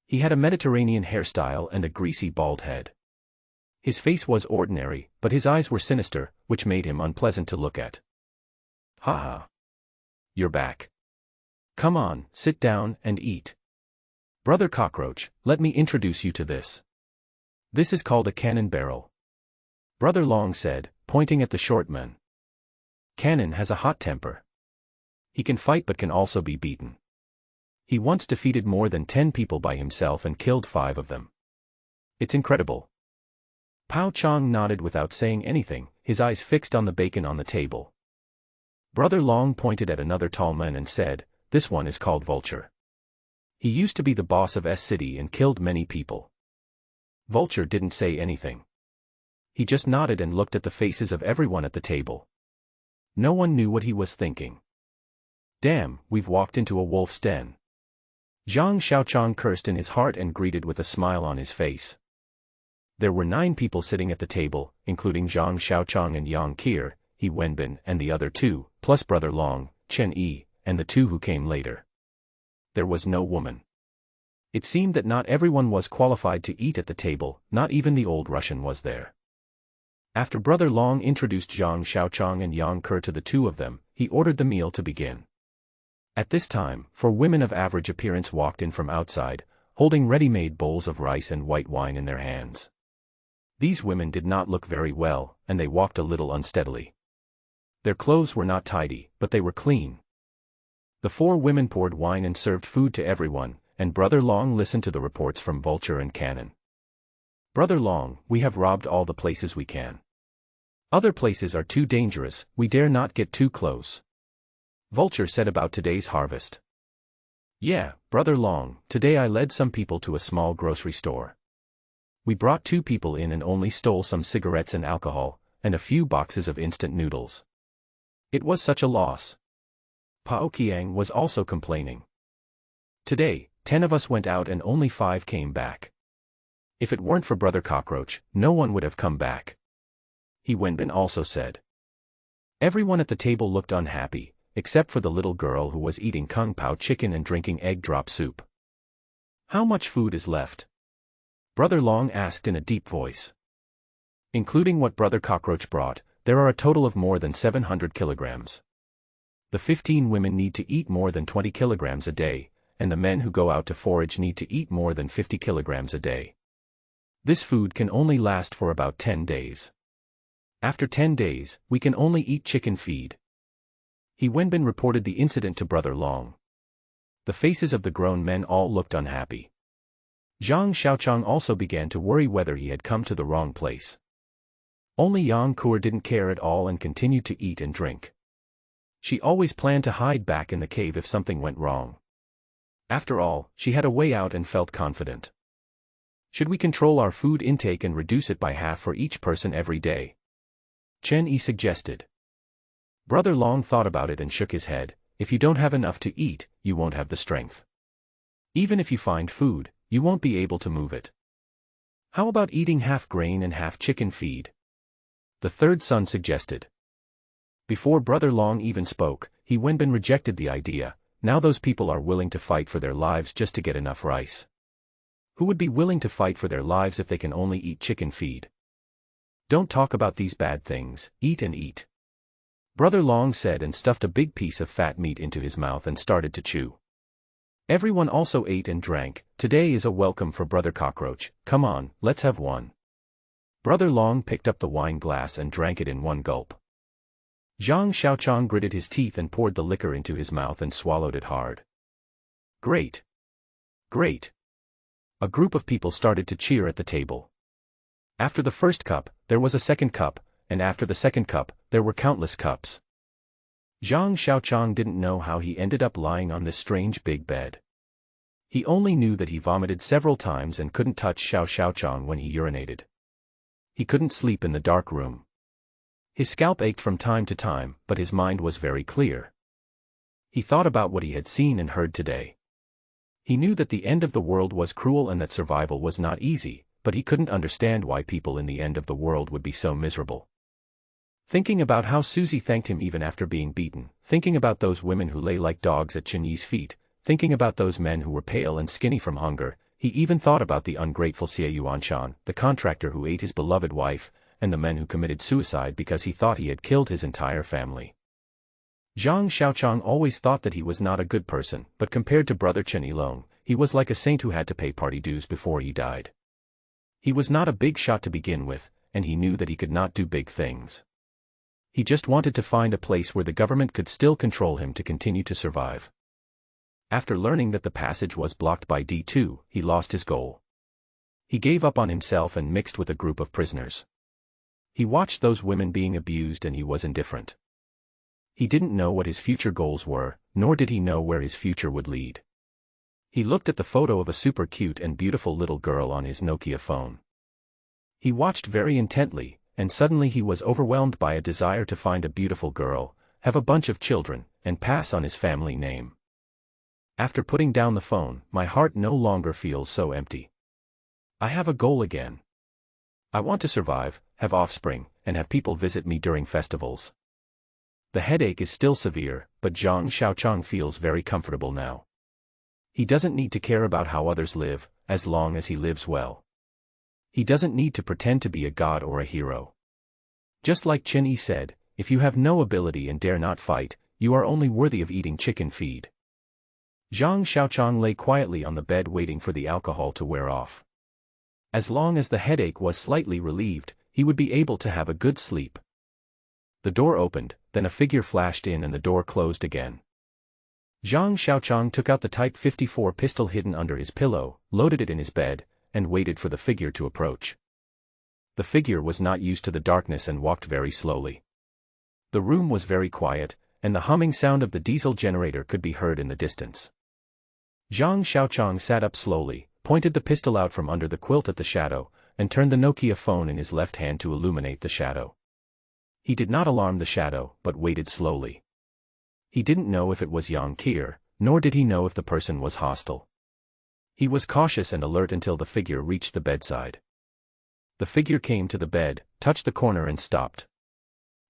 He had a Mediterranean hairstyle and a greasy bald head. His face was ordinary, but his eyes were sinister, which made him unpleasant to look at. Haha. You're back. Come on, sit down and eat. Brother Cockroach, let me introduce you to this. This is called a cannon barrel. Brother Long said, pointing at the short man. Cannon has a hot temper. He can fight but can also be beaten. He once defeated more than 10 people by himself and killed 5 of them. It's incredible. Pao Chong nodded without saying anything, his eyes fixed on the bacon on the table. Brother Long pointed at another tall man and said, this one is called Vulture. He used to be the boss of S City and killed many people. Vulture didn't say anything. He just nodded and looked at the faces of everyone at the table. No one knew what he was thinking. Damn, we've walked into a wolf's den. Zhang Xiaoqiang cursed in his heart and greeted with a smile on his face. There were 9 people sitting at the table, including Zhang Xiaoqiang and Yang Qiao, Wenbin and the other 2, plus Brother Long, Chen Yi, and the 2 who came later. There was no woman. It seemed that not everyone was qualified to eat at the table, not even the old Russian was there. After Brother Long introduced Zhang Xiaoqiang and Yang Qiao to the 2 of them, he ordered the meal to begin. At this time, 4 women of average appearance walked in from outside, holding ready-made bowls of rice and white wine in their hands. These women did not look very well, and they walked a little unsteadily. Their clothes were not tidy, but they were clean. The 4 women poured wine and served food to everyone, and Brother Long listened to the reports from Vulture and Cannon. "Brother Long, we have robbed all the places we can. Other places are too dangerous, we dare not get too close." Vulture said about today's harvest. "Yeah, Brother Long, today I led some people to a small grocery store. We brought 2 people in and only stole some cigarettes and alcohol, and a few boxes of instant noodles. It was such a loss." Xiaoqiang was also complaining. "Today, 10 of us went out and only 5 came back. If it weren't for Brother Cockroach, no one would have come back." He Wenbin also said. Everyone at the table looked unhappy, except for the little girl who was eating kung pao chicken and drinking egg drop soup. "How much food is left?" Brother Long asked in a deep voice. "Including what Brother Cockroach brought, there are a total of more than 700 kilograms. The 15 women need to eat more than 20 kilograms a day, and the men who go out to forage need to eat more than 50 kilograms a day. This food can only last for about 10 days. After 10 days, we can only eat chicken feed." He Wenbin reported the incident to Brother Long. The faces of the grown men all looked unhappy. Zhang Xiaoqiang also began to worry whether he had come to the wrong place. Only Yang Kur didn't care at all and continued to eat and drink. She always planned to hide back in the cave if something went wrong. After all, she had a way out and felt confident. "Should we control our food intake and reduce it by half for each person every day?" Chen Yi suggested. Brother Long thought about it and shook his head. "If you don't have enough to eat, you won't have the strength. Even if you find food, you won't be able to move it. How about eating half grain and half chicken feed?" The third son suggested. Before Brother Long even spoke, He Wenbin rejected the idea. Now those people are willing to fight for their lives just to get enough rice. Who would be willing to fight for their lives if they can only eat chicken feed? "Don't talk about these bad things, eat and eat," Brother Long said and stuffed a big piece of fat meat into his mouth and started to chew. Everyone also ate and drank. "Today is a welcome for Brother Cockroach, come on, let's have one." Brother Long picked up the wine glass and drank it in one gulp. Zhang Xiaoqiang gritted his teeth and poured the liquor into his mouth and swallowed it hard. "Great! Great!" A group of people started to cheer at the table. After the first cup, there was a second cup, and after the second cup, there were countless cups. Zhang Xiaoqiang didn't know how he ended up lying on this strange big bed. He only knew that he vomited several times and couldn't touch Xiaoqiang when he urinated. He couldn't sleep in the dark room. His scalp ached from time to time, but his mind was very clear. He thought about what he had seen and heard today. He knew that the end of the world was cruel and that survival was not easy, but he couldn't understand why people in the end of the world would be so miserable. Thinking about how Susie thanked him even after being beaten, thinking about those women who lay like dogs at Chen Yi's feet, thinking about those men who were pale and skinny from hunger, he even thought about the ungrateful Xie Yuanshan, the contractor who ate his beloved wife, and the men who committed suicide because he thought he had killed his entire family. Zhang Xiaoqiang always thought that he was not a good person, but compared to Brother Chen Yilong, he was like a saint who had to pay party dues before he died. He was not a big shot to begin with, and he knew that he could not do big things. He just wanted to find a place where the government could still control him to continue to survive. After learning that the passage was blocked by D2, he lost his goal. He gave up on himself and mixed with a group of prisoners. He watched those women being abused and he was indifferent. He didn't know what his future goals were, nor did he know where his future would lead. He looked at the photo of a super cute and beautiful little girl on his Nokia phone. He watched very intently, and suddenly he was overwhelmed by a desire to find a beautiful girl, have a bunch of children, and pass on his family name. After putting down the phone, my heart no longer feels so empty. I have a goal again. I want to survive, have offspring, and have people visit me during festivals. The headache is still severe, but Zhang Xiaoqiang feels very comfortable now. He doesn't need to care about how others live, as long as he lives well. He doesn't need to pretend to be a god or a hero. Just like Chen Yi said, if you have no ability and dare not fight, you are only worthy of eating chicken feed. Zhang Xiaoqiang lay quietly on the bed waiting for the alcohol to wear off. As long as the headache was slightly relieved, he would be able to have a good sleep. The door opened, then a figure flashed in and the door closed again. Zhang Xiaoqiang took out the Type 54 pistol hidden under his pillow, loaded it in his bed, and waited for the figure to approach. The figure was not used to the darkness and walked very slowly. The room was very quiet, and the humming sound of the diesel generator could be heard in the distance. Zhang Xiaoqiang sat up slowly, pointed the pistol out from under the quilt at the shadow, and turned the Nokia phone in his left hand to illuminate the shadow. He did not alarm the shadow, but waited slowly. He didn't know if it was Yang Qiao, nor did he know if the person was hostile. He was cautious and alert until the figure reached the bedside. The figure came to the bed, touched the corner and stopped.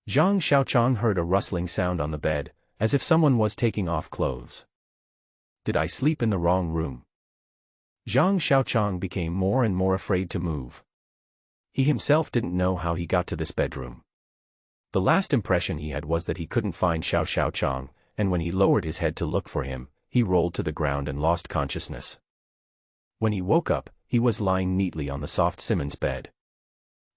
Zhang Xiaoqiang heard a rustling sound on the bed, as if someone was taking off clothes. Did I sleep in the wrong room? Zhang Xiaoqiang became more and more afraid to move. He himself didn't know how he got to this bedroom. The last impression he had was that he couldn't find Xiaoqiang, and when he lowered his head to look for him, he rolled to the ground and lost consciousness. When he woke up, he was lying neatly on the soft Simmons bed.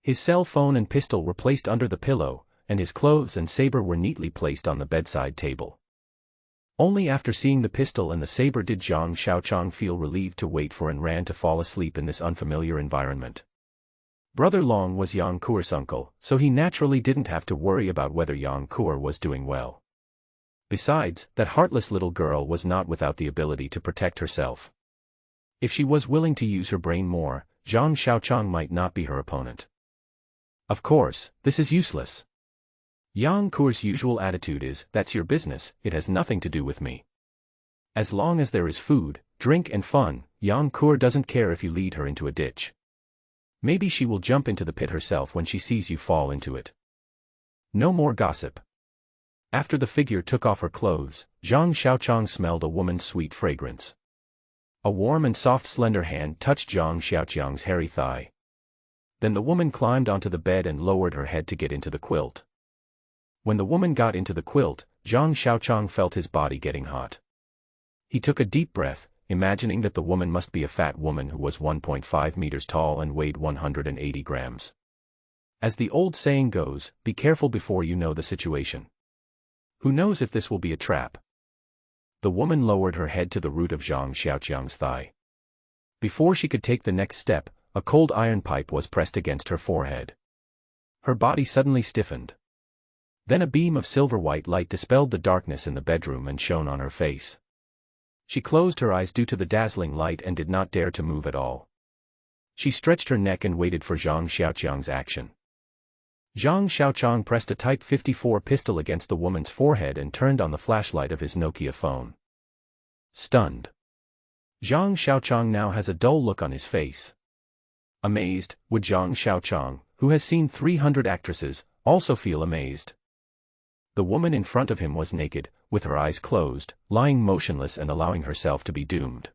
His cell phone and pistol were placed under the pillow, and his clothes and saber were neatly placed on the bedside table. Only after seeing the pistol and the saber did Zhang Xiaoqiang feel relieved to wait for and ran to fall asleep in this unfamiliar environment. Brother Long was Yang Qiao's uncle, so he naturally didn't have to worry about whether Yang Qiao was doing well. Besides, that heartless little girl was not without the ability to protect herself. If she was willing to use her brain more, Zhang Xiaoqiang might not be her opponent. Of course, this is useless. Yang Qiao's usual attitude is, "That's your business, it has nothing to do with me." As long as there is food, drink and fun, Yang Qiao doesn't care if you lead her into a ditch. Maybe she will jump into the pit herself when she sees you fall into it. No more gossip. After the figure took off her clothes, Zhang Xiaoqiang smelled a woman's sweet fragrance. A warm and soft slender hand touched Zhang Xiaoqiang's hairy thigh. Then the woman climbed onto the bed and lowered her head to get into the quilt. When the woman got into the quilt, Zhang Xiaoqiang felt his body getting hot. He took a deep breath, imagining that the woman must be a fat woman who was 1.5 meters tall and weighed 180 grams. As the old saying goes, be careful before you know the situation. Who knows if this will be a trap? The woman lowered her head to the root of Zhang Xiaoqiang's thigh. Before she could take the next step, a cold iron pipe was pressed against her forehead. Her body suddenly stiffened. Then a beam of silver-white light dispelled the darkness in the bedroom and shone on her face. She closed her eyes due to the dazzling light and did not dare to move at all. She stretched her neck and waited for Zhang Xiaoqiang's action. Zhang Xiaoqiang pressed a Type 54 pistol against the woman's forehead and turned on the flashlight of his Nokia phone. Stunned. Zhang Xiaoqiang now has a dull look on his face. Amazed, would Zhang Xiaoqiang, who has seen 300 actresses, also feel amazed? The woman in front of him was naked, with her eyes closed, lying motionless and allowing herself to be doomed.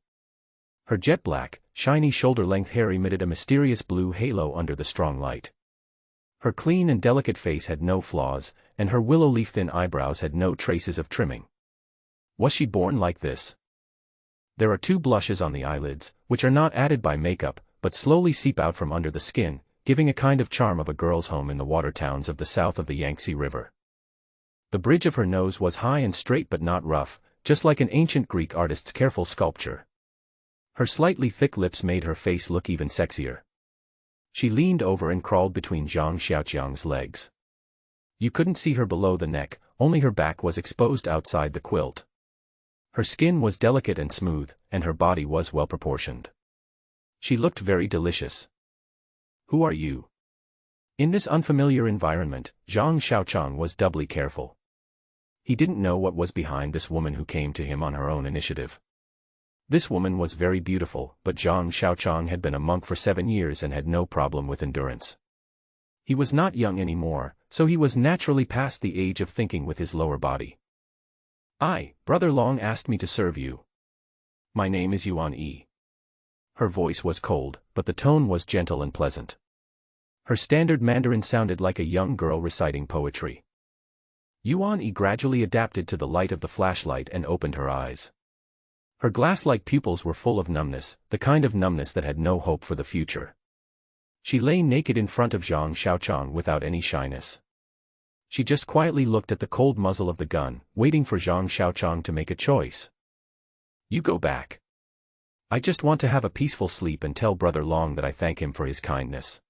Her jet-black, shiny shoulder-length hair emitted a mysterious blue halo under the strong light. Her clean and delicate face had no flaws, and her willow-leaf-thin eyebrows had no traces of trimming. Was she born like this? There are 2 blushes on the eyelids, which are not added by makeup, but slowly seep out from under the skin, giving a kind of charm of a girl's home in the water towns of the south of the Yangtze River. The bridge of her nose was high and straight but not rough, just like an ancient Greek artist's careful sculpture. Her slightly thick lips made her face look even sexier. She leaned over and crawled between Zhang Xiaoqiang's legs. You couldn't see her below the neck, only her back was exposed outside the quilt. Her skin was delicate and smooth, and her body was well proportioned. She looked very delicious. Who are you? In this unfamiliar environment, Zhang Xiaoqiang was doubly careful. He didn't know what was behind this woman who came to him on her own initiative. This woman was very beautiful, but Zhang Xiaoqiang had been a monk for 7 years and had no problem with endurance. He was not young anymore, so he was naturally past the age of thinking with his lower body. Brother Long asked me to serve you. My name is Yuan Yi. Her voice was cold, but the tone was gentle and pleasant. Her standard Mandarin sounded like a young girl reciting poetry. Yuan Yi gradually adapted to the light of the flashlight and opened her eyes. Her glass-like pupils were full of numbness, the kind of numbness that had no hope for the future. She lay naked in front of Zhang Xiaoqiang without any shyness. She just quietly looked at the cold muzzle of the gun, waiting for Zhang Xiaoqiang to make a choice. You go back. I just want to have a peaceful sleep and tell Brother Long that I thank him for his kindness.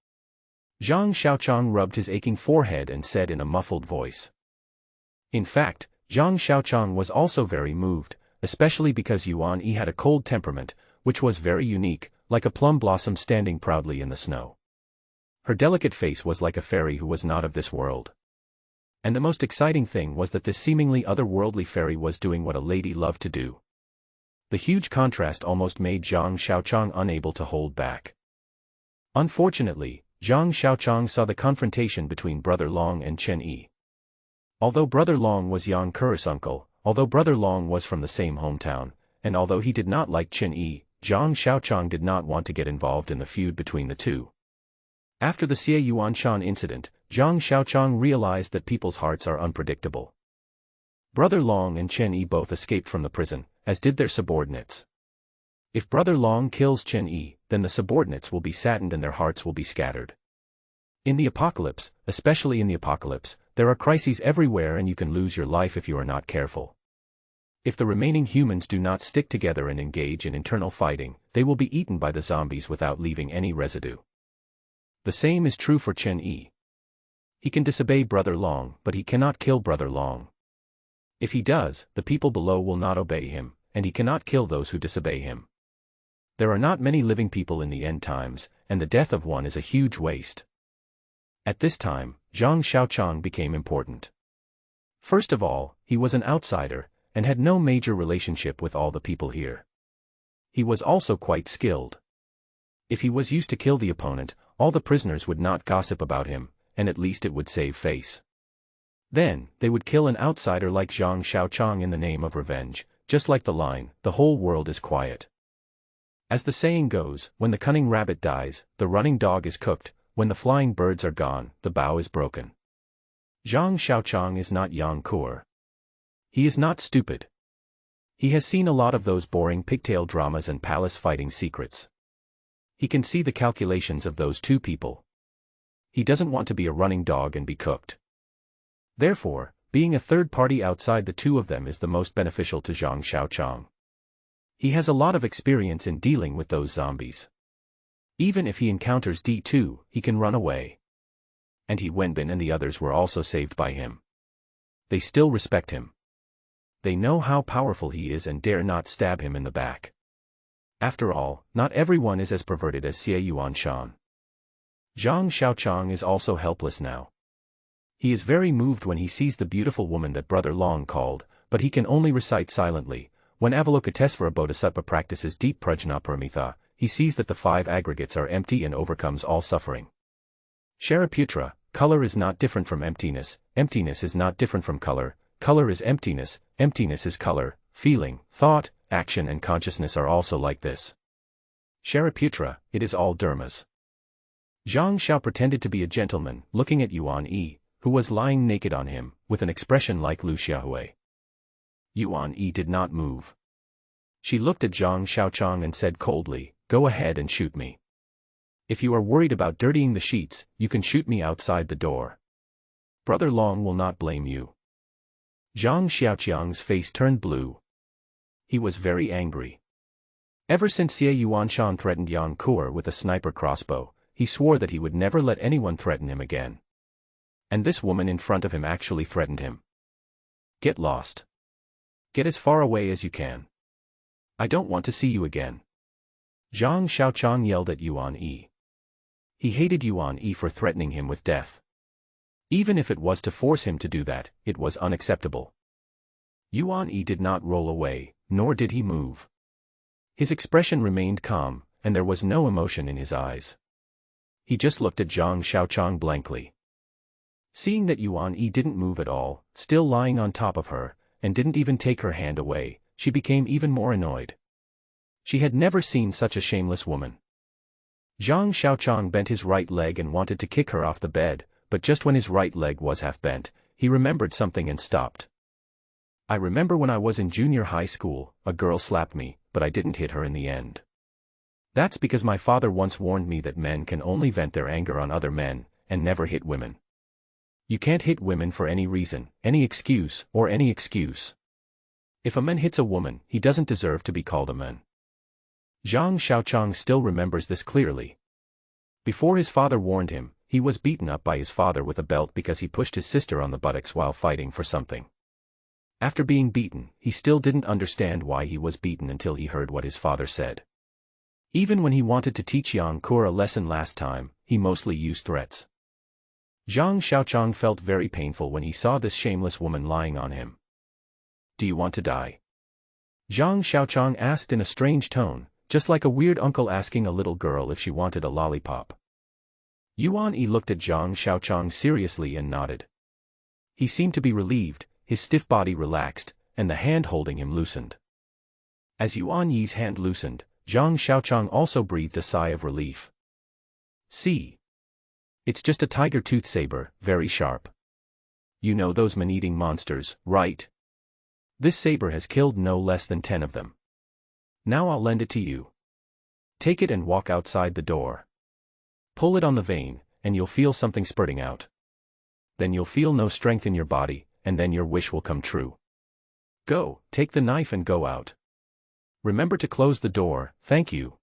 Zhang Xiaoqiang rubbed his aching forehead and said in a muffled voice. In fact, Zhang Xiaoqiang was also very moved, especially because Yuan Yi had a cold temperament, which was very unique, like a plum blossom standing proudly in the snow. Her delicate face was like a fairy who was not of this world. And the most exciting thing was that this seemingly otherworldly fairy was doing what a lady loved to do. The huge contrast almost made Zhang Xiaoqiang unable to hold back. Unfortunately, Zhang Xiaoqiang saw the confrontation between Brother Long and Chen Yi. Although Brother Long was Yang Kuru's uncle, although Brother Long was from the same hometown, and although he did not like Chen Yi, Zhang Xiaoqiang did not want to get involved in the feud between the two. After the Xie Yuanshan incident, Zhang Xiaoqiang realized that people's hearts are unpredictable. Brother Long and Chen Yi both escaped from the prison, as did their subordinates. If Brother Long kills Chen Yi, then the subordinates will be saddened and their hearts will be scattered. In the apocalypse, especially in the apocalypse, there are crises everywhere and you can lose your life if you are not careful. If the remaining humans do not stick together and engage in internal fighting, they will be eaten by the zombies without leaving any residue. The same is true for Chen Yi. He can disobey Brother Long, but he cannot kill Brother Long. If he does, the people below will not obey him, and he cannot kill those who disobey him. There are not many living people in the end times, and the death of one is a huge waste. At this time, Zhang Xiaoqiang became important. First of all, he was an outsider, and had no major relationship with all the people here. He was also quite skilled. If he was used to kill the opponent, all the prisoners would not gossip about him, and at least it would save face. Then, they would kill an outsider like Zhang Xiaoqiang in the name of revenge, just like the line, the whole world is quiet. As the saying goes, when the cunning rabbit dies, the running dog is cooked, when the flying birds are gone, the bow is broken. Zhang Xiaoqiang is not Yang Kur. He is not stupid. He has seen a lot of those boring pigtail dramas and palace fighting secrets. He can see the calculations of those two people. He doesn't want to be a running dog and be cooked. Therefore, being a third party outside the two of them is the most beneficial to Zhang Xiaoqiang. He has a lot of experience in dealing with those zombies. Even if he encounters D2, he can run away. And He Wenbin and the others were also saved by him. They still respect him. They know how powerful he is and dare not stab him in the back. After all, not everyone is as perverted as Xie Yuanshan. Zhang Xiaoqiang is also helpless now. He is very moved when he sees the beautiful woman that Brother Long called, but he can only recite silently. When Avalokitesvara Bodhisattva practices deep prajnaparamita, he sees that the 5 aggregates are empty and overcomes all suffering. Shariputra, color is not different from emptiness is not different from color is emptiness is color, feeling, thought, action and consciousness are also like this. Shariputra, it is all dharmas. Zhang Xiao pretended to be a gentleman, looking at Yuan Yi, who was lying naked on him, with an expression like Lu Xiaohui. Yuan Yi did not move. She looked at Zhang Xiaoqiang and said coldly, "Go ahead and shoot me. If you are worried about dirtying the sheets, you can shoot me outside the door. Brother Long will not blame you." Zhang Xiaoqiang's face turned blue. He was very angry. Ever since Xie Yuanshan threatened Yang Kur with a sniper crossbow, he swore that he would never let anyone threaten him again. And this woman in front of him actually threatened him. "Get lost. Get as far away as you can. I don't want to see you again." Zhang Xiaoqiang yelled at Yuan Yi. He hated Yuan Yi for threatening him with death. Even if it was to force him to do that, it was unacceptable. Yuan Yi did not roll away, nor did he move. His expression remained calm, and there was no emotion in his eyes. He just looked at Zhang Xiaoqiang blankly. Seeing that Yuan Yi didn't move at all, still lying on top of her, and didn't even take her hand away, she became even more annoyed. She had never seen such a shameless woman. Zhang Xiaoqiang bent his right leg and wanted to kick her off the bed, but just when his right leg was half bent, he remembered something and stopped. "I remember when I was in junior high school, a girl slapped me, but I didn't hit her in the end. That's because my father once warned me that men can only vent their anger on other men, and never hit women. You can't hit women for any reason, any excuse. If a man hits a woman, he doesn't deserve to be called a man. Zhang Xiaoqiang still remembers this clearly. Before his father warned him, he was beaten up by his father with a belt because he pushed his sister on the buttocks while fighting for something. After being beaten, he still didn't understand why he was beaten until he heard what his father said. Even when he wanted to teach Yang Kur a lesson last time, he mostly used threats. Zhang Xiaoqiang felt very painful when he saw this shameless woman lying on him. Do you want to die? Zhang Xiaoqiang asked in a strange tone, just like a weird uncle asking a little girl if she wanted a lollipop. Yuan Yi looked at Zhang Xiaoqiang seriously and nodded. He seemed to be relieved, his stiff body relaxed, and the hand holding him loosened. As Yuan Yi's hand loosened, Zhang Xiaoqiang also breathed a sigh of relief. See? It's just a tiger-tooth saber, very sharp. You know those man-eating monsters, right? This saber has killed no less than 10 of them. Now I'll lend it to you. Take it and walk outside the door. Pull it on the vein, and you'll feel something spurting out. Then you'll feel no strength in your body, and then your wish will come true. Go, take the knife and go out. Remember to close the door, thank you.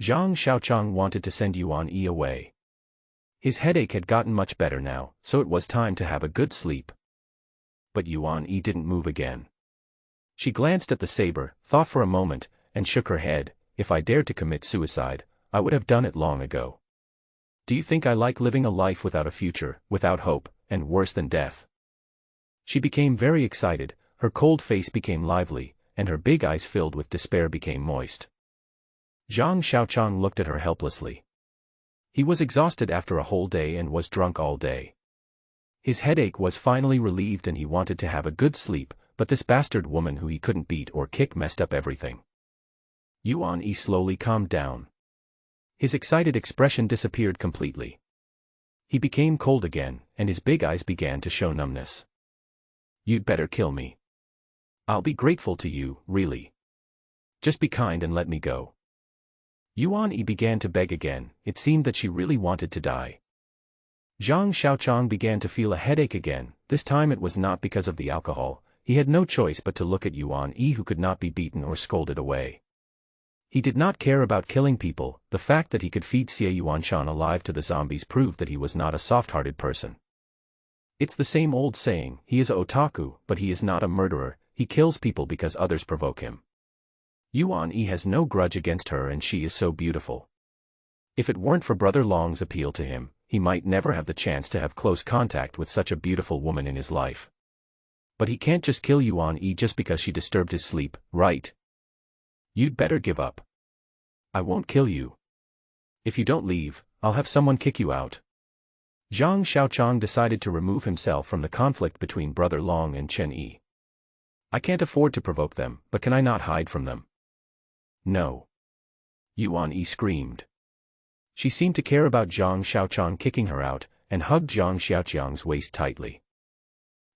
Zhang Xiaoqiang wanted to send Yuan Yi away. His headache had gotten much better now, so it was time to have a good sleep. But Yuan Yi didn't move again. She glanced at the saber, thought for a moment, and shook her head. If I dared to commit suicide, I would have done it long ago. Do you think I like living a life without a future, without hope, and worse than death? She became very excited, her cold face became lively, and her big eyes filled with despair became moist. Zhang Xiaoqiang looked at her helplessly. He was exhausted after a whole day and was drunk all day. His headache was finally relieved and he wanted to have a good sleep, but this bastard woman who he couldn't beat or kick messed up everything. Yuan Yi slowly calmed down. His excited expression disappeared completely. He became cold again, and his big eyes began to show numbness. You'd better kill me. I'll be grateful to you, really. Just be kind and let me go. Yuan Yi began to beg again, it seemed that she really wanted to die. Zhang Xiaoqiang began to feel a headache again, this time it was not because of the alcohol, he had no choice but to look at Yuan Yi who could not be beaten or scolded away. He did not care about killing people, the fact that he could feed Xie Yuanshan alive to the zombies proved that he was not a soft-hearted person. It's the same old saying, he is a otaku, but he is not a murderer, he kills people because others provoke him. Yuan Yi has no grudge against her and she is so beautiful. If it weren't for Brother Long's appeal to him, he might never have the chance to have close contact with such a beautiful woman in his life. But he can't just kill Yuan Yi just because she disturbed his sleep, right? You'd better give up. I won't kill you. If you don't leave, I'll have someone kick you out. Zhang Xiaoqiang decided to remove himself from the conflict between Brother Long and Chen Yi. I can't afford to provoke them, but can I not hide from them? No. Yuan Yi screamed. She seemed to care about Zhang Xiaoqiang kicking her out, and hugged Zhang Xiaoqiang's waist tightly.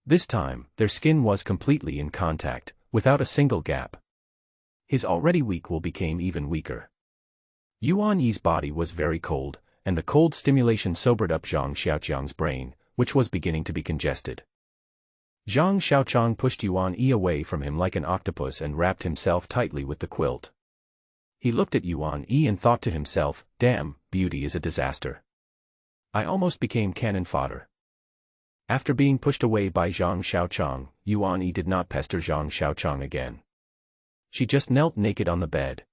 This time, their skin was completely in contact, without a single gap. His already weak will became even weaker. Yuan Yi's body was very cold, and the cold stimulation sobered up Zhang Xiaoqiang's brain, which was beginning to be congested. Zhang Xiaoqiang pushed Yuan Yi away from him like an octopus and wrapped himself tightly with the quilt. He looked at Yuan Yi and thought to himself, damn, beauty is a disaster. I almost became cannon fodder. After being pushed away by Zhang Xiaoqiang, Yuan Yi did not pester Zhang Xiaoqiang again. She just knelt naked on the bed.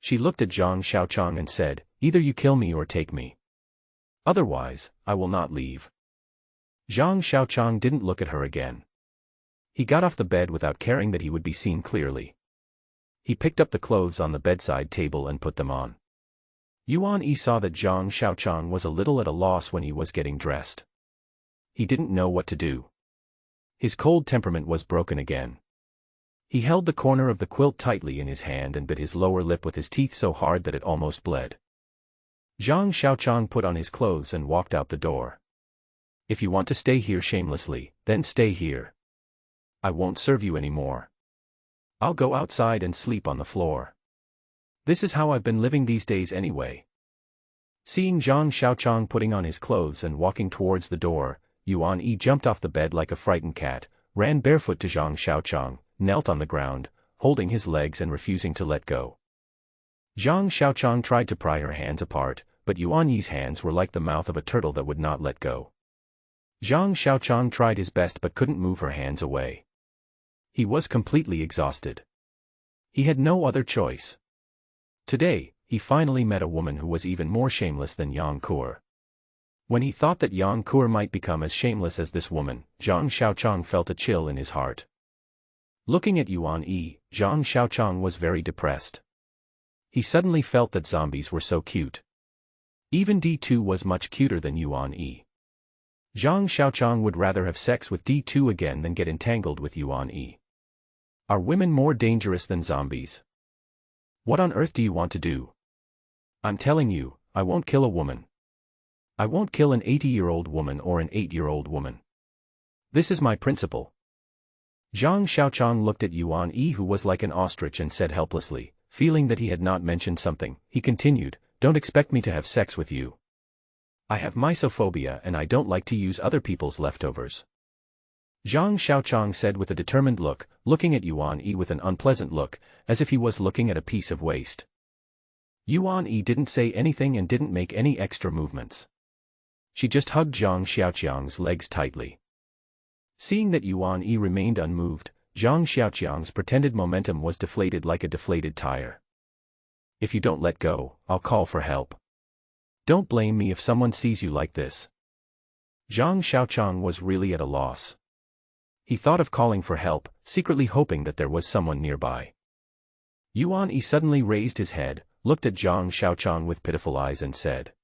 She looked at Zhang Xiaoqiang and said, either you kill me or take me. Otherwise, I will not leave. Zhang Xiaoqiang didn't look at her again. He got off the bed without caring that he would be seen clearly. He picked up the clothes on the bedside table and put them on. Yuan Yi saw that Zhang Xiaoqiang was a little at a loss when he was getting dressed. He didn't know what to do. His cold temperament was broken again. He held the corner of the quilt tightly in his hand and bit his lower lip with his teeth so hard that it almost bled. Zhang Xiaoqiang put on his clothes and walked out the door. If you want to stay here shamelessly, then stay here. I won't serve you anymore. I'll go outside and sleep on the floor. This is how I've been living these days anyway. Seeing Zhang Xiaoqiang putting on his clothes and walking towards the door, Yuan Yi jumped off the bed like a frightened cat, ran barefoot to Zhang Xiaoqiang, knelt on the ground, holding his legs and refusing to let go. Zhang Xiaoqiang tried to pry her hands apart, but Yuan Yi's hands were like the mouth of a turtle that would not let go. Zhang Xiaoqiang tried his best but couldn't move her hands away. He was completely exhausted. He had no other choice. Today, he finally met a woman who was even more shameless than Yang Kur. When he thought that Yang Kur might become as shameless as this woman, Zhang Xiaoqiang felt a chill in his heart. Looking at Yuan Yi, Zhang Xiaoqiang was very depressed. He suddenly felt that zombies were so cute. Even D2 was much cuter than Yuan Yi. Zhang Xiaoqiang would rather have sex with D2 again than get entangled with Yuan Yi. Are women more dangerous than zombies? What on earth do you want to do? I'm telling you, I won't kill a woman. I won't kill an 80-year-old woman or an 8-year-old woman. This is my principle. Zhang Xiaoqiang looked at Yuan Yi, who was like an ostrich, and said helplessly, feeling that he had not mentioned something, he continued, "Don't expect me to have sex with you. I have mysophobia and I don't like to use other people's leftovers." Zhang Xiaoqiang said with a determined look, looking at Yuan Yi with an unpleasant look, as if he was looking at a piece of waste. Yuan Yi didn't say anything and didn't make any extra movements. She just hugged Zhang Xiaoqiang's legs tightly. Seeing that Yuan Yi remained unmoved, Zhang Xiaoqiang's pretended momentum was deflated like a deflated tire. "If you don't let go, I'll call for help. Don't blame me if someone sees you like this." Zhang Xiaoqiang was really at a loss. He thought of calling for help, secretly hoping that there was someone nearby. Yuan Yi suddenly raised his head, looked at Zhang Xiaoqiang with pitiful eyes and said,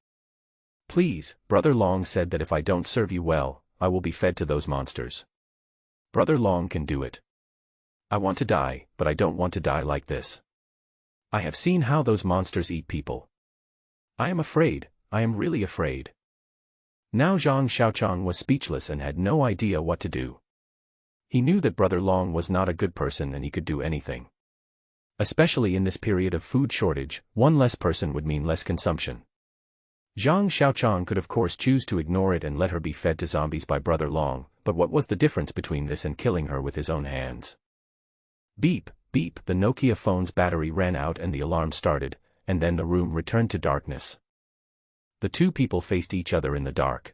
"Please, Brother Long said that if I don't serve you well, I will be fed to those monsters. Brother Long can do it. I want to die, but I don't want to die like this. I have seen how those monsters eat people. I am afraid, I am really afraid." Now Zhang Xiaoqiang was speechless and had no idea what to do. He knew that Brother Long was not a good person and he could do anything. Especially in this period of food shortage, one less person would mean less consumption. Zhang Xiaoqiang could of course choose to ignore it and let her be fed to zombies by Brother Long, but what was the difference between this and killing her with his own hands? Beep, beep, the Nokia phone's battery ran out and the alarm started, and then the room returned to darkness. The two people faced each other in the dark.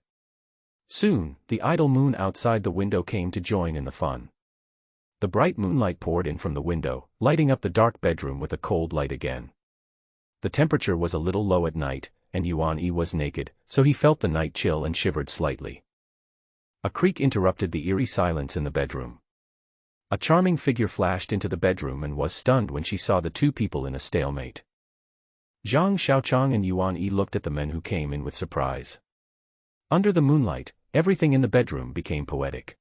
Soon, the idle moon outside the window came to join in the fun. The bright moonlight poured in from the window, lighting up the dark bedroom with a cold light again. The temperature was a little low at night, and Yuan Yi was naked, so he felt the night chill and shivered slightly. A creak interrupted the eerie silence in the bedroom. A charming figure flashed into the bedroom and was stunned when she saw the two people in a stalemate. Zhang Xiaoqiang and Yuan Yi looked at the men who came in with surprise. Under the moonlight, everything in the bedroom became poetic.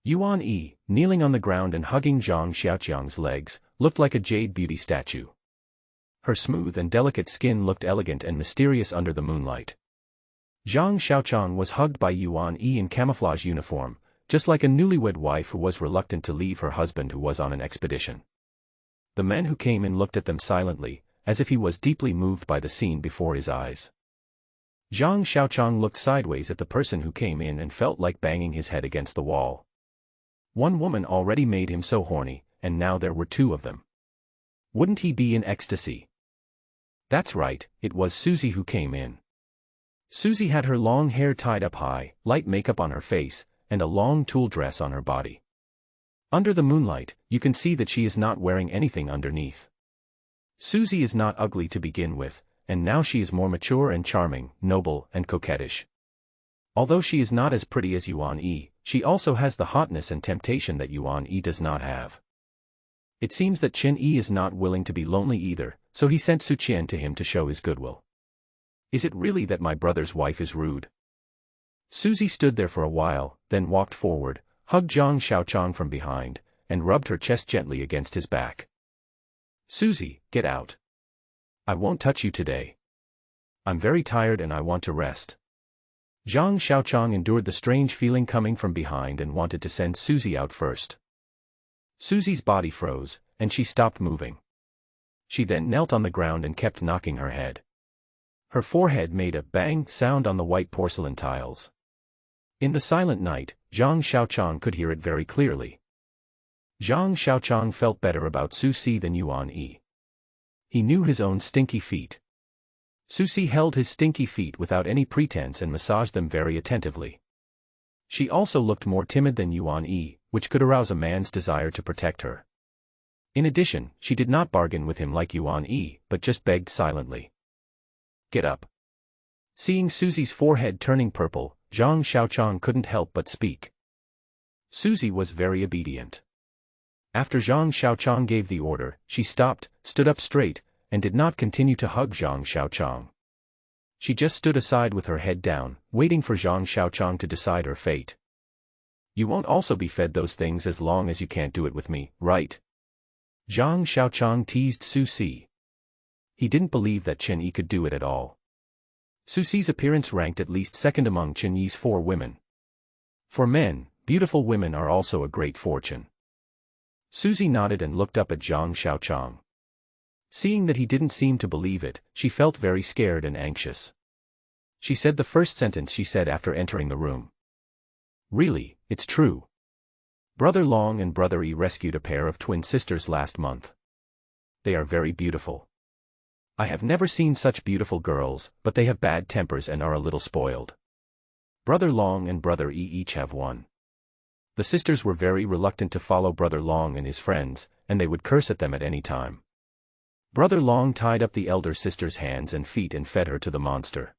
Yuan Yi, kneeling on the ground and hugging Zhang Xiaoqiang's legs, looked like a jade beauty statue. Her smooth and delicate skin looked elegant and mysterious under the moonlight. Zhang Xiaoqiang was hugged by Yuan Yi in camouflage uniform, just like a newlywed wife who was reluctant to leave her husband who was on an expedition. The men who came in looked at them silently, as if he was deeply moved by the scene before his eyes. Zhang Xiaoqiang looked sideways at the person who came in and felt like banging his head against the wall. One woman already made him so horny, and now there were two of them. Wouldn't he be in ecstasy? That's right, it was Susie who came in. Susie had her long hair tied up high, light makeup on her face, and a long tulle dress on her body. Under the moonlight, you can see that she is not wearing anything underneath. Susie is not ugly to begin with, and now she is more mature and charming, noble and coquettish. Although she is not as pretty as Yuan Yi, she also has the hotness and temptation that Yuan Yi does not have. It seems that Qin Yi is not willing to be lonely either, so he sent Su Qian to him to show his goodwill. Is it really that my brother's wife is rude? Susie stood there for a while, then walked forward, hugged Zhang Xiaoqiang from behind, and rubbed her chest gently against his back. Susie, get out. I won't touch you today. I'm very tired and I want to rest. Zhang Xiaoqiang endured the strange feeling coming from behind and wanted to send Susie out first. Susie's body froze, and she stopped moving. She then knelt on the ground and kept knocking her head. Her forehead made a bang sound on the white porcelain tiles. In the silent night, Zhang Xiaoqiang could hear it very clearly. Zhang Xiaoqiang felt better about Su Si than Yuan Yi. He knew his own stinky feet. Su Si held his stinky feet without any pretense and massaged them very attentively. She also looked more timid than Yuan Yi, which could arouse a man's desire to protect her. In addition, she did not bargain with him like Yuan Yi, but just begged silently. "Get up." Seeing Susie's forehead turning purple, Zhang Xiaoqiang couldn't help but speak. Susie was very obedient. After Zhang Xiaoqiang gave the order, she stopped, stood up straight, and did not continue to hug Zhang Xiaoqiang. She just stood aside with her head down, waiting for Zhang Xiaoqiang to decide her fate. "You won't also be fed those things as long as you can't do it with me, right?" Zhang Xiaoqiang teased Su Si. He didn't believe that Chen Yi could do it at all. Su Si's appearance ranked at least second among Chen Yi's 4 women. For men, beautiful women are also a great fortune. Susie nodded and looked up at Zhang Xiaoqiang. Seeing that he didn't seem to believe it, she felt very scared and anxious. She said the first sentence she said after entering the room. "Really, it's true. Brother Long and Brother Yi rescued a pair of twin sisters last month. They are very beautiful. I have never seen such beautiful girls, but they have bad tempers and are a little spoiled. Brother Long and Brother Yi each have one." The sisters were very reluctant to follow Brother Long and his friends, and they would curse at them at any time. Brother Long tied up the elder sister's hands and feet and fed her to the monster.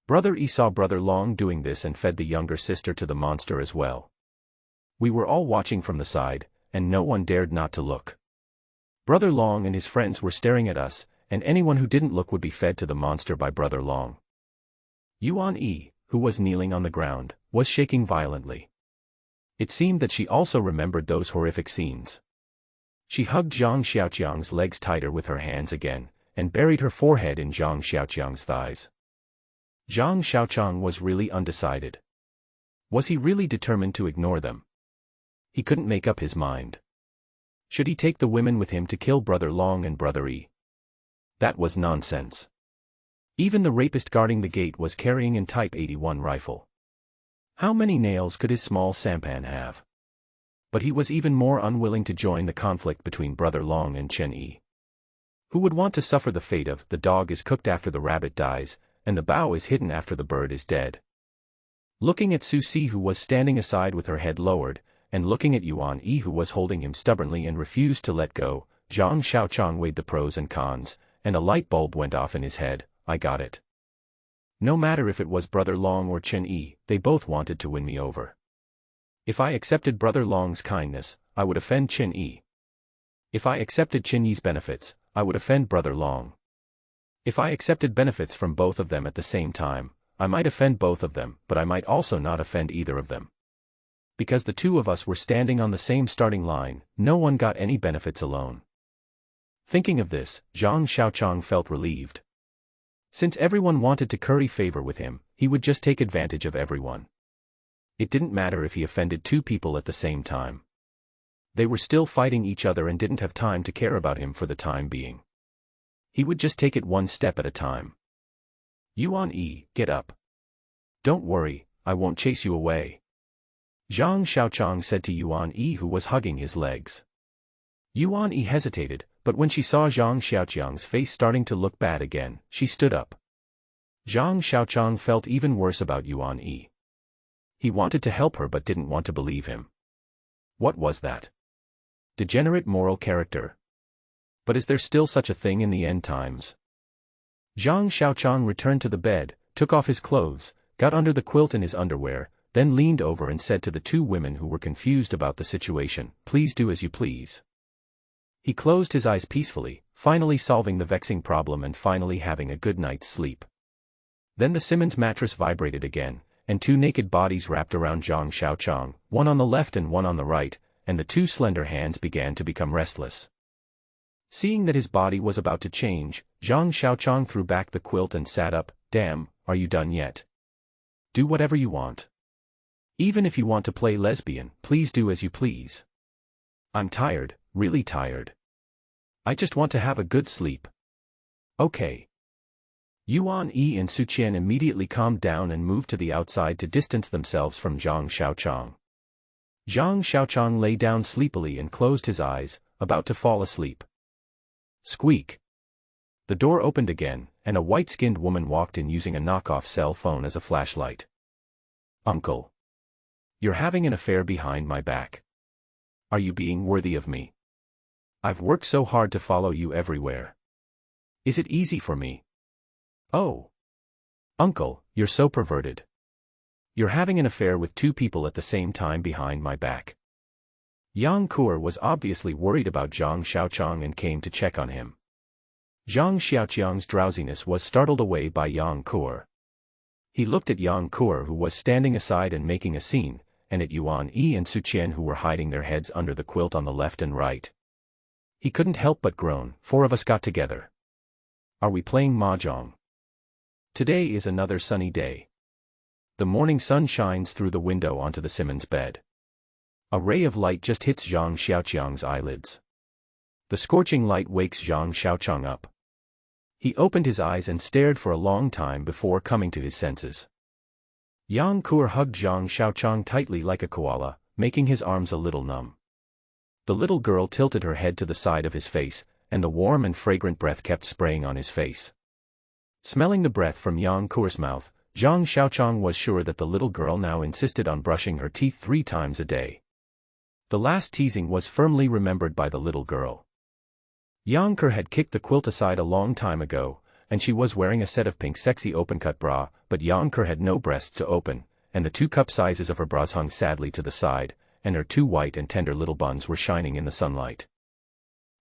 Brother Yi saw Brother Long doing this and fed the younger sister to the monster as well. We were all watching from the side, and no one dared not to look. Brother Long and his friends were staring at us, and anyone who didn't look would be fed to the monster by Brother Long. Yuan Yi, who was kneeling on the ground, was shaking violently. It seemed that she also remembered those horrific scenes. She hugged Zhang Xiaoqiang's legs tighter with her hands again, and buried her forehead in Zhang Xiaoqiang's thighs. Zhang Xiaoqiang was really undecided. Was he really determined to ignore them? He couldn't make up his mind. Should he take the women with him to kill Brother Long and Brother Yi? That was nonsense. Even the rapist guarding the gate was carrying a Type 81 rifle. How many nails could his small sampan have? But he was even more unwilling to join the conflict between Brother Long and Chen Yi. Who would want to suffer the fate of "the dog is cooked after the rabbit dies, and the bough is hidden after the bird is dead"? Looking at Su Si, who was standing aside with her head lowered, and looking at Yuan Yi, who was holding him stubbornly and refused to let go, Zhang Xiaoqiang weighed the pros and cons, and a light bulb went off in his head. I got it. No matter if it was Brother Long or Chen Yi, they both wanted to win me over. If I accepted Brother Long's kindness, I would offend Chen Yi. If I accepted Chen Yi's benefits, I would offend Brother Long. If I accepted benefits from both of them at the same time, I might offend both of them, but I might also not offend either of them. Because the two of us were standing on the same starting line, no one got any benefits alone. Thinking of this, Zhang Xiaoqiang felt relieved. Since everyone wanted to curry favor with him, he would just take advantage of everyone. It didn't matter if he offended 2 people at the same time. They were still fighting each other and didn't have time to care about him for the time being. He would just take it one step at a time. "Yuan Yi, get up. Don't worry, I won't chase you away," Zhang Xiaoqiang said to Yuan Yi, who was hugging his legs. Yuan Yi hesitated, but when she saw Zhang Xiaoqiang's face starting to look bad again, she stood up. Zhang Xiaoqiang felt even worse about Yuan Yi. He wanted to help her but didn't want to believe him. What was that? Degenerate moral character. But is there still such a thing in the end times? Zhang Xiaoqiang returned to the bed, took off his clothes, got under the quilt in his underwear, then leaned over and said to the 2 women who were confused about the situation, "Please do as you please." He closed his eyes peacefully, finally solving the vexing problem and finally having a good night's sleep. Then the Simmons mattress vibrated again, and 2 naked bodies wrapped around Zhang Xiaoqiang, one on the left and one on the right, and the 2 slender hands began to become restless. Seeing that his body was about to change, Zhang Xiaoqiang threw back the quilt and sat up. "Damn, are you done yet? Do whatever you want. Even if you want to play lesbian, please do as you please. I'm tired, Really tired. I just want to have a good sleep. Okay. Yuan Yi and Su Qian immediately calmed down and moved to the outside to distance themselves from Zhang Xiaoqiang. Zhang Xiaoqiang lay down sleepily and closed his eyes, about to fall asleep. Squeak. The door opened again, and a white-skinned woman walked in using a knockoff cell phone as a flashlight. Uncle. You're having an affair behind my back. Are you being worthy of me? I've worked so hard to follow you everywhere. Is it easy for me? Oh. Uncle, you're so perverted. You're having an affair with two people at the same time behind my back. Yang Kur was obviously worried about Zhang Xiaoqiang and came to check on him. Zhang Xiaoqiang's drowsiness was startled away by Yang Kur. He looked at Yang Kur, who was standing aside and making a scene, and at Yuan Yi and Su Qian, who were hiding their heads under the quilt on the left and right. He couldn't help but groan. 4 of us got together. Are we playing mahjong? Today is another sunny day. The morning sun shines through the window onto the Simmons bed. A ray of light just hits Zhang Xiaoqiang's eyelids. The scorching light wakes Zhang Xiaoqiang up. He opened his eyes and stared for a long time before coming to his senses. Yang Kur hugged Zhang Xiaoqiang tightly like a koala, making his arms a little numb. The little girl tilted her head to the side of his face, and the warm and fragrant breath kept spraying on his face. Smelling the breath from Yang Kur's mouth, Zhang Xiaoqiang was sure that the little girl now insisted on brushing her teeth 3 times a day. The last teasing was firmly remembered by the little girl. Yang Kur had kicked the quilt aside a long time ago, and she was wearing a set of pink sexy open-cut bra, but Yang Kur had no breasts to open, and the 2 cup sizes of her bras hung sadly to the side, and her 2 white and tender little buns were shining in the sunlight.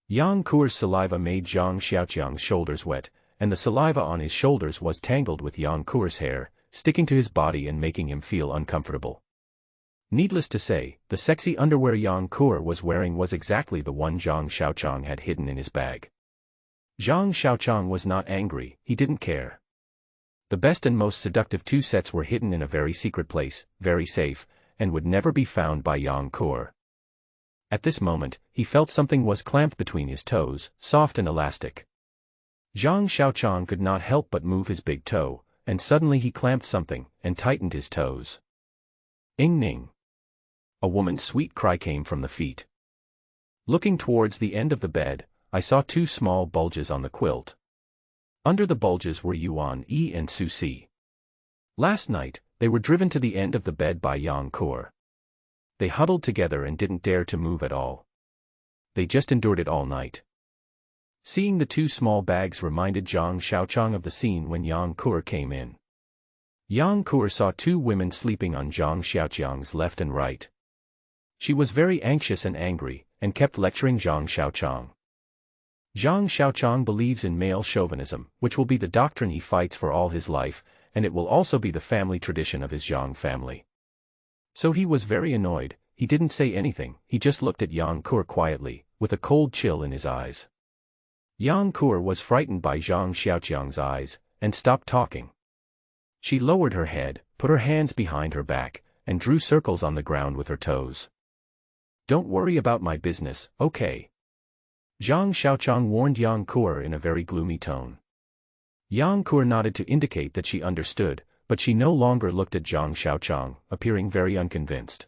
Yang Kur's saliva made Zhang Xiaoqiang's shoulders wet, and the saliva on his shoulders was tangled with Yang Kur's hair, sticking to his body and making him feel uncomfortable. Needless to say, the sexy underwear Yang Kur was wearing was exactly the one Zhang Xiaoqiang had hidden in his bag. Zhang Xiaoqiang was not angry, he didn't care. The best and most seductive 2 sets were hidden in a very secret place, very safe, and would never be found by Yang Kur. At this moment, he felt something was clamped between his toes, soft and elastic. Zhang Xiaoqiang could not help but move his big toe, and suddenly he clamped something, and tightened his toes. Ing-ning. A woman's sweet cry came from the feet. Looking towards the end of the bed, I saw 2 small bulges on the quilt. Under the bulges were Yuan Yi and Su Si. Last night, they were driven to the end of the bed by Yang Kur. They huddled together and didn't dare to move at all. They just endured it all night. Seeing the 2 small bags reminded Zhang Xiaoqiang of the scene when Yang Kur came in. Yang Kur saw 2 women sleeping on Zhang Xiaoqiang's left and right. She was very anxious and angry, and kept lecturing Zhang Xiaoqiang. Zhang Xiaoqiang believes in male chauvinism, which will be the doctrine he fights for all his life, and it will also be the family tradition of his Zhang family. So he was very annoyed. He didn't say anything, he just looked at Yang Kur quietly, with a cold chill in his eyes. Yang Kur was frightened by Zhang Xiaoqiang's eyes, and stopped talking. She lowered her head, put her hands behind her back, and drew circles on the ground with her toes. Don't worry about my business, okay? Zhang Xiaoqiang warned Yang Kur in a very gloomy tone. Yang Kur nodded to indicate that she understood, but she no longer looked at Zhang Xiaoqiang, appearing very unconvinced.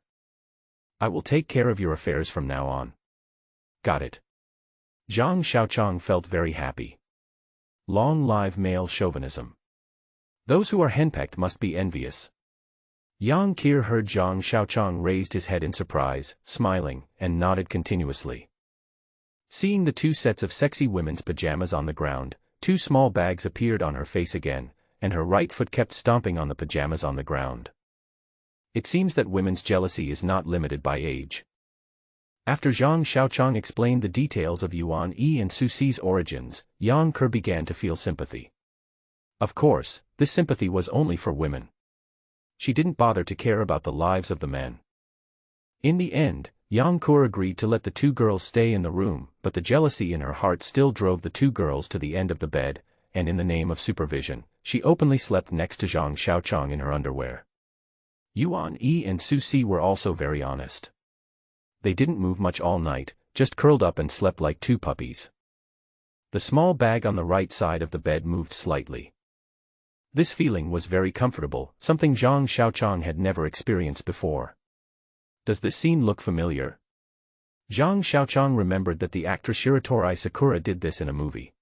I will take care of your affairs from now on. Got it. Zhang Xiaoqiang felt very happy. Long live male chauvinism. Those who are henpecked must be envious. Yang Kur heard Zhang Xiaoqiang raised his head in surprise, smiling, and nodded continuously. Seeing the 2 sets of sexy women's pajamas on the ground, 2 small bags appeared on her face again, and her right foot kept stomping on the pajamas on the ground. It seems that women's jealousy is not limited by age. After Zhang Xiaoqiang explained the details of Yuan Yi and Su Si's origins, Yang Kur began to feel sympathy. Of course, this sympathy was only for women. She didn't bother to care about the lives of the men. In the end, Yang Kur agreed to let the 2 girls stay in the room, but the jealousy in her heart still drove the 2 girls to the end of the bed, and in the name of supervision, she openly slept next to Zhang Xiaoqiang in her underwear. Yuan Yi and Su Si were also very honest. They didn't move much all night, just curled up and slept like two puppies. The small bag on the right side of the bed moved slightly. This feeling was very comfortable, something Zhang Xiaoqiang had never experienced before. Does this scene look familiar? Zhang Xiaoqiang remembered that the actress Shiratori Sakura did this in a movie.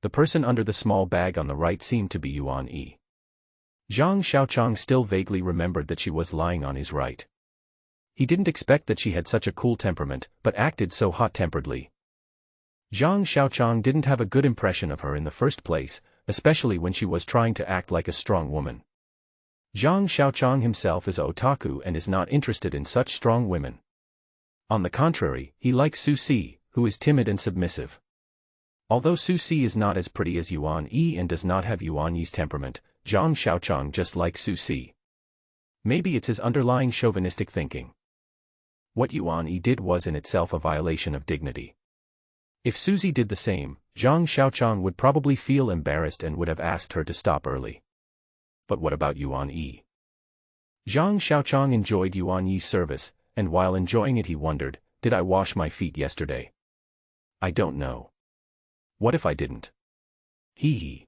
The person under the small bag on the right seemed to be Yuan Yi. Zhang Xiaoqiang still vaguely remembered that she was lying on his right. He didn't expect that she had such a cool temperament, but acted so hot-temperedly. Zhang Xiaoqiang didn't have a good impression of her in the first place, especially when she was trying to act like a strong woman. Zhang Xiaoqiang himself is a otaku and is not interested in such strong women. On the contrary, he likes Su Si, who is timid and submissive. Although Su Si is not as pretty as Yuan Yi and does not have Yuan Yi's temperament, Zhang Xiaoqiang just likes Su Si. Maybe it's his underlying chauvinistic thinking. What Yuan Yi did was in itself a violation of dignity. If Suzy did the same, Zhang Xiaoqiang would probably feel embarrassed and would have asked her to stop early. But what about Yuan Yi? Zhang Xiaoqiang enjoyed Yuan Yi's service, and while enjoying it he wondered, did I wash my feet yesterday? I don't know. What if I didn't? Hee hee.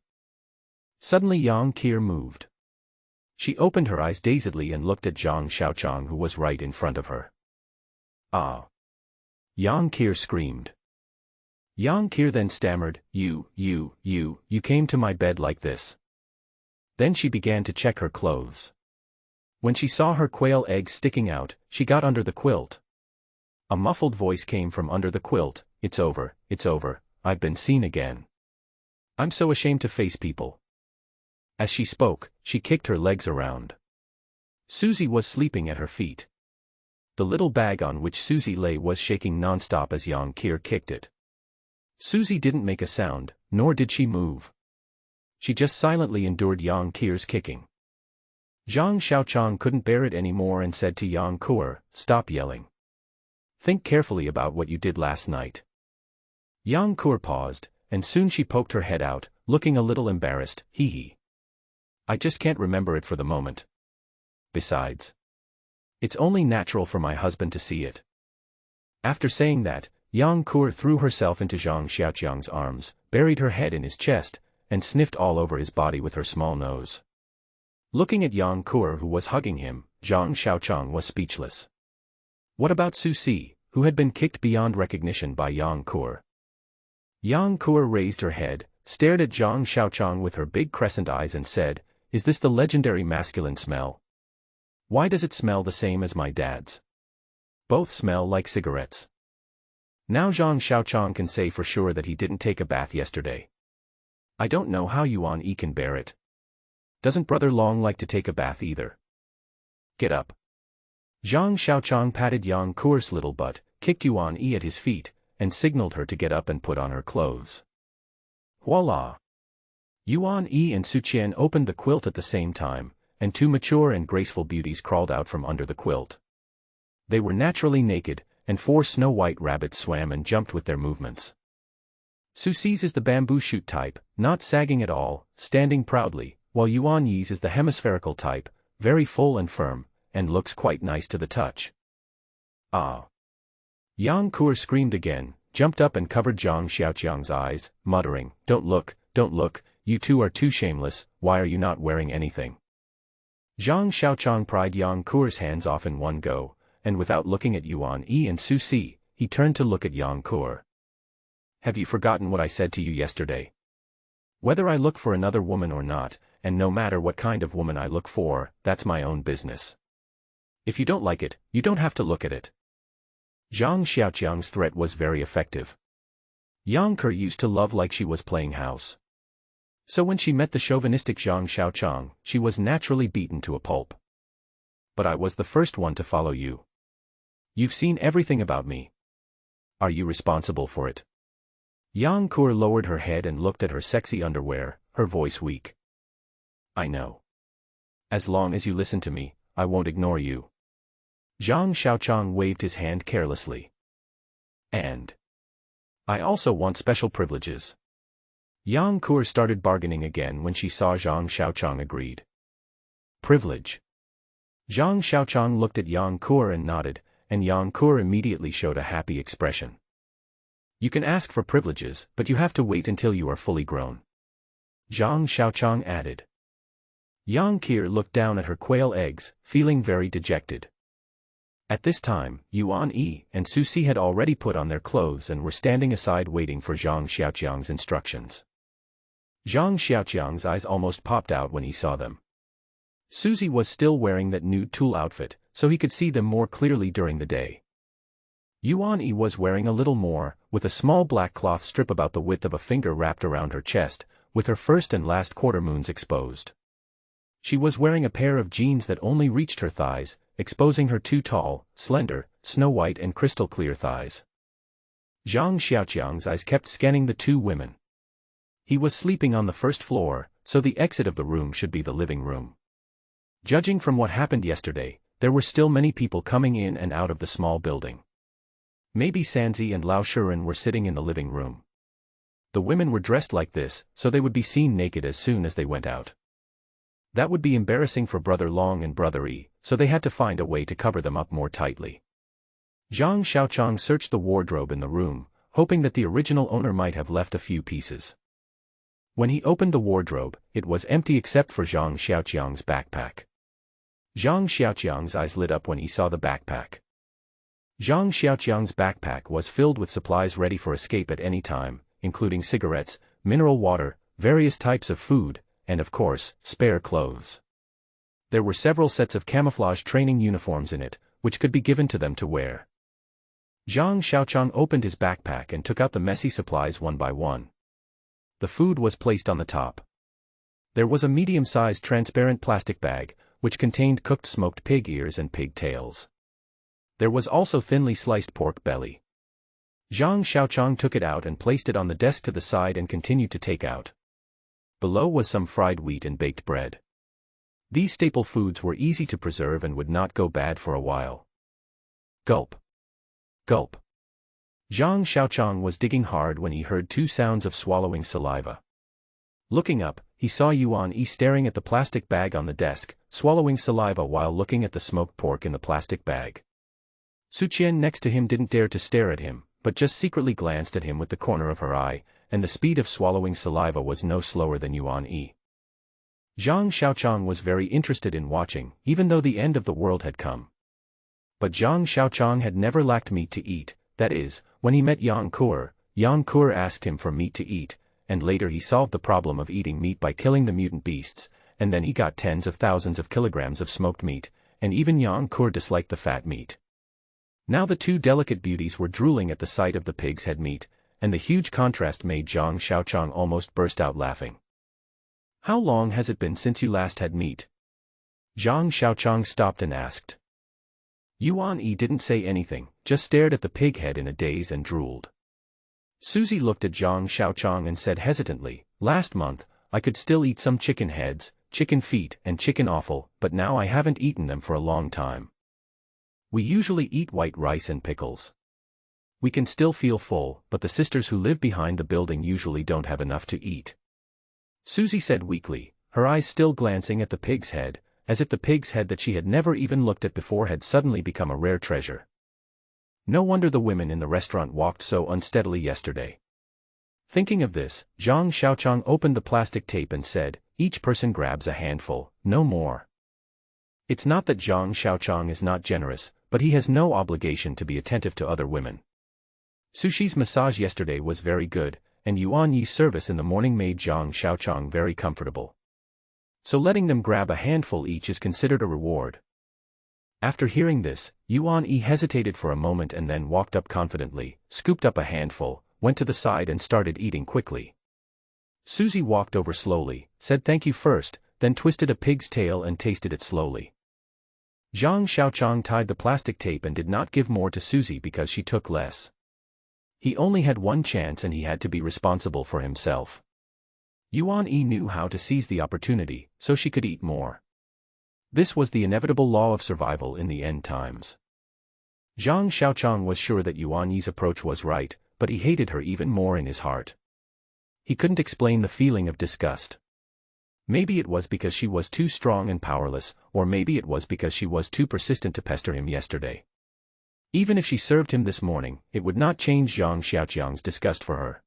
Suddenly Yang Qir moved. She opened her eyes dazedly and looked at Zhang Xiaoqiang, who was right in front of her. Ah! Yang Qir screamed. Yang Qir then stammered, You came to my bed like this. Then she began to check her clothes. When she saw her quail eggs sticking out, she got under the quilt. A muffled voice came from under the quilt, it's over, I've been seen again. I'm so ashamed to face people. As she spoke, she kicked her legs around. Suzy was sleeping at her feet. The little bag on which Suzy lay was shaking non-stop as Yang Qir kicked it. Suzy didn't make a sound, nor did she move. She just silently endured Yang Qir's kicking. Zhang Xiaoqiang couldn't bear it anymore and said to Yang Qir, Stop yelling. Think carefully about what you did last night. Yang Qir paused, and soon she poked her head out, looking a little embarrassed, hee hee. I just can't remember it for the moment. Besides, it's only natural for my husband to see it. After saying that, Yang Qir threw herself into Zhang Xiaoqiang's arms, buried her head in his chest, and sniffed all over his body with her small nose. Looking at Yang Qir, who was hugging him, Zhang Xiaoqiang was speechless. What about Su Si, who had been kicked beyond recognition by Yang Qir? Yang Qir raised her head, stared at Zhang Xiaoqiang with her big crescent eyes and said, Is this the legendary masculine smell? Why does it smell the same as my dad's? Both smell like cigarettes. Now Zhang Xiaoqiang can say for sure that he didn't take a bath yesterday. I don't know how Yuan Yi can bear it. Doesn't Brother Long like to take a bath either? Get up. Zhang Xiaoqiang patted Yang Qir's little butt, kicked Yuan Yi at his feet, and signaled her to get up and put on her clothes. Voila! Yuan Yi and Su Qian opened the quilt at the same time, and two mature and graceful beauties crawled out from under the quilt. They were naturally naked, and 4 snow-white rabbits swam and jumped with their movements. Su Si's is the bamboo shoot type, not sagging at all, standing proudly, while Yuan Yi's is the hemispherical type, very full and firm, and looks quite nice to the touch. Ah! Yang Qir screamed again, jumped up and covered Zhang Xiaoqiang's eyes, muttering, Don't look, you two are too shameless, why are you not wearing anything? Zhang Xiaoqiang pried Yang Qir's hands off in one go, and without looking at Yuan Yi and Su Si, he turned to look at Yang Qir. Have you forgotten what I said to you yesterday? Whether I look for another woman or not, and no matter what kind of woman I look for, that's my own business. If you don't like it, you don't have to look at it. Zhang Xiaoqiang's threat was very effective. Yang Qir used to love like she was playing house. So when she met the chauvinistic Zhang Xiaoqiang, she was naturally beaten to a pulp. But I was the first one to follow you. You've seen everything about me. Are you responsible for it? Yang Qir lowered her head and looked at her sexy underwear, her voice weak. I know. As long as you listen to me, I won't ignore you. Zhang Xiaoqiang waved his hand carelessly. And I also want special privileges. Yang Qir started bargaining again when she saw Zhang Xiaoqiang agreed. Privilege. Zhang Xiaoqiang looked at Yang Qir and nodded, and Yang Kur immediately showed a happy expression. You can ask for privileges, but you have to wait until you are fully grown. Zhang Xiaoqiang added. Yang Kur looked down at her quail eggs, feeling very dejected. At this time, Yuan Yi and Su Si had already put on their clothes and were standing aside waiting for Zhang Xiaoqiang's instructions. Zhang Xiaoqiang's eyes almost popped out when he saw them. Susie was still wearing that nude tulle outfit, so he could see them more clearly during the day. Yuan Yi was wearing a little more, with a small black cloth strip about the width of a finger wrapped around her chest, with her first and last quarter moons exposed. She was wearing a pair of jeans that only reached her thighs, exposing her two tall, slender, snow-white and crystal-clear thighs. Zhang Xiaoqiang's eyes kept scanning the two women. He was sleeping on the first floor, so the exit of the room should be the living room. Judging from what happened yesterday, there were still many people coming in and out of the small building. Maybe Sanzi and Lao Shuren were sitting in the living room. The women were dressed like this, so they would be seen naked as soon as they went out. That would be embarrassing for Brother Long and Brother Yi, so they had to find a way to cover them up more tightly. Zhang Xiaoqiang searched the wardrobe in the room, hoping that the original owner might have left a few pieces. When he opened the wardrobe, it was empty except for Zhang Xiaoqiang's backpack. Zhang Xiaoqiang's eyes lit up when he saw the backpack. Zhang Xiaoqiang's backpack was filled with supplies ready for escape at any time, including cigarettes, mineral water, various types of food, and of course, spare clothes. There were several sets of camouflage training uniforms in it, which could be given to them to wear. Zhang Xiaoqiang opened his backpack and took out the messy supplies one by one. The food was placed on the top. There was a medium-sized transparent plastic bag, which contained cooked smoked pig ears and pig tails. There was also thinly sliced pork belly. Zhang Xiaoqiang took it out and placed it on the desk to the side and continued to take out. Below was some fried wheat and baked bread. These staple foods were easy to preserve and would not go bad for a while. Gulp. Gulp. Zhang Xiaoqiang was digging hard when he heard two sounds of swallowing saliva. Looking up, he saw Yuan Yi staring at the plastic bag on the desk, swallowing saliva while looking at the smoked pork in the plastic bag. Su Qian next to him didn't dare to stare at him, but just secretly glanced at him with the corner of her eye, and the speed of swallowing saliva was no slower than Yuan Yi. Zhang Xiaoqiang was very interested in watching, even though the end of the world had come. But Zhang Xiaoqiang had never lacked meat to eat, that is, when he met Yang Kur asked him for meat to eat, and later he solved the problem of eating meat by killing the mutant beasts, and then he got tens of thousands of kilograms of smoked meat, and even Yang Kur disliked the fat meat. Now the two delicate beauties were drooling at the sight of the pig's head meat, and the huge contrast made Zhang Xiaoqiang almost burst out laughing. How long has it been since you last had meat? Zhang Xiaoqiang stopped and asked. Yuan Yi didn't say anything, just stared at the pig head in a daze and drooled. Susie looked at Zhang Xiaoqiang and said hesitantly, last month, I could still eat some chicken heads, chicken feet and chicken offal, but now I haven't eaten them for a long time. We usually eat white rice and pickles. We can still feel full, but the sisters who live behind the building usually don't have enough to eat. Susie said weakly, her eyes still glancing at the pig's head, as if the pig's head that she had never even looked at before had suddenly become a rare treasure. No wonder the women in the restaurant walked so unsteadily yesterday. Thinking of this, Zhang Xiaoqiang opened the plastic tape and said, each person grabs a handful, no more. It's not that Zhang Xiaoqiang is not generous, but he has no obligation to be attentive to other women. Sushi's massage yesterday was very good, and Yuan Yi's service in the morning made Zhang Xiaoqiang very comfortable. So letting them grab a handful each is considered a reward. After hearing this, Yuan Yi hesitated for a moment and then walked up confidently, scooped up a handful, went to the side and started eating quickly. Susie walked over slowly, said thank you first, then twisted a pig's tail and tasted it slowly. Zhang Xiaoqiang tied the plastic tape and did not give more to Susie because she took less. He only had one chance and he had to be responsible for himself. Yuan Yi knew how to seize the opportunity, so she could eat more. This was the inevitable law of survival in the end times. Zhang Xiaoqiang was sure that Yuan Yi's approach was right, but he hated her even more in his heart. He couldn't explain the feeling of disgust. Maybe it was because she was too strong and powerless, or maybe it was because she was too persistent to pester him yesterday. Even if she served him this morning, it would not change Zhang Xiaoqiang's disgust for her.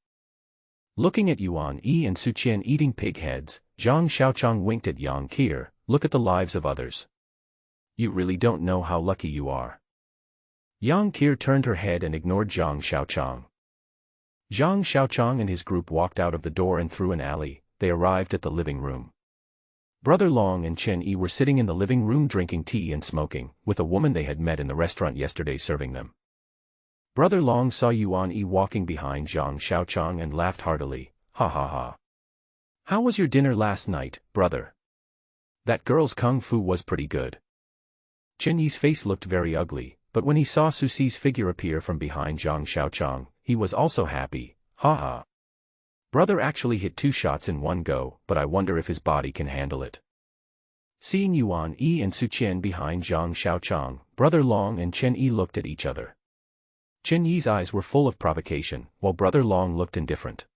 Looking at Yuan Yi and Su Qian eating pig heads, Zhang Xiaoqiang winked at Yang Qir. Look at the lives of others. You really don't know how lucky you are. Yang Qir turned her head and ignored Zhang Xiaoqiang. Zhang Xiaoqiang and his group walked out of the door and through an alley. They arrived at the living room. Brother Long and Chen Yi were sitting in the living room drinking tea and smoking, with a woman they had met in the restaurant yesterday serving them. Brother Long saw Yuan Yi walking behind Zhang Xiaoqiang and laughed heartily. Ha ha ha. How was your dinner last night, brother? That girl's kung fu was pretty good. Chen Yi's face looked very ugly, but when he saw Su Xi's figure appear from behind Zhang Xiaoqiang, he was also happy. Ha ha. Brother actually hit 2 shots in one go, but I wonder if his body can handle it. Seeing Yuan Yi and Su Qian behind Zhang Xiaoqiang, Brother Long and Chen Yi looked at each other. Chen Yi's eyes were full of provocation, while Brother Long looked indifferent.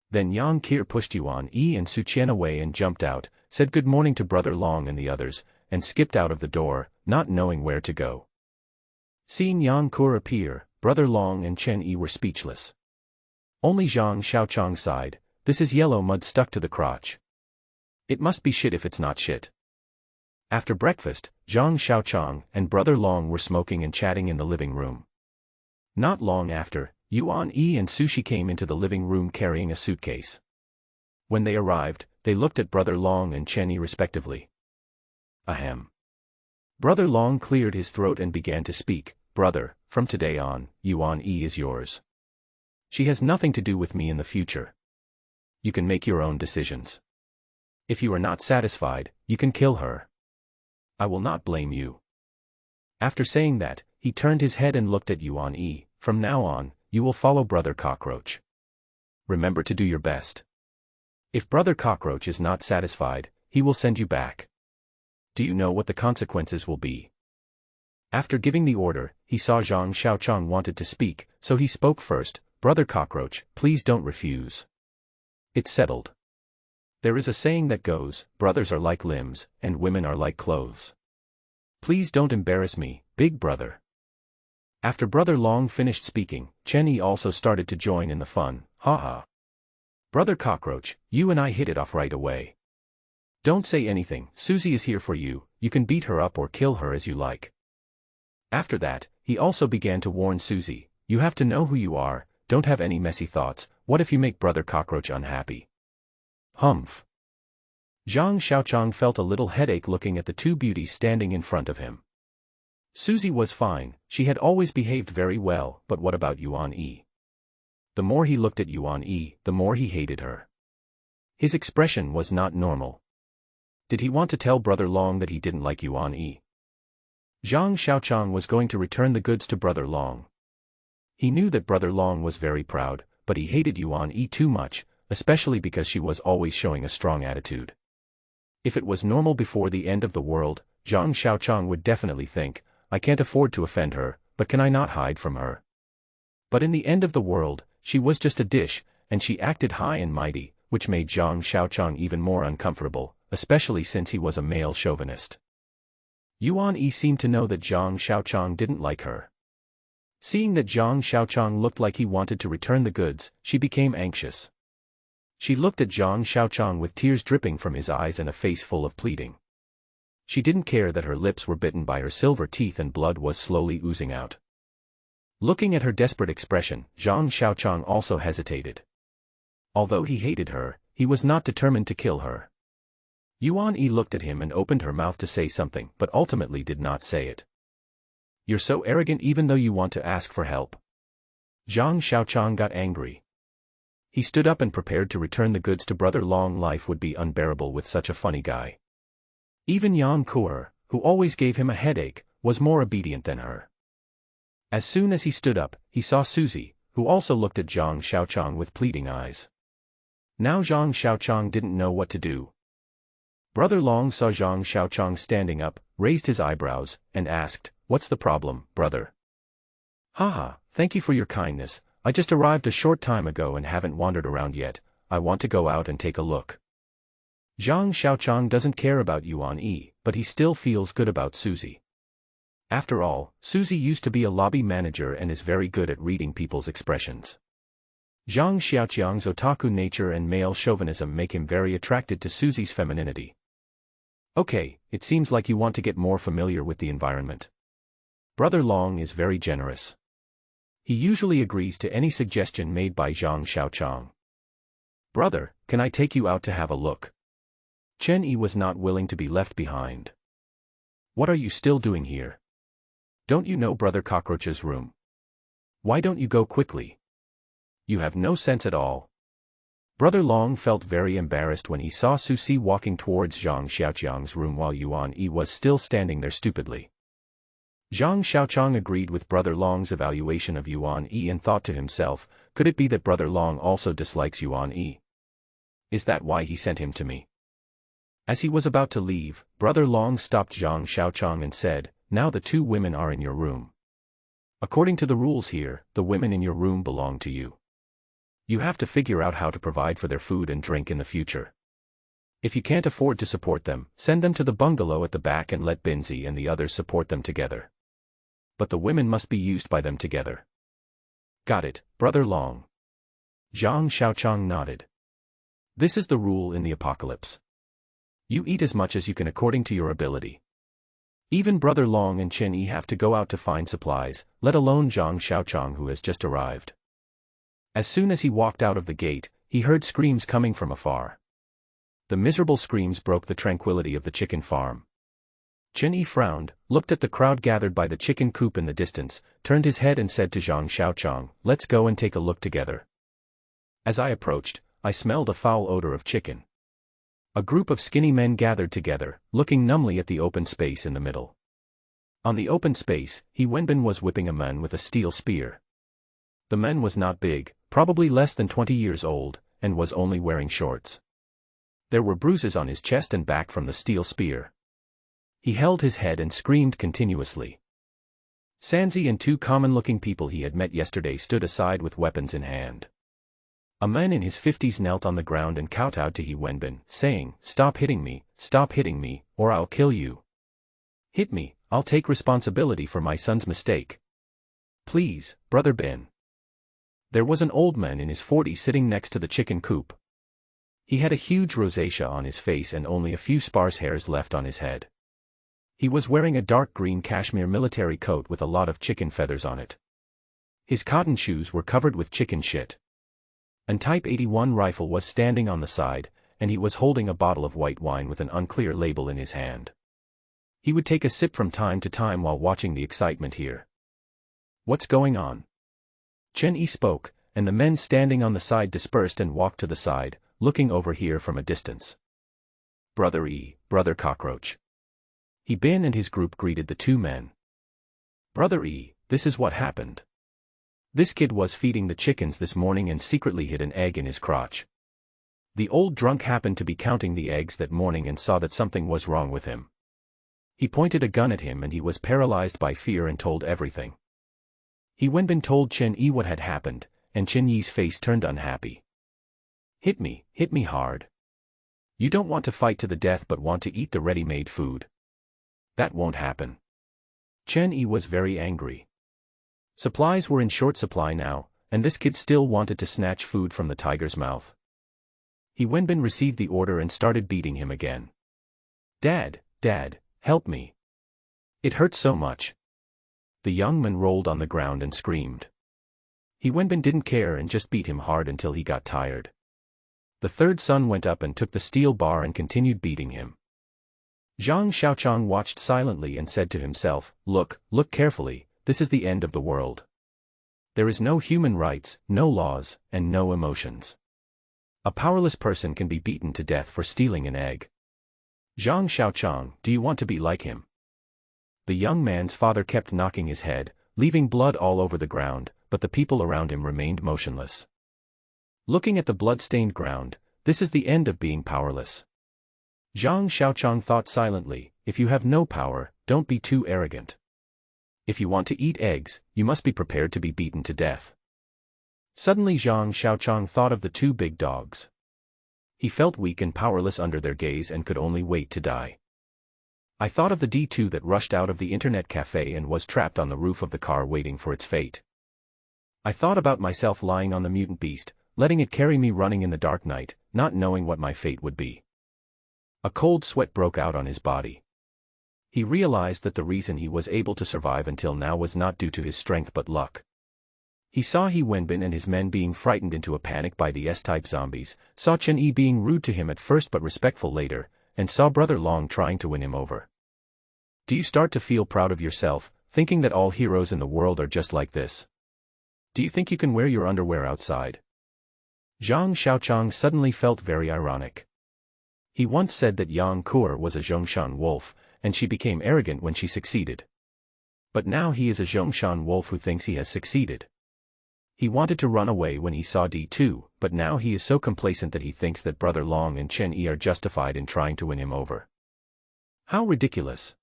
Then Yang Qir pushed Yuan Yi and Su Qian away and jumped out, said good morning to Brother Long and the others, and skipped out of the door, not knowing where to go. Seeing Yang Qir appear, Brother Long and Chen Yi were speechless. Only Zhang Xiaoqiang sighed. This is yellow mud stuck to the crotch. It must be shit if it's not shit. After breakfast, Zhang Xiaoqiang and Brother Long were smoking and chatting in the living room. Not long after, Yuan Yi and Su Xi came into the living room carrying a suitcase. When they arrived, they looked at Brother Long and Chen Yi respectively. Ahem. Brother Long cleared his throat and began to speak. Brother, from today on, Yuan Yi is yours. She has nothing to do with me in the future. You can make your own decisions. If you are not satisfied, you can kill her. I will not blame you. After saying that, he turned his head and looked at Yuan Yi. From now on, you will follow Brother Cockroach. Remember to do your best. If Brother Cockroach is not satisfied, he will send you back. Do you know what the consequences will be? After giving the order, he saw Zhang Xiaoqiang wanted to speak, so he spoke first. Brother Cockroach, please don't refuse. It's settled. There is a saying that goes, brothers are like limbs, and women are like clothes. Please don't embarrass me, big brother. After Brother Long finished speaking, Chen Yi also started to join in the fun. Ha ha. Brother Cockroach, you and I hit it off right away. Don't say anything, Susie is here for you, you can beat her up or kill her as you like. After that, he also began to warn Susie, you have to know who you are. Don't have any messy thoughts. What if you make Brother Cockroach unhappy? Humph. Zhang Xiaoqiang felt a little headache looking at the 2 beauties standing in front of him. Susie was fine, she had always behaved very well, but what about Yuan Yi? The more he looked at Yuan Yi, the more he hated her. His expression was not normal. Did he want to tell Brother Long that he didn't like Yuan Yi? Zhang Xiaoqiang was going to return the goods to Brother Long. He knew that Brother Long was very proud, but he hated Yuan Yi too much, especially because she was always showing a strong attitude. If it was normal before the end of the world, Zhang Xiaoqiang would definitely think, I can't afford to offend her, but can I not hide from her? But in the end of the world, she was just a dish, and she acted high and mighty, which made Zhang Xiaoqiang even more uncomfortable, especially since he was a male chauvinist. Yuan Yi seemed to know that Zhang Xiaoqiang didn't like her. Seeing that Zhang Xiaoqiang looked like he wanted to return the goods, she became anxious. She looked at Zhang Xiaoqiang with tears dripping from his eyes and a face full of pleading. She didn't care that her lips were bitten by her silver teeth and blood was slowly oozing out. Looking at her desperate expression, Zhang Xiaoqiang also hesitated. Although he hated her, he was not determined to kill her. Yuan Yi looked at him and opened her mouth to say something but ultimately did not say it. You're so arrogant even though you want to ask for help. Zhang Xiaoqiang got angry. He stood up and prepared to return the goods to Brother Long. Life would be unbearable with such a funny guy. Even Yang Qir, who always gave him a headache, was more obedient than her. As soon as he stood up, he saw Susie, who also looked at Zhang Xiaoqiang with pleading eyes. Now Zhang Xiaoqiang didn't know what to do. Brother Long saw Zhang Xiaoqiang standing up, raised his eyebrows, and asked, "What's the problem, brother?" "Haha, thank you for your kindness. I just arrived a short time ago and haven't wandered around yet. I want to go out and take a look." Zhang Xiaoqiang doesn't care about Yuan Yi, but he still feels good about Susie. After all, Susie used to be a lobby manager and is very good at reading people's expressions. Zhang Xiaoqiang's otaku nature and male chauvinism make him very attracted to Susie's femininity. Okay, it seems like you want to get more familiar with the environment. Brother Long is very generous. He usually agrees to any suggestion made by Zhang Xiaoqiang. Brother, can I take you out to have a look? Chen Yi was not willing to be left behind. What are you still doing here? Don't you know Brother Cockroach's room? Why don't you go quickly? You have no sense at all. Brother Long felt very embarrassed when he saw Susie walking towards Zhang Xiaoqiang's room while Yuan Yi was still standing there stupidly. Zhang Xiaoqiang agreed with Brother Long's evaluation of Yuan Yi and thought to himself, could it be that Brother Long also dislikes Yuan Yi? Is that why he sent him to me? As he was about to leave, Brother Long stopped Zhang Xiaoqiang and said, now the two women are in your room. According to the rules here, the women in your room belong to you. You have to figure out how to provide for their food and drink in the future. If you can't afford to support them, send them to the bungalow at the back and let Binzi and the others support them together. But the women must be used by them together. Got it, Brother Long. Zhang Xiaoqiang nodded. This is the rule in the apocalypse. You eat as much as you can according to your ability. Even Brother Long and Chen Yi have to go out to find supplies, let alone Zhang Xiaoqiang who has just arrived. As soon as he walked out of the gate, he heard screams coming from afar. The miserable screams broke the tranquility of the chicken farm. Chen Yi frowned, looked at the crowd gathered by the chicken coop in the distance, turned his head and said to Zhang Xiaoqiang, let's go and take a look together. As I approached, I smelled a foul odor of chicken. A group of skinny men gathered together, looking numbly at the open space in the middle. On the open space, He Wenbin was whipping a man with a steel spear. The man was not big, probably less than 20 years old, and was only wearing shorts. There were bruises on his chest and back from the steel spear. He held his head and screamed continuously. Sanzi and two common-looking people he had met yesterday stood aside with weapons in hand. A man in his 50s knelt on the ground and kowtowed to He Wenbin, saying, stop hitting me, or I'll kill you. Hit me, I'll take responsibility for my son's mistake. Please, Brother Ben. There was an old man in his 40s sitting next to the chicken coop. He had a huge rosacea on his face and only a few sparse hairs left on his head. He was wearing a dark green cashmere military coat with a lot of chicken feathers on it. His cotton shoes were covered with chicken shit. An Type 81 rifle was standing on the side, and he was holding a bottle of white wine with an unclear label in his hand. He would take a sip from time to time while watching the excitement here. What's going on? Chen Yi spoke, and the men standing on the side dispersed and walked to the side, looking over here from a distance. Brother Yi, Brother Cockroach. He Bin and his group greeted the two men. Brother Yi, this is what happened. This kid was feeding the chickens this morning and secretly hid an egg in his crotch. The old drunk happened to be counting the eggs that morning and saw that something was wrong with him. He pointed a gun at him and he was paralyzed by fear and told everything. He Wenbin told Chen Yi what had happened, and Chen Yi's face turned unhappy. Hit me hard. You don't want to fight to the death but want to eat the ready-made food. That won't happen. Chen Yi was very angry. Supplies were in short supply now, and this kid still wanted to snatch food from the tiger's mouth. He Wenbin received the order and started beating him again. Dad, help me. It hurts so much. The young man rolled on the ground and screamed. He Wenbin didn't care and just beat him hard until he got tired. The third son went up and took the steel bar and continued beating him. Zhang Xiaoqiang watched silently and said to himself, look carefully, this is the end of the world. There is no human rights, no laws, and no emotions. A powerless person can be beaten to death for stealing an egg. Zhang Xiaoqiang, do you want to be like him? The young man's father kept knocking his head, leaving blood all over the ground, but the people around him remained motionless. Looking at the blood-stained ground, this is the end of being powerless. Zhang Xiaoqiang thought silently, if you have no power, don't be too arrogant. If you want to eat eggs, you must be prepared to be beaten to death. Suddenly Zhang Xiaoqiang thought of the two big dogs. He felt weak and powerless under their gaze and could only wait to die. I thought of the D2 that rushed out of the internet cafe and was trapped on the roof of the car waiting for its fate. I thought about myself lying on the mutant beast, letting it carry me running in the dark night, not knowing what my fate would be. A cold sweat broke out on his body. He realized that the reason he was able to survive until now was not due to his strength but luck. He saw He Wenbin and his men being frightened into a panic by the S-type zombies, saw Chen Yi being rude to him at first but respectful later, and saw Brother Long trying to win him over. Do you start to feel proud of yourself, thinking that all heroes in the world are just like this? Do you think you can wear your underwear outside? Zhang Xiaoqiang suddenly felt very ironic. He once said that Yang Kur was a Zhongshan wolf, and she became arrogant when she succeeded. But now he is a Zhongshan wolf who thinks he has succeeded. He wanted to run away when he saw D2, but now he is so complacent that he thinks that Brother Long and Chen Yi are justified in trying to win him over. How ridiculous!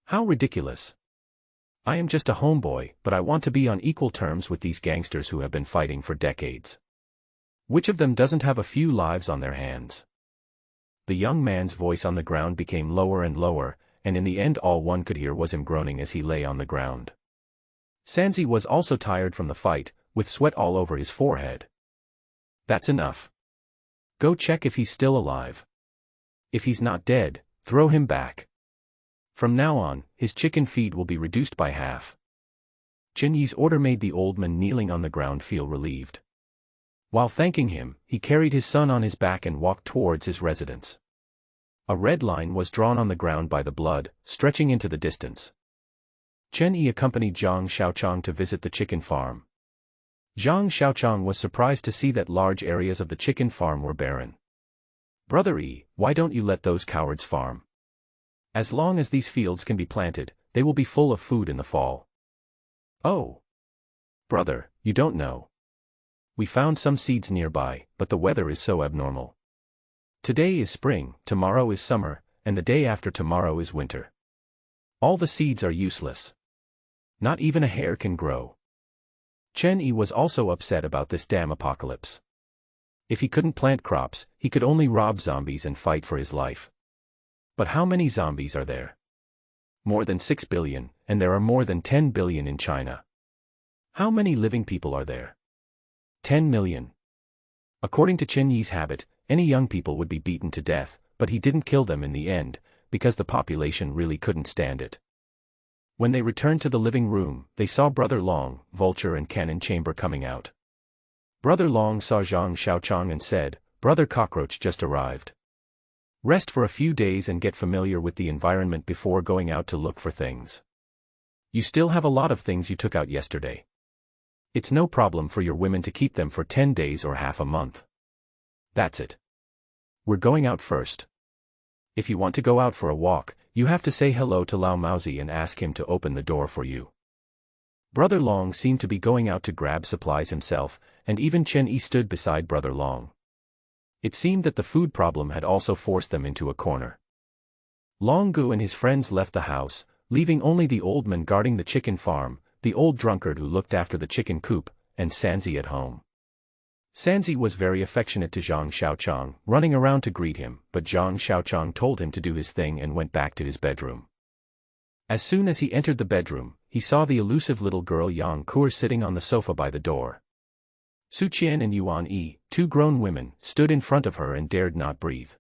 How ridiculous! I am just a homeboy, but I want to be on equal terms with these gangsters who have been fighting for decades. Which of them doesn't have a few lives on their hands? The young man's voice on the ground became lower and lower, and in the end all one could hear was him groaning as he lay on the ground. Sanzi was also tired from the fight, with sweat all over his forehead. That's enough. Go check if he's still alive. If he's not dead, throw him back. From now on, his chicken feed will be reduced by half. Chen Yi's order made the old man kneeling on the ground feel relieved. While thanking him, he carried his son on his back and walked towards his residence. A red line was drawn on the ground by the blood, stretching into the distance. Chen Yi accompanied Zhang Xiaoqiang to visit the chicken farm. Zhang Xiaoqiang was surprised to see that large areas of the chicken farm were barren. Brother Yi, why don't you let those cowards farm? As long as these fields can be planted, they will be full of food in the fall. Oh! Brother, you don't know. We found some seeds nearby, but the weather is so abnormal. Today is spring, tomorrow is summer, and the day after tomorrow is winter. All the seeds are useless. Not even a hair can grow. Chen Yi was also upset about this damn apocalypse. If he couldn't plant crops, he could only rob zombies and fight for his life. But how many zombies are there? More than 6 billion, and there are more than 10 billion in China. How many living people are there? 10 million. According to Chen Yi's habit, any young people would be beaten to death, but he didn't kill them in the end, because the population really couldn't stand it. When they returned to the living room, they saw Brother Long, Vulture and Cannon Chamber coming out. Brother Long saw Zhang Xiaoqiang and said, "Brother Cockroach just arrived. Rest for a few days and get familiar with the environment before going out to look for things. You still have a lot of things you took out yesterday. It's no problem for your women to keep them for 10 days or half a month. That's it. We're going out first. If you want to go out for a walk, you have to say hello to Lao Maozi and ask him to open the door for you." Brother Long seemed to be going out to grab supplies himself, and even Chen Yi stood beside Brother Long. It seemed that the food problem had also forced them into a corner. Long Gu and his friends left the house, leaving only the old man guarding the chicken farm, the old drunkard who looked after the chicken coop, and Sanzi at home. Sanzi was very affectionate to Zhang Xiaoqiang, running around to greet him, but Zhang Xiaoqiang told him to do his thing and went back to his bedroom. As soon as he entered the bedroom, he saw the elusive little girl Yang Kur sitting on the sofa by the door. Su Qian and Yuan Yi, two grown women, stood in front of her and dared not breathe.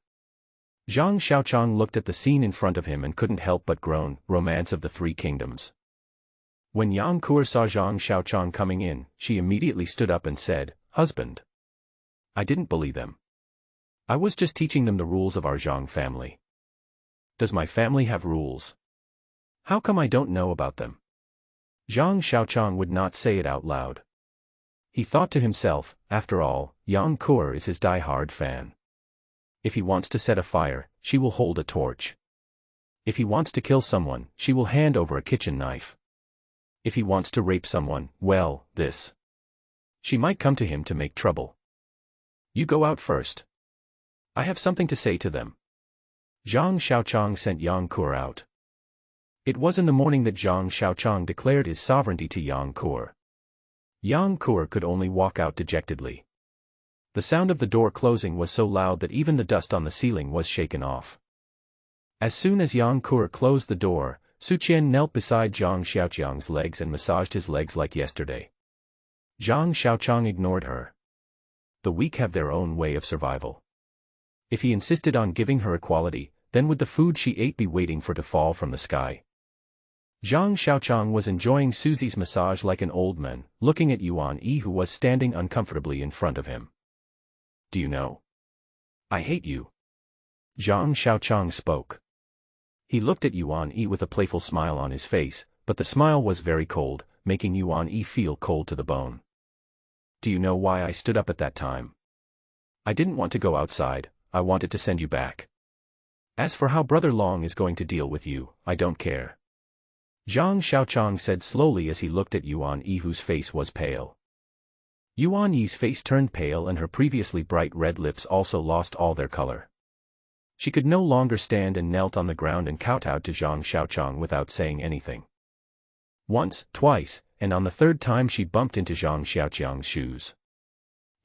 Zhang Xiaoqiang looked at the scene in front of him and couldn't help but groan, "Romance of the Three Kingdoms." When Yang Kur saw Zhang Xiaoqiang coming in, she immediately stood up and said, "Husband. I didn't bully them. I was just teaching them the rules of our Zhang family." "Does my family have rules? How come I don't know about them?" Zhang Xiaoqiang would not say it out loud. He thought to himself, after all, Yang Kur is his die-hard fan. If he wants to set a fire, she will hold a torch. If he wants to kill someone, she will hand over a kitchen knife. If he wants to rape someone, well, this. She might come to him to make trouble. "You go out first. I have something to say to them." Zhang Xiaoqiang sent Yang Kur out. It was in the morning that Zhang Xiaoqiang declared his sovereignty to Yang Kur. Yang Kur could only walk out dejectedly. The sound of the door closing was so loud that even the dust on the ceiling was shaken off. As soon as Yang Kur closed the door, Su Qian knelt beside Zhang Xiaoqiang's legs and massaged his legs like yesterday. Zhang Xiaoqiang ignored her. The weak have their own way of survival. If he insisted on giving her equality, then would the food she ate be waiting for to fall from the sky? Zhang Xiaoqiang was enjoying Susie's massage like an old man, looking at Yuan Yi who was standing uncomfortably in front of him. Do you know? I hate you. Zhang Xiaoqiang spoke. He looked at Yuan Yi with a playful smile on his face, but the smile was very cold, making Yuan Yi feel cold to the bone. Do you know why I stood up at that time? I didn't want to go outside, I wanted to send you back. As for how Brother Long is going to deal with you, I don't care. Zhang Xiaoqiang said slowly as he looked at Yuan Yi whose face was pale. Yuan Yi's face turned pale and her previously bright red lips also lost all their color. She could no longer stand and knelt on the ground and kowtowed to Zhang Xiaoqiang without saying anything. Once, twice, and on the third time she bumped into Zhang Xiaoqiang's shoes.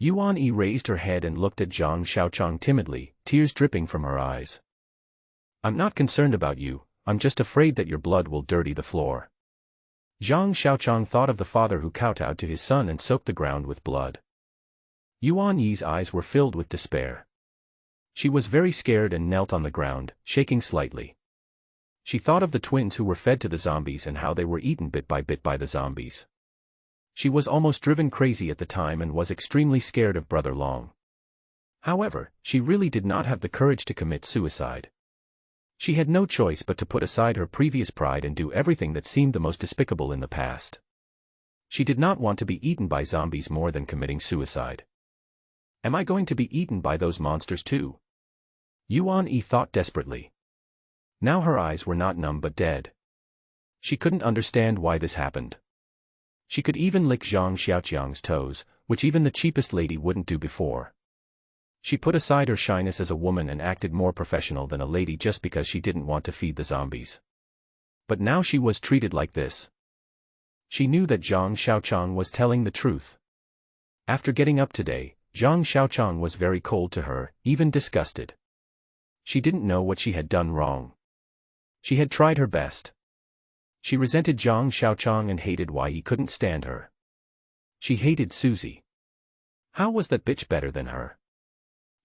Yuan Yi raised her head and looked at Zhang Xiaoqiang timidly, tears dripping from her eyes. I'm not concerned about you, I'm just afraid that your blood will dirty the floor. Zhang Xiaoqiang thought of the father who kowtowed to his son and soaked the ground with blood. Yuan Yi's eyes were filled with despair. She was very scared and knelt on the ground, shaking slightly. She thought of the twins who were fed to the zombies and how they were eaten bit by the zombies. She was almost driven crazy at the time and was extremely scared of Brother Long. However, she really did not have the courage to commit suicide. She had no choice but to put aside her previous pride and do everything that seemed the most despicable in the past. She did not want to be eaten by zombies more than committing suicide. Am I going to be eaten by those monsters too? Yuan Yi thought desperately. Now her eyes were not numb but dead. She couldn't understand why this happened. She could even lick Zhang Xiaoqiang's toes, which even the cheapest lady wouldn't do before. She put aside her shyness as a woman and acted more professional than a lady just because she didn't want to feed the zombies. But now she was treated like this. She knew that Zhang Xiaoqiang was telling the truth. After getting up today, Zhang Xiaoqiang was very cold to her, even disgusted. She didn't know what she had done wrong. She had tried her best. She resented Zhang Xiaoqiang and hated why he couldn't stand her. She hated Susie. How was that bitch better than her?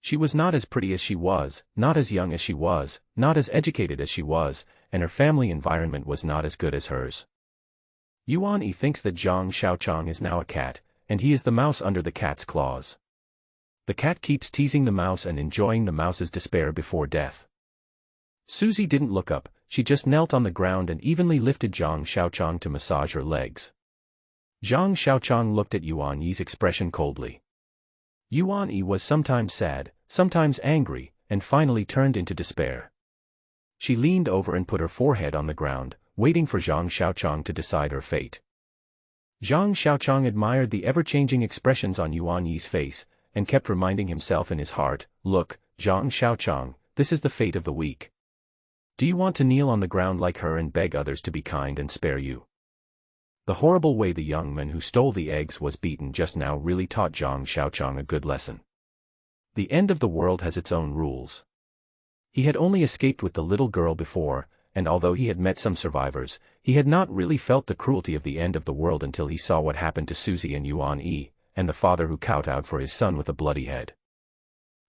She was not as pretty as she was, not as young as she was, not as educated as she was, and her family environment was not as good as hers. Yuan Yi thinks that Zhang Xiaoqiang is now a cat, and he is the mouse under the cat's claws. The cat keeps teasing the mouse and enjoying the mouse's despair before death. Susie didn't look up, she just knelt on the ground and evenly lifted Zhang Xiaoqiang to massage her legs. Zhang Xiaoqiang looked at Yuan Yi's expression coldly. Yuan Yi was sometimes sad, sometimes angry, and finally turned into despair. She leaned over and put her forehead on the ground, waiting for Zhang Xiaoqiang to decide her fate. Zhang Xiaoqiang admired the ever-changing expressions on Yuan Yi's face, and kept reminding himself in his heart, look, Zhang Xiaoqiang, this is the fate of the weak. Do you want to kneel on the ground like her and beg others to be kind and spare you? The horrible way the young man who stole the eggs was beaten just now really taught Zhang Xiaoqiang a good lesson. The end of the world has its own rules. He had only escaped with the little girl before, and although he had met some survivors, he had not really felt the cruelty of the end of the world until he saw what happened to Susie and Yuan Yi, and the father who kowtowed for his son with a bloody head.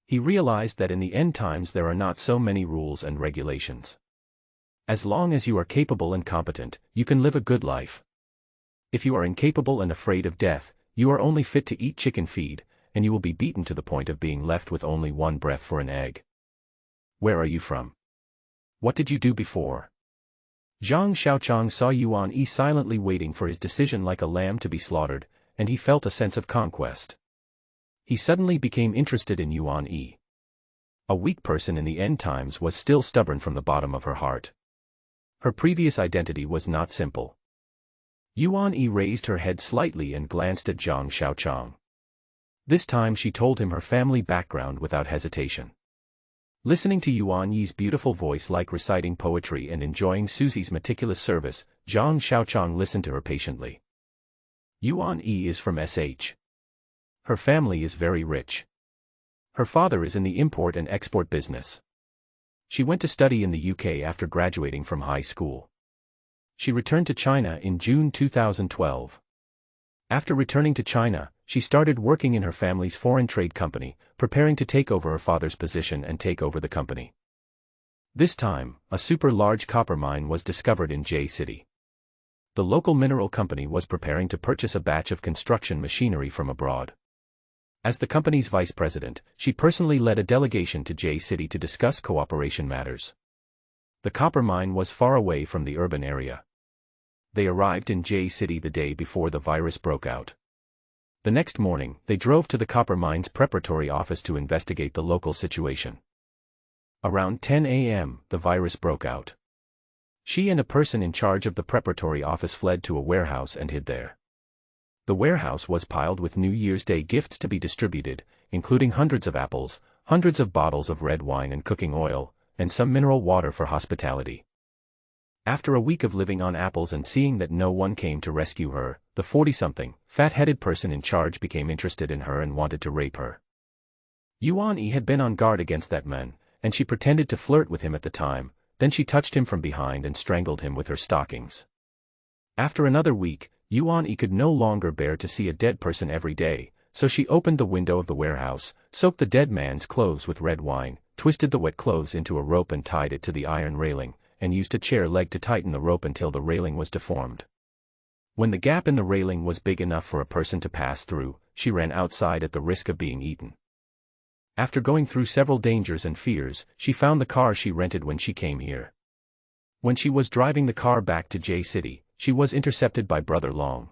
He realized that in the end times there are not so many rules and regulations. As long as you are capable and competent, you can live a good life. If you are incapable and afraid of death, you are only fit to eat chicken feed, and you will be beaten to the point of being left with only one breath for an egg. Where are you from? What did you do before? Zhang Xiaoqiang saw Yuan Yi silently waiting for his decision like a lamb to be slaughtered, and he felt a sense of conquest. He suddenly became interested in Yuan Yi. A weak person in the end times was still stubborn from the bottom of her heart. Her previous identity was not simple. Yuan Yi raised her head slightly and glanced at Zhang Xiaoqiang. This time she told him her family background without hesitation. Listening to Yuan Yi's beautiful voice like reciting poetry and enjoying Susie's meticulous service, Zhang Xiaoqiang listened to her patiently. Yuan Yi is from SH. Her family is very rich. Her father is in the import and export business. She went to study in the UK after graduating from high school. She returned to China in June 2012. After returning to China, she started working in her family's foreign trade company, preparing to take over her father's position and take over the company. This time, a super large copper mine was discovered in J City. The local mineral company was preparing to purchase a batch of construction machinery from abroad. As the company's vice president, she personally led a delegation to J City to discuss cooperation matters. The copper mine was far away from the urban area. They arrived in J City the day before the virus broke out. The next morning, they drove to the copper mine's preparatory office to investigate the local situation. Around 10 a.m., the virus broke out. She and a person in charge of the preparatory office fled to a warehouse and hid there. The warehouse was piled with New Year's Day gifts to be distributed, including hundreds of apples, hundreds of bottles of red wine and cooking oil, and some mineral water for hospitality. After a week of living on apples and seeing that no one came to rescue her, the 40-something, fat-headed person in charge became interested in her and wanted to rape her. Yuan Yi had been on guard against that man, and she pretended to flirt with him at the time, then she touched him from behind and strangled him with her stockings. After another week, Yuan Yi could no longer bear to see a dead person every day, so she opened the window of the warehouse, soaked the dead man's clothes with red wine, twisted the wet clothes into a rope and tied it to the iron railing, and used a chair leg to tighten the rope until the railing was deformed. When the gap in the railing was big enough for a person to pass through, she ran outside at the risk of being eaten. After going through several dangers and fears, she found the car she rented when she came here. When she was driving the car back to J City, she was intercepted by Brother Long.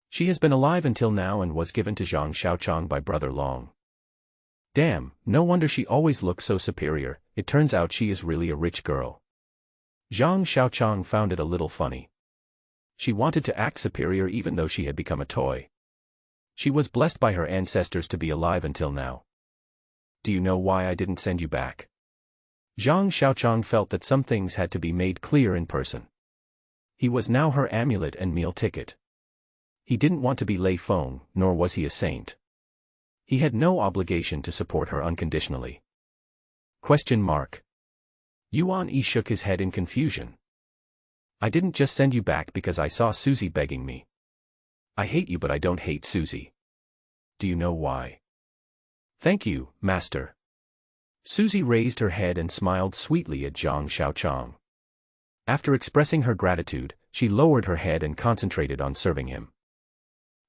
She has been alive until now and was given to Zhang Xiaoqiang by Brother Long. Damn, no wonder she always looks so superior, it turns out she is really a rich girl. Zhang Xiaoqiang found it a little funny. She wanted to act superior even though she had become a toy. She was blessed by her ancestors to be alive until now. Do you know why I didn't send you back? Zhang Xiaoqiang felt that some things had to be made clear in person. He was now her amulet and meal ticket. He didn't want to be Lei Feng, nor was he a saint. He had no obligation to support her unconditionally. Yuan Yi shook his head in confusion. I didn't just send you back because I saw Susie begging me. I hate you but I don't hate Susie. Do you know why? Thank you, Master. Susie raised her head and smiled sweetly at Zhang Xiaoqiang. After expressing her gratitude, she lowered her head and concentrated on serving him.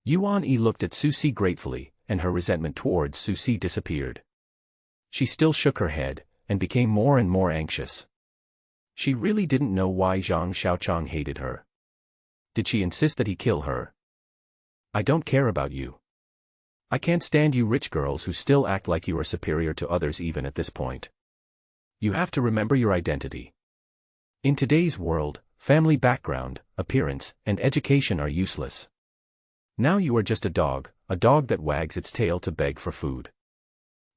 Yuan Yi looked at Susie gratefully, and her resentment towards Susie disappeared. She still shook her head, and became more and more anxious. She really didn't know why Zhang Xiaoqiang hated her. Did she insist that he kill her? I don't care about you. I can't stand you rich girls who still act like you are superior to others even at this point. You have to remember your identity. In today's world, family background, appearance, and education are useless. Now you are just a dog that wags its tail to beg for food.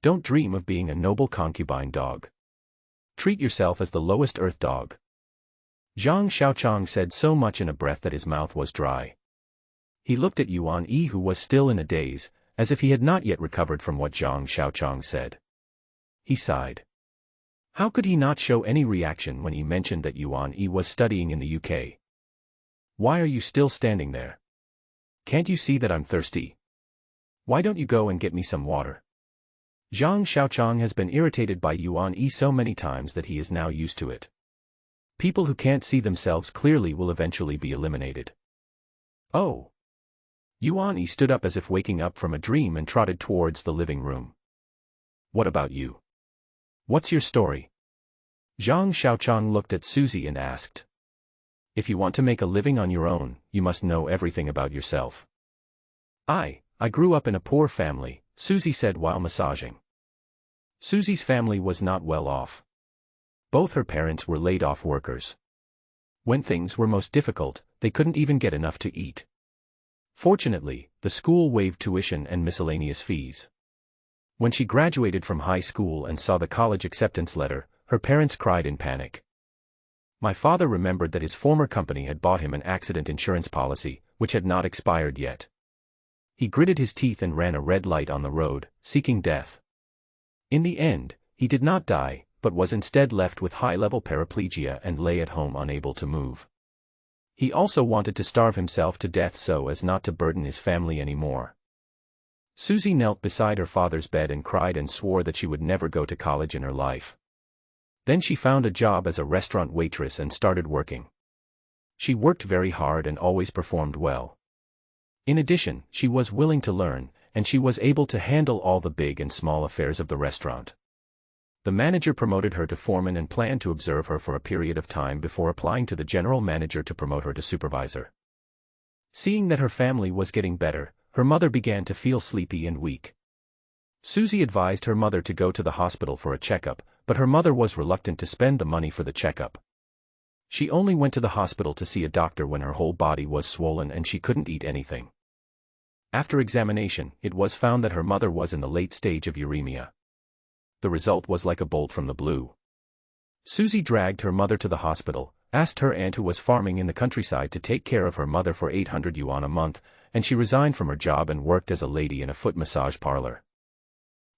Don't dream of being a noble concubine dog. Treat yourself as the lowest earth dog. Zhang Xiaoqiang said so much in a breath that his mouth was dry. He looked at Yuan Yi who was still in a daze, as if he had not yet recovered from what Zhang Xiaoqiang said. He sighed. How could he not show any reaction when he mentioned that Yuan Yi was studying in the UK? Why are you still standing there? Can't you see that I'm thirsty? Why don't you go and get me some water? Zhang Xiaoqiang has been irritated by Yuan Yi so many times that he is now used to it. People who can't see themselves clearly will eventually be eliminated. Oh! Yuan Yi stood up as if waking up from a dream and trotted towards the living room. What about you? What's your story? Zhang Xiaoqiang looked at Susie and asked. If you want to make a living on your own, you must know everything about yourself. I grew up in a poor family, Susie said while massaging. Susie's family was not well off. Both her parents were laid-off workers. When things were most difficult, they couldn't even get enough to eat. Fortunately, the school waived tuition and miscellaneous fees. When she graduated from high school and saw the college acceptance letter, her parents cried in panic. My father remembered that his former company had bought him an accident insurance policy, which had not expired yet. He gritted his teeth and ran a red light on the road, seeking death. In the end, he did not die, but was instead left with high-level paraplegia and lay at home unable to move. He also wanted to starve himself to death so as not to burden his family anymore. Susie knelt beside her father's bed and cried and swore that she would never go to college in her life. Then she found a job as a restaurant waitress and started working. She worked very hard and always performed well. In addition, she was willing to learn, and she was able to handle all the big and small affairs of the restaurant. The manager promoted her to foreman and planned to observe her for a period of time before applying to the general manager to promote her to supervisor. Seeing that her family was getting better, her mother began to feel sleepy and weak. Susie advised her mother to go to the hospital for a checkup, but her mother was reluctant to spend the money for the checkup. She only went to the hospital to see a doctor when her whole body was swollen and she couldn't eat anything. After examination, it was found that her mother was in the late stage of uremia. The result was like a bolt from the blue. Susie dragged her mother to the hospital, asked her aunt who was farming in the countryside to take care of her mother for 800 yuan a month, and she resigned from her job and worked as a lady in a foot massage parlor.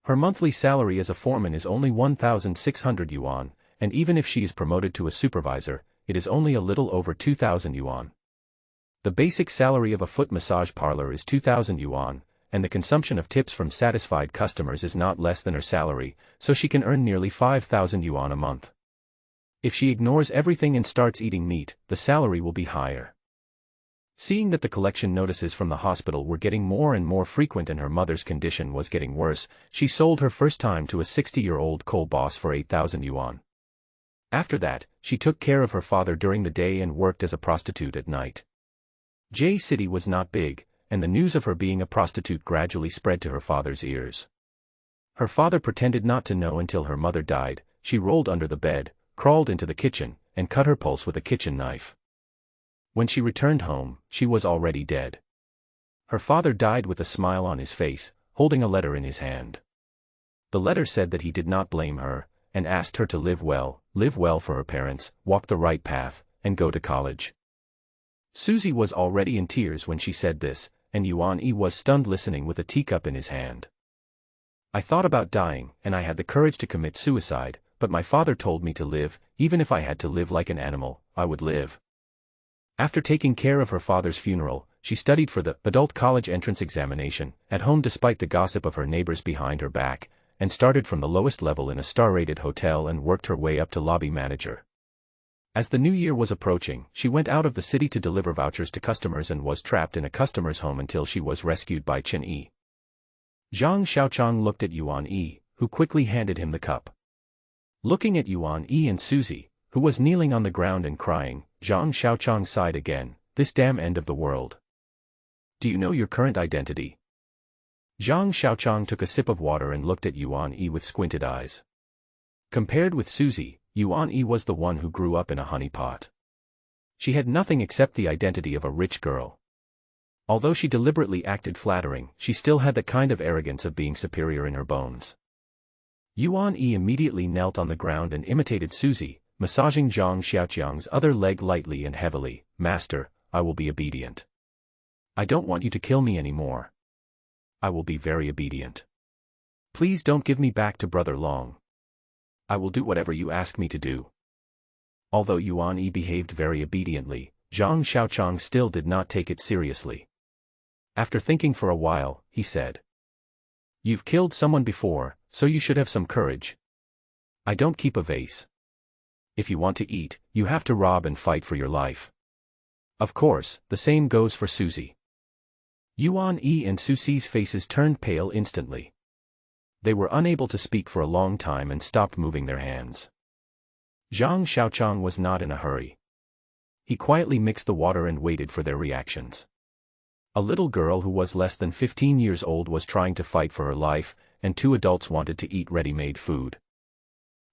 Her monthly salary as a foreman is only 1,600 yuan, and even if she is promoted to a supervisor, it is only a little over 2,000 yuan. The basic salary of a foot massage parlor is 2,000 yuan, and the consumption of tips from satisfied customers is not less than her salary, so she can earn nearly 5,000 yuan a month. If she ignores everything and starts eating meat, the salary will be higher. Seeing that the collection notices from the hospital were getting more and more frequent and her mother's condition was getting worse, she sold her first time to a 60-year-old coal boss for 8,000 yuan. After that, she took care of her father during the day and worked as a prostitute at night. J City was not big, and the news of her being a prostitute gradually spread to her father's ears. Her father pretended not to know until her mother died. She rolled under the bed, crawled into the kitchen, and cut her pulse with a kitchen knife. When she returned home, she was already dead. Her father died with a smile on his face, holding a letter in his hand. The letter said that he did not blame her, and asked her to live well for her parents, walk the right path, and go to college. Susie was already in tears when she said this, and Yuan Yi was stunned listening with a teacup in his hand. I thought about dying, and I had the courage to commit suicide, but my father told me to live. Even if I had to live like an animal, I would live. After taking care of her father's funeral, she studied for the adult college entrance examination at home despite the gossip of her neighbors behind her back, and started from the lowest level in a star-rated hotel and worked her way up to lobby manager. As the new year was approaching, she went out of the city to deliver vouchers to customers and was trapped in a customer's home until she was rescued by Chen Yi. Zhang Xiaoqiang looked at Yuan Yi, who quickly handed him the cup. Looking at Yuan Yi and Susie, who was kneeling on the ground and crying, Zhang Xiaoqiang sighed again, this damn end of the world. Do you know your current identity? Zhang Xiaoqiang took a sip of water and looked at Yuan Yi with squinted eyes. Compared with Susie, Yuan Yi was the one who grew up in a honey pot. She had nothing except the identity of a rich girl. Although she deliberately acted flattering, she still had the kind of arrogance of being superior in her bones. Yuan Yi immediately knelt on the ground and imitated Susie, massaging Zhang Xiaoqiang's other leg lightly and heavily. Master, I will be obedient. I don't want you to kill me anymore. I will be very obedient. Please don't give me back to Brother Long. I will do whatever you ask me to do. Although Yuan Yi behaved very obediently, Zhang Xiaoqiang still did not take it seriously. After thinking for a while, he said, You've killed someone before, so you should have some courage. I don't keep a vase. If you want to eat, you have to rob and fight for your life. Of course, the same goes for Susie. Yuan Yi and Susie's faces turned pale instantly. They were unable to speak for a long time and stopped moving their hands. Zhang Xiaoqiang was not in a hurry. He quietly mixed the water and waited for their reactions. A little girl who was less than 15 years old was trying to fight for her life, and two adults wanted to eat ready-made food.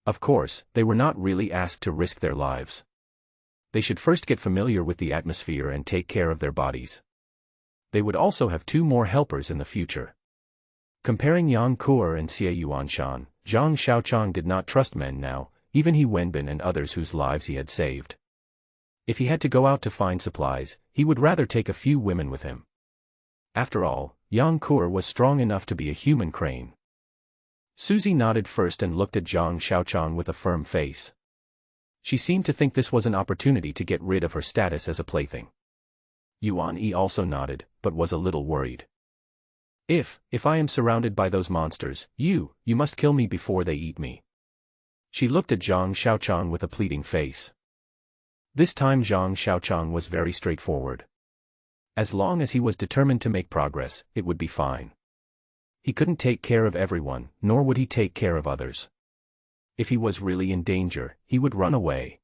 Of course, they were not really asked to risk their lives. They should first get familiar with the atmosphere and take care of their bodies. They would also have two more helpers in the future. Comparing Yang Kuo and Xie Yuanshan, Zhang Xiaoqiang did not trust men now, even He Wenbin and others whose lives he had saved. If he had to go out to find supplies, he would rather take a few women with him. After all, Yang Kuo was strong enough to be a human crane. Susie nodded first and looked at Zhang Xiaoqiang with a firm face. She seemed to think this was an opportunity to get rid of her status as a plaything. Yuan Yi also nodded, but was a little worried. If I am surrounded by those monsters, you must kill me before they eat me. She looked at Zhang Xiaoqiang with a pleading face. This time Zhang Xiaoqiang was very straightforward. As long as he was determined to make progress, it would be fine. He couldn't take care of everyone, nor would he take care of others. If he was really in danger, he would run away.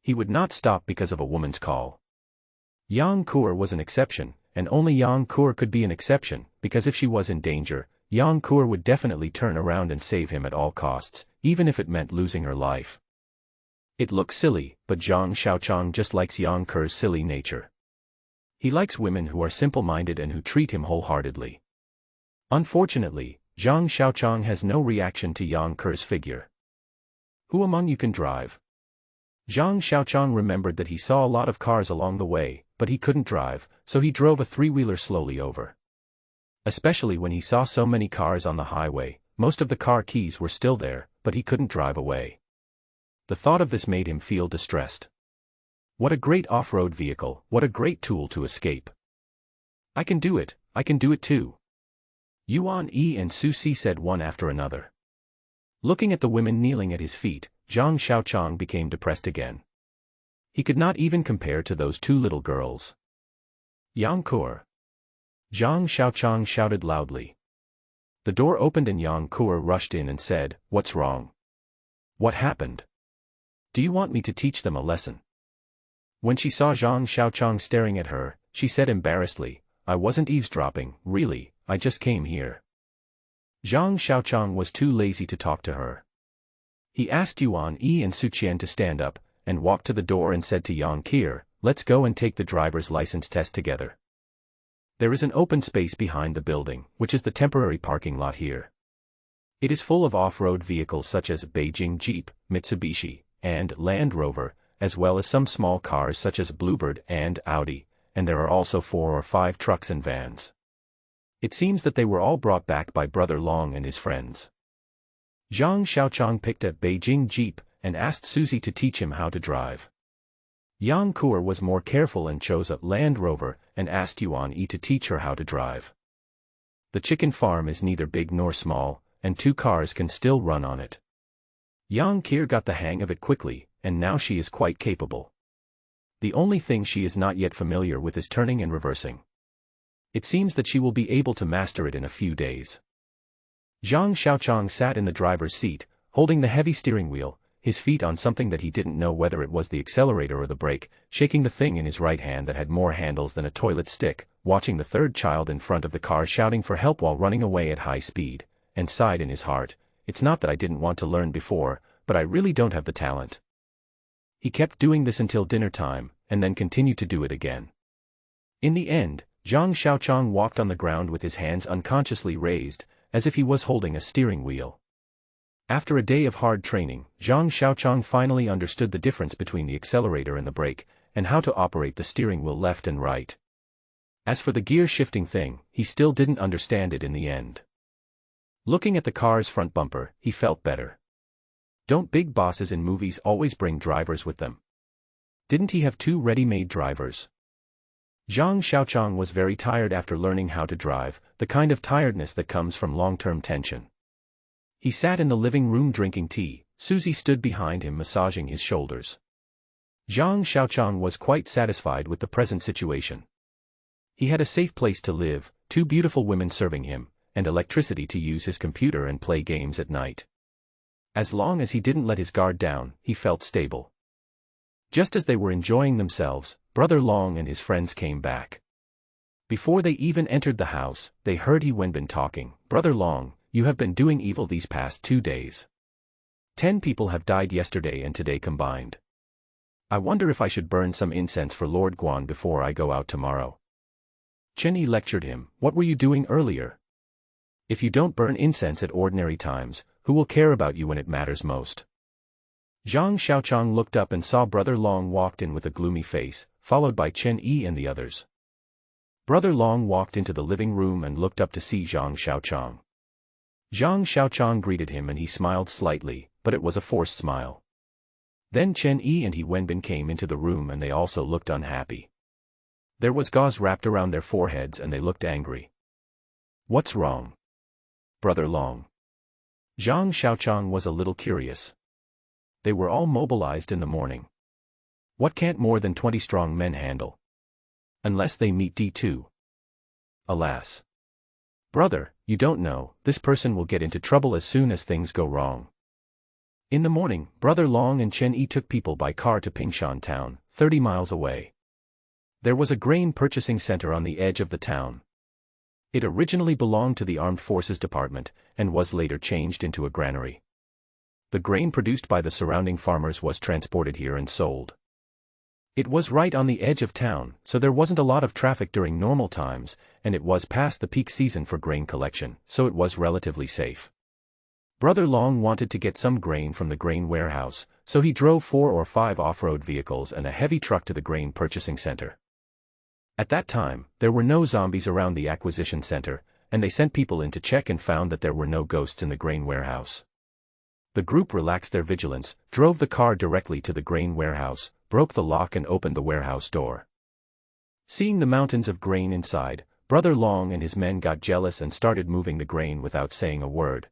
He would not stop because of a woman's call. Yang Kur was an exception, and only Yang Kur could be an exception, because if she was in danger, Yang Kur would definitely turn around and save him at all costs, even if it meant losing her life. It looks silly, but Zhang Xiaoqiang just likes Yang Kur's silly nature. He likes women who are simple-minded and who treat him wholeheartedly. Unfortunately, Zhang Xiaoqiang has no reaction to Yang Kur's figure. Who among you can drive? Zhang Xiaoqiang remembered that he saw a lot of cars along the way, but he couldn't drive, so he drove a three-wheeler slowly over. Especially when he saw so many cars on the highway, most of the car keys were still there, but he couldn't drive away. The thought of this made him feel distressed. What a great off-road vehicle, what a great tool to escape. I can do it too. Yuan Yi and Su Si said one after another. Looking at the women kneeling at his feet, Zhang Xiaoqiang became depressed again. He could not even compare to those two little girls. Yang Kur. Zhang Xiaoqiang shouted loudly. The door opened and Yang Kur rushed in and said, "What's wrong? What happened? Do you want me to teach them a lesson?" When she saw Zhang Xiaoqiang staring at her, she said embarrassedly, "I wasn't eavesdropping, really, I just came here." Zhang Xiaoqiang was too lazy to talk to her. He asked Yuan Yi and Su Qian to stand up, and walked to the door and said to Yang Kur, "Let's go and take the driver's license test together. There is an open space behind the building, which is the temporary parking lot here. It is full of off-road vehicles such as Beijing Jeep, Mitsubishi, and Land Rover, as well as some small cars such as Bluebird and Audi, and there are also 4 or 5 trucks and vans. It seems that they were all brought back by Brother Long and his friends." Zhang Xiaoqiang picked a Beijing Jeep and asked Susie to teach him how to drive. Yang Kur was more careful and chose a Land Rover and asked Yuan Yi to teach her how to drive. The chicken farm is neither big nor small, and 2 cars can still run on it. Yang Kur got the hang of it quickly, and now she is quite capable. The only thing she is not yet familiar with is turning and reversing. It seems that she will be able to master it in a few days. Zhang Xiaoqiang sat in the driver's seat, holding the heavy steering wheel, his feet on something that he didn't know whether it was the accelerator or the brake, shaking the thing in his right hand that had more handles than a toilet stick, watching the third child in front of the car shouting for help while running away at high speed, and sighed in his heart, "It's not that I didn't want to learn before, but I really don't have the talent." He kept doing this until dinner time, and then continued to do it again. In the end, Zhang Xiaoqiang walked on the ground with his hands unconsciously raised, as if he was holding a steering wheel. After a day of hard training, Zhang Xiaoqiang finally understood the difference between the accelerator and the brake, and how to operate the steering wheel left and right. As for the gear shifting thing, he still didn't understand it in the end. Looking at the car's front bumper, he felt better. Don't big bosses in movies always bring drivers with them? Didn't he have 2 ready-made drivers? Zhang Xiaoqiang was very tired after learning how to drive, the kind of tiredness that comes from long-term tension. He sat in the living room drinking tea. Susie stood behind him massaging his shoulders. Zhang Xiaoqiang was quite satisfied with the present situation. He had a safe place to live, 2 beautiful women serving him, and electricity to use his computer and play games at night. As long as he didn't let his guard down, he felt stable. Just as they were enjoying themselves, Brother Long and his friends came back. Before they even entered the house, they heard He Wenbin talking. "Brother Long, you have been doing evil these past 2 days. 10 people have died yesterday and today combined. I wonder if I should burn some incense for Lord Guan before I go out tomorrow." Chen Yi lectured him, "What were you doing earlier? If you don't burn incense at ordinary times, who will care about you when it matters most?" Zhang Xiaoqiang looked up and saw Brother Long walked in with a gloomy face, followed by Chen Yi and the others. Brother Long walked into the living room and looked up to see Zhang Xiaoqiang. Zhang Xiaoqiang greeted him and he smiled slightly, but it was a forced smile. Then Chen Yi and He Wenbin came into the room and they also looked unhappy. There was gauze wrapped around their foreheads and they looked angry. What's wrong? Brother Long. Zhang Xiaoqiang was a little curious. They were all mobilized in the morning. What can't more than 20 strong men handle? Unless they meet D2. Alas. Brother, you don't know, this person will get into trouble as soon as things go wrong. In the morning, Brother Long and Chen Yi took people by car to Pingshan town, 30 miles away. There was a grain purchasing center on the edge of the town. It originally belonged to the Armed Forces Department, and was later changed into a granary. The grain produced by the surrounding farmers was transported here and sold. It was right on the edge of town, so there wasn't a lot of traffic during normal times, and it was past the peak season for grain collection, so it was relatively safe. Brother Long wanted to get some grain from the grain warehouse, so he drove 4 or 5 off-road vehicles and a heavy truck to the grain purchasing center. At that time, there were no zombies around the acquisition center, and they sent people in to check and found that there were no ghosts in the grain warehouse. The group relaxed their vigilance, drove the car directly to the grain warehouse, broke the lock and opened the warehouse door. Seeing the mountains of grain inside, Brother Long and his men got jealous and started moving the grain without saying a word.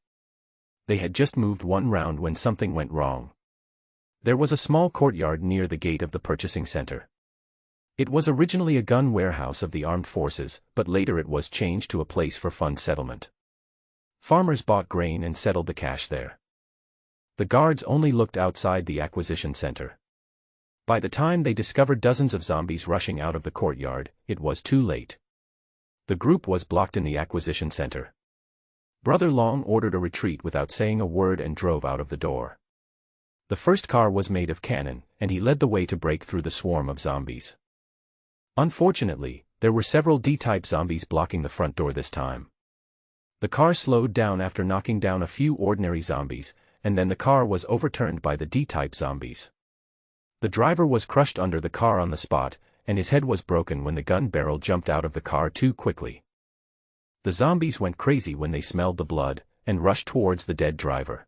They had just moved one round when something went wrong. There was a small courtyard near the gate of the purchasing center. It was originally a gun warehouse of the armed forces, but later it was changed to a place for fund settlement. Farmers bought grain and settled the cash there. The guards only looked outside the acquisition center. By the time they discovered dozens of zombies rushing out of the courtyard, it was too late. The group was blocked in the acquisition center. Brother Long ordered a retreat without saying a word and drove out of the door. The first car was made of cannon, and he led the way to break through the swarm of zombies. Unfortunately, there were several D-type zombies blocking the front door this time. The car slowed down after knocking down a few ordinary zombies, and then the car was overturned by the D-type zombies. The driver was crushed under the car on the spot, and his head was broken when the gun barrel jumped out of the car too quickly. The zombies went crazy when they smelled the blood, and rushed towards the dead driver.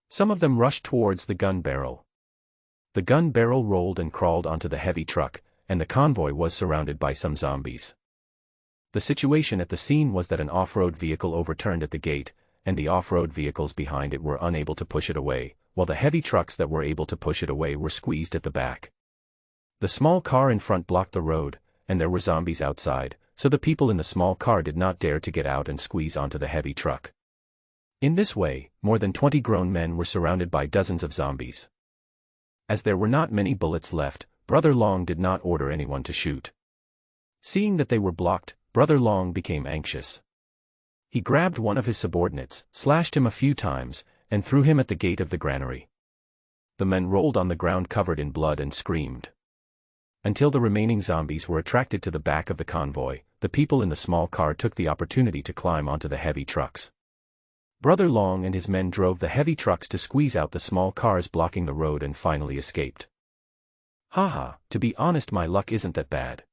Some of them rushed towards the gun barrel. The gun barrel rolled and crawled onto the heavy truck, and the convoy was surrounded by some zombies. The situation at the scene was that an off-road vehicle overturned at the gate, and the off-road vehicles behind it were unable to push it away, while the heavy trucks that were able to push it away were squeezed at the back. The small car in front blocked the road, and there were zombies outside, so the people in the small car did not dare to get out and squeeze onto the heavy truck. In this way, more than 20 grown men were surrounded by dozens of zombies. As there were not many bullets left, Brother Long did not order anyone to shoot. Seeing that they were blocked, Brother Long became anxious. He grabbed one of his subordinates, slashed him a few times, and threw him at the gate of the granary. The men rolled on the ground covered in blood and screamed. Until the remaining zombies were attracted to the back of the convoy, the people in the small car took the opportunity to climb onto the heavy trucks. Brother Long and his men drove the heavy trucks to squeeze out the small cars blocking the road and finally escaped. Haha, to be honest, my luck isn't that bad.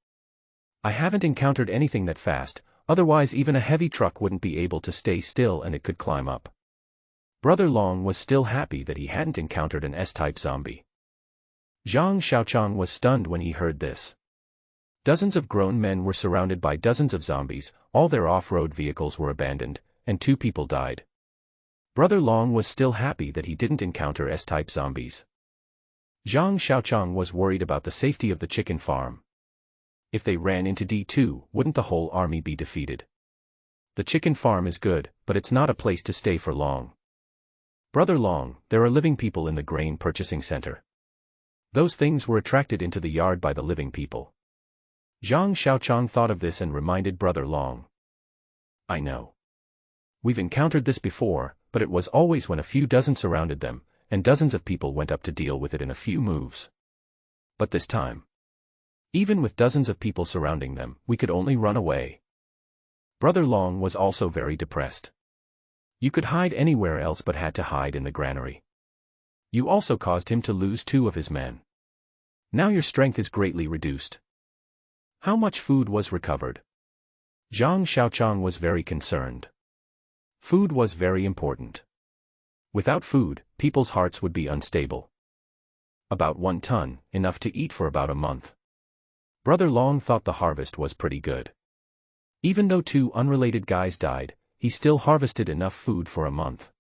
I haven't encountered anything that fast, otherwise even a heavy truck wouldn't be able to stay still and it could climb up. Brother Long was still happy that he hadn't encountered an S-type zombie. Zhang Xiaoqiang was stunned when he heard this. Dozens of grown men were surrounded by dozens of zombies, all their off-road vehicles were abandoned, and 2 people died. Brother Long was still happy that he didn't encounter S-type zombies. Zhang Xiaoqiang was worried about the safety of the chicken farm. If they ran into D2, wouldn't the whole army be defeated? The chicken farm is good, but it's not a place to stay for long. Brother Long, there are living people in the grain purchasing center. Those things were attracted into the yard by the living people. Zhang Xiaoqiang thought of this and reminded Brother Long. I know. We've encountered this before, but it was always when a few dozen surrounded them, and dozens of people went up to deal with it in a few moves. But this time, even with dozens of people surrounding them, we could only run away. Brother Long was also very depressed. You could hide anywhere else but had to hide in the granary. You also caused him to lose 2 of his men. Now your strength is greatly reduced. How much food was recovered? Zhang Xiaoqiang was very concerned. Food was very important. Without food, people's hearts would be unstable. About 1 ton, enough to eat for about a month. Brother Long thought the harvest was pretty good. Even though 2 unrelated guys died, he still harvested enough food for a month.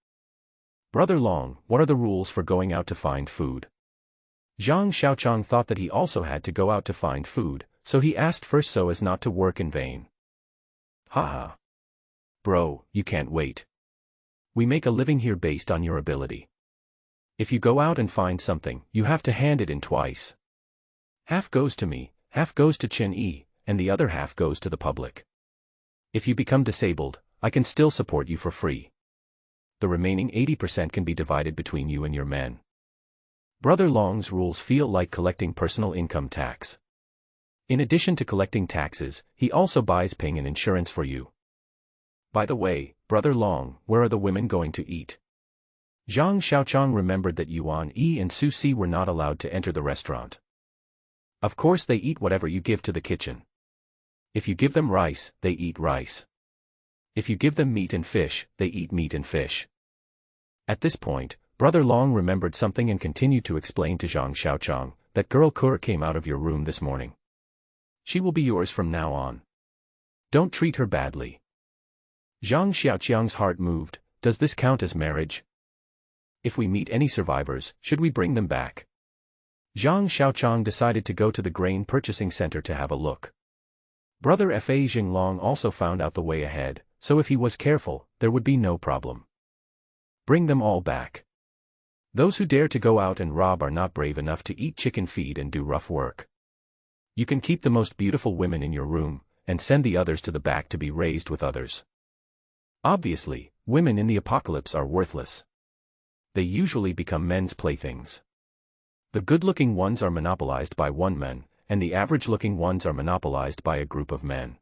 Brother Long, what are the rules for going out to find food? Zhang Xiaoqiang thought that he also had to go out to find food, so he asked first so as not to work in vain. Haha. Bro, you can't wait. We make a living here based on your ability. If you go out and find something, you have to hand it in twice. Half goes to me, half goes to Chen Yi, and the other half goes to the public. If you become disabled, I can still support you for free. The remaining 80% can be divided between you and your men. Brother Long's rules feel like collecting personal income tax. In addition to collecting taxes, he also buys ping and insurance for you. By the way, Brother Long, where are the women going to eat? Zhang Xiaoqiang remembered that Yuan Yi and Su Si were not allowed to enter the restaurant. Of course they eat whatever you give to the kitchen. If you give them rice, they eat rice. If you give them meat and fish, they eat meat and fish. At this point, Brother Long remembered something and continued to explain to Zhang Xiaoqiang, that girl Kur came out of your room this morning. She will be yours from now on. Don't treat her badly. Zhang Xiaoqiang's heart moved. Does this count as marriage? If we meet any survivors, should we bring them back? Zhang Xiaoqiang decided to go to the grain purchasing center to have a look. Brother Fa Jinglong also found out the way ahead, so if he was careful, there would be no problem. Bring them all back. Those who dare to go out and rob are not brave enough to eat chicken feed and do rough work. You can keep the most beautiful women in your room, and send the others to the back to be raised with others. Obviously, women in the apocalypse are worthless. They usually become men's playthings. The good-looking ones are monopolized by one man, and the average-looking ones are monopolized by a group of men.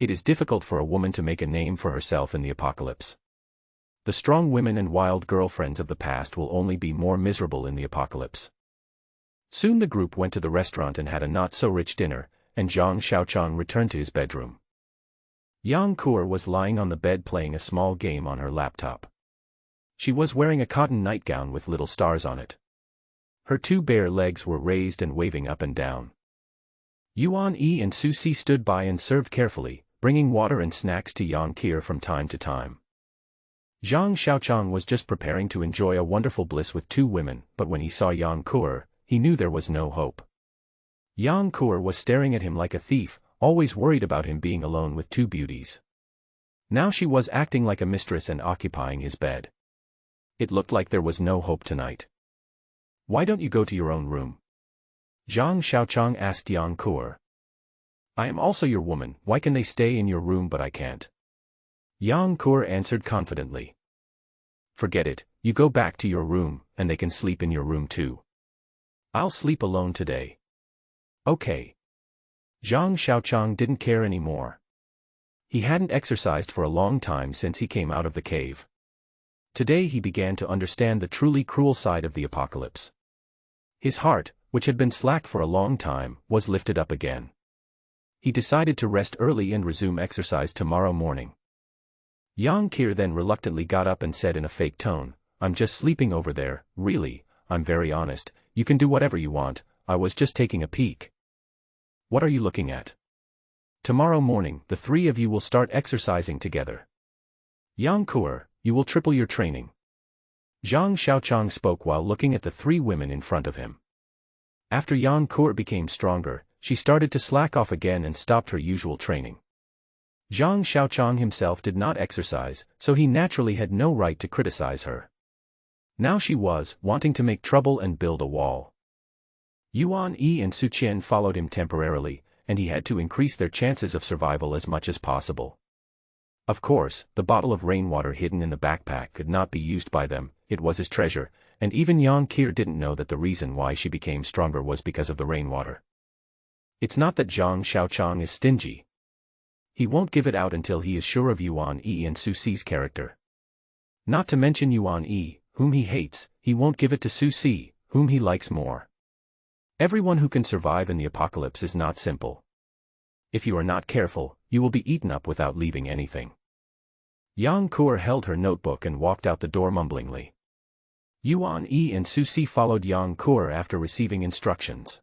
It is difficult for a woman to make a name for herself in the apocalypse. The strong women and wild girlfriends of the past will only be more miserable in the apocalypse. Soon the group went to the restaurant and had a not-so-rich dinner, and Zhang Xiaoqiang returned to his bedroom. Yang Kur was lying on the bed playing a small game on her laptop. She was wearing a cotton nightgown with little stars on it. Her 2 bare legs were raised and waving up and down. Yuan Yi and Su Si stood by and served carefully, bringing water and snacks to Yang Kur from time to time. Zhang Xiaoqiang was just preparing to enjoy a wonderful bliss with 2 women, but when he saw Yang Kur, he knew there was no hope. Yang Kur was staring at him like a thief, always worried about him being alone with 2 beauties. Now she was acting like a mistress and occupying his bed. It looked like there was no hope tonight. Why don't you go to your own room? Zhang Xiaoqiang asked Yang Kur. I am also your woman, why can they stay in your room but I can't? Yang Kur answered confidently. Forget it, you go back to your room, and they can sleep in your room too. I'll sleep alone today. Okay. Zhang Xiaoqiang didn't care anymore. He hadn't exercised for a long time since he came out of the cave. Today he began to understand the truly cruel side of the apocalypse. His heart, which had been slack for a long time, was lifted up again. He decided to rest early and resume exercise tomorrow morning. Yang Kur then reluctantly got up and said in a fake tone, I'm just sleeping over there, really, I'm very honest, you can do whatever you want, I was just taking a peek. What are you looking at? Tomorrow morning, the 3 of you will start exercising together. Yang Kur, you will triple your training. Zhang Xiaoqiang spoke while looking at the 3 women in front of him. After Yang Kur became stronger, she started to slack off again and stopped her usual training. Zhang Xiaoqiang himself did not exercise, so he naturally had no right to criticize her. Now she was wanting to make trouble and build a wall. Yuan Yi and Su Qian followed him temporarily, and he had to increase their chances of survival as much as possible. Of course, the bottle of rainwater hidden in the backpack could not be used by them, it was his treasure, and even Yang Kur didn't know that the reason why she became stronger was because of the rainwater. It's not that Zhang Xiaoqiang is stingy. He won't give it out until he is sure of Yuan Yi and Su Si's character. Not to mention Yuan Yi, whom he hates, he won't give it to Su Si, whom he likes more. Everyone who can survive in the apocalypse is not simple. If you are not careful, you will be eaten up without leaving anything. Yang Kuo held her notebook and walked out the door mumblingly. Yuan Yi and Su Si followed Yang Kuo after receiving instructions.